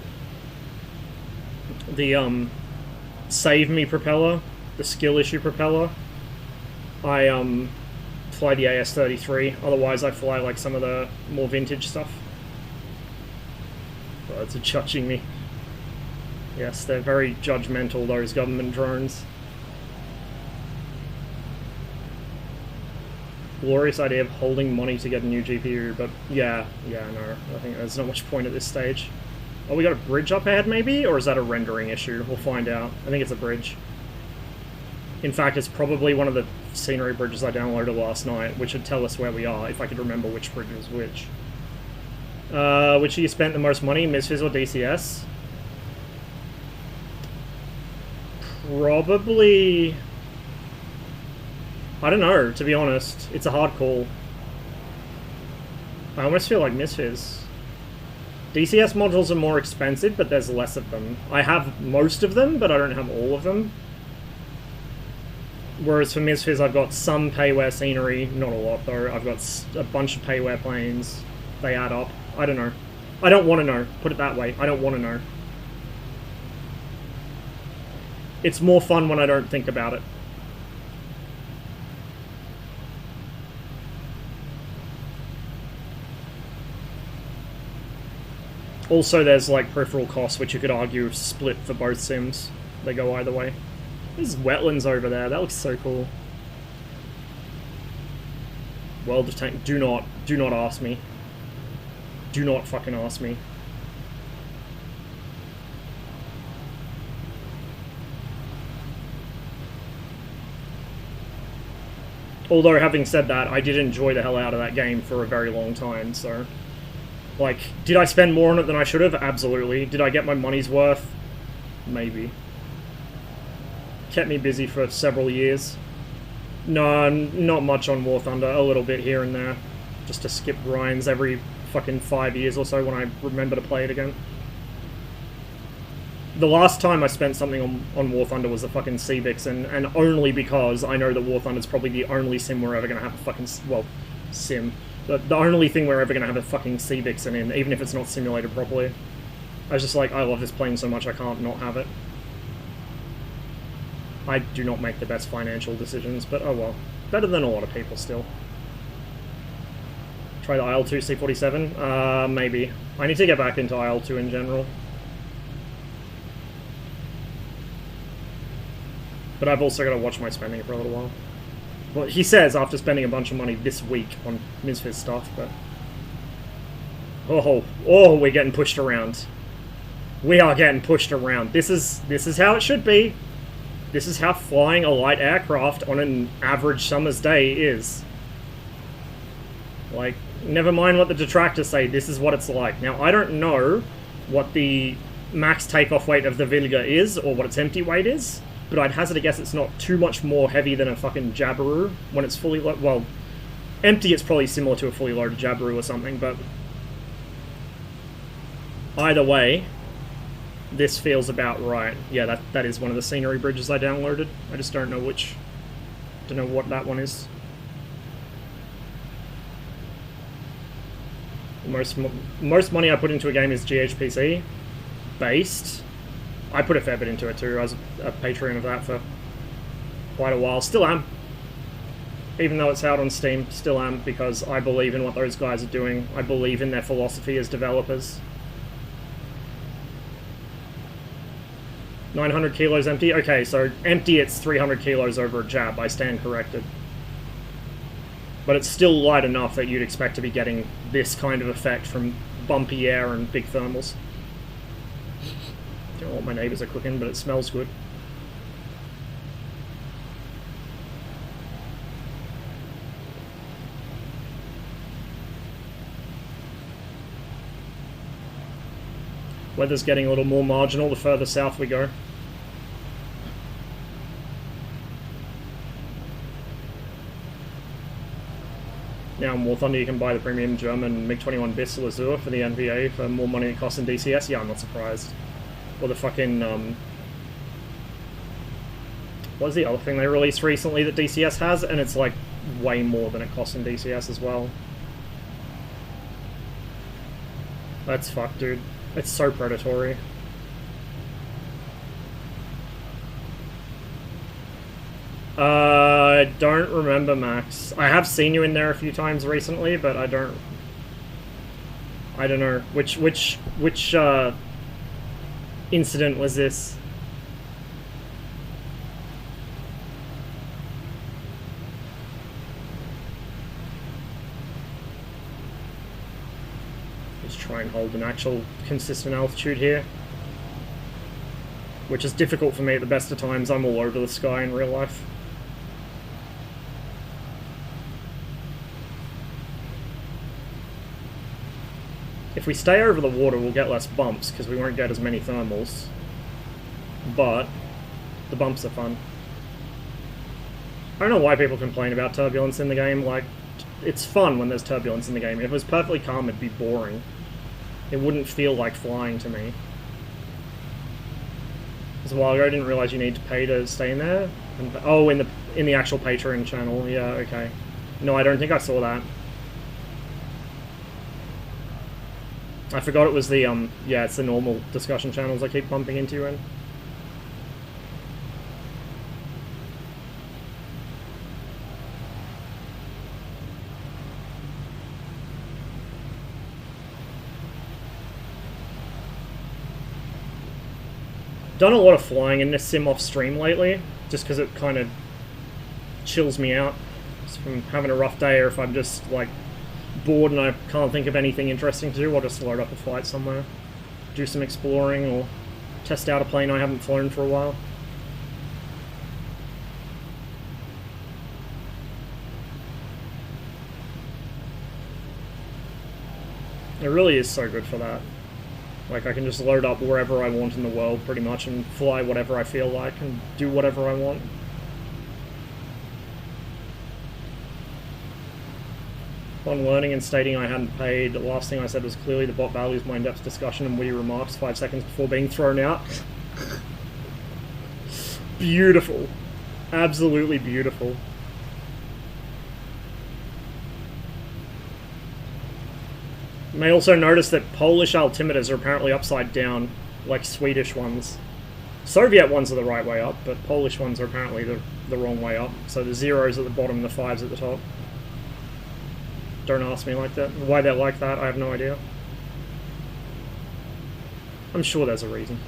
save me propeller, the skill issue propeller. I fly the AS-33. Otherwise, I fly like some of the more vintage stuff. Oh, it's judging me. Yes, they're very judgmental, those government drones. Glorious idea of holding money to get a new GPU, but yeah, no, I think there's not much point at this stage. Oh, we got a bridge up ahead maybe? Or is that a rendering issue? We'll find out. I think it's a bridge. In fact, it's probably one of the scenery bridges I downloaded last night, which would tell us where we are, if I could remember which bridge was which. Which you spent the most money, MSFS or DCS? Probably... I don't know, to be honest. It's a hard call. I almost feel like MSFS. DCS modules are more expensive, but there's less of them. I have most of them, but I don't have all of them. Whereas for MSFS, I've got some payware scenery, not a lot though. I've got a bunch of payware planes. They add up. I don't know. I don't want to know. Put it that way. I don't want to know. It's more fun when I don't think about it. Also, there's like peripheral costs, which you could argue split for both sims. They go either way. There's wetlands over there. That looks so cool. World of Tank. Do not ask me. Do not fucking ask me. Although, having said that, I did enjoy the hell out of that game for a very long time, so... Like, did I spend more on it than I should have? Absolutely. Did I get my money's worth? Maybe. Kept me busy for several years. No, not much on War Thunder. A little bit here and there. Just to skip grinds every fucking 5 years or so when I remember to play it again. The last time I spent something on War Thunder was the fucking Seabix, and only because I know that War Thunder's probably the only sim we're ever gonna have a fucking... Well, sim. The only thing we're ever gonna have a fucking Seabix in, even if it's not simulated properly. I was just like, I love this plane so much I can't not have it. I do not make the best financial decisions, but oh well. Better than a lot of people still. Try the IL-2 C-47? Maybe. I need to get back into IL-2 in general. But I've also got to watch my spending for a little while. Well, he says after spending a bunch of money this week on MSFS stuff, but... Oh, we're getting pushed around. We are getting pushed around. This is how it should be. This is how flying a light aircraft on an average summer's day is. Like, never mind what the detractors say, this is what it's like. Now, I don't know what the max takeoff weight of the Wilga is, or what its empty weight is, but I'd hazard a guess it's not too much more heavy than a fucking Jabiru when it's fully loaded. Well, empty it's probably similar to a fully loaded Jabiru or something, but... Either way... This feels about right. Yeah, that is one of the scenery bridges I downloaded. I just don't know which... Don't know what that one is. Most money I put into a game is GHPC. Based. I put a fair bit into it too. I was a Patreon of that for quite a while. Still am. Even though it's out on Steam, still am, because I believe in what those guys are doing. I believe in their philosophy as developers. 900 kilos empty? Okay, so empty it's 300 kilos over a jab, I stand corrected. But it's still light enough that you'd expect to be getting this kind of effect from bumpy air and big thermals. Don't know what my neighbours are cooking, but it smells good. Weather's getting a little more marginal the further south we go. Now in War Thunder you can buy the premium German MiG-21 Bissell Azur for the NVA for more money it costs in DCS. Yeah, I'm not surprised. Or the fucking, what was the other thing they released recently that DCS has? And it's like way more than it costs in DCS as well. That's fucked, dude. It's so predatory. I don't remember, Max. I have seen you in there a few times recently, but I don't know. Which incident was this? Just try and hold an actual consistent altitude here. Which is difficult for me at the best of times. I'm all over the sky in real life. If we stay over the water, we'll get less bumps, because we won't get as many thermals. But the bumps are fun. I don't know why people complain about turbulence in the game. Like, it's fun when there's turbulence in the game. If it was perfectly calm, it'd be boring. It wouldn't feel like flying to me. As a while ago, I didn't realize you need to pay to stay in there. And, oh, in the actual Patreon channel. Yeah, okay. No, I don't think I saw that. I forgot it was the, yeah, it's the normal discussion channels I keep bumping into you in. Done a lot of flying in this sim off stream lately, just because it kind of chills me out. Just from having a rough day, or if I'm just, like, bored and I can't think of anything interesting to do, I'll just load up a flight somewhere. Do some exploring, or test out a plane I haven't flown for a while. It really is so good for that. Like, I can just load up wherever I want in the world, pretty much, and fly whatever I feel like, and do whatever I want. On learning and stating I hadn't paid, the last thing I said was clearly the bot values my in-depth discussion and witty remarks 5 seconds before being thrown out. Beautiful. Absolutely beautiful. You may also notice that Polish altimeters are apparently upside down, like Swedish ones. Soviet ones are the right way up, but Polish ones are apparently the wrong way up. So the zeros at the bottom and the 5s at the top. Don't ask me like that. Why they're like that, I have no idea. I'm sure there's a reason.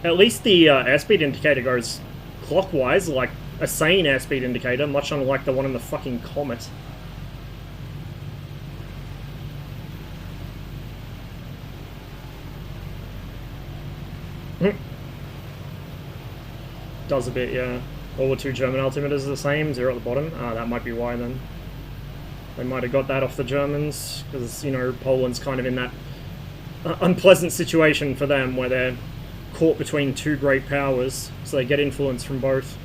At least the airspeed indicator goes clockwise, like a sane airspeed indicator, much unlike the one in the fucking Comet. Does a bit, yeah. All the two German altimeters are the same, 0 at the bottom. Ah, that might be why then. They might have got that off the Germans, because, you know, Poland's kind of in that unpleasant situation for them, where they're caught between two great powers, so they get influence from both.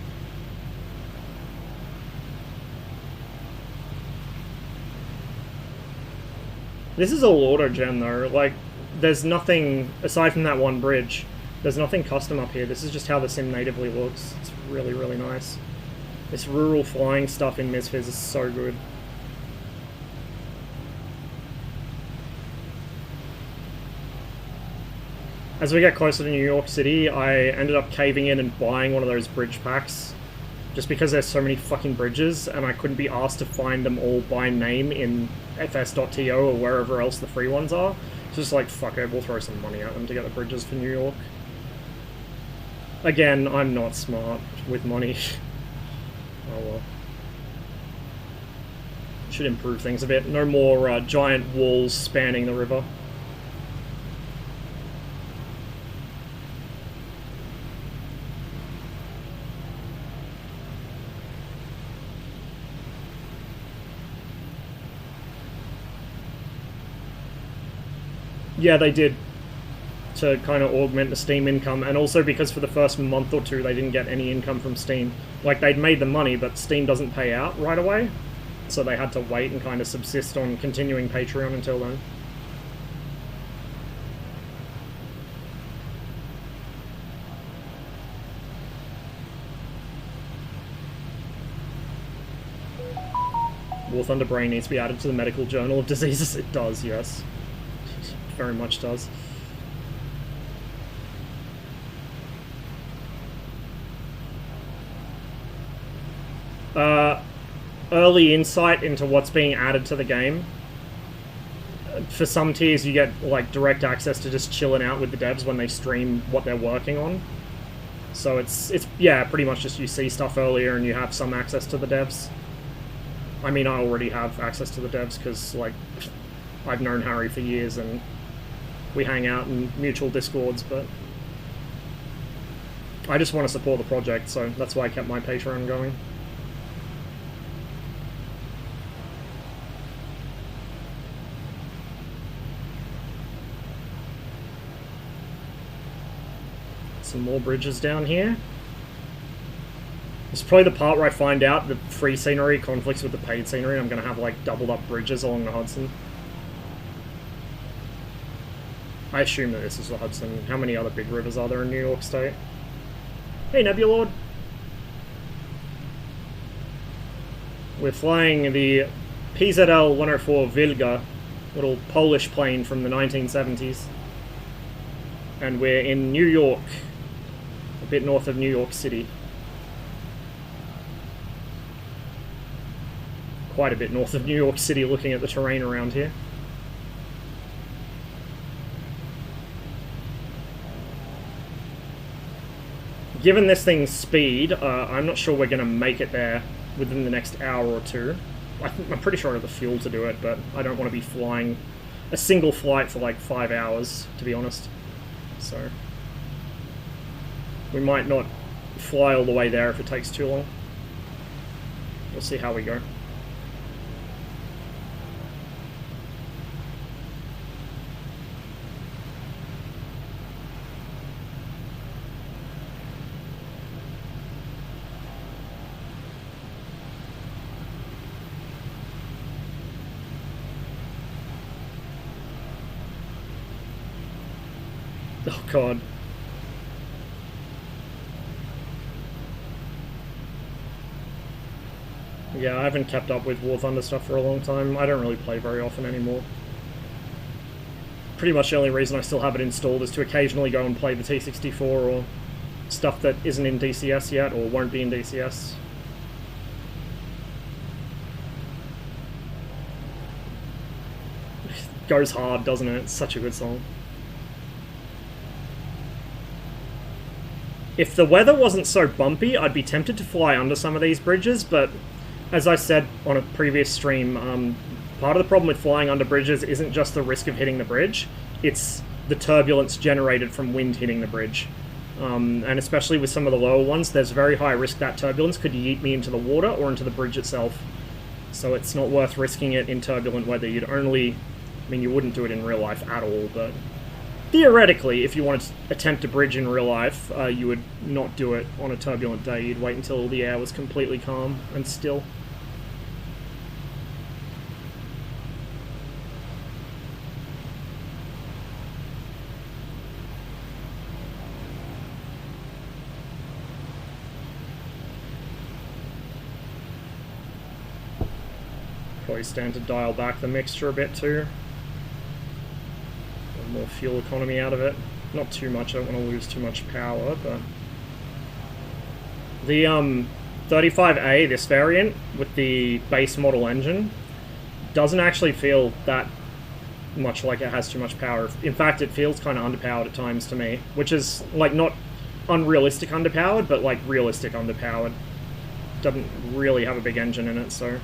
This is all auto-gen though, like, there's nothing, aside from that one bridge, there's nothing custom up here. This is just how the sim natively looks. It's really, really nice. This rural flying stuff in MSFS is so good. As we get closer to New York City, I ended up caving in and buying one of those bridge packs. Just because there's so many fucking bridges, and I couldn't be asked to find them all by name in fs.to or wherever else the free ones are. It's just like, fuck it, we'll throw some money at them to get the bridges for New York. Again, I'm not smart with money. Oh well. Should improve things a bit. No more giant walls spanning the river. Yeah, they did. To kind of augment the Steam income, and also because for the first month or two they didn't get any income from Steam. Like, they'd made the money, but Steam doesn't pay out right away, so they had to wait and kind of subsist on continuing Patreon until then. War Thunder Brain needs to be added to the Medical Journal of Diseases. It does, yes. It very much does. Early insight into what's being added to the game. For some tiers, you get like direct access to just chilling out with the devs when they stream what they're working on. So it's yeah, pretty much just you see stuff earlier and you have some access to the devs. I mean, I already have access to the devs because like I've known Harry for years and we hang out in mutual discords, but I just want to support the project, so that's why I kept my Patreon going. Some more bridges down here. This is probably the part where I find out the free scenery conflicts with the paid scenery. I'm going to have like doubled up bridges along the Hudson. I assume that this is the Hudson. How many other big rivers are there in New York State? Hey, Nebulord! We're flying the PZL-104 Wilga, little Polish plane from the 1970s. And we're in New York, a bit north of New York City. Quite a bit north of New York City, looking at the terrain around here. Given this thing's speed, I'm not sure we're going to make it there within the next hour or two. I'm pretty sure I have the fuel to do it, but I don't want to be flying a single flight for like 5 hours, to be honest. So we might not fly all the way there if it takes too long. We'll see how we go. Oh god. Yeah, I haven't kept up with War Thunder stuff for a long time. I don't really play very often anymore. Pretty much the only reason I still have it installed is to occasionally go and play the T64 or stuff that isn't in DCS yet or won't be in DCS. Goes hard, doesn't it? It's such a good song. If the weather wasn't so bumpy, I'd be tempted to fly under some of these bridges, but as I said on a previous stream, part of the problem with flying under bridges isn't just the risk of hitting the bridge, it's the turbulence generated from wind hitting the bridge. And especially with some of the lower ones, there's very high risk that turbulence could yeet me into the water or into the bridge itself. So it's not worth risking it in turbulent weather. You'd only... I mean, you wouldn't do it in real life at all, but... theoretically, if you wanted to attempt a bridge in real life, you would not do it on a turbulent day. You'd wait until the air was completely calm and still. Probably stand to dial back the mixture a bit too. More fuel economy out of it. Not too much, I don't want to lose too much power, but... the 35A, this variant, with the base model engine, doesn't actually feel that much like it has too much power. In fact, it feels kind of underpowered at times to me, which is, like, not unrealistic underpowered, but, like, realistic underpowered. Doesn't really have a big engine in it, so...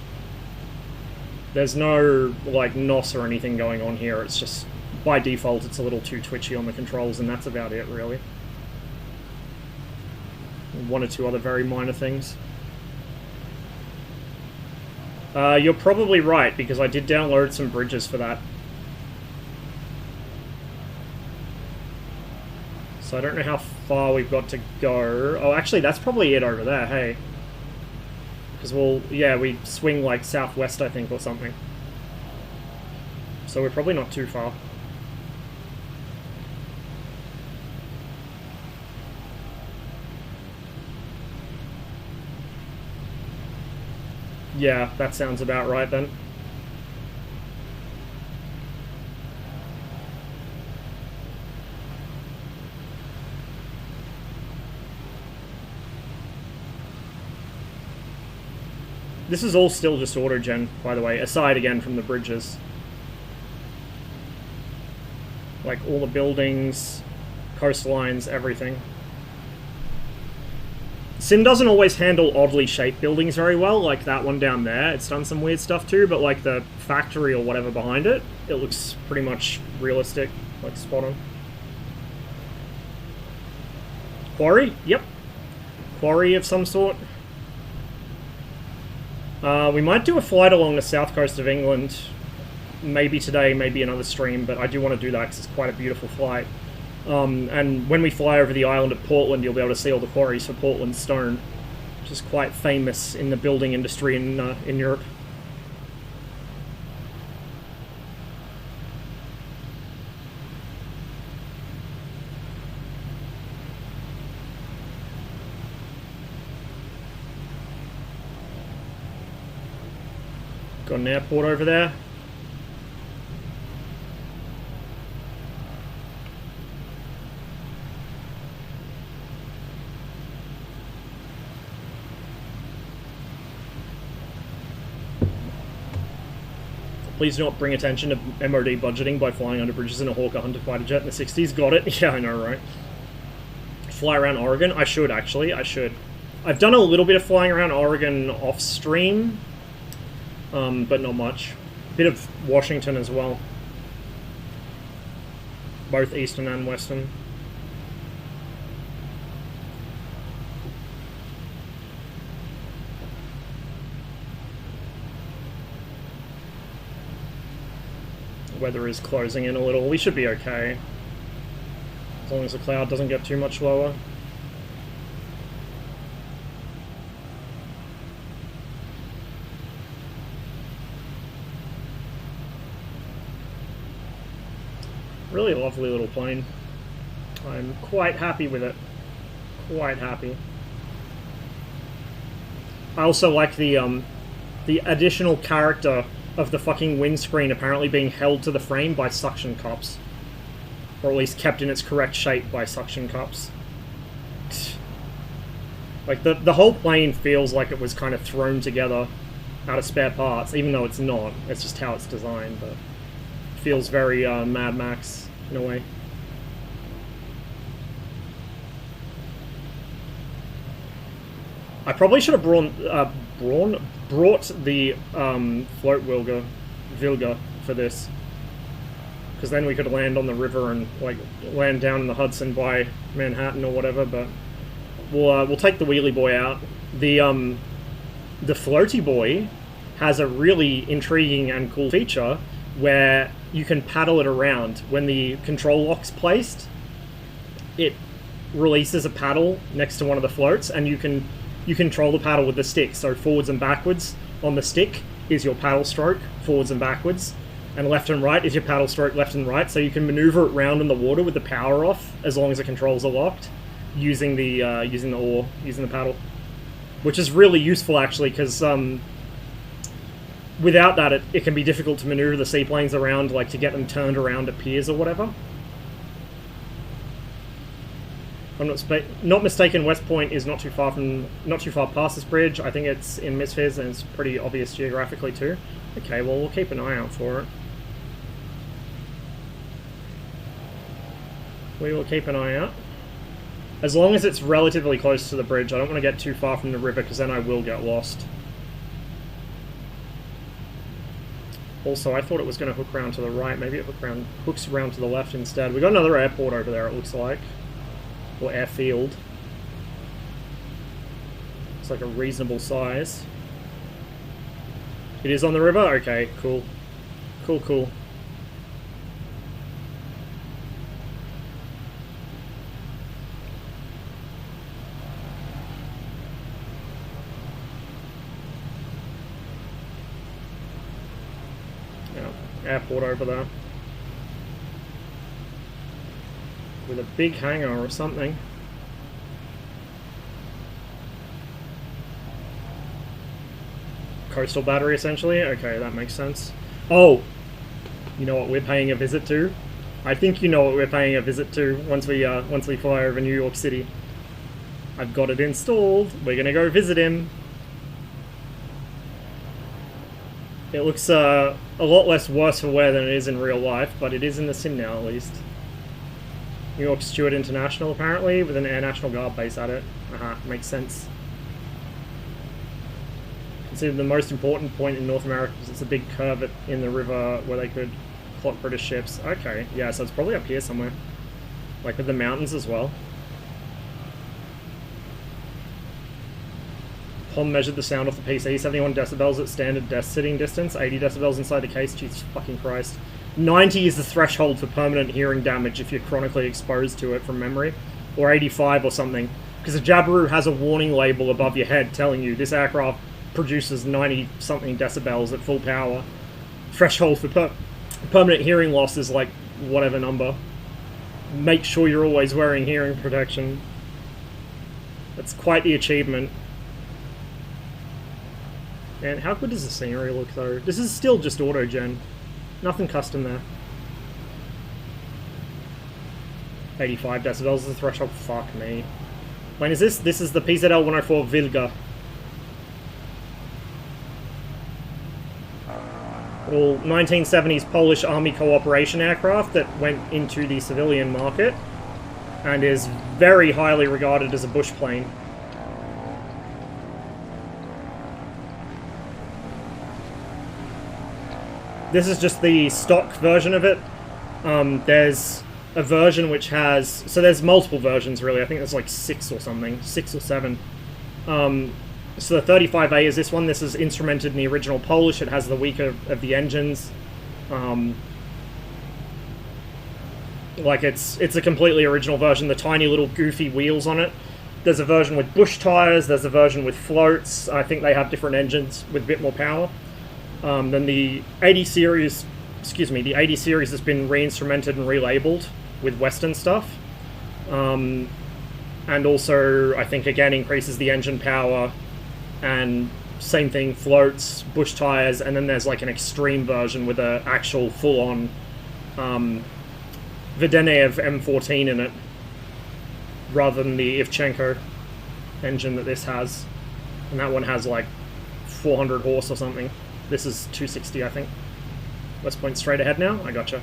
there's no, like, NOS or anything going on here, it's just... by default, it's a little too twitchy on the controls, and that's about it, really. One or two other very minor things. You're probably right, because I did download some bridges for that. So I don't know how far we've got to go. Oh, actually, that's probably it over there, hey. Because we'll, yeah, we swing, like, southwest, I think, or something. So we're probably not too far. Yeah, that sounds about right then. This is all still just auto-gen, by the way, aside again from the bridges. Like all the buildings, coastlines, everything. Sim doesn't always handle oddly shaped buildings very well, like that one down there. It's done some weird stuff too, but like the factory or whatever behind it, it looks pretty much realistic, like spot on. Quarry? Yep. Quarry of some sort. We might do a flight along the south coast of England. Maybe today, maybe another stream, but I do want to do that because it's quite a beautiful flight. And when we fly over the island of Portland, you'll be able to see all the quarries for Portland stone, which is quite famous in the building industry in Europe. Got an airport over there. Please do not bring attention to MOD budgeting by flying under bridges in a Hawker Hunter fighter jet in the 60s. Got it? Yeah, I know, right? Fly around Oregon? I should, actually. I should. I've done a little bit of flying around Oregon off-stream, but not much. Bit of Washington as well. Both Eastern and Western. Weather is closing in a little. We should be okay. As long as the cloud doesn't get too much lower. Really lovely little plane. I'm quite happy with it. Quite happy. I also like the additional character of the fucking windscreen apparently being held to the frame by suction cups. Or at least kept in its correct shape by suction cups. Like, the whole plane feels like it was kind of thrown together out of spare parts, even though it's not. It's just how it's designed, but it feels very Mad Max in a way. I probably should have brought the float wilga for this, because then we could land on the river and like land down in the Hudson by Manhattan or whatever. But we'll take the wheelie boy out. The floaty boy has a really intriguing and cool feature where you can paddle it around. When the control lock's placed, it releases a paddle next to one of the floats, and you control the paddle with the stick. So forwards and backwards on the stick is your paddle stroke, forwards and backwards, and left and right is your paddle stroke, left and right. So you can maneuver it around in the water with the power off, as long as the controls are locked, using the oar, using the paddle, which is really useful actually, because without that it can be difficult to maneuver the seaplanes around, like to get them turned around at piers or whatever. If I'm not mistaken, West Point is not too far past this bridge. I think it's in MSFS, and it's pretty obvious geographically too. Okay, well, we'll keep an eye out for it. We will keep an eye out. As long as it's relatively close to the bridge. I don't want to get too far from the river, because then I will get lost. Also, I thought it was going to hook around to the right. Maybe it hooks around to the left instead. We got another airport over there, it looks like. Or airfield. It's like a reasonable size. It is on the river? Okay, cool. Cool, cool. Yeah, airport over there. With a big hangar or something. coastal battery, essentially. Okay, that makes sense. Oh! You know what we're paying a visit to? I think you know what we're paying a visit to once we fly over New York City. I've got it installed. We're gonna go visit him. It looks a lot less worse for wear than it is in real life, but it is in the sim now at least. New York Stewart International, apparently, with an Air National Guard base at it. Makes sense. Considered the most important point in North America because it's a big curve in the river where they could plot British ships. Okay, yeah, so it's probably up here somewhere. Like with the mountains as well. Pom measured the sound off the PC, 71 decibels at standard desk sitting distance, 80 decibels inside the case, Jesus fucking Christ. 90 is the threshold for permanent hearing damage if you're chronically exposed to it from memory. Or 85 or something. Because a Jabiru has a warning label above your head telling you this aircraft produces 90 something decibels at full power. Threshold for permanent hearing loss is like whatever number. Make sure you're always wearing hearing protection. That's quite the achievement. And how good does the scenery look though? This is still just auto-gen. Nothing custom there. 85 decibels is the threshold. Fuck me. When is this? This is the PZL 104 Wilga. All 1970s Polish Army cooperation aircraft that went into the civilian market and is very highly regarded as a bush plane. This is just the stock version of it. There's a version which has... So there's multiple versions, really. I think there's like 6 or something. 6 or 7. So the 35A is this one. This is instrumented in the original Polish. It has the weaker of the engines. Like, it's a completely original version. The tiny little goofy wheels on it. There's a version with bush tires. There's a version with floats. I think they have different engines with a bit more power. Then the 80 series, the 80 series has been re-instrumented and relabeled with Western stuff. And also, I think, again, increases the engine power. And same thing, floats, bush tires, and then there's like an extreme version with an actual full-on Vedenev M14 in it. Rather than the Ivchenko engine that this has. And that one has like 400 horse or something. This is 260, I think. Let's point straight ahead now. I gotcha.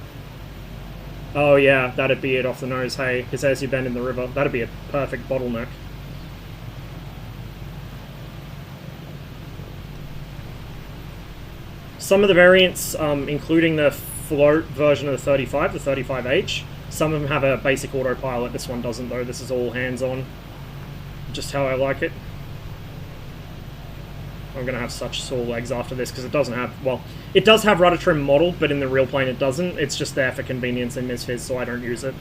Oh yeah, that'd be it off the nose. Hey, because as you bend in the river, that'd be a perfect bottleneck. Some of the variants, including the float version of the 35, the 35H, some of them have a basic autopilot. This one doesn't though. This is all hands-on. Just how I like it. I'm going to have such sore legs after this because it doesn't have... Well, it does have rudder trim model, but in the real plane it doesn't. It's just there for convenience in MSFS, so I don't use it.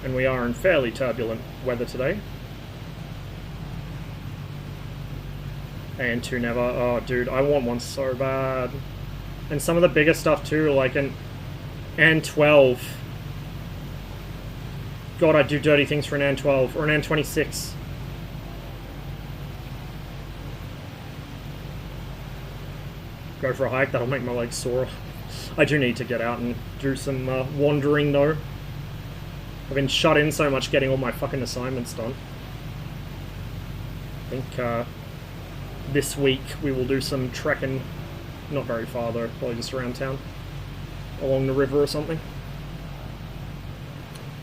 And we are in fairly turbulent weather today. And 2 never. Oh, dude, I want one so bad. And some of the bigger stuff too, like an N12. God, I'd do dirty things for an N12 or an N26. Go for a hike, that'll make my legs sore. I do need to get out and do some wandering though. I've been shut in so much getting all my fucking assignments done. I think this week we will do some trekking. Not very far though, probably just around town. Along the river or something.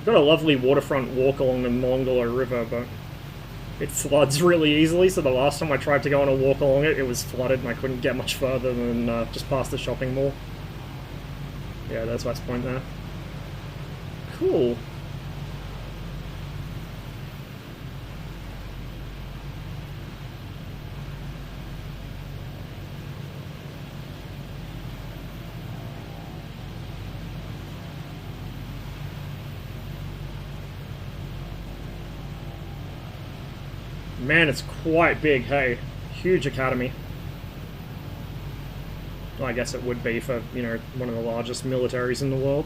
Got a lovely waterfront walk along the Molonglo River, but it floods really easily, so the last time I tried to go on a walk along it, it was flooded and I couldn't get much further than just past the shopping mall. Yeah, there's West Point there. Cool. Man, it's quite big, hey. Huge academy. Well, I guess it would be for, you know, one of the largest militaries in the world.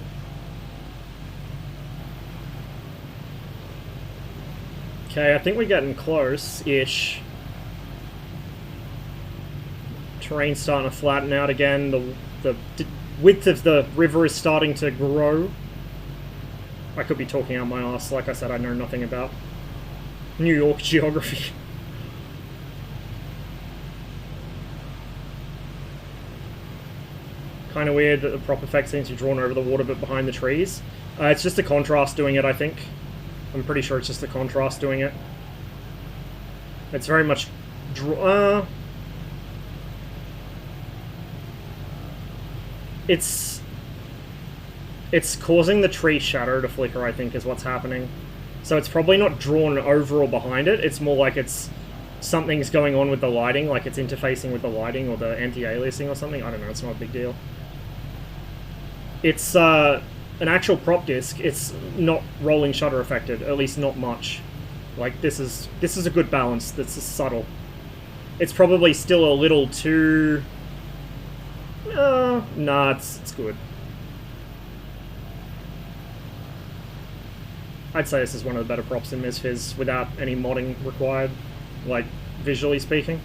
Okay, I think we're getting close-ish. Terrain's starting to flatten out again. The width of the river is starting to grow. I could be talking out my ass. Like I said, I know nothing about New York geography. Kind of weird that the prop effect seems to be drawn over the water but behind the trees. It's just the contrast doing it, I think. I'm pretty sure it's just the contrast doing it. It's very much... It's causing the tree shadow to flicker, I think, is what's happening. So it's probably not drawn over or behind it. It's more like something's going on with the lighting, like it's interfacing with the lighting or the anti-aliasing or something. I don't know, it's not a big deal. It's an actual prop disc. It's not rolling shutter affected, at least not much. Like, this is a good balance. This is subtle. It's probably still a little too... nah, it's good. I'd say this is one of the better props in MSFS without any modding required, like, visually speaking.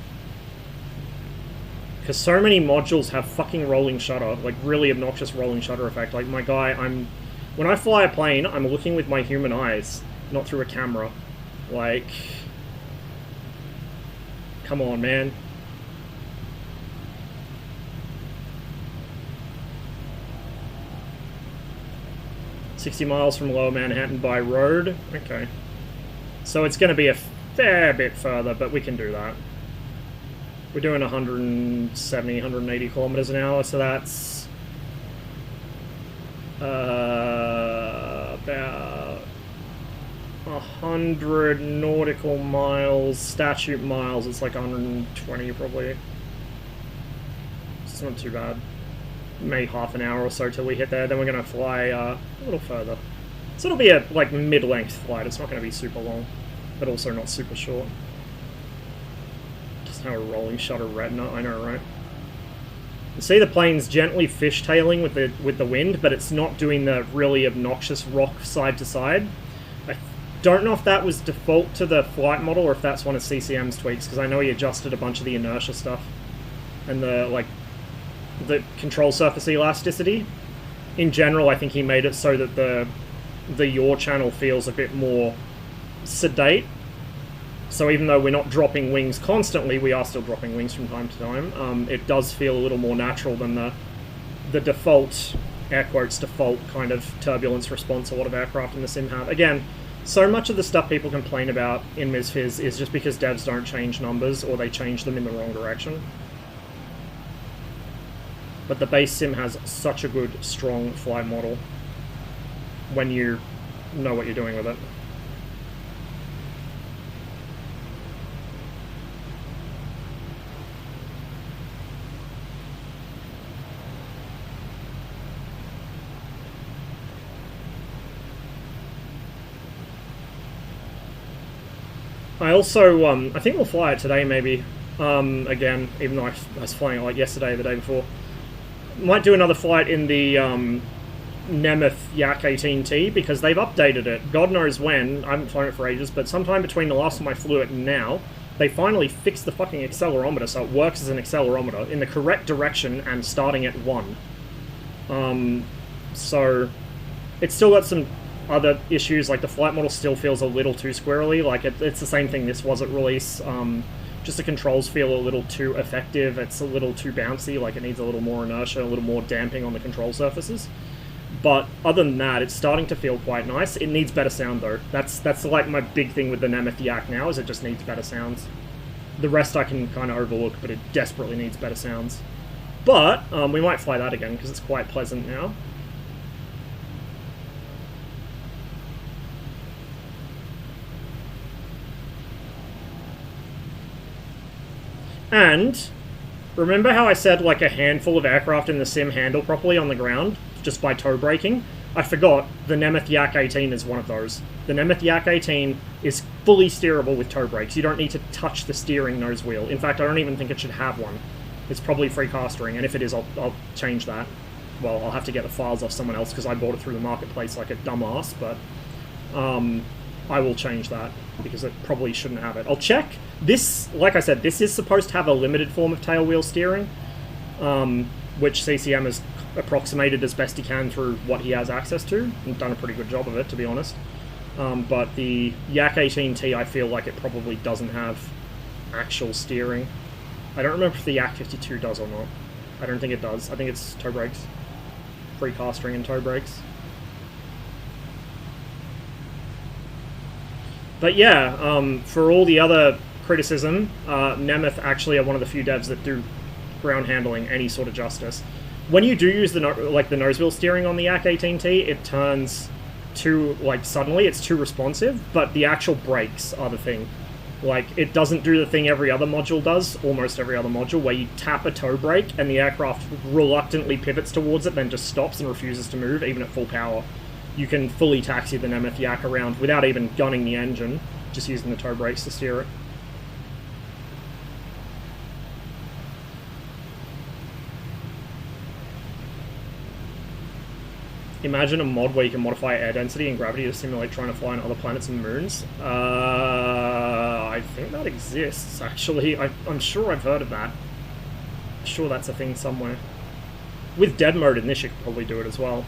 Because so many modules have fucking rolling shutter, like, really obnoxious rolling shutter effect. Like, my guy, when I fly a plane, I'm looking with my human eyes, not through a camera. Like... Come on, man. $60 miles from Lower Manhattan by road. Okay. So it's going to be a fair bit further, but we can do that. We're doing 170, 180 kilometers an hour, so that's... about 100 nautical miles, statute miles, it's like 120 probably. It's not too bad. Maybe half an hour or so till we hit there, then we're going to fly a little further. So it'll be a like mid-length flight, it's not going to be super long, but also not super short. Just have a rolling shutter retina, I know, right? You see the plane's gently fishtailing with the wind, but it's not doing the really obnoxious rock side to side. I don't know if that was default to the flight model or if that's one of CCM's tweaks, because I know he adjusted a bunch of the inertia stuff and the control surface elasticity. In general, I think he made it so that the yaw channel feels a bit more sedate. So even though we're not dropping wings constantly, we are still dropping wings from time to time. It does feel a little more natural than the default, air quotes, default kind of turbulence response a lot of aircraft in the sim have. Again, so much of the stuff people complain about in MSFS is just because devs don't change numbers or they change them in the wrong direction. But the base sim has such a good, strong flight model when you know what you're doing with it. I also, I think we'll fly it today maybe, again, even though I was flying it like yesterday or the day before. Might do another flight in the Nemeth Yak 18T because they've updated it. God knows when. I haven't flown it for ages, but sometime between the last time I flew it and now, they finally fixed the fucking accelerometer so it works as an accelerometer in the correct direction and starting at 1. So it's still got some other issues, like the flight model still feels a little too squirrely. Like it's the same thing this was at release. Just the controls feel a little too effective. It's a little too bouncy, like it needs a little more inertia, a little more damping on the control surfaces. But other than that, it's starting to feel quite nice. It needs better sound though. That's like my big thing with the Nemeth Yak now, is it just needs better sounds. The rest I can kind of overlook, but it desperately needs better sounds. But we might fly that again because it's quite pleasant now. And remember how I said like a handful of aircraft in the sim handle properly on the ground just by toe braking? I forgot, the Nemeth Yak 18 is one of those. The Nemeth Yak 18 is fully steerable with toe brakes. You don't need to touch the steering nose wheel. In fact, I don't even think it should have one. It's probably free castering, and if it is, I'll change that. Well, I'll have to get the files off someone else because I bought it through the marketplace like a dumbass, but I will change that, because it probably shouldn't have it. I'll check. This, like I said, this is supposed to have a limited form of tailwheel steering, which CCM has approximated as best he can through what he has access to, and done a pretty good job of it, to be honest. But the Yak 18T, I feel like it probably doesn't have actual steering. I don't remember if the Yak 52 does or not. I don't think it does. I think it's toe brakes. Free cast ring and toe brakes. But yeah, for all the other criticism, Nemeth actually are one of the few devs that do ground handling any sort of justice. When you do use the nose wheel steering on the Yak 18T, it turns too, suddenly, it's too responsive, but the actual brakes are the thing. It doesn't do the thing every other module does, almost every other module, where you tap a toe brake and the aircraft reluctantly pivots towards it, then just stops and refuses to move, even at full power. You can fully taxi the Nemeth Yak around without even gunning the engine, just using the toe brakes to steer it. Imagine a mod where you can modify air density and gravity to simulate trying to fly on other planets and moons. I think that exists, actually. I'm sure I've heard of that. I'm sure that's a thing somewhere. With dead mode in this, you could probably do it as well.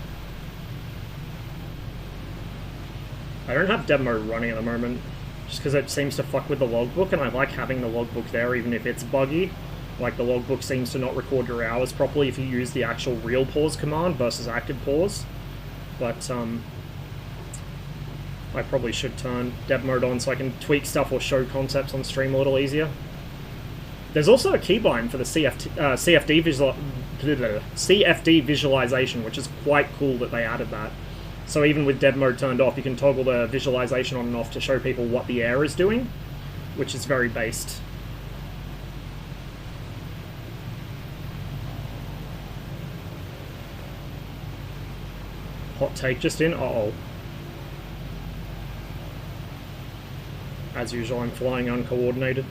I don't have dead mode running at the moment, just because it seems to fuck with the logbook, and I like having the logbook there even if it's buggy. The logbook seems to not record your hours properly if you use the actual real pause command versus active pause. But, I probably should turn dev mode on so I can tweak stuff or show concepts on stream a little easier. There's also a keybind for the CFD visualization, which is quite cool that they added that. So even with dev mode turned off, you can toggle the visualization on and off to show people what the air is doing, which is very based. Hot take just in. Uh-oh. As usual, I'm flying uncoordinated.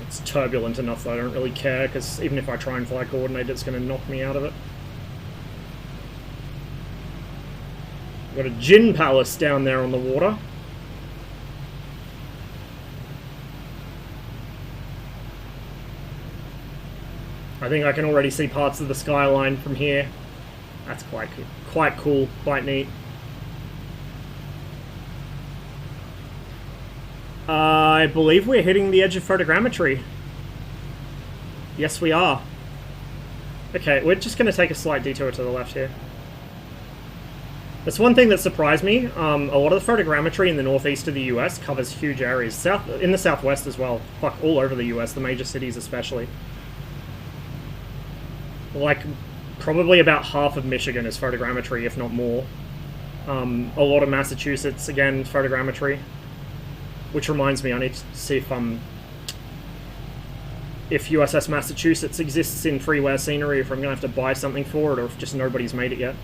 It's turbulent enough that I don't really care, because even if I try and fly coordinated, it's going to knock me out of it. Got a Jinn Palace down there on the water. I think I can already see parts of the skyline from here. That's quite cool, quite neat. I believe we're hitting the edge of photogrammetry. Yes, we are. Okay, we're just going to take a slight detour to the left here. That's one thing that surprised me. A lot of the photogrammetry in the northeast of the US covers huge areas. In the southwest as well. Fuck, all over the US, the major cities especially. Probably about half of Michigan is photogrammetry, if not more. A lot of Massachusetts, again, photogrammetry. Which reminds me, I need to see if USS Massachusetts exists in freeware scenery, if I'm going to have to buy something for it, or if just nobody's made it yet.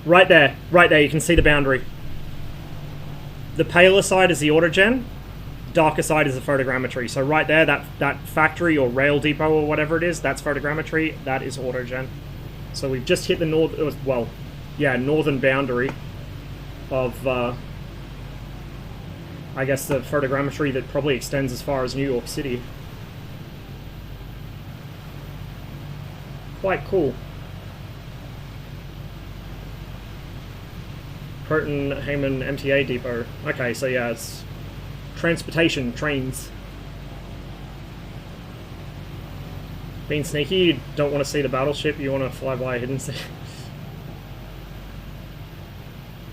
Right there, you can see the boundary. The paler side is the autogen, darker side is the photogrammetry. So right there, that factory or rail depot or whatever it is, that's photogrammetry, that is autogen. So we've just hit the northern boundary of, I guess, the photogrammetry that probably extends as far as New York City. Quite cool. Croton Heyman MTA depot. Okay, so yeah, it's transportation, trains. Being sneaky, you don't want to see the battleship, you want to fly by a hidden sea.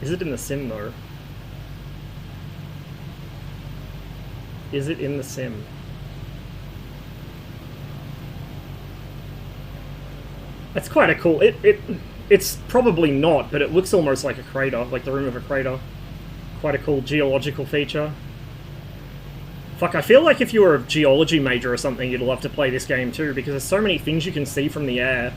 Is it in the sim though? Is it in the sim? That's quite a cool... It's probably not, but it looks almost like a crater, like the rim of a crater. Quite a cool geological feature. Fuck, I feel like if you were a geology major or something, you'd love to play this game too, because there's so many things you can see from the air.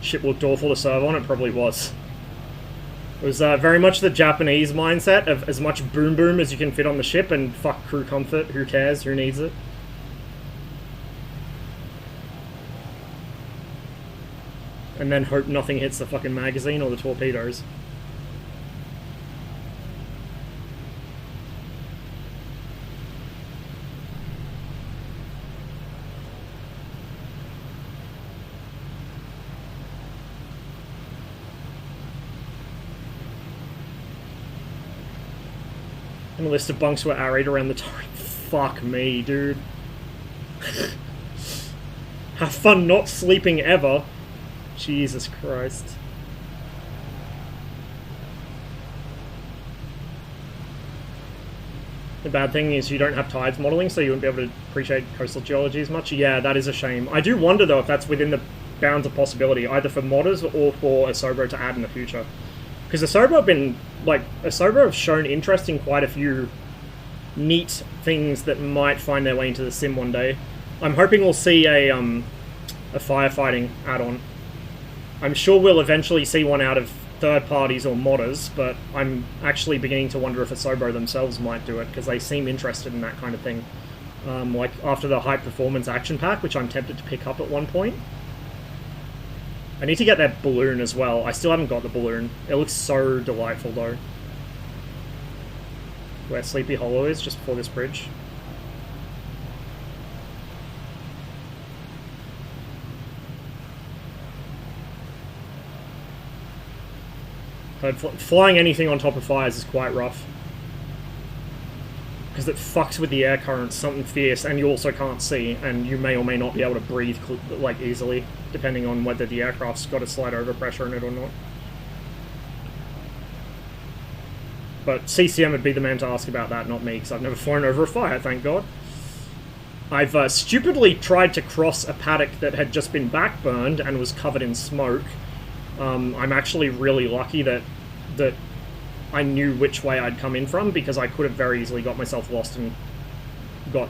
Ship looked awful to serve on, it probably was. It was very much the Japanese mindset of as much boom boom as you can fit on the ship, and fuck crew comfort, who cares, who needs it? and then hope nothing hits the fucking magazine or the torpedoes. And a list of bunks were arrayed around the turret. Fuck me, dude. Have fun not sleeping ever. Jesus Christ. The bad thing is you don't have tides modelling, so you wouldn't be able to appreciate coastal geology as much. Yeah, that is a shame. I do wonder, though, if that's within the bounds of possibility, either for modders or for Asobo to add in the future. Because Asobo have been, like, Asobo have shown interest in quite a few neat things that might find their way into the sim one day. I'm hoping we'll see a firefighting add-on. I'm sure we'll eventually see one out of third parties or modders, but I'm actually beginning to wonder if Asobo themselves might do it, because they seem interested in that kind of thing. Like, after the high performance action pack, which I'm tempted to pick up at one point. I need to get that balloon as well. I still haven't got the balloon. It looks so delightful, though. Where Sleepy Hollow is, just before this bridge. Flying anything on top of fires is quite rough. Because it fucks with the air currents, something fierce, and you also can't see, and you may or may not be able to breathe, like, easily, depending on whether the aircraft's got a slight overpressure in it or not. But CCM would be the man to ask about that, not me, because I've never flown over a fire, thank God. I've stupidly tried to cross a paddock that had just been backburned and was covered in smoke. I'm actually really lucky that I knew which way I'd come in from, because I could have very easily got myself lost and got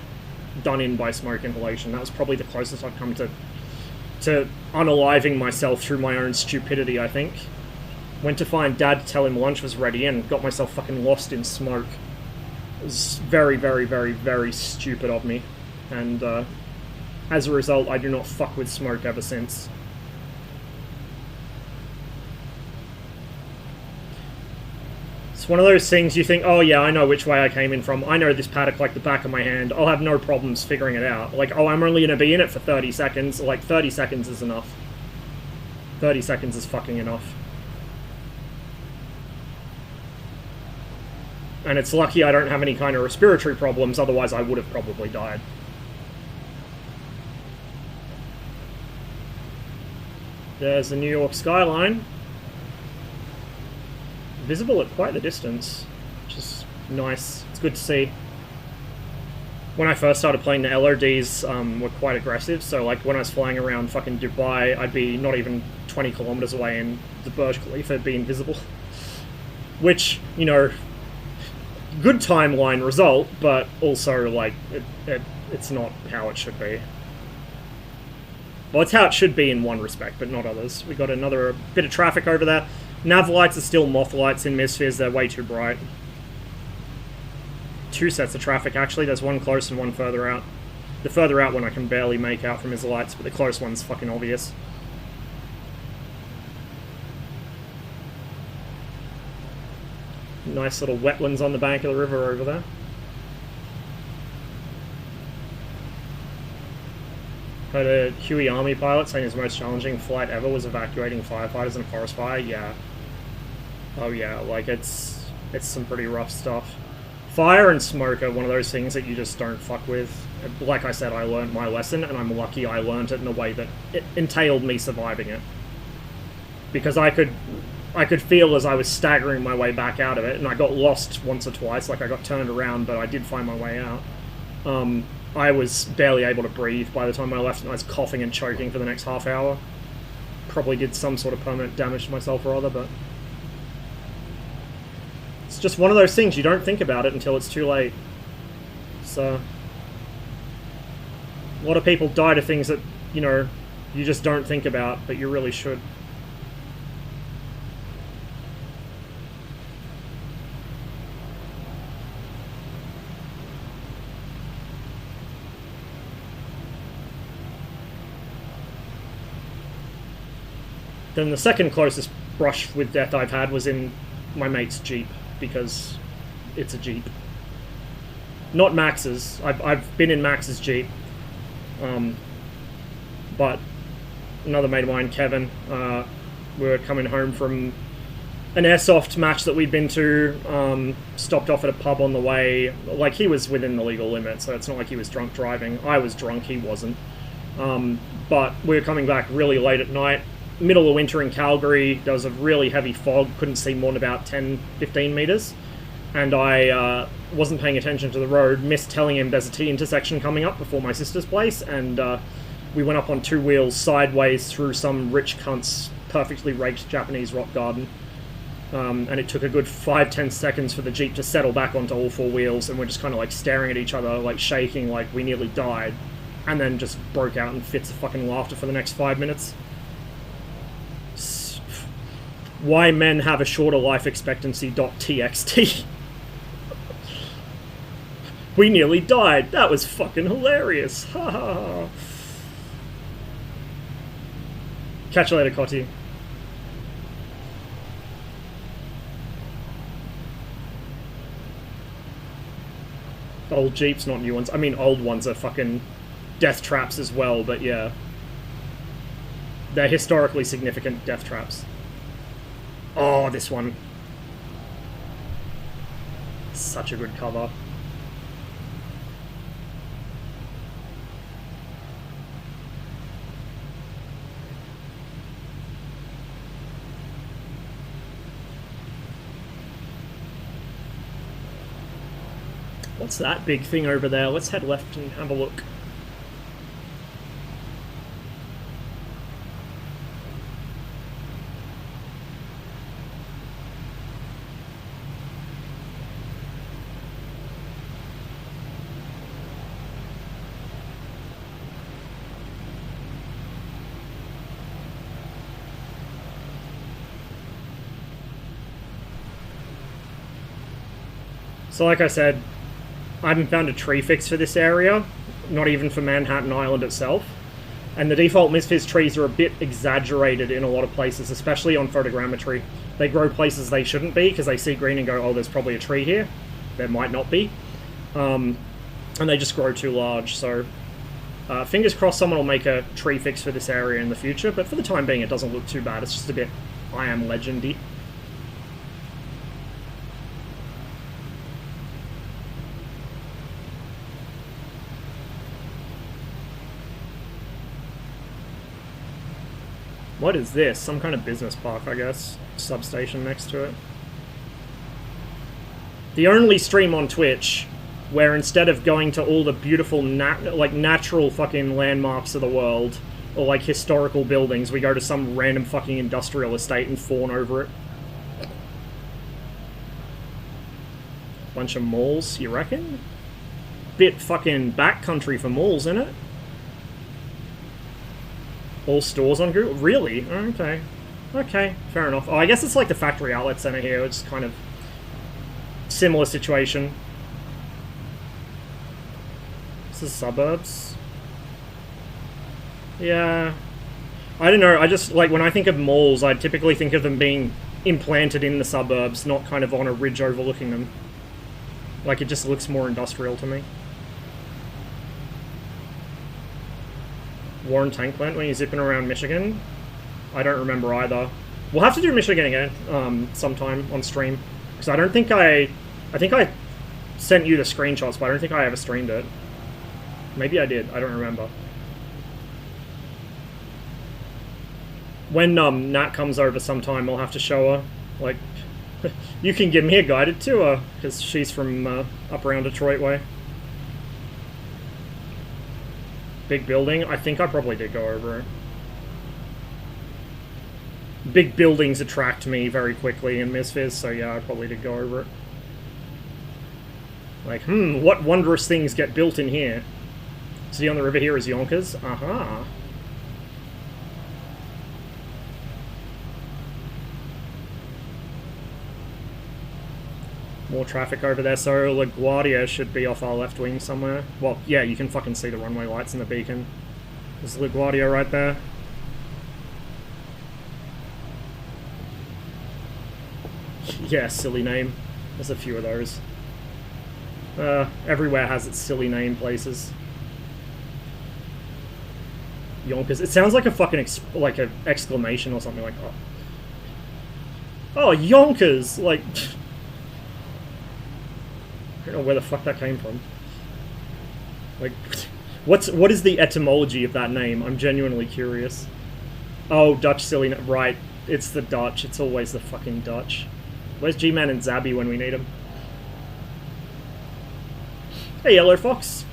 done in by smoke inhalation. That was probably the closest I've come to unaliving myself through my own stupidity, I think. Went to find Dad to tell him lunch was ready and got myself fucking lost in smoke. It was very, very, very, very stupid of me. And as a result, I do not fuck with smoke ever since. It's one of those things you think, oh yeah, I know which way I came in from. I know this paddock like the back of my hand. I'll have no problems figuring it out. Like, oh, I'm only going to be in it for 30 seconds. Like, 30 seconds is enough. 30 seconds is fucking enough. And it's lucky I don't have any kind of respiratory problems, otherwise I would have probably died. There's the New York skyline. Visible at quite the distance, which is nice. It's good to see. When I first started playing, the LODs were quite aggressive, so like when I was flying around fucking Dubai, I'd be not even 20 kilometers away and the Burj Khalifa would be invisible. Which, you know, good timeline result, but also like it's not how it should be. Well, it's how it should be in one respect, but not others. We got another bit of traffic over there. Nav lights are still moth lights in Misfires, they're way too bright. Two sets of traffic, actually. There's one close and one further out. The further out one I can barely make out from his lights, but the close one's fucking obvious. Nice little wetlands on the bank of the river over there. Heard a Huey Army pilot saying his most challenging flight ever was evacuating firefighters in a forest fire. Yeah. Oh yeah, like it's some pretty rough stuff. Fire and smoke are one of those things that you just don't fuck with. Like I said, I learned my lesson, and I'm lucky I learned it in a way that it entailed me surviving it. Because I could feel as I was staggering my way back out of it, and I got lost once or twice, like I got turned around, but I did find my way out. I was barely able to breathe by the time I left, and I was coughing and choking for the next half hour. Probably did some sort of permanent damage to myself or other, but it's just one of those things, you don't think about it until it's too late. So a lot of people die to things that, you know, you just don't think about, but you really should. Then the second closest brush with death I've had was in my mate's Jeep, because it's a Jeep. Not Max's. I've been in Max's Jeep. But another mate of mine, Kevin, we were coming home from an airsoft match that we'd been to, stopped off at a pub on the way. Like, he was within the legal limit, so it's not like he was drunk driving. I was drunk, he wasn't. But we were coming back really late at night. Middle of winter in Calgary, there was a really heavy fog, couldn't see more than about 10-15 meters. And I wasn't paying attention to the road, missed telling him there's a T intersection coming up before my sister's place, and we went up on 2 wheels sideways through some rich cunt's perfectly raked Japanese rock garden. And it took a good 5-10 seconds for the Jeep to settle back onto all 4 wheels, and we're just kind of like staring at each other, like shaking, like we nearly died. And then just broke out in fits of fucking laughter for the next 5 minutes. Why men have a shorter life expectancy.txt. We nearly died. That was fucking hilarious. Ha ha ha. Catch you later, Cotty. Old Jeeps, not new ones. I mean, old ones are fucking death traps as well, but yeah. They're historically significant death traps. Oh, this one. Such a good cover. What's that big thing over there? Let's head left and have a look. So like I said, I haven't found a tree fix for this area, not even for Manhattan Island itself. And the default MSFS trees are a bit exaggerated in a lot of places, especially on photogrammetry. They grow places they shouldn't be because they see green and go, oh, there's probably a tree here. There might not be. And they just grow too large, so fingers crossed someone will make a tree fix for this area in the future, but for the time being it doesn't look too bad. It's just a bit I Am Legend-y. What is this? Some kind of business park, I guess. Substation next to it. The only stream on Twitch where instead of going to all the beautiful, natural fucking landmarks of the world, or like historical buildings, we go to some random fucking industrial estate and fawn over it. Bunch of malls, you reckon? Bit fucking backcountry for malls, isn't it? All stores on Google? Really? Okay. Okay, fair enough. Oh, I guess it's like the factory outlet center here, which is kind of similar situation. This is suburbs. Yeah. I don't know, I just, like, when I think of malls, I typically think of them being implanted in the suburbs, not kind of on a ridge overlooking them. Like, it just looks more industrial to me. Warren Tank Plant when you're zipping around Michigan? I don't remember either. We'll have to do Michigan again sometime on stream. Because I don't think I think I sent you the screenshots, but I don't think I ever streamed it. Maybe I did, I don't remember. When Nat comes over sometime, I'll have to show her. Like, you can give me a guided tour, because she's from up around Detroit way. Big building? I think I probably did go over it. Big buildings attract me very quickly in MSFS, so yeah, I probably did go over it. Like, what wondrous things get built in here? City on the river here is Yonkers? Aha. More traffic over there, so LaGuardia should be off our left wing somewhere. Well, yeah, you can fucking see the runway lights and the beacon. There's LaGuardia right there. Yeah, silly name. There's a few of those. Everywhere has its silly name places. Yonkers. It sounds like a fucking like an exclamation or something like that. Oh, Yonkers! Like, I don't know where the fuck that came from. Like, what is the etymology of that name? I'm genuinely curious. Oh, Dutch silly right. It's the Dutch. It's always the fucking Dutch. Where's G-Man and Zabby when we need them? Hey, Yellow Fox.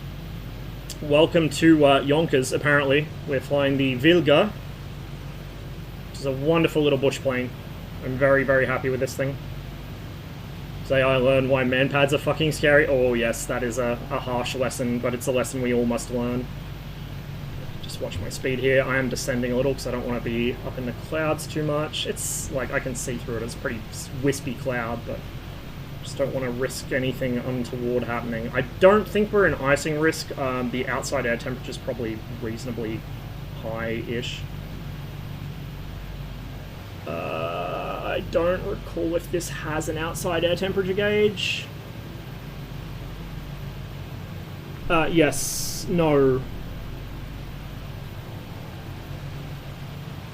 Welcome to Yonkers, apparently. We're flying the Wilga, which is a wonderful little bush plane. I'm very, very happy with this thing. Say I learned why manpads are fucking scary. Oh yes, that is a harsh lesson, but it's a lesson we all must learn. Just watch my speed here. I am descending a little because I don't want to be up in the clouds too much. It's like I can see through it. It's a pretty wispy cloud, but just don't want to risk anything untoward happening. I don't think we're in icing risk. The outside air temperature is probably reasonably high-ish. I don't recall if this has an outside air temperature gauge. Yes. No.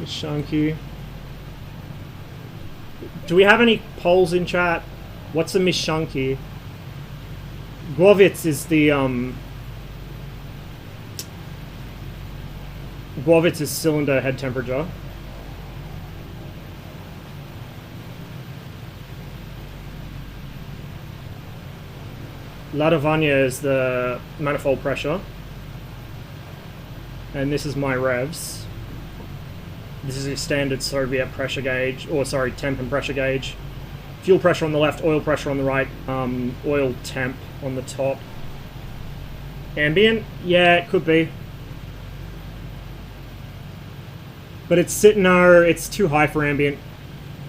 Shanky. Do we have any polls in chat? What's a Mishanki? Głowitz is the, Głowitz is cylinder head temperature. Ladovanya is the manifold pressure. And this is my revs. This is a standard Soviet pressure gauge, or sorry, temp and pressure gauge. Fuel pressure on the left, oil pressure on the right, oil temp on the top. Ambient? Yeah, it could be. But it's no, it's too high for ambient.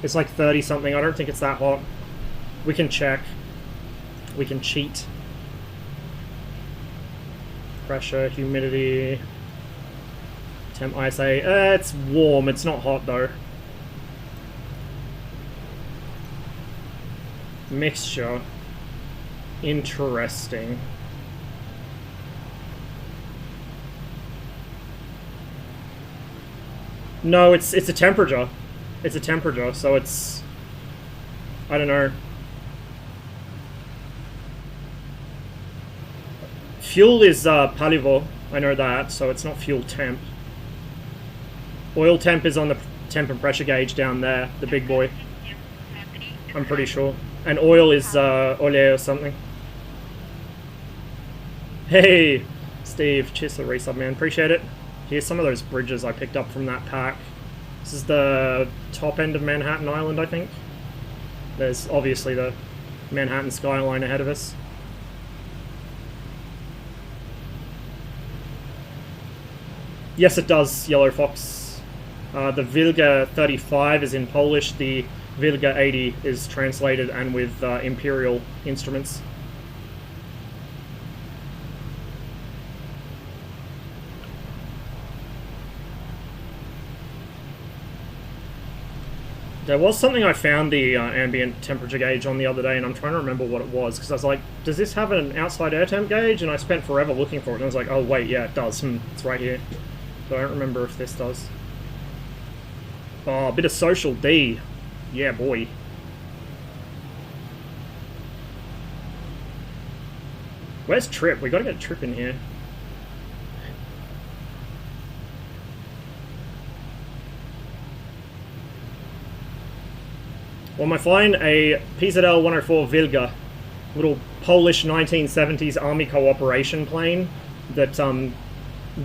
It's like 30 something. I don't think it's that hot. We can check. We can cheat. Pressure, humidity, temp ISA. It's warm. It's not hot though. Mixture. Interesting. No, it's a temperature. It's a temperature, so it's... I don't know. Fuel is palivo, I know that, so it's not fuel temp. Oil temp is on the temp and pressure gauge down there, the big boy. I'm pretty sure. And oil is olé or something. Hey, Steve, cheers for the resub, man. Appreciate it. Here's some of those bridges I picked up from that pack. This is the top end of Manhattan Island, I think. There's obviously the Manhattan skyline ahead of us. Yes, it does, Yellow Fox. The Wilga 35 is in Polish. The Wilga 80 is translated and with imperial instruments. There was something I found the ambient temperature gauge on the other day, and I'm trying to remember what it was, because I was like, does this have an outside air temp gauge? And I spent forever looking for it, and I was like, oh wait, yeah, it does. It's right here. But I don't remember if this does. Oh, a bit of social D. Yeah, boy. Where's Trip? We gotta get Trip in here. Well, am I flying a PZL 104 Wilga, little Polish 1970s army cooperation plane that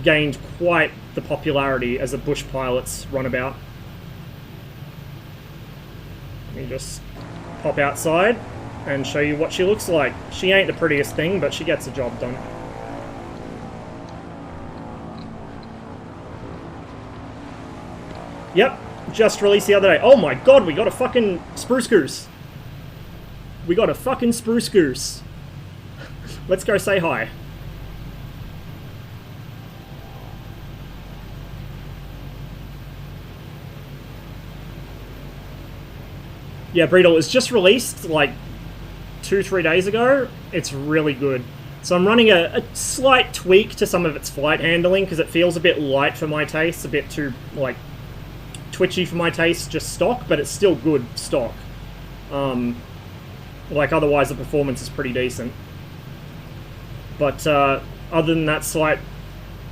gained quite the popularity as a bush pilot's runabout. Let me just pop outside and show you what she looks like. She ain't the prettiest thing, but she gets the job done. Yep, just released the other day. Oh my god, we got a fucking spruce goose. We got a fucking spruce goose. Let's go say hi. Yeah, Breedle is just released like 2-3 days ago. It's really good. So I'm running a slight tweak to some of its flight handling because it feels a bit light for my taste, a bit too like twitchy for my taste, just stock, but it's still good stock. Like otherwise the performance is pretty decent. But other than that slight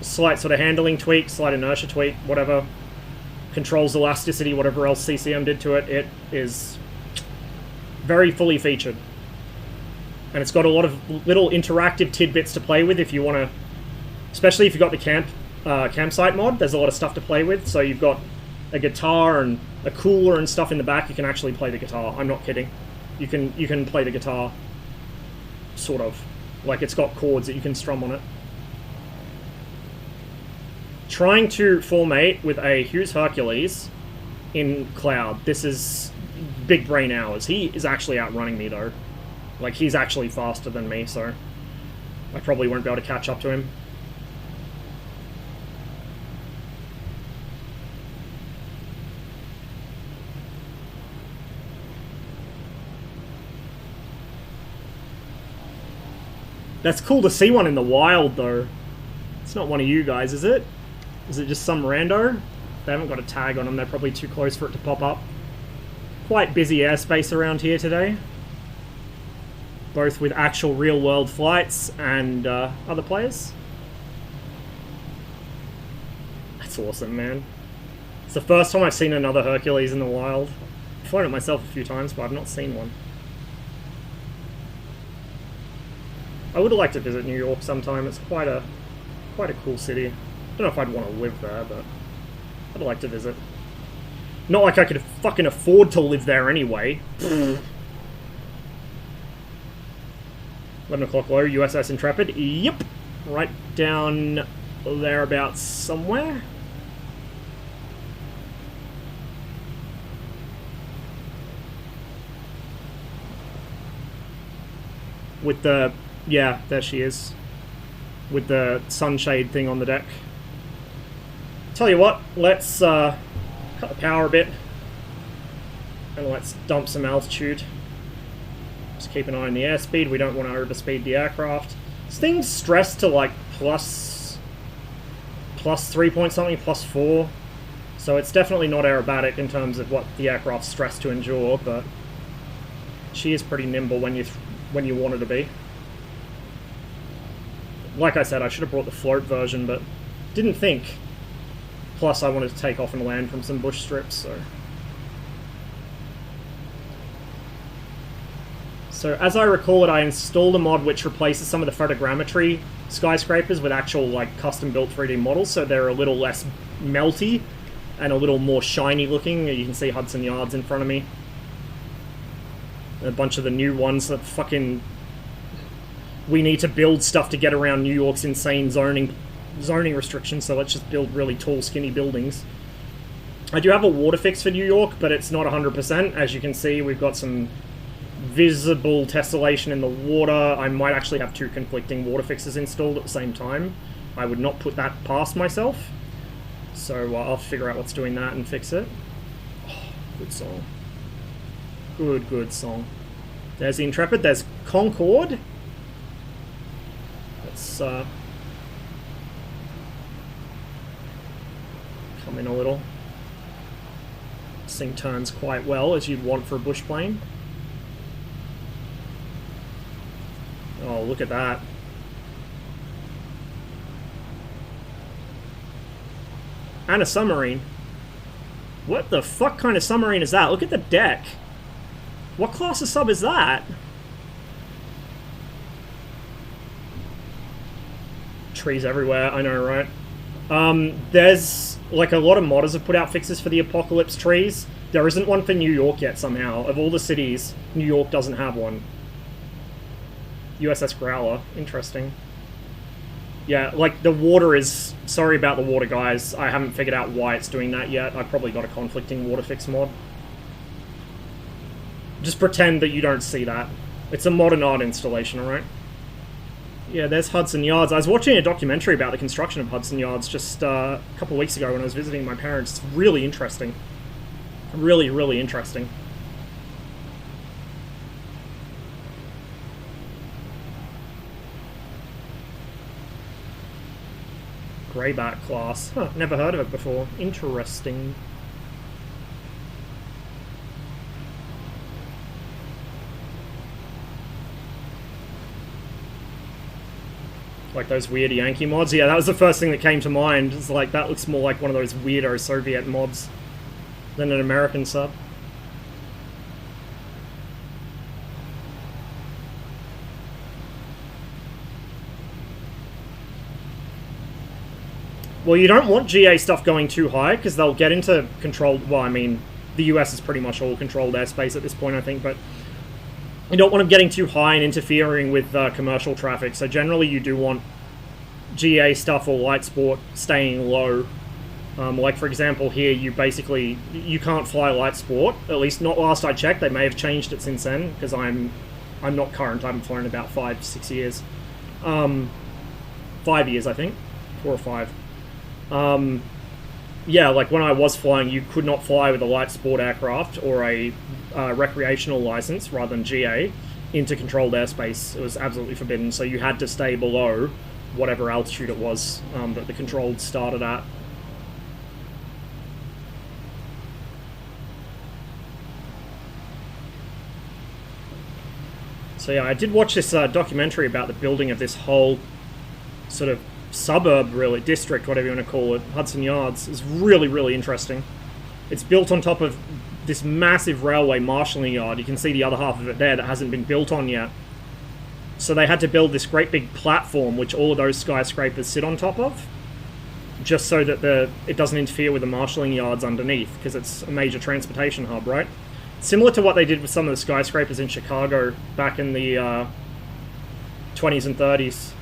sort of handling tweak, slight inertia tweak, whatever, controls elasticity, whatever else CCM did to it, it is very fully featured. And it's got a lot of little interactive tidbits to play with if you want to, especially if you've got the campsite mod, there's a lot of stuff to play with. So you've got a guitar and a cooler and stuff in the back, you can actually play the guitar. I'm not kidding. You can play the guitar, sort of. Like it's got chords that you can strum on it. Trying to formate with a Hughes Hercules in Cloud. This is big brain hours. He is actually outrunning me though. Like he's actually faster than me, so I probably won't be able to catch up to him. That's cool to see one in the wild though. It's not one of you guys, is it? Is it just some rando? They haven't got a tag on them, they're probably too close for it to pop up. Quite busy airspace around here today. Both with actual real-world flights and other players. That's awesome, man. It's the first time I've seen another Hercules in the wild. I've flown it myself a few times, but I've not seen one. I would like to visit New York sometime. It's quite a cool city. I don't know if I'd want to live there, but I'd like to visit. Not like I could fucking afford to live there anyway. 11 o'clock low, USS Intrepid. Yep. Right down thereabouts somewhere. With the... yeah, there she is. With the sunshade thing on the deck. Tell you what, let's cut the power a bit. And let's dump some altitude. Just keep an eye on the airspeed. We don't want to overspeed the aircraft. This thing's stressed to like plus 3 point something, plus 4. So it's definitely not aerobatic in terms of what the aircraft's stressed to endure, but she is pretty nimble when you want her to be. Like I said, I should have brought the float version, but didn't think. Plus I wanted to take off and land from some bush strips, so... So as I recall it, I installed a mod which replaces some of the photogrammetry skyscrapers with actual like custom-built 3D models, so they're a little less melty and a little more shiny looking. You can see Hudson Yards in front of me. And a bunch of the new ones that fucking... We need to build stuff to get around New York's insane zoning restrictions, so let's just build really tall, skinny buildings. I do have a water fix for New York, but it's not 100%. As you can see, we've got some visible tessellation in the water. I might actually have 2 conflicting water fixes installed at the same time. I would not put that past myself. So I'll figure out what's doing that and fix it. Oh, good song. Good song. There's the Intrepid, there's Concorde. Let's come in a little. This thing turns quite well, as you'd want for a bush plane. Oh, look at that. And a submarine. What the fuck kind of submarine is that? Look at the deck. What class of sub is that? Trees everywhere, I know, right? There's, like, a lot of modders have put out fixes for the Apocalypse trees. There isn't one for New York yet, somehow. Of all the cities, New York doesn't have one. USS Growler. Interesting. Yeah, like, the water is... Sorry about the water, guys. I haven't figured out why it's doing that yet. I've probably got a conflicting water fix mod. Just pretend that you don't see that. It's a modern art installation, alright? Yeah, there's Hudson Yards. I was watching a documentary about the construction of Hudson Yards just a couple of weeks ago when I was visiting my parents. It's really interesting. Really, really interesting. Greyback class. Huh, never heard of it before. Interesting. Like those weird Yankee mods? Yeah, that was the first thing that came to mind. It's like, that looks more like one of those weirdo Soviet mods than an American sub. Well, you don't want GA stuff going too high, because they'll get into controlled... Well, I mean, the US is pretty much all controlled airspace at this point, I think, but... You don't want them getting too high and interfering with commercial traffic, so generally you do want GA stuff or light sport staying low. Like, for example, here you basically... You can't fly light sport, at least not last I checked. They may have changed it since then, because I'm not current. I haven't flown in about 5-6 years. 5 years, I think. 4 or 5. Yeah, like when I was flying, you could not fly with a light sport aircraft or a recreational license rather than GA into controlled airspace. It was absolutely forbidden, so you had to stay below whatever altitude it was that the controlled started at. So yeah, I did watch this documentary about the building of this whole sort of suburb, really, district, whatever you want to call it, Hudson Yards. Is really, really interesting. It's built on top of this massive railway marshalling yard. You can see the other half of it there that hasn't been built on yet. So they had to build this great big platform which all of those skyscrapers sit on top of, just so that it doesn't interfere with the marshalling yards underneath, because it's a major transportation hub, right? Similar to what they did with some of the skyscrapers in Chicago back in the 20s and 30s.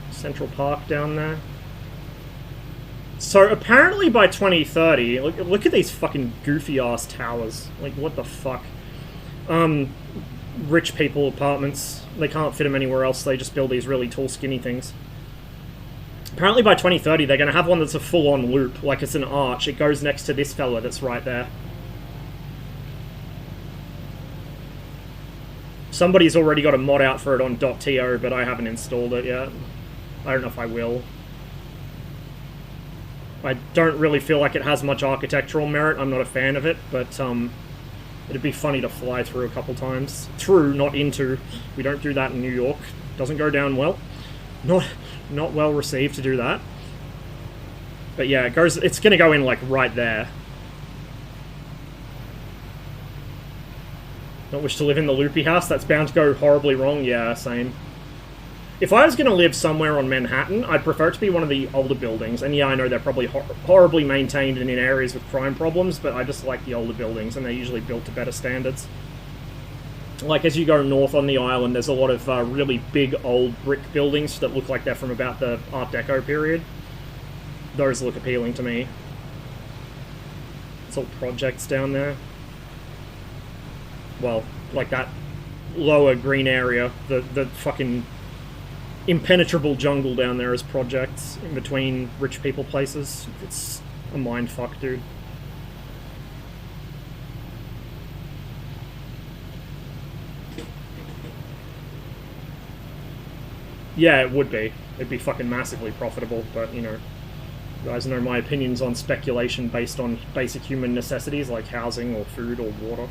Central Park down there. So apparently by 2030, look at these fucking goofy ass towers. Like, what the fuck? Rich people apartments. They can't fit them anywhere else. They just build these really tall, skinny things. Apparently by 2030, they're going to have one that's a full-on loop, like it's an arch. It goes next to this fella that's right there. Somebody's already got a mod out for it on .to, but I haven't installed it yet. I don't know if I will. I don't really feel like it has much architectural merit. I'm not a fan of it, but it'd be funny to fly through a couple times. Through, not into. We don't do that in New York. Doesn't go down well. Not well received to do that. But yeah, it's going to go in like right there. Not wish to live in the loopy house? That's bound to go horribly wrong. Yeah, same. If I was going to live somewhere on Manhattan, I'd prefer it to be one of the older buildings. And yeah, I know they're probably horribly maintained and in areas with crime problems, but I just like the older buildings, and they're usually built to better standards. Like, as you go north on the island, there's a lot of really big old brick buildings that look like they're from about the Art Deco period. Those look appealing to me. It's all projects down there. Well, like that lower green area, the fucking impenetrable jungle down there is projects in between rich people places. It's a mindfuck, dude. Yeah, it would be. It'd be fucking massively profitable, but, you know, you guys know my opinions on speculation based on basic human necessities like housing or food or water.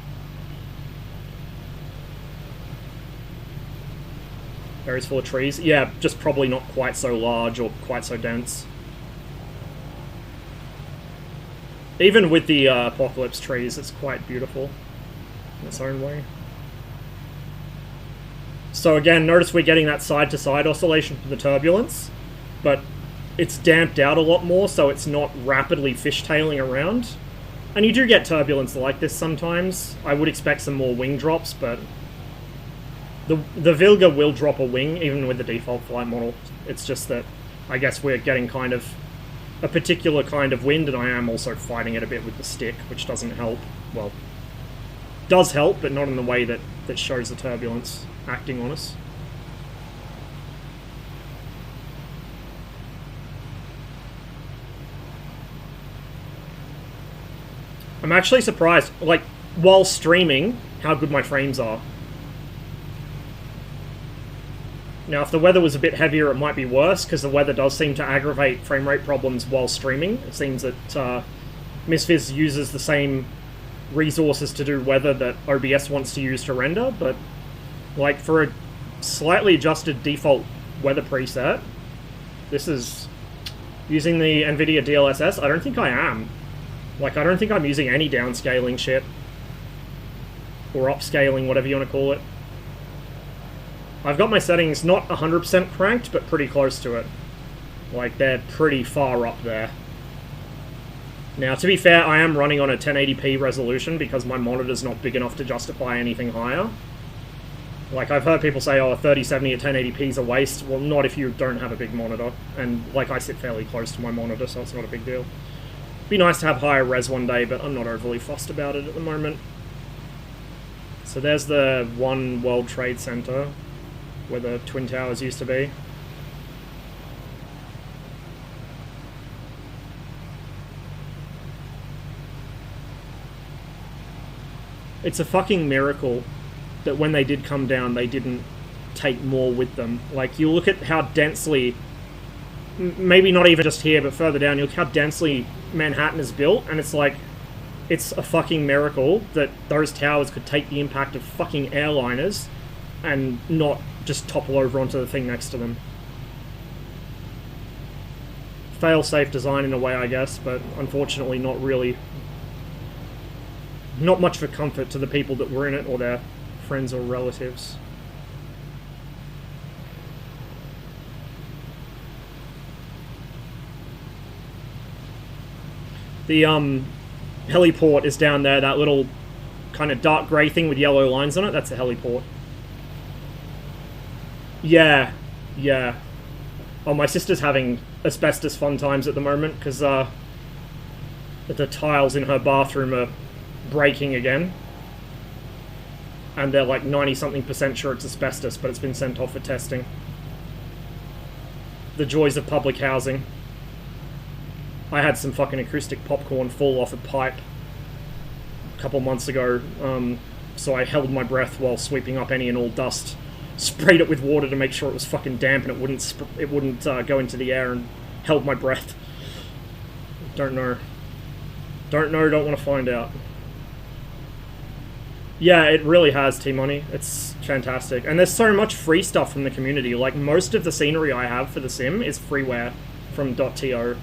Areas full of trees. Yeah, just probably not quite so large or quite so dense. Even with the apocalypse trees, it's quite beautiful in its own way. So again, notice we're getting that side-to-side oscillation from the turbulence, but it's damped out a lot more, so it's not rapidly fishtailing around. And you do get turbulence like this sometimes. I would expect some more wing drops, but the Wilga will drop a wing, even with the default flight model. It's just that I guess we're getting kind of a particular kind of wind, and I am also fighting it a bit with the stick, which doesn't help. Well, does help, but not in the way that shows the turbulence acting on us. I'm actually surprised, like, while streaming, how good my frames are. Now, if the weather was a bit heavier, it might be worse, because the weather does seem to aggravate frame rate problems while streaming. It seems that MSFS uses the same resources to do weather that OBS wants to use to render, but like for a slightly adjusted default weather preset, this is using the NVIDIA DLSS. I don't think I am. Like, I don't think I'm using any downscaling shit. Or upscaling, whatever you want to call it. I've got my settings not 100% cranked, but pretty close to it. Like, they're pretty far up there. Now, to be fair, I am running on a 1080p resolution because my monitor's not big enough to justify anything higher. Like, I've heard people say, oh, a 3070 at 1080p is a waste. Well, not if you don't have a big monitor. And, like, I sit fairly close to my monitor, so it's not a big deal. Be nice to have higher res one day, but I'm not overly fussed about it at the moment. So there's the One World Trade Center, where the Twin Towers used to be. It's a fucking miracle that when they did come down, they didn't take more with them. Like, you look at how densely, maybe not even just here, but further down, you look how densely Manhattan is built, and it's like, it's a fucking miracle that those towers could take the impact of fucking airliners and not just topple over onto the thing next to them. Fail-safe design in a way, I guess, but unfortunately not really. Not much for comfort to the people that were in it or their friends or relatives. The heliport is down there, that little kind of dark grey thing with yellow lines on it. That's a heliport. Yeah, yeah. Oh, my sister's having asbestos fun times at the moment because the tiles in her bathroom are breaking again. And they're like 90-something% sure it's asbestos, but it's been sent off for testing. The joys of public housing. I had some fucking acoustic popcorn fall off a pipe a couple months ago, so I held my breath while sweeping up any and all dust. Sprayed it with water to make sure it was fucking damp and it wouldn't go into the air, and held my breath. Don't know. Don't know, don't want to find out. Yeah, it really has, T-Money. It's fantastic. And there's so much free stuff from the community. Like, most of the scenery I have for the sim is freeware from .to.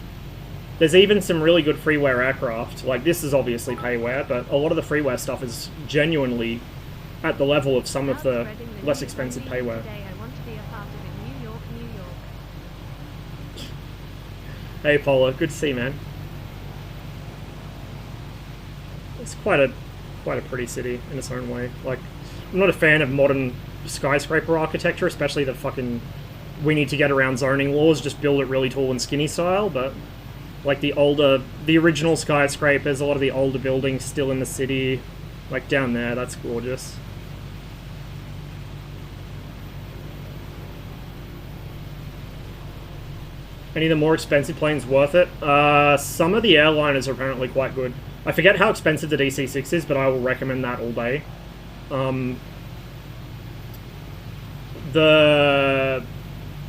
There's even some really good freeware aircraft. Like, this is obviously payware, but a lot of the freeware stuff is genuinely at the level of some of the less expensive payware. Hey, Paula. Good to see you, man. It's quite a pretty city in its own way. Like, I'm not a fan of modern skyscraper architecture, especially the fucking we need to get around zoning laws, just build it really tall and skinny style, but like the original skyscrapers, a lot of the older buildings still in the city, like down there, that's gorgeous. Any of the more expensive planes worth it? Some of the airliners are apparently quite good. I forget how expensive the DC-6 is, but I will recommend that all day. The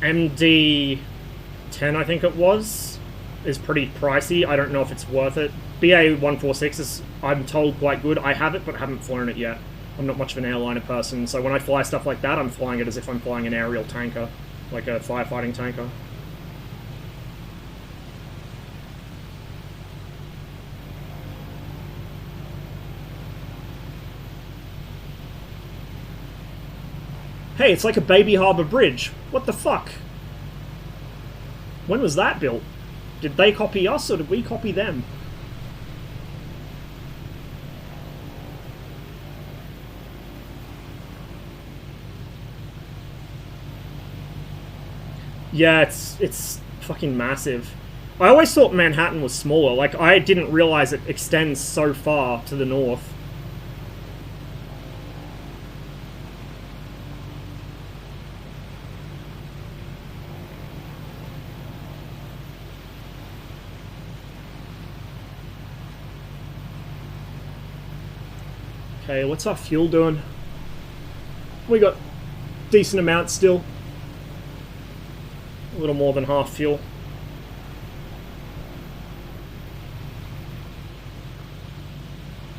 MD-10, I think it was, is pretty pricey. I don't know if it's worth it. BA-146 is, I'm told, quite good. I have it, but haven't flown it yet. I'm not much of an airliner person, so when I fly stuff like that, I'm flying it as if I'm flying an aerial tanker, like a firefighting tanker. Hey, it's like a Baby Harbour Bridge. What the fuck? When was that built? Did they copy us or did we copy them? Yeah, it's fucking massive. I always thought Manhattan was smaller. Like, I didn't realize it extends so far to the north. Okay, what's our fuel doing? We got decent amounts still. A little more than half fuel.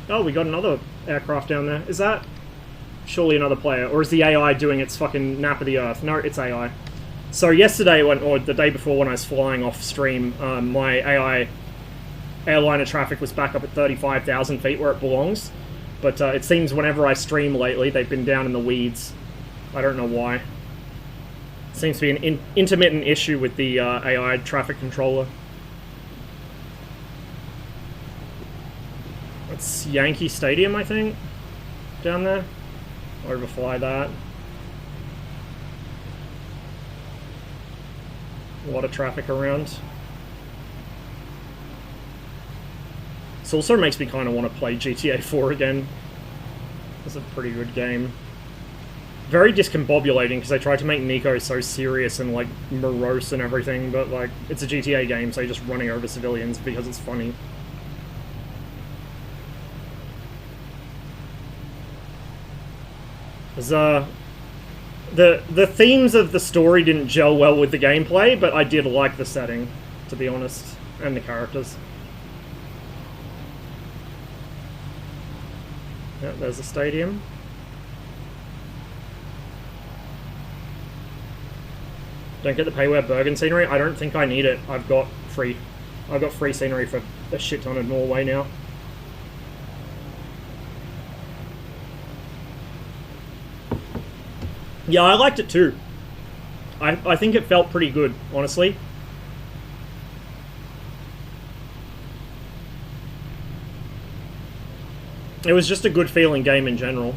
Oh, we got another aircraft down there. Is that surely another player? Or is the AI doing its fucking nap of the earth? No, it's AI. So yesterday, or the day before when I was flying off stream, my AI airliner traffic was back up at 35,000 feet where it belongs. But it seems whenever I stream lately, they've been down in the weeds. I don't know why. Seems to be an intermittent issue with the AI traffic controller. That's Yankee Stadium, I think, down there. Overfly that. A lot of traffic around. This also makes me kind of want to play GTA 4 again. It's a pretty good game. Very discombobulating because they tried to make Nico so serious and like morose and everything, but like it's a GTA game, so you're just running over civilians because it's funny. There's, the themes of the story didn't gel well with the gameplay, but I did like the setting, to be honest, and the characters. Yeah, there's a stadium. Don't get the Payware Bergen scenery. I don't think I need it. I've got free scenery for a shit ton of Norway now. Yeah, I liked it too. I think it felt pretty good, honestly. It was just a good feeling game in general.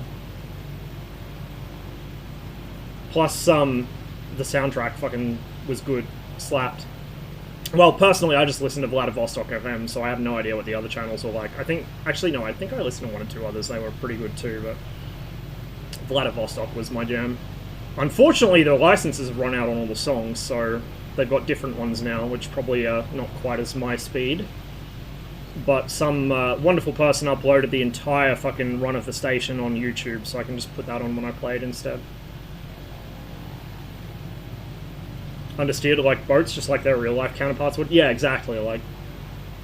Plus, the soundtrack fucking was good. Slapped. Well, personally, I just listened to Vladivostok FM, so I have no idea what the other channels were like. I think I listened to one or two others. They were pretty good too, but Vladivostok was my jam. Unfortunately, their licenses have run out on all the songs, so they've got different ones now, which probably are not quite as my speed. But some wonderful person uploaded the entire fucking run of the station on YouTube, so I can just put that on when I play it instead. Understeered like boats, just like their real-life counterparts would. Yeah, exactly. Like,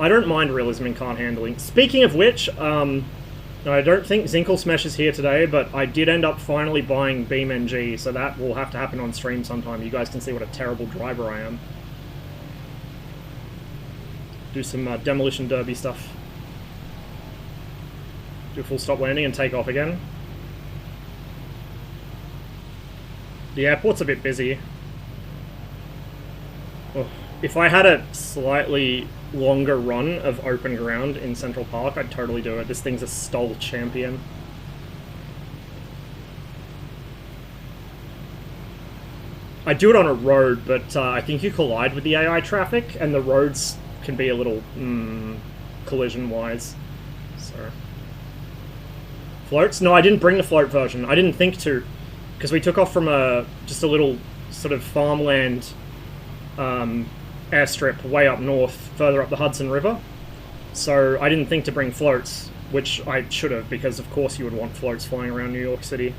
I don't mind realism in cart handling. Speaking of which, I don't think Zinklesmesh is here today, but I did end up finally buying BeamNG, so that will have to happen on stream sometime. You guys can see what a terrible driver I am. Do some demolition derby stuff. Do a full stop landing and take off again. The airport's a bit busy. Oh, if I had a slightly longer run of open ground in Central Park, I'd totally do it. This thing's a stall champion. I'd do it on a road, but I think you collide with the AI traffic, and the roads can be a little collision-wise. So floats? No, I didn't bring the float version. I didn't think to, because we took off from just a little sort of farmland airstrip way up north, further up the Hudson River. So I didn't think to bring floats, which I should have, because of course you would want floats flying around New York City.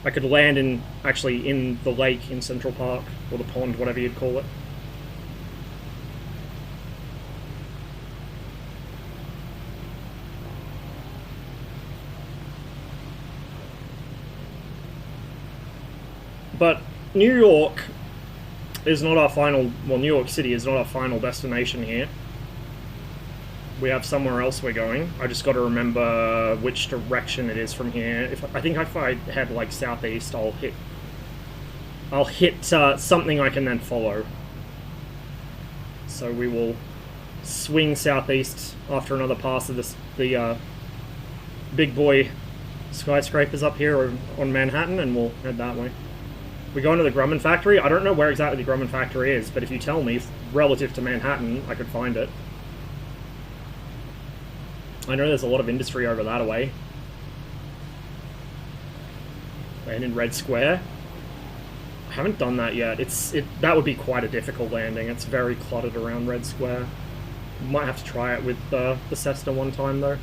I could land actually in the lake in Central Park, or the pond, whatever you'd call it. But New York is not our final, well, New York City is not our final destination here. We have somewhere else we're going. I just got to remember which direction it is from here. I think if I head like southeast, I'll hit something I can then follow. So we will swing southeast after another pass of the big boy skyscrapers up here on Manhattan, and we'll head that way. We go into the Grumman factory. I don't know where exactly the Grumman factory is, but if you tell me, relative to Manhattan, I could find it. I know there's a lot of industry over that way. Land in Red Square. I haven't done that yet. That would be quite a difficult landing. It's very cluttered around Red Square. Might have to try it with the Cessna one time though.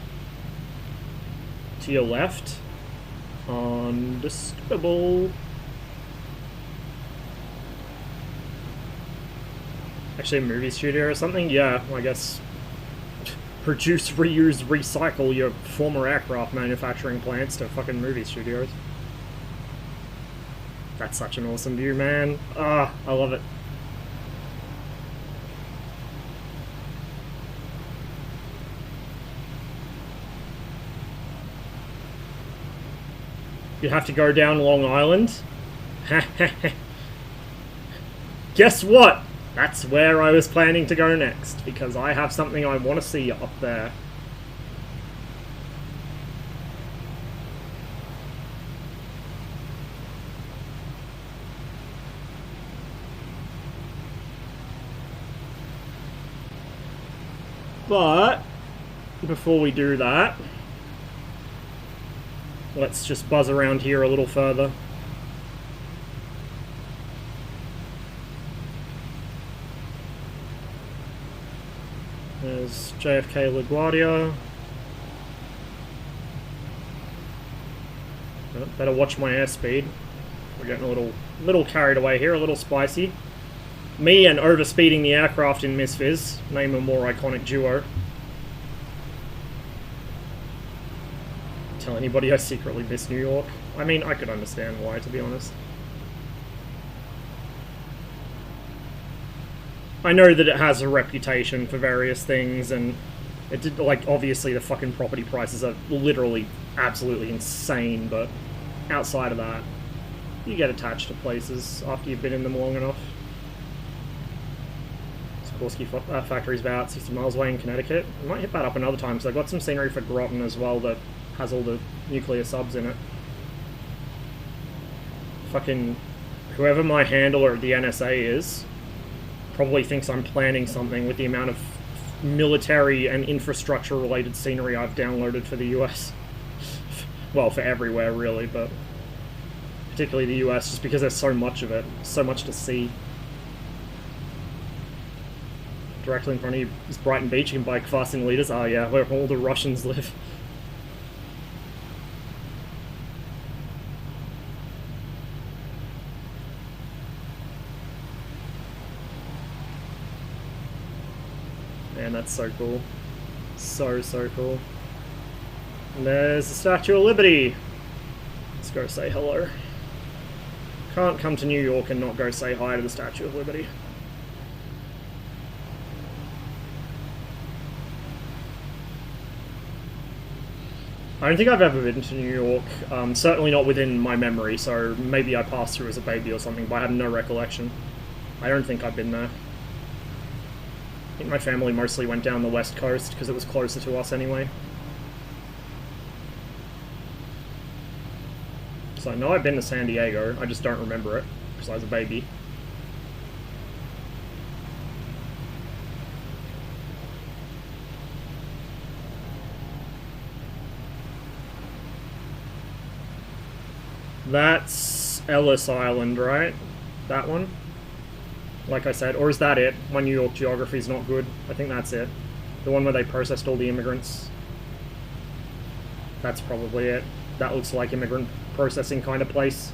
To your left. Undisturbable. Actually, a movie studio or something? Yeah, I guess. Produce, reuse, recycle your former aircraft manufacturing plants to fucking movie studios. That's such an awesome view, man. Ah, I love it. You have to go down Long Island? Guess what? That's where I was planning to go next, because I have something I want to see up there. But, before we do that, let's just buzz around here a little further. There's JFK LaGuardia. Oh, better watch my airspeed. We're getting a little carried away here, a little spicy. Me and overspeeding the aircraft in MSFS, name a more iconic duo. Tell anybody I secretly miss New York. I mean, I could understand why, to be honest. I know that it has a reputation for various things, and it did, like, obviously the fucking property prices are literally absolutely insane, but outside of that, you get attached to places after you've been in them long enough. Sikorsky factory's about 60 miles away in Connecticut. I might hit that up another time, because I've got some scenery for Groton as well that has all the nuclear subs in it. Fucking whoever my handler at the NSA is probably thinks I'm planning something with the amount of military and infrastructure related scenery I've downloaded for the US. Well, for everywhere really, but particularly the US, just because there's so much of it, so much to see. Directly in front of you is Brighton Beach, you can bike fast in liters. Oh yeah, where all the Russians live. Man, that's so cool. So cool. And there's the Statue of Liberty. Let's go say hello. Can't come to New York and not go say hi to the Statue of Liberty. I don't think I've ever been to New York, certainly not within my memory, so maybe I passed through as a baby or something, but I have no recollection. I don't think I've been there. I think my family mostly went down the west coast because it was closer to us anyway. So I know I've been to San Diego, I just don't remember it because I was a baby. That's Ellis Island, right? That one? Like I said, or is that it? My New York geography is not good. I think that's it. The one where they processed all the immigrants. That's probably it. That looks like immigrant processing kind of place.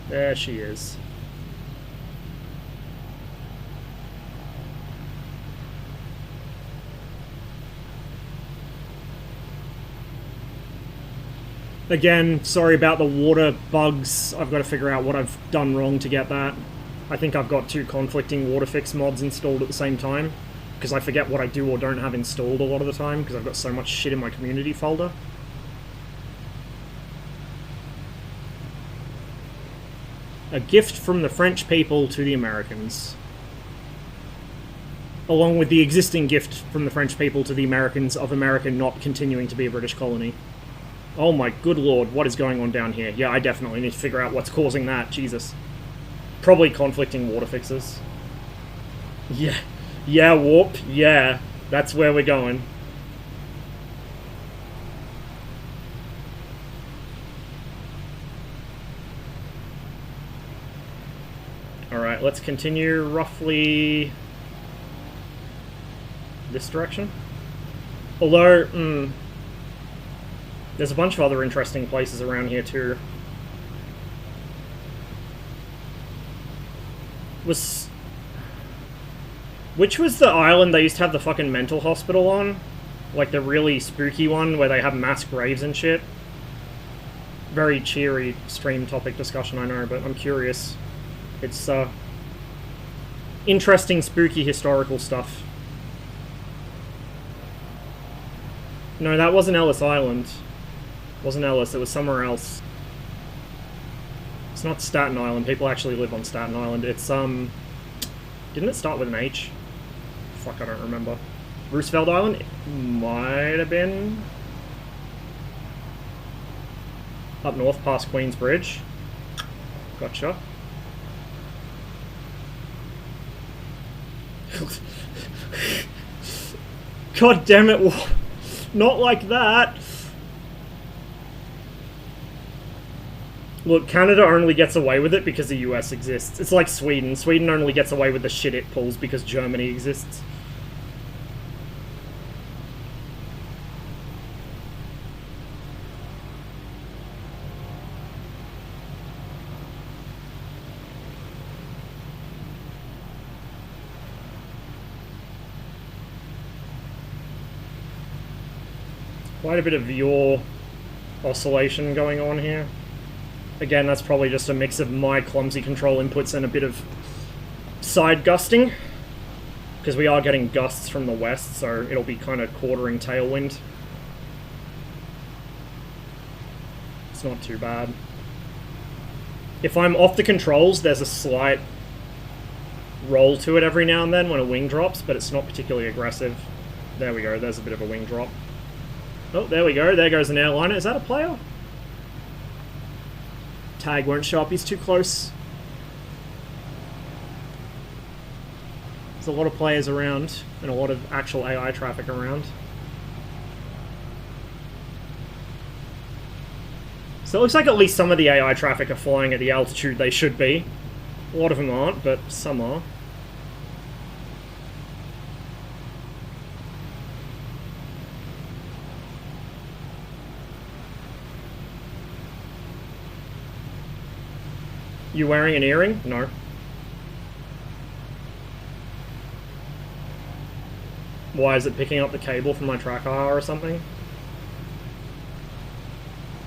There she is. Again, sorry about the water bugs. I've got to figure out what I've done wrong to get that. I think I've got 2 conflicting water fix mods installed at the same time, because I forget what I do or don't have installed a lot of the time, because I've got so much shit in my community folder. A gift from the French people to the Americans. Along with the existing gift from the French people to the Americans of America not continuing to be a British colony. Oh my good lord, what is going on down here? Yeah, I definitely need to figure out what's causing that, Jesus. Probably conflicting water fixes. Yeah. Yeah, warp. Yeah. That's where we're going. Alright, let's continue roughly This direction? Although, there's a bunch of other interesting places around here too. Which was the island they used to have the fucking mental hospital on? Like the really spooky one where they have mass graves and shit? Very cheery stream topic discussion, I know, but I'm curious. It's, interesting, spooky, historical stuff. No, that wasn't Ellis Island. It wasn't Ellis, it was somewhere else. It's not Staten Island, people actually live on Staten Island. It's, didn't it start with an H? Fuck, I don't remember. Roosevelt Island? It might have been... up north past Queens Bridge. Gotcha. God damn it, not like that! Look, Canada only gets away with it because the US exists. It's like Sweden. Sweden only gets away with the shit it pulls because Germany exists. Quite a bit of yaw oscillation going on here. Again, that's probably just a mix of my clumsy control inputs and a bit of side gusting. Because we are getting gusts from the west, so it'll be kind of quartering tailwind. It's not too bad. If I'm off the controls, there's a slight roll to it every now and then when a wing drops, but it's not particularly aggressive. There we go, there's a bit of a wing drop. Oh, there we go. There goes an airliner. Is that a player? Tag won't show up. He's too close. There's a lot of players around and a lot of actual AI traffic around. So it looks like at least some of the AI traffic are flying at the altitude they should be. A lot of them aren't, but some are. You wearing an earring? No. Why, is it picking up the cable from my tracker or something?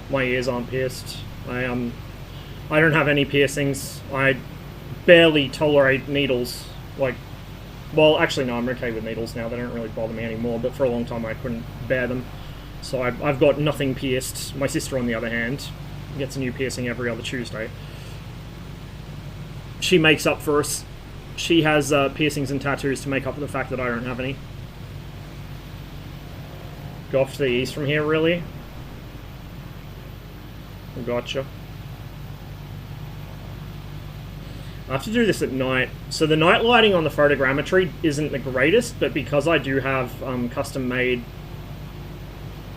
My ears aren't pierced. I don't have any piercings. I barely tolerate needles. Like, well, actually no, I'm okay with needles now. They don't really bother me anymore, but for a long time I couldn't bear them. So I've got nothing pierced. My sister, on the other hand, gets a new piercing every other Tuesday. She makes up for us. She has piercings and tattoos to make up for the fact that I don't have any. Go off to the east from here, really? Gotcha. I have to do this at night. So the night lighting on the photogrammetry isn't the greatest, but because I do have custom-made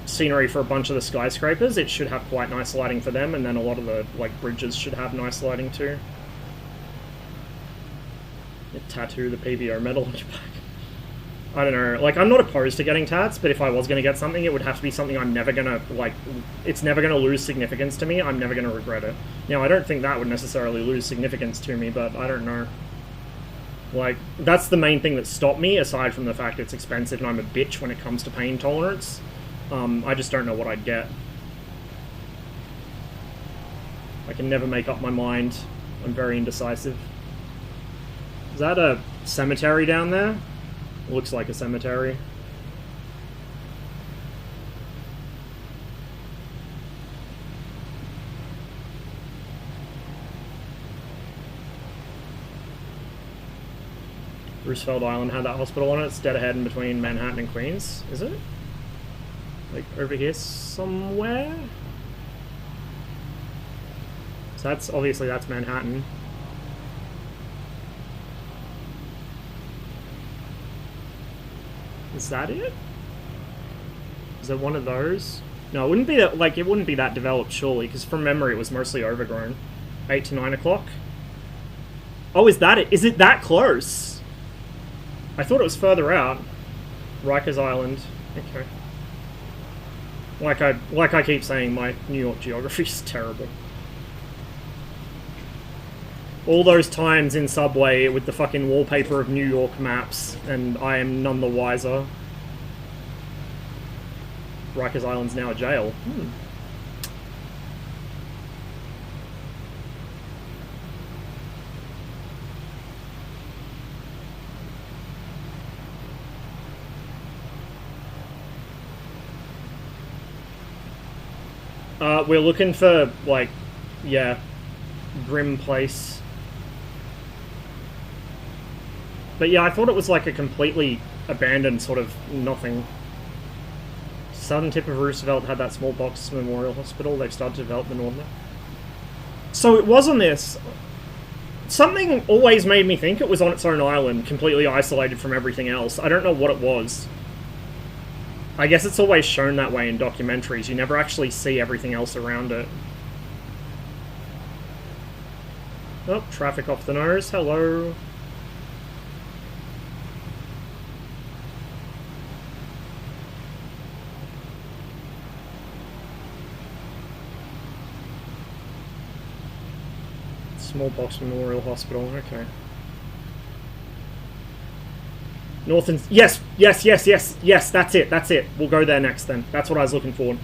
scenery for a bunch of the skyscrapers, it should have quite nice lighting for them, and then a lot of the bridges should have nice lighting too. Tattoo the PBO medal on your back. I don't know, like, I'm not opposed to getting tats, but if I was going to get something, it would have to be something I'm never going to, like, it's never going to lose significance to me, I'm never going to regret it. Now, I don't think that would necessarily lose significance to me, but I don't know. Like, that's the main thing that stopped me, aside from the fact it's expensive and I'm a bitch when it comes to pain tolerance. I just don't know what I'd get. I can never make up my mind. I'm very indecisive. Is that a cemetery down there? Looks like a cemetery. Roosevelt Island had that hospital on it. It's dead ahead in between Manhattan and Queens. Is it? Like over here somewhere? So that's obviously that's Manhattan. Is that it? Is it one of those? No, it wouldn't be that, like, it wouldn't be that developed, surely, because from memory it was mostly overgrown. 8 to 9 o'clock? Oh, is that it? Is it that close? I thought it was further out. Rikers Island. Okay. Like I keep saying, my New York geography is terrible. All those times in Subway with the fucking wallpaper of New York maps, and I am none the wiser. Rikers Island's now a jail. We're looking for, like, yeah, Grim Place. But yeah, I thought it was like a completely abandoned sort of nothing. Southern tip of Roosevelt had that smallpox memorial hospital. They've started to develop the northern. So it was on this. Something always made me think it was on its own island, completely isolated from everything else. I don't know what it was. I guess it's always shown that way in documentaries. You never actually see everything else around it. Oh, traffic off the nose. Hello. Smallpox Memorial Hospital, okay. North and... Yes, that's it. We'll go there next then. That's what I was looking for.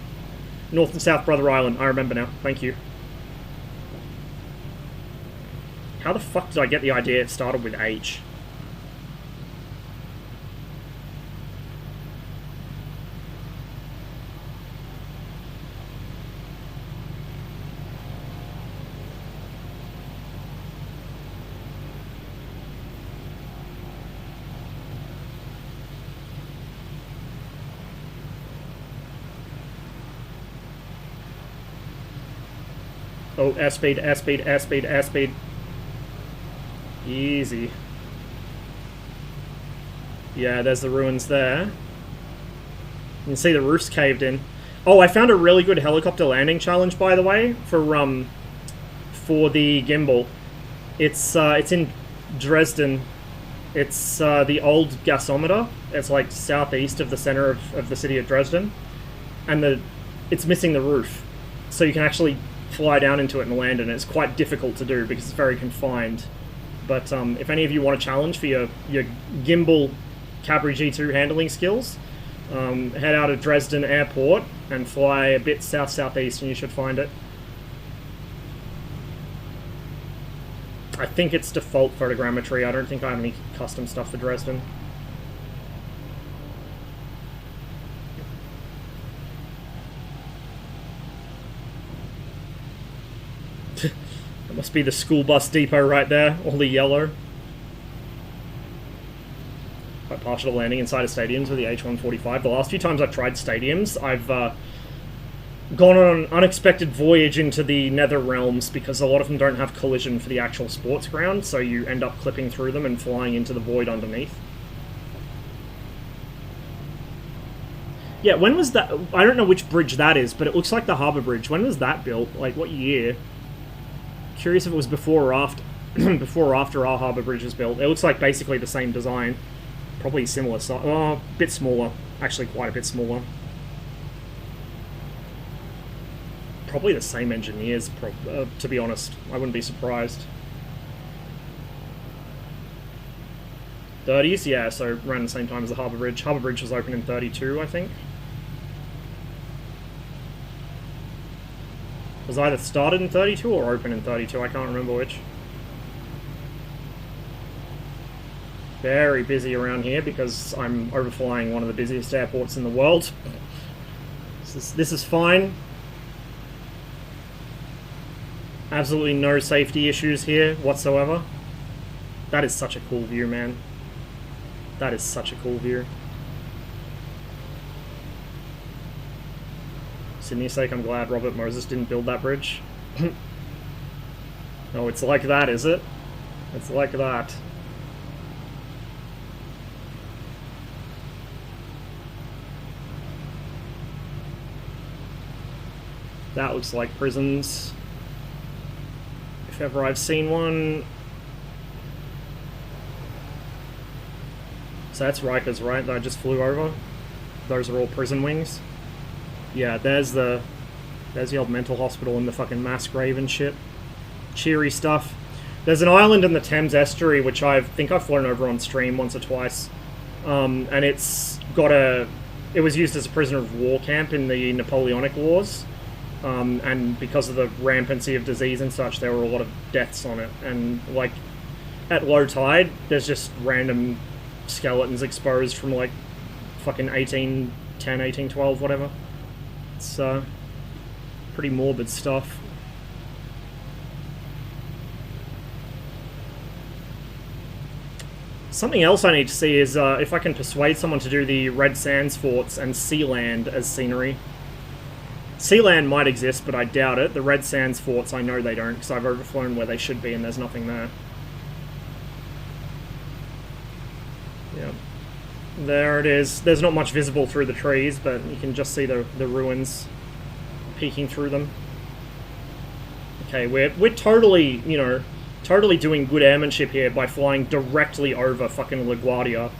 North and South Brother Island, I remember now. Thank you. How the fuck did I get the idea it started with H? Oh, airspeed, airspeed, airspeed, airspeed. Easy. Yeah, there's the ruins there. You can see the roof's caved in. Oh, I found a really good helicopter landing challenge, by the way, for the gimbal. It's in Dresden. It's the old gasometer. It's like southeast of the center of the city of Dresden, and it's missing the roof, so you can actually fly down into it and land in it. It's quite difficult to do because it's very confined. But if any of you want a challenge for your gimbal Cabri G2 handling skills, head out of Dresden Airport and fly a bit south-southeast and you should find it. I think it's default photogrammetry. I don't think I have any custom stuff for Dresden. That must be the school bus depot right there, all the yellow. Quite partial to landing inside of stadiums with the H-145. The last few times I've tried stadiums, I've gone on an unexpected voyage into the nether realms because a lot of them don't have collision for the actual sports ground, so you end up clipping through them and flying into the void underneath. Yeah, when was that? I don't know which bridge that is, but it looks like the Harbour Bridge. When was that built? Like, what year? Curious if it was before or after before or after our Harbour Bridge was built. It looks like basically the same design. Probably similar size. Oh, a bit smaller. Actually, quite a bit smaller. Probably the same engineers, to be honest. I wouldn't be surprised. 30s? Yeah, so around the same time as the Harbour Bridge. Harbour Bridge was opened in 32, I think. It was either started in 32 or open in 32, I can't remember which. Very busy around here because I'm overflying one of the busiest airports in the world. This is fine. Absolutely no safety issues here whatsoever. That is such a cool view, man. That is such a cool view. Sydney's sake, I'm glad Robert Moses didn't build that bridge. Oh, it's like that, is it? It's like that. That looks like prisons. If ever I've seen one. So that's Rikers, right, that I just flew over? Those are all prison wings. Yeah, there's the old mental hospital and the fucking mass grave and shit. Cheery stuff. There's an island in the Thames estuary, which I think I've flown over on stream once or twice. And it's got a... It was used as a prisoner of war camp in the Napoleonic Wars. And because of the rampancy of disease and such, there were a lot of deaths on it. And, like, at low tide, there's just random skeletons exposed from, like, fucking 1810, 1812, whatever. It's, pretty morbid stuff. Something else I need to see is if I can persuade someone to do the Red Sands forts and Sealand as scenery. Sealand might exist, but I doubt it. The Red Sands forts, I know they don't, because I've overflown where they should be and there's nothing there. Yeah. There it is. There's not much visible through the trees, but you can just see the ruins peeking through them. Okay, we're totally, you know, totally doing good airmanship here by flying directly over fucking LaGuardia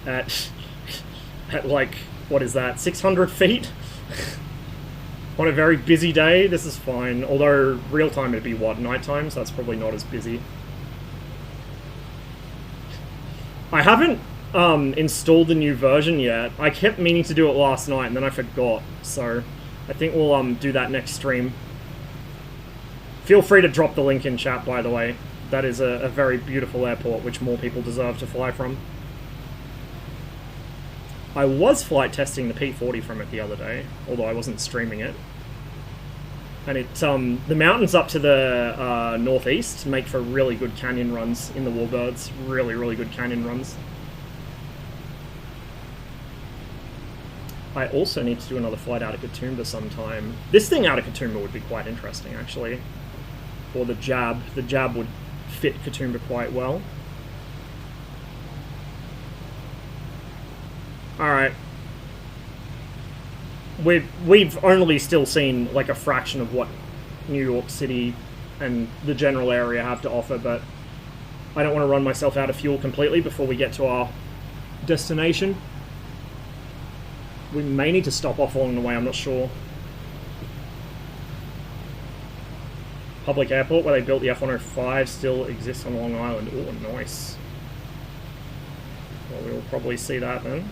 at like, what is that, 600 feet? On a very busy day, this is fine. Although, real time it'd be what, nighttime, so that's probably not as busy. I haven't installed the new version yet. I kept meaning to do it last night and then I forgot, so I think we'll do that next stream. Feel free to drop the link in chat, by the way. That is a very beautiful airport, which more people deserve to fly from. I was flight testing the P-40 from it the other day, although I wasn't streaming it. And it, the mountains up to the northeast make for really good canyon runs in the Warbirds. Really, really good canyon runs. I also need to do another flight out of Katoomba sometime. This thing out of Katoomba would be quite interesting, actually. Or the Jab. The Jab would fit Katoomba quite well. Alright. We've only still seen like a fraction of what New York City and the general area have to offer, but I don't want to run myself out of fuel completely before we get to our destination. We may need to stop off along the way, I'm not sure. Public airport where they built the F-105 still exists on Long Island. Oh, nice. Well, we'll probably see that then.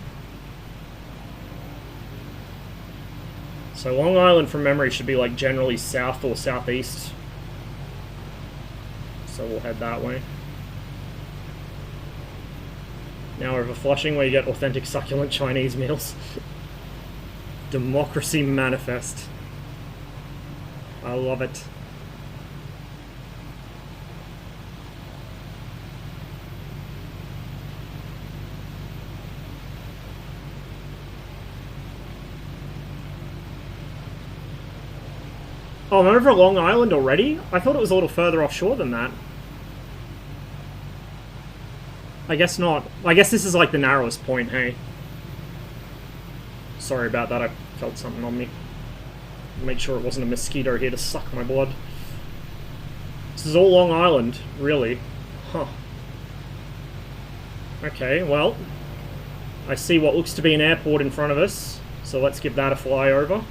So Long Island, from memory, should be like generally south or southeast. So we'll head that way. Now over Flushing, where you get authentic succulent Chinese meals. Democracy manifest. I love it. Oh, I'm over at Long Island already? I thought it was a little further offshore than that. I guess not. I guess this is like the narrowest point, hey? Sorry about that, I felt something on me. Make sure it wasn't a mosquito here to suck my blood. This is all Long Island, really. Huh. Okay, well, I see what looks to be an airport in front of us, so let's give that a flyover.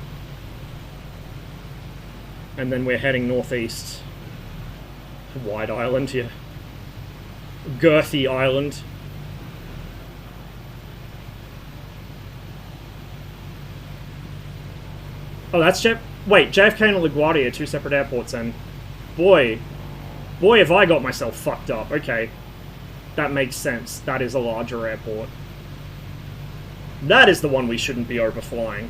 And then we're heading northeast. Wide island here. Girthy island. Oh, that's wait, JFK and LaGuardia, two separate airports, and boy, have I got myself fucked up. Okay, that makes sense. That is a larger airport. That is the one we shouldn't be overflying.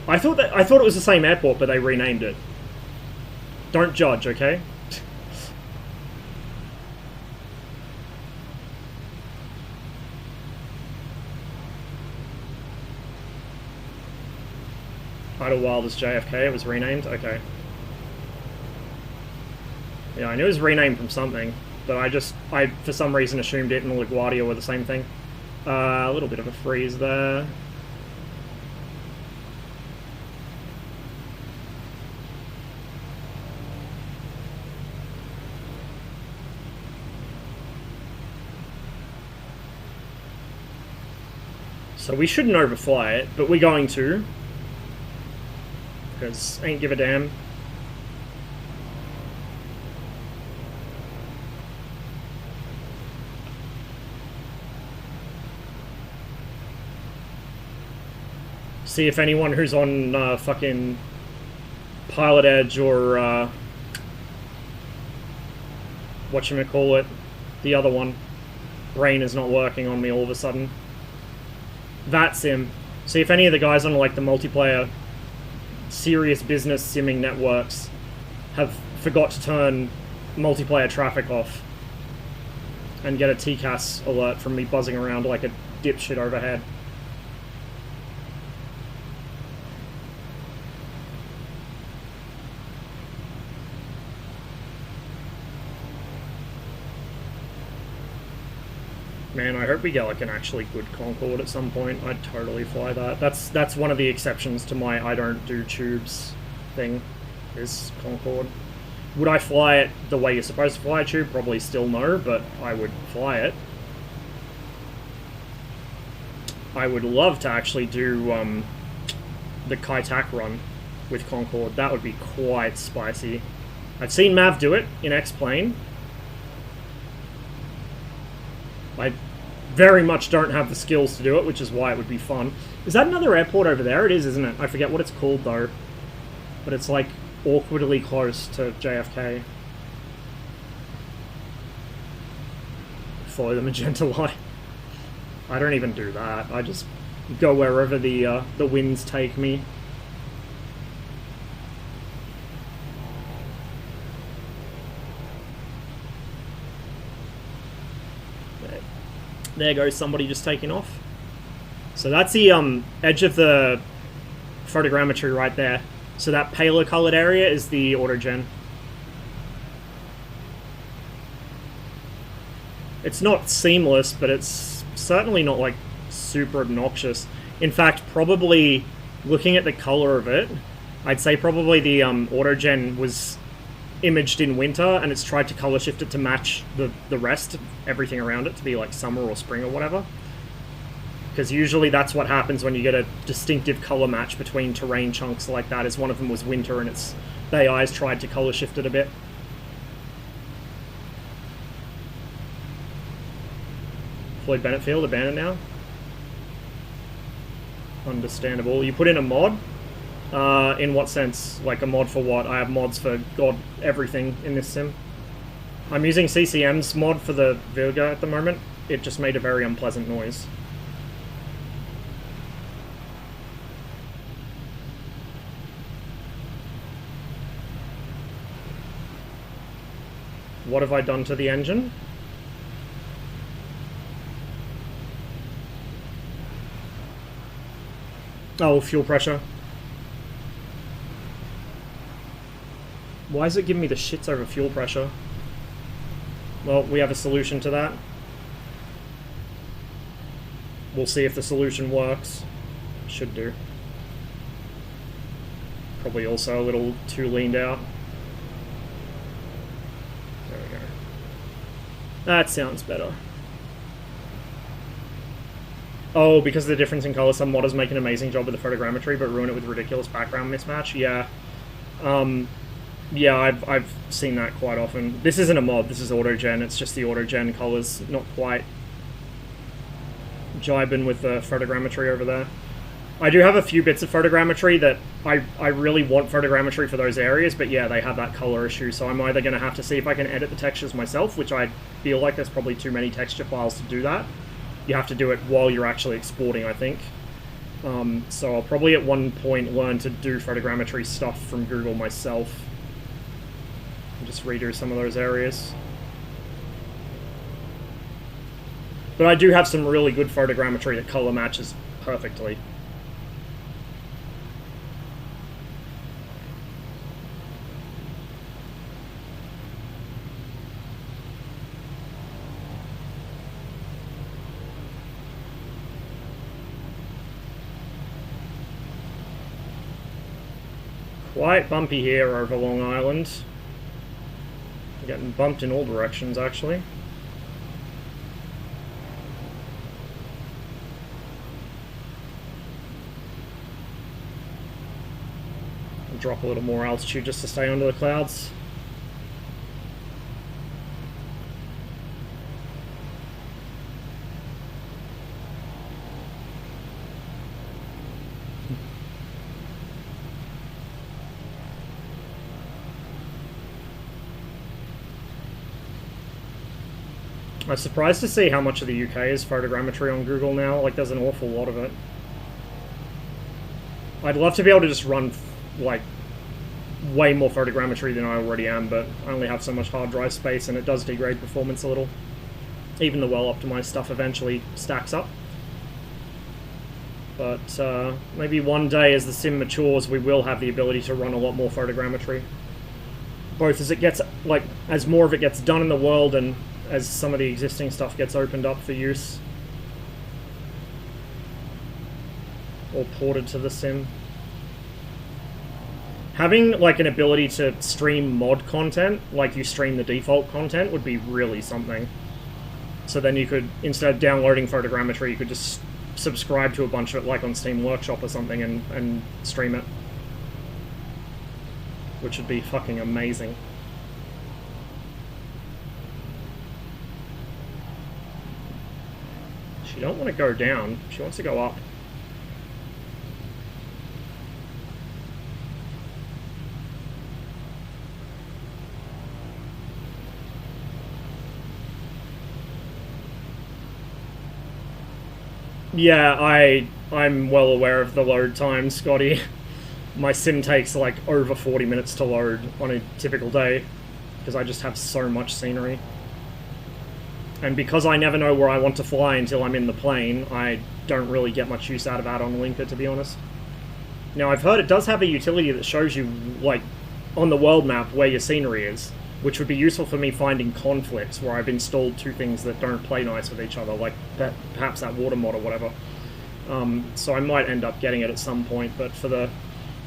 I thought it was the same airport, but they renamed it. Don't judge, okay? Idlewild is JFK, it was renamed? Okay. Yeah, I knew it was renamed from something, but I for some reason assumed it and LaGuardia were the same thing. A little bit of a freeze there. So we shouldn't overfly it, but we're going to. Because ain't give a damn. See if anyone who's on fucking Pilot Edge or whatchamacallit, the other one. Brain is not working on me all of a sudden. That sim. See if any of the guys on like the multiplayer serious business simming networks have forgot to turn multiplayer traffic off and get a TCAS alert from me buzzing around like a dipshit overhead. Man, I hope we get like an actually good Concorde at some point. I'd totally fly that. That's one of the exceptions to my I don't do tubes thing, is Concorde. Would I fly it the way you're supposed to fly a tube? Probably still no, but I would fly it. I would love to actually do the Kai-Tak run with Concorde. That would be quite spicy. I've seen Mav do it in X-Plane. I very much don't have the skills to do it, which is why it would be fun. Is that another airport over there? It is, isn't it? I forget what it's called, though. But it's, like, awkwardly close to JFK. Follow the magenta light. I don't even do that. I just go wherever the winds take me. There goes somebody just taking off. So that's the edge of the photogrammetry right there. So that paler colored area is the autogen. It's not seamless, but it's certainly not like super obnoxious. In fact, probably looking at the color of it, I'd say probably the autogen was imaged in winter and it's tried to color shift it to match the rest, everything around it, to be like summer or spring or whatever. Because usually that's what happens when you get a distinctive color match between terrain chunks like that, is one of them was winter and it's the AI's tried to color shift it a bit. Floyd Bennett Field abandoned now. Understandable. You put in a mod? In what sense? Like a mod for what? I have mods for god everything in this sim. I'm using CCM's mod for the wilga at the moment. It just made a very unpleasant noise. What have I done to the engine? Oh, fuel pressure. Why is it giving me the shits over fuel pressure? Well, we have a solution to that. We'll see if the solution works. Should do. Probably also a little too leaned out. There we go. That sounds better. Oh, because of the difference in color, some modders make an amazing job with the photogrammetry, but ruin it with ridiculous background mismatch. Yeah. Yeah, I've seen that quite often. This isn't a mod, this is autogen. It's just the autogen colors not quite jibing with the photogrammetry over there. I do have a few bits of photogrammetry that I really want photogrammetry for those areas, but yeah, they have that color issue, so I'm either going to have to see if I can edit the textures myself, which I feel like there's probably too many texture files to do that. You have to do it while you're actually exporting, I think. So I'll probably at one point learn to do photogrammetry stuff from Google myself. And just redo some of those areas. But I do have some really good photogrammetry that color matches perfectly. Quite bumpy here over Long Island. Getting bumped in all directions, actually. drop a little more altitude just to stay under the clouds. I'm surprised to see how much of the UK is photogrammetry on Google now. Like, there's an awful lot of it. I'd love to be able to just run, like, way more photogrammetry than I already am, but I only have so much hard drive space, and it does degrade performance a little. Even the well-optimized stuff eventually stacks up. But maybe one day, as the sim matures, we will have the ability to run a lot more photogrammetry. Both as it gets, like, as more of it gets done in the world, and as some of the existing stuff gets opened up for use. Or ported to the sim. Having, like, an ability to stream mod content, like you stream the default content, would be really something. So then you could, instead of downloading photogrammetry, you could just subscribe to a bunch of it, like on Steam Workshop or something, and stream it. Which would be fucking amazing. She don't want to go down, she wants to go up. Yeah, I'm well aware of the load time, Scotty. My sim takes like over 40 minutes to load on a typical day, because I just have so much scenery. And because I never know where I want to fly until I'm in the plane, I don't really get much use out of add-on linker, to be honest. Now, I've heard it does have a utility that shows you, like, on the world map where your scenery is, which would be useful for me finding conflicts where I've installed two things that don't play nice with each other, like perhaps that water mod or whatever. So I might end up getting it at some point, but for the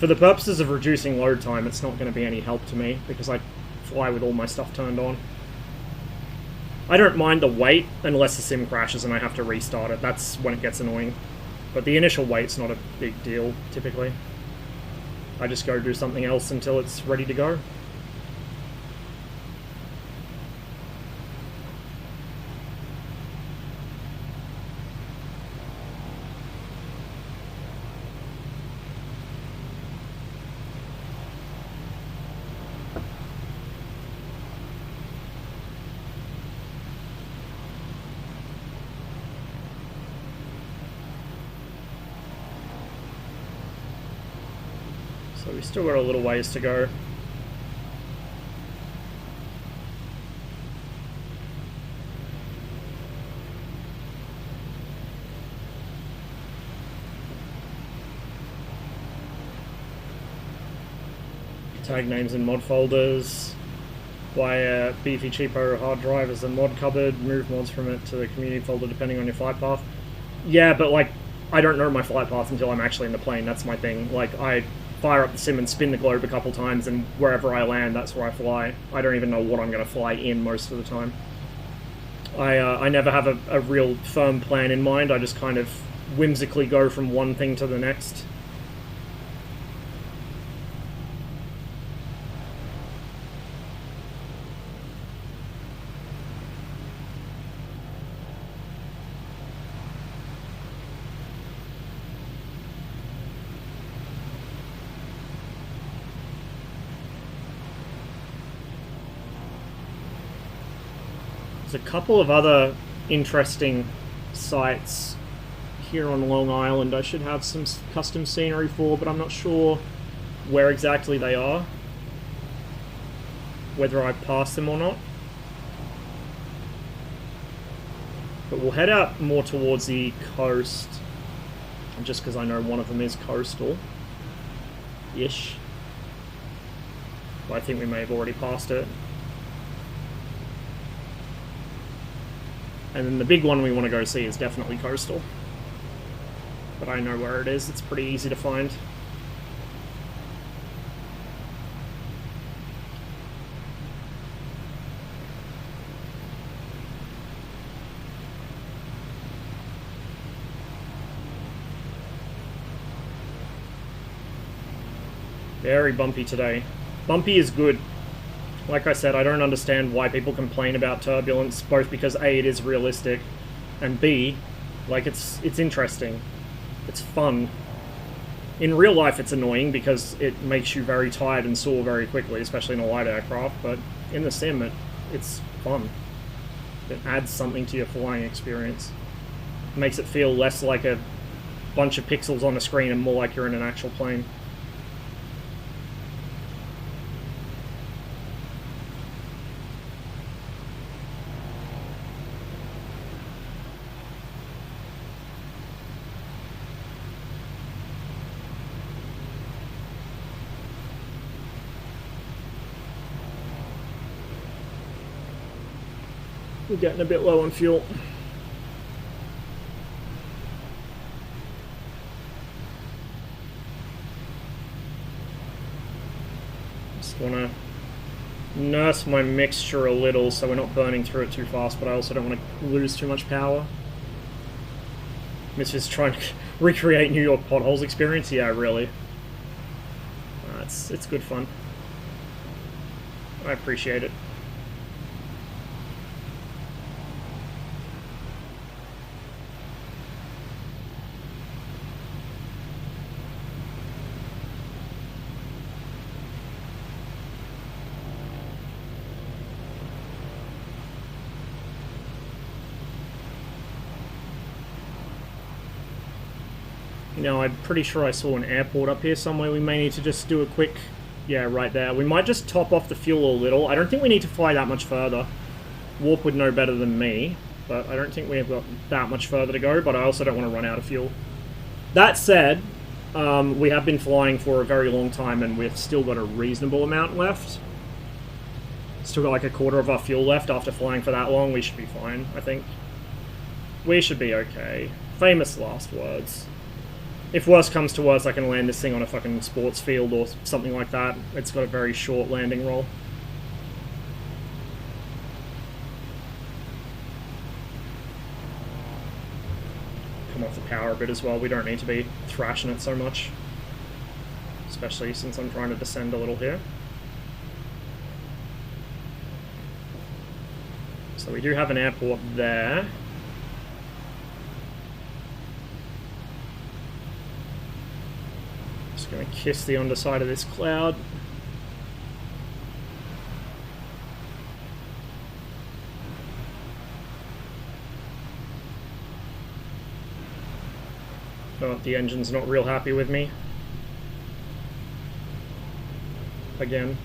purposes of reducing load time, it's not going to be any help to me, because I fly with all my stuff turned on. I don't mind the wait unless the sim crashes and I have to restart it. That's when it gets annoying. But the initial wait's not a big deal, typically. I just go do something else until it's ready to go. So we still got a little ways to go. Tag names in mod folders. Buy a beefy cheapo hard drive as a mod cupboard. Move mods from it to the community folder depending on your flight path. Yeah, but like, I don't know my flight path until I'm actually in the plane. That's my thing. Like, I fire up the sim and spin the globe a couple times, and wherever I land, that's where I fly. I don't even know what I'm going to fly in most of the time. I never have a real firm plan in mind. I just kind of whimsically go from one thing to the next. A couple of other interesting sites here on Long Island I should have some custom scenery for, but I'm not sure where exactly they are, whether I pass them or not. But we'll head out more towards the coast, just because I know one of them is coastal-ish. But I think we may have already passed it. And then the big one we want to go see is definitely coastal. But I know where it is, it's pretty easy to find. Very bumpy today. Bumpy is good. Like I said, I don't understand why people complain about turbulence, both because A, it is realistic, and B, like it's interesting. It's fun. In real life it's annoying because it makes you very tired and sore very quickly, especially in a light aircraft, but in the sim it's fun. It adds something to your flying experience. It makes it feel less like a bunch of pixels on a screen and more like you're in an actual plane. We're getting a bit low on fuel. Just want to nurse my mixture a little so we're not burning through it too fast, but I also don't want to lose too much power. This is trying to recreate New York potholes experience. Yeah, really. It's good fun. I appreciate it. Now, I'm pretty sure I saw an airport up here somewhere. We may need to just do a quick... Yeah, right there. We might just top off the fuel a little. I don't think we need to fly that much further. Warp would know better than me, but I don't think we have got that much further to go, but I also don't want to run out of fuel. That said, we have been flying for a very long time, and we've still got a reasonable amount left. Still got like a quarter of our fuel left after flying for that long. We should be fine, I think. We should be okay. Famous last words. If worse comes to worse, I can land this thing on a fucking sports field or something like that. It's got a very short landing roll. Come off the power a bit as well. We don't need to be thrashing it so much. Especially since I'm trying to descend a little here. So we do have an airport there. Just going to kiss the underside of this cloud. Oh, the engine's not real happy with me. Again.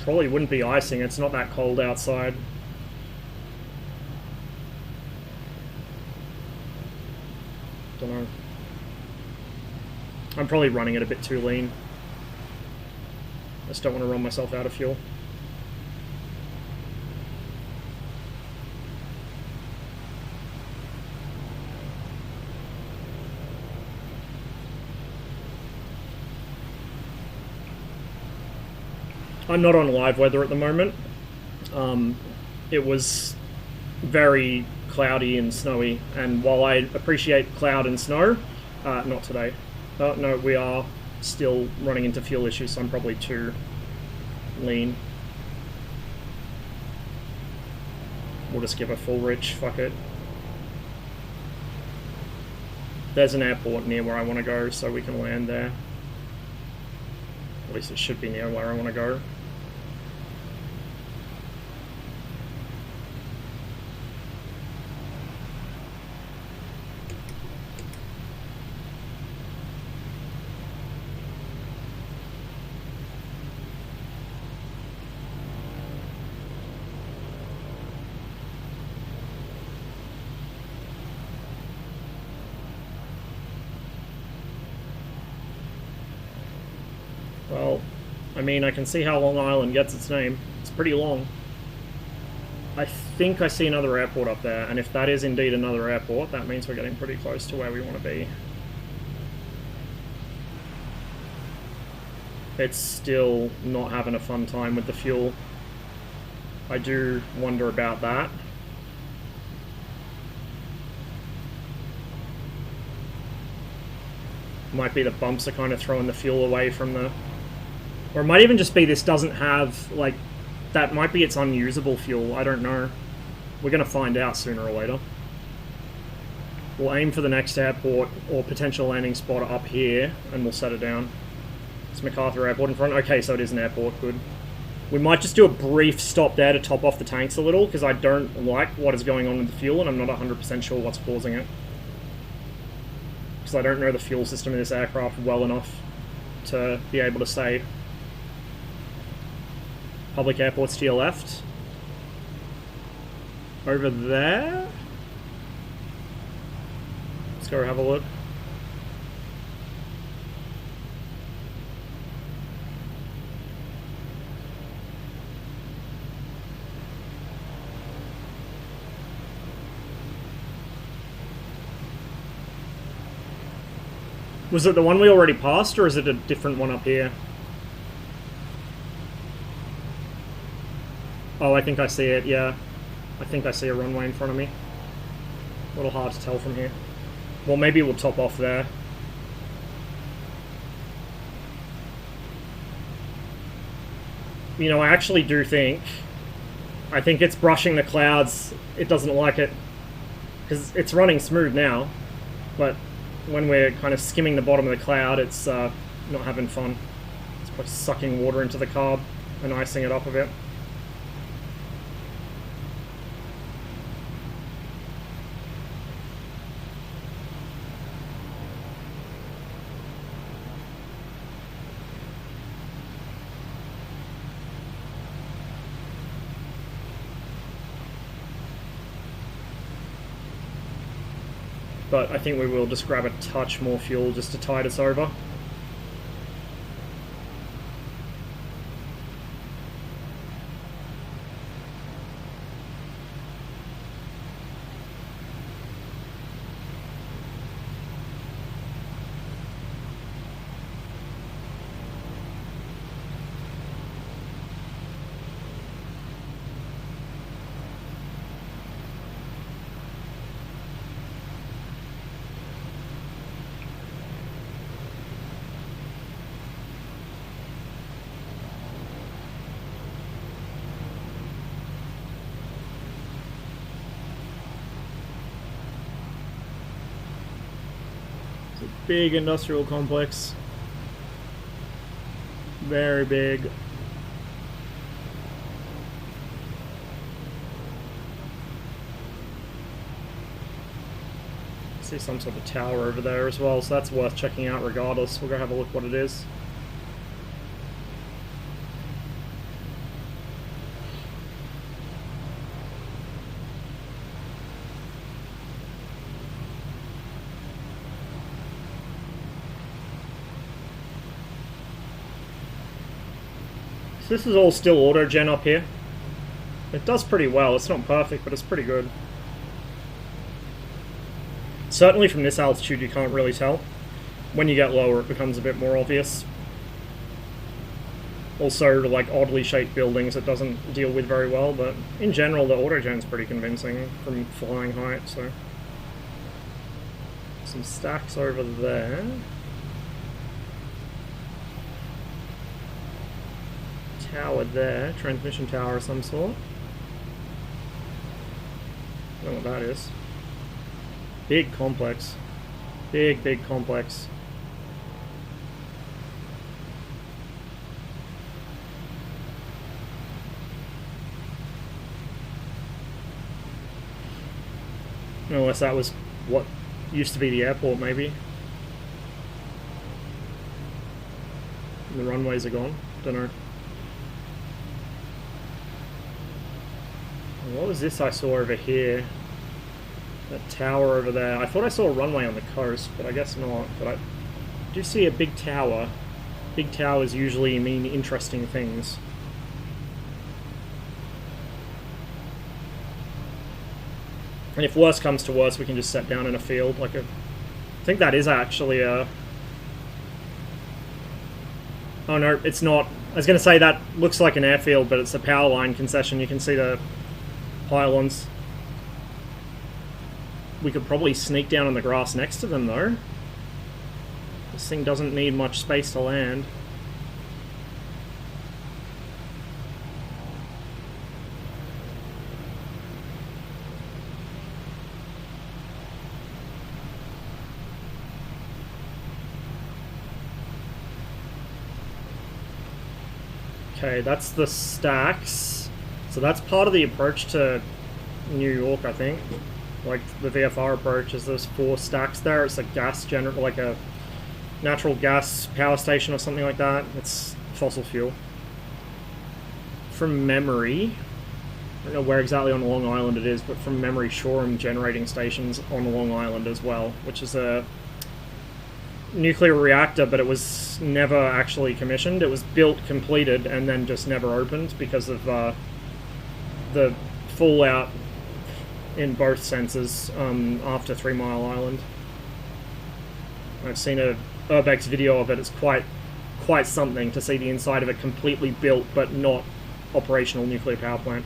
Probably wouldn't be icing, it's not that cold outside. Dunno. I'm probably running it a bit too lean. I just don't want to run myself out of fuel. I'm not on live weather at the moment. It was very cloudy and snowy, and while I appreciate cloud and snow, not today. No, we are still running into fuel issues, so I'm probably too lean. We'll just give a full rich, fuck it. There's an airport near where I want to go, so we can land there. At least it should be near where I want to go. Well, I mean, I can see how Long Island gets its name. It's pretty long. I think I see another airport up there, and if that is indeed another airport, that means we're getting pretty close to where we want to be. It's still not having a fun time with the fuel. I do wonder about that. Might be the bumps are kind of throwing the fuel away from the... Or it might even just be this doesn't have, like... That might be its unusable fuel, I don't know. We're going to find out sooner or later. We'll aim for the next airport or potential landing spot up here, and we'll set it down. It's MacArthur Airport in front. Okay, so it is an airport, good. We might just do a brief stop there to top off the tanks a little, because I don't like what is going on with the fuel, and I'm not 100% sure what's causing it. Because I don't know the fuel system of this aircraft well enough to be able to say. Public airports to your left. Over there? Let's go have a look. Was it the one we already passed, or is it a different one up here? Oh, I think I see it, yeah. I think I see a runway in front of me. A little hard to tell from here. Well, maybe we'll top off there. You know, I actually do think... I think it's brushing the clouds. It doesn't like it. Because it's running smooth now. But when we're kind of skimming the bottom of the cloud, it's not having fun. It's probably sucking water into the carb and icing it up a bit. But I think we will just grab a touch more fuel just to tide us over. Big industrial complex. Very big. See some sort of tower over there as well, so that's worth checking out regardless. We'll go have a look what it is. So this is all still auto-gen up here. It does pretty well. It's not perfect, but it's pretty good. Certainly from this altitude you can't really tell. When you get lower it becomes a bit more obvious. Also, like oddly shaped buildings it doesn't deal with very well, but in general the auto-gen's pretty convincing from flying height, so. Some stacks over there. Tower there, transmission tower of some sort. I don't know what that is. Big complex. Big complex. Unless that was what used to be the airport, maybe. And the runways are gone. Don't know. What was this I saw over here? That tower over there. I thought I saw a runway on the coast, but I guess not. But I do see a big tower. Big towers usually mean interesting things. And if worse comes to worse, we can just set down in a field. Like a, I think that is actually a... Oh no, it's not. I was going to say that looks like an airfield, but it's a power line concession. You can see the pylons. We could probably sneak down on the grass next to them, though. This thing doesn't need much space to land. Okay, that's the stacks. So that's part of the approach to New York, I think. Like the VFR approach is there's 4 stacks there. It's a gas like a natural gas power station or something like that. It's fossil fuel. From memory, I don't know where exactly on Long Island it is, but from memory, Shoreham generating stations on Long Island as well, which is a nuclear reactor, but it was never actually commissioned. It was built, completed, and then just never opened because of the fallout in both senses after 3 Mile Island. I've seen a Urbex video of it. It's quite something to see the inside of a completely built but not operational nuclear power plant.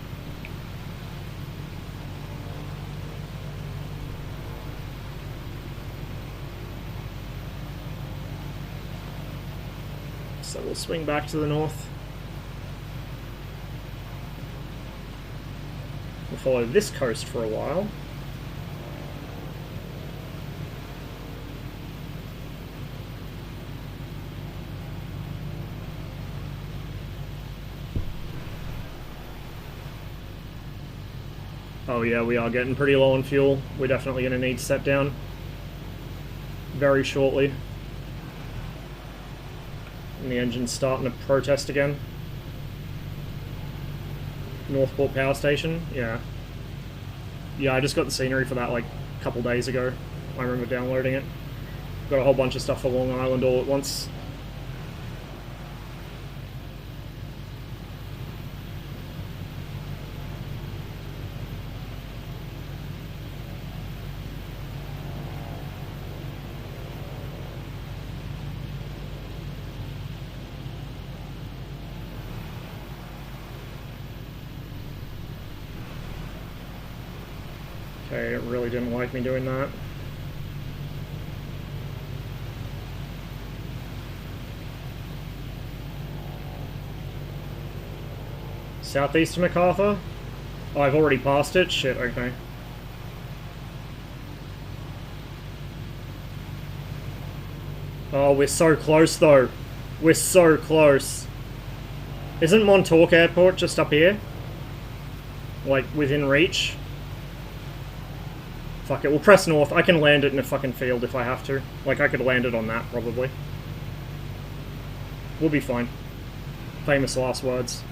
So we'll swing back to the north. We'll follow this coast for a while. Oh yeah, we are getting pretty low on fuel. We're definitely going to need to set down very shortly. And the engine's starting to protest again. Northport Power Station, yeah. Yeah, I just got the scenery for that like a couple days ago. I remember downloading it. Got a whole bunch of stuff for Long Island all at once. Okay, it really didn't like me doing that. Southeast of MacArthur? Oh, I've already passed it? Shit, okay. Oh, we're so close though. We're so close. Isn't Montauk Airport just up here? Like, within reach? Fuck it, we'll press north. I can land it in a fucking field if I have to. Like, I could land it on that, probably. We'll be fine. Famous last words.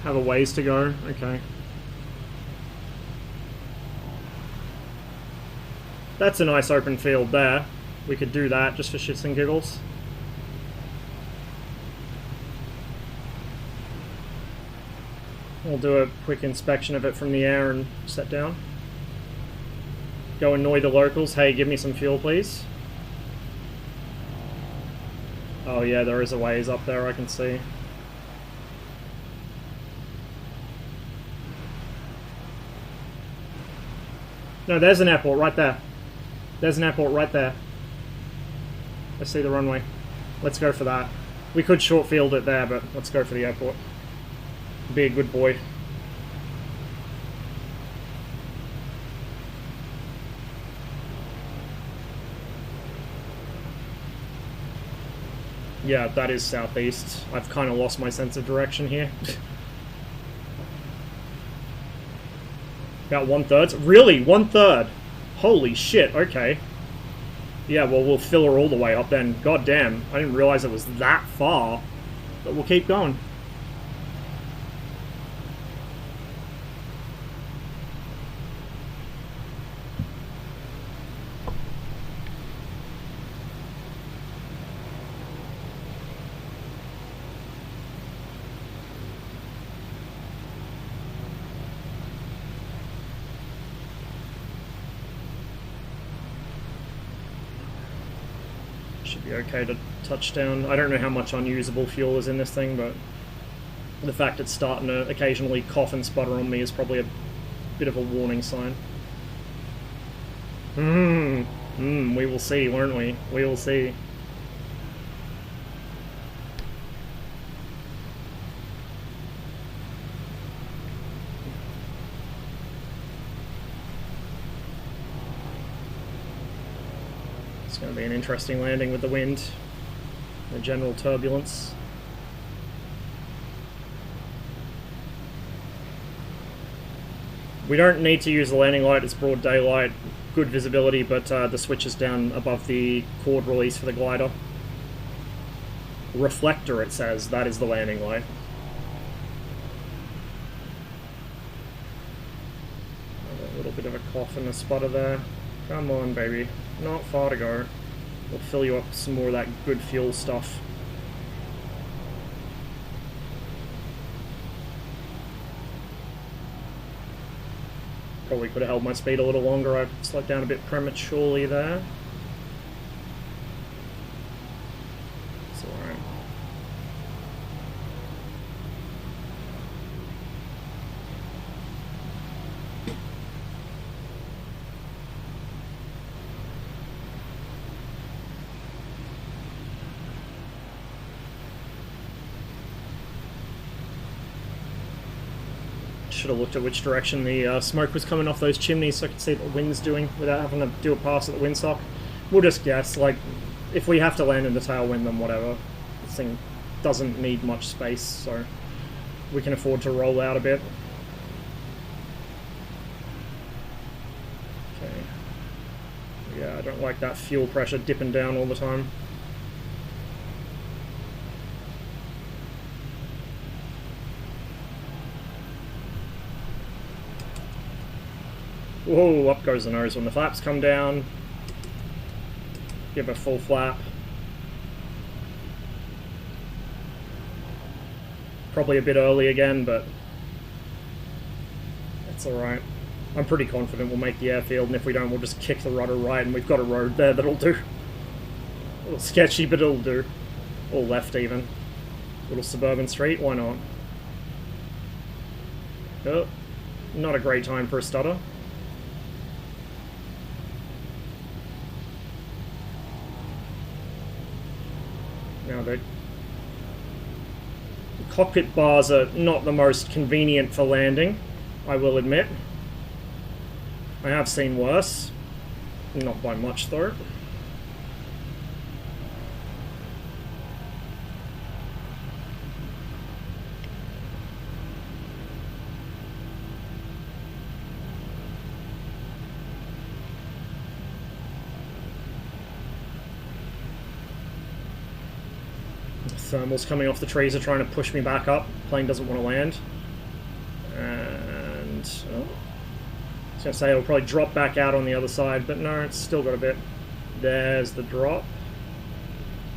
Have a ways to go? Okay. That's a nice open field there. We could do that just for shits and giggles. We'll do a quick inspection of it from the air and set down. Go annoy the locals. Hey, give me some fuel, please. Oh yeah, there is a ways up there, I can see. No, there's an airport right there. There's an airport right there. I see the runway. Let's go for that. We could short field it there, but let's go for the airport. Be a good boy. Yeah, that is southeast. I've kind of lost my sense of direction here. About 1/3? Really? 1/3? Holy shit, okay. Yeah, well, we'll fill her all the way up then. God damn, I didn't realize it was that far. But we'll keep going. Should be okay to touch down. I don't know how much unusable fuel is in this thing, but the fact it's starting to occasionally cough and sputter on me is probably a bit of a warning sign. We will see, won't we? We will see. It's going to be an interesting landing with the wind, the general turbulence. We don't need to use the landing light, it's broad daylight, good visibility, but the switch is down above the cord release for the glider. Reflector, it says, that is the landing light. A little bit of a cough and a sputter there. Come on, baby. Not far to go. We'll fill you up with some more of that good fuel stuff. Probably could have held my speed a little longer. I slowed down a bit prematurely there. It's alright. Should have looked at which direction the smoke was coming off those chimneys so I could see what the wind's doing without having to do a pass at the windsock. We'll just guess, like, if we have to land in the tailwind, then whatever. This thing doesn't need much space, so we can afford to roll out a bit. Okay. Yeah, I don't like that fuel pressure dipping down all the time. Whoa, up goes the nose when the flaps come down. Give a full flap. Probably a bit early again, but that's alright. I'm pretty confident we'll make the airfield, and if we don't, we'll just kick the rudder right, and we've got a road there that'll do. A little sketchy, but it'll do. Or left, even. Little suburban street, why not? Oh, not a great time for a stutter. Now the cockpit bars are not the most convenient for landing, I will admit. I have seen worse. Not by much though. Thermals coming off the trees are trying to push me back up. Plane doesn't want to land. And oh, I was going to say it'll probably drop back out on the other side, but no, it's still got a bit. There's the drop.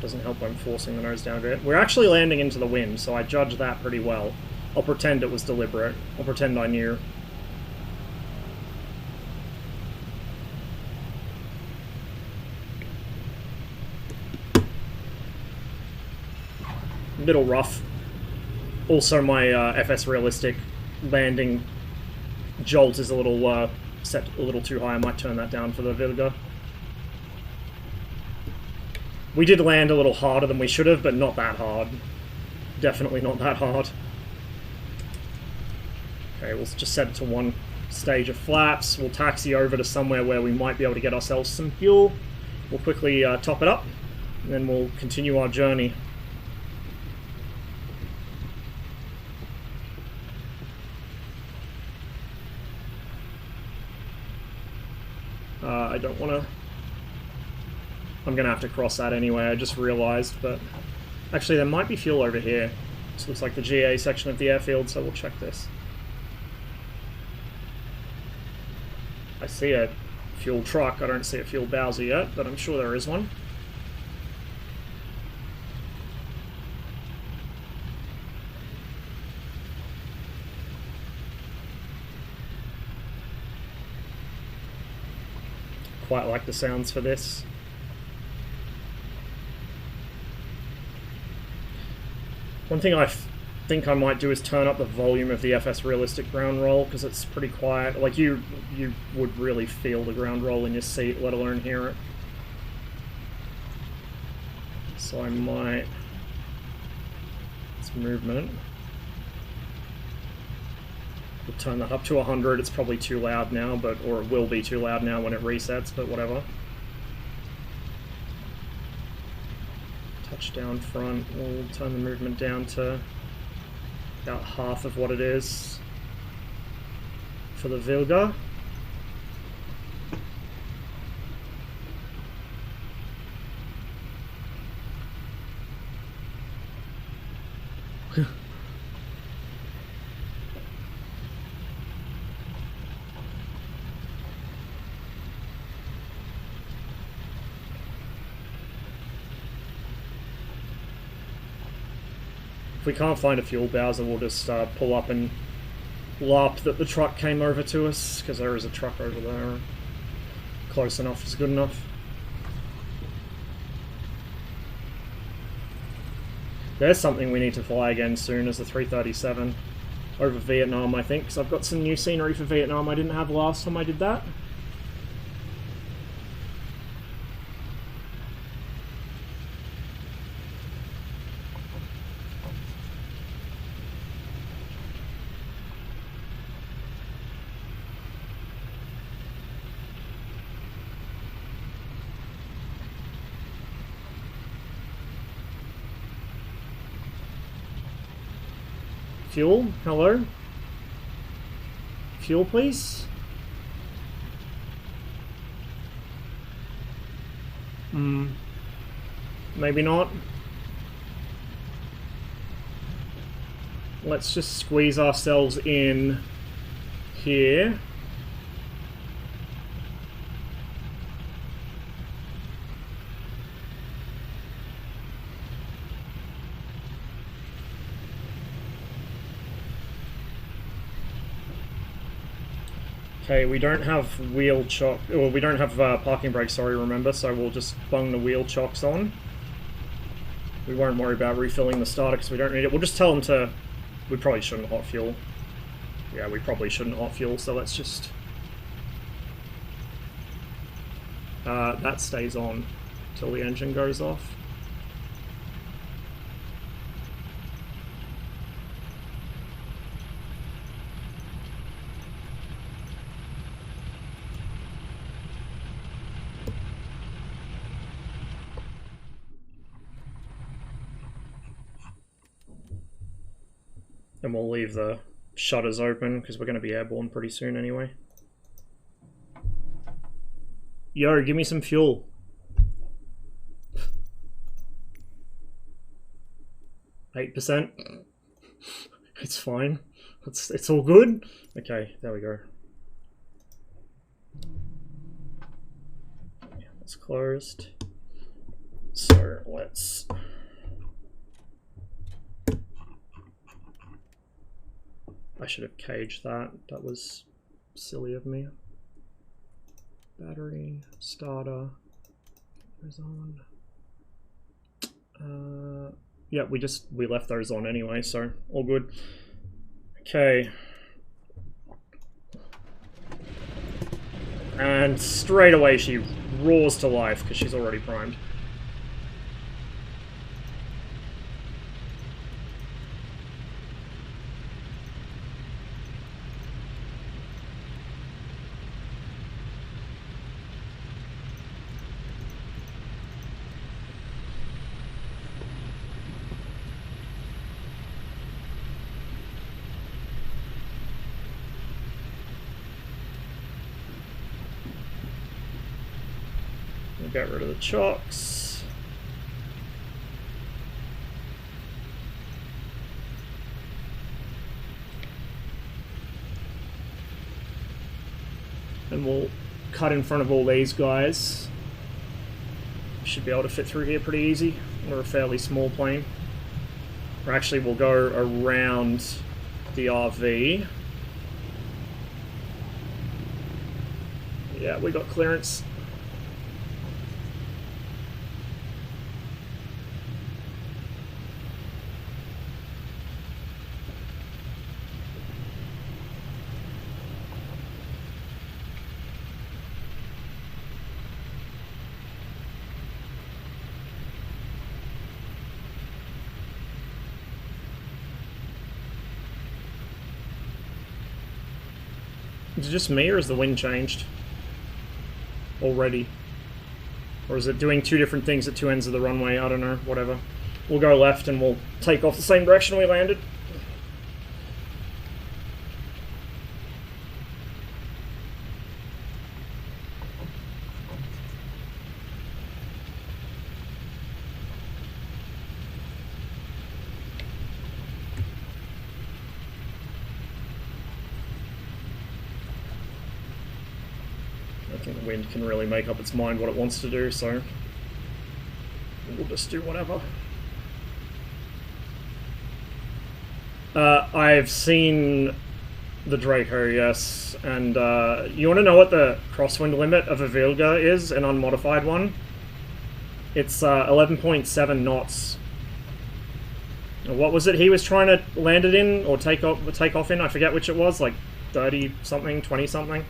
Doesn't help when forcing the nose down a bit. We're actually landing into the wind, so I judge that pretty well. I'll pretend it was deliberate. I'll pretend I knew. Little rough. Also, my FS realistic landing jolt is a little set a little too high. I might turn that down for the wilga. We did land a little harder than we should have, but not that hard. Definitely not that hard. Okay, we'll just set it to one stage of flaps. We'll taxi over to somewhere where we might be able to get ourselves some fuel. We'll quickly top it up, and then we'll continue our journey. I don't want to... I'm going to have to cross that anyway, I just realized, but... Actually, there might be fuel over here. This looks like the GA section of the airfield, so we'll check this. I see a fuel truck, I don't see a fuel Bowser yet, but I'm sure there is one. Quite like the sounds for this. One thing I think I might do is turn up the volume of the FS realistic ground roll, because it's pretty quiet. Like, you would really feel the ground roll in your seat, let alone hear it. So I might... It's movement. We'll turn that up to 100. It's probably too loud now, but or it will be too loud now when it resets, but whatever. Touchdown front. We'll turn the movement down to about half of what it is for the wilga. If we can't find a fuel Bowser, we'll just pull up and LARP that the truck came over to us, because there is a truck over there. Close enough is good enough. There's something we need to fly again soon, as the 337 over Vietnam, I think, because I've got some new scenery for Vietnam I didn't have last time I did that. Fuel? Hello? Fuel, please? Maybe not. Let's just squeeze ourselves in here. Okay, we don't have wheel chock, or we don't have parking brakes, sorry, remember, so we'll just bung the wheel chocks on. We won't worry about refilling the starter because we don't need it. We'll just tell them to... We probably shouldn't hot fuel. Yeah, we probably shouldn't hot fuel, so let's just... that stays on till the engine goes off. And we'll leave the shutters open because we're going to be airborne pretty soon anyway. Yo, give me some fuel. %. It's fine. It's all good. Okay, there we go. Yeah, that's closed. So let's... I should have caged that. That was silly of me. Battery, starter, goes on. Yeah, we left those on anyway, so all good. Okay. And straight away she roars to life because she's already primed. Get rid of the chocks. And we'll cut in front of all these guys. Should be able to fit through here pretty easy. We're a fairly small plane. Or actually, we'll go around the RV. Yeah, we got clearance. Is it just me, or has the wind changed already? Or is it doing two different things at two ends of the runway? I don't know, whatever. We'll go left and we'll take off the same direction we landed. I think the wind can really make up its mind what it wants to do, so we'll just do whatever. I've seen the Draco, yes, and you want to know what the crosswind limit of a wilga is, an unmodified one? It's 11.7 knots. What was it he was trying to land it in, or take off in? I forget which it was, like 30 something, 20 something.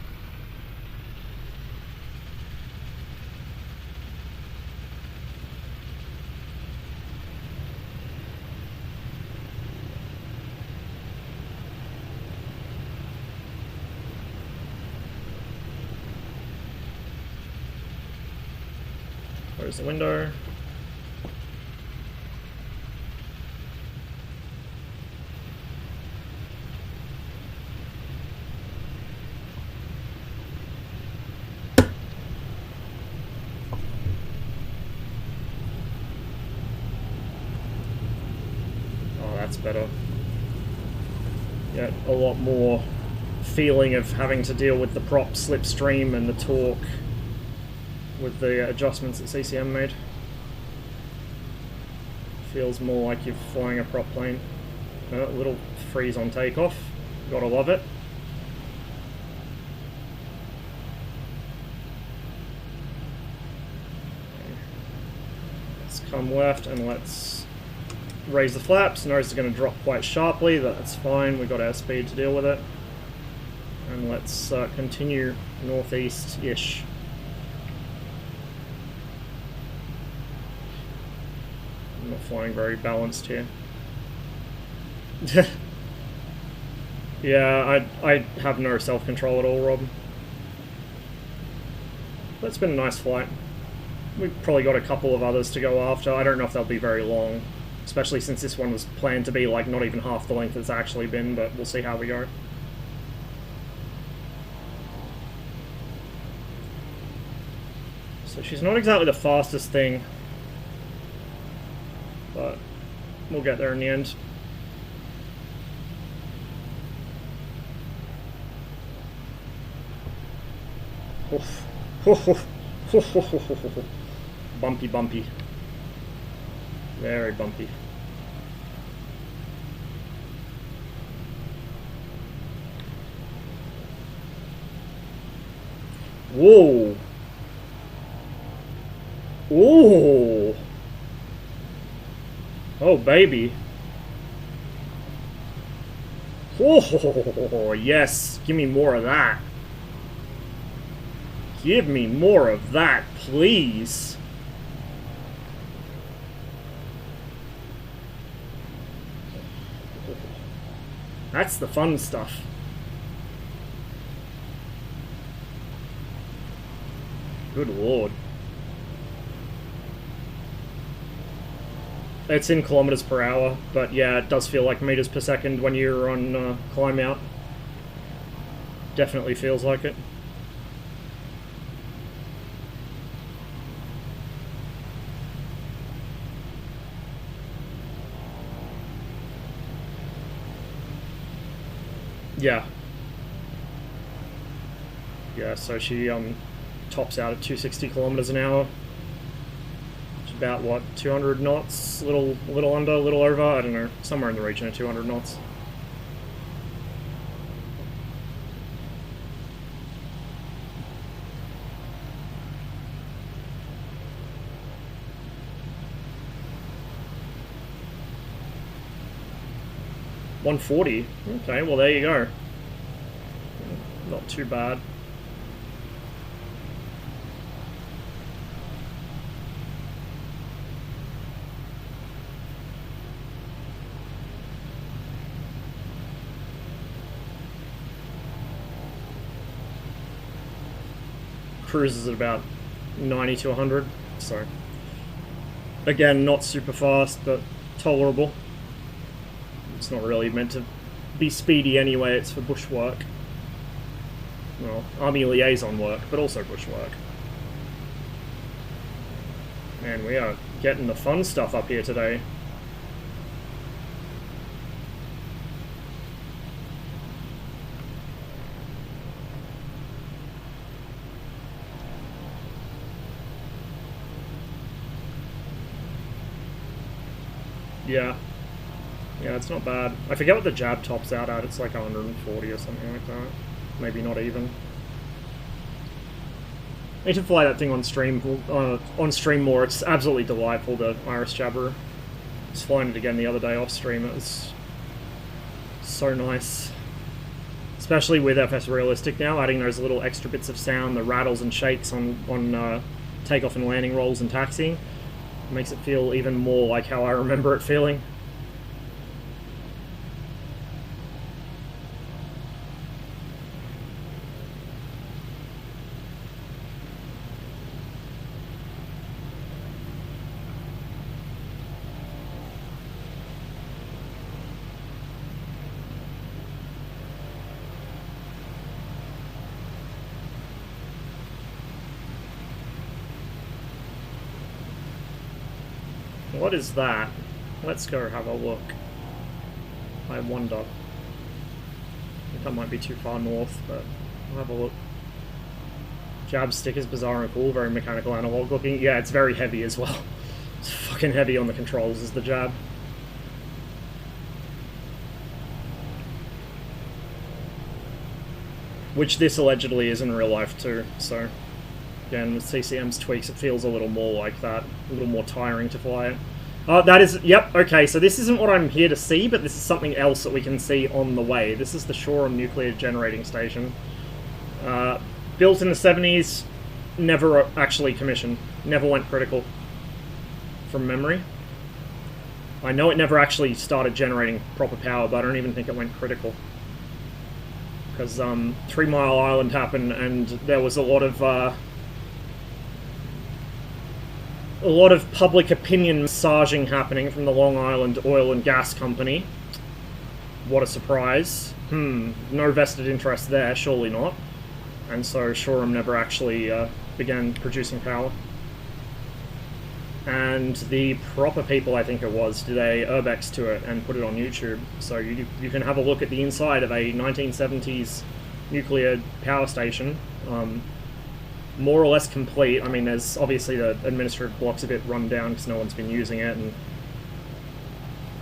Close the window. Oh, that's better. Yeah, a lot more feeling of having to deal with the prop slipstream and the torque with the adjustments that CCM made. Feels more like you're flying a prop plane. A little freeze on takeoff. Gotta love it. Let's come left and let's raise the flaps. Nose is going to drop quite sharply. That's fine. We've got our speed to deal with it. And let's continue northeast-ish. I'm not flying very balanced here. Yeah, I have no self-control at all, Rob. But it's been a nice flight. We've probably got a couple of others to go after. I don't know if they'll be very long, especially since this one was planned to be like not even half the length it's actually been, but we'll see how we go. So she's not exactly the fastest thing, but we'll get there in the end. Bumpy, bumpy. Very bumpy. Whoa. Ooh. Oh, baby. Oh, yes. Give me more of that. Give me more of that, please. That's the fun stuff. Good lord. It's in kilometers per hour, but yeah, it does feel like meters per second when you're on climb out. Definitely feels like it. Yeah. Yeah, so she tops out at 260 kilometers an hour. It's about what, 200 knots? Little under, little over, I don't know, somewhere in the region of 200 knots. $140. Okay, well there you go. Not too bad. cruises at about 90 to 100, so again, not super fast, but tolerable. It's not really meant to be speedy anyway, it's for bush work. Well, army liaison work, but also bush work. Man, we are getting the fun stuff up here today. Yeah. Yeah, it's not bad. I forget what the jab tops out at. It's like 140 or something like that. Maybe not even. I need to fly that thing on stream more. It's absolutely delightful, the Iris Jabber. I was flying it again the other day off stream. It was so nice. Especially with FS Realistic now, adding those little extra bits of sound, the rattles and shakes on takeoff and landing rolls and taxiing. Makes it feel even more like how I remember it feeling. What is that? Let's go have a look. I wonder. I think that might be too far north, but I'll have a look. Jab stick is bizarre and cool, very mechanical analog looking. Yeah, it's very heavy as well. It's fucking heavy on the controls, is the jab. Which this allegedly is in real life too, so... Again, with CCM's tweaks, it feels a little more like that. A little more tiring to fly it. That is... Yep, okay, so this isn't what I'm here to see, but this is something else that we can see on the way. This is the Shoreham Nuclear Generating Station. Built in the 70s, never actually commissioned. Never went critical. From memory. I know it never actually started generating proper power, but I don't even think it went critical. Because 3 Mile Island happened, and there was a lot of public opinion massaging happening from the Long Island Oil and Gas Company. What a surprise. No vested interest there, surely not. And so Shoreham never actually began producing power. And the proper people, I think it was, did a urbex to it and put it on YouTube. So you can have a look at the inside of a 1970s nuclear power station. More or less complete. I mean, there's obviously the administrative block's a bit run down because no one's been using it and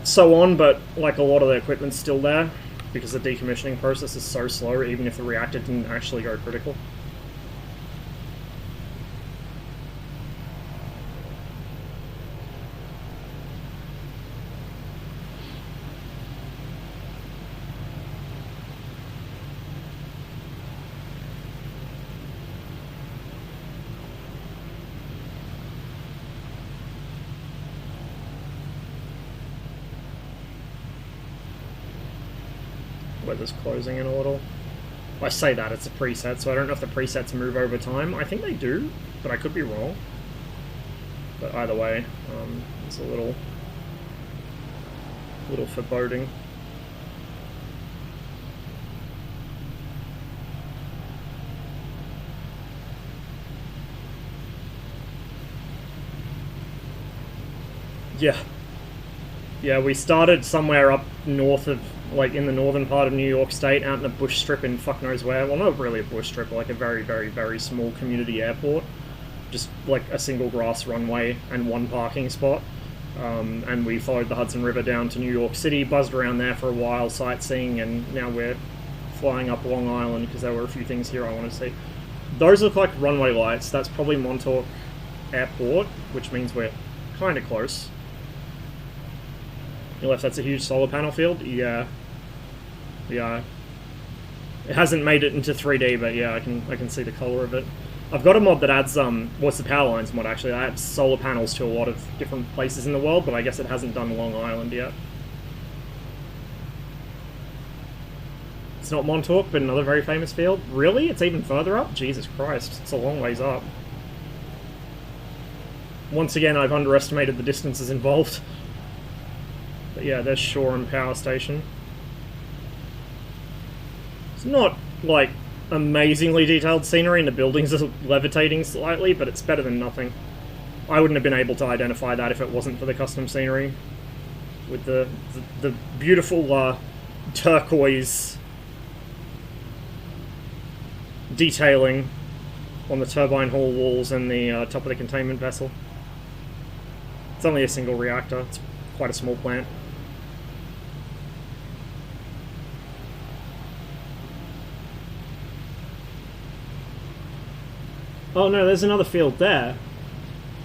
so on, but like a lot of the equipment's still there because the decommissioning process is so slow, even if the reactor didn't actually go critical. Weather's closing in a little. I say that, it's a preset, so I don't know if the presets move over time. I think they do, but I could be wrong. But either way, it's a little foreboding. Yeah. Yeah, we started somewhere up north of, like, in the northern part of New York State, out in a bush strip in fuck knows where. Well, not really a bush strip, but like a very, very, very small community airport. Just like a single grass runway and one parking spot. And we followed the Hudson River down to New York City, buzzed around there for a while, sightseeing, and now we're flying up Long Island because there were a few things here I want to see. Those look like runway lights. That's probably Montauk Airport, which means we're kind of close. Your left, that's a huge solar panel field? Yeah. Yeah. It hasn't made it into 3D, but yeah, I can see the color of it. I've got a mod that adds, what's the power lines mod actually? That adds solar panels to a lot of different places in the world, but I guess it hasn't done Long Island yet. It's not Montauk, but another very famous field. Really? It's even further up? Jesus Christ. It's a long ways up. Once again, I've underestimated the distances involved. But yeah, there's Shore and Power Station. It's not, like, amazingly detailed scenery, and the buildings are levitating slightly, but it's better than nothing. I wouldn't have been able to identify that if it wasn't for the custom scenery. With the beautiful turquoise detailing on the turbine hall walls and the top of the containment vessel. It's only a single reactor. It's quite a small plant. Oh no, there's another field there.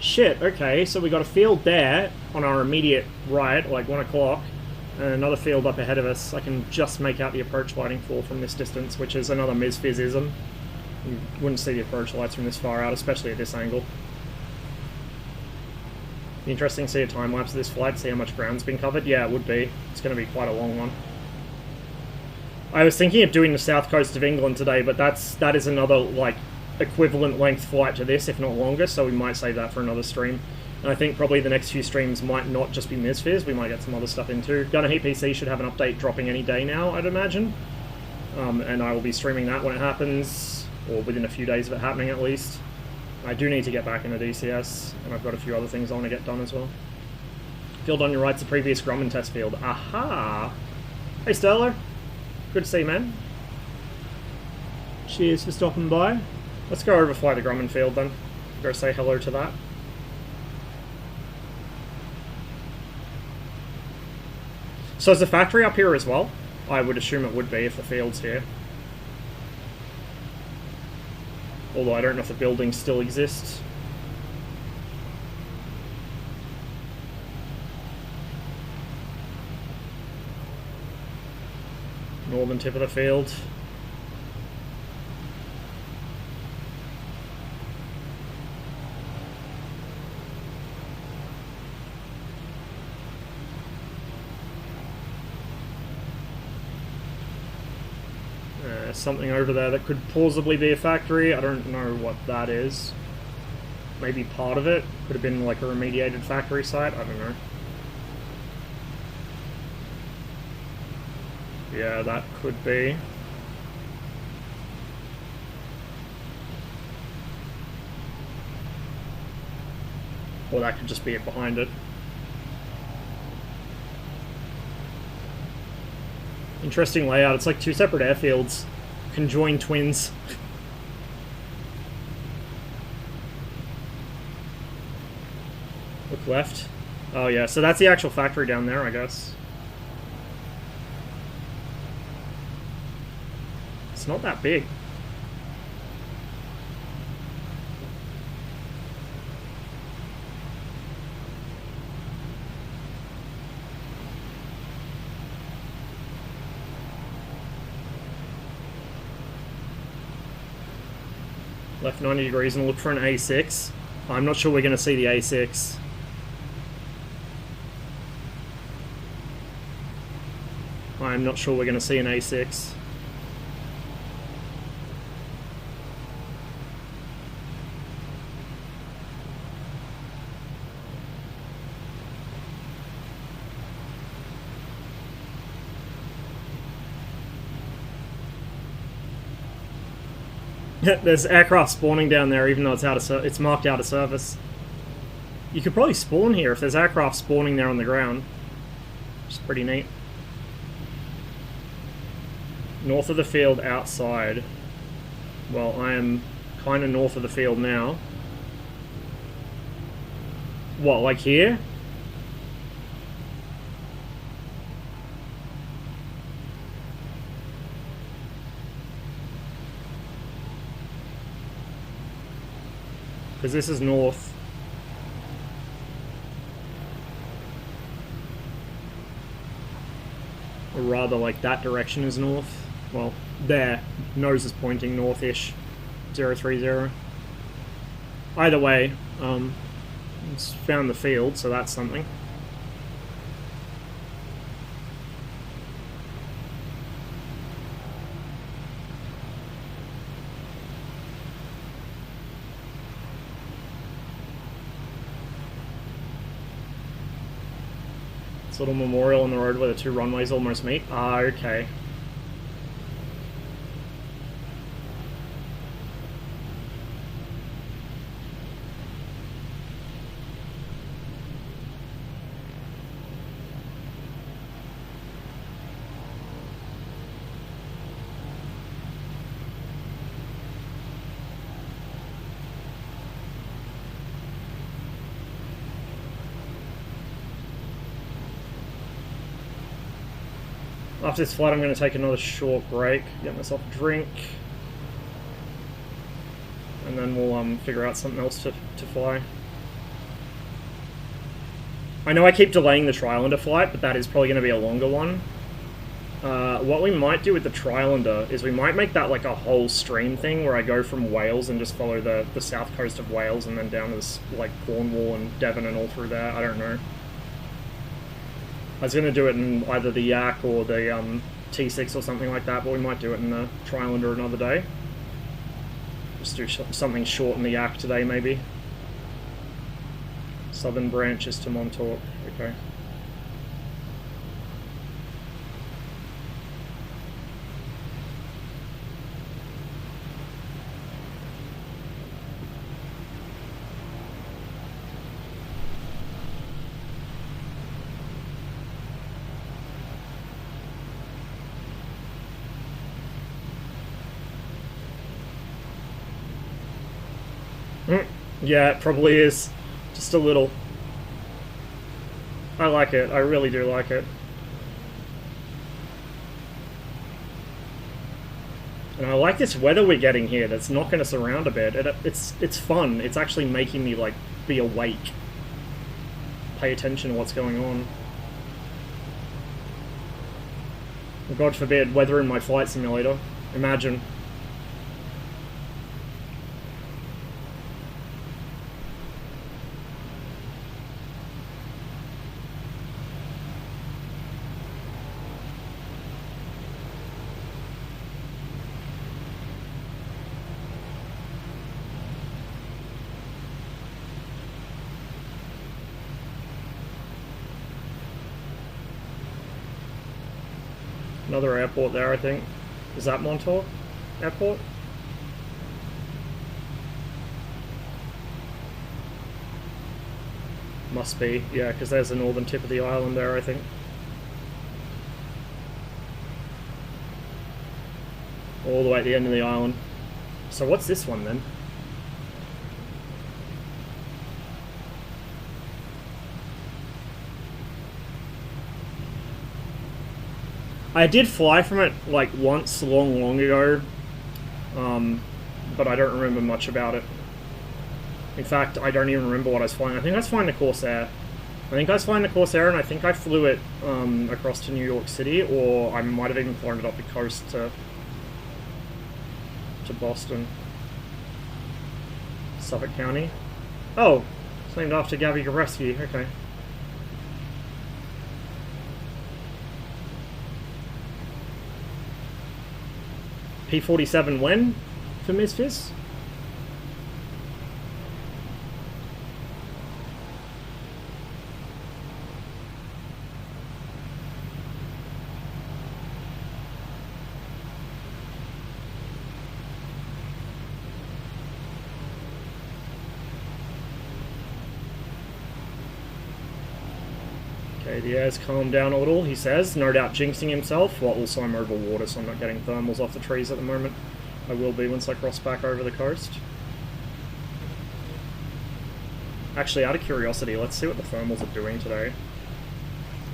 Shit, okay, so we got a field there on our immediate right, like 1 o'clock, and another field up ahead of us. I can just make out the approach lighting for from this distance, which is another MSFS-ism. You wouldn't see the approach lights from this far out, especially at this angle. Be interesting to see a time-lapse of this flight, see how much ground's been covered. Yeah, it would be. It's going to be quite a long one. I was thinking of doing the south coast of England today, but that is another, like, equivalent length flight to this, if not longer, so we might save that for another stream. And I think probably the next few streams might not just be MSFS, we might get some other stuff in too. Gunner Heat PC should have an update dropping any day now, I'd imagine. And I will be streaming that when it happens, or within a few days of it happening at least. I do need to get back into DCS, and I've got a few other things I want to get done as well. Field on your right's the previous Grumman test field. Aha! Hey Sterler, good to see you, man. Cheers for stopping by. Let's go overfly the Grumman field then. Go say hello to that. So is the factory up here as well? I would assume it would be if the field's here. Although I don't know if the buildings still exist. Northern tip of the field. Something over there that could plausibly be a factory. I don't know what that is. Maybe part of it. Could have been like a remediated factory site. I don't know. Yeah, that could be. Or that could just be it behind it. Interesting layout. It's like two separate airfields. Conjoined twins. Look left. Oh yeah, so that's the actual factory down there, I guess. It's not that big. Left 90 degrees and look for an A6. I'm not sure we're going to see the A6. I'm not sure we're going to see an A6. There's aircraft spawning down there, even though it's marked out of service. You could probably spawn here if there's aircraft spawning there on the ground. Which is pretty neat. North of the field outside. Well, I am kind of north of the field now. What, like here? Because this is north. Or rather, like, that direction is north. Well, there. Nose is pointing north-ish. 030. Either way, it's found the field, so that's something. This little memorial on the road where the two runways almost meet. Ah, okay. After this flight, I'm going to take another short break, get myself a drink, and then we'll figure out something else to fly. I know I keep delaying the Trilander flight, but that is probably going to be a longer one. What we might do with the Trilander is we might make that like a whole stream thing where I go from Wales and just follow the south coast of Wales and then down to this, like Cornwall and Devon and all through there. I don't know. I was going to do it in either the Yak or the T6 or something like that, but we might do it in the Trilander another day. Just do something short in the Yak today, maybe. Southern branches to Montauk. Okay. Yeah, it probably is. Just a little. I like it. I really do like it. And I like this weather we're getting here that's knocking us around a bit. It's fun. It's actually making me, like, be awake. Pay attention to what's going on. God forbid, weather in my flight simulator. Imagine. Another airport there, I think. Is that Montauk Airport? Must be, yeah, because there's the northern tip of the island there, I think. All the way at the end of the island. So what's this one then? I did fly from it like once long ago, but I don't remember much about it. In fact, I don't even remember what I was flying. I think I was flying the Corsair. And I think I flew it across to New York City, or I might have even flown it up the coast to Boston. Suffolk County. Oh, it's named after Gabby Gabreski, okay. P47 when for MSFS? Okay, the air's calmed down a little, he says, no doubt jinxing himself. Well, also I'm over water, so I'm not getting thermals off the trees at the moment. I will be once I cross back over the coast. Actually, out of curiosity, let's see what the thermals are doing today.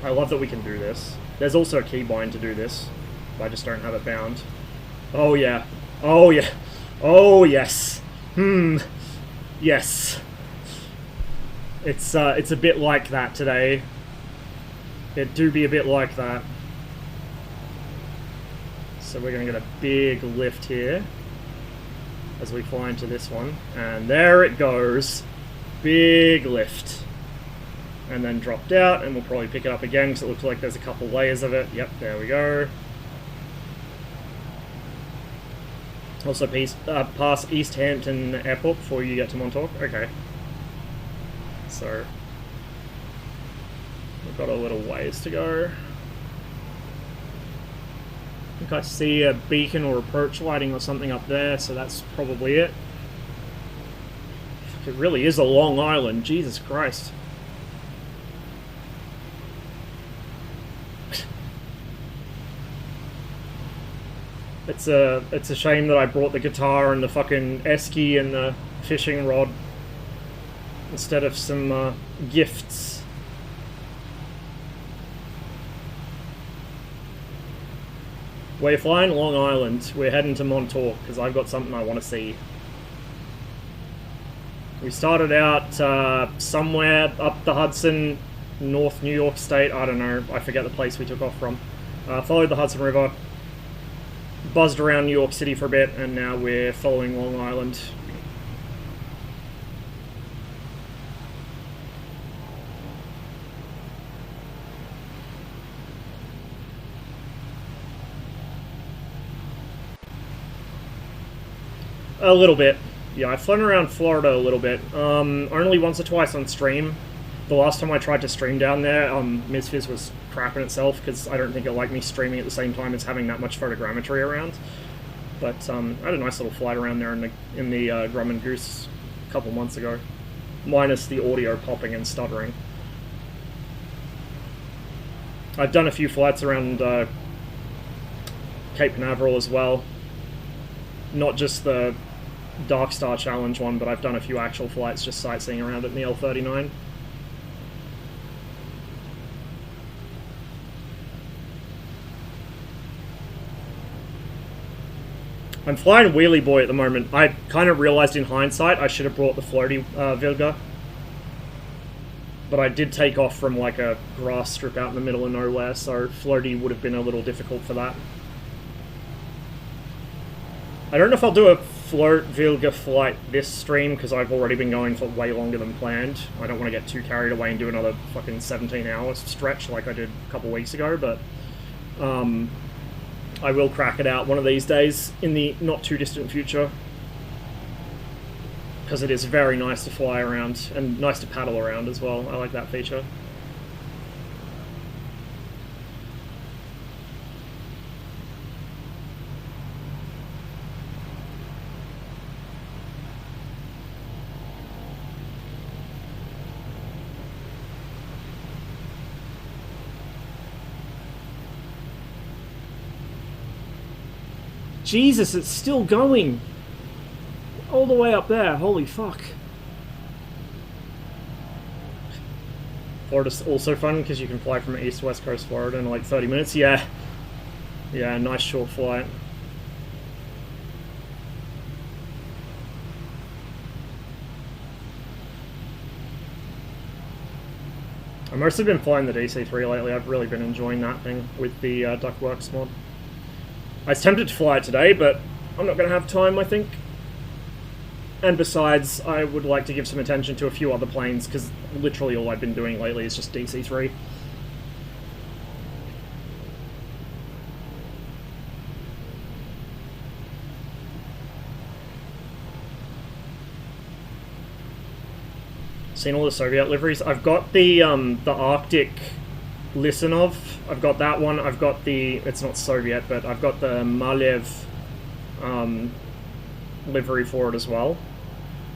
I love that we can do this. There's also a keybind to do this, but I just don't have it bound. Oh yeah. Oh yeah. Oh yes. Yes. It's a bit like that today. It do be a bit like that. So we're going to get a big lift here as we fly into this one. And there it goes. Big lift. And then dropped out, and we'll probably pick it up again because it looks like there's a couple layers of it. Yep, there we go. Also pass East Hampton Airport before you get to Montauk. Okay. So We've got a little ways to go. I think I see a beacon or approach lighting or something up there, so that's probably it. It really is a long island, Jesus Christ. It's a shame that I brought the guitar and the fucking esky and the fishing rod instead of some gifts. We're flying Long Island. We're heading to Montauk because I've got something I want to see. We started out somewhere up the Hudson, North New York State. I don't know. I forget the place we took off from. Followed the Hudson River. Buzzed around New York City for a bit, and now we're following Long Island. A little bit. Yeah, I've flown around Florida a little bit. Only once or twice on stream. The last time I tried to stream down there, MSFS was crapping itself because I don't think it liked me streaming at the same time as having that much photogrammetry around. But I had a nice little flight around there in the Grum and Goose a couple months ago, minus the audio popping and stuttering. I've done a few flights around Cape Canaveral as well. Not just the Dark Star Challenge one, but I've done a few actual flights just sightseeing around it in the L-39. I'm flying Wheelie Boy at the moment. I kind of realized in hindsight I should have brought the floaty wilga. But I did take off from like a grass strip out in the middle of nowhere, so floaty would have been a little difficult for that. I don't know if I'll do a float wilga flight this stream because I've already been going for way longer than planned. I don't want to get too carried away and do another fucking 17-hour stretch like I did a couple weeks ago, but I will crack it out one of these days in the not too distant future. Because it is very nice to fly around and nice to paddle around as well. I like that feature. Jesus, it's still going. All the way up there, holy fuck. Florida's also fun because you can fly from east to west coast Florida in like 30 minutes. Yeah. Yeah, nice short flight. I've mostly been flying the DC-3 lately. I've really been enjoying that thing with the Duckworks mod. I was tempted to fly it today, but I'm not going to have time, I think. And besides, I would like to give some attention to a few other planes, because literally all I've been doing lately is just DC-3. Seen all the Soviet liveries. I've got the Arctic Listenov. I've got that one. I've got the, it's not Soviet, but I've got the Malev livery for it as well.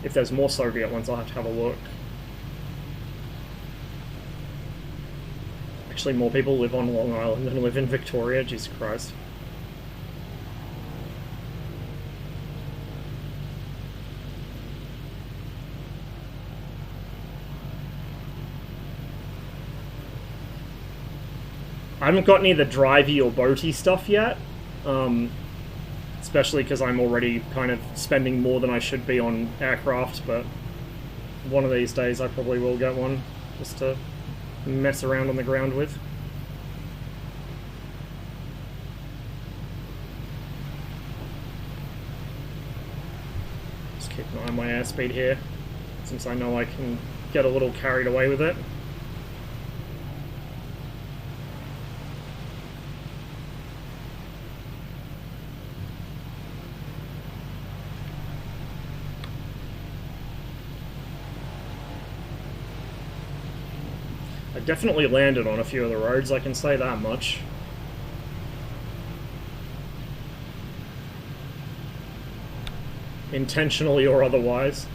If there's more Soviet ones, I'll have to have a look. Actually, more people live on Long Island than live in Victoria. Jesus Christ. I haven't got any of the drivey or boaty stuff yet. Especially because I'm already kind of spending more than I should be on aircraft, but one of these days I probably will get one, just to mess around on the ground with. Just keep an eye on my airspeed here, since I know I can get a little carried away with it. I definitely landed on a few of the roads, I can say that much. Intentionally or otherwise.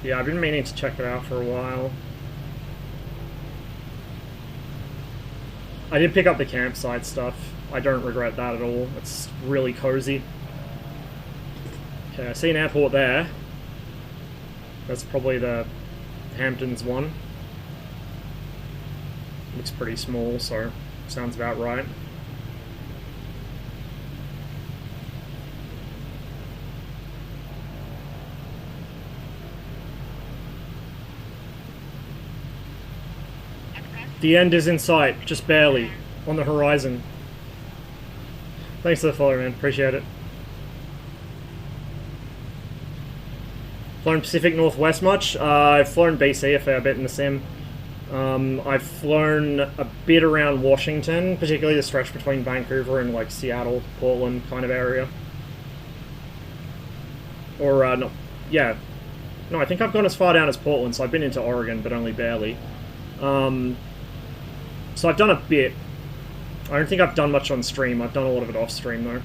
Yeah, I've been meaning to check it out for a while. I did pick up the campsite stuff. I don't regret that at all. It's really cozy. Okay, I see an airport there. That's probably the Hamptons one. Looks pretty small, so sounds about right. The end is in sight, just barely, on the horizon. Thanks for the follow, man. Appreciate it. Flown Pacific Northwest much? I've flown BC a fair bit in the sim. I've flown a bit around Washington, particularly the stretch between Vancouver and like Seattle, Portland kind of area. Or, no, yeah. No, I think I've gone as far down as Portland, so I've been into Oregon, but only barely. So I've done a bit. I don't think I've done much on stream. I've done a lot of it off stream, though.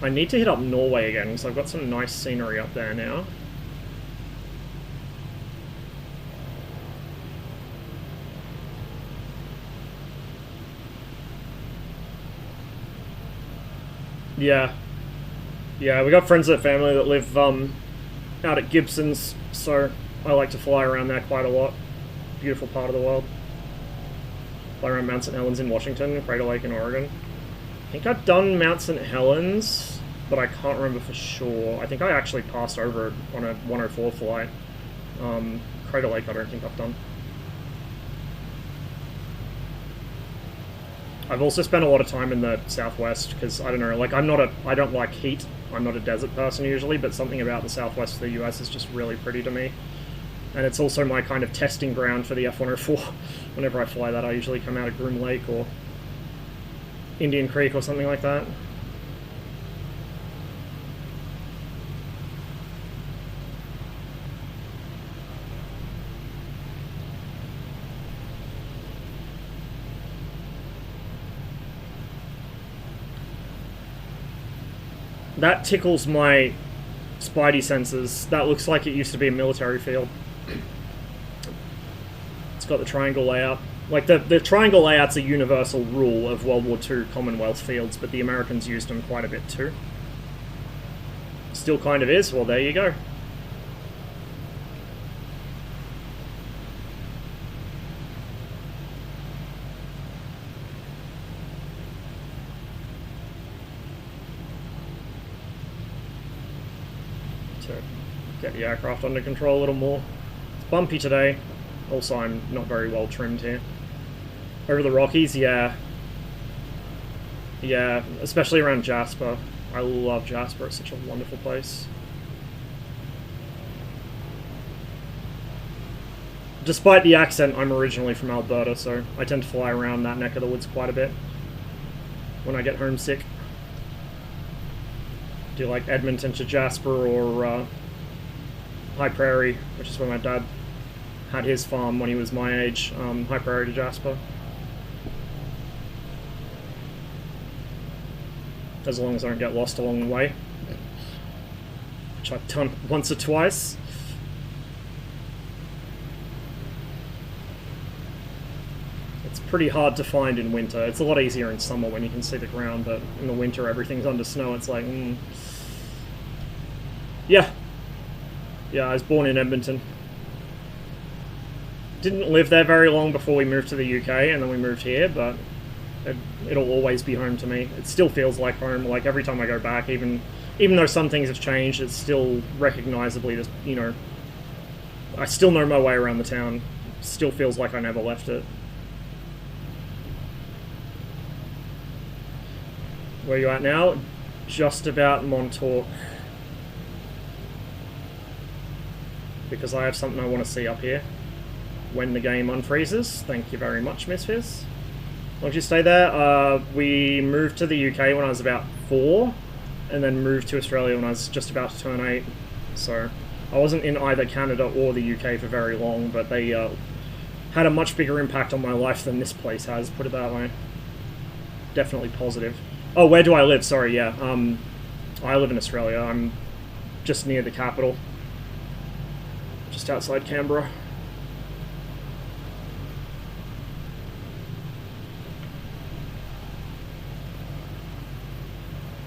I need to hit up Norway again, because I've got some nice scenery up there now. Yeah. Yeah, we got friends of the family that live out at Gibson's, so I like to fly around there quite a lot. Beautiful part of the world. Fly around Mount St. Helens in Washington, Crater Lake in Oregon. I think I've done Mount St. Helens, but I can't remember for sure. I think I actually passed over on a 104 flight. Crater Lake I don't think I've done. I've also spent a lot of time in the Southwest, because, I don't know, like, I don't like heat. I'm not a desert person usually, but something about the Southwest of the US is just really pretty to me. And it's also my kind of testing ground for the F-104. Whenever I fly that, I usually come out of Groom Lake or Indian Creek or something like that. That tickles my spidey senses. That looks like it used to be a military field. It's got the triangle layout. Like, the triangle layout's a universal rule of World War II Commonwealth fields, but the Americans used them quite a bit too. Still kind of is. Well, there you go. Get the aircraft under control a little more. It's bumpy today. Also, I'm not very well trimmed here. Over the Rockies, yeah. Yeah, especially around Jasper. I love Jasper. It's such a wonderful place. Despite the accent, I'm originally from Alberta, so I tend to fly around that neck of the woods quite a bit when I get homesick. Do like Edmonton to Jasper or High Prairie, which is where my dad had his farm when he was my age. High Prairie to Jasper. As long as I don't get lost along the way. Which I've done once or twice. It's pretty hard to find in winter. It's a lot easier in summer when you can see the ground, but in the winter everything's under snow. It's like, Yeah. Yeah, I was born in Edmonton. Didn't live there very long before we moved to the UK, and then we moved here, but it'll always be home to me. It still feels like home. Like, every time I go back, even though some things have changed, it's still recognizably, just, you know, I still know my way around the town. Still feels like I never left it. Where are you at now? Just about Montauk. Because I have something I want to see up here when the game unfreezes. Thank you very much, Miss Fizz. Why did you stay there? We moved to the UK when I was about 4, and then moved to Australia when I was just about to turn 8. So I wasn't in either Canada or the UK for very long, but they had a much bigger impact on my life than this place has, put it that way. Definitely positive. Oh, where do I live? Sorry, yeah. I live in Australia. I'm just near the capital. Just outside Canberra.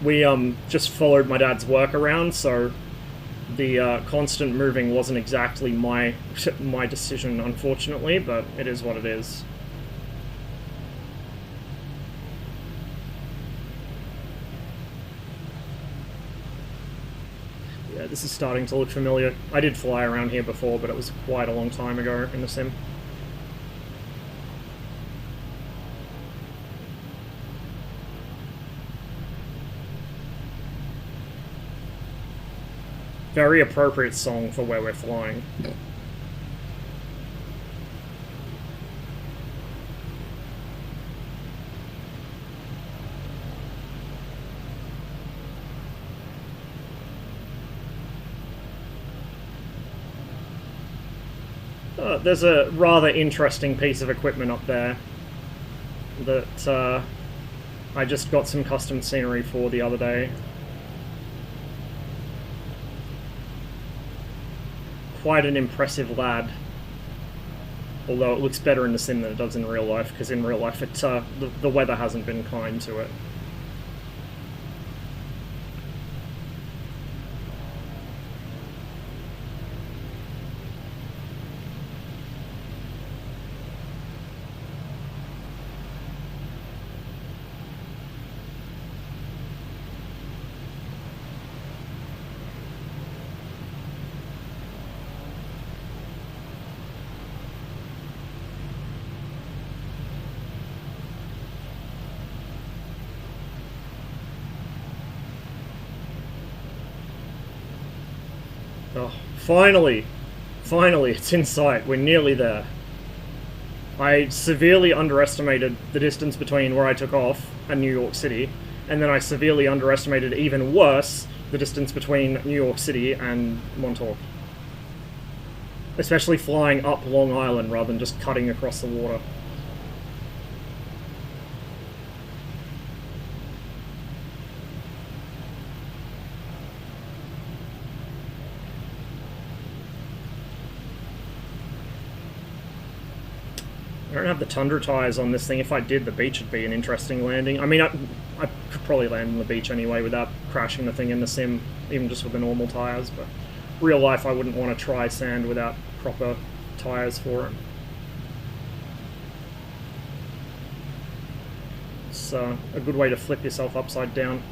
We just followed my dad's work around, so the constant moving wasn't exactly my decision, unfortunately, but it is what it is. Yeah, this is starting to look familiar. I did fly around here before, but it was quite a long time ago in the sim. Very appropriate song for where we're flying. There's a rather interesting piece of equipment up there that I just got some custom scenery for the other day. Quite an impressive lad. Although it looks better in the sim than it does in real life, because in real life it, the weather hasn't been kind to it. Oh, finally! Finally, it's in sight. We're nearly there. I severely underestimated the distance between where I took off and New York City, and then I severely underestimated, even worse, the distance between New York City and Montauk. Especially flying up Long Island rather than just cutting across the water. I don't have the Tundra tyres on this thing. If I did, the beach would be an interesting landing. I mean, I could probably land on the beach anyway without crashing the thing in the sim, even just with the normal tyres, but real life I wouldn't want to try sand without proper tyres for it. It's a good way to flip yourself upside down.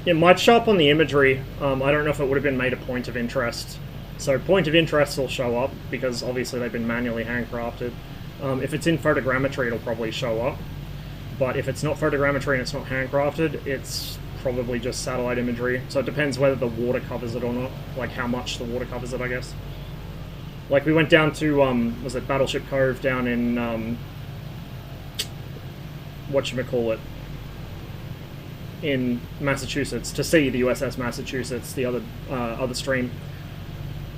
It might show up on the imagery. I don't know if it would have been made a point of interest. So point of interest will show up, because obviously they've been manually handcrafted. If it's in photogrammetry, it'll probably show up. But if it's not photogrammetry and it's not handcrafted, it's probably just satellite imagery. So it depends whether the water covers it or not. Like how much the water covers it, I guess. Like we went down to, was it Battleship Cove down in, whatchamacallit, in Massachusetts to see the USS Massachusetts the other stream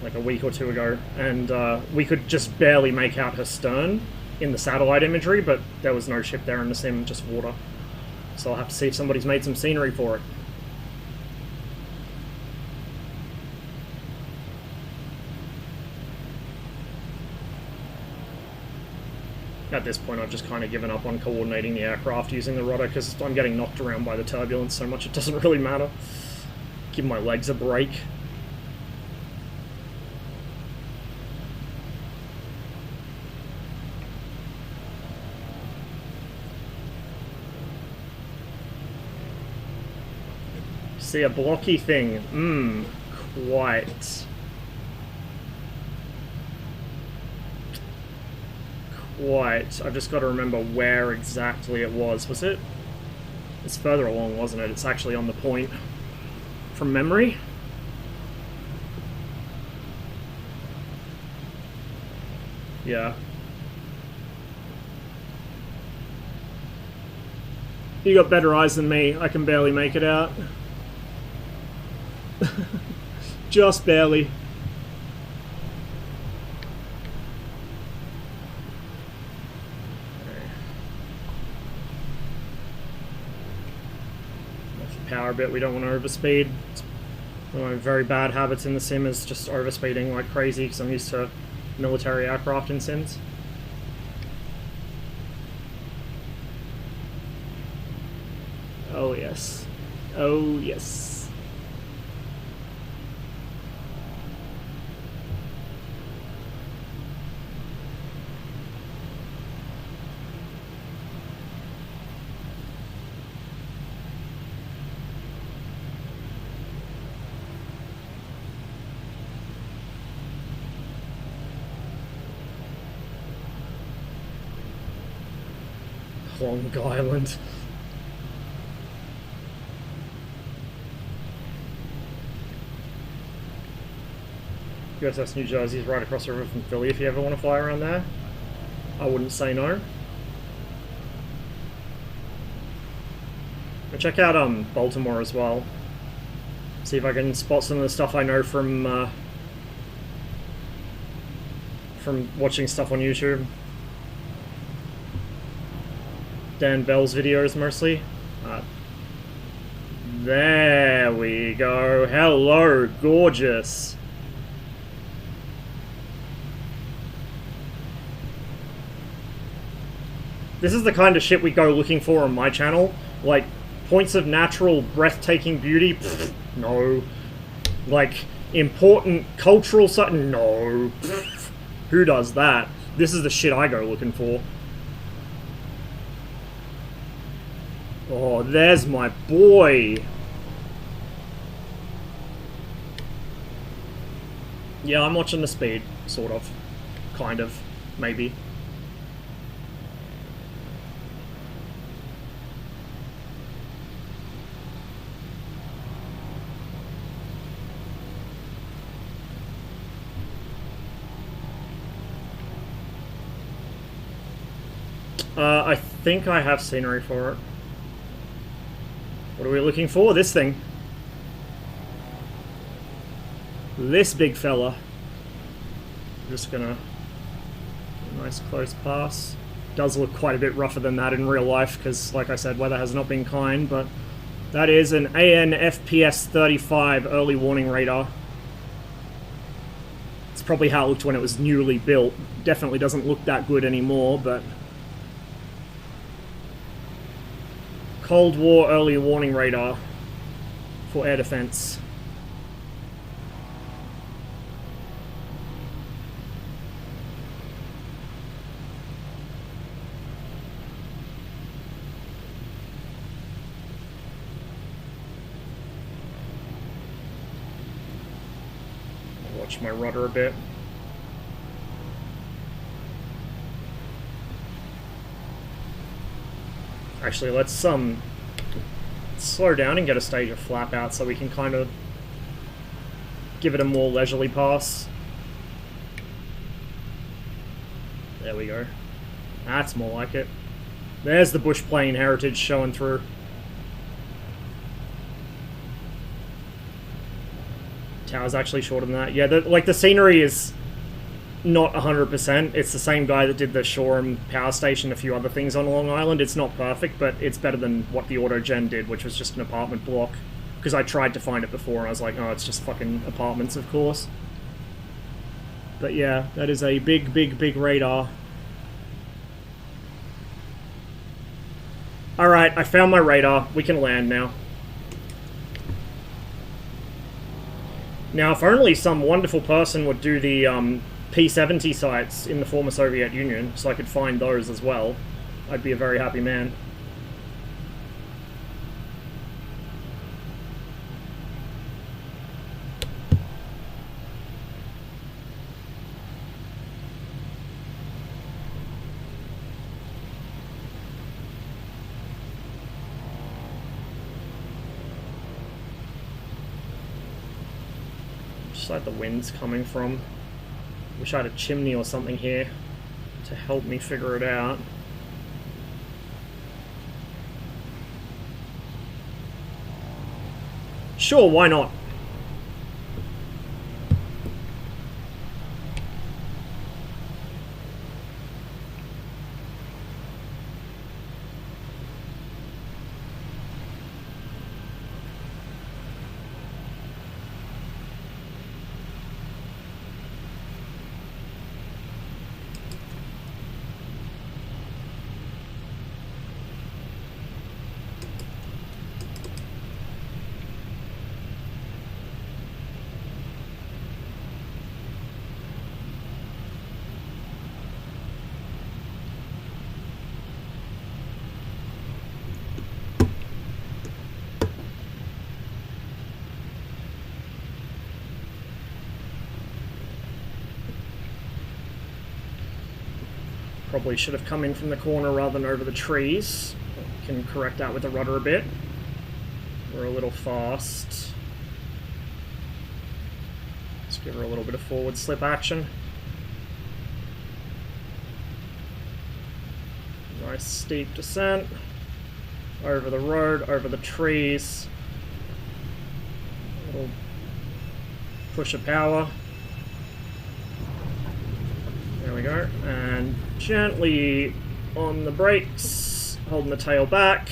like a week or two ago, and we could just barely make out her stern in the satellite imagery, but there was no ship there in the sim, just water. So I'll have to see if somebody's made some scenery for it. At this point, I've just kind of given up on coordinating the aircraft using the rudder, because I'm getting knocked around by the turbulence so much it doesn't really matter. Give my legs a break. See, a blocky thing. Quite. quite. I've just got to remember where exactly it was. Was it? It's further along, wasn't it? It's actually on the point. From memory? Yeah. You got better eyes than me. I can barely make it out. Just barely. Power a bit, we don't want to overspeed. One of my very bad habits in the sim is just overspeeding like crazy because I'm used to military aircraft in sims. Oh yes. Oh yes. Long Island. USS New Jersey is right across the river from Philly if you ever want to fly around there. I wouldn't say no. I'll check out Baltimore as well. See if I can spot some of the stuff I know from watching stuff on YouTube. Dan Bell's videos mostly. There we go. Hello, gorgeous. This is the kind of shit we go looking for on my channel. Like, points of natural, breathtaking beauty? Pfft, no. Like, important cultural something? No. Pfft, who does that? This is the shit I go looking for. Oh, there's my boy. Yeah, I'm watching the speed, sort of. Kind of. Maybe. I think I have scenery for it. What are we looking for? This thing. This big fella. Just gonna... nice close pass. Does look quite a bit rougher than that in real life, because, like I said, weather has not been kind, but that is an AN-FPS 35 early warning radar. It's probably how it looked when it was newly built. Definitely doesn't look that good anymore, but... Cold War early warning radar for air defense. Watch my rudder a bit. Actually, let's slow down and get a stage of flap out so we can kind of give it a more leisurely pass. There we go. That's more like it. There's the bush plane heritage showing through. Tower's actually shorter than that. Yeah, the scenery is not 100%. It's the same guy that did the Shoreham power station, a few other things on Long Island. It's not perfect, but it's better than what the Autogen did, which was just an apartment block. Because I tried to find it before, and I was like, oh, it's just fucking apartments, of course. But yeah, that is a big, big, big radar. Alright, I found my radar. We can land now. Now, if only some wonderful person would do the, P-70 sites in the former Soviet Union, so I could find those as well, I'd be a very happy man. Just like the wind's coming from. Wish I had a chimney or something here to help me figure it out. Sure, why not? Probably should have come in from the corner rather than over the trees. Can correct that with the rudder a bit. We're a little fast. Let's give her a little bit of forward slip action. Nice steep descent. Over the road, over the trees. A little push of power. There we go, and gently on the brakes, holding the tail back.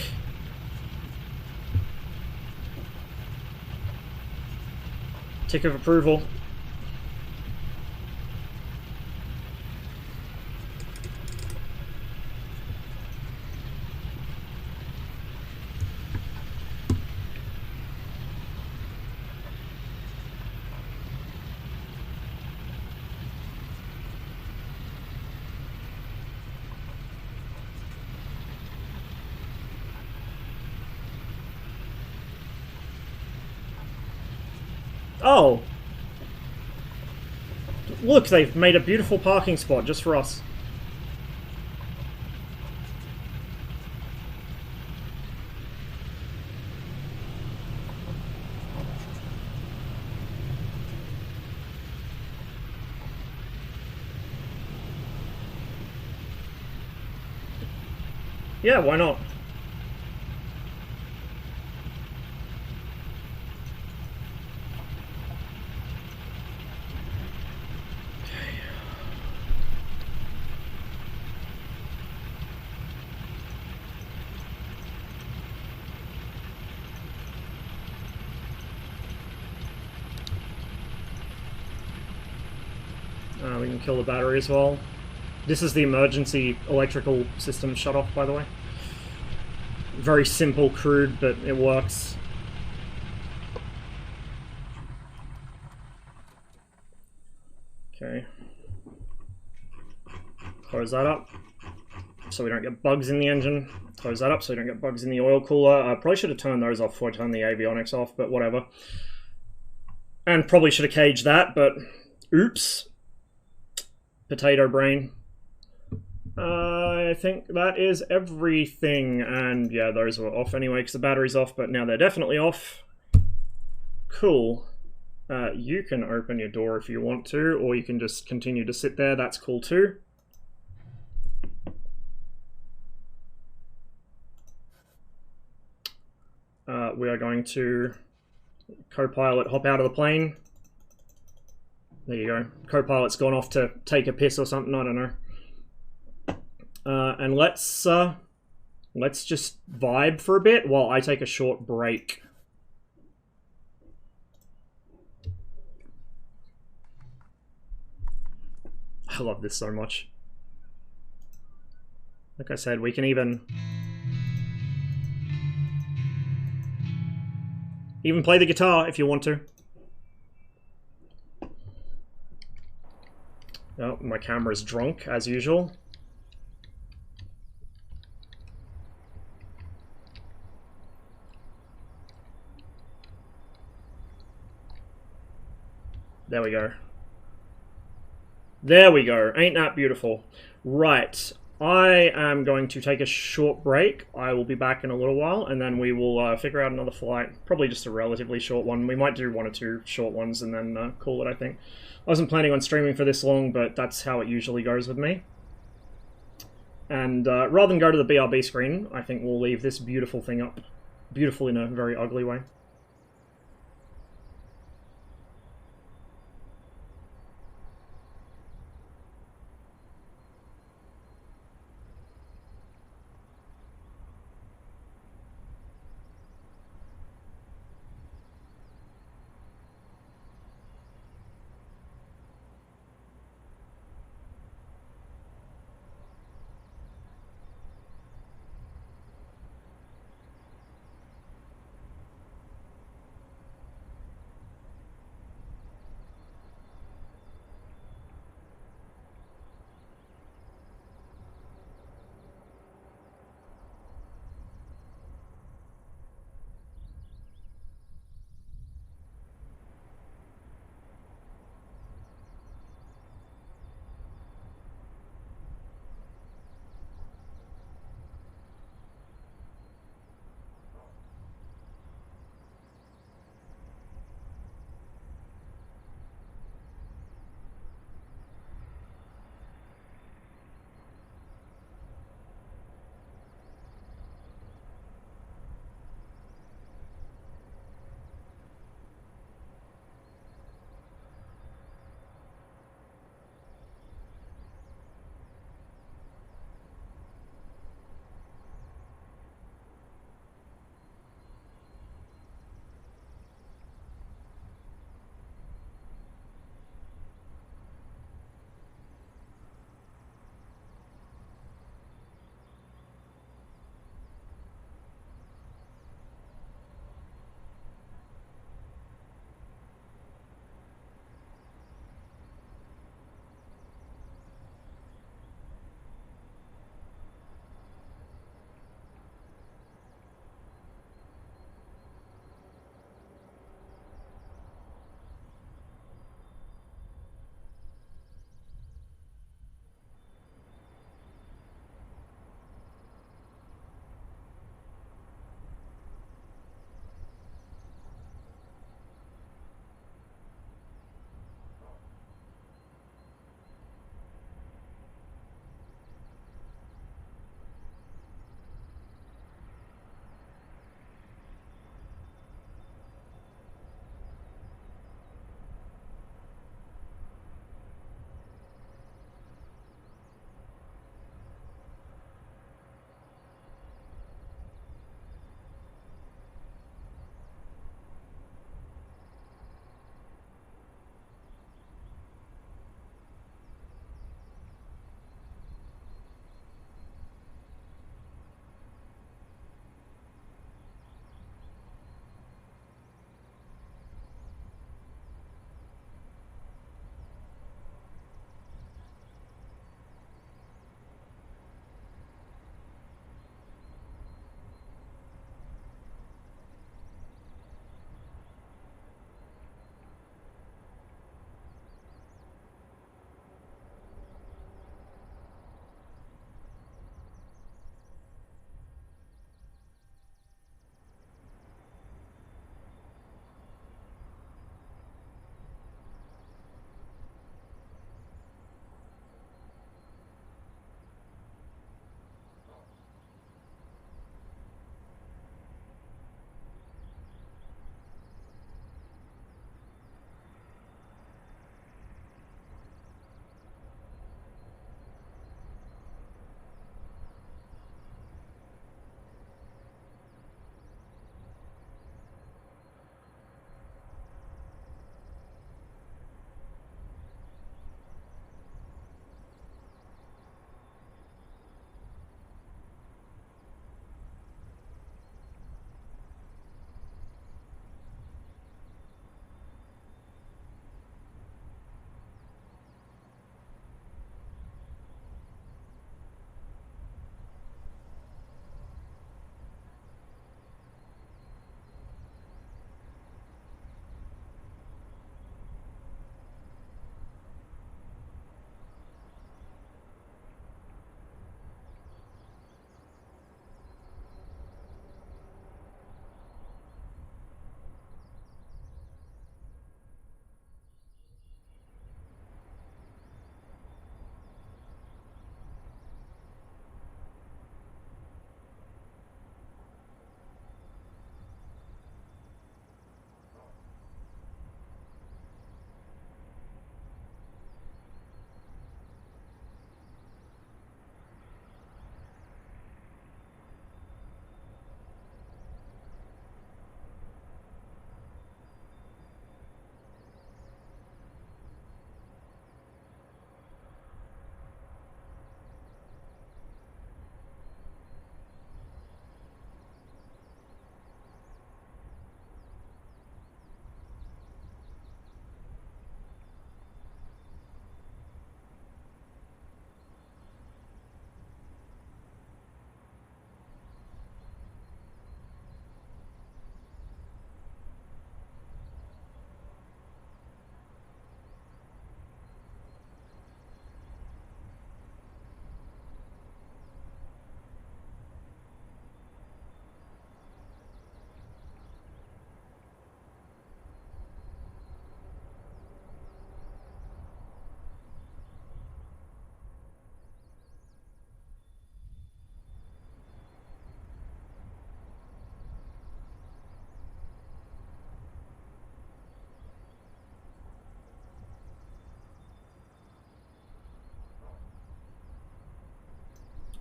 Tick of approval. Oh! Look, they've made a beautiful parking spot just for us. Yeah, why not? We can kill the battery as well. This is the emergency electrical system shut off, by the way. Very simple, crude, but it works. Okay. Close that up so we don't get bugs in the engine. Close that up so we don't get bugs in the oil cooler. I probably should have turned those off before I turned the avionics off, but whatever. And probably should have caged that, but oops. Potato brain. I think that is everything, and yeah, those were off anyway because the battery's off, but now they're definitely off. Cool. You can open your door if you want to, or you can just continue to sit there, that's cool too. We are going to co-pilot hop out of the plane. There you go. Co-pilot's gone off to take a piss or something, I don't know. And let's just vibe for a bit while I take a short break. I love this so much. Like I said, we can even play the guitar if you want to. Oh, my camera's drunk, as usual. There we go. There we go. Ain't that beautiful? Right. I am going to take a short break. I will be back in a little while, and then we will figure out another flight. Probably just a relatively short one. We might do 1 or 2 short ones and then call it, I think. I wasn't planning on streaming for this long, but that's how it usually goes with me. And rather than go to the BRB screen, I think we'll leave this beautiful thing up. Beautiful in a very ugly way.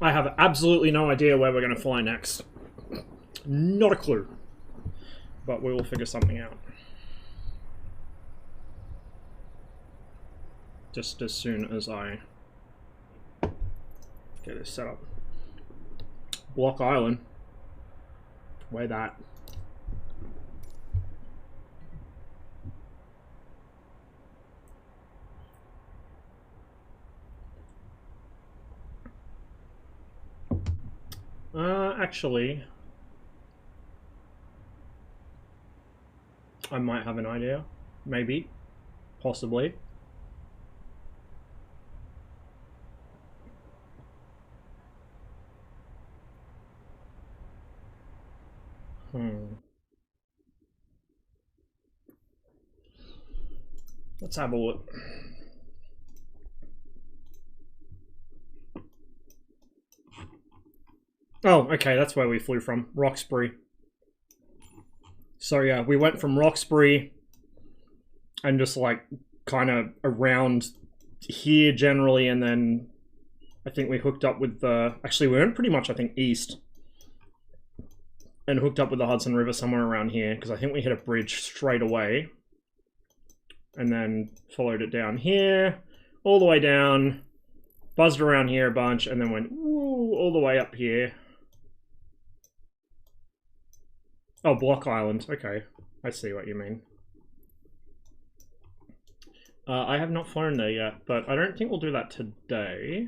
I have absolutely no idea where we're going to fly next. Not a clue. But we will figure something out. Just as soon as I get this set up. Block Island. Where that? Actually, I might have an idea. Maybe. Possibly. Let's have a look. Oh, okay, that's where we flew from. Roxbury. So yeah, we went from Roxbury and just like kind of around here generally, and then I think we hooked up with the... Actually, we went pretty much, I think, east. And hooked up with the Hudson River somewhere around here, because I think we hit a bridge straight away. And then followed it down here, all the way down, buzzed around here a bunch, and then went woo, all the way up here. Oh, Block Island. Okay, I see what you mean. I have not flown there yet, but I don't think we'll do that today.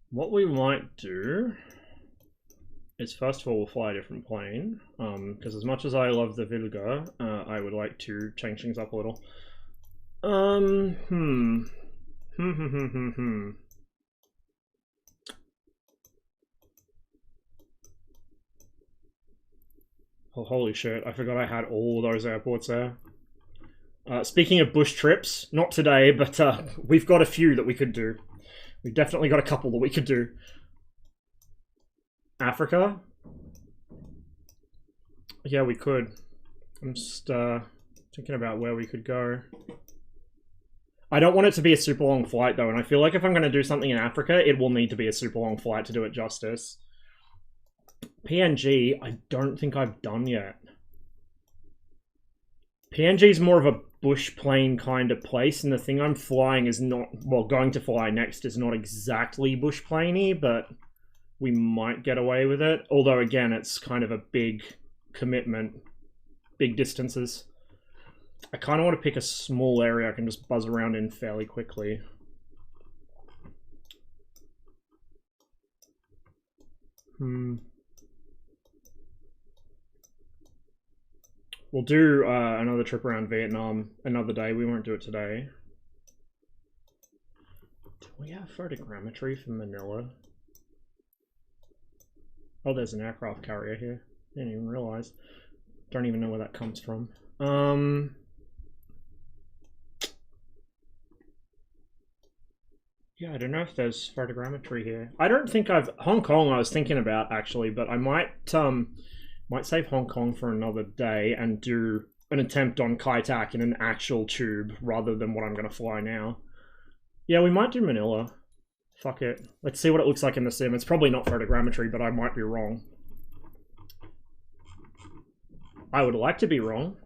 What we might do is, first of all, we'll fly a different plane, because as much as I love the Wilga, I would like to change things up a little. Oh, holy shit, I forgot I had all those airports there. Speaking of bush trips, not today, but we've got a few that we could do. We've definitely got a couple that we could do. Africa? Yeah, we could. I'm just thinking about where we could go. I don't want it to be a super long flight though, and I feel like if I'm going to do something in Africa, it will need to be a super long flight to do it justice. PNG, I don't think I've done yet. PNG is more of a bush plane kind of place, and the thing I'm flying is not, well, going to fly next is not exactly bush planey, but we might get away with it. Although, again, it's kind of a big commitment, big distances. I kind of want to pick a small area I can just buzz around in fairly quickly. We'll do another trip around Vietnam another day. We won't do it today. Do we have photogrammetry for Manila? Oh, there's an aircraft carrier here. Didn't even realize. Don't even know where that comes from. Yeah, I don't know if there's photogrammetry here. I don't think I've... Hong Kong I was thinking about, actually, but I might save Hong Kong for another day and do an attempt on Kai Tak in an actual tube rather than what I'm going to fly now. Yeah, we might do Manila. Fuck it. Let's see what it looks like in the sim. It's probably not photogrammetry, but I might be wrong. I would like to be wrong.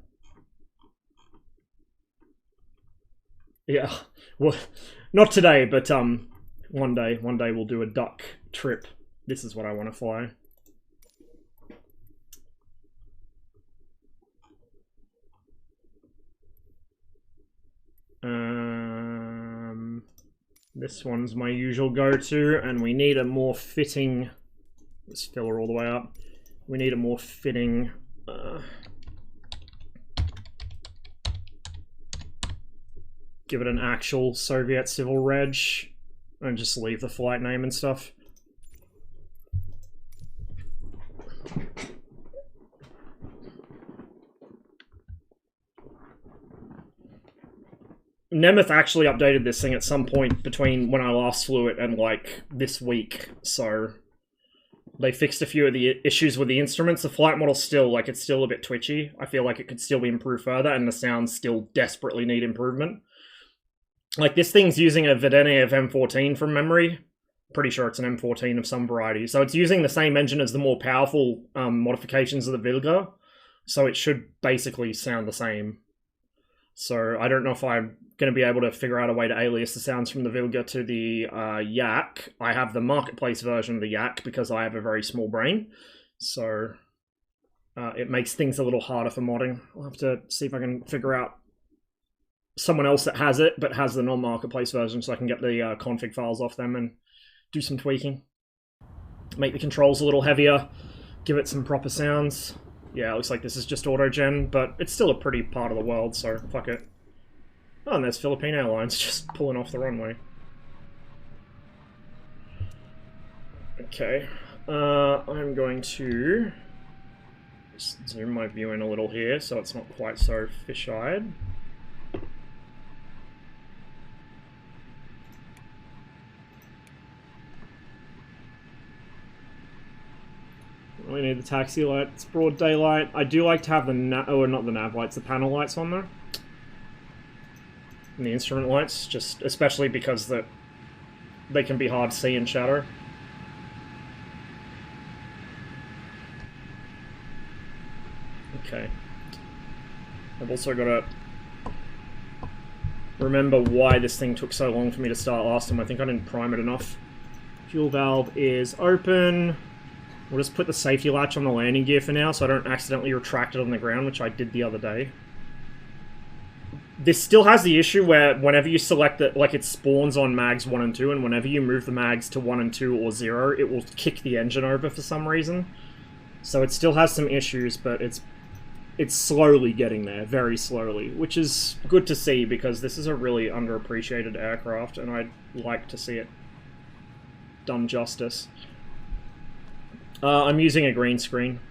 Yeah, well, not today, but one day we'll do a duck trip. This is what I want to fly. This one's my usual go-to, and we need a more fitting... Let's fill her all the way up. We need a more fitting... give it an actual Soviet civil reg, and just leave the flight name and stuff. Nemeth actually updated this thing at some point between when I last flew it and like this week, so they fixed a few of the issues with the instruments. The flight model's still, like, it's still a bit twitchy. I feel like it could still be improved further, and the sounds still desperately need improvement. Like, this thing's using a Vedenev M14 from memory. Pretty sure it's an M14 of some variety. So it's using the same engine as the more powerful modifications of the Wilga. So it should basically sound the same. So I don't know if I'm going to be able to figure out a way to alias the sounds from the Wilga to the Yak. I have the marketplace version of the Yak because I have a very small brain. So it makes things a little harder for modding. I'll have to see if I can figure out someone else that has it, but has the non-marketplace version, so I can get the config files off them and do some tweaking. Make the controls a little heavier, give it some proper sounds. Yeah, it looks like this is just auto-gen, but it's still a pretty part of the world, so fuck it. Oh, and there's Philippine Airlines just pulling off the runway. Okay, I'm going to just zoom my view in a little here so it's not quite so fish-eyed. We need the taxi light. It's broad daylight. I do like to have the not the nav lights, the panel lights on there. And the instrument lights, just especially because they can be hard to see in shadow. Okay. I've also got to remember why this thing took so long for me to start last time. I think I didn't prime it enough. Fuel valve is open. We'll just put the safety latch on the landing gear for now so I don't accidentally retract it on the ground, which I did the other day. This still has the issue where whenever you select it, like it spawns on mags 1 and 2, and whenever you move the mags to 1 and 2 or 0, it will kick the engine over for some reason. So it still has some issues, but it's slowly getting there, very slowly, which is good to see because this is a really underappreciated aircraft and I'd like to see it done justice. I'm using a green screen.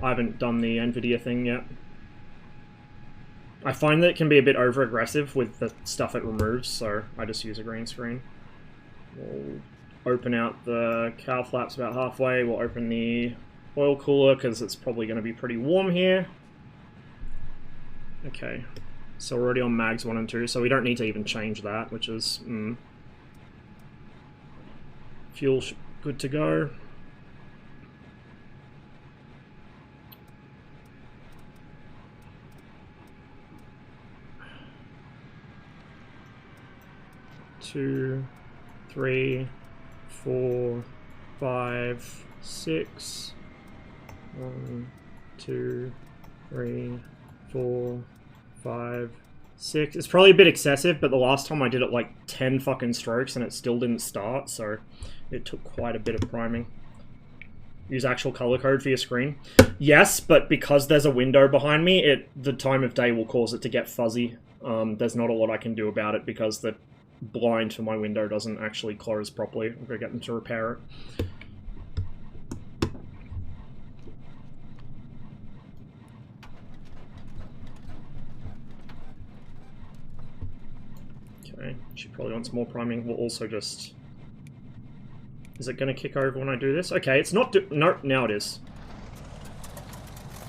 I haven't done the NVIDIA thing yet. I find that it can be a bit over-aggressive with the stuff it removes, so I just use a green screen. We'll open out the cowl flaps about halfway. We'll open the oil cooler because it's probably going to be pretty warm here. Okay, so we're already on mags 1 and 2, so we don't need to even change that, which is... Fuel good to go. Two, 3, 4, 5, 6. 1, 2, 3, 4, 5, 6. It's probably a bit excessive, but the last time I did it like 10 fucking strokes and it still didn't start, so it took quite a bit of priming. Use actual color code for your screen. Yes, but because there's a window behind me, the time of day will cause it to get fuzzy. There's not a lot I can do about it because the blind for my window doesn't actually close properly. I'm gonna get them to repair it. Okay, she probably wants more priming. We'll also just... Is it gonna kick over when I do this? Okay, it's not no, now it is.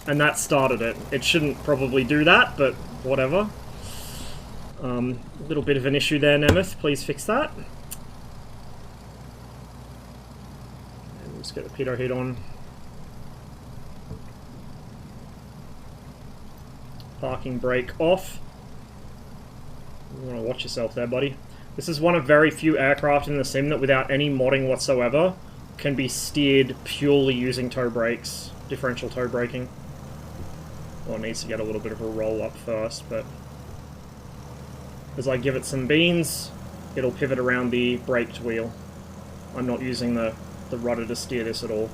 And that started it. It shouldn't probably do that, but whatever. A little bit of an issue there, Nemeth. Please fix that. And let's get the pitot heat on. Parking brake off. You want to watch yourself there, buddy. This is one of very few aircraft in the sim that without any modding whatsoever can be steered purely using toe brakes, differential toe braking. Well, it needs to get a little bit of a roll up first, but as I give it some beans, it'll pivot around the braked wheel. I'm not using the rudder to steer this at all.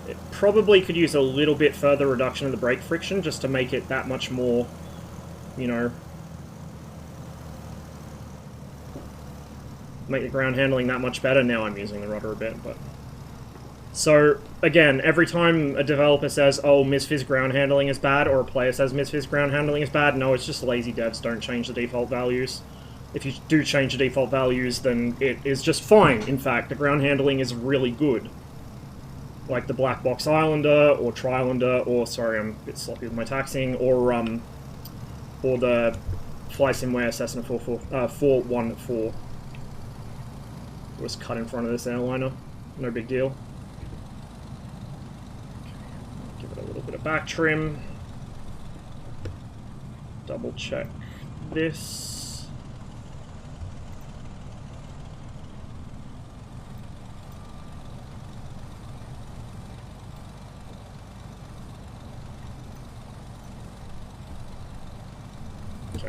It probably could use a little bit further reduction of the brake friction just to make it that much more, you know, make the ground handling that much better. Now I'm using the rudder a bit, but... So, again, every time a developer says, oh, MSFS ground handling is bad, or a player says MSFS ground handling is bad, no, it's just lazy devs don't change the default values. If you do change the default values, then it is just fine. In fact, the ground handling is really good. Like the Black Box Islander, or Trilander, or, sorry, I'm a bit sloppy with my taxiing, or the Fly Simware Cessna 414 was cut in front of this airliner. No big deal. Give it a little bit of back trim. Double check this. Okay.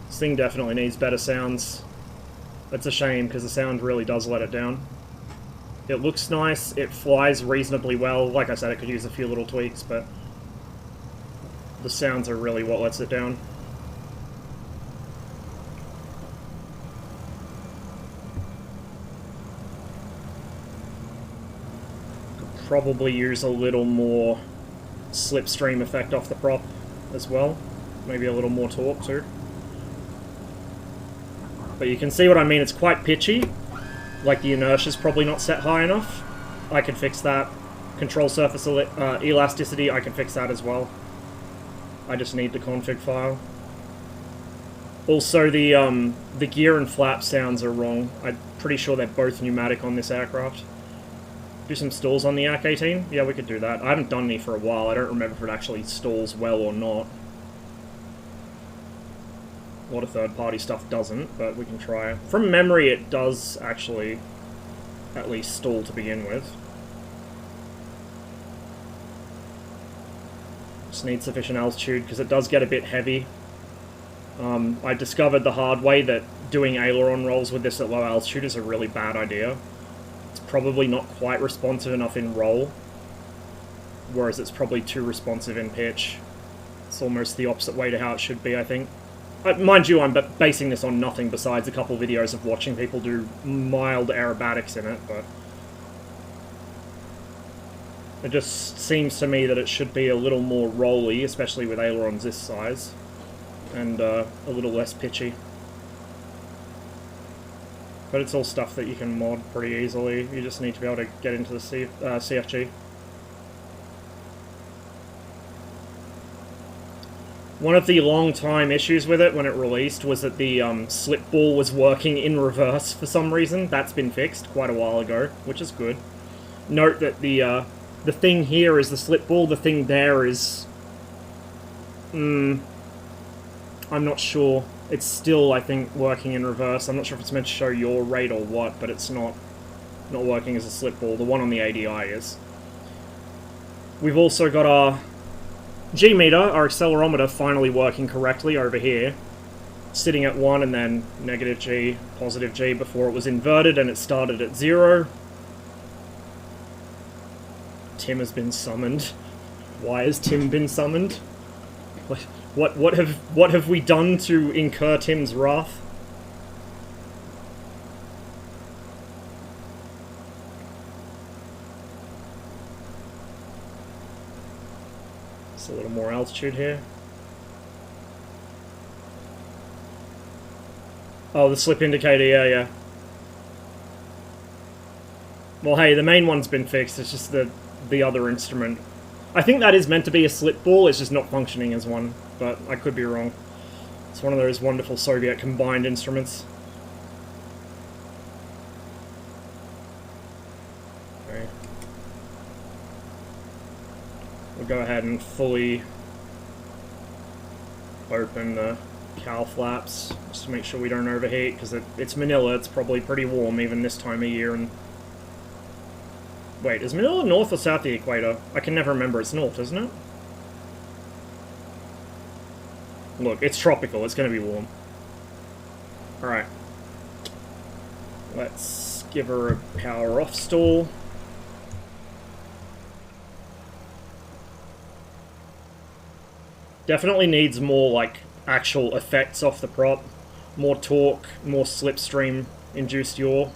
This thing definitely needs better sounds. It's a shame because the sound really does let it down. It looks nice, it flies reasonably well. Like I said, it could use a few little tweaks, but the sounds are really what lets it down. Could probably use a little more slipstream effect off the prop as well. Maybe a little more torque too. But you can see what I mean, it's quite pitchy. Like the inertia's probably not set high enough. I can fix that. Control surface elasticity, I can fix that as well. I just need the config file. Also, the gear and flap sounds are wrong. I'm pretty sure they're both pneumatic on this aircraft. Do some stalls on the AC-18? Yeah, we could do that. I haven't done any for a while. I don't remember if it actually stalls well or not. A lot of third-party stuff doesn't, but we can try it. From memory, it does actually at least stall to begin with. Just need sufficient altitude, because it does get a bit heavy. I discovered the hard way that doing aileron rolls with this at low altitude is a really bad idea. It's probably not quite responsive enough in roll, whereas it's probably too responsive in pitch. It's almost the opposite way to how it should be, I think. Mind you, I'm basing this on nothing besides a couple videos of watching people do mild aerobatics in it, but it just seems to me that it should be a little more rolly, especially with ailerons this size, and a little less pitchy. But it's all stuff that you can mod pretty easily. You just need to be able to get into the CFG. One of the long-time issues with it when it released was that the slip ball was working in reverse for some reason. That's been fixed quite a while ago, which is good. Note that the thing here is the slip ball, the thing there is... I'm not sure. It's still, I think, working in reverse. I'm not sure if it's meant to show your rate or what, but it's not working as a slip ball. The one on the ADI is. We've also got our G-meter, our accelerometer, finally working correctly over here. Sitting at 1 and then negative G, positive G before it was inverted and it started at 0. Tim has been summoned. Why has Tim been summoned? What have we done to incur Tim's wrath? Just a little more altitude here. Oh, the slip indicator, yeah. Well, hey, the main one's been fixed. It's just the other instrument. I think that is meant to be a slip ball. It's just not functioning as one, but I could be wrong. It's one of those wonderful Soviet combined instruments. Okay. We'll go ahead and fully open the cowl flaps just to make sure we don't overheat, because it's Manila. It's probably pretty warm even this time of year. And wait, is Manila north or south of the equator? I can never remember. It's north, isn't it? Look, it's tropical. It's going to be warm. Alright. Let's give her a power off stall. Definitely needs more, like, actual effects off the prop. More torque, more slipstream induced yaw.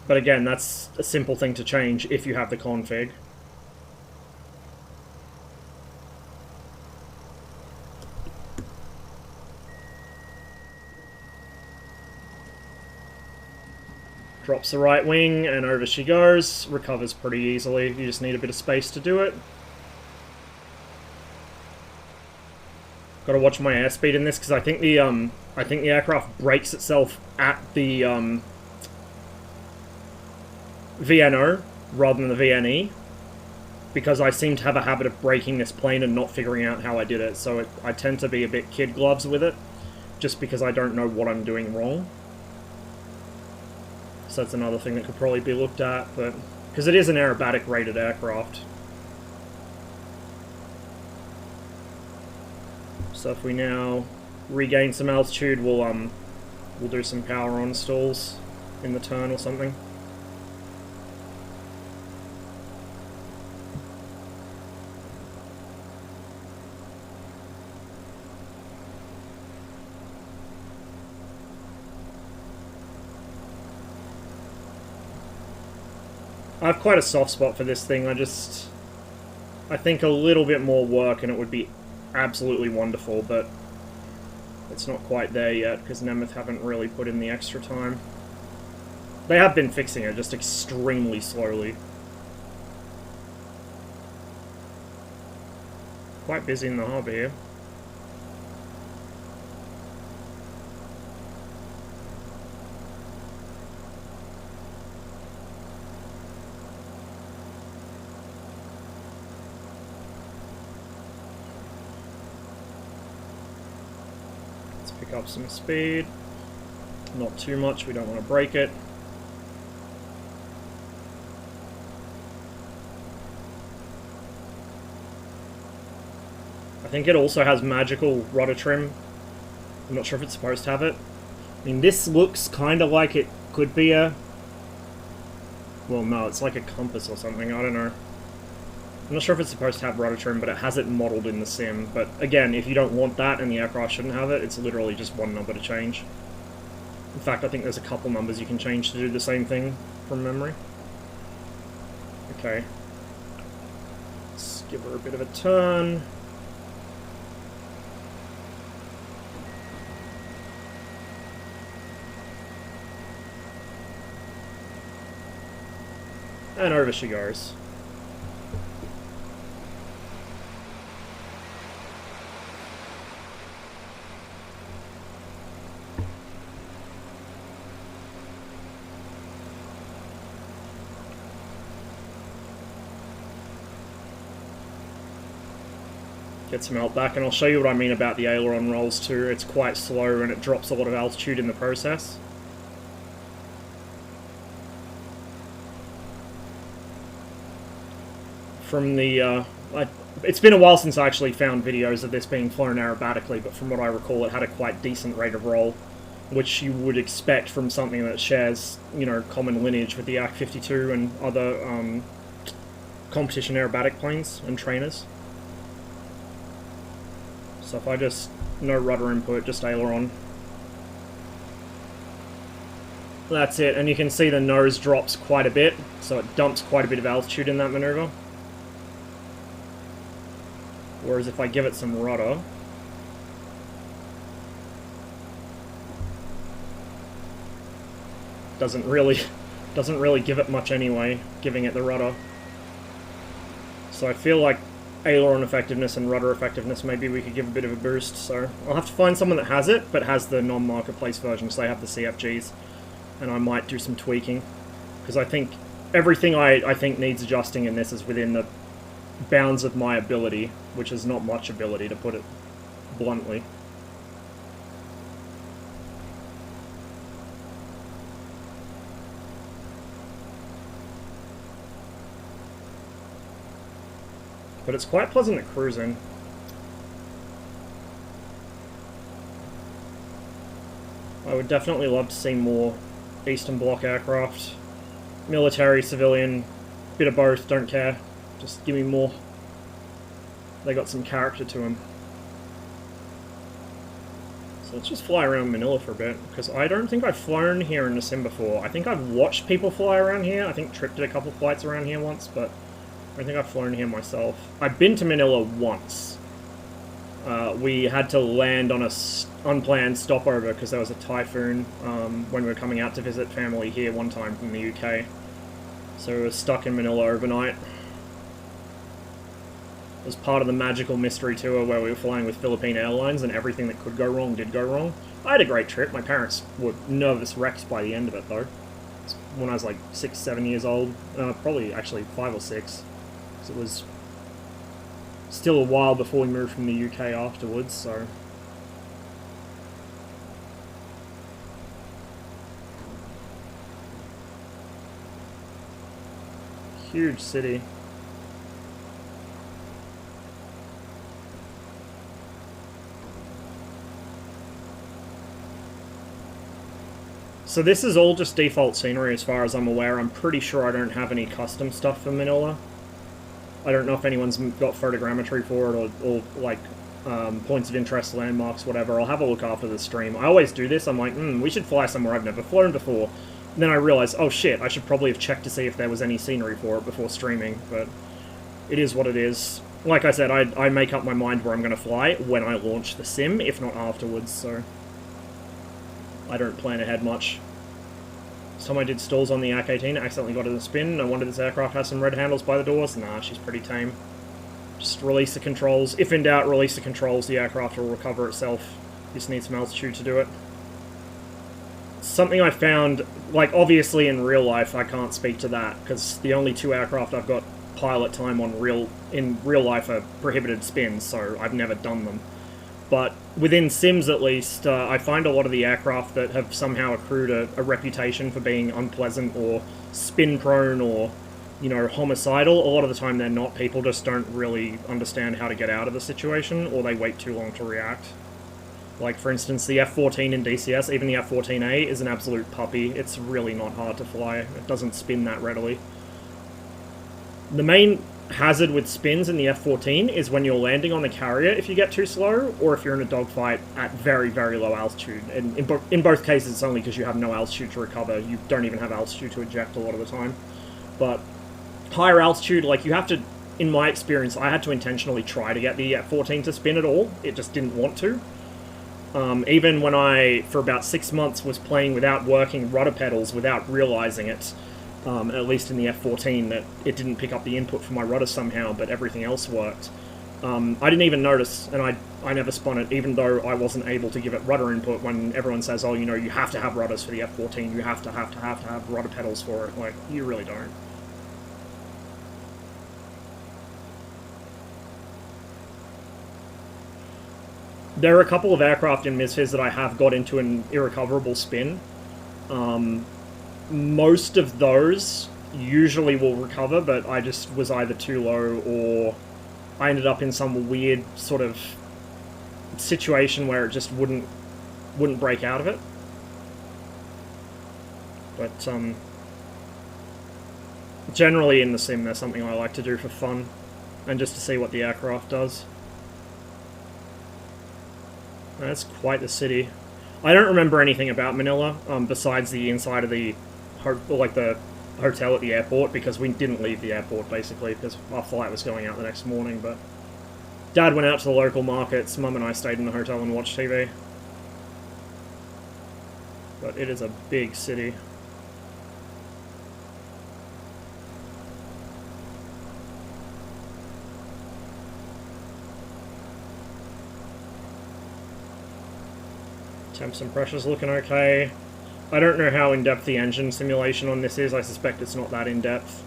But again, that's a simple thing to change if you have the config. Drops the right wing, and over she goes. Recovers pretty easily. You just need a bit of space to do it. Gotta watch my airspeed in this, because I think the aircraft brakes itself at the VNO rather than the VNE, because I seem to have a habit of braking this plane and not figuring out how I did it, so I tend to be a bit kid gloves with it, just because I don't know what I'm doing wrong. So that's another thing that could probably be looked at, but because it is an aerobatic rated aircraft. So if we now regain some altitude, we'll do some power on stalls in the turn or something. I have quite a soft spot for this thing. I think a little bit more work and it would be absolutely wonderful, but it's not quite there yet because Nemeth haven't really put in the extra time. They have been fixing it, just extremely slowly. Quite busy in the harbour here. Pick up some speed, not too much, we don't want to break it. I think it also has magical rudder trim. I'm not sure if it's supposed to have it. I mean, this looks kind of like it could be a... Well, no, it's like a compass or something, I don't know. I'm not sure if it's supposed to have rudder trim, but it has it modeled in the sim. But again, if you don't want that and the aircraft shouldn't have it, it's literally just one number to change. In fact, I think there's a couple numbers you can change to do the same thing from memory. Okay. Let's give her a bit of a turn. And over she goes. Get some alt back, and I'll show you what I mean about the aileron rolls too. It's quite slow and it drops a lot of altitude in the process. From the, it's been a while since I actually found videos of this being flown aerobatically, but from what I recall it had a quite decent rate of roll, which you would expect from something that shares, you know, common lineage with the Ak-52 and other competition aerobatic planes and trainers. So if I just, no rudder input, just aileron. That's it, and you can see the nose drops quite a bit, so it dumps quite a bit of altitude in that maneuver. Whereas if I give it some rudder, doesn't really give it much anyway, giving it the rudder. So I feel like aileron effectiveness and rudder effectiveness, maybe we could give a bit of a boost, so I'll have to find someone that has it, but has the non-marketplace version, so they have the CFGs, and I might do some tweaking, because I think everything I think needs adjusting in this is within the bounds of my ability, which is not much ability, to put it bluntly. But it's quite pleasant to cruise in. I would definitely love to see more Eastern Bloc aircraft. Military, civilian, bit of both, don't care. Just give me more. They got some character to them. So let's just fly around Manila for a bit, because I don't think I've flown here in the sim before. I think I've watched people fly around here. I think Trip did a couple flights around here once, but I don't think I've flown here myself. I've been to Manila once. we had to land on a unplanned stopover because there was a typhoon when we were coming out to visit family here one time from the UK. So we were stuck in Manila overnight. It was part of the magical mystery tour where we were flying with Philippine Airlines and everything that could go wrong did go wrong. I had a great trip. My parents were nervous wrecks by the end of it though. When I was like 6, 7 years old. Probably actually 5 or 6. Because it was still a while before we moved from the UK afterwards, so... Huge city. So this is all just default scenery as far as I'm aware. I'm pretty sure I don't have any custom stuff for Manila. I don't know if anyone's got photogrammetry for it or like points of interest, landmarks, whatever. I'll have a look after the stream. I always do this. I'm like, we should fly somewhere I've never flown before. And then I realize, oh shit, I should probably have checked to see if there was any scenery for it before streaming, but it is what it is. Like I said, I make up my mind where I'm going to fly when I launch the sim, if not afterwards, so I don't plan ahead much. This time I did stalls on the Ak-18, accidentally got it in a spin. No wonder this aircraft has some red handles by the doors. Nah, she's pretty tame. Just release the controls. If in doubt, release the controls. The aircraft will recover itself. Just need some altitude to do it. Something I found, like obviously in real life I can't speak to that, because the only 2 aircraft I've got pilot time on in real life are prohibited spins, so I've never done them. But within sims at least, I find a lot of the aircraft that have somehow accrued a reputation for being unpleasant or spin prone or, you know, homicidal, a lot of the time they're not. People just don't really understand how to get out of the situation, or they wait too long to react. Like, for instance, the F-14 in DCS, even the F-14A, is an absolute puppy. It's really not hard to fly. It doesn't spin that readily. The main hazard with spins in the F-14 is when you're landing on the carrier if you get too slow, or if you're in a dogfight at very, very low altitude. And in both cases, it's only because you have no altitude to recover. You don't even have altitude to eject a lot of the time. But higher altitude, like, you have to... In my experience, I had to intentionally try to get the F-14 to spin at all. It just didn't want to. Even when I, for about 6 months, was playing without working rudder pedals, without realizing it, at least in the F-14, that it didn't pick up the input for my rudder somehow, but everything else worked. I didn't even notice, and I never spun it, even though I wasn't able to give it rudder input when everyone says, oh, you know, you have to have rudders for the F-14, you have to have rudder pedals for it. Like, you really don't. There are a couple of aircraft in MSFS that I have got into an irrecoverable spin. Most of those usually will recover, but I just was either too low or I ended up in some weird sort of situation where it just wouldn't break out of it. But generally in the sim, there's something I like to do for fun and just to see what the aircraft does. That's quite the city. I don't remember anything about Manila, besides the inside of the hotel at the airport, because we didn't leave the airport, basically, because our flight was going out the next morning, but Dad went out to the local markets, Mum and I stayed in the hotel and watched TV. But it is a big city. Temps and pressures looking okay. I don't know how in-depth the engine simulation on this is. I suspect it's not that in-depth.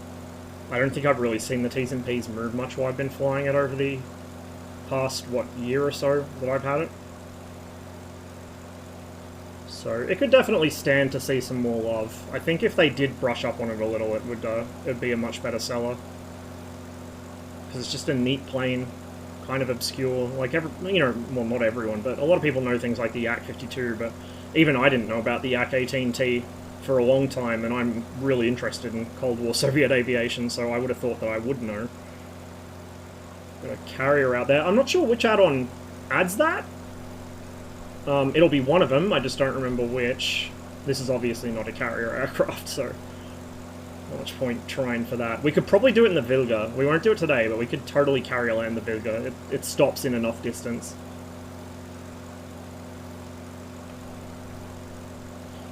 I don't think I've really seen the T's and P's move much while I've been flying it over the past, what, year or so that I've had it. So it could definitely stand to see some more love. I think if they did brush up on it a little, it would it'd be a much better seller. Because it's just a neat plane. Kind of obscure, like you know, well, not everyone, but a lot of people know things like the Yak-52, but even I didn't know about the Yak-18T for a long time, and I'm really interested in Cold War Soviet aviation, so I would have thought that I would know. Got a carrier out there. I'm not sure which add-on adds that. It'll be one of them, I just don't remember which. This is obviously not a carrier aircraft, so not much point trying for that. We could probably do it in the Wilga. We won't do it today, but we could totally carrier land the Wilga. It stops in enough distance.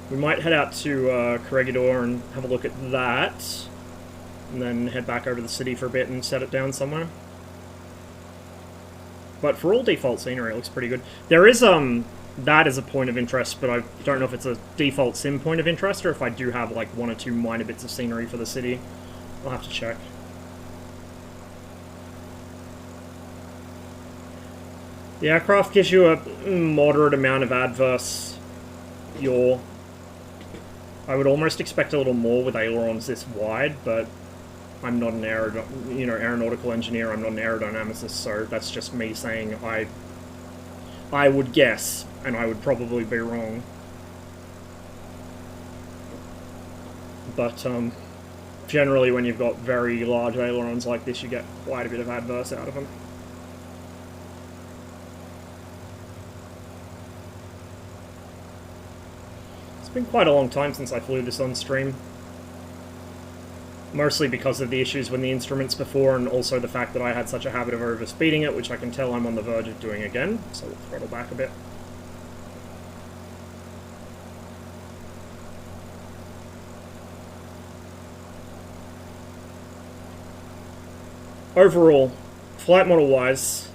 We might head out to Corregidor and have a look at that, and then head back over to the city for a bit and set it down somewhere. But for all default scenery, it looks pretty good. There is that is a point of interest, but I don't know if it's a default sim point of interest or if I do have like 1 or 2 minor bits of scenery for the city. I'll have to check. The aircraft gives you a moderate amount of adverse yaw. I would almost expect a little more with ailerons this wide, but I'm not an aeronautical engineer. I'm not an aerodynamicist, so that's just me saying I would guess, and I would probably be wrong. But generally, when you've got very large ailerons like this, you get quite a bit of adverse out of them. It's been quite a long time since I flew this on stream. Mostly because of the issues with the instruments before, and also the fact that I had such a habit of overspeeding it, which I can tell I'm on the verge of doing again, so we'll throttle back a bit. Overall, flight model-wise,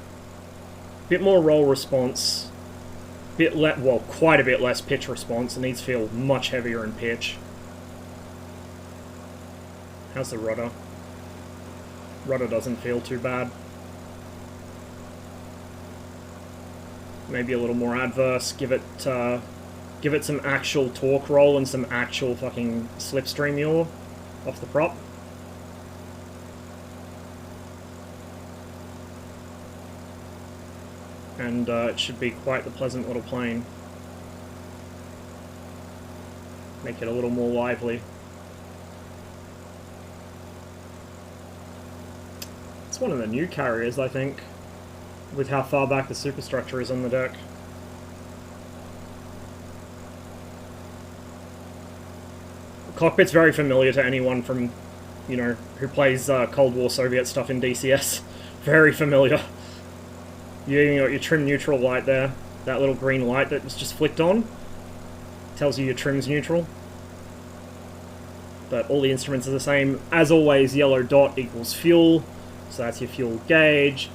a bit more roll response, quite a bit less pitch response. It needs to feel much heavier in pitch. How's the rudder? Rudder doesn't feel too bad. Maybe a little more adverse. Give it some actual torque roll and some actual fucking slipstream yaw off the prop. And it should be quite the pleasant little plane. Make it a little more lively. It's one of the new carriers, I think, with how far back the superstructure is on the deck. The cockpit's very familiar to anyone from, you know, who plays Cold War Soviet stuff in DCS. Very familiar. You got your trim neutral light there. That little green light that was just flicked on tells you your trim's neutral. But all the instruments are the same. As always, yellow dot equals fuel. So that's your fuel gauge.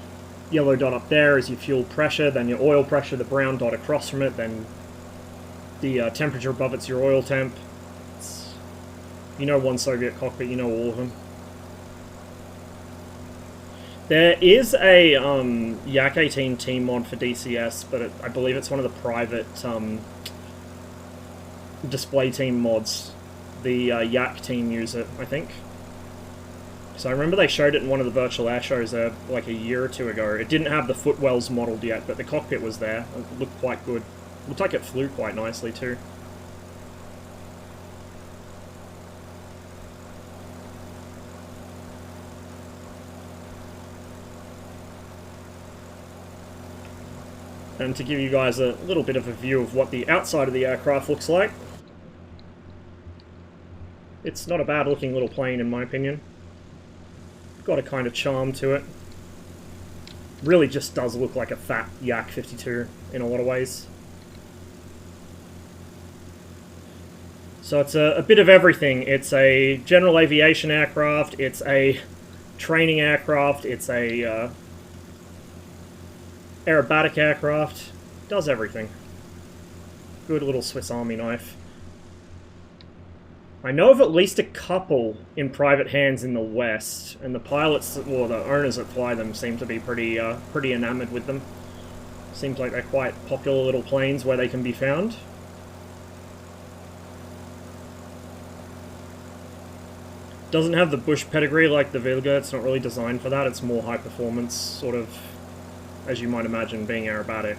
Yellow dot up there is your fuel pressure, then your oil pressure, the brown dot across from it, then the temperature above it's your oil temp. You know one Soviet cockpit, you know all of them. There is a Yak 18 team mod for DCS, but I believe it's one of the private display team mods. The Yak team use it, I think. So I remember they showed it in one of the virtual air shows like a year or 2 ago. It didn't have the footwells modeled yet, but the cockpit was there. It looked quite good. It looked like it flew quite nicely too. And to give you guys a little bit of a view of what the outside of the aircraft looks like. It's not a bad looking little plane in my opinion. Got a kind of charm to it. Really just does look like a fat Yak 52 in a lot of ways. So it's a bit of everything. It's a general aviation aircraft, it's a training aircraft, it's a aerobatic aircraft. Does everything. Good little Swiss Army knife. I know of at least a couple in private hands in the West, and the pilots, or the owners that fly them, seem to be pretty enamored with them. Seems like they're quite popular little planes where they can be found. Doesn't have the bush pedigree like the Wilga. It's not really designed for that. It's more high performance, sort of, as you might imagine, being aerobatic.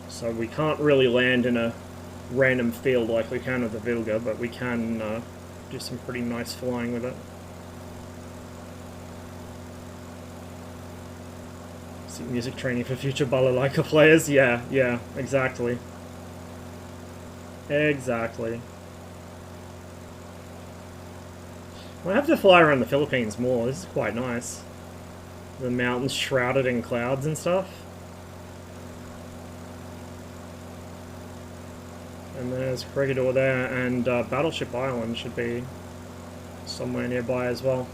So we can't really land in a random field like we can with the Wilga, but we can do some pretty nice flying with it. See, music training for future balalaika players? Yeah, exactly. Exactly. I have to fly around the Philippines more. This is quite nice. The mountains shrouded in clouds and stuff. And there's Corregidor there, and Battleship Island should be somewhere nearby as well.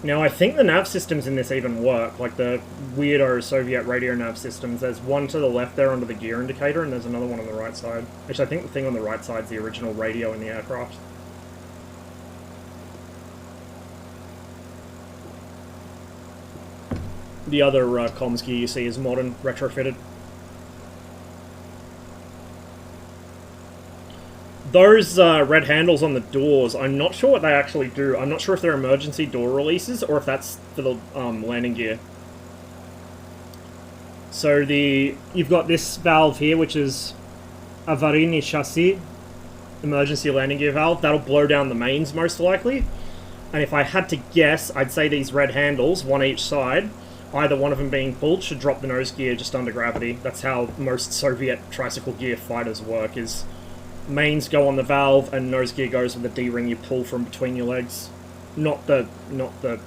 Now, I think the nav systems in this even work, like the weirdo Soviet radio nav systems. There's one to the left there under the gear indicator, and there's another one on the right side. Which I think the thing on the right side is the original radio in the aircraft. The other comms gear you see is modern, retrofitted. Those red handles on the doors, I'm not sure what they actually do. I'm not sure if they're emergency door releases or if that's for the landing gear. So you've got this valve here, which is Avarini chassis, emergency landing gear valve. That'll blow down the mains most likely. And if I had to guess, I'd say these red handles, one each side, either one of them being pulled, should drop the nose gear just under gravity. That's how most Soviet tricycle gear fighters work, is mains go on the valve and nose gear goes with the D-ring you pull from between your legs. Not the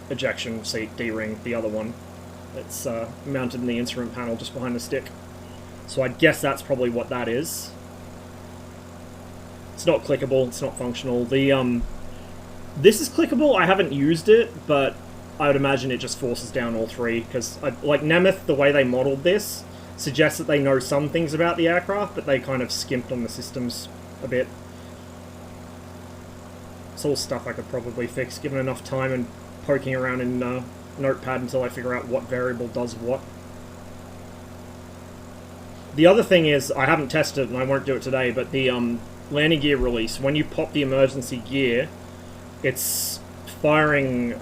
ejection seat D-ring, the other one. It's mounted in the instrument panel just behind the stick. So I'd guess that's probably what that is. It's not clickable, it's not functional. This is clickable, I haven't used it, but I would imagine it just forces down all three, because, like, Nemeth, the way they modelled this, suggests that they know some things about the aircraft, but they kind of skimped on the systems a bit. It's all stuff I could probably fix, given enough time and poking around in Notepad until I figure out what variable does what. The other thing is, I haven't tested it and I won't do it today, but the landing gear release, when you pop the emergency gear, it's firing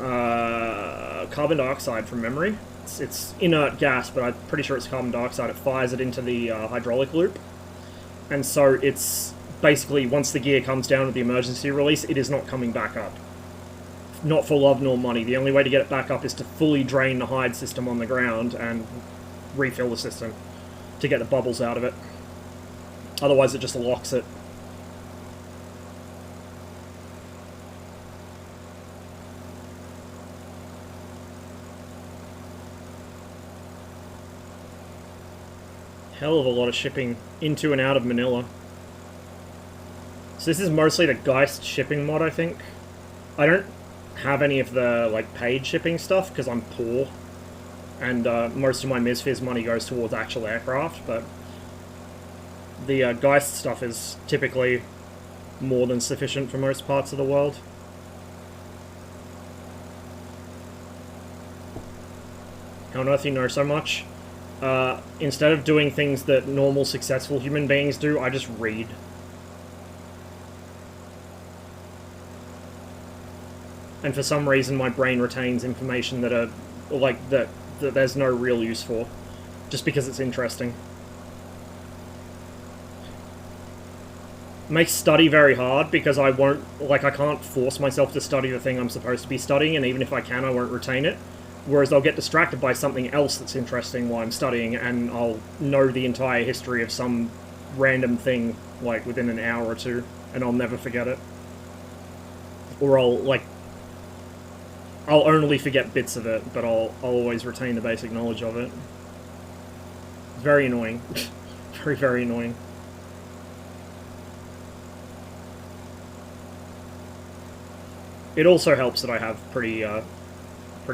carbon dioxide from memory. It's inert gas, but I'm pretty sure it's carbon dioxide. It fires it into the hydraulic loop. And so it's basically, once the gear comes down with the emergency release, it is not coming back up. Not for love nor money. The only way to get it back up is to fully drain the hide system on the ground and refill the system to get the bubbles out of it. Otherwise it just locks it. Hell of a lot of shipping into and out of Manila. So this is mostly the Geist shipping mod, I think. I don't have any of the, like, paid shipping stuff because I'm poor. And most of my MSFS money goes towards actual aircraft, but the Geist stuff is typically more than sufficient for most parts of the world. How on earth you know so much? Instead of doing things that normal, successful human beings do, I just read. And for some reason, my brain retains information that are, like, that there's no real use for, just because it's interesting. Makes study very hard, because I can't force myself to study the thing I'm supposed to be studying, and even if I can, I won't retain it. Whereas I'll get distracted by something else that's interesting while I'm studying, and I'll know the entire history of some random thing, like, within an hour or two, and I'll never forget it. Or I'll only forget bits of it, but I'll always retain the basic knowledge of it. It's very annoying. Very, very annoying. It also helps that I have pretty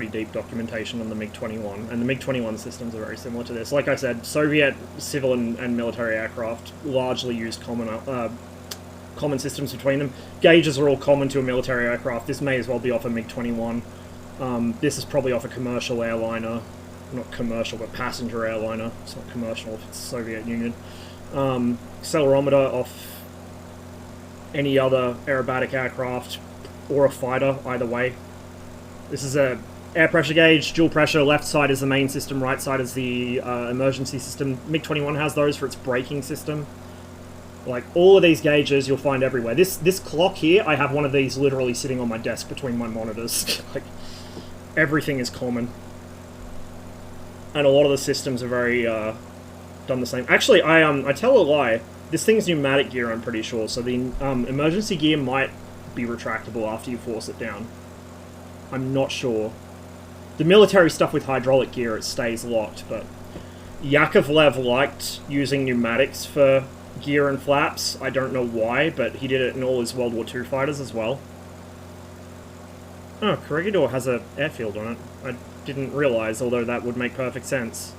deep documentation on the MiG-21, and the MiG-21 systems are very similar to this. Like I said, Soviet civil and military aircraft largely used common systems between them. Gauges are all common to a military aircraft. This may as well be off a MiG-21. This is probably off a commercial airliner. Not commercial, but passenger airliner. It's not commercial if it's the Soviet Union. Accelerometer off any other aerobatic aircraft, or a fighter, either way. This is a air pressure gauge, dual pressure. Left side is the main system, right side is the emergency system. MiG-21 has those for its braking system. Like, all of these gauges you'll find everywhere. This clock here, I have one of these literally sitting on my desk between my monitors. Like, everything is common. And a lot of the systems are very done the same. Actually, I tell a lie. This thing's pneumatic gear, I'm pretty sure. So the emergency gear might be retractable after you force it down. I'm not sure. The military stuff with hydraulic gear, it stays locked, but Yakovlev liked using pneumatics for gear and flaps. I don't know why, but he did it in all his World War II fighters as well. Oh, Corregidor has an airfield on it. I didn't realize, although that would make perfect sense.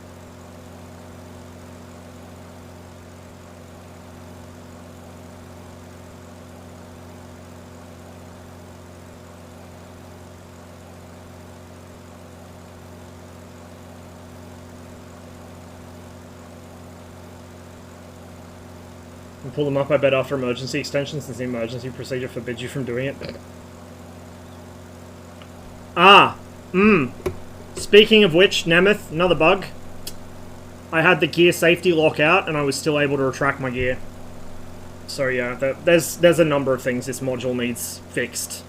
Pull them up, I bet, after emergency extension, since the emergency procedure forbids you from doing it. Speaking of which, Nemeth, another bug. I had the gear safety lock out, and I was still able to retract my gear. So yeah, there's a number of things this module needs fixed.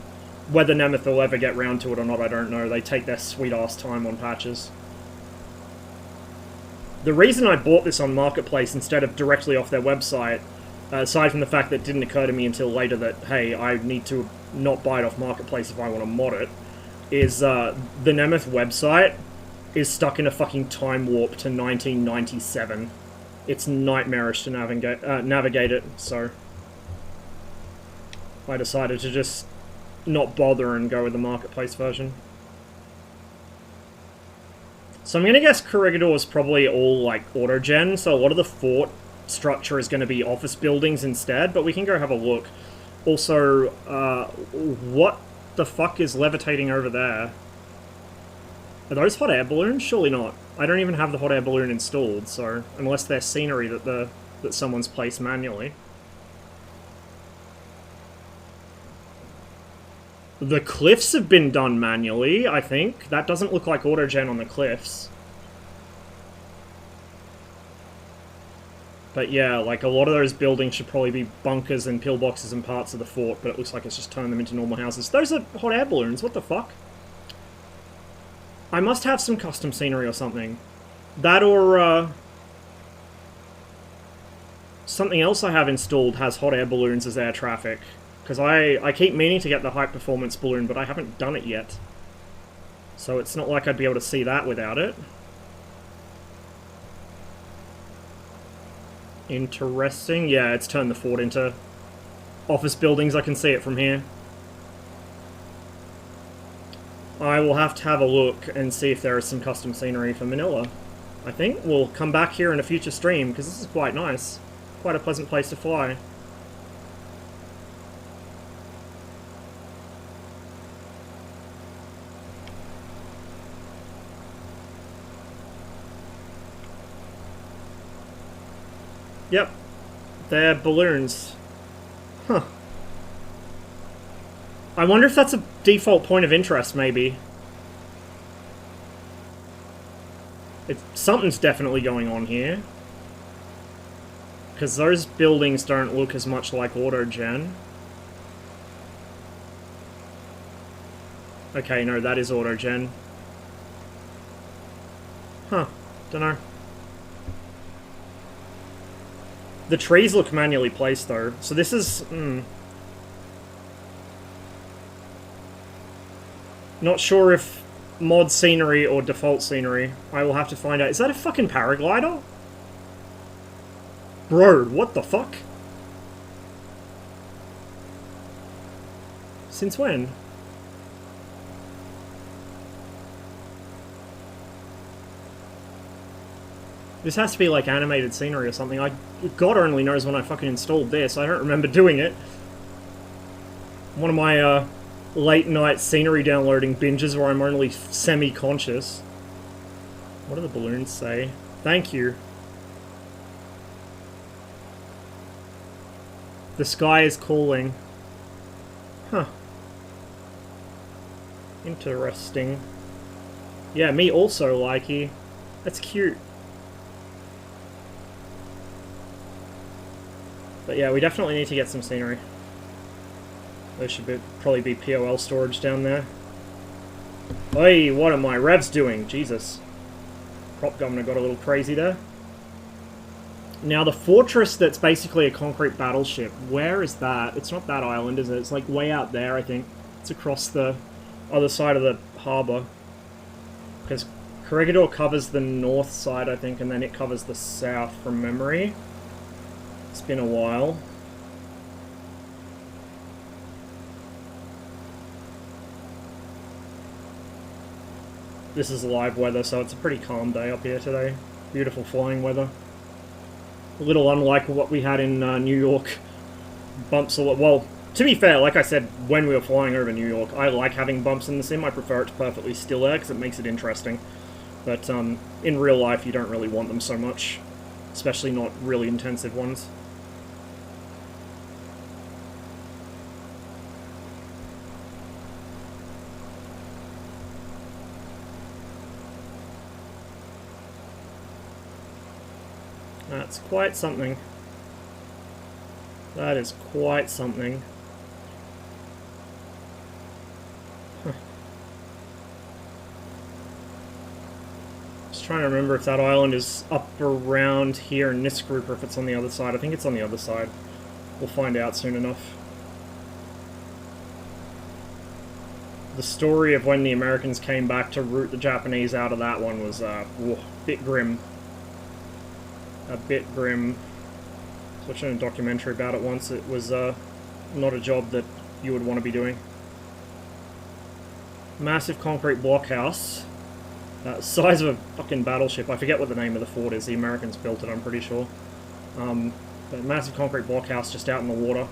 Whether Nemeth will ever get round to it or not, I don't know. They take their sweet-ass time on patches. The reason I bought this on Marketplace instead of directly off their website, aside from the fact that it didn't occur to me until later that, hey, I need to not buy it off Marketplace if I want to mod it, is the Nemeth website is stuck in a fucking time warp to 1997. It's nightmarish to navigate it, so I decided to just not bother and go with the Marketplace version. So I'm going to guess Corregidor is probably all, like, auto-gen, so a lot of the fort structure is going to be office buildings instead, but we can go have a look. Also, what the fuck is levitating over there? Are those hot air balloons? Surely not. I don't even have the hot air balloon installed, so unless they're scenery that someone's placed manually. The cliffs have been done manually, I think. That doesn't look like auto-gen on the cliffs. But yeah, like, a lot of those buildings should probably be bunkers and pillboxes and parts of the fort, but it looks like it's just turned them into normal houses. Those are hot air balloons, what the fuck? I must have some custom scenery or something. That or, something else I have installed has hot air balloons as air traffic. Because I keep meaning to get the high performance balloon, but I haven't done it yet. So it's not like I'd be able to see that without it. Interesting. Yeah, it's turned the fort into office buildings. I can see it from here. I will have to have a look and see if there is some custom scenery for Manila. I think we'll come back here in a future stream, because this is quite nice. Quite a pleasant place to fly. Yep, they're balloons. Huh. I wonder if that's a default point of interest, maybe. Something's definitely going on here. Because those buildings don't look as much like auto-gen. Okay, no, that is auto-gen. Huh, dunno. The trees look manually placed, though. So this is... Not sure if mod scenery or default scenery. I will have to find out. Is that a fucking paraglider? Bro, what the fuck? Since when? This has to be like animated scenery or something. God only knows when I fucking installed this. I don't remember doing it. One of my late night scenery downloading binges where I'm only semi-conscious. What do the balloons say? Thank you. The sky is calling. Huh. Interesting. Yeah, me also, likey. That's cute. But yeah, we definitely need to get some scenery. There should probably be POL storage down there. Oi, what are my revs doing? Jesus. Prop governor got a little crazy there. Now the fortress that's basically a concrete battleship, where is that? It's not that island, is it? It's like way out there, I think. It's across the other side of the harbour. Because Corregidor covers the north side, I think, and then it covers the south from memory. It's been a while. This is live weather, so it's a pretty calm day up here today. Beautiful flying weather. A little unlike what we had in New York. Bumps a lot. Well, to be fair, like I said, when we were flying over New York, I like having bumps in the sim. I prefer it to perfectly still air because it makes it interesting. But in real life, you don't really want them so much. Especially not really intensive ones. That's quite something. That is quite something. Huh. Just trying to remember if that island is up around here in this group or if it's on the other side. I think it's on the other side. We'll find out soon enough. The story of when the Americans came back to root the Japanese out of that one was a bit grim. A bit grim. I was watching a documentary about it once. It was not a job that you would want to be doing. Massive concrete blockhouse. Size of a fucking battleship. I forget what the name of the fort is. The Americans built it, I'm pretty sure. But massive concrete blockhouse just out in the water.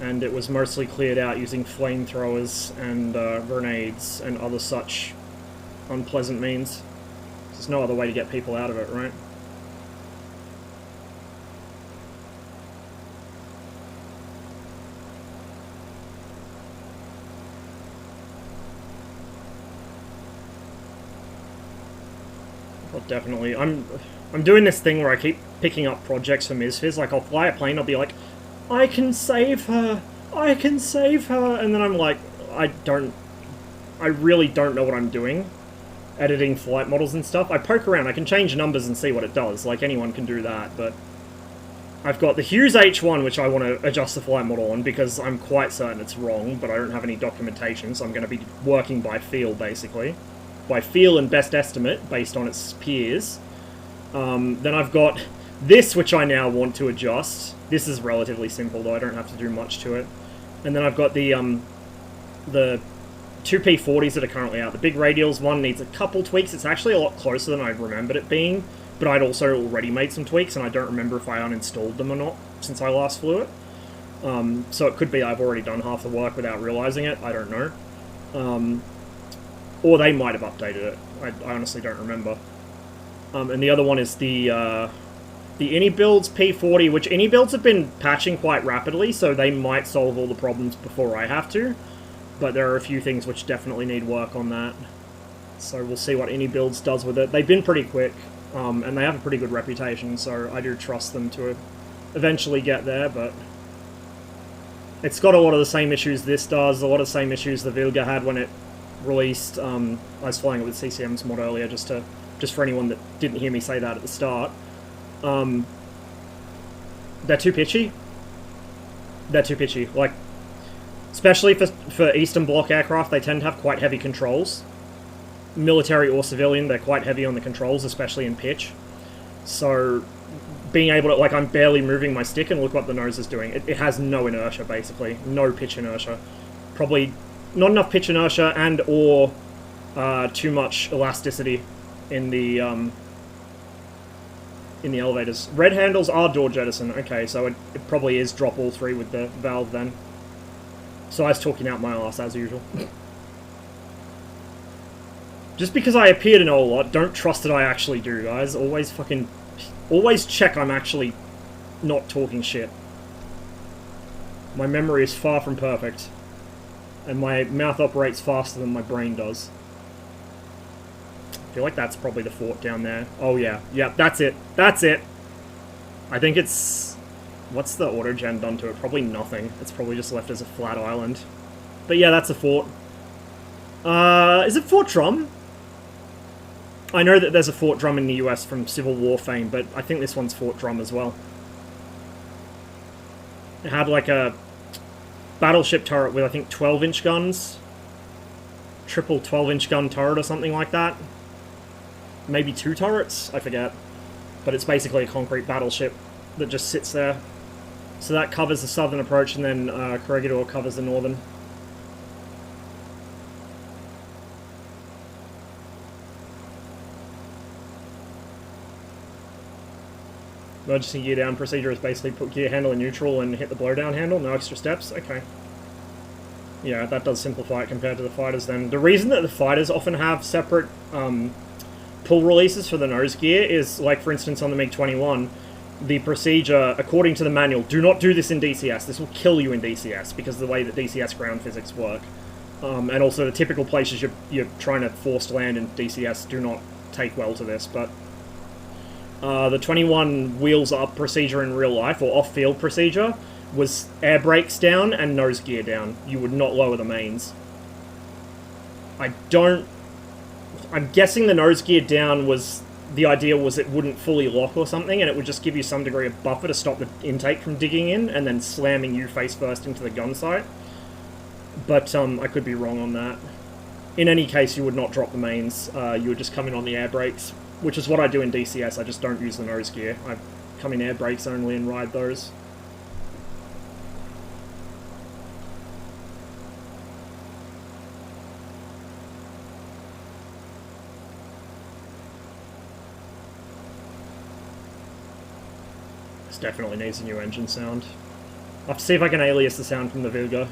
And it was mostly cleared out using flamethrowers and grenades and other such unpleasant means. There's no other way to get people out of it, right? Well, definitely. I'm doing this thing where I keep picking up projects for MSFS. Like, I'll fly a plane, I'll be like, I can save her! I can save her! And then I'm like, I really don't know what I'm doing. Editing flight models and stuff. I poke around, I can change numbers and see what it does, like anyone can do that, but I've got the Hughes H1 which I want to adjust the flight model on because I'm quite certain it's wrong, but I don't have any documentation, so I'm going to be working by feel, basically. By feel and best estimate, based on its peers. Then I've got this, which I now want to adjust. This is relatively simple, though I don't have to do much to it. And then I've got the two P40s that are currently out. The big radials one needs a couple tweaks. It's actually a lot closer than I remembered it being, but I'd also already made some tweaks, and I don't remember if I uninstalled them or not since I last flew it. So it could be I've already done half the work without realizing it. I don't know. Or they might have updated it. I honestly don't remember. And the other one is the AnyBuilds P40, which AnyBuilds have been patching quite rapidly, so they might solve all the problems before I have to. But there are a few things which definitely need work on that. So we'll see what AnyBuilds does with it. They've been pretty quick, and they have a pretty good reputation, so I do trust them to eventually get there, but it's got a lot of the same issues this does, a lot of the same issues the Wilga had when it released. I was flying it with CCM's mod earlier, just for anyone that didn't hear me say that at the start. They're too pitchy. They're too pitchy. Like, especially for Eastern Bloc aircraft, they tend to have quite heavy controls. Military or civilian, they're quite heavy on the controls, especially in pitch. So, being able to, like, I'm barely moving my stick and look what the nose is doing. It has no inertia, basically. No pitch inertia. Probably not enough pitch inertia and or too much elasticity in the elevators. Red handles are door jettison. Okay, so it probably is drop all three with the valve then. So I was talking out my ass as usual. Just because I appear to know a lot, don't trust that I actually do, guys. Always check I'm actually not talking shit. My memory is far from perfect. And my mouth operates faster than my brain does. I feel like that's probably the fort down there. Oh yeah, that's it. That's it. I think it's... What's the auto-gen done to it? Probably nothing. It's probably just left as a flat island. But yeah, that's a fort. Is it Fort Drum? I know that there's a Fort Drum in the US from Civil War fame, but I think this one's Fort Drum as well. It had like a battleship turret with, I think, 12-inch guns. triple 12-inch gun turret or something like that. Maybe 2 turrets, I forget. But it's basically a concrete battleship that just sits there. So that covers the southern approach, and then Corregidor covers the northern. Emergency gear down procedure is basically put gear handle in neutral and hit the blowdown handle, no extra steps, okay. Yeah, that does simplify it compared to the fighters then. The reason that the fighters often have separate pull releases for the nose gear is, like for instance on the MiG-21, the procedure, according to the manual, do not do this in DCS, this will kill you in DCS because of the way that DCS ground physics work. And also the typical places you're trying to forced land in DCS do not take well to this, but the 21 wheels up procedure in real life, or off-field procedure, was air brakes down and nose gear down. You would not lower the mains. I'm guessing the nose gear down was, the idea was it wouldn't fully lock or something, and it would just give you some degree of buffer to stop the intake from digging in, and then slamming you face first into the gun sight. But I could be wrong on that. In any case, you would not drop the mains. You would just come in on the air brakes, which is what I do in DCS. I just don't use the nose gear. I come in air brakes only and ride those. This definitely needs a new engine sound. I'll have to see if I can alias the sound from the Wilga.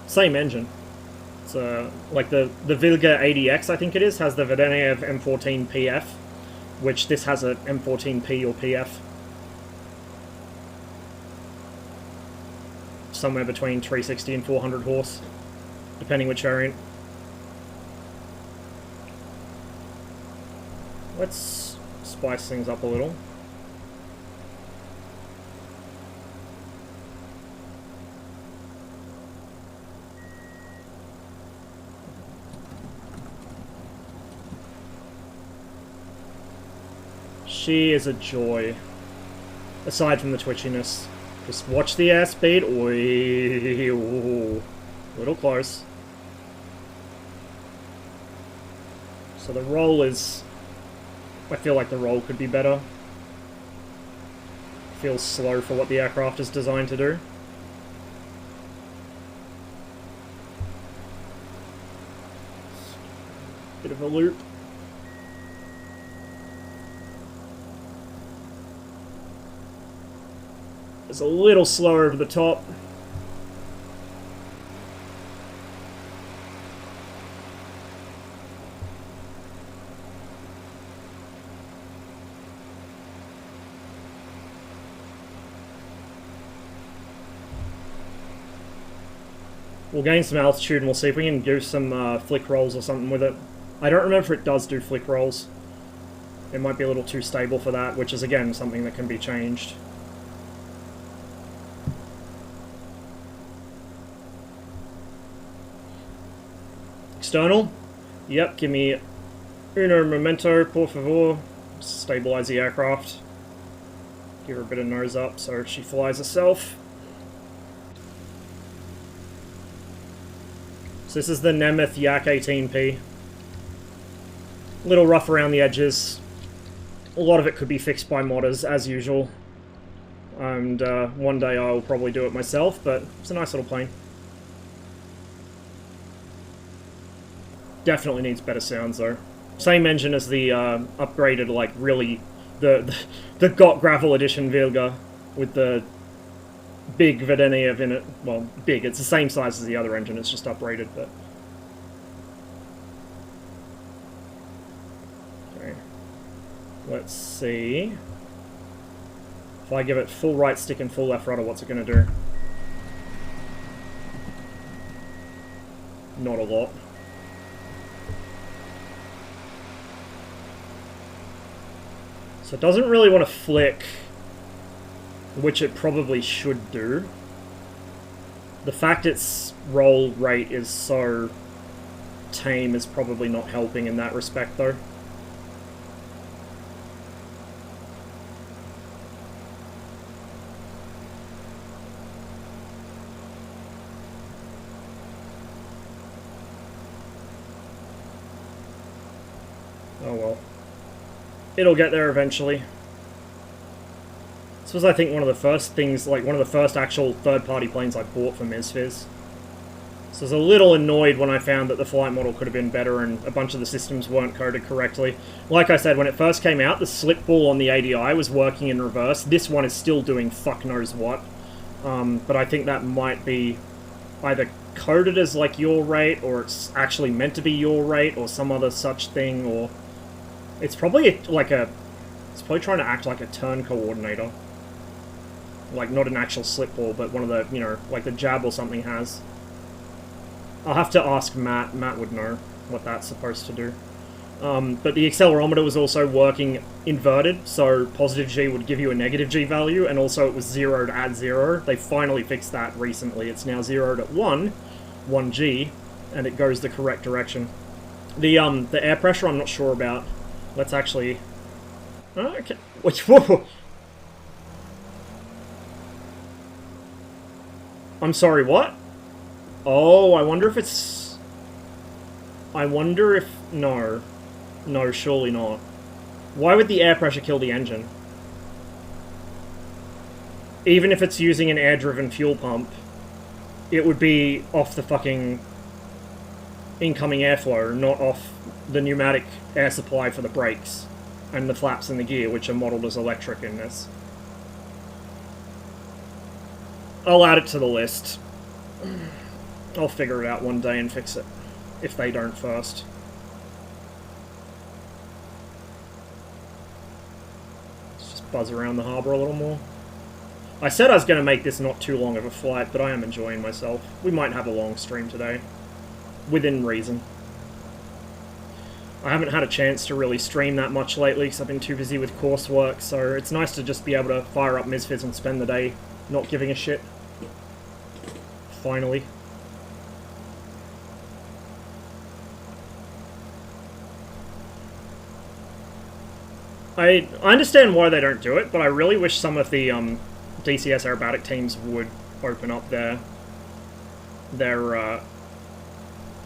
Same engine. It's like the Wilga ADX, I think it is, has the Vedenev M14 PF, which this has a M14P or PF. Somewhere between 360 and 400 horse, depending which variant. Let's spice things up a little. She is a joy. Aside from the twitchiness. Just watch the airspeed. Ooh, little close. So the roll is... I feel like the roll could be better. Feels slow for what the aircraft is designed to do. Bit of a loop. It's a little slower over the top. We'll gain some altitude and we'll see if we can do some flick rolls or something with it. I don't remember if it does do flick rolls. It might be a little too stable for that, which is again something that can be changed. External? Yep, give me uno momento, por favor. Stabilize the aircraft. Give her a bit of nose up so she flies herself. So this is the Nemeth Yak 18P. A little rough around the edges. A lot of it could be fixed by modders, as usual. And one day I'll probably do it myself, but it's a nice little plane. Definitely needs better sounds though. Same engine as the upgraded, like really the Got Gravel Edition Wilga with the big Vedenev in it. Well, big. It's the same size as the other engine. It's just upgraded, but okay. Let's see. If I give it full right stick and full left rudder, what's it going to do? Not a lot. So it doesn't really want to flick, which it probably should do. The fact its roll rate is so tame is probably not helping in that respect, though. Oh well. It'll get there eventually. This was, I think, one of the first things, like, one of the first actual third-party planes I bought for MSFS. So I was a little annoyed when I found that the flight model could have been better and a bunch of the systems weren't coded correctly. Like I said, when it first came out, the slip ball on the ADI was working in reverse. This one is still doing fuck knows what. But I think that might be either coded as, like, yaw rate, or it's actually meant to be yaw rate, or some other such thing, or... It's probably, like, a... It's probably trying to act like a turn coordinator. Like, not an actual slip ball, but one of the, you know, like the jab or something has. I'll have to ask Matt. Matt would know what that's supposed to do. But the accelerometer was also working inverted, so positive G would give you a negative G value, and also it was zeroed at 0. They finally fixed that recently. It's now zeroed at 1 G, and it goes the correct direction. The air pressure I'm not sure about. Let's actually... Okay. Whoa. I'm sorry, what? Oh, I wonder if it's... I wonder if... No. No, surely not. Why would the air pressure kill the engine? Even if it's using an air-driven fuel pump, it would be off the fucking incoming airflow, not off the pneumatic air supply for the brakes and the flaps in the gear, which are modeled as electric in this. I'll add it to the list. I'll figure it out one day and fix it, if they don't first. Let's just buzz around the harbour a little more. I said I was going to make this not too long of a flight, but I am enjoying myself. We might have a long stream today. Within reason. I haven't had a chance to really stream that much lately, because I've been too busy with coursework, so it's nice to just be able to fire up MSFS and spend the day not giving a shit. Finally. I understand why they don't do it, but I really wish some of the DCS aerobatic teams would open up their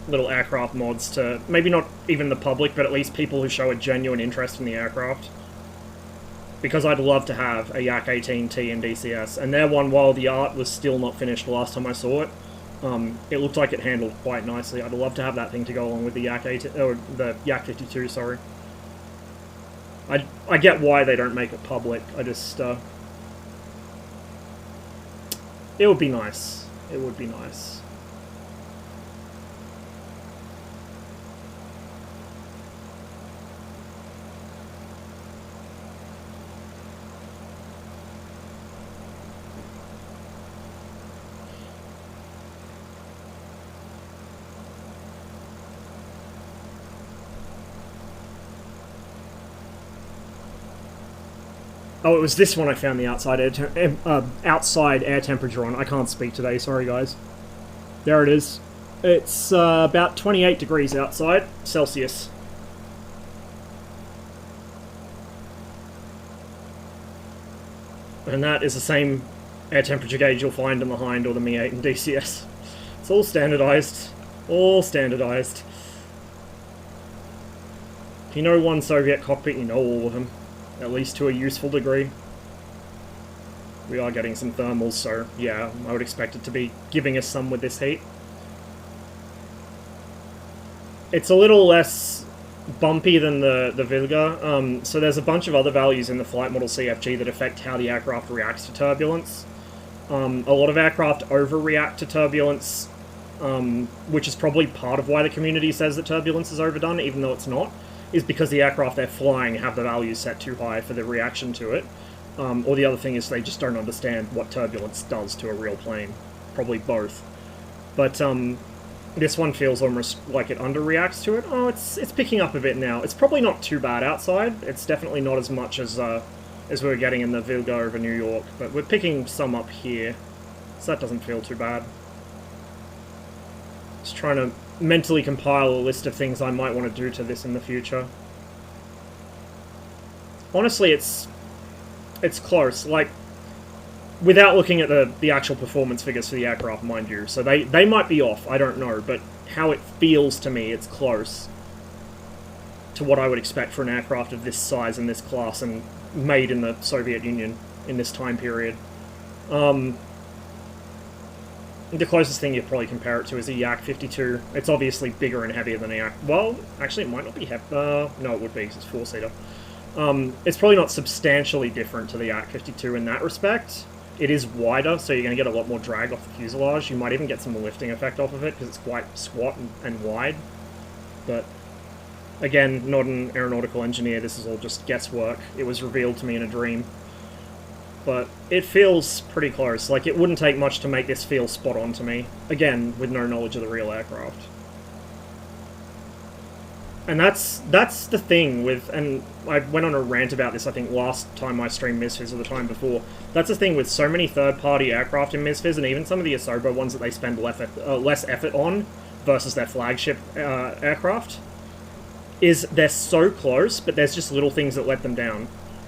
little aircraft mods to maybe not even the public, but at least people who show a genuine interest in the aircraft. Because I'd love to have a Yak 18T in DCS, and their one, while the art was still not finished the last time I saw it, it looked like it handled quite nicely. I'd love to have that thing to go along with the Yak 18, or the Yak 52, sorry. I get why they don't make it public. I just it would be nice. It would be nice. Oh, it was this one I found the outside air temperature on. I can't speak today, sorry guys. There it is. It's about 28 degrees outside, Celsius. And that is the same air temperature gauge you'll find in the Hind or the Mi-8 and DCS. It's all standardized. All standardized. If you know one Soviet cockpit, you know all of them. At least to a useful degree. We are getting some thermals, so yeah, I would expect it to be giving us some with this heat. It's a little less bumpy than the wilga, so there's a bunch of other values in the flight model CFG that affect how the aircraft reacts to turbulence. A lot of aircraft overreact to turbulence, which is probably part of why the community says that turbulence is overdone, even though it's not. Is because the aircraft they're flying have the values set too high for the reaction to it. Or the other thing is they just don't understand what turbulence does to a real plane. Probably both. But this one feels almost like it underreacts to it. Oh, it's picking up a bit now. It's probably not too bad outside. It's definitely not as much as we were getting in the wilga over New York. But we're picking some up here. So that doesn't feel too bad. Just trying to mentally compile a list of things I might want to do to this in the future. Honestly, it's close. Like, without looking at the actual performance figures for the aircraft, mind you. So they might be off, I don't know, but how it feels to me, it's close to to what I would expect for an aircraft of this size and this class and made in the Soviet Union in this time period. The closest thing you'd probably compare it to is a Yak-52. It's obviously bigger and heavier than a Yak. Well, actually, it might not be heavy. No, it would be because it's four-seater. It's probably not substantially different to the Yak-52 in that respect. It is wider, so you're going to get a lot more drag off the fuselage. You might even get some lifting effect off of it because it's quite squat and wide. But again, not an aeronautical engineer. This is all just guesswork. It was revealed to me in a dream. But it feels pretty close. Like, it wouldn't take much to make this feel spot on to me. Again, with no knowledge of the real aircraft. And that's the thing with, and I went on a rant about this, I think, last time I streamed MSFS or the time before. That's the thing with so many third-party aircraft in MSFS, and even some of the Asobo ones that they spend less effort on versus their flagship aircraft, is they're so close, but there's just little things that let them down.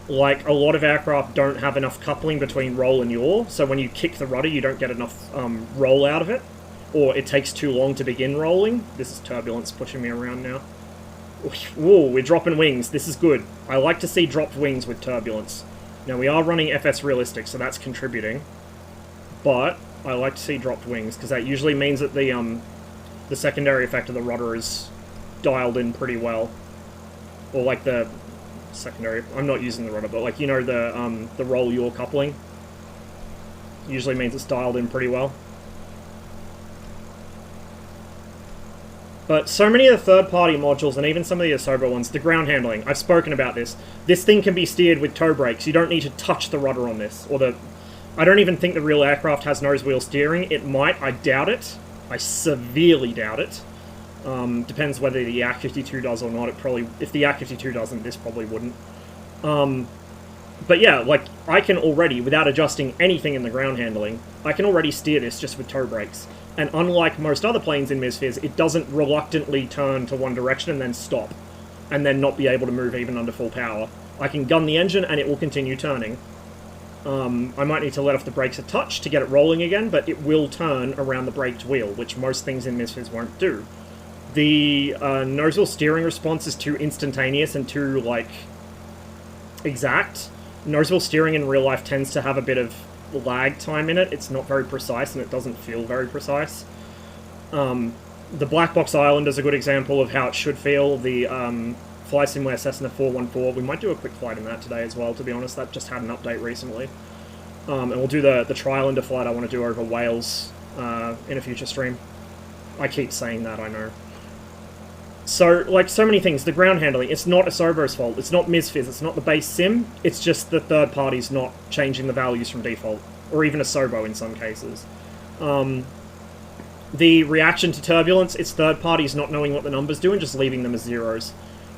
Like, a lot of aircraft don't have enough coupling between roll and yaw, so when you kick the rudder, you don't get enough roll out of it, or it takes too long to begin rolling. This is turbulence pushing me around now. Whoa, we're dropping wings. This is good. I like to see dropped wings with turbulence. Now, we are running FS realistic, so that's contributing, but I like to see dropped wings, because that usually means that the secondary effect of the rudder is dialed in pretty well. Or, like, the secondary, I'm not using the rudder, but like, you know, the roll yaw coupling usually means it's dialed in pretty well. But so many of the third-party modules, and even some of the Asobo ones, the ground handling, I've spoken about this. This thing can be steered with toe brakes. You don't need to touch the rudder on this. Or I don't even think the real aircraft has nose wheel steering. It might, I doubt it. I severely doubt it. Depends whether the Yak-52 does or not. It probably, if the Yak-52 doesn't, this probably wouldn't. But yeah, like, I can already, without adjusting anything in the ground handling, I can already steer this just with toe brakes. And unlike most other planes in MSFS, it doesn't reluctantly turn to one direction and then stop, and then not be able to move even under full power. I can gun the engine and it will continue turning. I might need to let off the brakes a touch to get it rolling again, but it will turn around the braked wheel, which most things in MSFS won't do. The nose wheel steering response is too instantaneous and too, like, exact. Nose wheel steering in real life tends to have a bit of lag time in it. It's not very precise and it doesn't feel very precise. The Black Box Island is a good example of how it should feel. The Fly Simulator Cessna 414, we might do a quick flight in that today as well, to be honest. That just had an update recently. And we'll do the Tri-Lander flight I want to do over Wales in a future stream. I keep saying that, I know. So, like, so many things. The ground handling, it's not Asobo's fault. It's not MSFS. It's not the base sim. It's just the third party's not changing the values from default. Or even Asobo in some cases. The reaction to turbulence, it's third parties not knowing what the numbers do and just leaving them as zeros.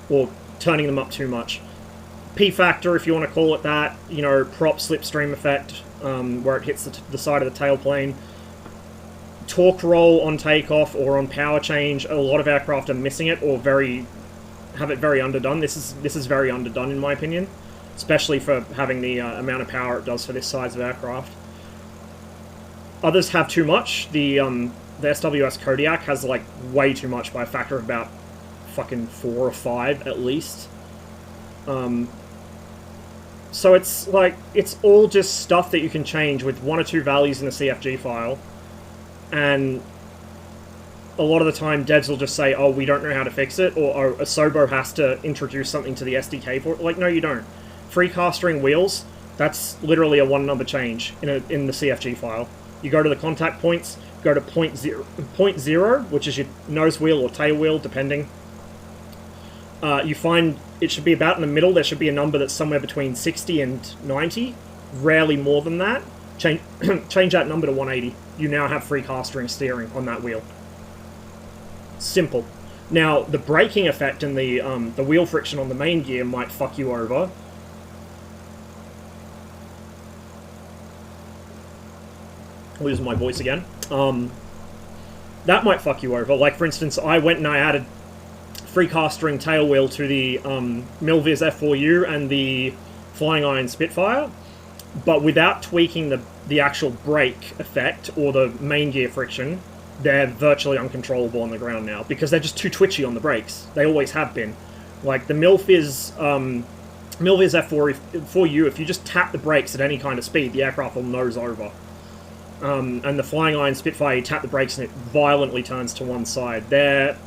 Or turning them up too much. P-factor, if you want to call it that. You know, prop slipstream effect, where it hits the side of the tailplane. Torque roll on takeoff or on power change, a lot of aircraft are missing it or have it very underdone. This is very underdone in my opinion, especially for having the amount of power it does for this size of aircraft. Others have too much. The SWS Kodiak has like way too much by a factor of about fucking 4 or 5 at least. So it's like, it's all just stuff that you can change with 1 or 2 values in the CFG file. And a lot of the time, devs will just say, oh, we don't know how to fix it, or Asobo has to introduce something to the SDK for it. Like, no, you don't. Free castering wheels, that's literally a 1 number change in the CFG file. You go to the contact points, go to point zero, which is your nose wheel or tail wheel, depending. You find it should be about in the middle. There should be a number that's somewhere between 60 and 90, rarely more than that. Change that number to 180. You now have free castering steering on that wheel. Simple. Now, the braking effect and the wheel friction on the main gear might fuck you over. Losing my voice again. That might fuck you over. Like, for instance, I went and I added free castering tail wheel to the Milviz F4U and the Flying Iron Spitfire, but without tweaking the actual brake effect or the main gear friction. They're virtually uncontrollable on the ground now because they're just too twitchy on the brakes. They always have been. Like the MILF F4U, if you just tap the brakes at any kind of speed, the aircraft will nose over. And the Flying Iron Spitfire, you tap the brakes and it violently turns to one side. Their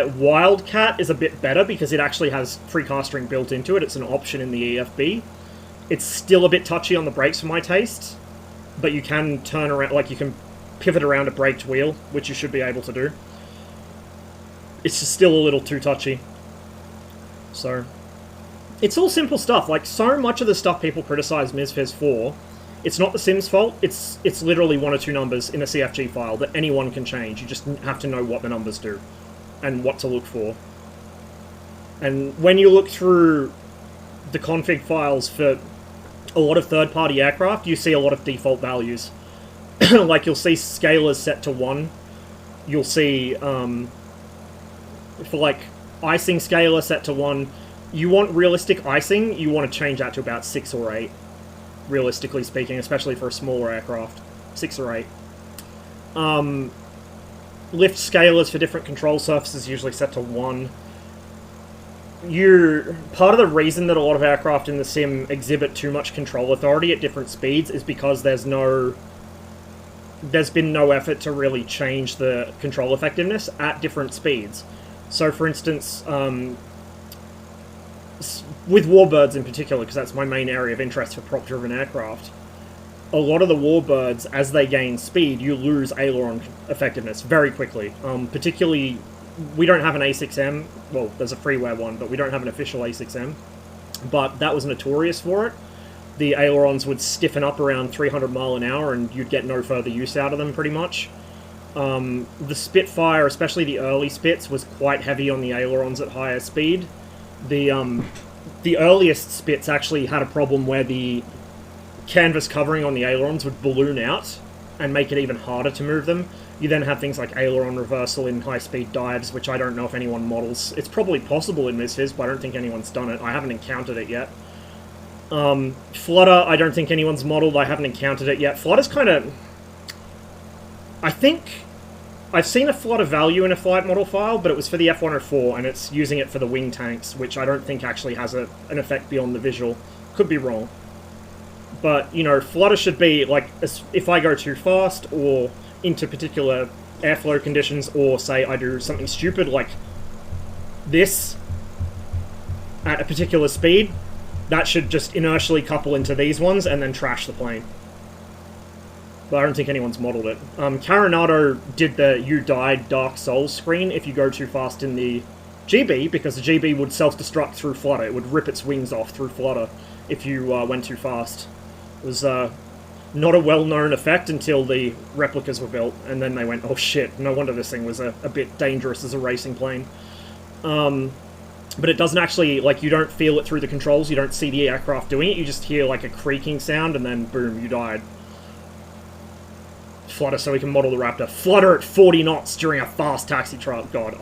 Wildcat is a bit better because it actually has precastering built into it. It's an option in the EFB. It's still a bit touchy on the brakes for my taste, but you can turn around, like you can pivot around a braked wheel, which you should be able to do. It's just still a little too touchy. So, it's all simple stuff. Like, so much of the stuff people criticize MSFS for, it's not the Sim's fault. It's literally 1 or 2 numbers in a CFG file that anyone can change. You just have to know what the numbers do and what to look for. And when you look through the config files for a lot of third-party aircraft, you see a lot of default values. Like, you'll see scalars set to 1. You'll see, for, like, icing scalar set to 1. You want realistic icing, you want to change that to about 6 or 8. Realistically speaking, especially for a smaller aircraft. 6 or 8. Lift scalars for different control surfaces usually set to 1. Part of the reason that a lot of aircraft in the sim exhibit too much control authority at different speeds is because there's been no effort to really change the control effectiveness at different speeds. So, for instance, with warbirds in particular, because that's my main area of interest for prop-driven aircraft, a lot of the warbirds, as they gain speed, you lose aileron effectiveness very quickly. Particularly, we don't have an A6M. Well, there's a freeware one, but we don't have an official A6M. But that was notorious for it. The ailerons would stiffen up around 300 mile an hour, and you'd get no further use out of them, pretty much. The Spitfire, especially the early Spits, was quite heavy on the ailerons at higher speed. The earliest Spits actually had a problem where the canvas covering on the ailerons would balloon out and make it even harder to move them. You then have things like aileron reversal in high-speed dives, which I don't know if anyone models. It's probably possible in MSFS, but I don't think anyone's done it. I haven't encountered it yet. Flutter, I don't think anyone's modeled. I haven't encountered it yet. Flutter's kind of... I think... I've seen a Flutter value in a flight model file, but it was for the F-104, and it's using it for the wing tanks, which I don't think actually has an effect beyond the visual. Could be wrong. But, you know, Flutter should be, like, if I go too fast, or into particular airflow conditions, or, say, I do something stupid like this at a particular speed, that should just inertially couple into these ones and then trash the plane. But I don't think anyone's modeled it. Caronado did the You Died Dark Souls screen if you go too fast in the GB, because the GB would self-destruct through Flutter. It would rip its wings off through Flutter if you went too fast. It was not a well-known effect until the replicas were built, and then they went, oh shit, no wonder this thing was a bit dangerous as a racing plane. But it doesn't actually, like, you don't feel it through the controls, you don't see the aircraft doing it, you just hear, like, a creaking sound, and then, boom, you died. Flutter so we can model the Raptor. Flutter at 40 knots during a fast taxi trial. God,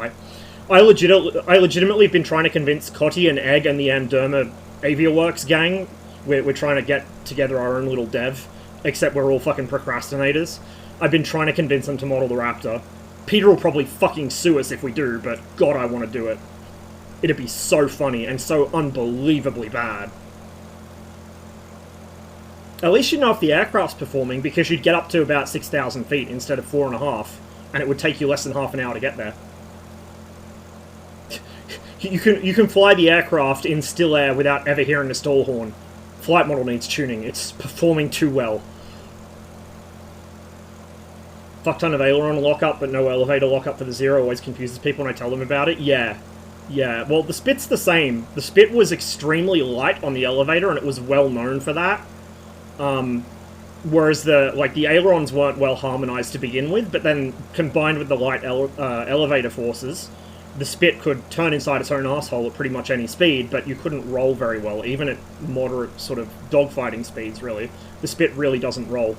I legitimately have been trying to convince Cotty and Egg and the Amderma Aviaworks gang. We're trying to get together our own little dev, except we're all fucking procrastinators. I've been trying to convince them to model the Raptor. Peter will probably fucking sue us if we do, but God, I want to do it. It'd be so funny and so unbelievably bad. At least you know if the aircraft's performing, because you'd get up to about 6,000 feet instead of 4.5, and it would take you less than half an hour to get there. You can fly the aircraft in still air without ever hearing a stall horn. Flight model needs tuning. It's performing too well. Fuck ton of aileron lockup, but no elevator lockup for the Zero. Always confuses people when I tell them about it. Yeah. Yeah, well, the Spit's the same. The Spit was extremely light on the elevator, and it was well known for that. Whereas the ailerons weren't well harmonized to begin with, but then combined with the light elevator forces, the Spit could turn inside its own asshole at pretty much any speed, but you couldn't roll very well, even at moderate sort of dogfighting speeds, really. The Spit really doesn't roll,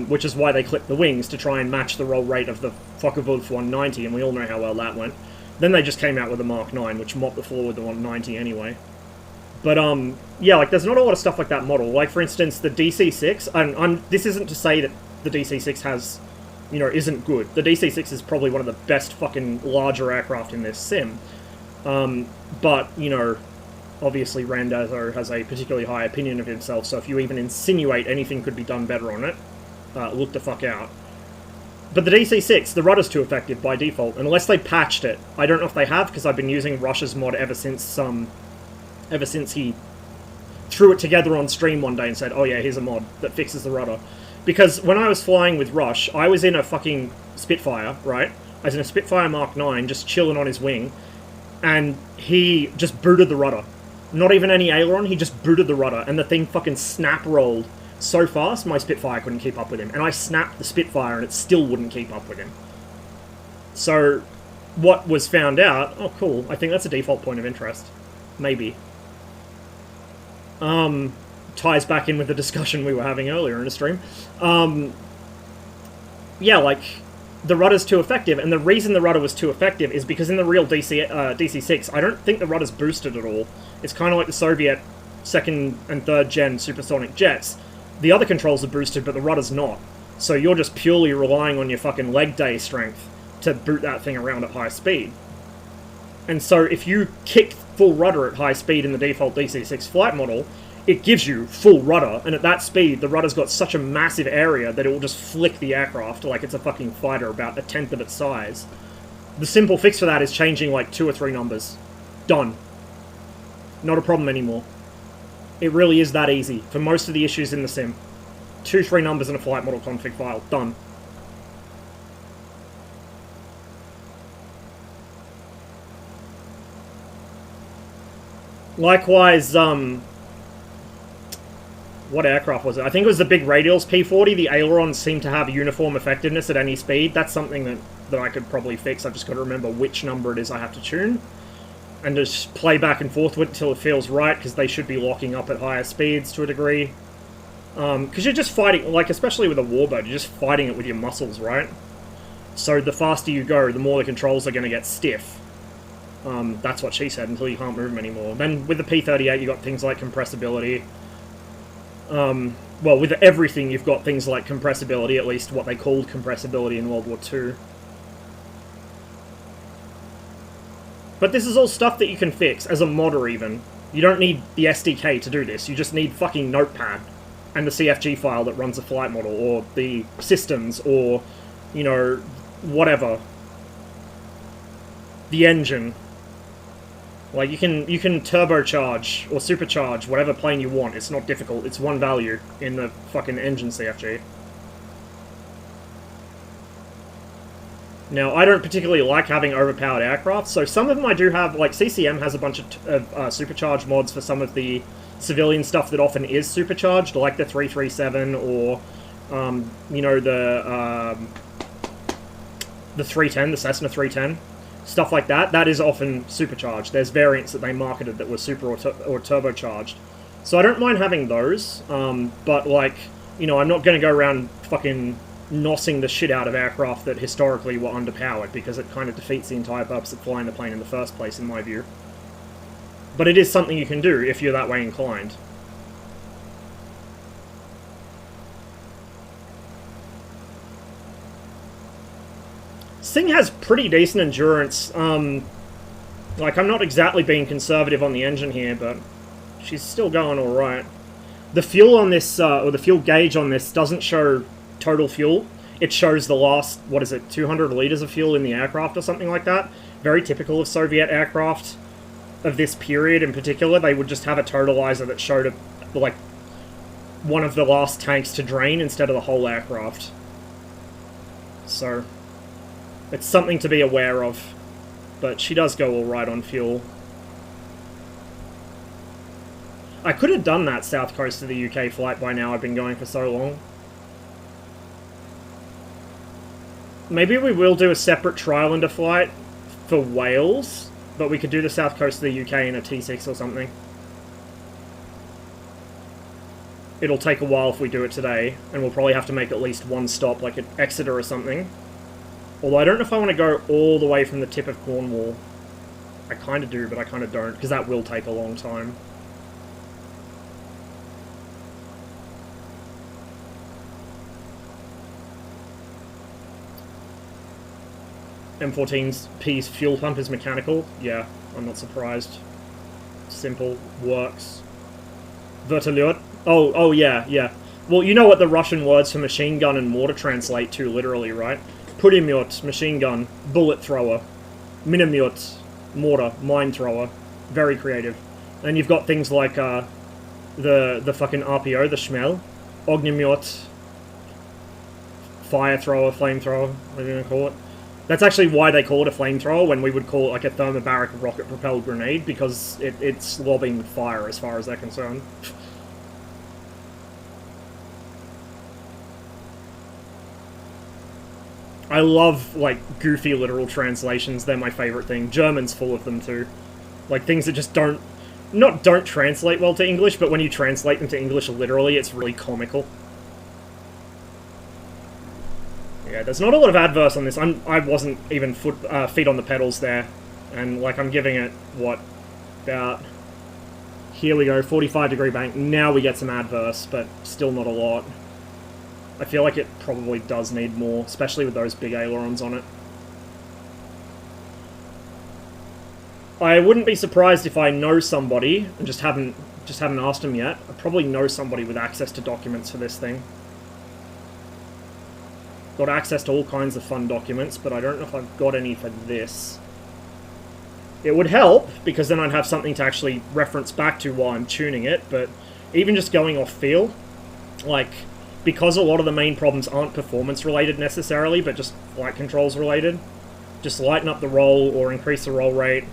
which is why they clipped the wings to try and match the roll rate of the Focke-Wulf 190, and we all know how well that went. Then they just came out with the Mark 9, which mopped the floor with the 190 anyway. But, yeah, like, there's not a lot of stuff like that model. Like, for instance, the DC-6, this isn't to say that the DC-6 has you know, isn't good. The DC-6 is probably one of the best fucking larger aircraft in this sim. But, you know, obviously Randazzo has a particularly high opinion of himself, so if you even insinuate anything could be done better on it, look the fuck out. But the DC-6, the rudder's too effective by default, unless they patched it. I don't know if they have, because I've been using Rush's mod ever since he threw it together on stream one day and said, oh yeah, here's a mod that fixes the rudder. Because when I was flying with Rush, I was in a fucking Spitfire, right? I was in a Spitfire Mark 9, just chilling on his wing, and he just booted the rudder. Not even any aileron, he just booted the rudder, and the thing fucking snap rolled so fast, my Spitfire couldn't keep up with him. And I snapped the Spitfire, and it still wouldn't keep up with him. So, what was found out... Oh, cool. I think that's a default point of interest. Maybe. Ties back in with the discussion we were having earlier in the stream. Yeah, like, the rudder's too effective, and the reason the rudder was too effective is because in the real DC-6, I don't think the rudder's boosted at all. It's kind of like the Soviet 2nd and 3rd gen supersonic jets. The other controls are boosted, but the rudder's not. So you're just purely relying on your fucking leg day strength to boot that thing around at high speed. And so if you kick full rudder at high speed in the default DC-6 flight model, it gives you full rudder, and at that speed, the rudder's got such a massive area that it will just flick the aircraft like it's a fucking fighter about a tenth of its size. The simple fix for that is changing like 2 or 3 numbers. Done. Not a problem anymore. It really is that easy for most of the issues in the sim. 2, 3 numbers in a flight model config file. Done. Likewise, what aircraft was it? I think it was the big radials P-40. The ailerons seem to have uniform effectiveness at any speed. That's something that I could probably fix. I've just got to remember which number it is I have to tune. And just play back and forth with it until it feels right, because they should be locking up at higher speeds to a degree. Because you're just fighting, like, especially with a warbird, you're just fighting it with your muscles, right? So the faster you go, the more the controls are going to get stiff. That's what she said, until you can't move them anymore. Then with the P-38, you got things like compressibility. Well, with everything, you've got things like compressibility, at least what they called compressibility in World War II. But this is all stuff that you can fix, as a modder even. You don't need the SDK to do this, you just need fucking Notepad, and the CFG file that runs a flight model, or the systems, or, you know, whatever. The engine. Like, you can turbocharge, or supercharge, whatever plane you want, it's not difficult, it's one value in the fucking engine CFG. Now, I don't particularly like having overpowered aircraft, so some of them I do have, like CCM has a bunch of supercharged mods for some of the civilian stuff that often is supercharged, like the 337 or, you know, the 310, the Cessna 310. Stuff like that, that is often supercharged. There's variants that they marketed that were super or turbocharged. So I don't mind having those, but, like, you know, I'm not going to go around fucking nossing the shit out of aircraft that historically were underpowered, because it kind of defeats the entire purpose of flying the plane in the first place, in my view. But it is something you can do if you're that way inclined. This thing has pretty decent endurance. Like, I'm not exactly being conservative on the engine here, but she's still going alright. The fuel on this, or the fuel gauge on this, doesn't show total fuel. It shows the last, what is it, 200 litres of fuel in the aircraft or something like that. Very typical of Soviet aircraft of this period in particular. They would just have a totalizer that showed, like, one of the last tanks to drain instead of the whole aircraft. So, it's something to be aware of. But she does go alright on fuel. I could have done that south coast of the UK flight by now, I've been going for so long. Maybe we will do a separate Trilander flight for Wales, but we could do the south coast of the UK in a T6 or something. It'll take a while if we do it today, and we'll probably have to make at least one stop, like at Exeter or something. Although I don't know if I want to go all the way from the tip of Cornwall. I kind of do, but I kind of don't, because that will take a long time. M14's P's fuel pump is mechanical. Yeah, I'm not surprised. Simple, works. Vertelyot. Oh yeah, yeah. Well, you know what the Russian words for machine gun and mortar translate to, literally, right? Pulemyot, machine gun, bullet thrower. Minomyot, mortar, mine thrower. Very creative. And you've got things like the fucking RPO, the Shmel. Ognimyot, fire thrower, flamethrower, whatever you want to call it. That's actually why they call it a flamethrower when we would call it like a thermobaric rocket-propelled grenade, because it's lobbing fire as far as they're concerned. I love, like, goofy literal translations. They're my favorite thing. German's full of them, too. Like, things that just don't translate well to English, but when you translate them to English literally, it's really comical. Yeah, there's not a lot of adverse on this. I wasn't even feet on the pedals there. And, like, I'm giving it, what, about... Here we go, 45-degree bank. Now we get some adverse, but still not a lot. I feel like it probably does need more, especially with those big ailerons on it. I wouldn't be surprised if I know somebody, and just haven't asked them yet. I probably know somebody with access to documents for this thing. Got access to all kinds of fun documents, but I don't know if I've got any for this. It would help, because then I'd have something to actually reference back to while I'm tuning it, but even just going off feel, like, because a lot of the main problems aren't performance related necessarily, but just flight controls related, just lighten up the roll or increase the roll rate,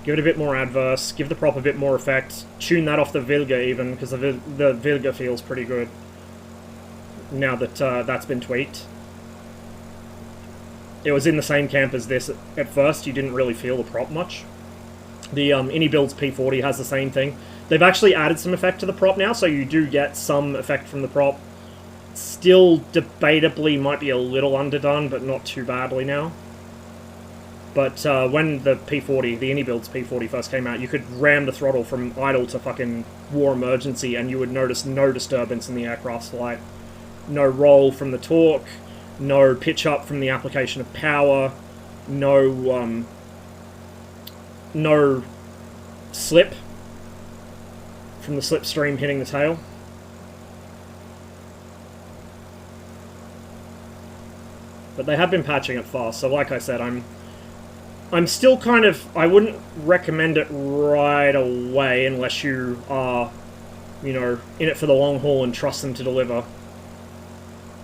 give it a bit more adverse, give the prop a bit more effect, tune that off the wilga even, because the wilga feels pretty good now that that's been tweaked. It was in the same camp as this at first. You didn't really feel the prop much. The Builds P40 has the same thing. They've actually added some effect to the prop now, so you do get some effect from the prop. Still, debatably, might be a little underdone, but not too badly now. But when the P40, the Builds P40 first came out, you could ram the throttle from idle to fucking war emergency, and you would notice no disturbance in the aircraft's flight. No roll from the torque. No pitch up from the application of power, no slip from the slipstream hitting the tail. But they have been patching it fast, so like I said, I'm still kind of... I wouldn't recommend it right away unless you are, you know, in it for the long haul and trust them to deliver.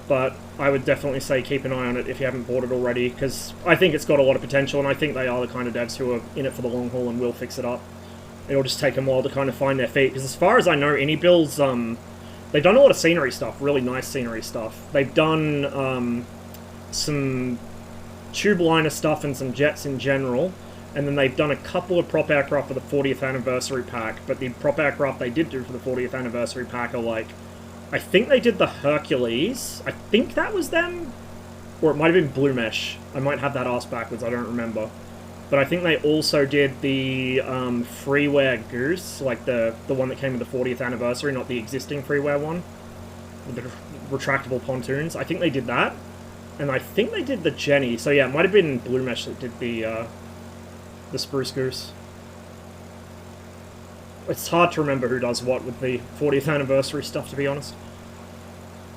But I would definitely say keep an eye on it if you haven't bought it already, because I think it's got a lot of potential, and I think they are the kind of devs who are in it for the long haul and will fix it up. It'll just take them a while to kind of find their feet, because as far as I know, Builds, they've done a lot of scenery stuff, really nice scenery stuff. They've done some tube liner stuff and some jets in general, and then they've done a couple of prop aircraft for the 40th anniversary pack, but the prop aircraft they did do for the 40th anniversary pack are like... I think they did the Hercules. I think that was them. Or it might have been Blue Mesh. I might have that ass backwards, I don't remember. But I think they also did the freeware Goose, like the one that came with the 40th anniversary, not the existing freeware one. With the retractable pontoons. I think they did that. And I think they did the Jenny. So yeah, it might have been Blue Mesh that did the Spruce Goose. It's hard to remember who does what with the 40th anniversary stuff, to be honest.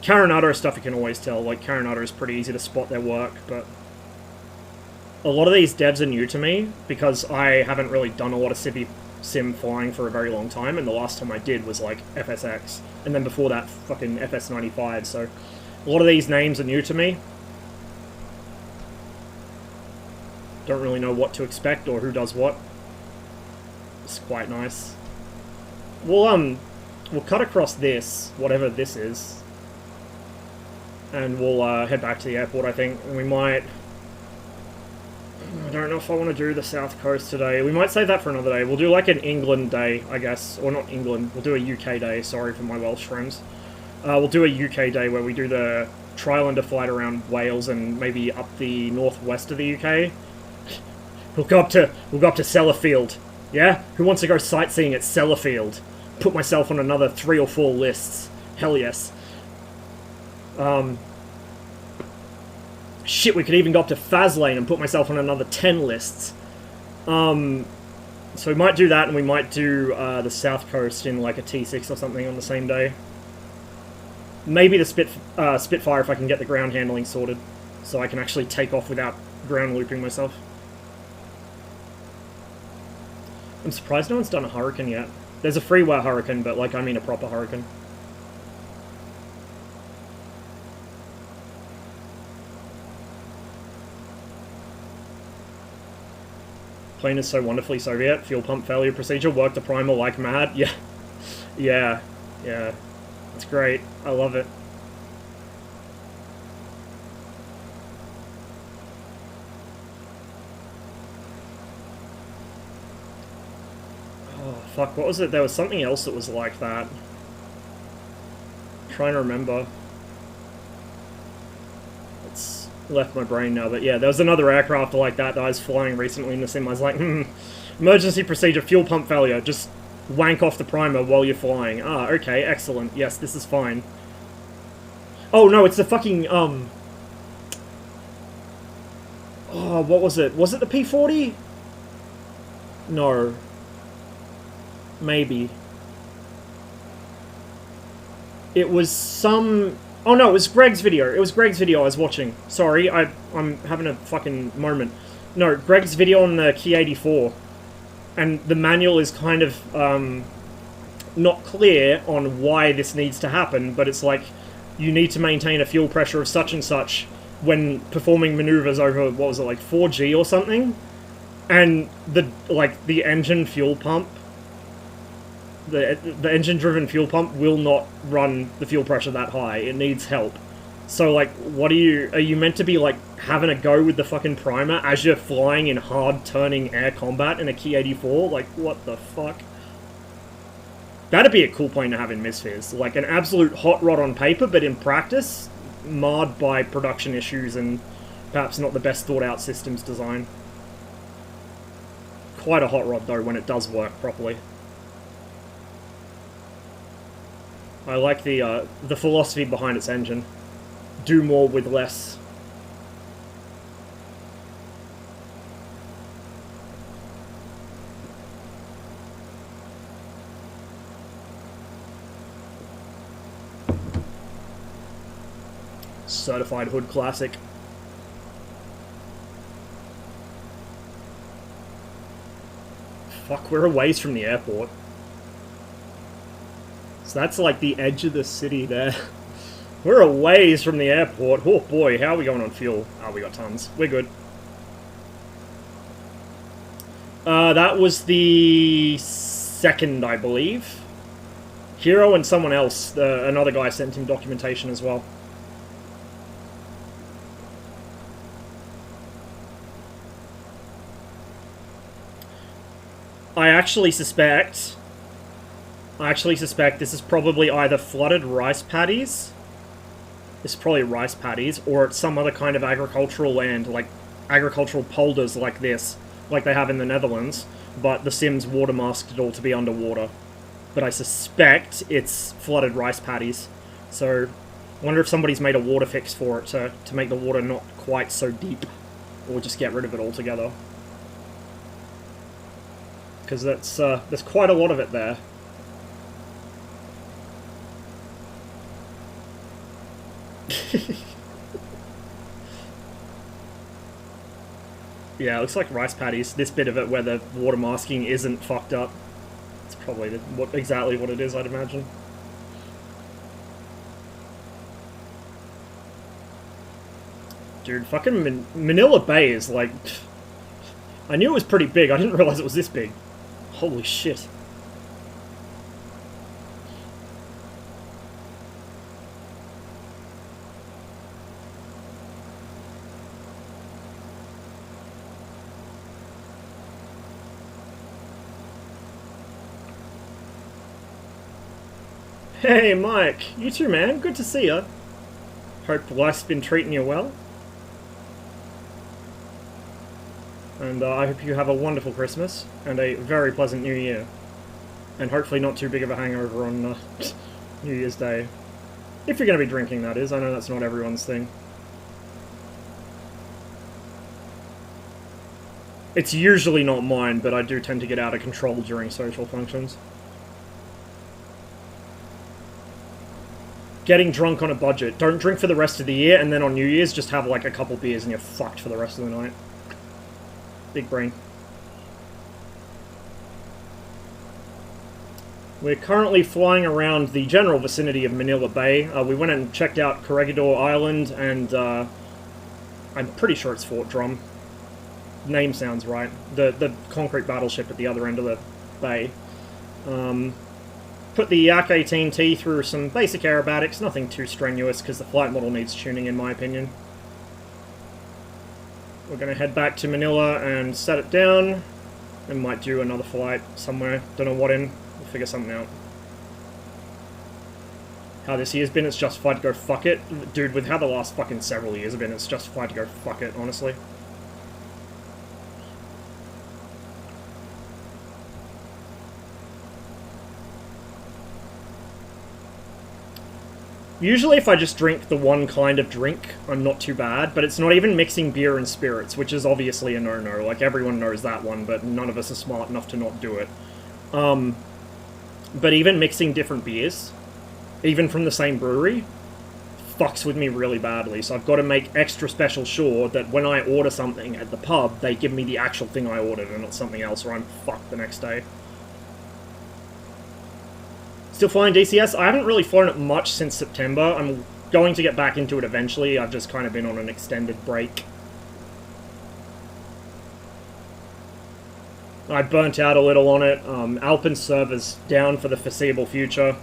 Carinado stuff you can always tell. Like, Carinado is pretty easy to spot their work, but... A lot of these devs are new to me, because I haven't really done a lot of sim flying for a very long time, and the last time I did was, like, FSX. And then before that, fucking FS95, so... A lot of these names are new to me. Don't really know what to expect, or who does what. It's quite nice. We'll cut across this, whatever this is, and we'll head back to the airport, I think, and we might... I don't know if I want to do the South Coast today. We might save that for another day. We'll do like an England day, I guess, or not England, we'll do a UK day, sorry for my Welsh friends. We'll do a UK day where we do the Trilander flight around Wales and maybe up the northwest of the UK. We'll go up to Sellafield. Yeah? Who wants to go sightseeing at Sellafield? Put myself on another 3 or 4 lists. Hell yes. Shit, we could even go up to Fazlane and put myself on another 10 lists. So we might do that, and we might do the South Coast in like a T6 or something on the same day. Maybe the Spitfire if I can get the ground handling sorted, so I can actually take off without ground looping myself. I'm surprised no one's done a Hurricane yet. There's a freeware Hurricane, but like I mean a proper Hurricane. Plane is so wonderfully Soviet. Fuel pump failure procedure. Work the primer like mad. Yeah. Yeah. Yeah. It's great. I love it. Oh, fuck. What was it? There was something else that was like that. I'm trying to remember. It's left my brain now, but yeah, there was another aircraft like that I was flying recently in the sim. I was like, emergency procedure, fuel pump failure. Just wank off the primer while you're flying. Ah, okay, excellent. Yes, this is fine. Oh, no, it's the fucking, oh, what was it? Was it the P-40? No. Maybe. It was some... Oh no, it was Greg's video. It was Greg's video I was watching. Sorry, I'm having a fucking moment. No, Greg's video on the Key 84. And the manual is kind of not clear on why this needs to happen, but it's like you need to maintain a fuel pressure of such and such when performing maneuvers over, what was it, like 4G or something? And the engine fuel pump, the engine-driven fuel pump will not run the fuel pressure that high. It needs help. So, like, what are you meant to be, like, having a go with the fucking primer as you're flying in hard-turning air combat in a Key 84? Like, what the fuck? That'd be a cool plane to have in Misfires. Like, an absolute hot rod on paper, but in practice, marred by production issues and perhaps not the best thought-out systems design. Quite a hot rod, though, when it does work properly. I like the philosophy behind its engine. Do more with less. Certified Hood Classic. Fuck, we're a ways from the airport. So that's like the edge of the city there. We're a ways from the airport. Oh boy, how are we going on fuel? Oh, we got tons. We're good. That was the second, I believe. Hero and someone else. Another guy sent him documentation as well. I actually suspect this is probably either flooded rice paddies. This is probably rice paddies, or it's some other kind of agricultural land, like agricultural polders like this, like they have in the Netherlands, but the Sims watermasked it all to be underwater. But I suspect it's flooded rice paddies. So, I wonder if somebody's made a water fix for it to make the water not quite so deep, or just get rid of it altogether. Because there's quite a lot of it there. Yeah, it looks like rice paddies. This bit of it where the water masking isn't fucked up. It's probably exactly what it is, I'd imagine. Dude, fucking Manila Bay is like... I knew it was pretty big, I didn't realize it was this big. Holy shit. Hey, Mike. You too, man. Good to see ya. Hope life's been treating you well. And I hope you have a wonderful Christmas and a very pleasant New Year. And hopefully not too big of a hangover on New Year's Day. If you're going to be drinking, that is. I know that's not everyone's thing. It's usually not mine, but I do tend to get out of control during social functions. Getting drunk on a budget. Don't drink for the rest of the year, and then on New Year's, just have like a couple beers and you're fucked for the rest of the night. Big brain. We're currently flying around the general vicinity of Manila Bay. We went and checked out Corregidor Island, and I'm pretty sure it's Fort Drum. Name sounds right. The concrete battleship at the other end of the bay. Put the Yak 18T through some basic aerobatics, nothing too strenuous, because the flight model needs tuning in my opinion. We're going to head back to Manila and set it down, and might do another flight somewhere, don't know what in, we'll figure something out. How this year's been, it's justified to go fuck it. Dude, with how the last fucking several years have been, it's justified to go fuck it, honestly. Usually if I just drink the one kind of drink, I'm not too bad, but it's not even mixing beer and spirits, which is obviously a no-no. Like, everyone knows that one, but none of us are smart enough to not do it. But even mixing different beers, even from the same brewery, fucks with me really badly. So I've got to make extra special sure that when I order something at the pub, they give me the actual thing I ordered and not something else, or I'm fucked the next day. Still flying DCS? I haven't really flown it much since September. I'm going to get back into it eventually. I've just kind of been on an extended break. I burnt out a little on it. Alpine server's down for the foreseeable future.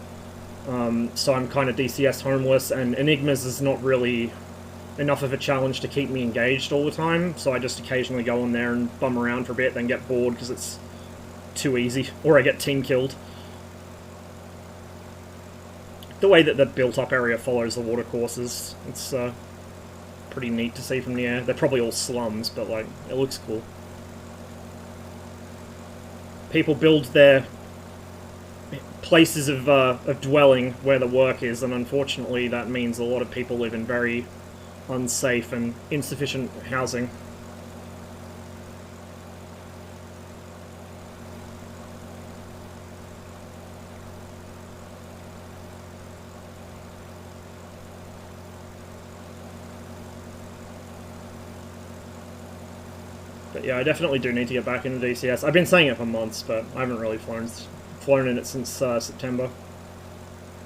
So I'm kind of DCS homeless, and Enigmas is not really enough of a challenge to keep me engaged all the time. So I just occasionally go on there and bum around for a bit, then get bored because it's too easy. Or I get team killed. The way that the built-up area follows the watercourses, it's pretty neat to see from the air. They're probably all slums, but like, it looks cool. People build their places of dwelling where the work is, and unfortunately that means a lot of people live in very unsafe and insufficient housing. But yeah, I definitely do need to get back into DCS. I've been saying it for months, but I haven't really flown in it since September.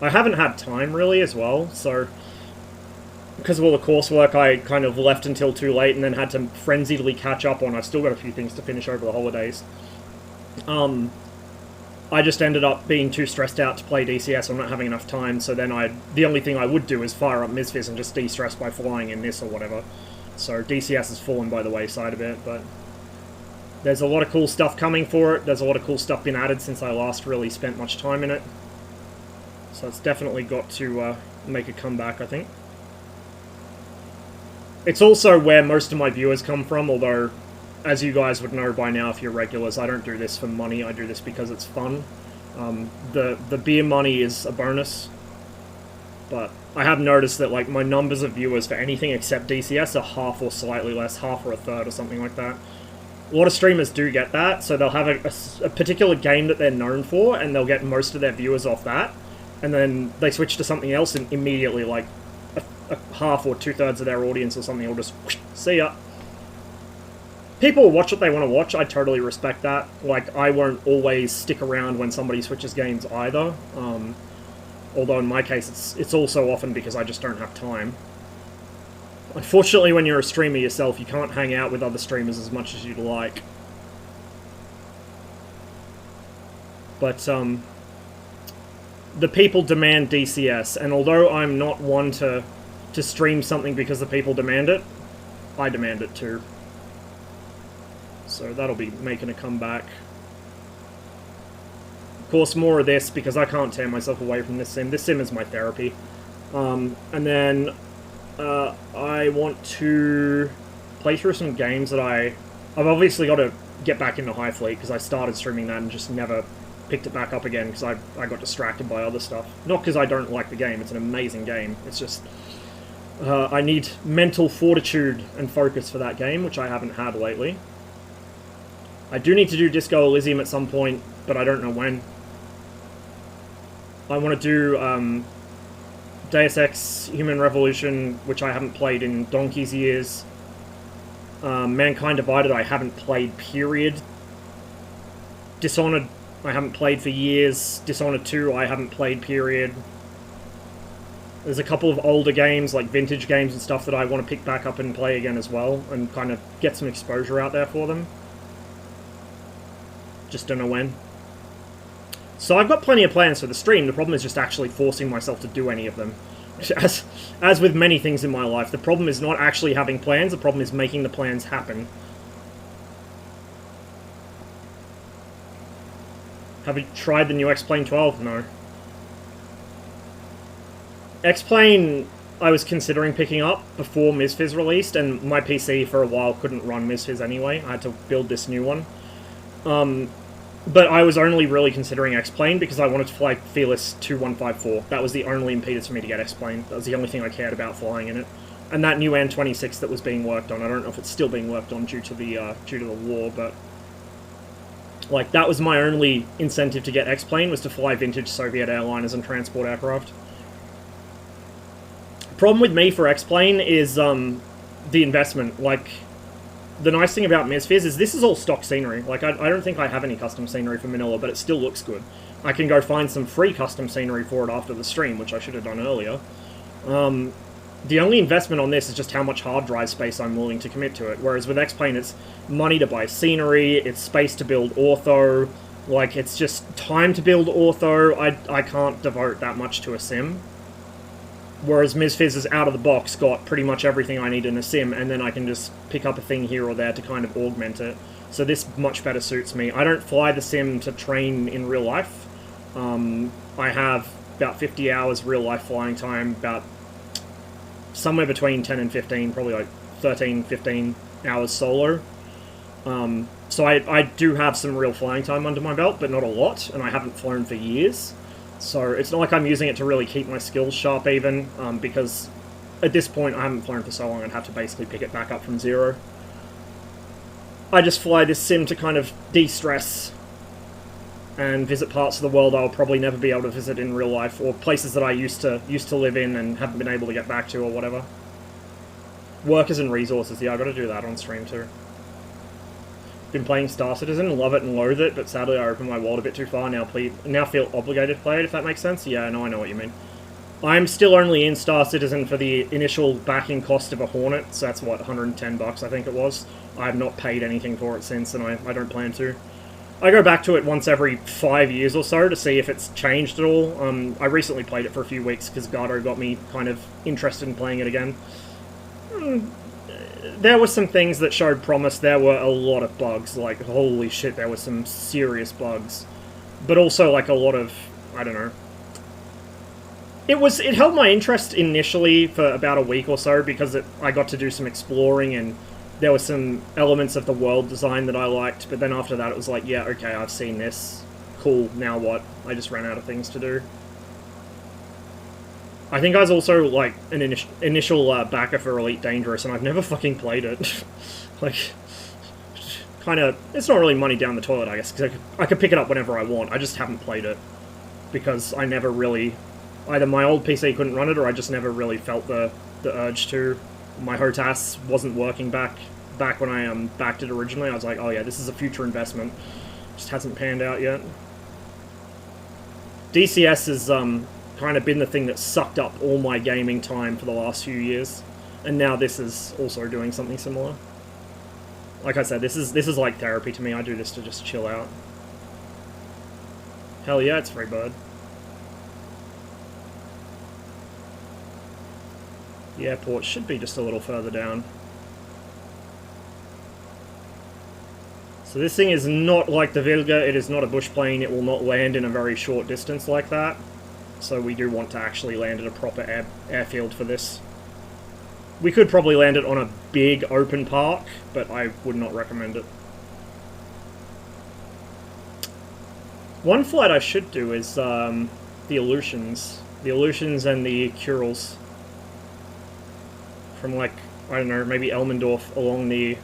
I haven't had time, really, as well, so because of all the coursework, I kind of left until too late and then had to frenziedly catch up on. I've still got a few things to finish over the holidays. I just ended up being too stressed out to play DCS or not having enough time, so then the only thing I would do is fire up MSFS and just de-stress by flying in this or whatever. So DCS has fallen by the wayside a bit, but there's a lot of cool stuff coming for it. There's a lot of cool stuff been added since I last really spent much time in it. So it's definitely got to make a comeback, I think. It's also where most of my viewers come from, although, as you guys would know by now if you're regulars, I don't do this for money, I do this because it's fun. The beer money is a bonus, but I have noticed that like my numbers of viewers for anything except DCS are half or slightly less, half or a third or something like that. A lot of streamers do get that, so they'll have a particular game that they're known for, and they'll get most of their viewers off that, and then they switch to something else, and immediately like a half or two-thirds of their audience or something will just see ya. People watch what they want to watch, I totally respect that. Like, I won't always stick around when somebody switches games either. Although in my case, it's also often because I just don't have time. Unfortunately, when you're a streamer yourself, you can't hang out with other streamers as much as you'd like. But, the people demand DCS, and although I'm not one to stream something because the people demand it, I demand it too. So that'll be making a comeback. Of course, more of this because I can't tear myself away from this sim. This sim is my therapy. And then I want to play through some games that I've obviously got to get back into High Fleet because I started streaming that and just never picked it back up again because I got distracted by other stuff. Not because I don't like the game, it's an amazing game. It's just I need mental fortitude and focus for that game, which I haven't had lately. I do need to do Disco Elysium at some point, but I don't know when. I want to do Deus Ex Human Revolution, which I haven't played in donkey's years. Mankind Divided I haven't played, period. Dishonored I haven't played for years. Dishonored 2 I haven't played, period. There's a couple of older games, like vintage games and stuff, that I want to pick back up and play again as well, and kind of get some exposure out there for them. Just don't know when. So I've got plenty of plans for the stream. The problem is just actually forcing myself to do any of them. As with many things in my life, the problem is not actually having plans, the problem is making the plans happen. Have you tried the new X-Plane 12? No. X-Plane I was considering picking up before MSFS released, and my PC for a while couldn't run MSFS anyway. I had to build this new one. But I was only really considering X-Plane because I wanted to fly Fearless 2154. That was the only impedance for me to get X-Plane. That was the only thing I cared about flying in it. And that new An-26 that was being worked on, I don't know if it's still being worked on due to the war, but like that was my only incentive to get X-Plane, was to fly vintage Soviet airliners and transport aircraft. Problem with me for X-Plane is the investment. Like, the nice thing about MSFS is this is all stock scenery. Like, I don't think I have any custom scenery for Manila, but it still looks good. I can go find some free custom scenery for it after the stream, which I should have done earlier. The only investment on this is just how much hard drive space I'm willing to commit to it, whereas with X-Plane it's money to buy scenery, it's space to build ortho, like, it's just time to build ortho. I can't devote that much to a sim. Whereas MSFS is out of the box, got pretty much everything I need in a sim, and then I can just pick up a thing here or there to kind of augment it. So this much better suits me. I don't fly the sim to train in real life. I have about 50 hours real life flying time, about somewhere between 10 and 15, probably like 13, 15 hours solo. So I do have some real flying time under my belt, but not a lot, and I haven't flown for years. So it's not like I'm using it to really keep my skills sharp even, because at this point I haven't flown for so long I'd have to basically pick it back up from zero. I just fly this sim to kind of de-stress and visit parts of the world I'll probably never be able to visit in real life, or places that I used to live in and haven't been able to get back to or whatever. Workers and resources, yeah, I gotta do that on stream too. Been playing Star Citizen, love it and loathe it, but sadly I opened my world a bit too far, now feel obligated to play it, if that makes sense. Yeah, no, I know what you mean. I'm still only in Star Citizen for the initial backing cost of a Hornet, so that's what, 110 bucks I think it was. I have not paid anything for it since, and I don't plan to. I go back to it once every 5 years or so to see if it's changed at all. I recently played it for a few weeks because Gardo got me kind of interested in playing it again. There were some things that showed promise. There were a lot of bugs, like, holy shit, there were some serious bugs. But also, like, a lot of, I don't know. It held my interest initially for about a week or so, because I got to do some exploring, and there were some elements of the world design that I liked, but then after that it was like, yeah, okay, I've seen this. Cool, now what? I just ran out of things to do. I think I was also, like, an initial backer for Elite Dangerous, and I've never fucking played it. Like, kind of, it's not really money down the toilet, I guess, because I could pick it up whenever I want. I just haven't played it, because I never really, either my old PC couldn't run it, or I just never really felt the urge to. My HOTAS wasn't working back when I backed it originally. I was like, oh yeah, this is a future investment. Just hasn't panned out yet. DCS has kind of been the thing that sucked up all my gaming time for the last few years, and now this is also doing something similar. Like I said, this is like therapy to me. I do this to just chill out. Hell yeah, it's Freebird. The airport should be just a little further down. So this thing is not like the Wilga, it is not a bush plane, it will not land in a very short distance like that. So we do want to actually land at a proper airfield for this. We could probably land it on a big open park, but I would not recommend it. One flight I should do is the Aleutians. The Aleutians and the Kurils. From, like, I don't know, maybe Elmendorf along the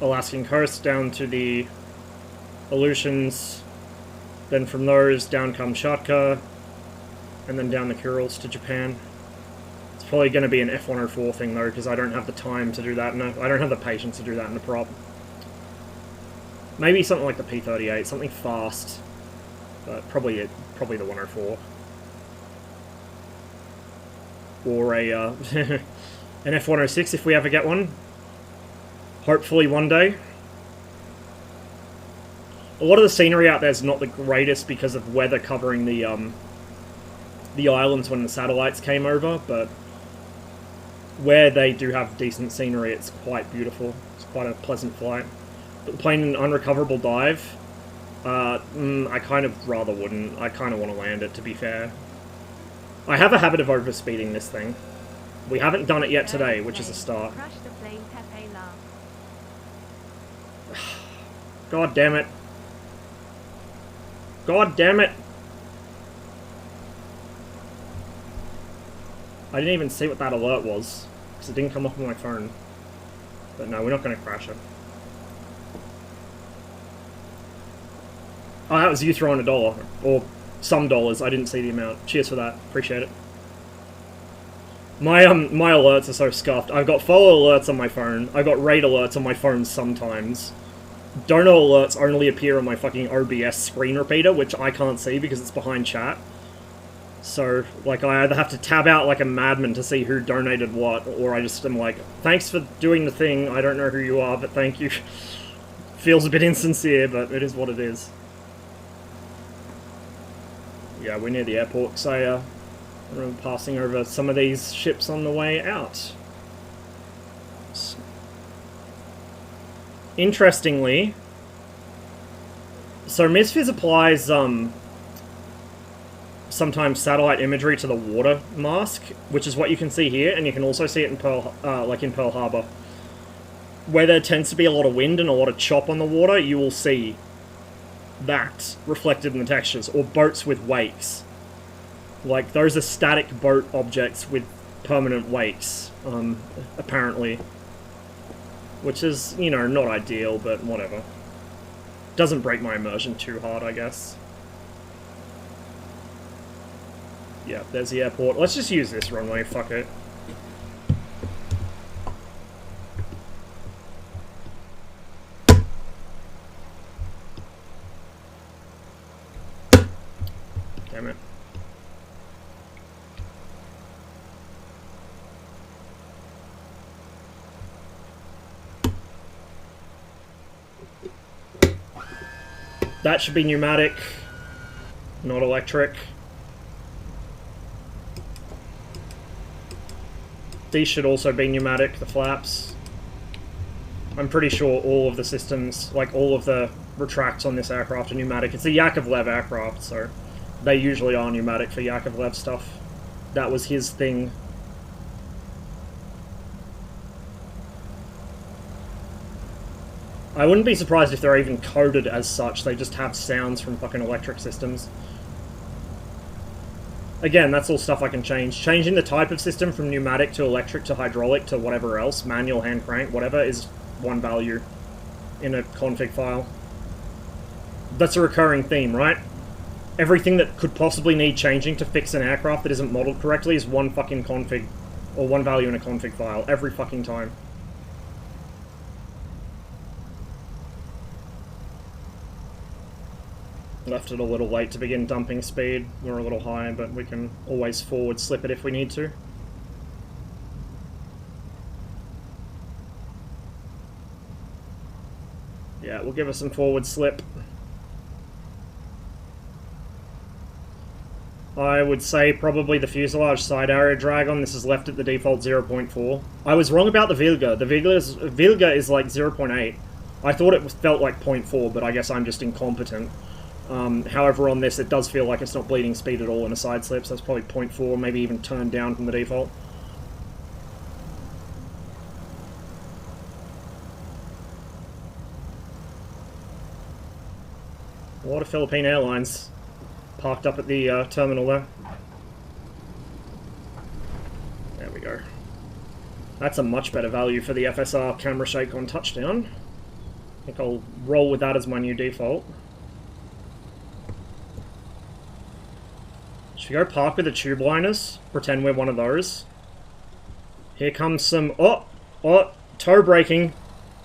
Alaskan coast down to the Aleutians, then from those down Kamchatka, and then down the Kurils to Japan. It's probably going to be an F-104 thing though, because I don't have the time to do that, and I don't have the patience to do that in a prop. Maybe something like the P-38, something fast, but probably the 104. Or a an F-106 if we ever get one. Hopefully one day. A lot of the scenery out there is not the greatest because of weather covering the islands when the satellites came over, but where they do have decent scenery, it's quite beautiful. It's quite a pleasant flight. But playing an unrecoverable dive, I kind of rather wouldn't. I kind of want to land it, to be fair. I have a habit of overspeeding this thing. We haven't done it yet today, which is a start. God damn it. God damn it! I didn't even see what that alert was, because it didn't come up on my phone. But no, we're not going to crash it. Oh, that was you throwing $1. Or some dollars, I didn't see the amount. Cheers for that, appreciate it. My alerts are so scuffed. I've got follow alerts on my phone, I've got raid alerts on my phone sometimes. Dono alerts only appear on my fucking OBS screen repeater, which I can't see because it's behind chat. So, like, I either have to tab out like a madman to see who donated what, or I just am like, thanks for doing the thing, I don't know who you are, but thank you. Feels a bit insincere, but it is what it is. Yeah, we're near the airport, so I remember passing over some of these ships on the way out. Interestingly, so MSFS applies sometimes satellite imagery to the water mask, which is what you can see here, and you can also see it in Pearl Harbor. Where there tends to be a lot of wind and a lot of chop on the water, you will see that reflected in the textures, or boats with wakes. Like, those are static boat objects with permanent wakes, apparently. Which is, you know, not ideal, but whatever. Doesn't break my immersion too hard, I guess. Yeah, there's the airport. Let's just use this runway, fuck it. Damn it. That should be pneumatic, not electric. These should also be pneumatic, the flaps. I'm pretty sure all of the systems, like all of the retracts on this aircraft are pneumatic. It's a Yakovlev aircraft, so they usually are pneumatic for Yakovlev stuff. That was his thing. I wouldn't be surprised if they're even coded as such, they just have sounds from fucking electric systems. Again, that's all stuff I can change. Changing the type of system from pneumatic to electric to hydraulic to whatever else, manual, hand crank, whatever, is one value in a config file. That's a recurring theme, right? Everything that could possibly need changing to fix an aircraft that isn't modeled correctly is one fucking config, or one value in a config file, every fucking time. Left it a little late to begin dumping speed. We're a little high, but we can always forward slip it if we need to. Yeah, we'll give us some forward slip. I would say probably the fuselage side area drag on this is left at the default 0.4. I was wrong about the wilga. The wilga is like 0.8. I thought it felt like 0.4, but I guess I'm just incompetent. However, on this, it does feel like it's not bleeding speed at all in a side slip, so it's probably 0.4, maybe even turned down from the default. A lot of Philippine Airlines parked up at the terminal there. There we go. That's a much better value for the FSR camera shake on touchdown. I think I'll roll with that as my new default. Should we go park with the tube liners? Pretend we're one of those. Here comes some... Oh! Toe braking.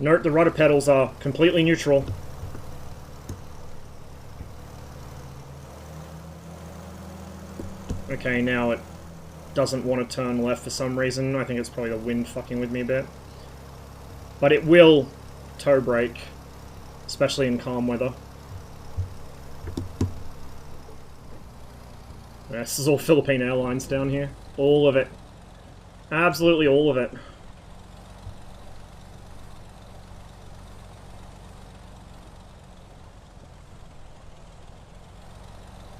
Note the rudder pedals are completely neutral. Okay, now it doesn't want to turn left for some reason. I think it's probably the wind fucking with me a bit. But it will toe brake, especially in calm weather. Yeah, this is all Philippine Airlines down here. All of it. Absolutely all of it.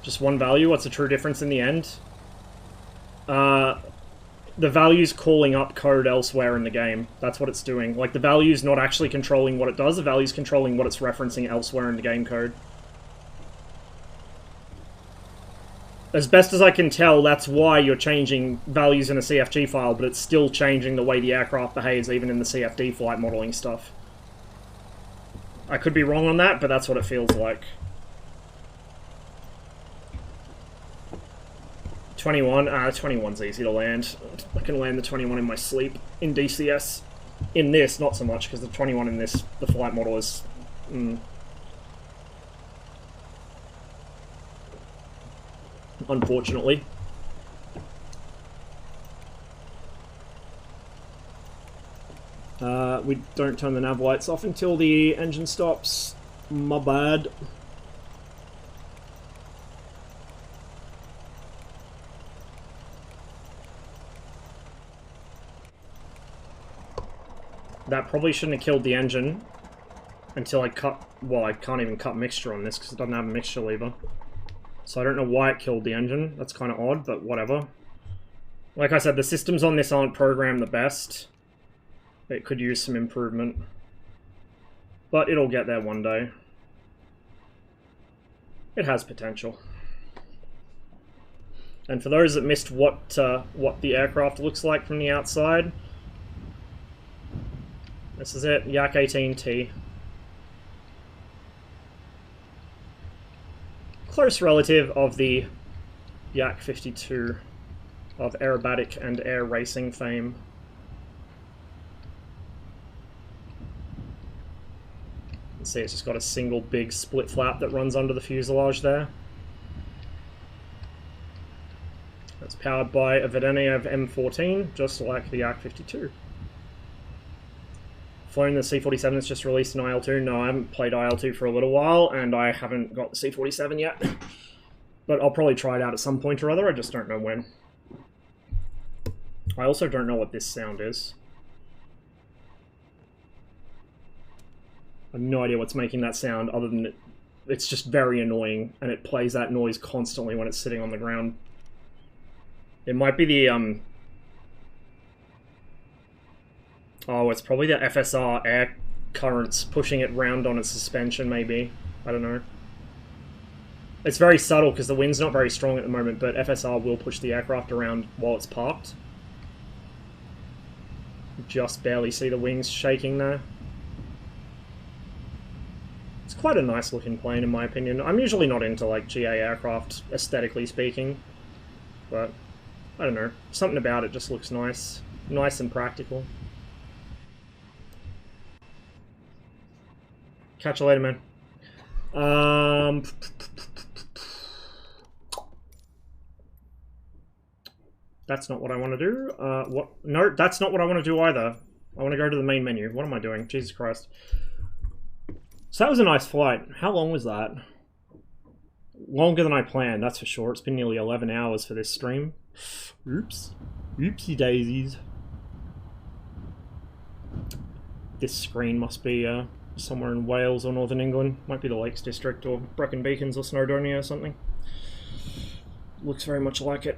Just one value? What's the true difference in the end? The value's calling up code elsewhere in the game. That's what it's doing. Like, the value's not actually controlling what it does, the value's controlling what it's referencing elsewhere in the game code. As best as I can tell, that's why you're changing values in a CFG file, but it's still changing the way the aircraft behaves, even in the CFD flight modeling stuff. I could be wrong on that, but that's what it feels like. 21, 21's easy to land. I can land the 21 in my sleep in DCS. In this, not so much, because the 21 in this, the flight model is... Unfortunately. We don't turn the nav lights off until the engine stops. My bad. That probably shouldn't have killed the engine until I cut... Well, I can't even cut mixture on this because it doesn't have a mixture lever. So I don't know why it killed the engine. That's kind of odd, but whatever. Like I said, the systems on this aren't programmed the best. It could use some improvement. But it'll get there one day. It has potential. And for those that missed what the aircraft looks like from the outside... This is it, Yak 18T. Close relative of the Yak 52 of aerobatic and air racing fame. You can see it's just got a single big split flap that runs under the fuselage there. It's powered by a Vedeneyev M14, just like the Yak 52. Flown the C-47 that's just released in IL-2. No, I haven't played IL-2 for a little while, and I haven't got the C-47 yet. But I'll probably try it out at some point or other, I just don't know when. I also don't know what this sound is. I have no idea what's making that sound, other than it's just very annoying, and it plays that noise constantly when it's sitting on the ground. It might be the, Oh, it's probably the FSR air currents pushing it round on its suspension, maybe. I don't know. It's very subtle because the wind's not very strong at the moment, but FSR will push the aircraft around while it's parked. Just barely see the wings shaking there. It's quite a nice looking plane in my opinion. I'm usually not into like GA aircraft, aesthetically speaking. But, I don't know. Something about it just looks nice. Nice and practical. Catch you later, man. That's not what I want to do. What? No, that's not what I want to do either. I want to go to the main menu. What am I doing? Jesus Christ. So that was a nice flight. How long was that? Longer than I planned, that's for sure. It's been nearly 11 hours for this stream. Oops. Oopsie daisies. This screen must be somewhere in Wales or Northern England. Might be the Lakes District or Brecon Beacons or Snowdonia or something. Looks very much like it.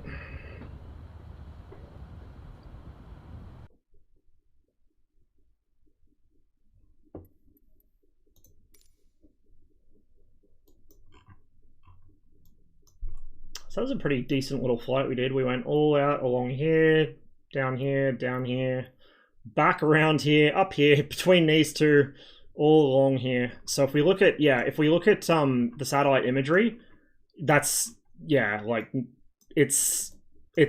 So that was a pretty decent little flight we did. We went all out along here, down here, back around here, up here, between these two, All along here. So if we look at, if we look at the satellite imagery, that's, like, it's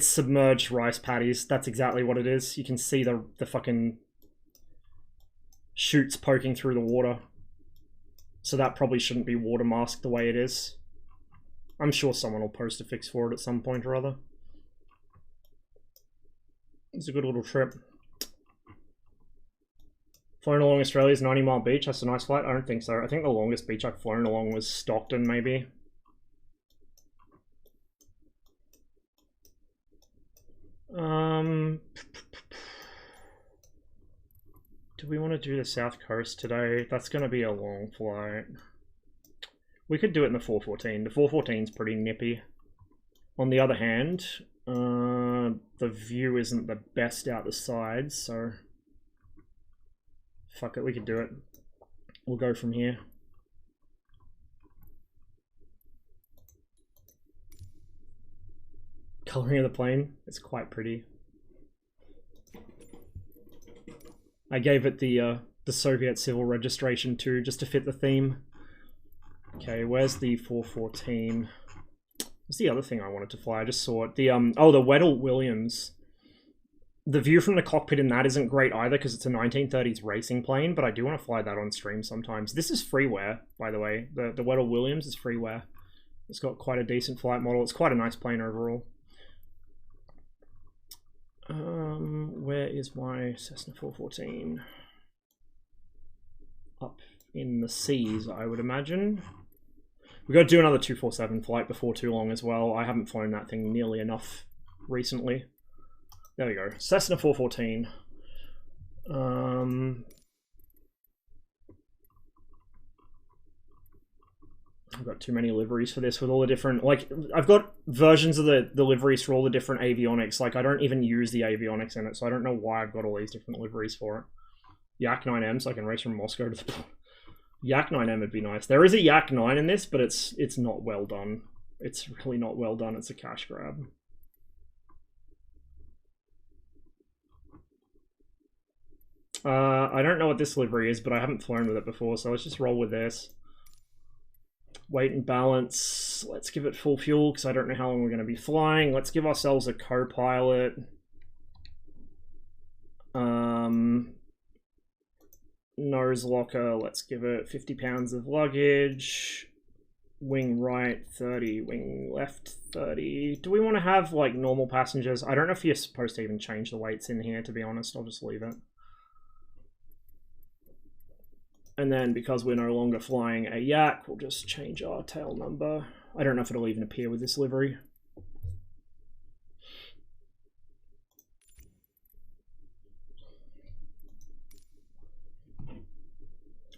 submerged rice paddies. That's exactly what it is. You can see the fucking shoots poking through the water. So that probably shouldn't be water masked the way it is. I'm sure someone will post a fix for it at some point or other. It's a good little trip. Flown along Australia's 90-mile beach. That's a nice flight. I don't think so. I think the longest beach I've flown along was Stockton, maybe. Do we want to do the South Coast today? That's going to be a long flight. We could do it in the 414. The 414 is pretty nippy. On the other hand, the view isn't the best out the sides, so fuck it, we could do it. We'll go from here. Coloring of the plane, it's quite pretty. I gave it the Soviet civil registration too, just to fit the theme. Okay, where's the 414? What's the other thing I wanted to fly? I just saw it. The the Weddell Williams. The view from the cockpit in that isn't great either because it's a 1930s racing plane, but I do want to fly that on stream sometimes. This is freeware, by the way. The Weddell Williams is freeware. It's got quite a decent flight model. It's quite a nice plane overall. Where is my Cessna 414? Up in the seas, I would imagine. We've got to do another 247 flight before too long as well. I haven't flown that thing nearly enough recently. There we go. Cessna 414. I've got too many liveries for this with all the different, like, I've got versions of the liveries for all the different avionics. Like, I don't even use the avionics in it, so I don't know why I've got all these different liveries for it. Yak 9M, so I can race from Moscow to the... Yak 9M would be nice. There is a Yak 9 in this, but it's not well done. It's really not well done. It's a cash grab. I don't know what this livery is, but I haven't flown with it before, so let's just roll with this. Weight and balance. Let's give it full fuel because I don't know how long we're going to be flying. Let's give ourselves a co-pilot. Nose locker. Let's give it 50 pounds of luggage. Wing right 30. Wing left 30. Do we want to have like normal passengers? I don't know if you're supposed to even change the weights in here, to be honest. I'll just leave it. And then because we're no longer flying a Yak, we'll just change our tail number. I don't know if it'll even appear with this livery.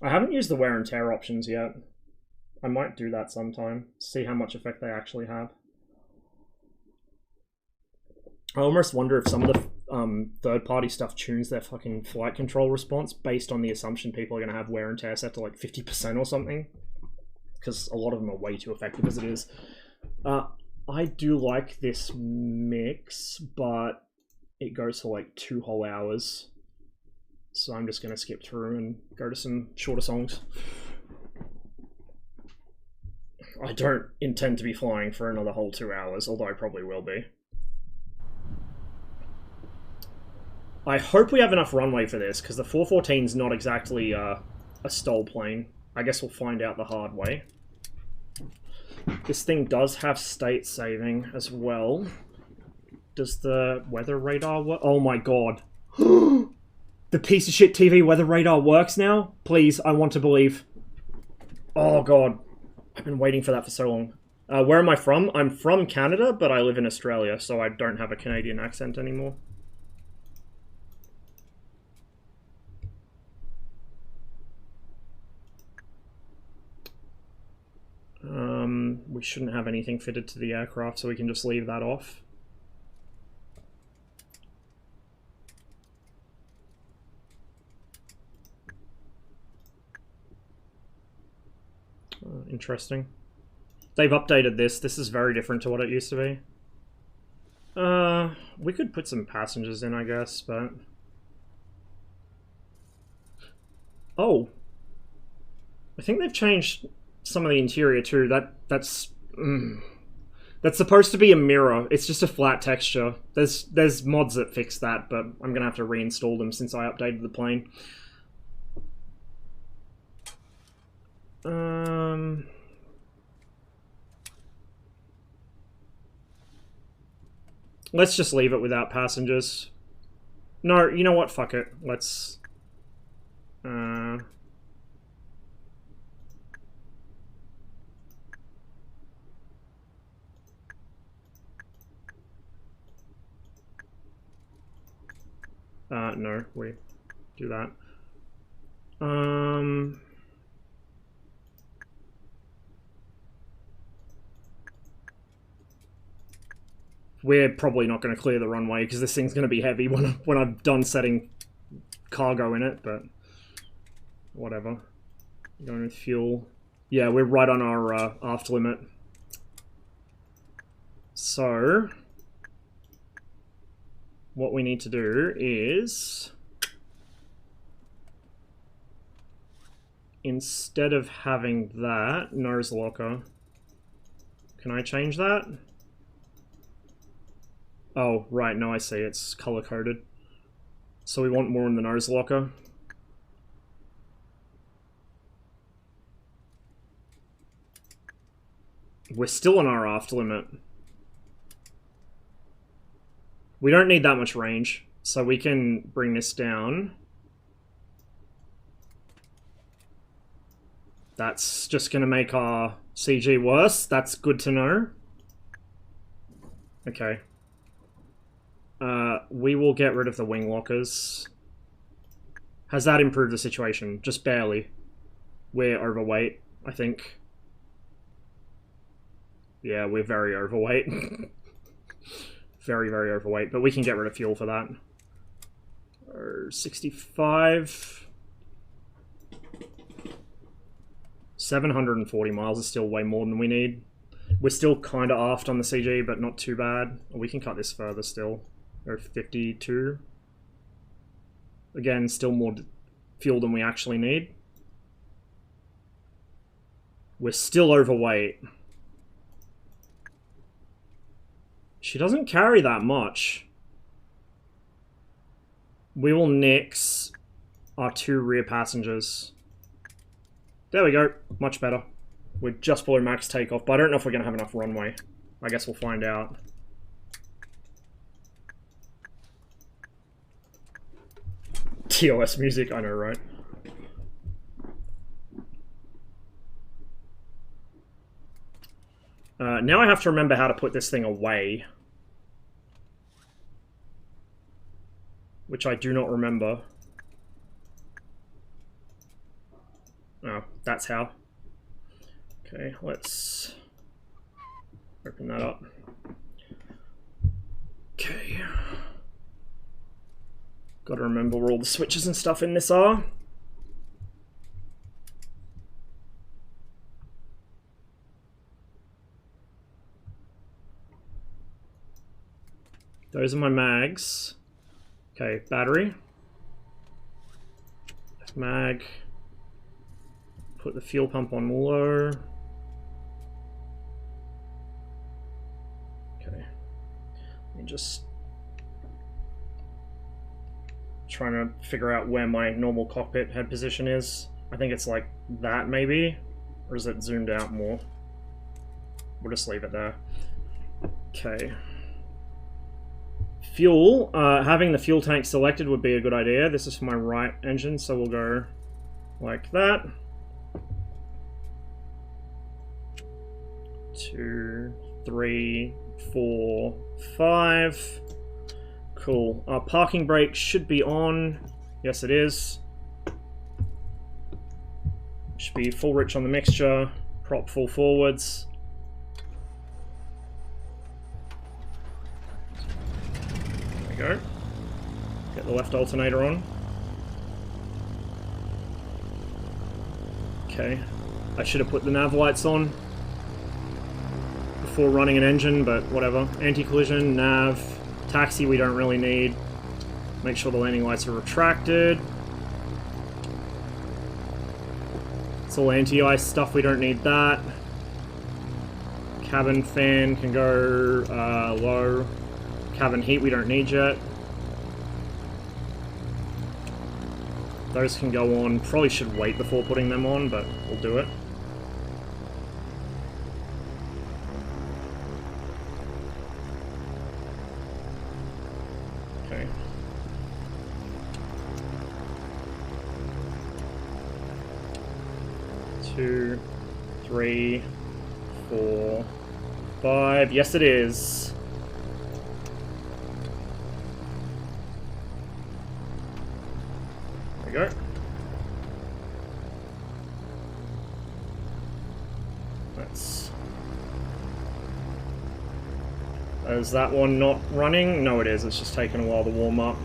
I haven't used the wear and tear options yet. I might do that sometime, see how much effect they actually have. I almost wonder if some of the third-party stuff tunes their fucking flight control response based on the assumption people are going to have wear and tear set to like 50% or something. Because a lot of them are way too effective as it is. I do like this mix, but it goes for like 2 whole hours. So I'm just going to skip through and go to some shorter songs. I don't intend to be flying for another whole 2 hours, although I probably will be. I hope we have enough runway for this, because the 414 is not exactly a STOL plane. I guess we'll find out the hard way. This thing does have state saving as well. Does the weather radar work? Oh my god. The piece of shit TV weather radar works now? Please, I want to believe. Oh god. I've been waiting for that for so long. Where am I from? I'm from Canada, but I live in Australia, so I don't have a Canadian accent anymore. We shouldn't have anything fitted to the aircraft, so we can just leave that off. Interesting. They've updated this. This is very different to what it used to be. We could put some passengers in, I guess, but... Oh! I think they've changed some of the interior too. That's supposed to be a mirror. It's just a flat texture. There's mods that fix that, but I'm gonna have to reinstall them since I updated the plane. Let's just leave it without passengers. No, you know what? Fuck it. Let's... no, we do that. We're probably not going to clear the runway because this thing's going to be heavy when I'm done setting cargo in it, but whatever. Going with fuel. Yeah, we're right on our aft limit. So, what we need to do is, instead of having that nose locker, can I change that? Oh, right, no, I see, it's color-coded. So we want more in the nose locker. We're still on our aft limit. We don't need that much range, so we can bring this down. That's just going to make our CG worse. That's good to know. Okay. We will get rid of the wing lockers. Has that improved the situation? Just barely. We're overweight, I think. Yeah, we're very overweight. Very, very overweight, but we can get rid of fuel for that. 65. 740 miles is still way more than we need. We're still kind of aft on the CG, but not too bad. We can cut this further still. Or 52. Again, still more fuel than we actually need. We're still overweight. She doesn't carry that much. We will nix our 2 rear passengers. There we go. Much better. We're just below max takeoff, but I don't know if we're going to have enough runway. I guess we'll find out. TOS music, I know, right? Now I have to remember how to put this thing away. Which I do not remember. Oh, that's how. Okay, let's open that up. Okay. Gotta remember where all the switches and stuff in this are. Those are my mags. Okay, battery. Mag. Put the fuel pump on low. Okay. Let me just trying to figure out where my normal cockpit head position is. I think it's like that maybe, or is it zoomed out more? We'll just leave it there. Okay. Fuel, having the fuel tank selected would be a good idea. This is for my right engine, so we'll go like that. 2, 3, 4, 5. Cool. Our parking brake should be on. Yes, it is. Should be full rich on the mixture. Prop full forwards. There we go. Get the left alternator on. Okay. I should have put the nav lights on before running an engine, but whatever. Anti-collision, nav, taxi we don't really need. Make sure the landing lights are retracted. It's all anti-ice stuff, we don't need that. Cabin fan can go low. Cabin heat we don't need yet. Those can go on. Probably should wait before putting them on, but we'll do it. Okay. Two, 3, 4, 5. Yes, it is. There we go. Is that one not running? No, it is. It's just taking a while to warm up.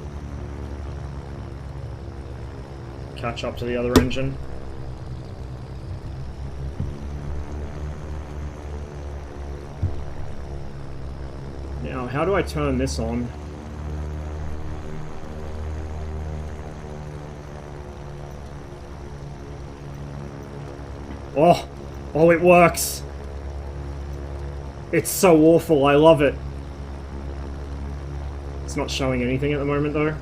Catch up to the other engine. Now, how do I turn this on? Oh! Oh, it works! It's so awful, I love it. It's not showing anything at the moment, though.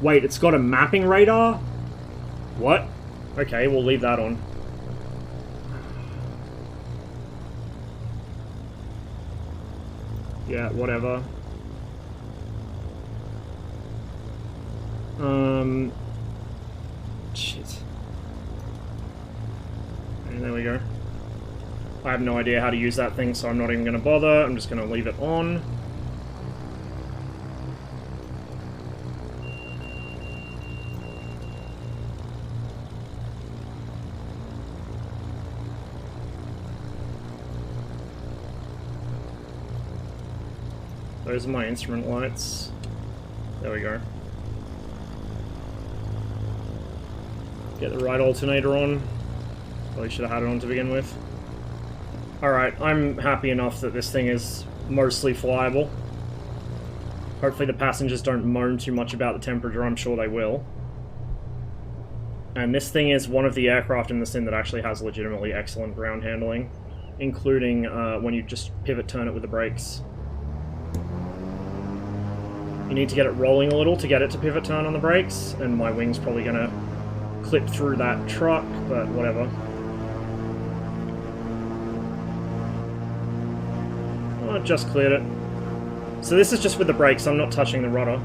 Wait, it's got a mapping radar? What? Okay, we'll leave that on. Yeah, whatever. Shit. And there we go. I have no idea how to use that thing, so I'm not even going to bother. I'm just going to leave it on. Those are my instrument lights. There we go. Get the right alternator on. Probably should have had it on to begin with. Alright, I'm happy enough that this thing is mostly flyable. Hopefully the passengers don't moan too much about the temperature, I'm sure they will. And this thing is one of the aircraft in the sim that actually has legitimately excellent ground handling, including when you just pivot turn it with the brakes. You need to get it rolling a little to get it to pivot turn on the brakes, and my wing's probably gonna clip through that truck, but whatever. Oh, it just cleared it. So this is just with the brakes, I'm not touching the rudder.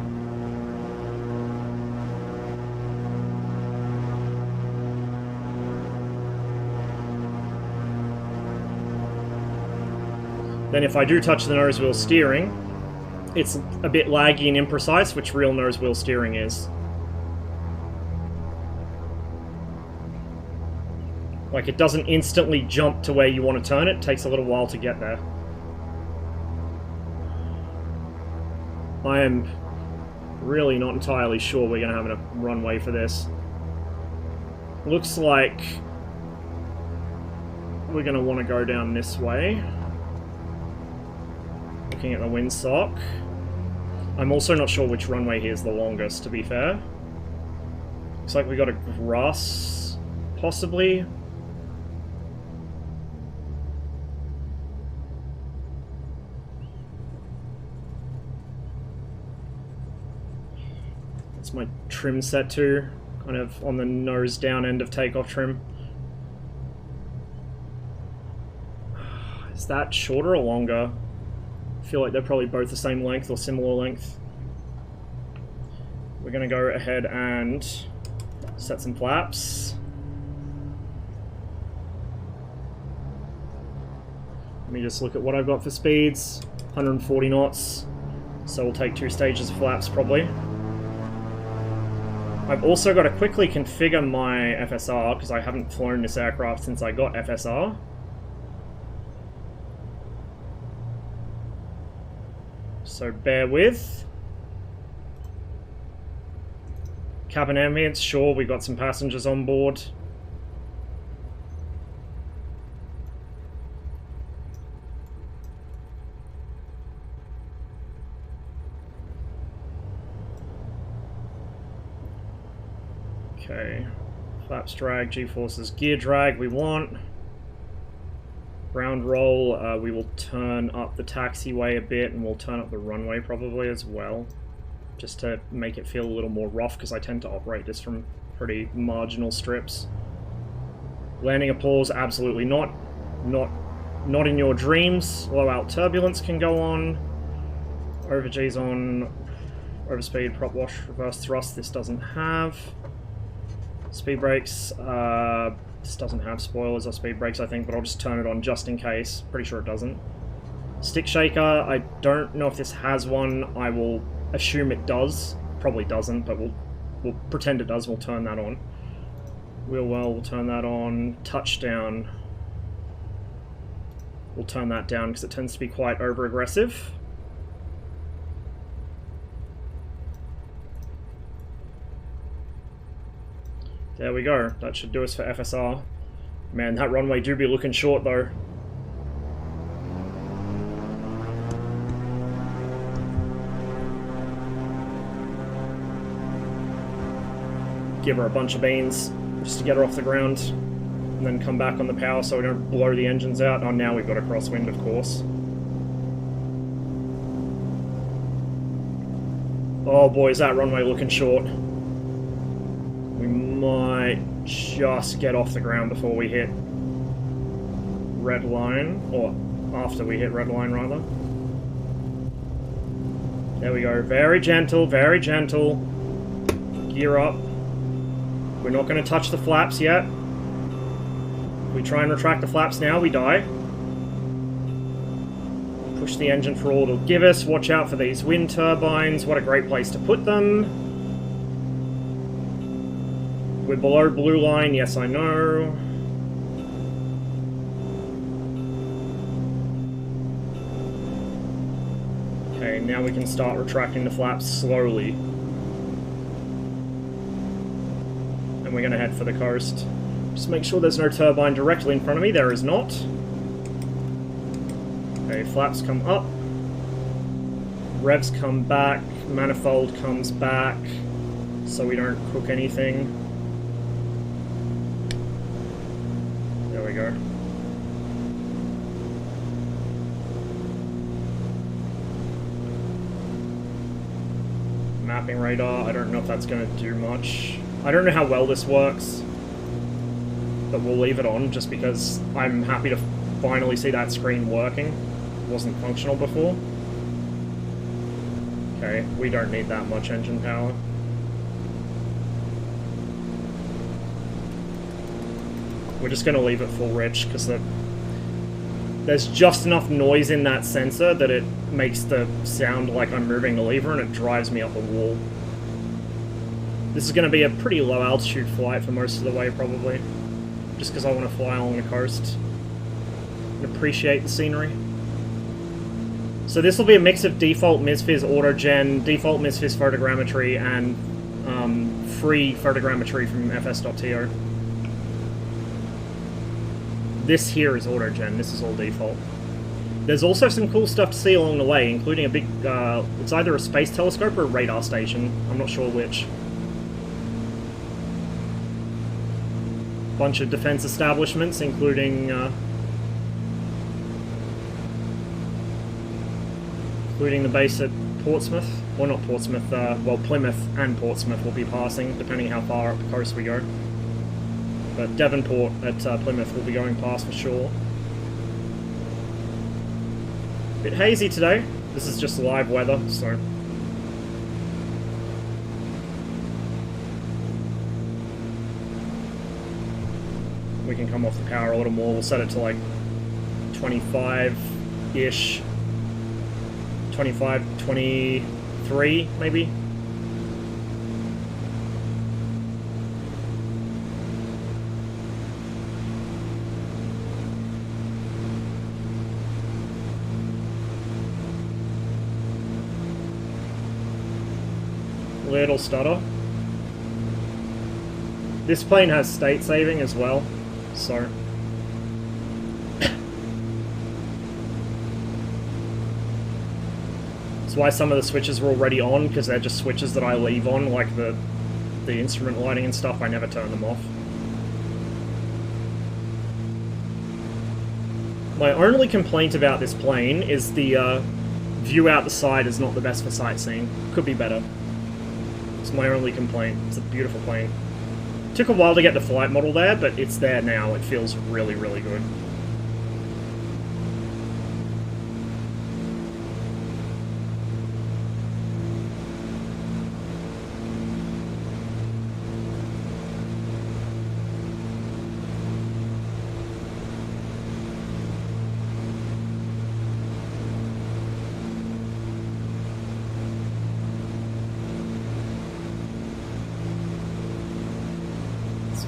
Then if I do touch the nose wheel steering, it's a bit laggy and imprecise, which real nose wheel steering is. Like, it doesn't instantly jump to where you want to turn it, it takes a little while to get there. I am really not entirely sure we're going to have a runway for this. Looks like we're going to want to go down this way. Looking at the windsock. I'm also not sure which runway here is the longest, to be fair. Looks like we got a grass, possibly. That's my trim set to, kind of on the nose down end of takeoff trim. Is that shorter or longer? I feel like they're probably both the same length or similar length. We're going to go ahead and set some flaps. Let me just look at what I've got for speeds. 140 knots. So we'll take 2 stages of flaps probably. I've also got to quickly configure my FSR because I haven't flown this aircraft since I got FSR. So bear with. Cabin ambience, sure, we've got some passengers on board. Okay, Flaps drag, G-forces, gear drag we want. Ground roll, we will turn up the taxiway a bit, and we'll turn up the runway probably as well. Just to make it feel a little more rough, because I tend to operate this from pretty marginal strips. Landing applause, absolutely not. Not in your dreams. Low alt turbulence can go on. Over G's on. Overspeed, prop wash, reverse thrust, this doesn't have. Speed brakes, this doesn't have spoilers or speed brakes, I think, but I'll just turn it on just in case. Pretty sure it doesn't. Stick shaker, I don't know if this has one. I will assume it does. Probably doesn't, but we'll pretend it does. We'll turn that on. Wheel well, we'll turn that on. Touchdown. We'll turn that down because it tends to be quite over-aggressive. There we go. That should do us for FSR. Man, that runway do be looking short though. Give her a bunch of beans just to get her off the ground, and then come back on the power so we don't blow the engines out. Oh, now we've got a crosswind, of course. Oh boy, is that runway looking short. We might just get off the ground before we hit red line, or after we hit red line rather. There we go. Very gentle, very gentle. Gear up. We're not going to touch the flaps yet. If we try and retract the flaps now, we die. Push the engine for all it'll give us. Watch out for these wind turbines. What a great place to put them. We're below blue line, yes I know. Okay, now we can start retracting the flaps slowly. And we're going to head for the coast. Just make sure there's no turbine directly in front of me. There is not. Okay, flaps come up. Revs come back. Manifold comes back. So we don't cook anything. There we go. Mapping radar, I don't know if that's going to do much. I don't know how well this works, but we'll leave it on just because I'm happy to finally see that screen working. It wasn't functional before. Okay, we don't need that much engine power. We're just going to leave it full rich because there's just enough noise in that sensor that it makes the sound like I'm moving the lever and it drives me up the wall. This is going to be a pretty low altitude flight for most of the way probably, just because I want to fly along the coast and appreciate the scenery. So this will be a mix of default MSFS autogen, default MSFS photogrammetry, and free photogrammetry from fs.to. This here is autogen, this is all default. There's also some cool stuff to see along the way, including a big, it's either a space telescope or a radar station, I'm not sure which. Bunch of defense establishments, including the base at Portsmouth, or not Portsmouth, well Plymouth and Portsmouth will be passing, depending how far up the coast we go. But Devonport at Plymouth will be going past for sure. Bit hazy today. This is just live weather, so... we can come off the power a little more. We'll set it to like 25-ish. 25, 23, maybe? Little stutter. This plane has state saving as well, so... that's why some of the switches were already on, because they're just switches that I leave on, like the instrument lighting and stuff, I never turn them off. My only complaint about this plane is the view out the side is not the best for sightseeing. Could be better. It's my only complaint. It's a beautiful plane. Took a while to get the flight model there, but it's there now. It feels really, really good.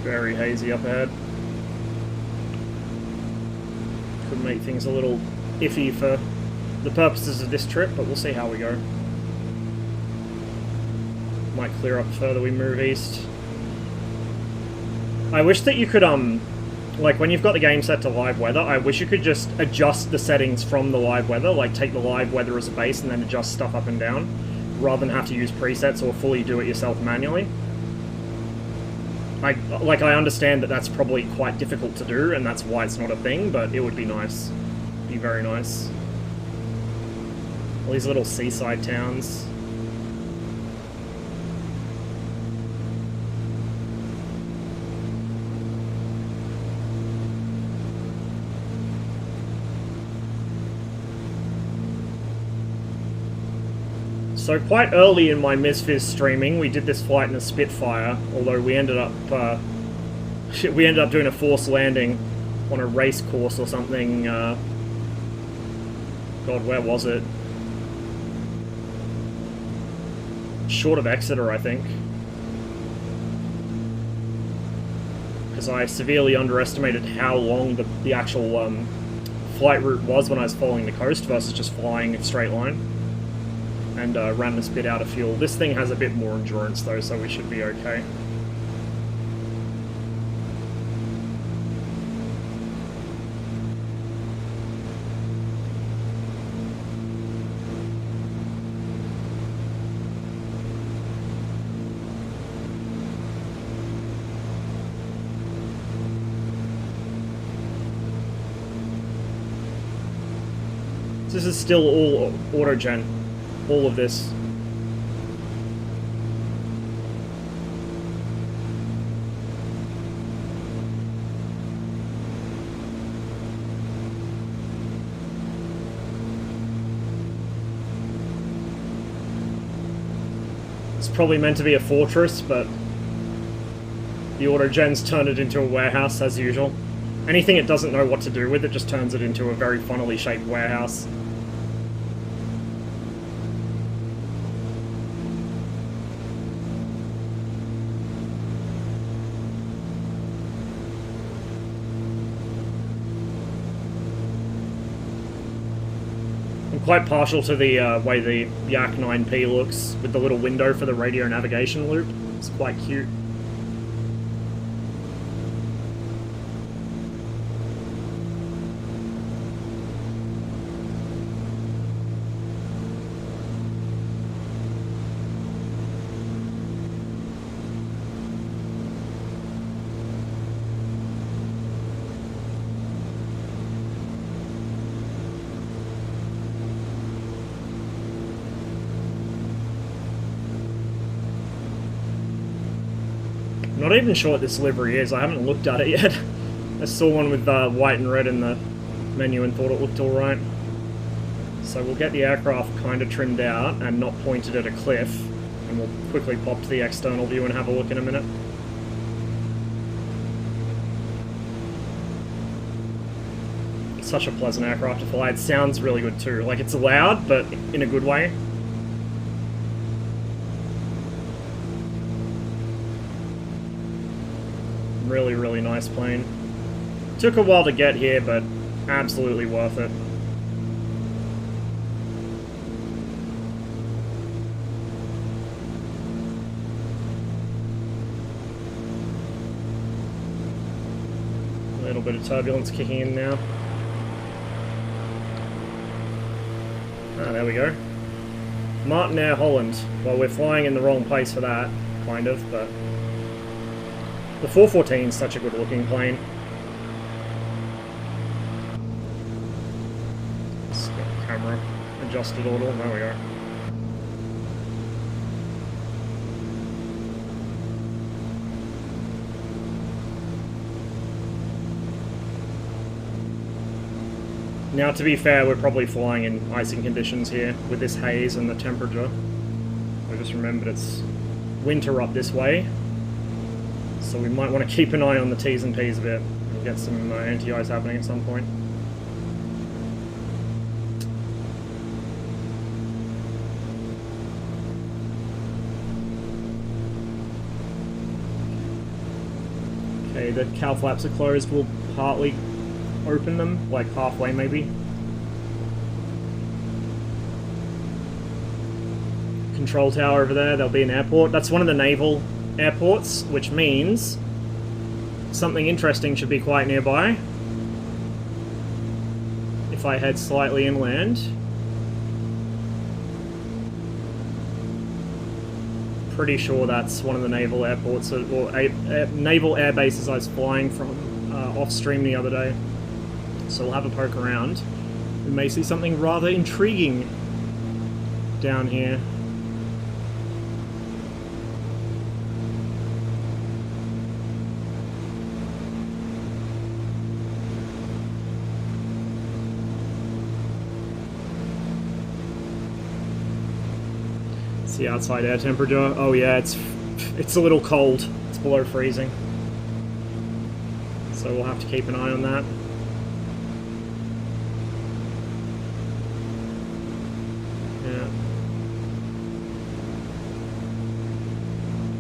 Very hazy up ahead. Could make things a little iffy for the purposes of this trip, but we'll see how we go. Might clear up further we move east. I wish that you could, like when you've got the game set to live weather, I wish you could just adjust the settings from the live weather, like take the live weather as a base and then adjust stuff up and down, rather than have to use presets or fully do it yourself manually. I understand that that's probably quite difficult to do, and that's why it's not a thing, but it would be nice. Be very nice. All these little seaside towns. So quite early in my MSFS streaming, we did this flight in a Spitfire, although we ended up doing a forced landing on a race course or something. God, where was it? Short of Exeter, I think. Because I severely underestimated how long the actual flight route was when I was following the coast versus just flying a straight line. And ran this bit out of fuel. This thing has a bit more endurance though, so we should be okay. This is still all auto-gen. All of this. It's probably meant to be a fortress, but the auto-gens turn it into a warehouse as usual. Anything it doesn't know what to do with, it just turns it into a very funnily shaped warehouse. Quite partial to the way the Yak 9P looks, with the little window for the radio navigation loop. It's quite cute. Not even sure what this livery is. I haven't looked at it yet. I saw one with white and red in the menu and thought it looked alright. So we'll get the aircraft kind of trimmed out and not pointed at a cliff, and we'll quickly pop to the external view and have a look in a minute. It's such a pleasant aircraft to fly. It sounds really good too. Like, it's loud, but in a good way. Really, really nice plane. Took a while to get here, but absolutely worth it. A little bit of turbulence kicking in now. Ah, there we go. Martinair Holland. Well, we're flying in the wrong place for that, kind of, but... The 414 is such a good looking plane. camera adjusted a little. There we go. Now, to be fair, we're probably flying in icing conditions here with this haze and the temperature. I just remembered it's winter up this way, so we might want to keep an eye on the T's and P's a bit and get some anti-ice happening at some point. Okay, the cow flaps are closed. We'll partly open them, like halfway maybe. Control tower over there, there'll be an airport. That's one of the naval airports, which means something interesting should be quite nearby. If I head slightly inland. Pretty sure that's one of the naval airports, or naval air bases I was flying from off stream the other day. So we'll have a poke around. We may see something rather intriguing down here. See outside air temperature. Oh yeah, it's a little cold. It's below freezing. So we'll have to keep an eye on that. Yeah.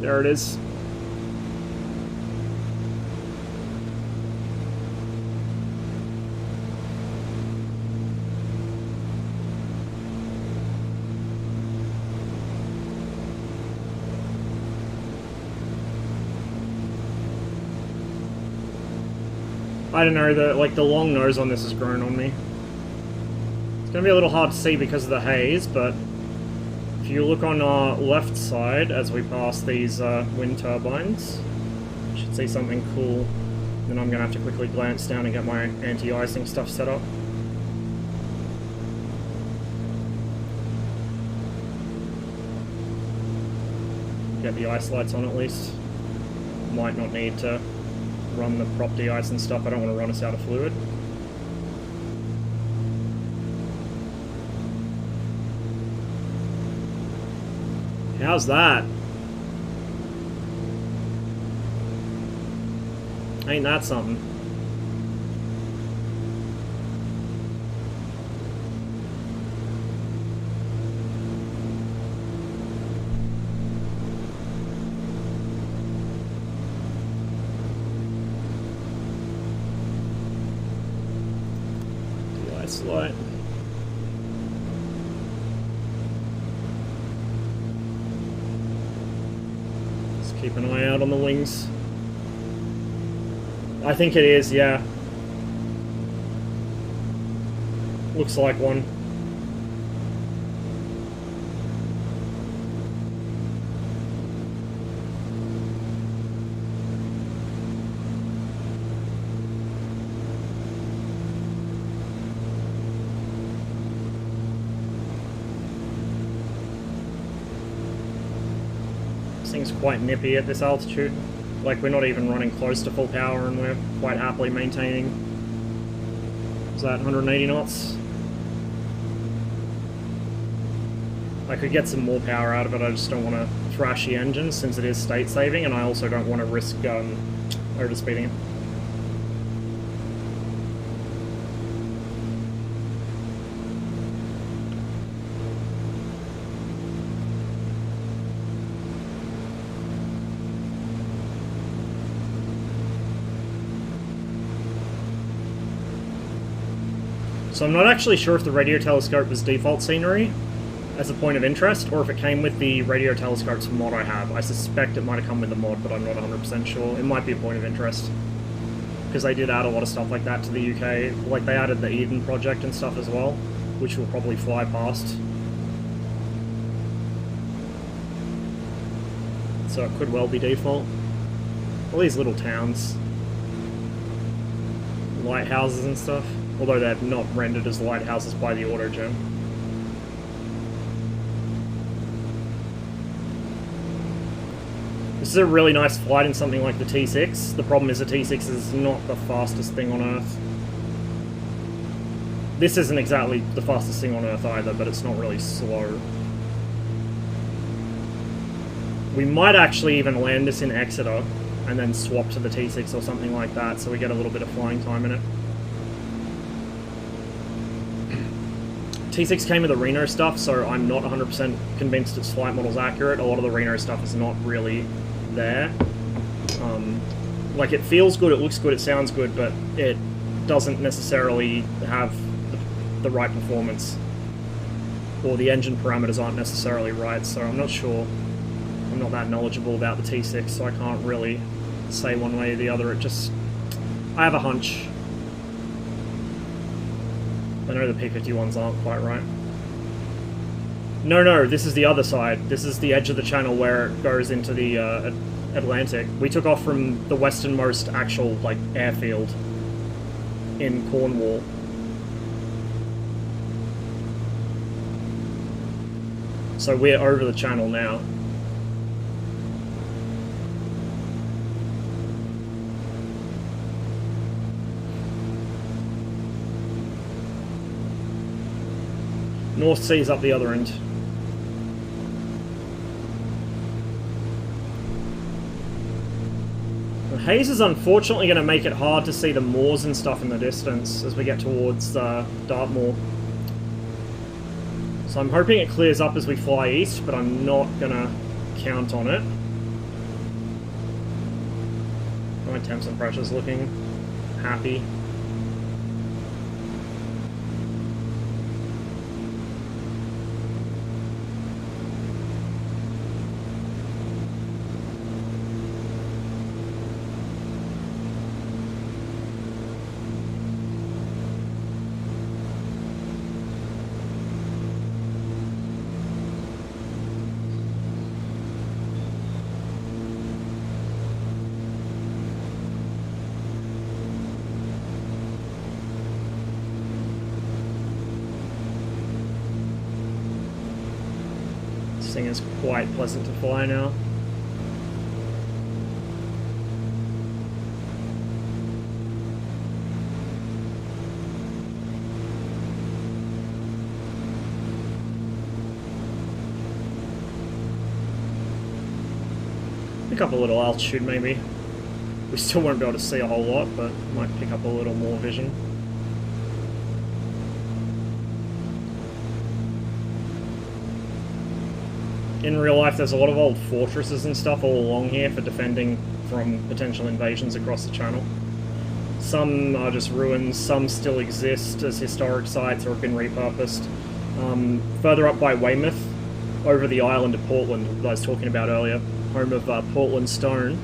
There it is. I don't know, the long nose on this has grown on me. It's gonna be a little hard to see because of the haze, but if you look on our left side as we pass these wind turbines, you should see something cool. Then I'm gonna have to quickly glance down and get my anti-icing stuff set up. Get the ice lights on at least. Might not need to run the prop de-ice and stuff. I don't want to run us out of fluid. How's that? Ain't that something? Light. Just keep an eye out on the wings. I think it is, yeah. Looks like one. Thing's quite nippy at this altitude. Like, we're not even running close to full power and we're quite happily maintaining, is that 180 knots? I could get some more power out of it, I just don't want to thrash the engine since it is state saving, and I also don't want to risk overspeeding it. So I'm not actually sure if the radio telescope was default scenery as a point of interest, or if it came with the radio telescopes mod I have. I suspect it might have come with the mod, but I'm not 100% sure. It might be a point of interest, because they did add a lot of stuff like that to the UK. Like, they added the Eden project and stuff as well, which we'll probably fly past. So it could well be default. All these little towns. Lighthouses and stuff. Although they're not rendered as lighthouses by the auto-gen. This is a really nice flight in something like the T6. The problem is the T6 is not the fastest thing on Earth. This isn't exactly the fastest thing on Earth either, but it's not really slow. We might actually even land this in Exeter and then swap to the T6 or something like that, so we get a little bit of flying time in it. T6 came with the Reno stuff, so I'm not 100% convinced its flight model's accurate. A lot of the Reno stuff is not really there. Like, it feels good, it looks good, it sounds good, but it doesn't necessarily have the right performance. Or the engine parameters aren't necessarily right, so I'm not sure. I'm not that knowledgeable about the T6, so I can't really say one way or the other. I have a hunch. I know the P-51s aren't quite right. No, this is the other side. This is the edge of the channel where it goes into the Atlantic. We took off from the westernmost actual, like, airfield in Cornwall. So we're over the channel now. North Sea's up the other end. The haze is unfortunately going to make it hard to see the moors and stuff in the distance as we get towards Dartmoor. So I'm hoping it clears up as we fly east, but I'm not going to count on it. My temps and pressure's looking happy. Thing is quite pleasant to fly now. Pick up a little altitude maybe. We still won't be able to see a whole lot, but might pick up a little more vision. In real life, there's a lot of old fortresses and stuff all along here for defending from potential invasions across the channel. Some are just ruins, some still exist as historic sites or have been repurposed. Further up by Weymouth, over the island of Portland, that I was talking about earlier, home of Portland Stone,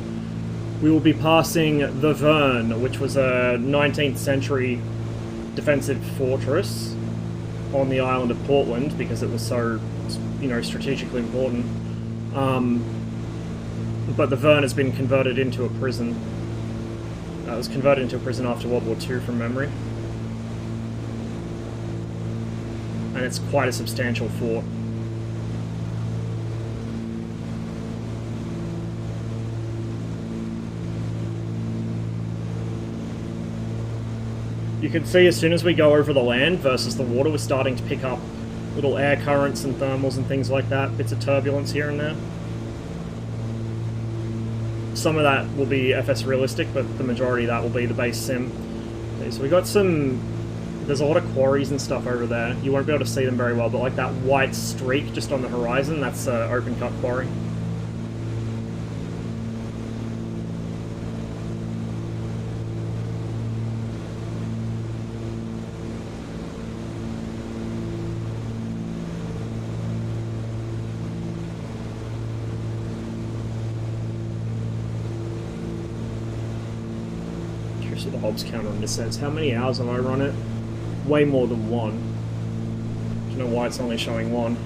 we will be passing the Verne, which was a 19th century defensive fortress on the island of Portland because it was so, you know, strategically important. But the Verne has been converted into a prison. It was converted into a prison after World War II from memory. And it's quite a substantial fort. You can see as soon as we go over the land versus the water, we're starting to pick up little air currents and thermals and things like that, bits of turbulence here and there. Some of that will be FS realistic, but the majority of that will be the base sim. Okay, so we got there's a lot of quarries and stuff over there. You won't be able to see them very well, but like that white streak just on the horizon, that's an open cut quarry. The Hobbs counter on this says, how many hours have I run it? Way more than one. I don't know why it's only showing one.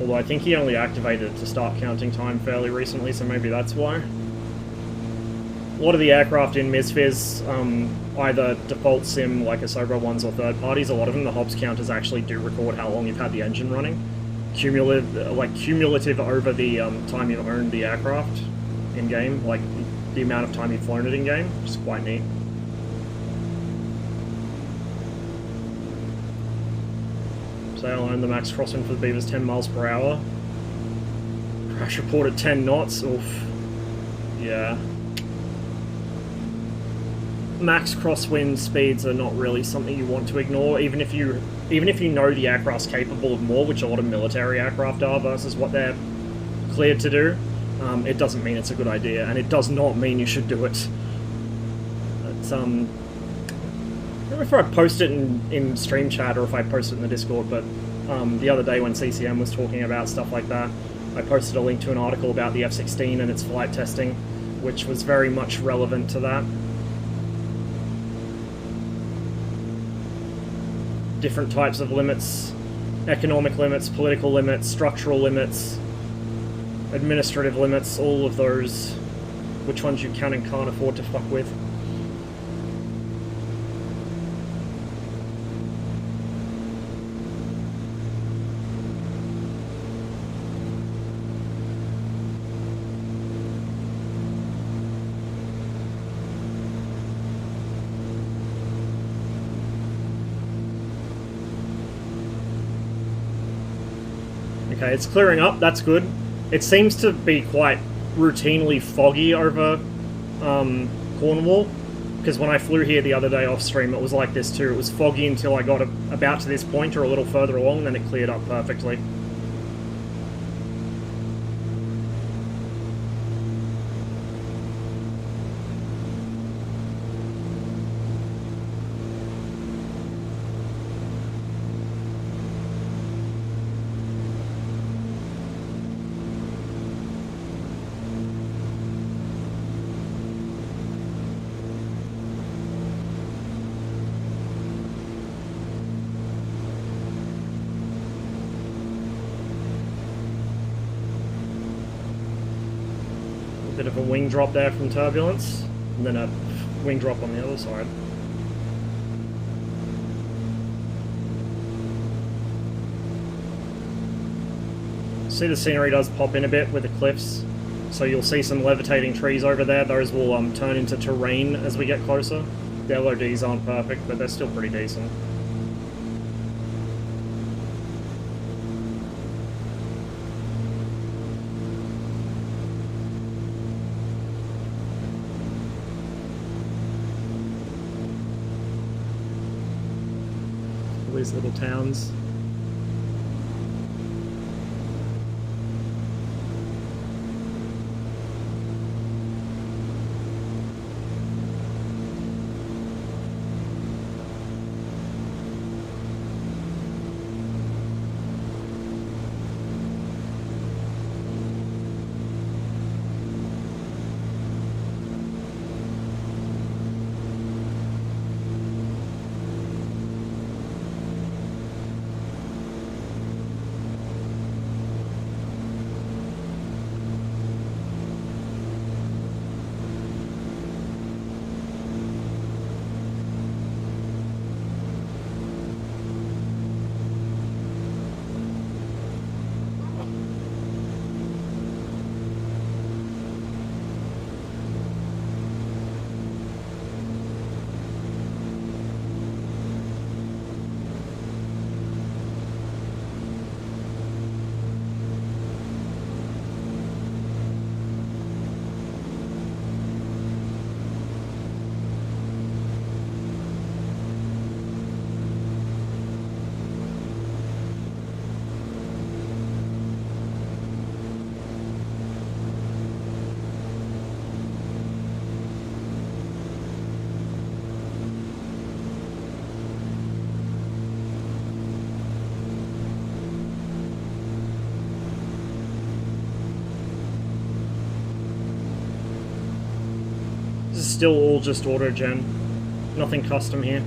Although I think he only activated it to start counting time fairly recently, so maybe that's why. A lot of the aircraft in MSFS, either default sim like Asobo ones or third parties, a lot of them, the Hobbs counters actually do record how long you've had the engine running. cumulative over the time you've owned the aircraft in game, like the amount of time you've flown it in game, which is quite neat. Sail on the max crosswind for the Beavers 10 miles per hour. Crash report at 10 knots. Oof. Yeah. Max crosswind speeds are not really something you want to ignore, even if you know the aircraft's capable of more, which a lot of military aircraft are versus what they're cleared to do. It doesn't mean it's a good idea, and it does not mean you should do it. It's, I don't know if I post it in stream chat or if I post it in the Discord, but the other day when CCM was talking about stuff like that, I posted a link to an article about the F-16 and its flight testing, which was very much relevant to that. Different types of limits, economic limits, political limits, structural limits, administrative limits, all of those, which ones you can and can't afford to fuck with. Okay, it's clearing up, that's good. It seems to be quite routinely foggy over Cornwall, because when I flew here the other day off stream it was like this too. It was foggy until I got about to this point or a little further along, then it cleared up perfectly. Bit of a wing drop there from turbulence, and then a wing drop on the other side. See, the scenery does pop in a bit with the cliffs, so you'll see some levitating trees over there. Those will turn into terrain as we get closer. The LODs aren't perfect, but they're still pretty decent. These little towns. This is still all just auto-gen. Nothing custom here.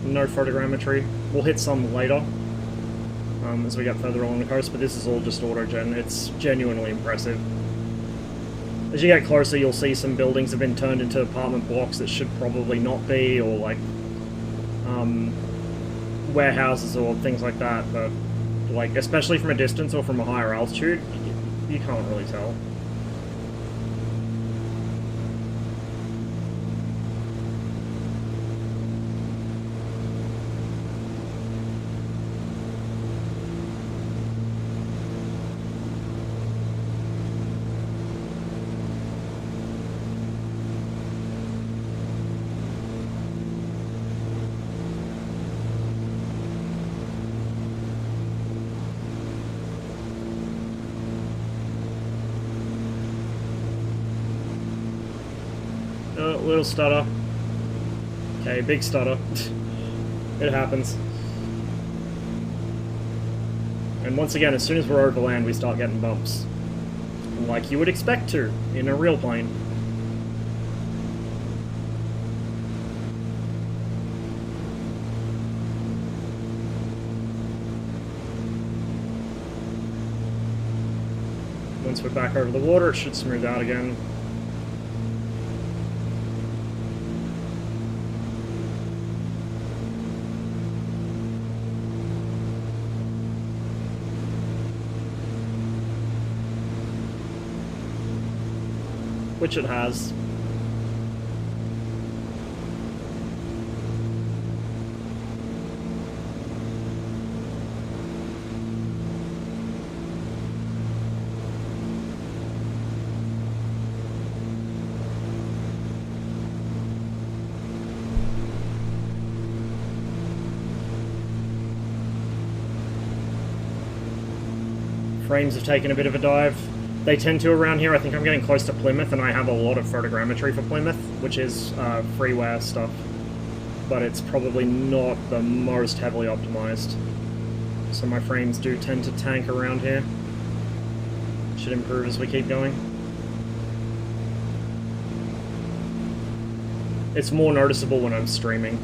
No photogrammetry. We'll hit some later as we get further along the coast, but this is all just auto-gen. It's genuinely impressive. As you get closer, you'll see some buildings have been turned into apartment blocks that should probably not be, or like warehouses or things like that, but like, especially from a distance or from a higher altitude, you can't really tell. Little stutter. Okay, big stutter. It happens. And once again, as soon as we're over land, we start getting bumps. Like you would expect to, in a real plane. Once we're back over the water, it should smooth out again. Which it has. Frames have taken a bit of a dive. They tend to around here. I think I'm getting close to Plymouth, and I have a lot of photogrammetry for Plymouth, which is freeware stuff. But it's probably not the most heavily optimized. So my frames do tend to tank around here. Should improve as we keep going. It's more noticeable when I'm streaming.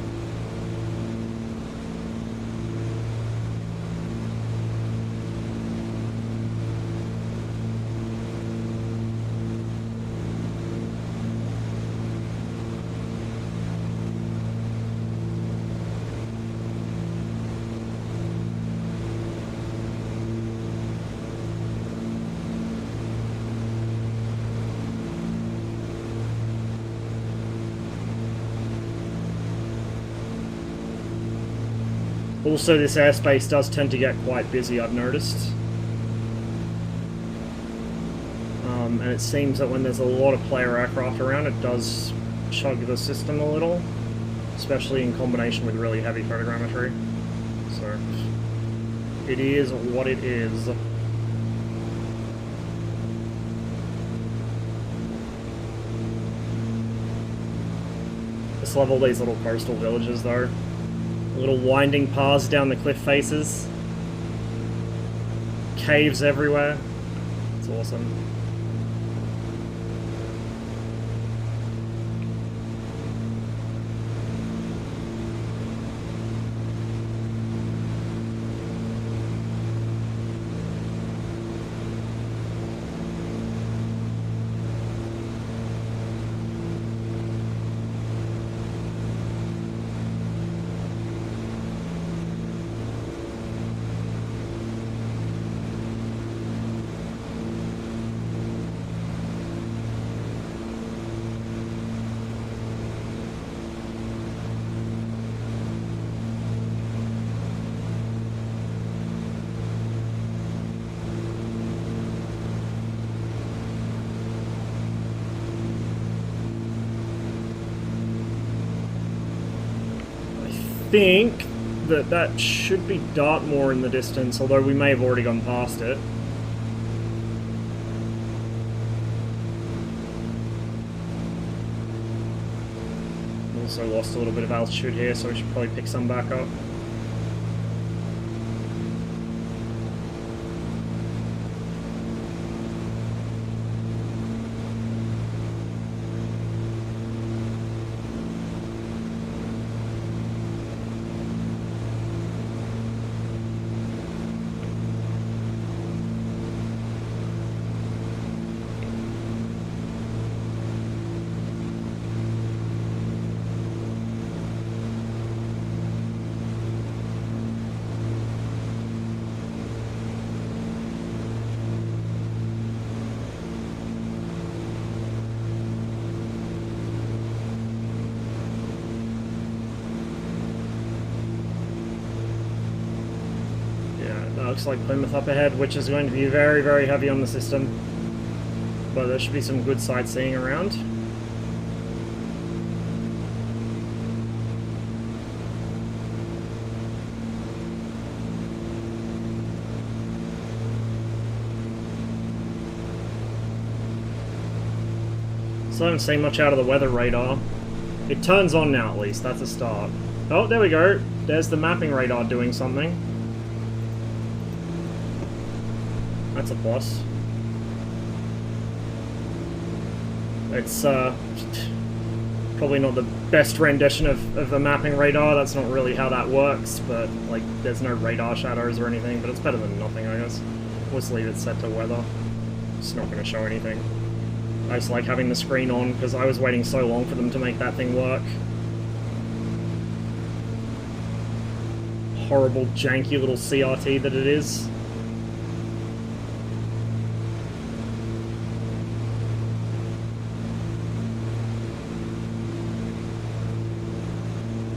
Also, this airspace does tend to get quite busy, I've noticed. And it seems that when there's a lot of player aircraft around, it does chug the system a little. Especially in combination with really heavy photogrammetry. So, it is what it is. Just love all these little coastal villages, though. Little winding paths down the cliff faces. Caves everywhere. It's awesome. I think that that should be Dartmoor in the distance, although we may have already gone past it. Also lost a little bit of altitude here, so we should probably pick some back up. looks like Plymouth up ahead, which is going to be very, very heavy on the system. But there should be some good sightseeing around. Still haven't seen much out of the weather radar. It turns on now at least, that's a start. Oh, there we go. There's the mapping radar doing something. That's a plus. It's probably not the best rendition of a mapping radar. That's not really how that works, but like there's no radar shadows or anything, but it's better than nothing, I guess. We'll just leave it set to weather. It's not going to show anything. I just like having the screen on because I was waiting so long for them to make that thing work. Horrible, janky little CRT that it is.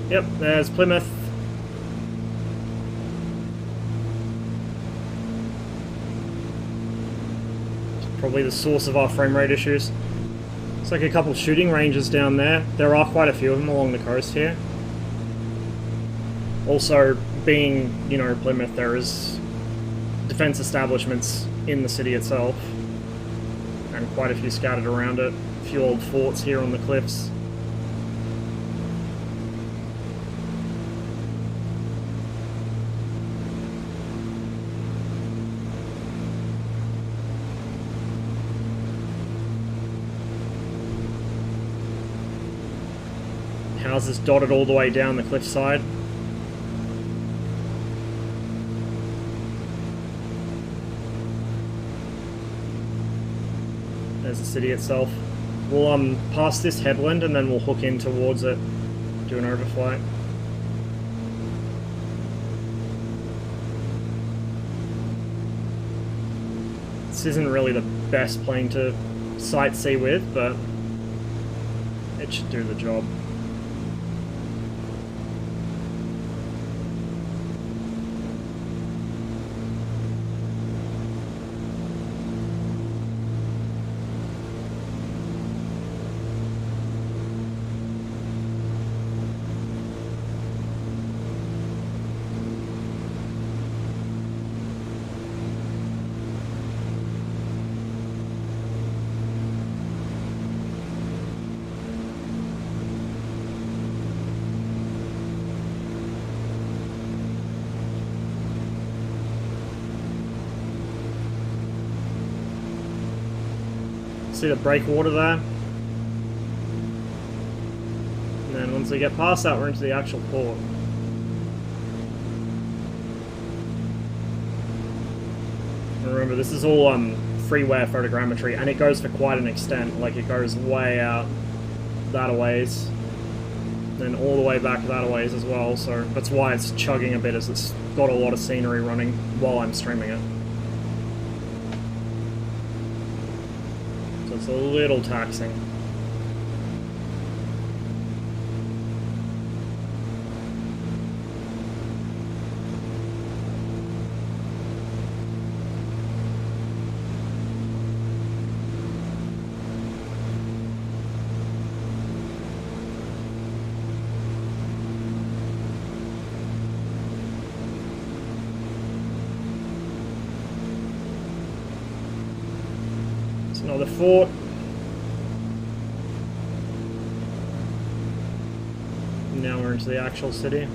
Yep, there's Plymouth. Probably the source of our frame rate issues. It's like a couple shooting ranges down there. There are quite a few of them along the coast here. Also, being, you know, Plymouth, there is defense establishments in the city itself. And quite a few scattered around it. A few old forts here on the cliffs. Houses dotted all the way down the cliffside. There's the city itself. We'll pass this headland and then we'll hook in towards it, do an overflight. This isn't really the best plane to sightsee with, but it should do the job. See the breakwater there? And then once we get past that, we're into the actual port. And remember, this is all freeware photogrammetry, and it goes for quite an extent. Like, it goes way out that a ways, then all the way back that a ways as well, so that's why it's chugging a bit, as it's got a lot of scenery running while I'm streaming it. It's a little taxing. Another fort. Now we're into the actual city.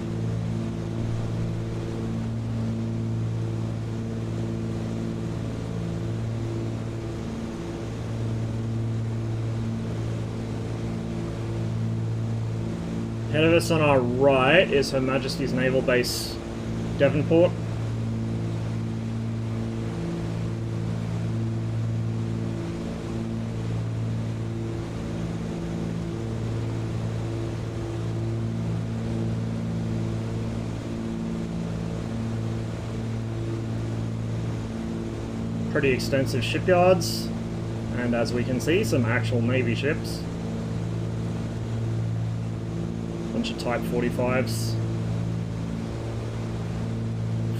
Ahead of us on our right is Her Majesty's Naval Base, Devonport. Pretty extensive shipyards, and as we can see, some actual Navy ships. Bunch of Type 45s.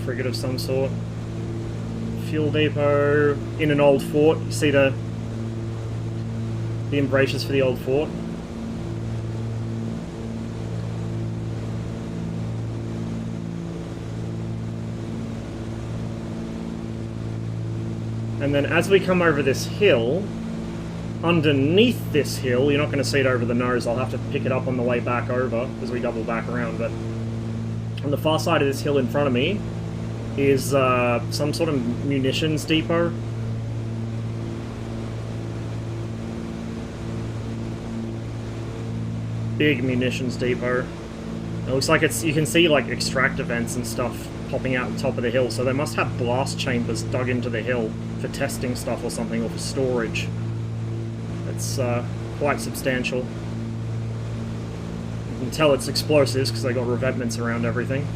Frigate of some sort. fuel depot in an old fort. You see the embrasures for the old fort. And then as we come over this hill, underneath this hill, you're not going to see it over the nose, I'll have to pick it up on the way back over as we double back around, but on the far side of this hill in front of me is some sort of munitions depot. Big munitions depot. It looks like it's, you can see like extractor vents and stuff popping out the top of the hill, so they must have blast chambers dug into the hill for testing stuff or something, or for storage. It's quite substantial. You can tell it's explosives because they got revetments around everything.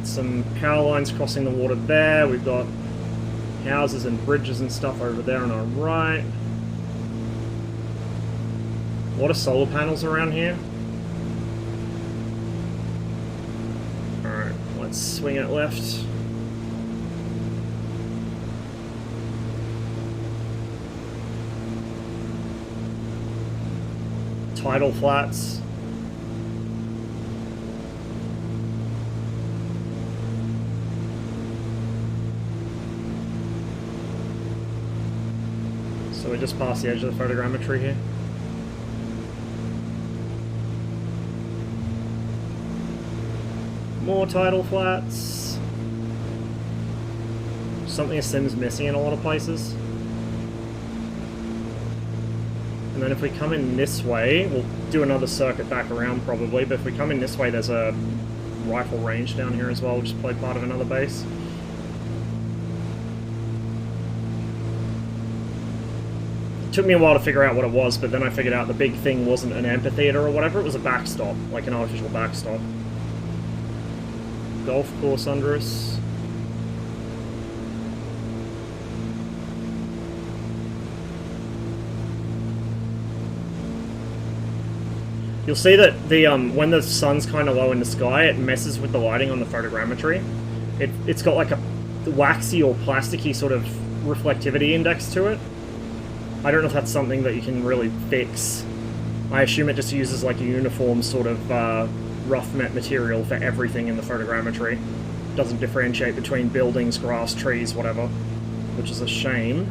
Some power lines crossing the water there. We've got houses and bridges and stuff over there on our right. A lot of solar panels around here. Alright, let's swing it left. Tidal flats. So we're just past the edge of the photogrammetry here. More tidal flats. Something a sim's missing in a lot of places. And then if we come in this way, we'll do another circuit back around probably, but if we come in this way, there's a rifle range down here as well, which is probably part of another base. It took me a while to figure out what it was, but then I figured out the big thing wasn't an amphitheater or whatever, it was a backstop, like an artificial backstop. Golf course under us. You'll see that the when the sun's kind of low in the sky, it messes with the lighting on the photogrammetry. It's got like a waxy or plasticky sort of reflectivity index to it. I don't know if that's something that you can really fix. I assume it just uses like a uniform sort of rough met material for everything in the photogrammetry. Doesn't differentiate between buildings, grass, trees, whatever, which is a shame.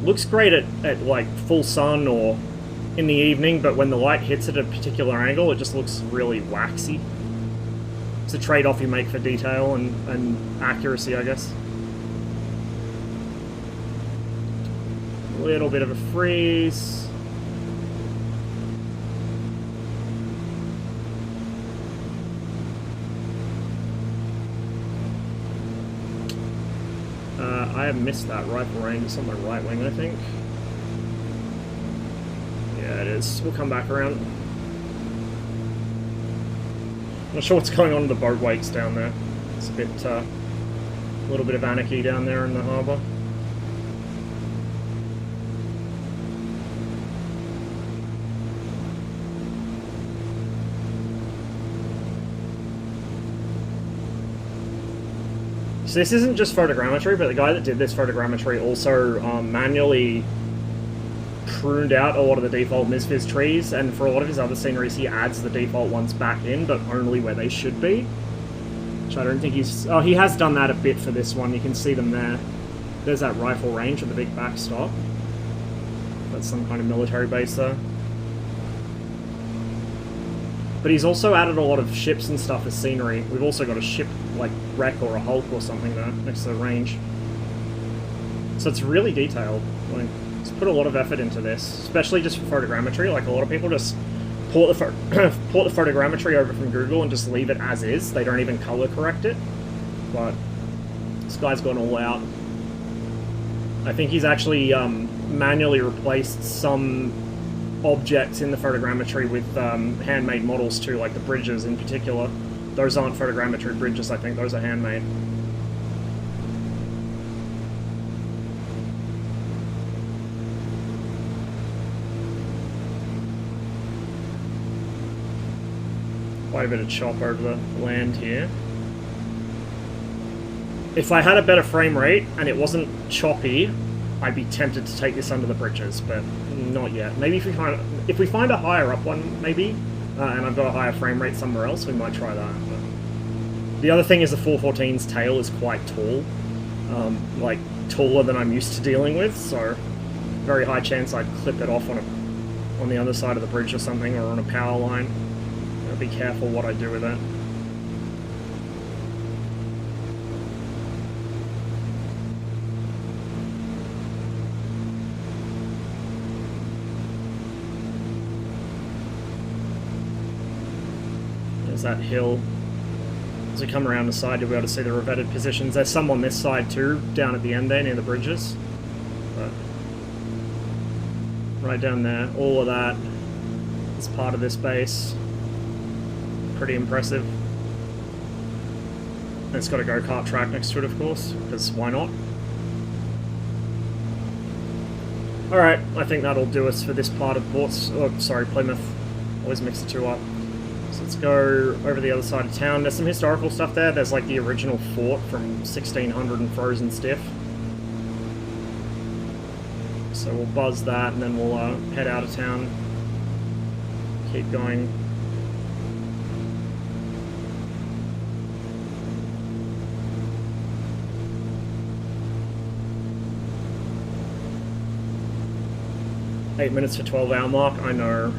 Looks great at like full sun or in the evening, but when the light hits at a particular angle, it just looks really waxy. It's a trade-off you make for detail and accuracy, I guess. A little bit of a freeze. I have missed that rifle range. It's on my right wing, I think. Yeah, it is. We'll come back around. Not sure what's going on with the boat wakes down there. It's a bit, a little bit of anarchy down there in the harbour. So this isn't just photogrammetry, but the guy that did this photogrammetry also manually pruned out a lot of the default MSFS trees, and for a lot of his other sceneries he adds the default ones back in, but only where they should be. Which I don't think he's... Oh, he has done that a bit for this one. You can see them there. There's that rifle range with the big backstop. That's some kind of military base there. But he's also added a lot of ships and stuff as scenery. We've also got a ship, like, wreck or a hulk or something there, next to the range. So it's really detailed. Like, it's put a lot of effort into this, especially just for photogrammetry. Like, a lot of people just port the photogrammetry over from Google and just leave it as is. They don't even color correct it. But this guy's gone all out. I think he's actually manually replaced some objects in the photogrammetry with handmade models too, like the bridges in particular. Those aren't photogrammetry bridges, I think. Those are handmade. Quite a bit of chop over the land here. If I had a better frame rate and it wasn't choppy, I'd be tempted to take this under the bridges, but not yet. Maybe if we find a higher up one, maybe, and I've got a higher frame rate somewhere else, we might try that. But the other thing is the 414's tail is quite tall, like taller than I'm used to dealing with, so very high chance I'd clip it off on the other side of the bridge or something, or on a power line. I'll be careful what I do with it. There's that hill. As we come around the side, you'll be able to see the revetted positions. There's some on this side too, down at the end there, near the bridges. But right down there, all of that is part of this base. Pretty impressive. And it's got a go-kart track next to it, of course, because why not? Alright, I think that'll do us for this part of Plymouth. Always mix the two up. So let's go over the other side of town. There's some historical stuff there. There's like the original fort from 1600 and frozen stiff. So we'll buzz that and then we'll head out of town. Keep going. Eight minutes for 12-hour mark. I know.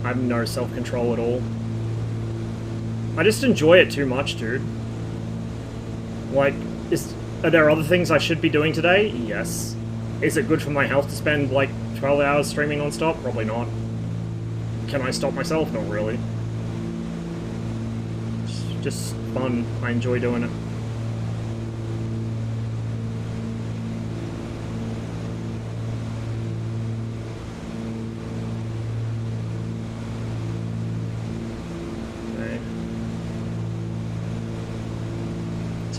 I have no self-control at all. I just enjoy it too much, dude. Like, are there other things I should be doing today? Yes. Is it good for my health to spend, like, 12 hours streaming non-stop? Probably not. Can I stop myself? Not really. It's just fun. I enjoy doing it.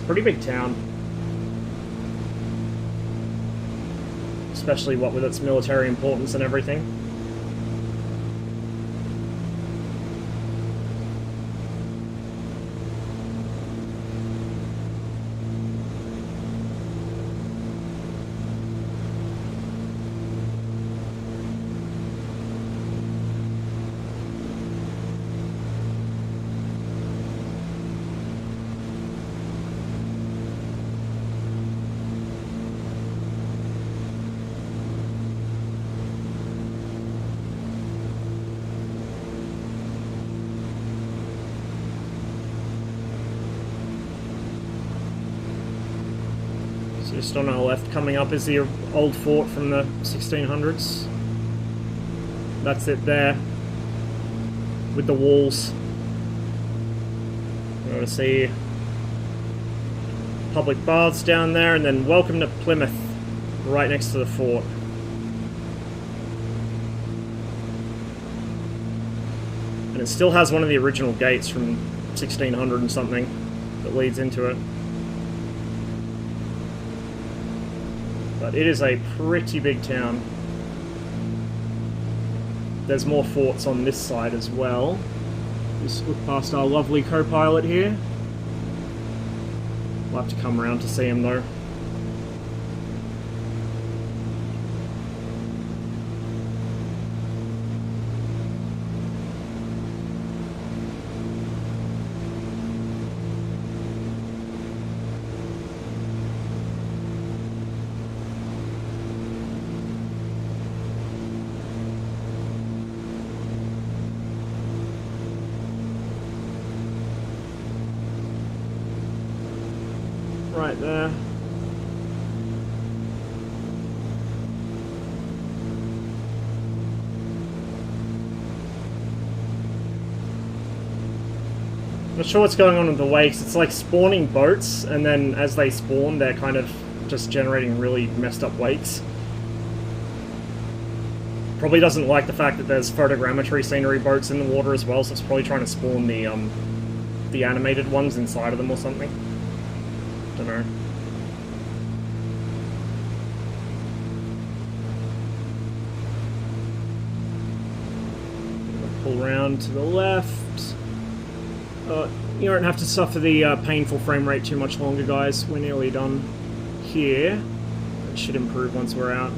Pretty big town. Especially what with its military importance and everything. Just on our left, coming up is the old fort from the 1600s. That's it there, with the walls. We're going to see public baths down there, and then welcome to Plymouth, right next to the fort. And it still has one of the original gates from 1600 and something that leads into it. But it is a pretty big town. There's more forts on this side as well. Just look past our lovely co-pilot here. We'll have to come around to see him though. Right there. Not sure what's going on with the wakes. It's like spawning boats, and then as they spawn, they're kind of just generating really messed up wakes. Probably doesn't like the fact that there's photogrammetry scenery boats in the water as well, so it's probably trying to spawn the animated ones inside of them or something. Don't know. Pull around to the left. You don't have to suffer the painful frame rate too much longer, guys. We're nearly done here. It should improve once we're out.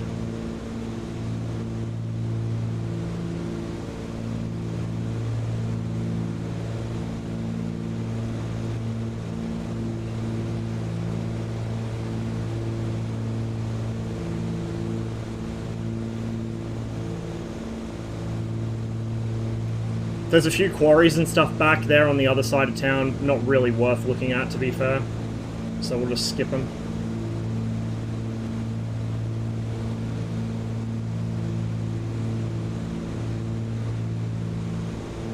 There's a few quarries and stuff back there on the other side of town, not really worth looking at, to be fair. So we'll just skip them.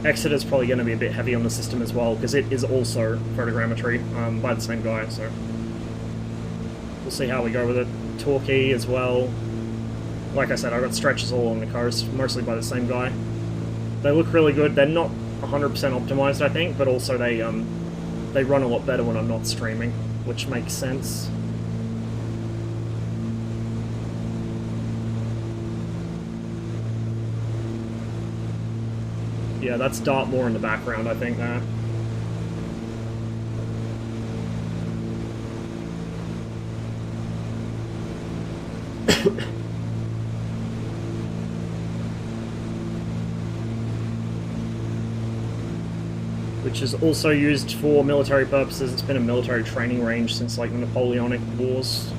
Exeter's probably going to be a bit heavy on the system as well, because it is also photogrammetry by the same guy, so... We'll see how we go with it. Torquay as well. Like I said, I've got stretches all along the coast, mostly by the same guy. They look really good. They're not 100% optimized, I think, but also they run a lot better when I'm not streaming, which makes sense. Yeah, that's Dartmoor in the background, I think, there. Which is also used for military purposes. It's been a military training range since, like, the Napoleonic Wars.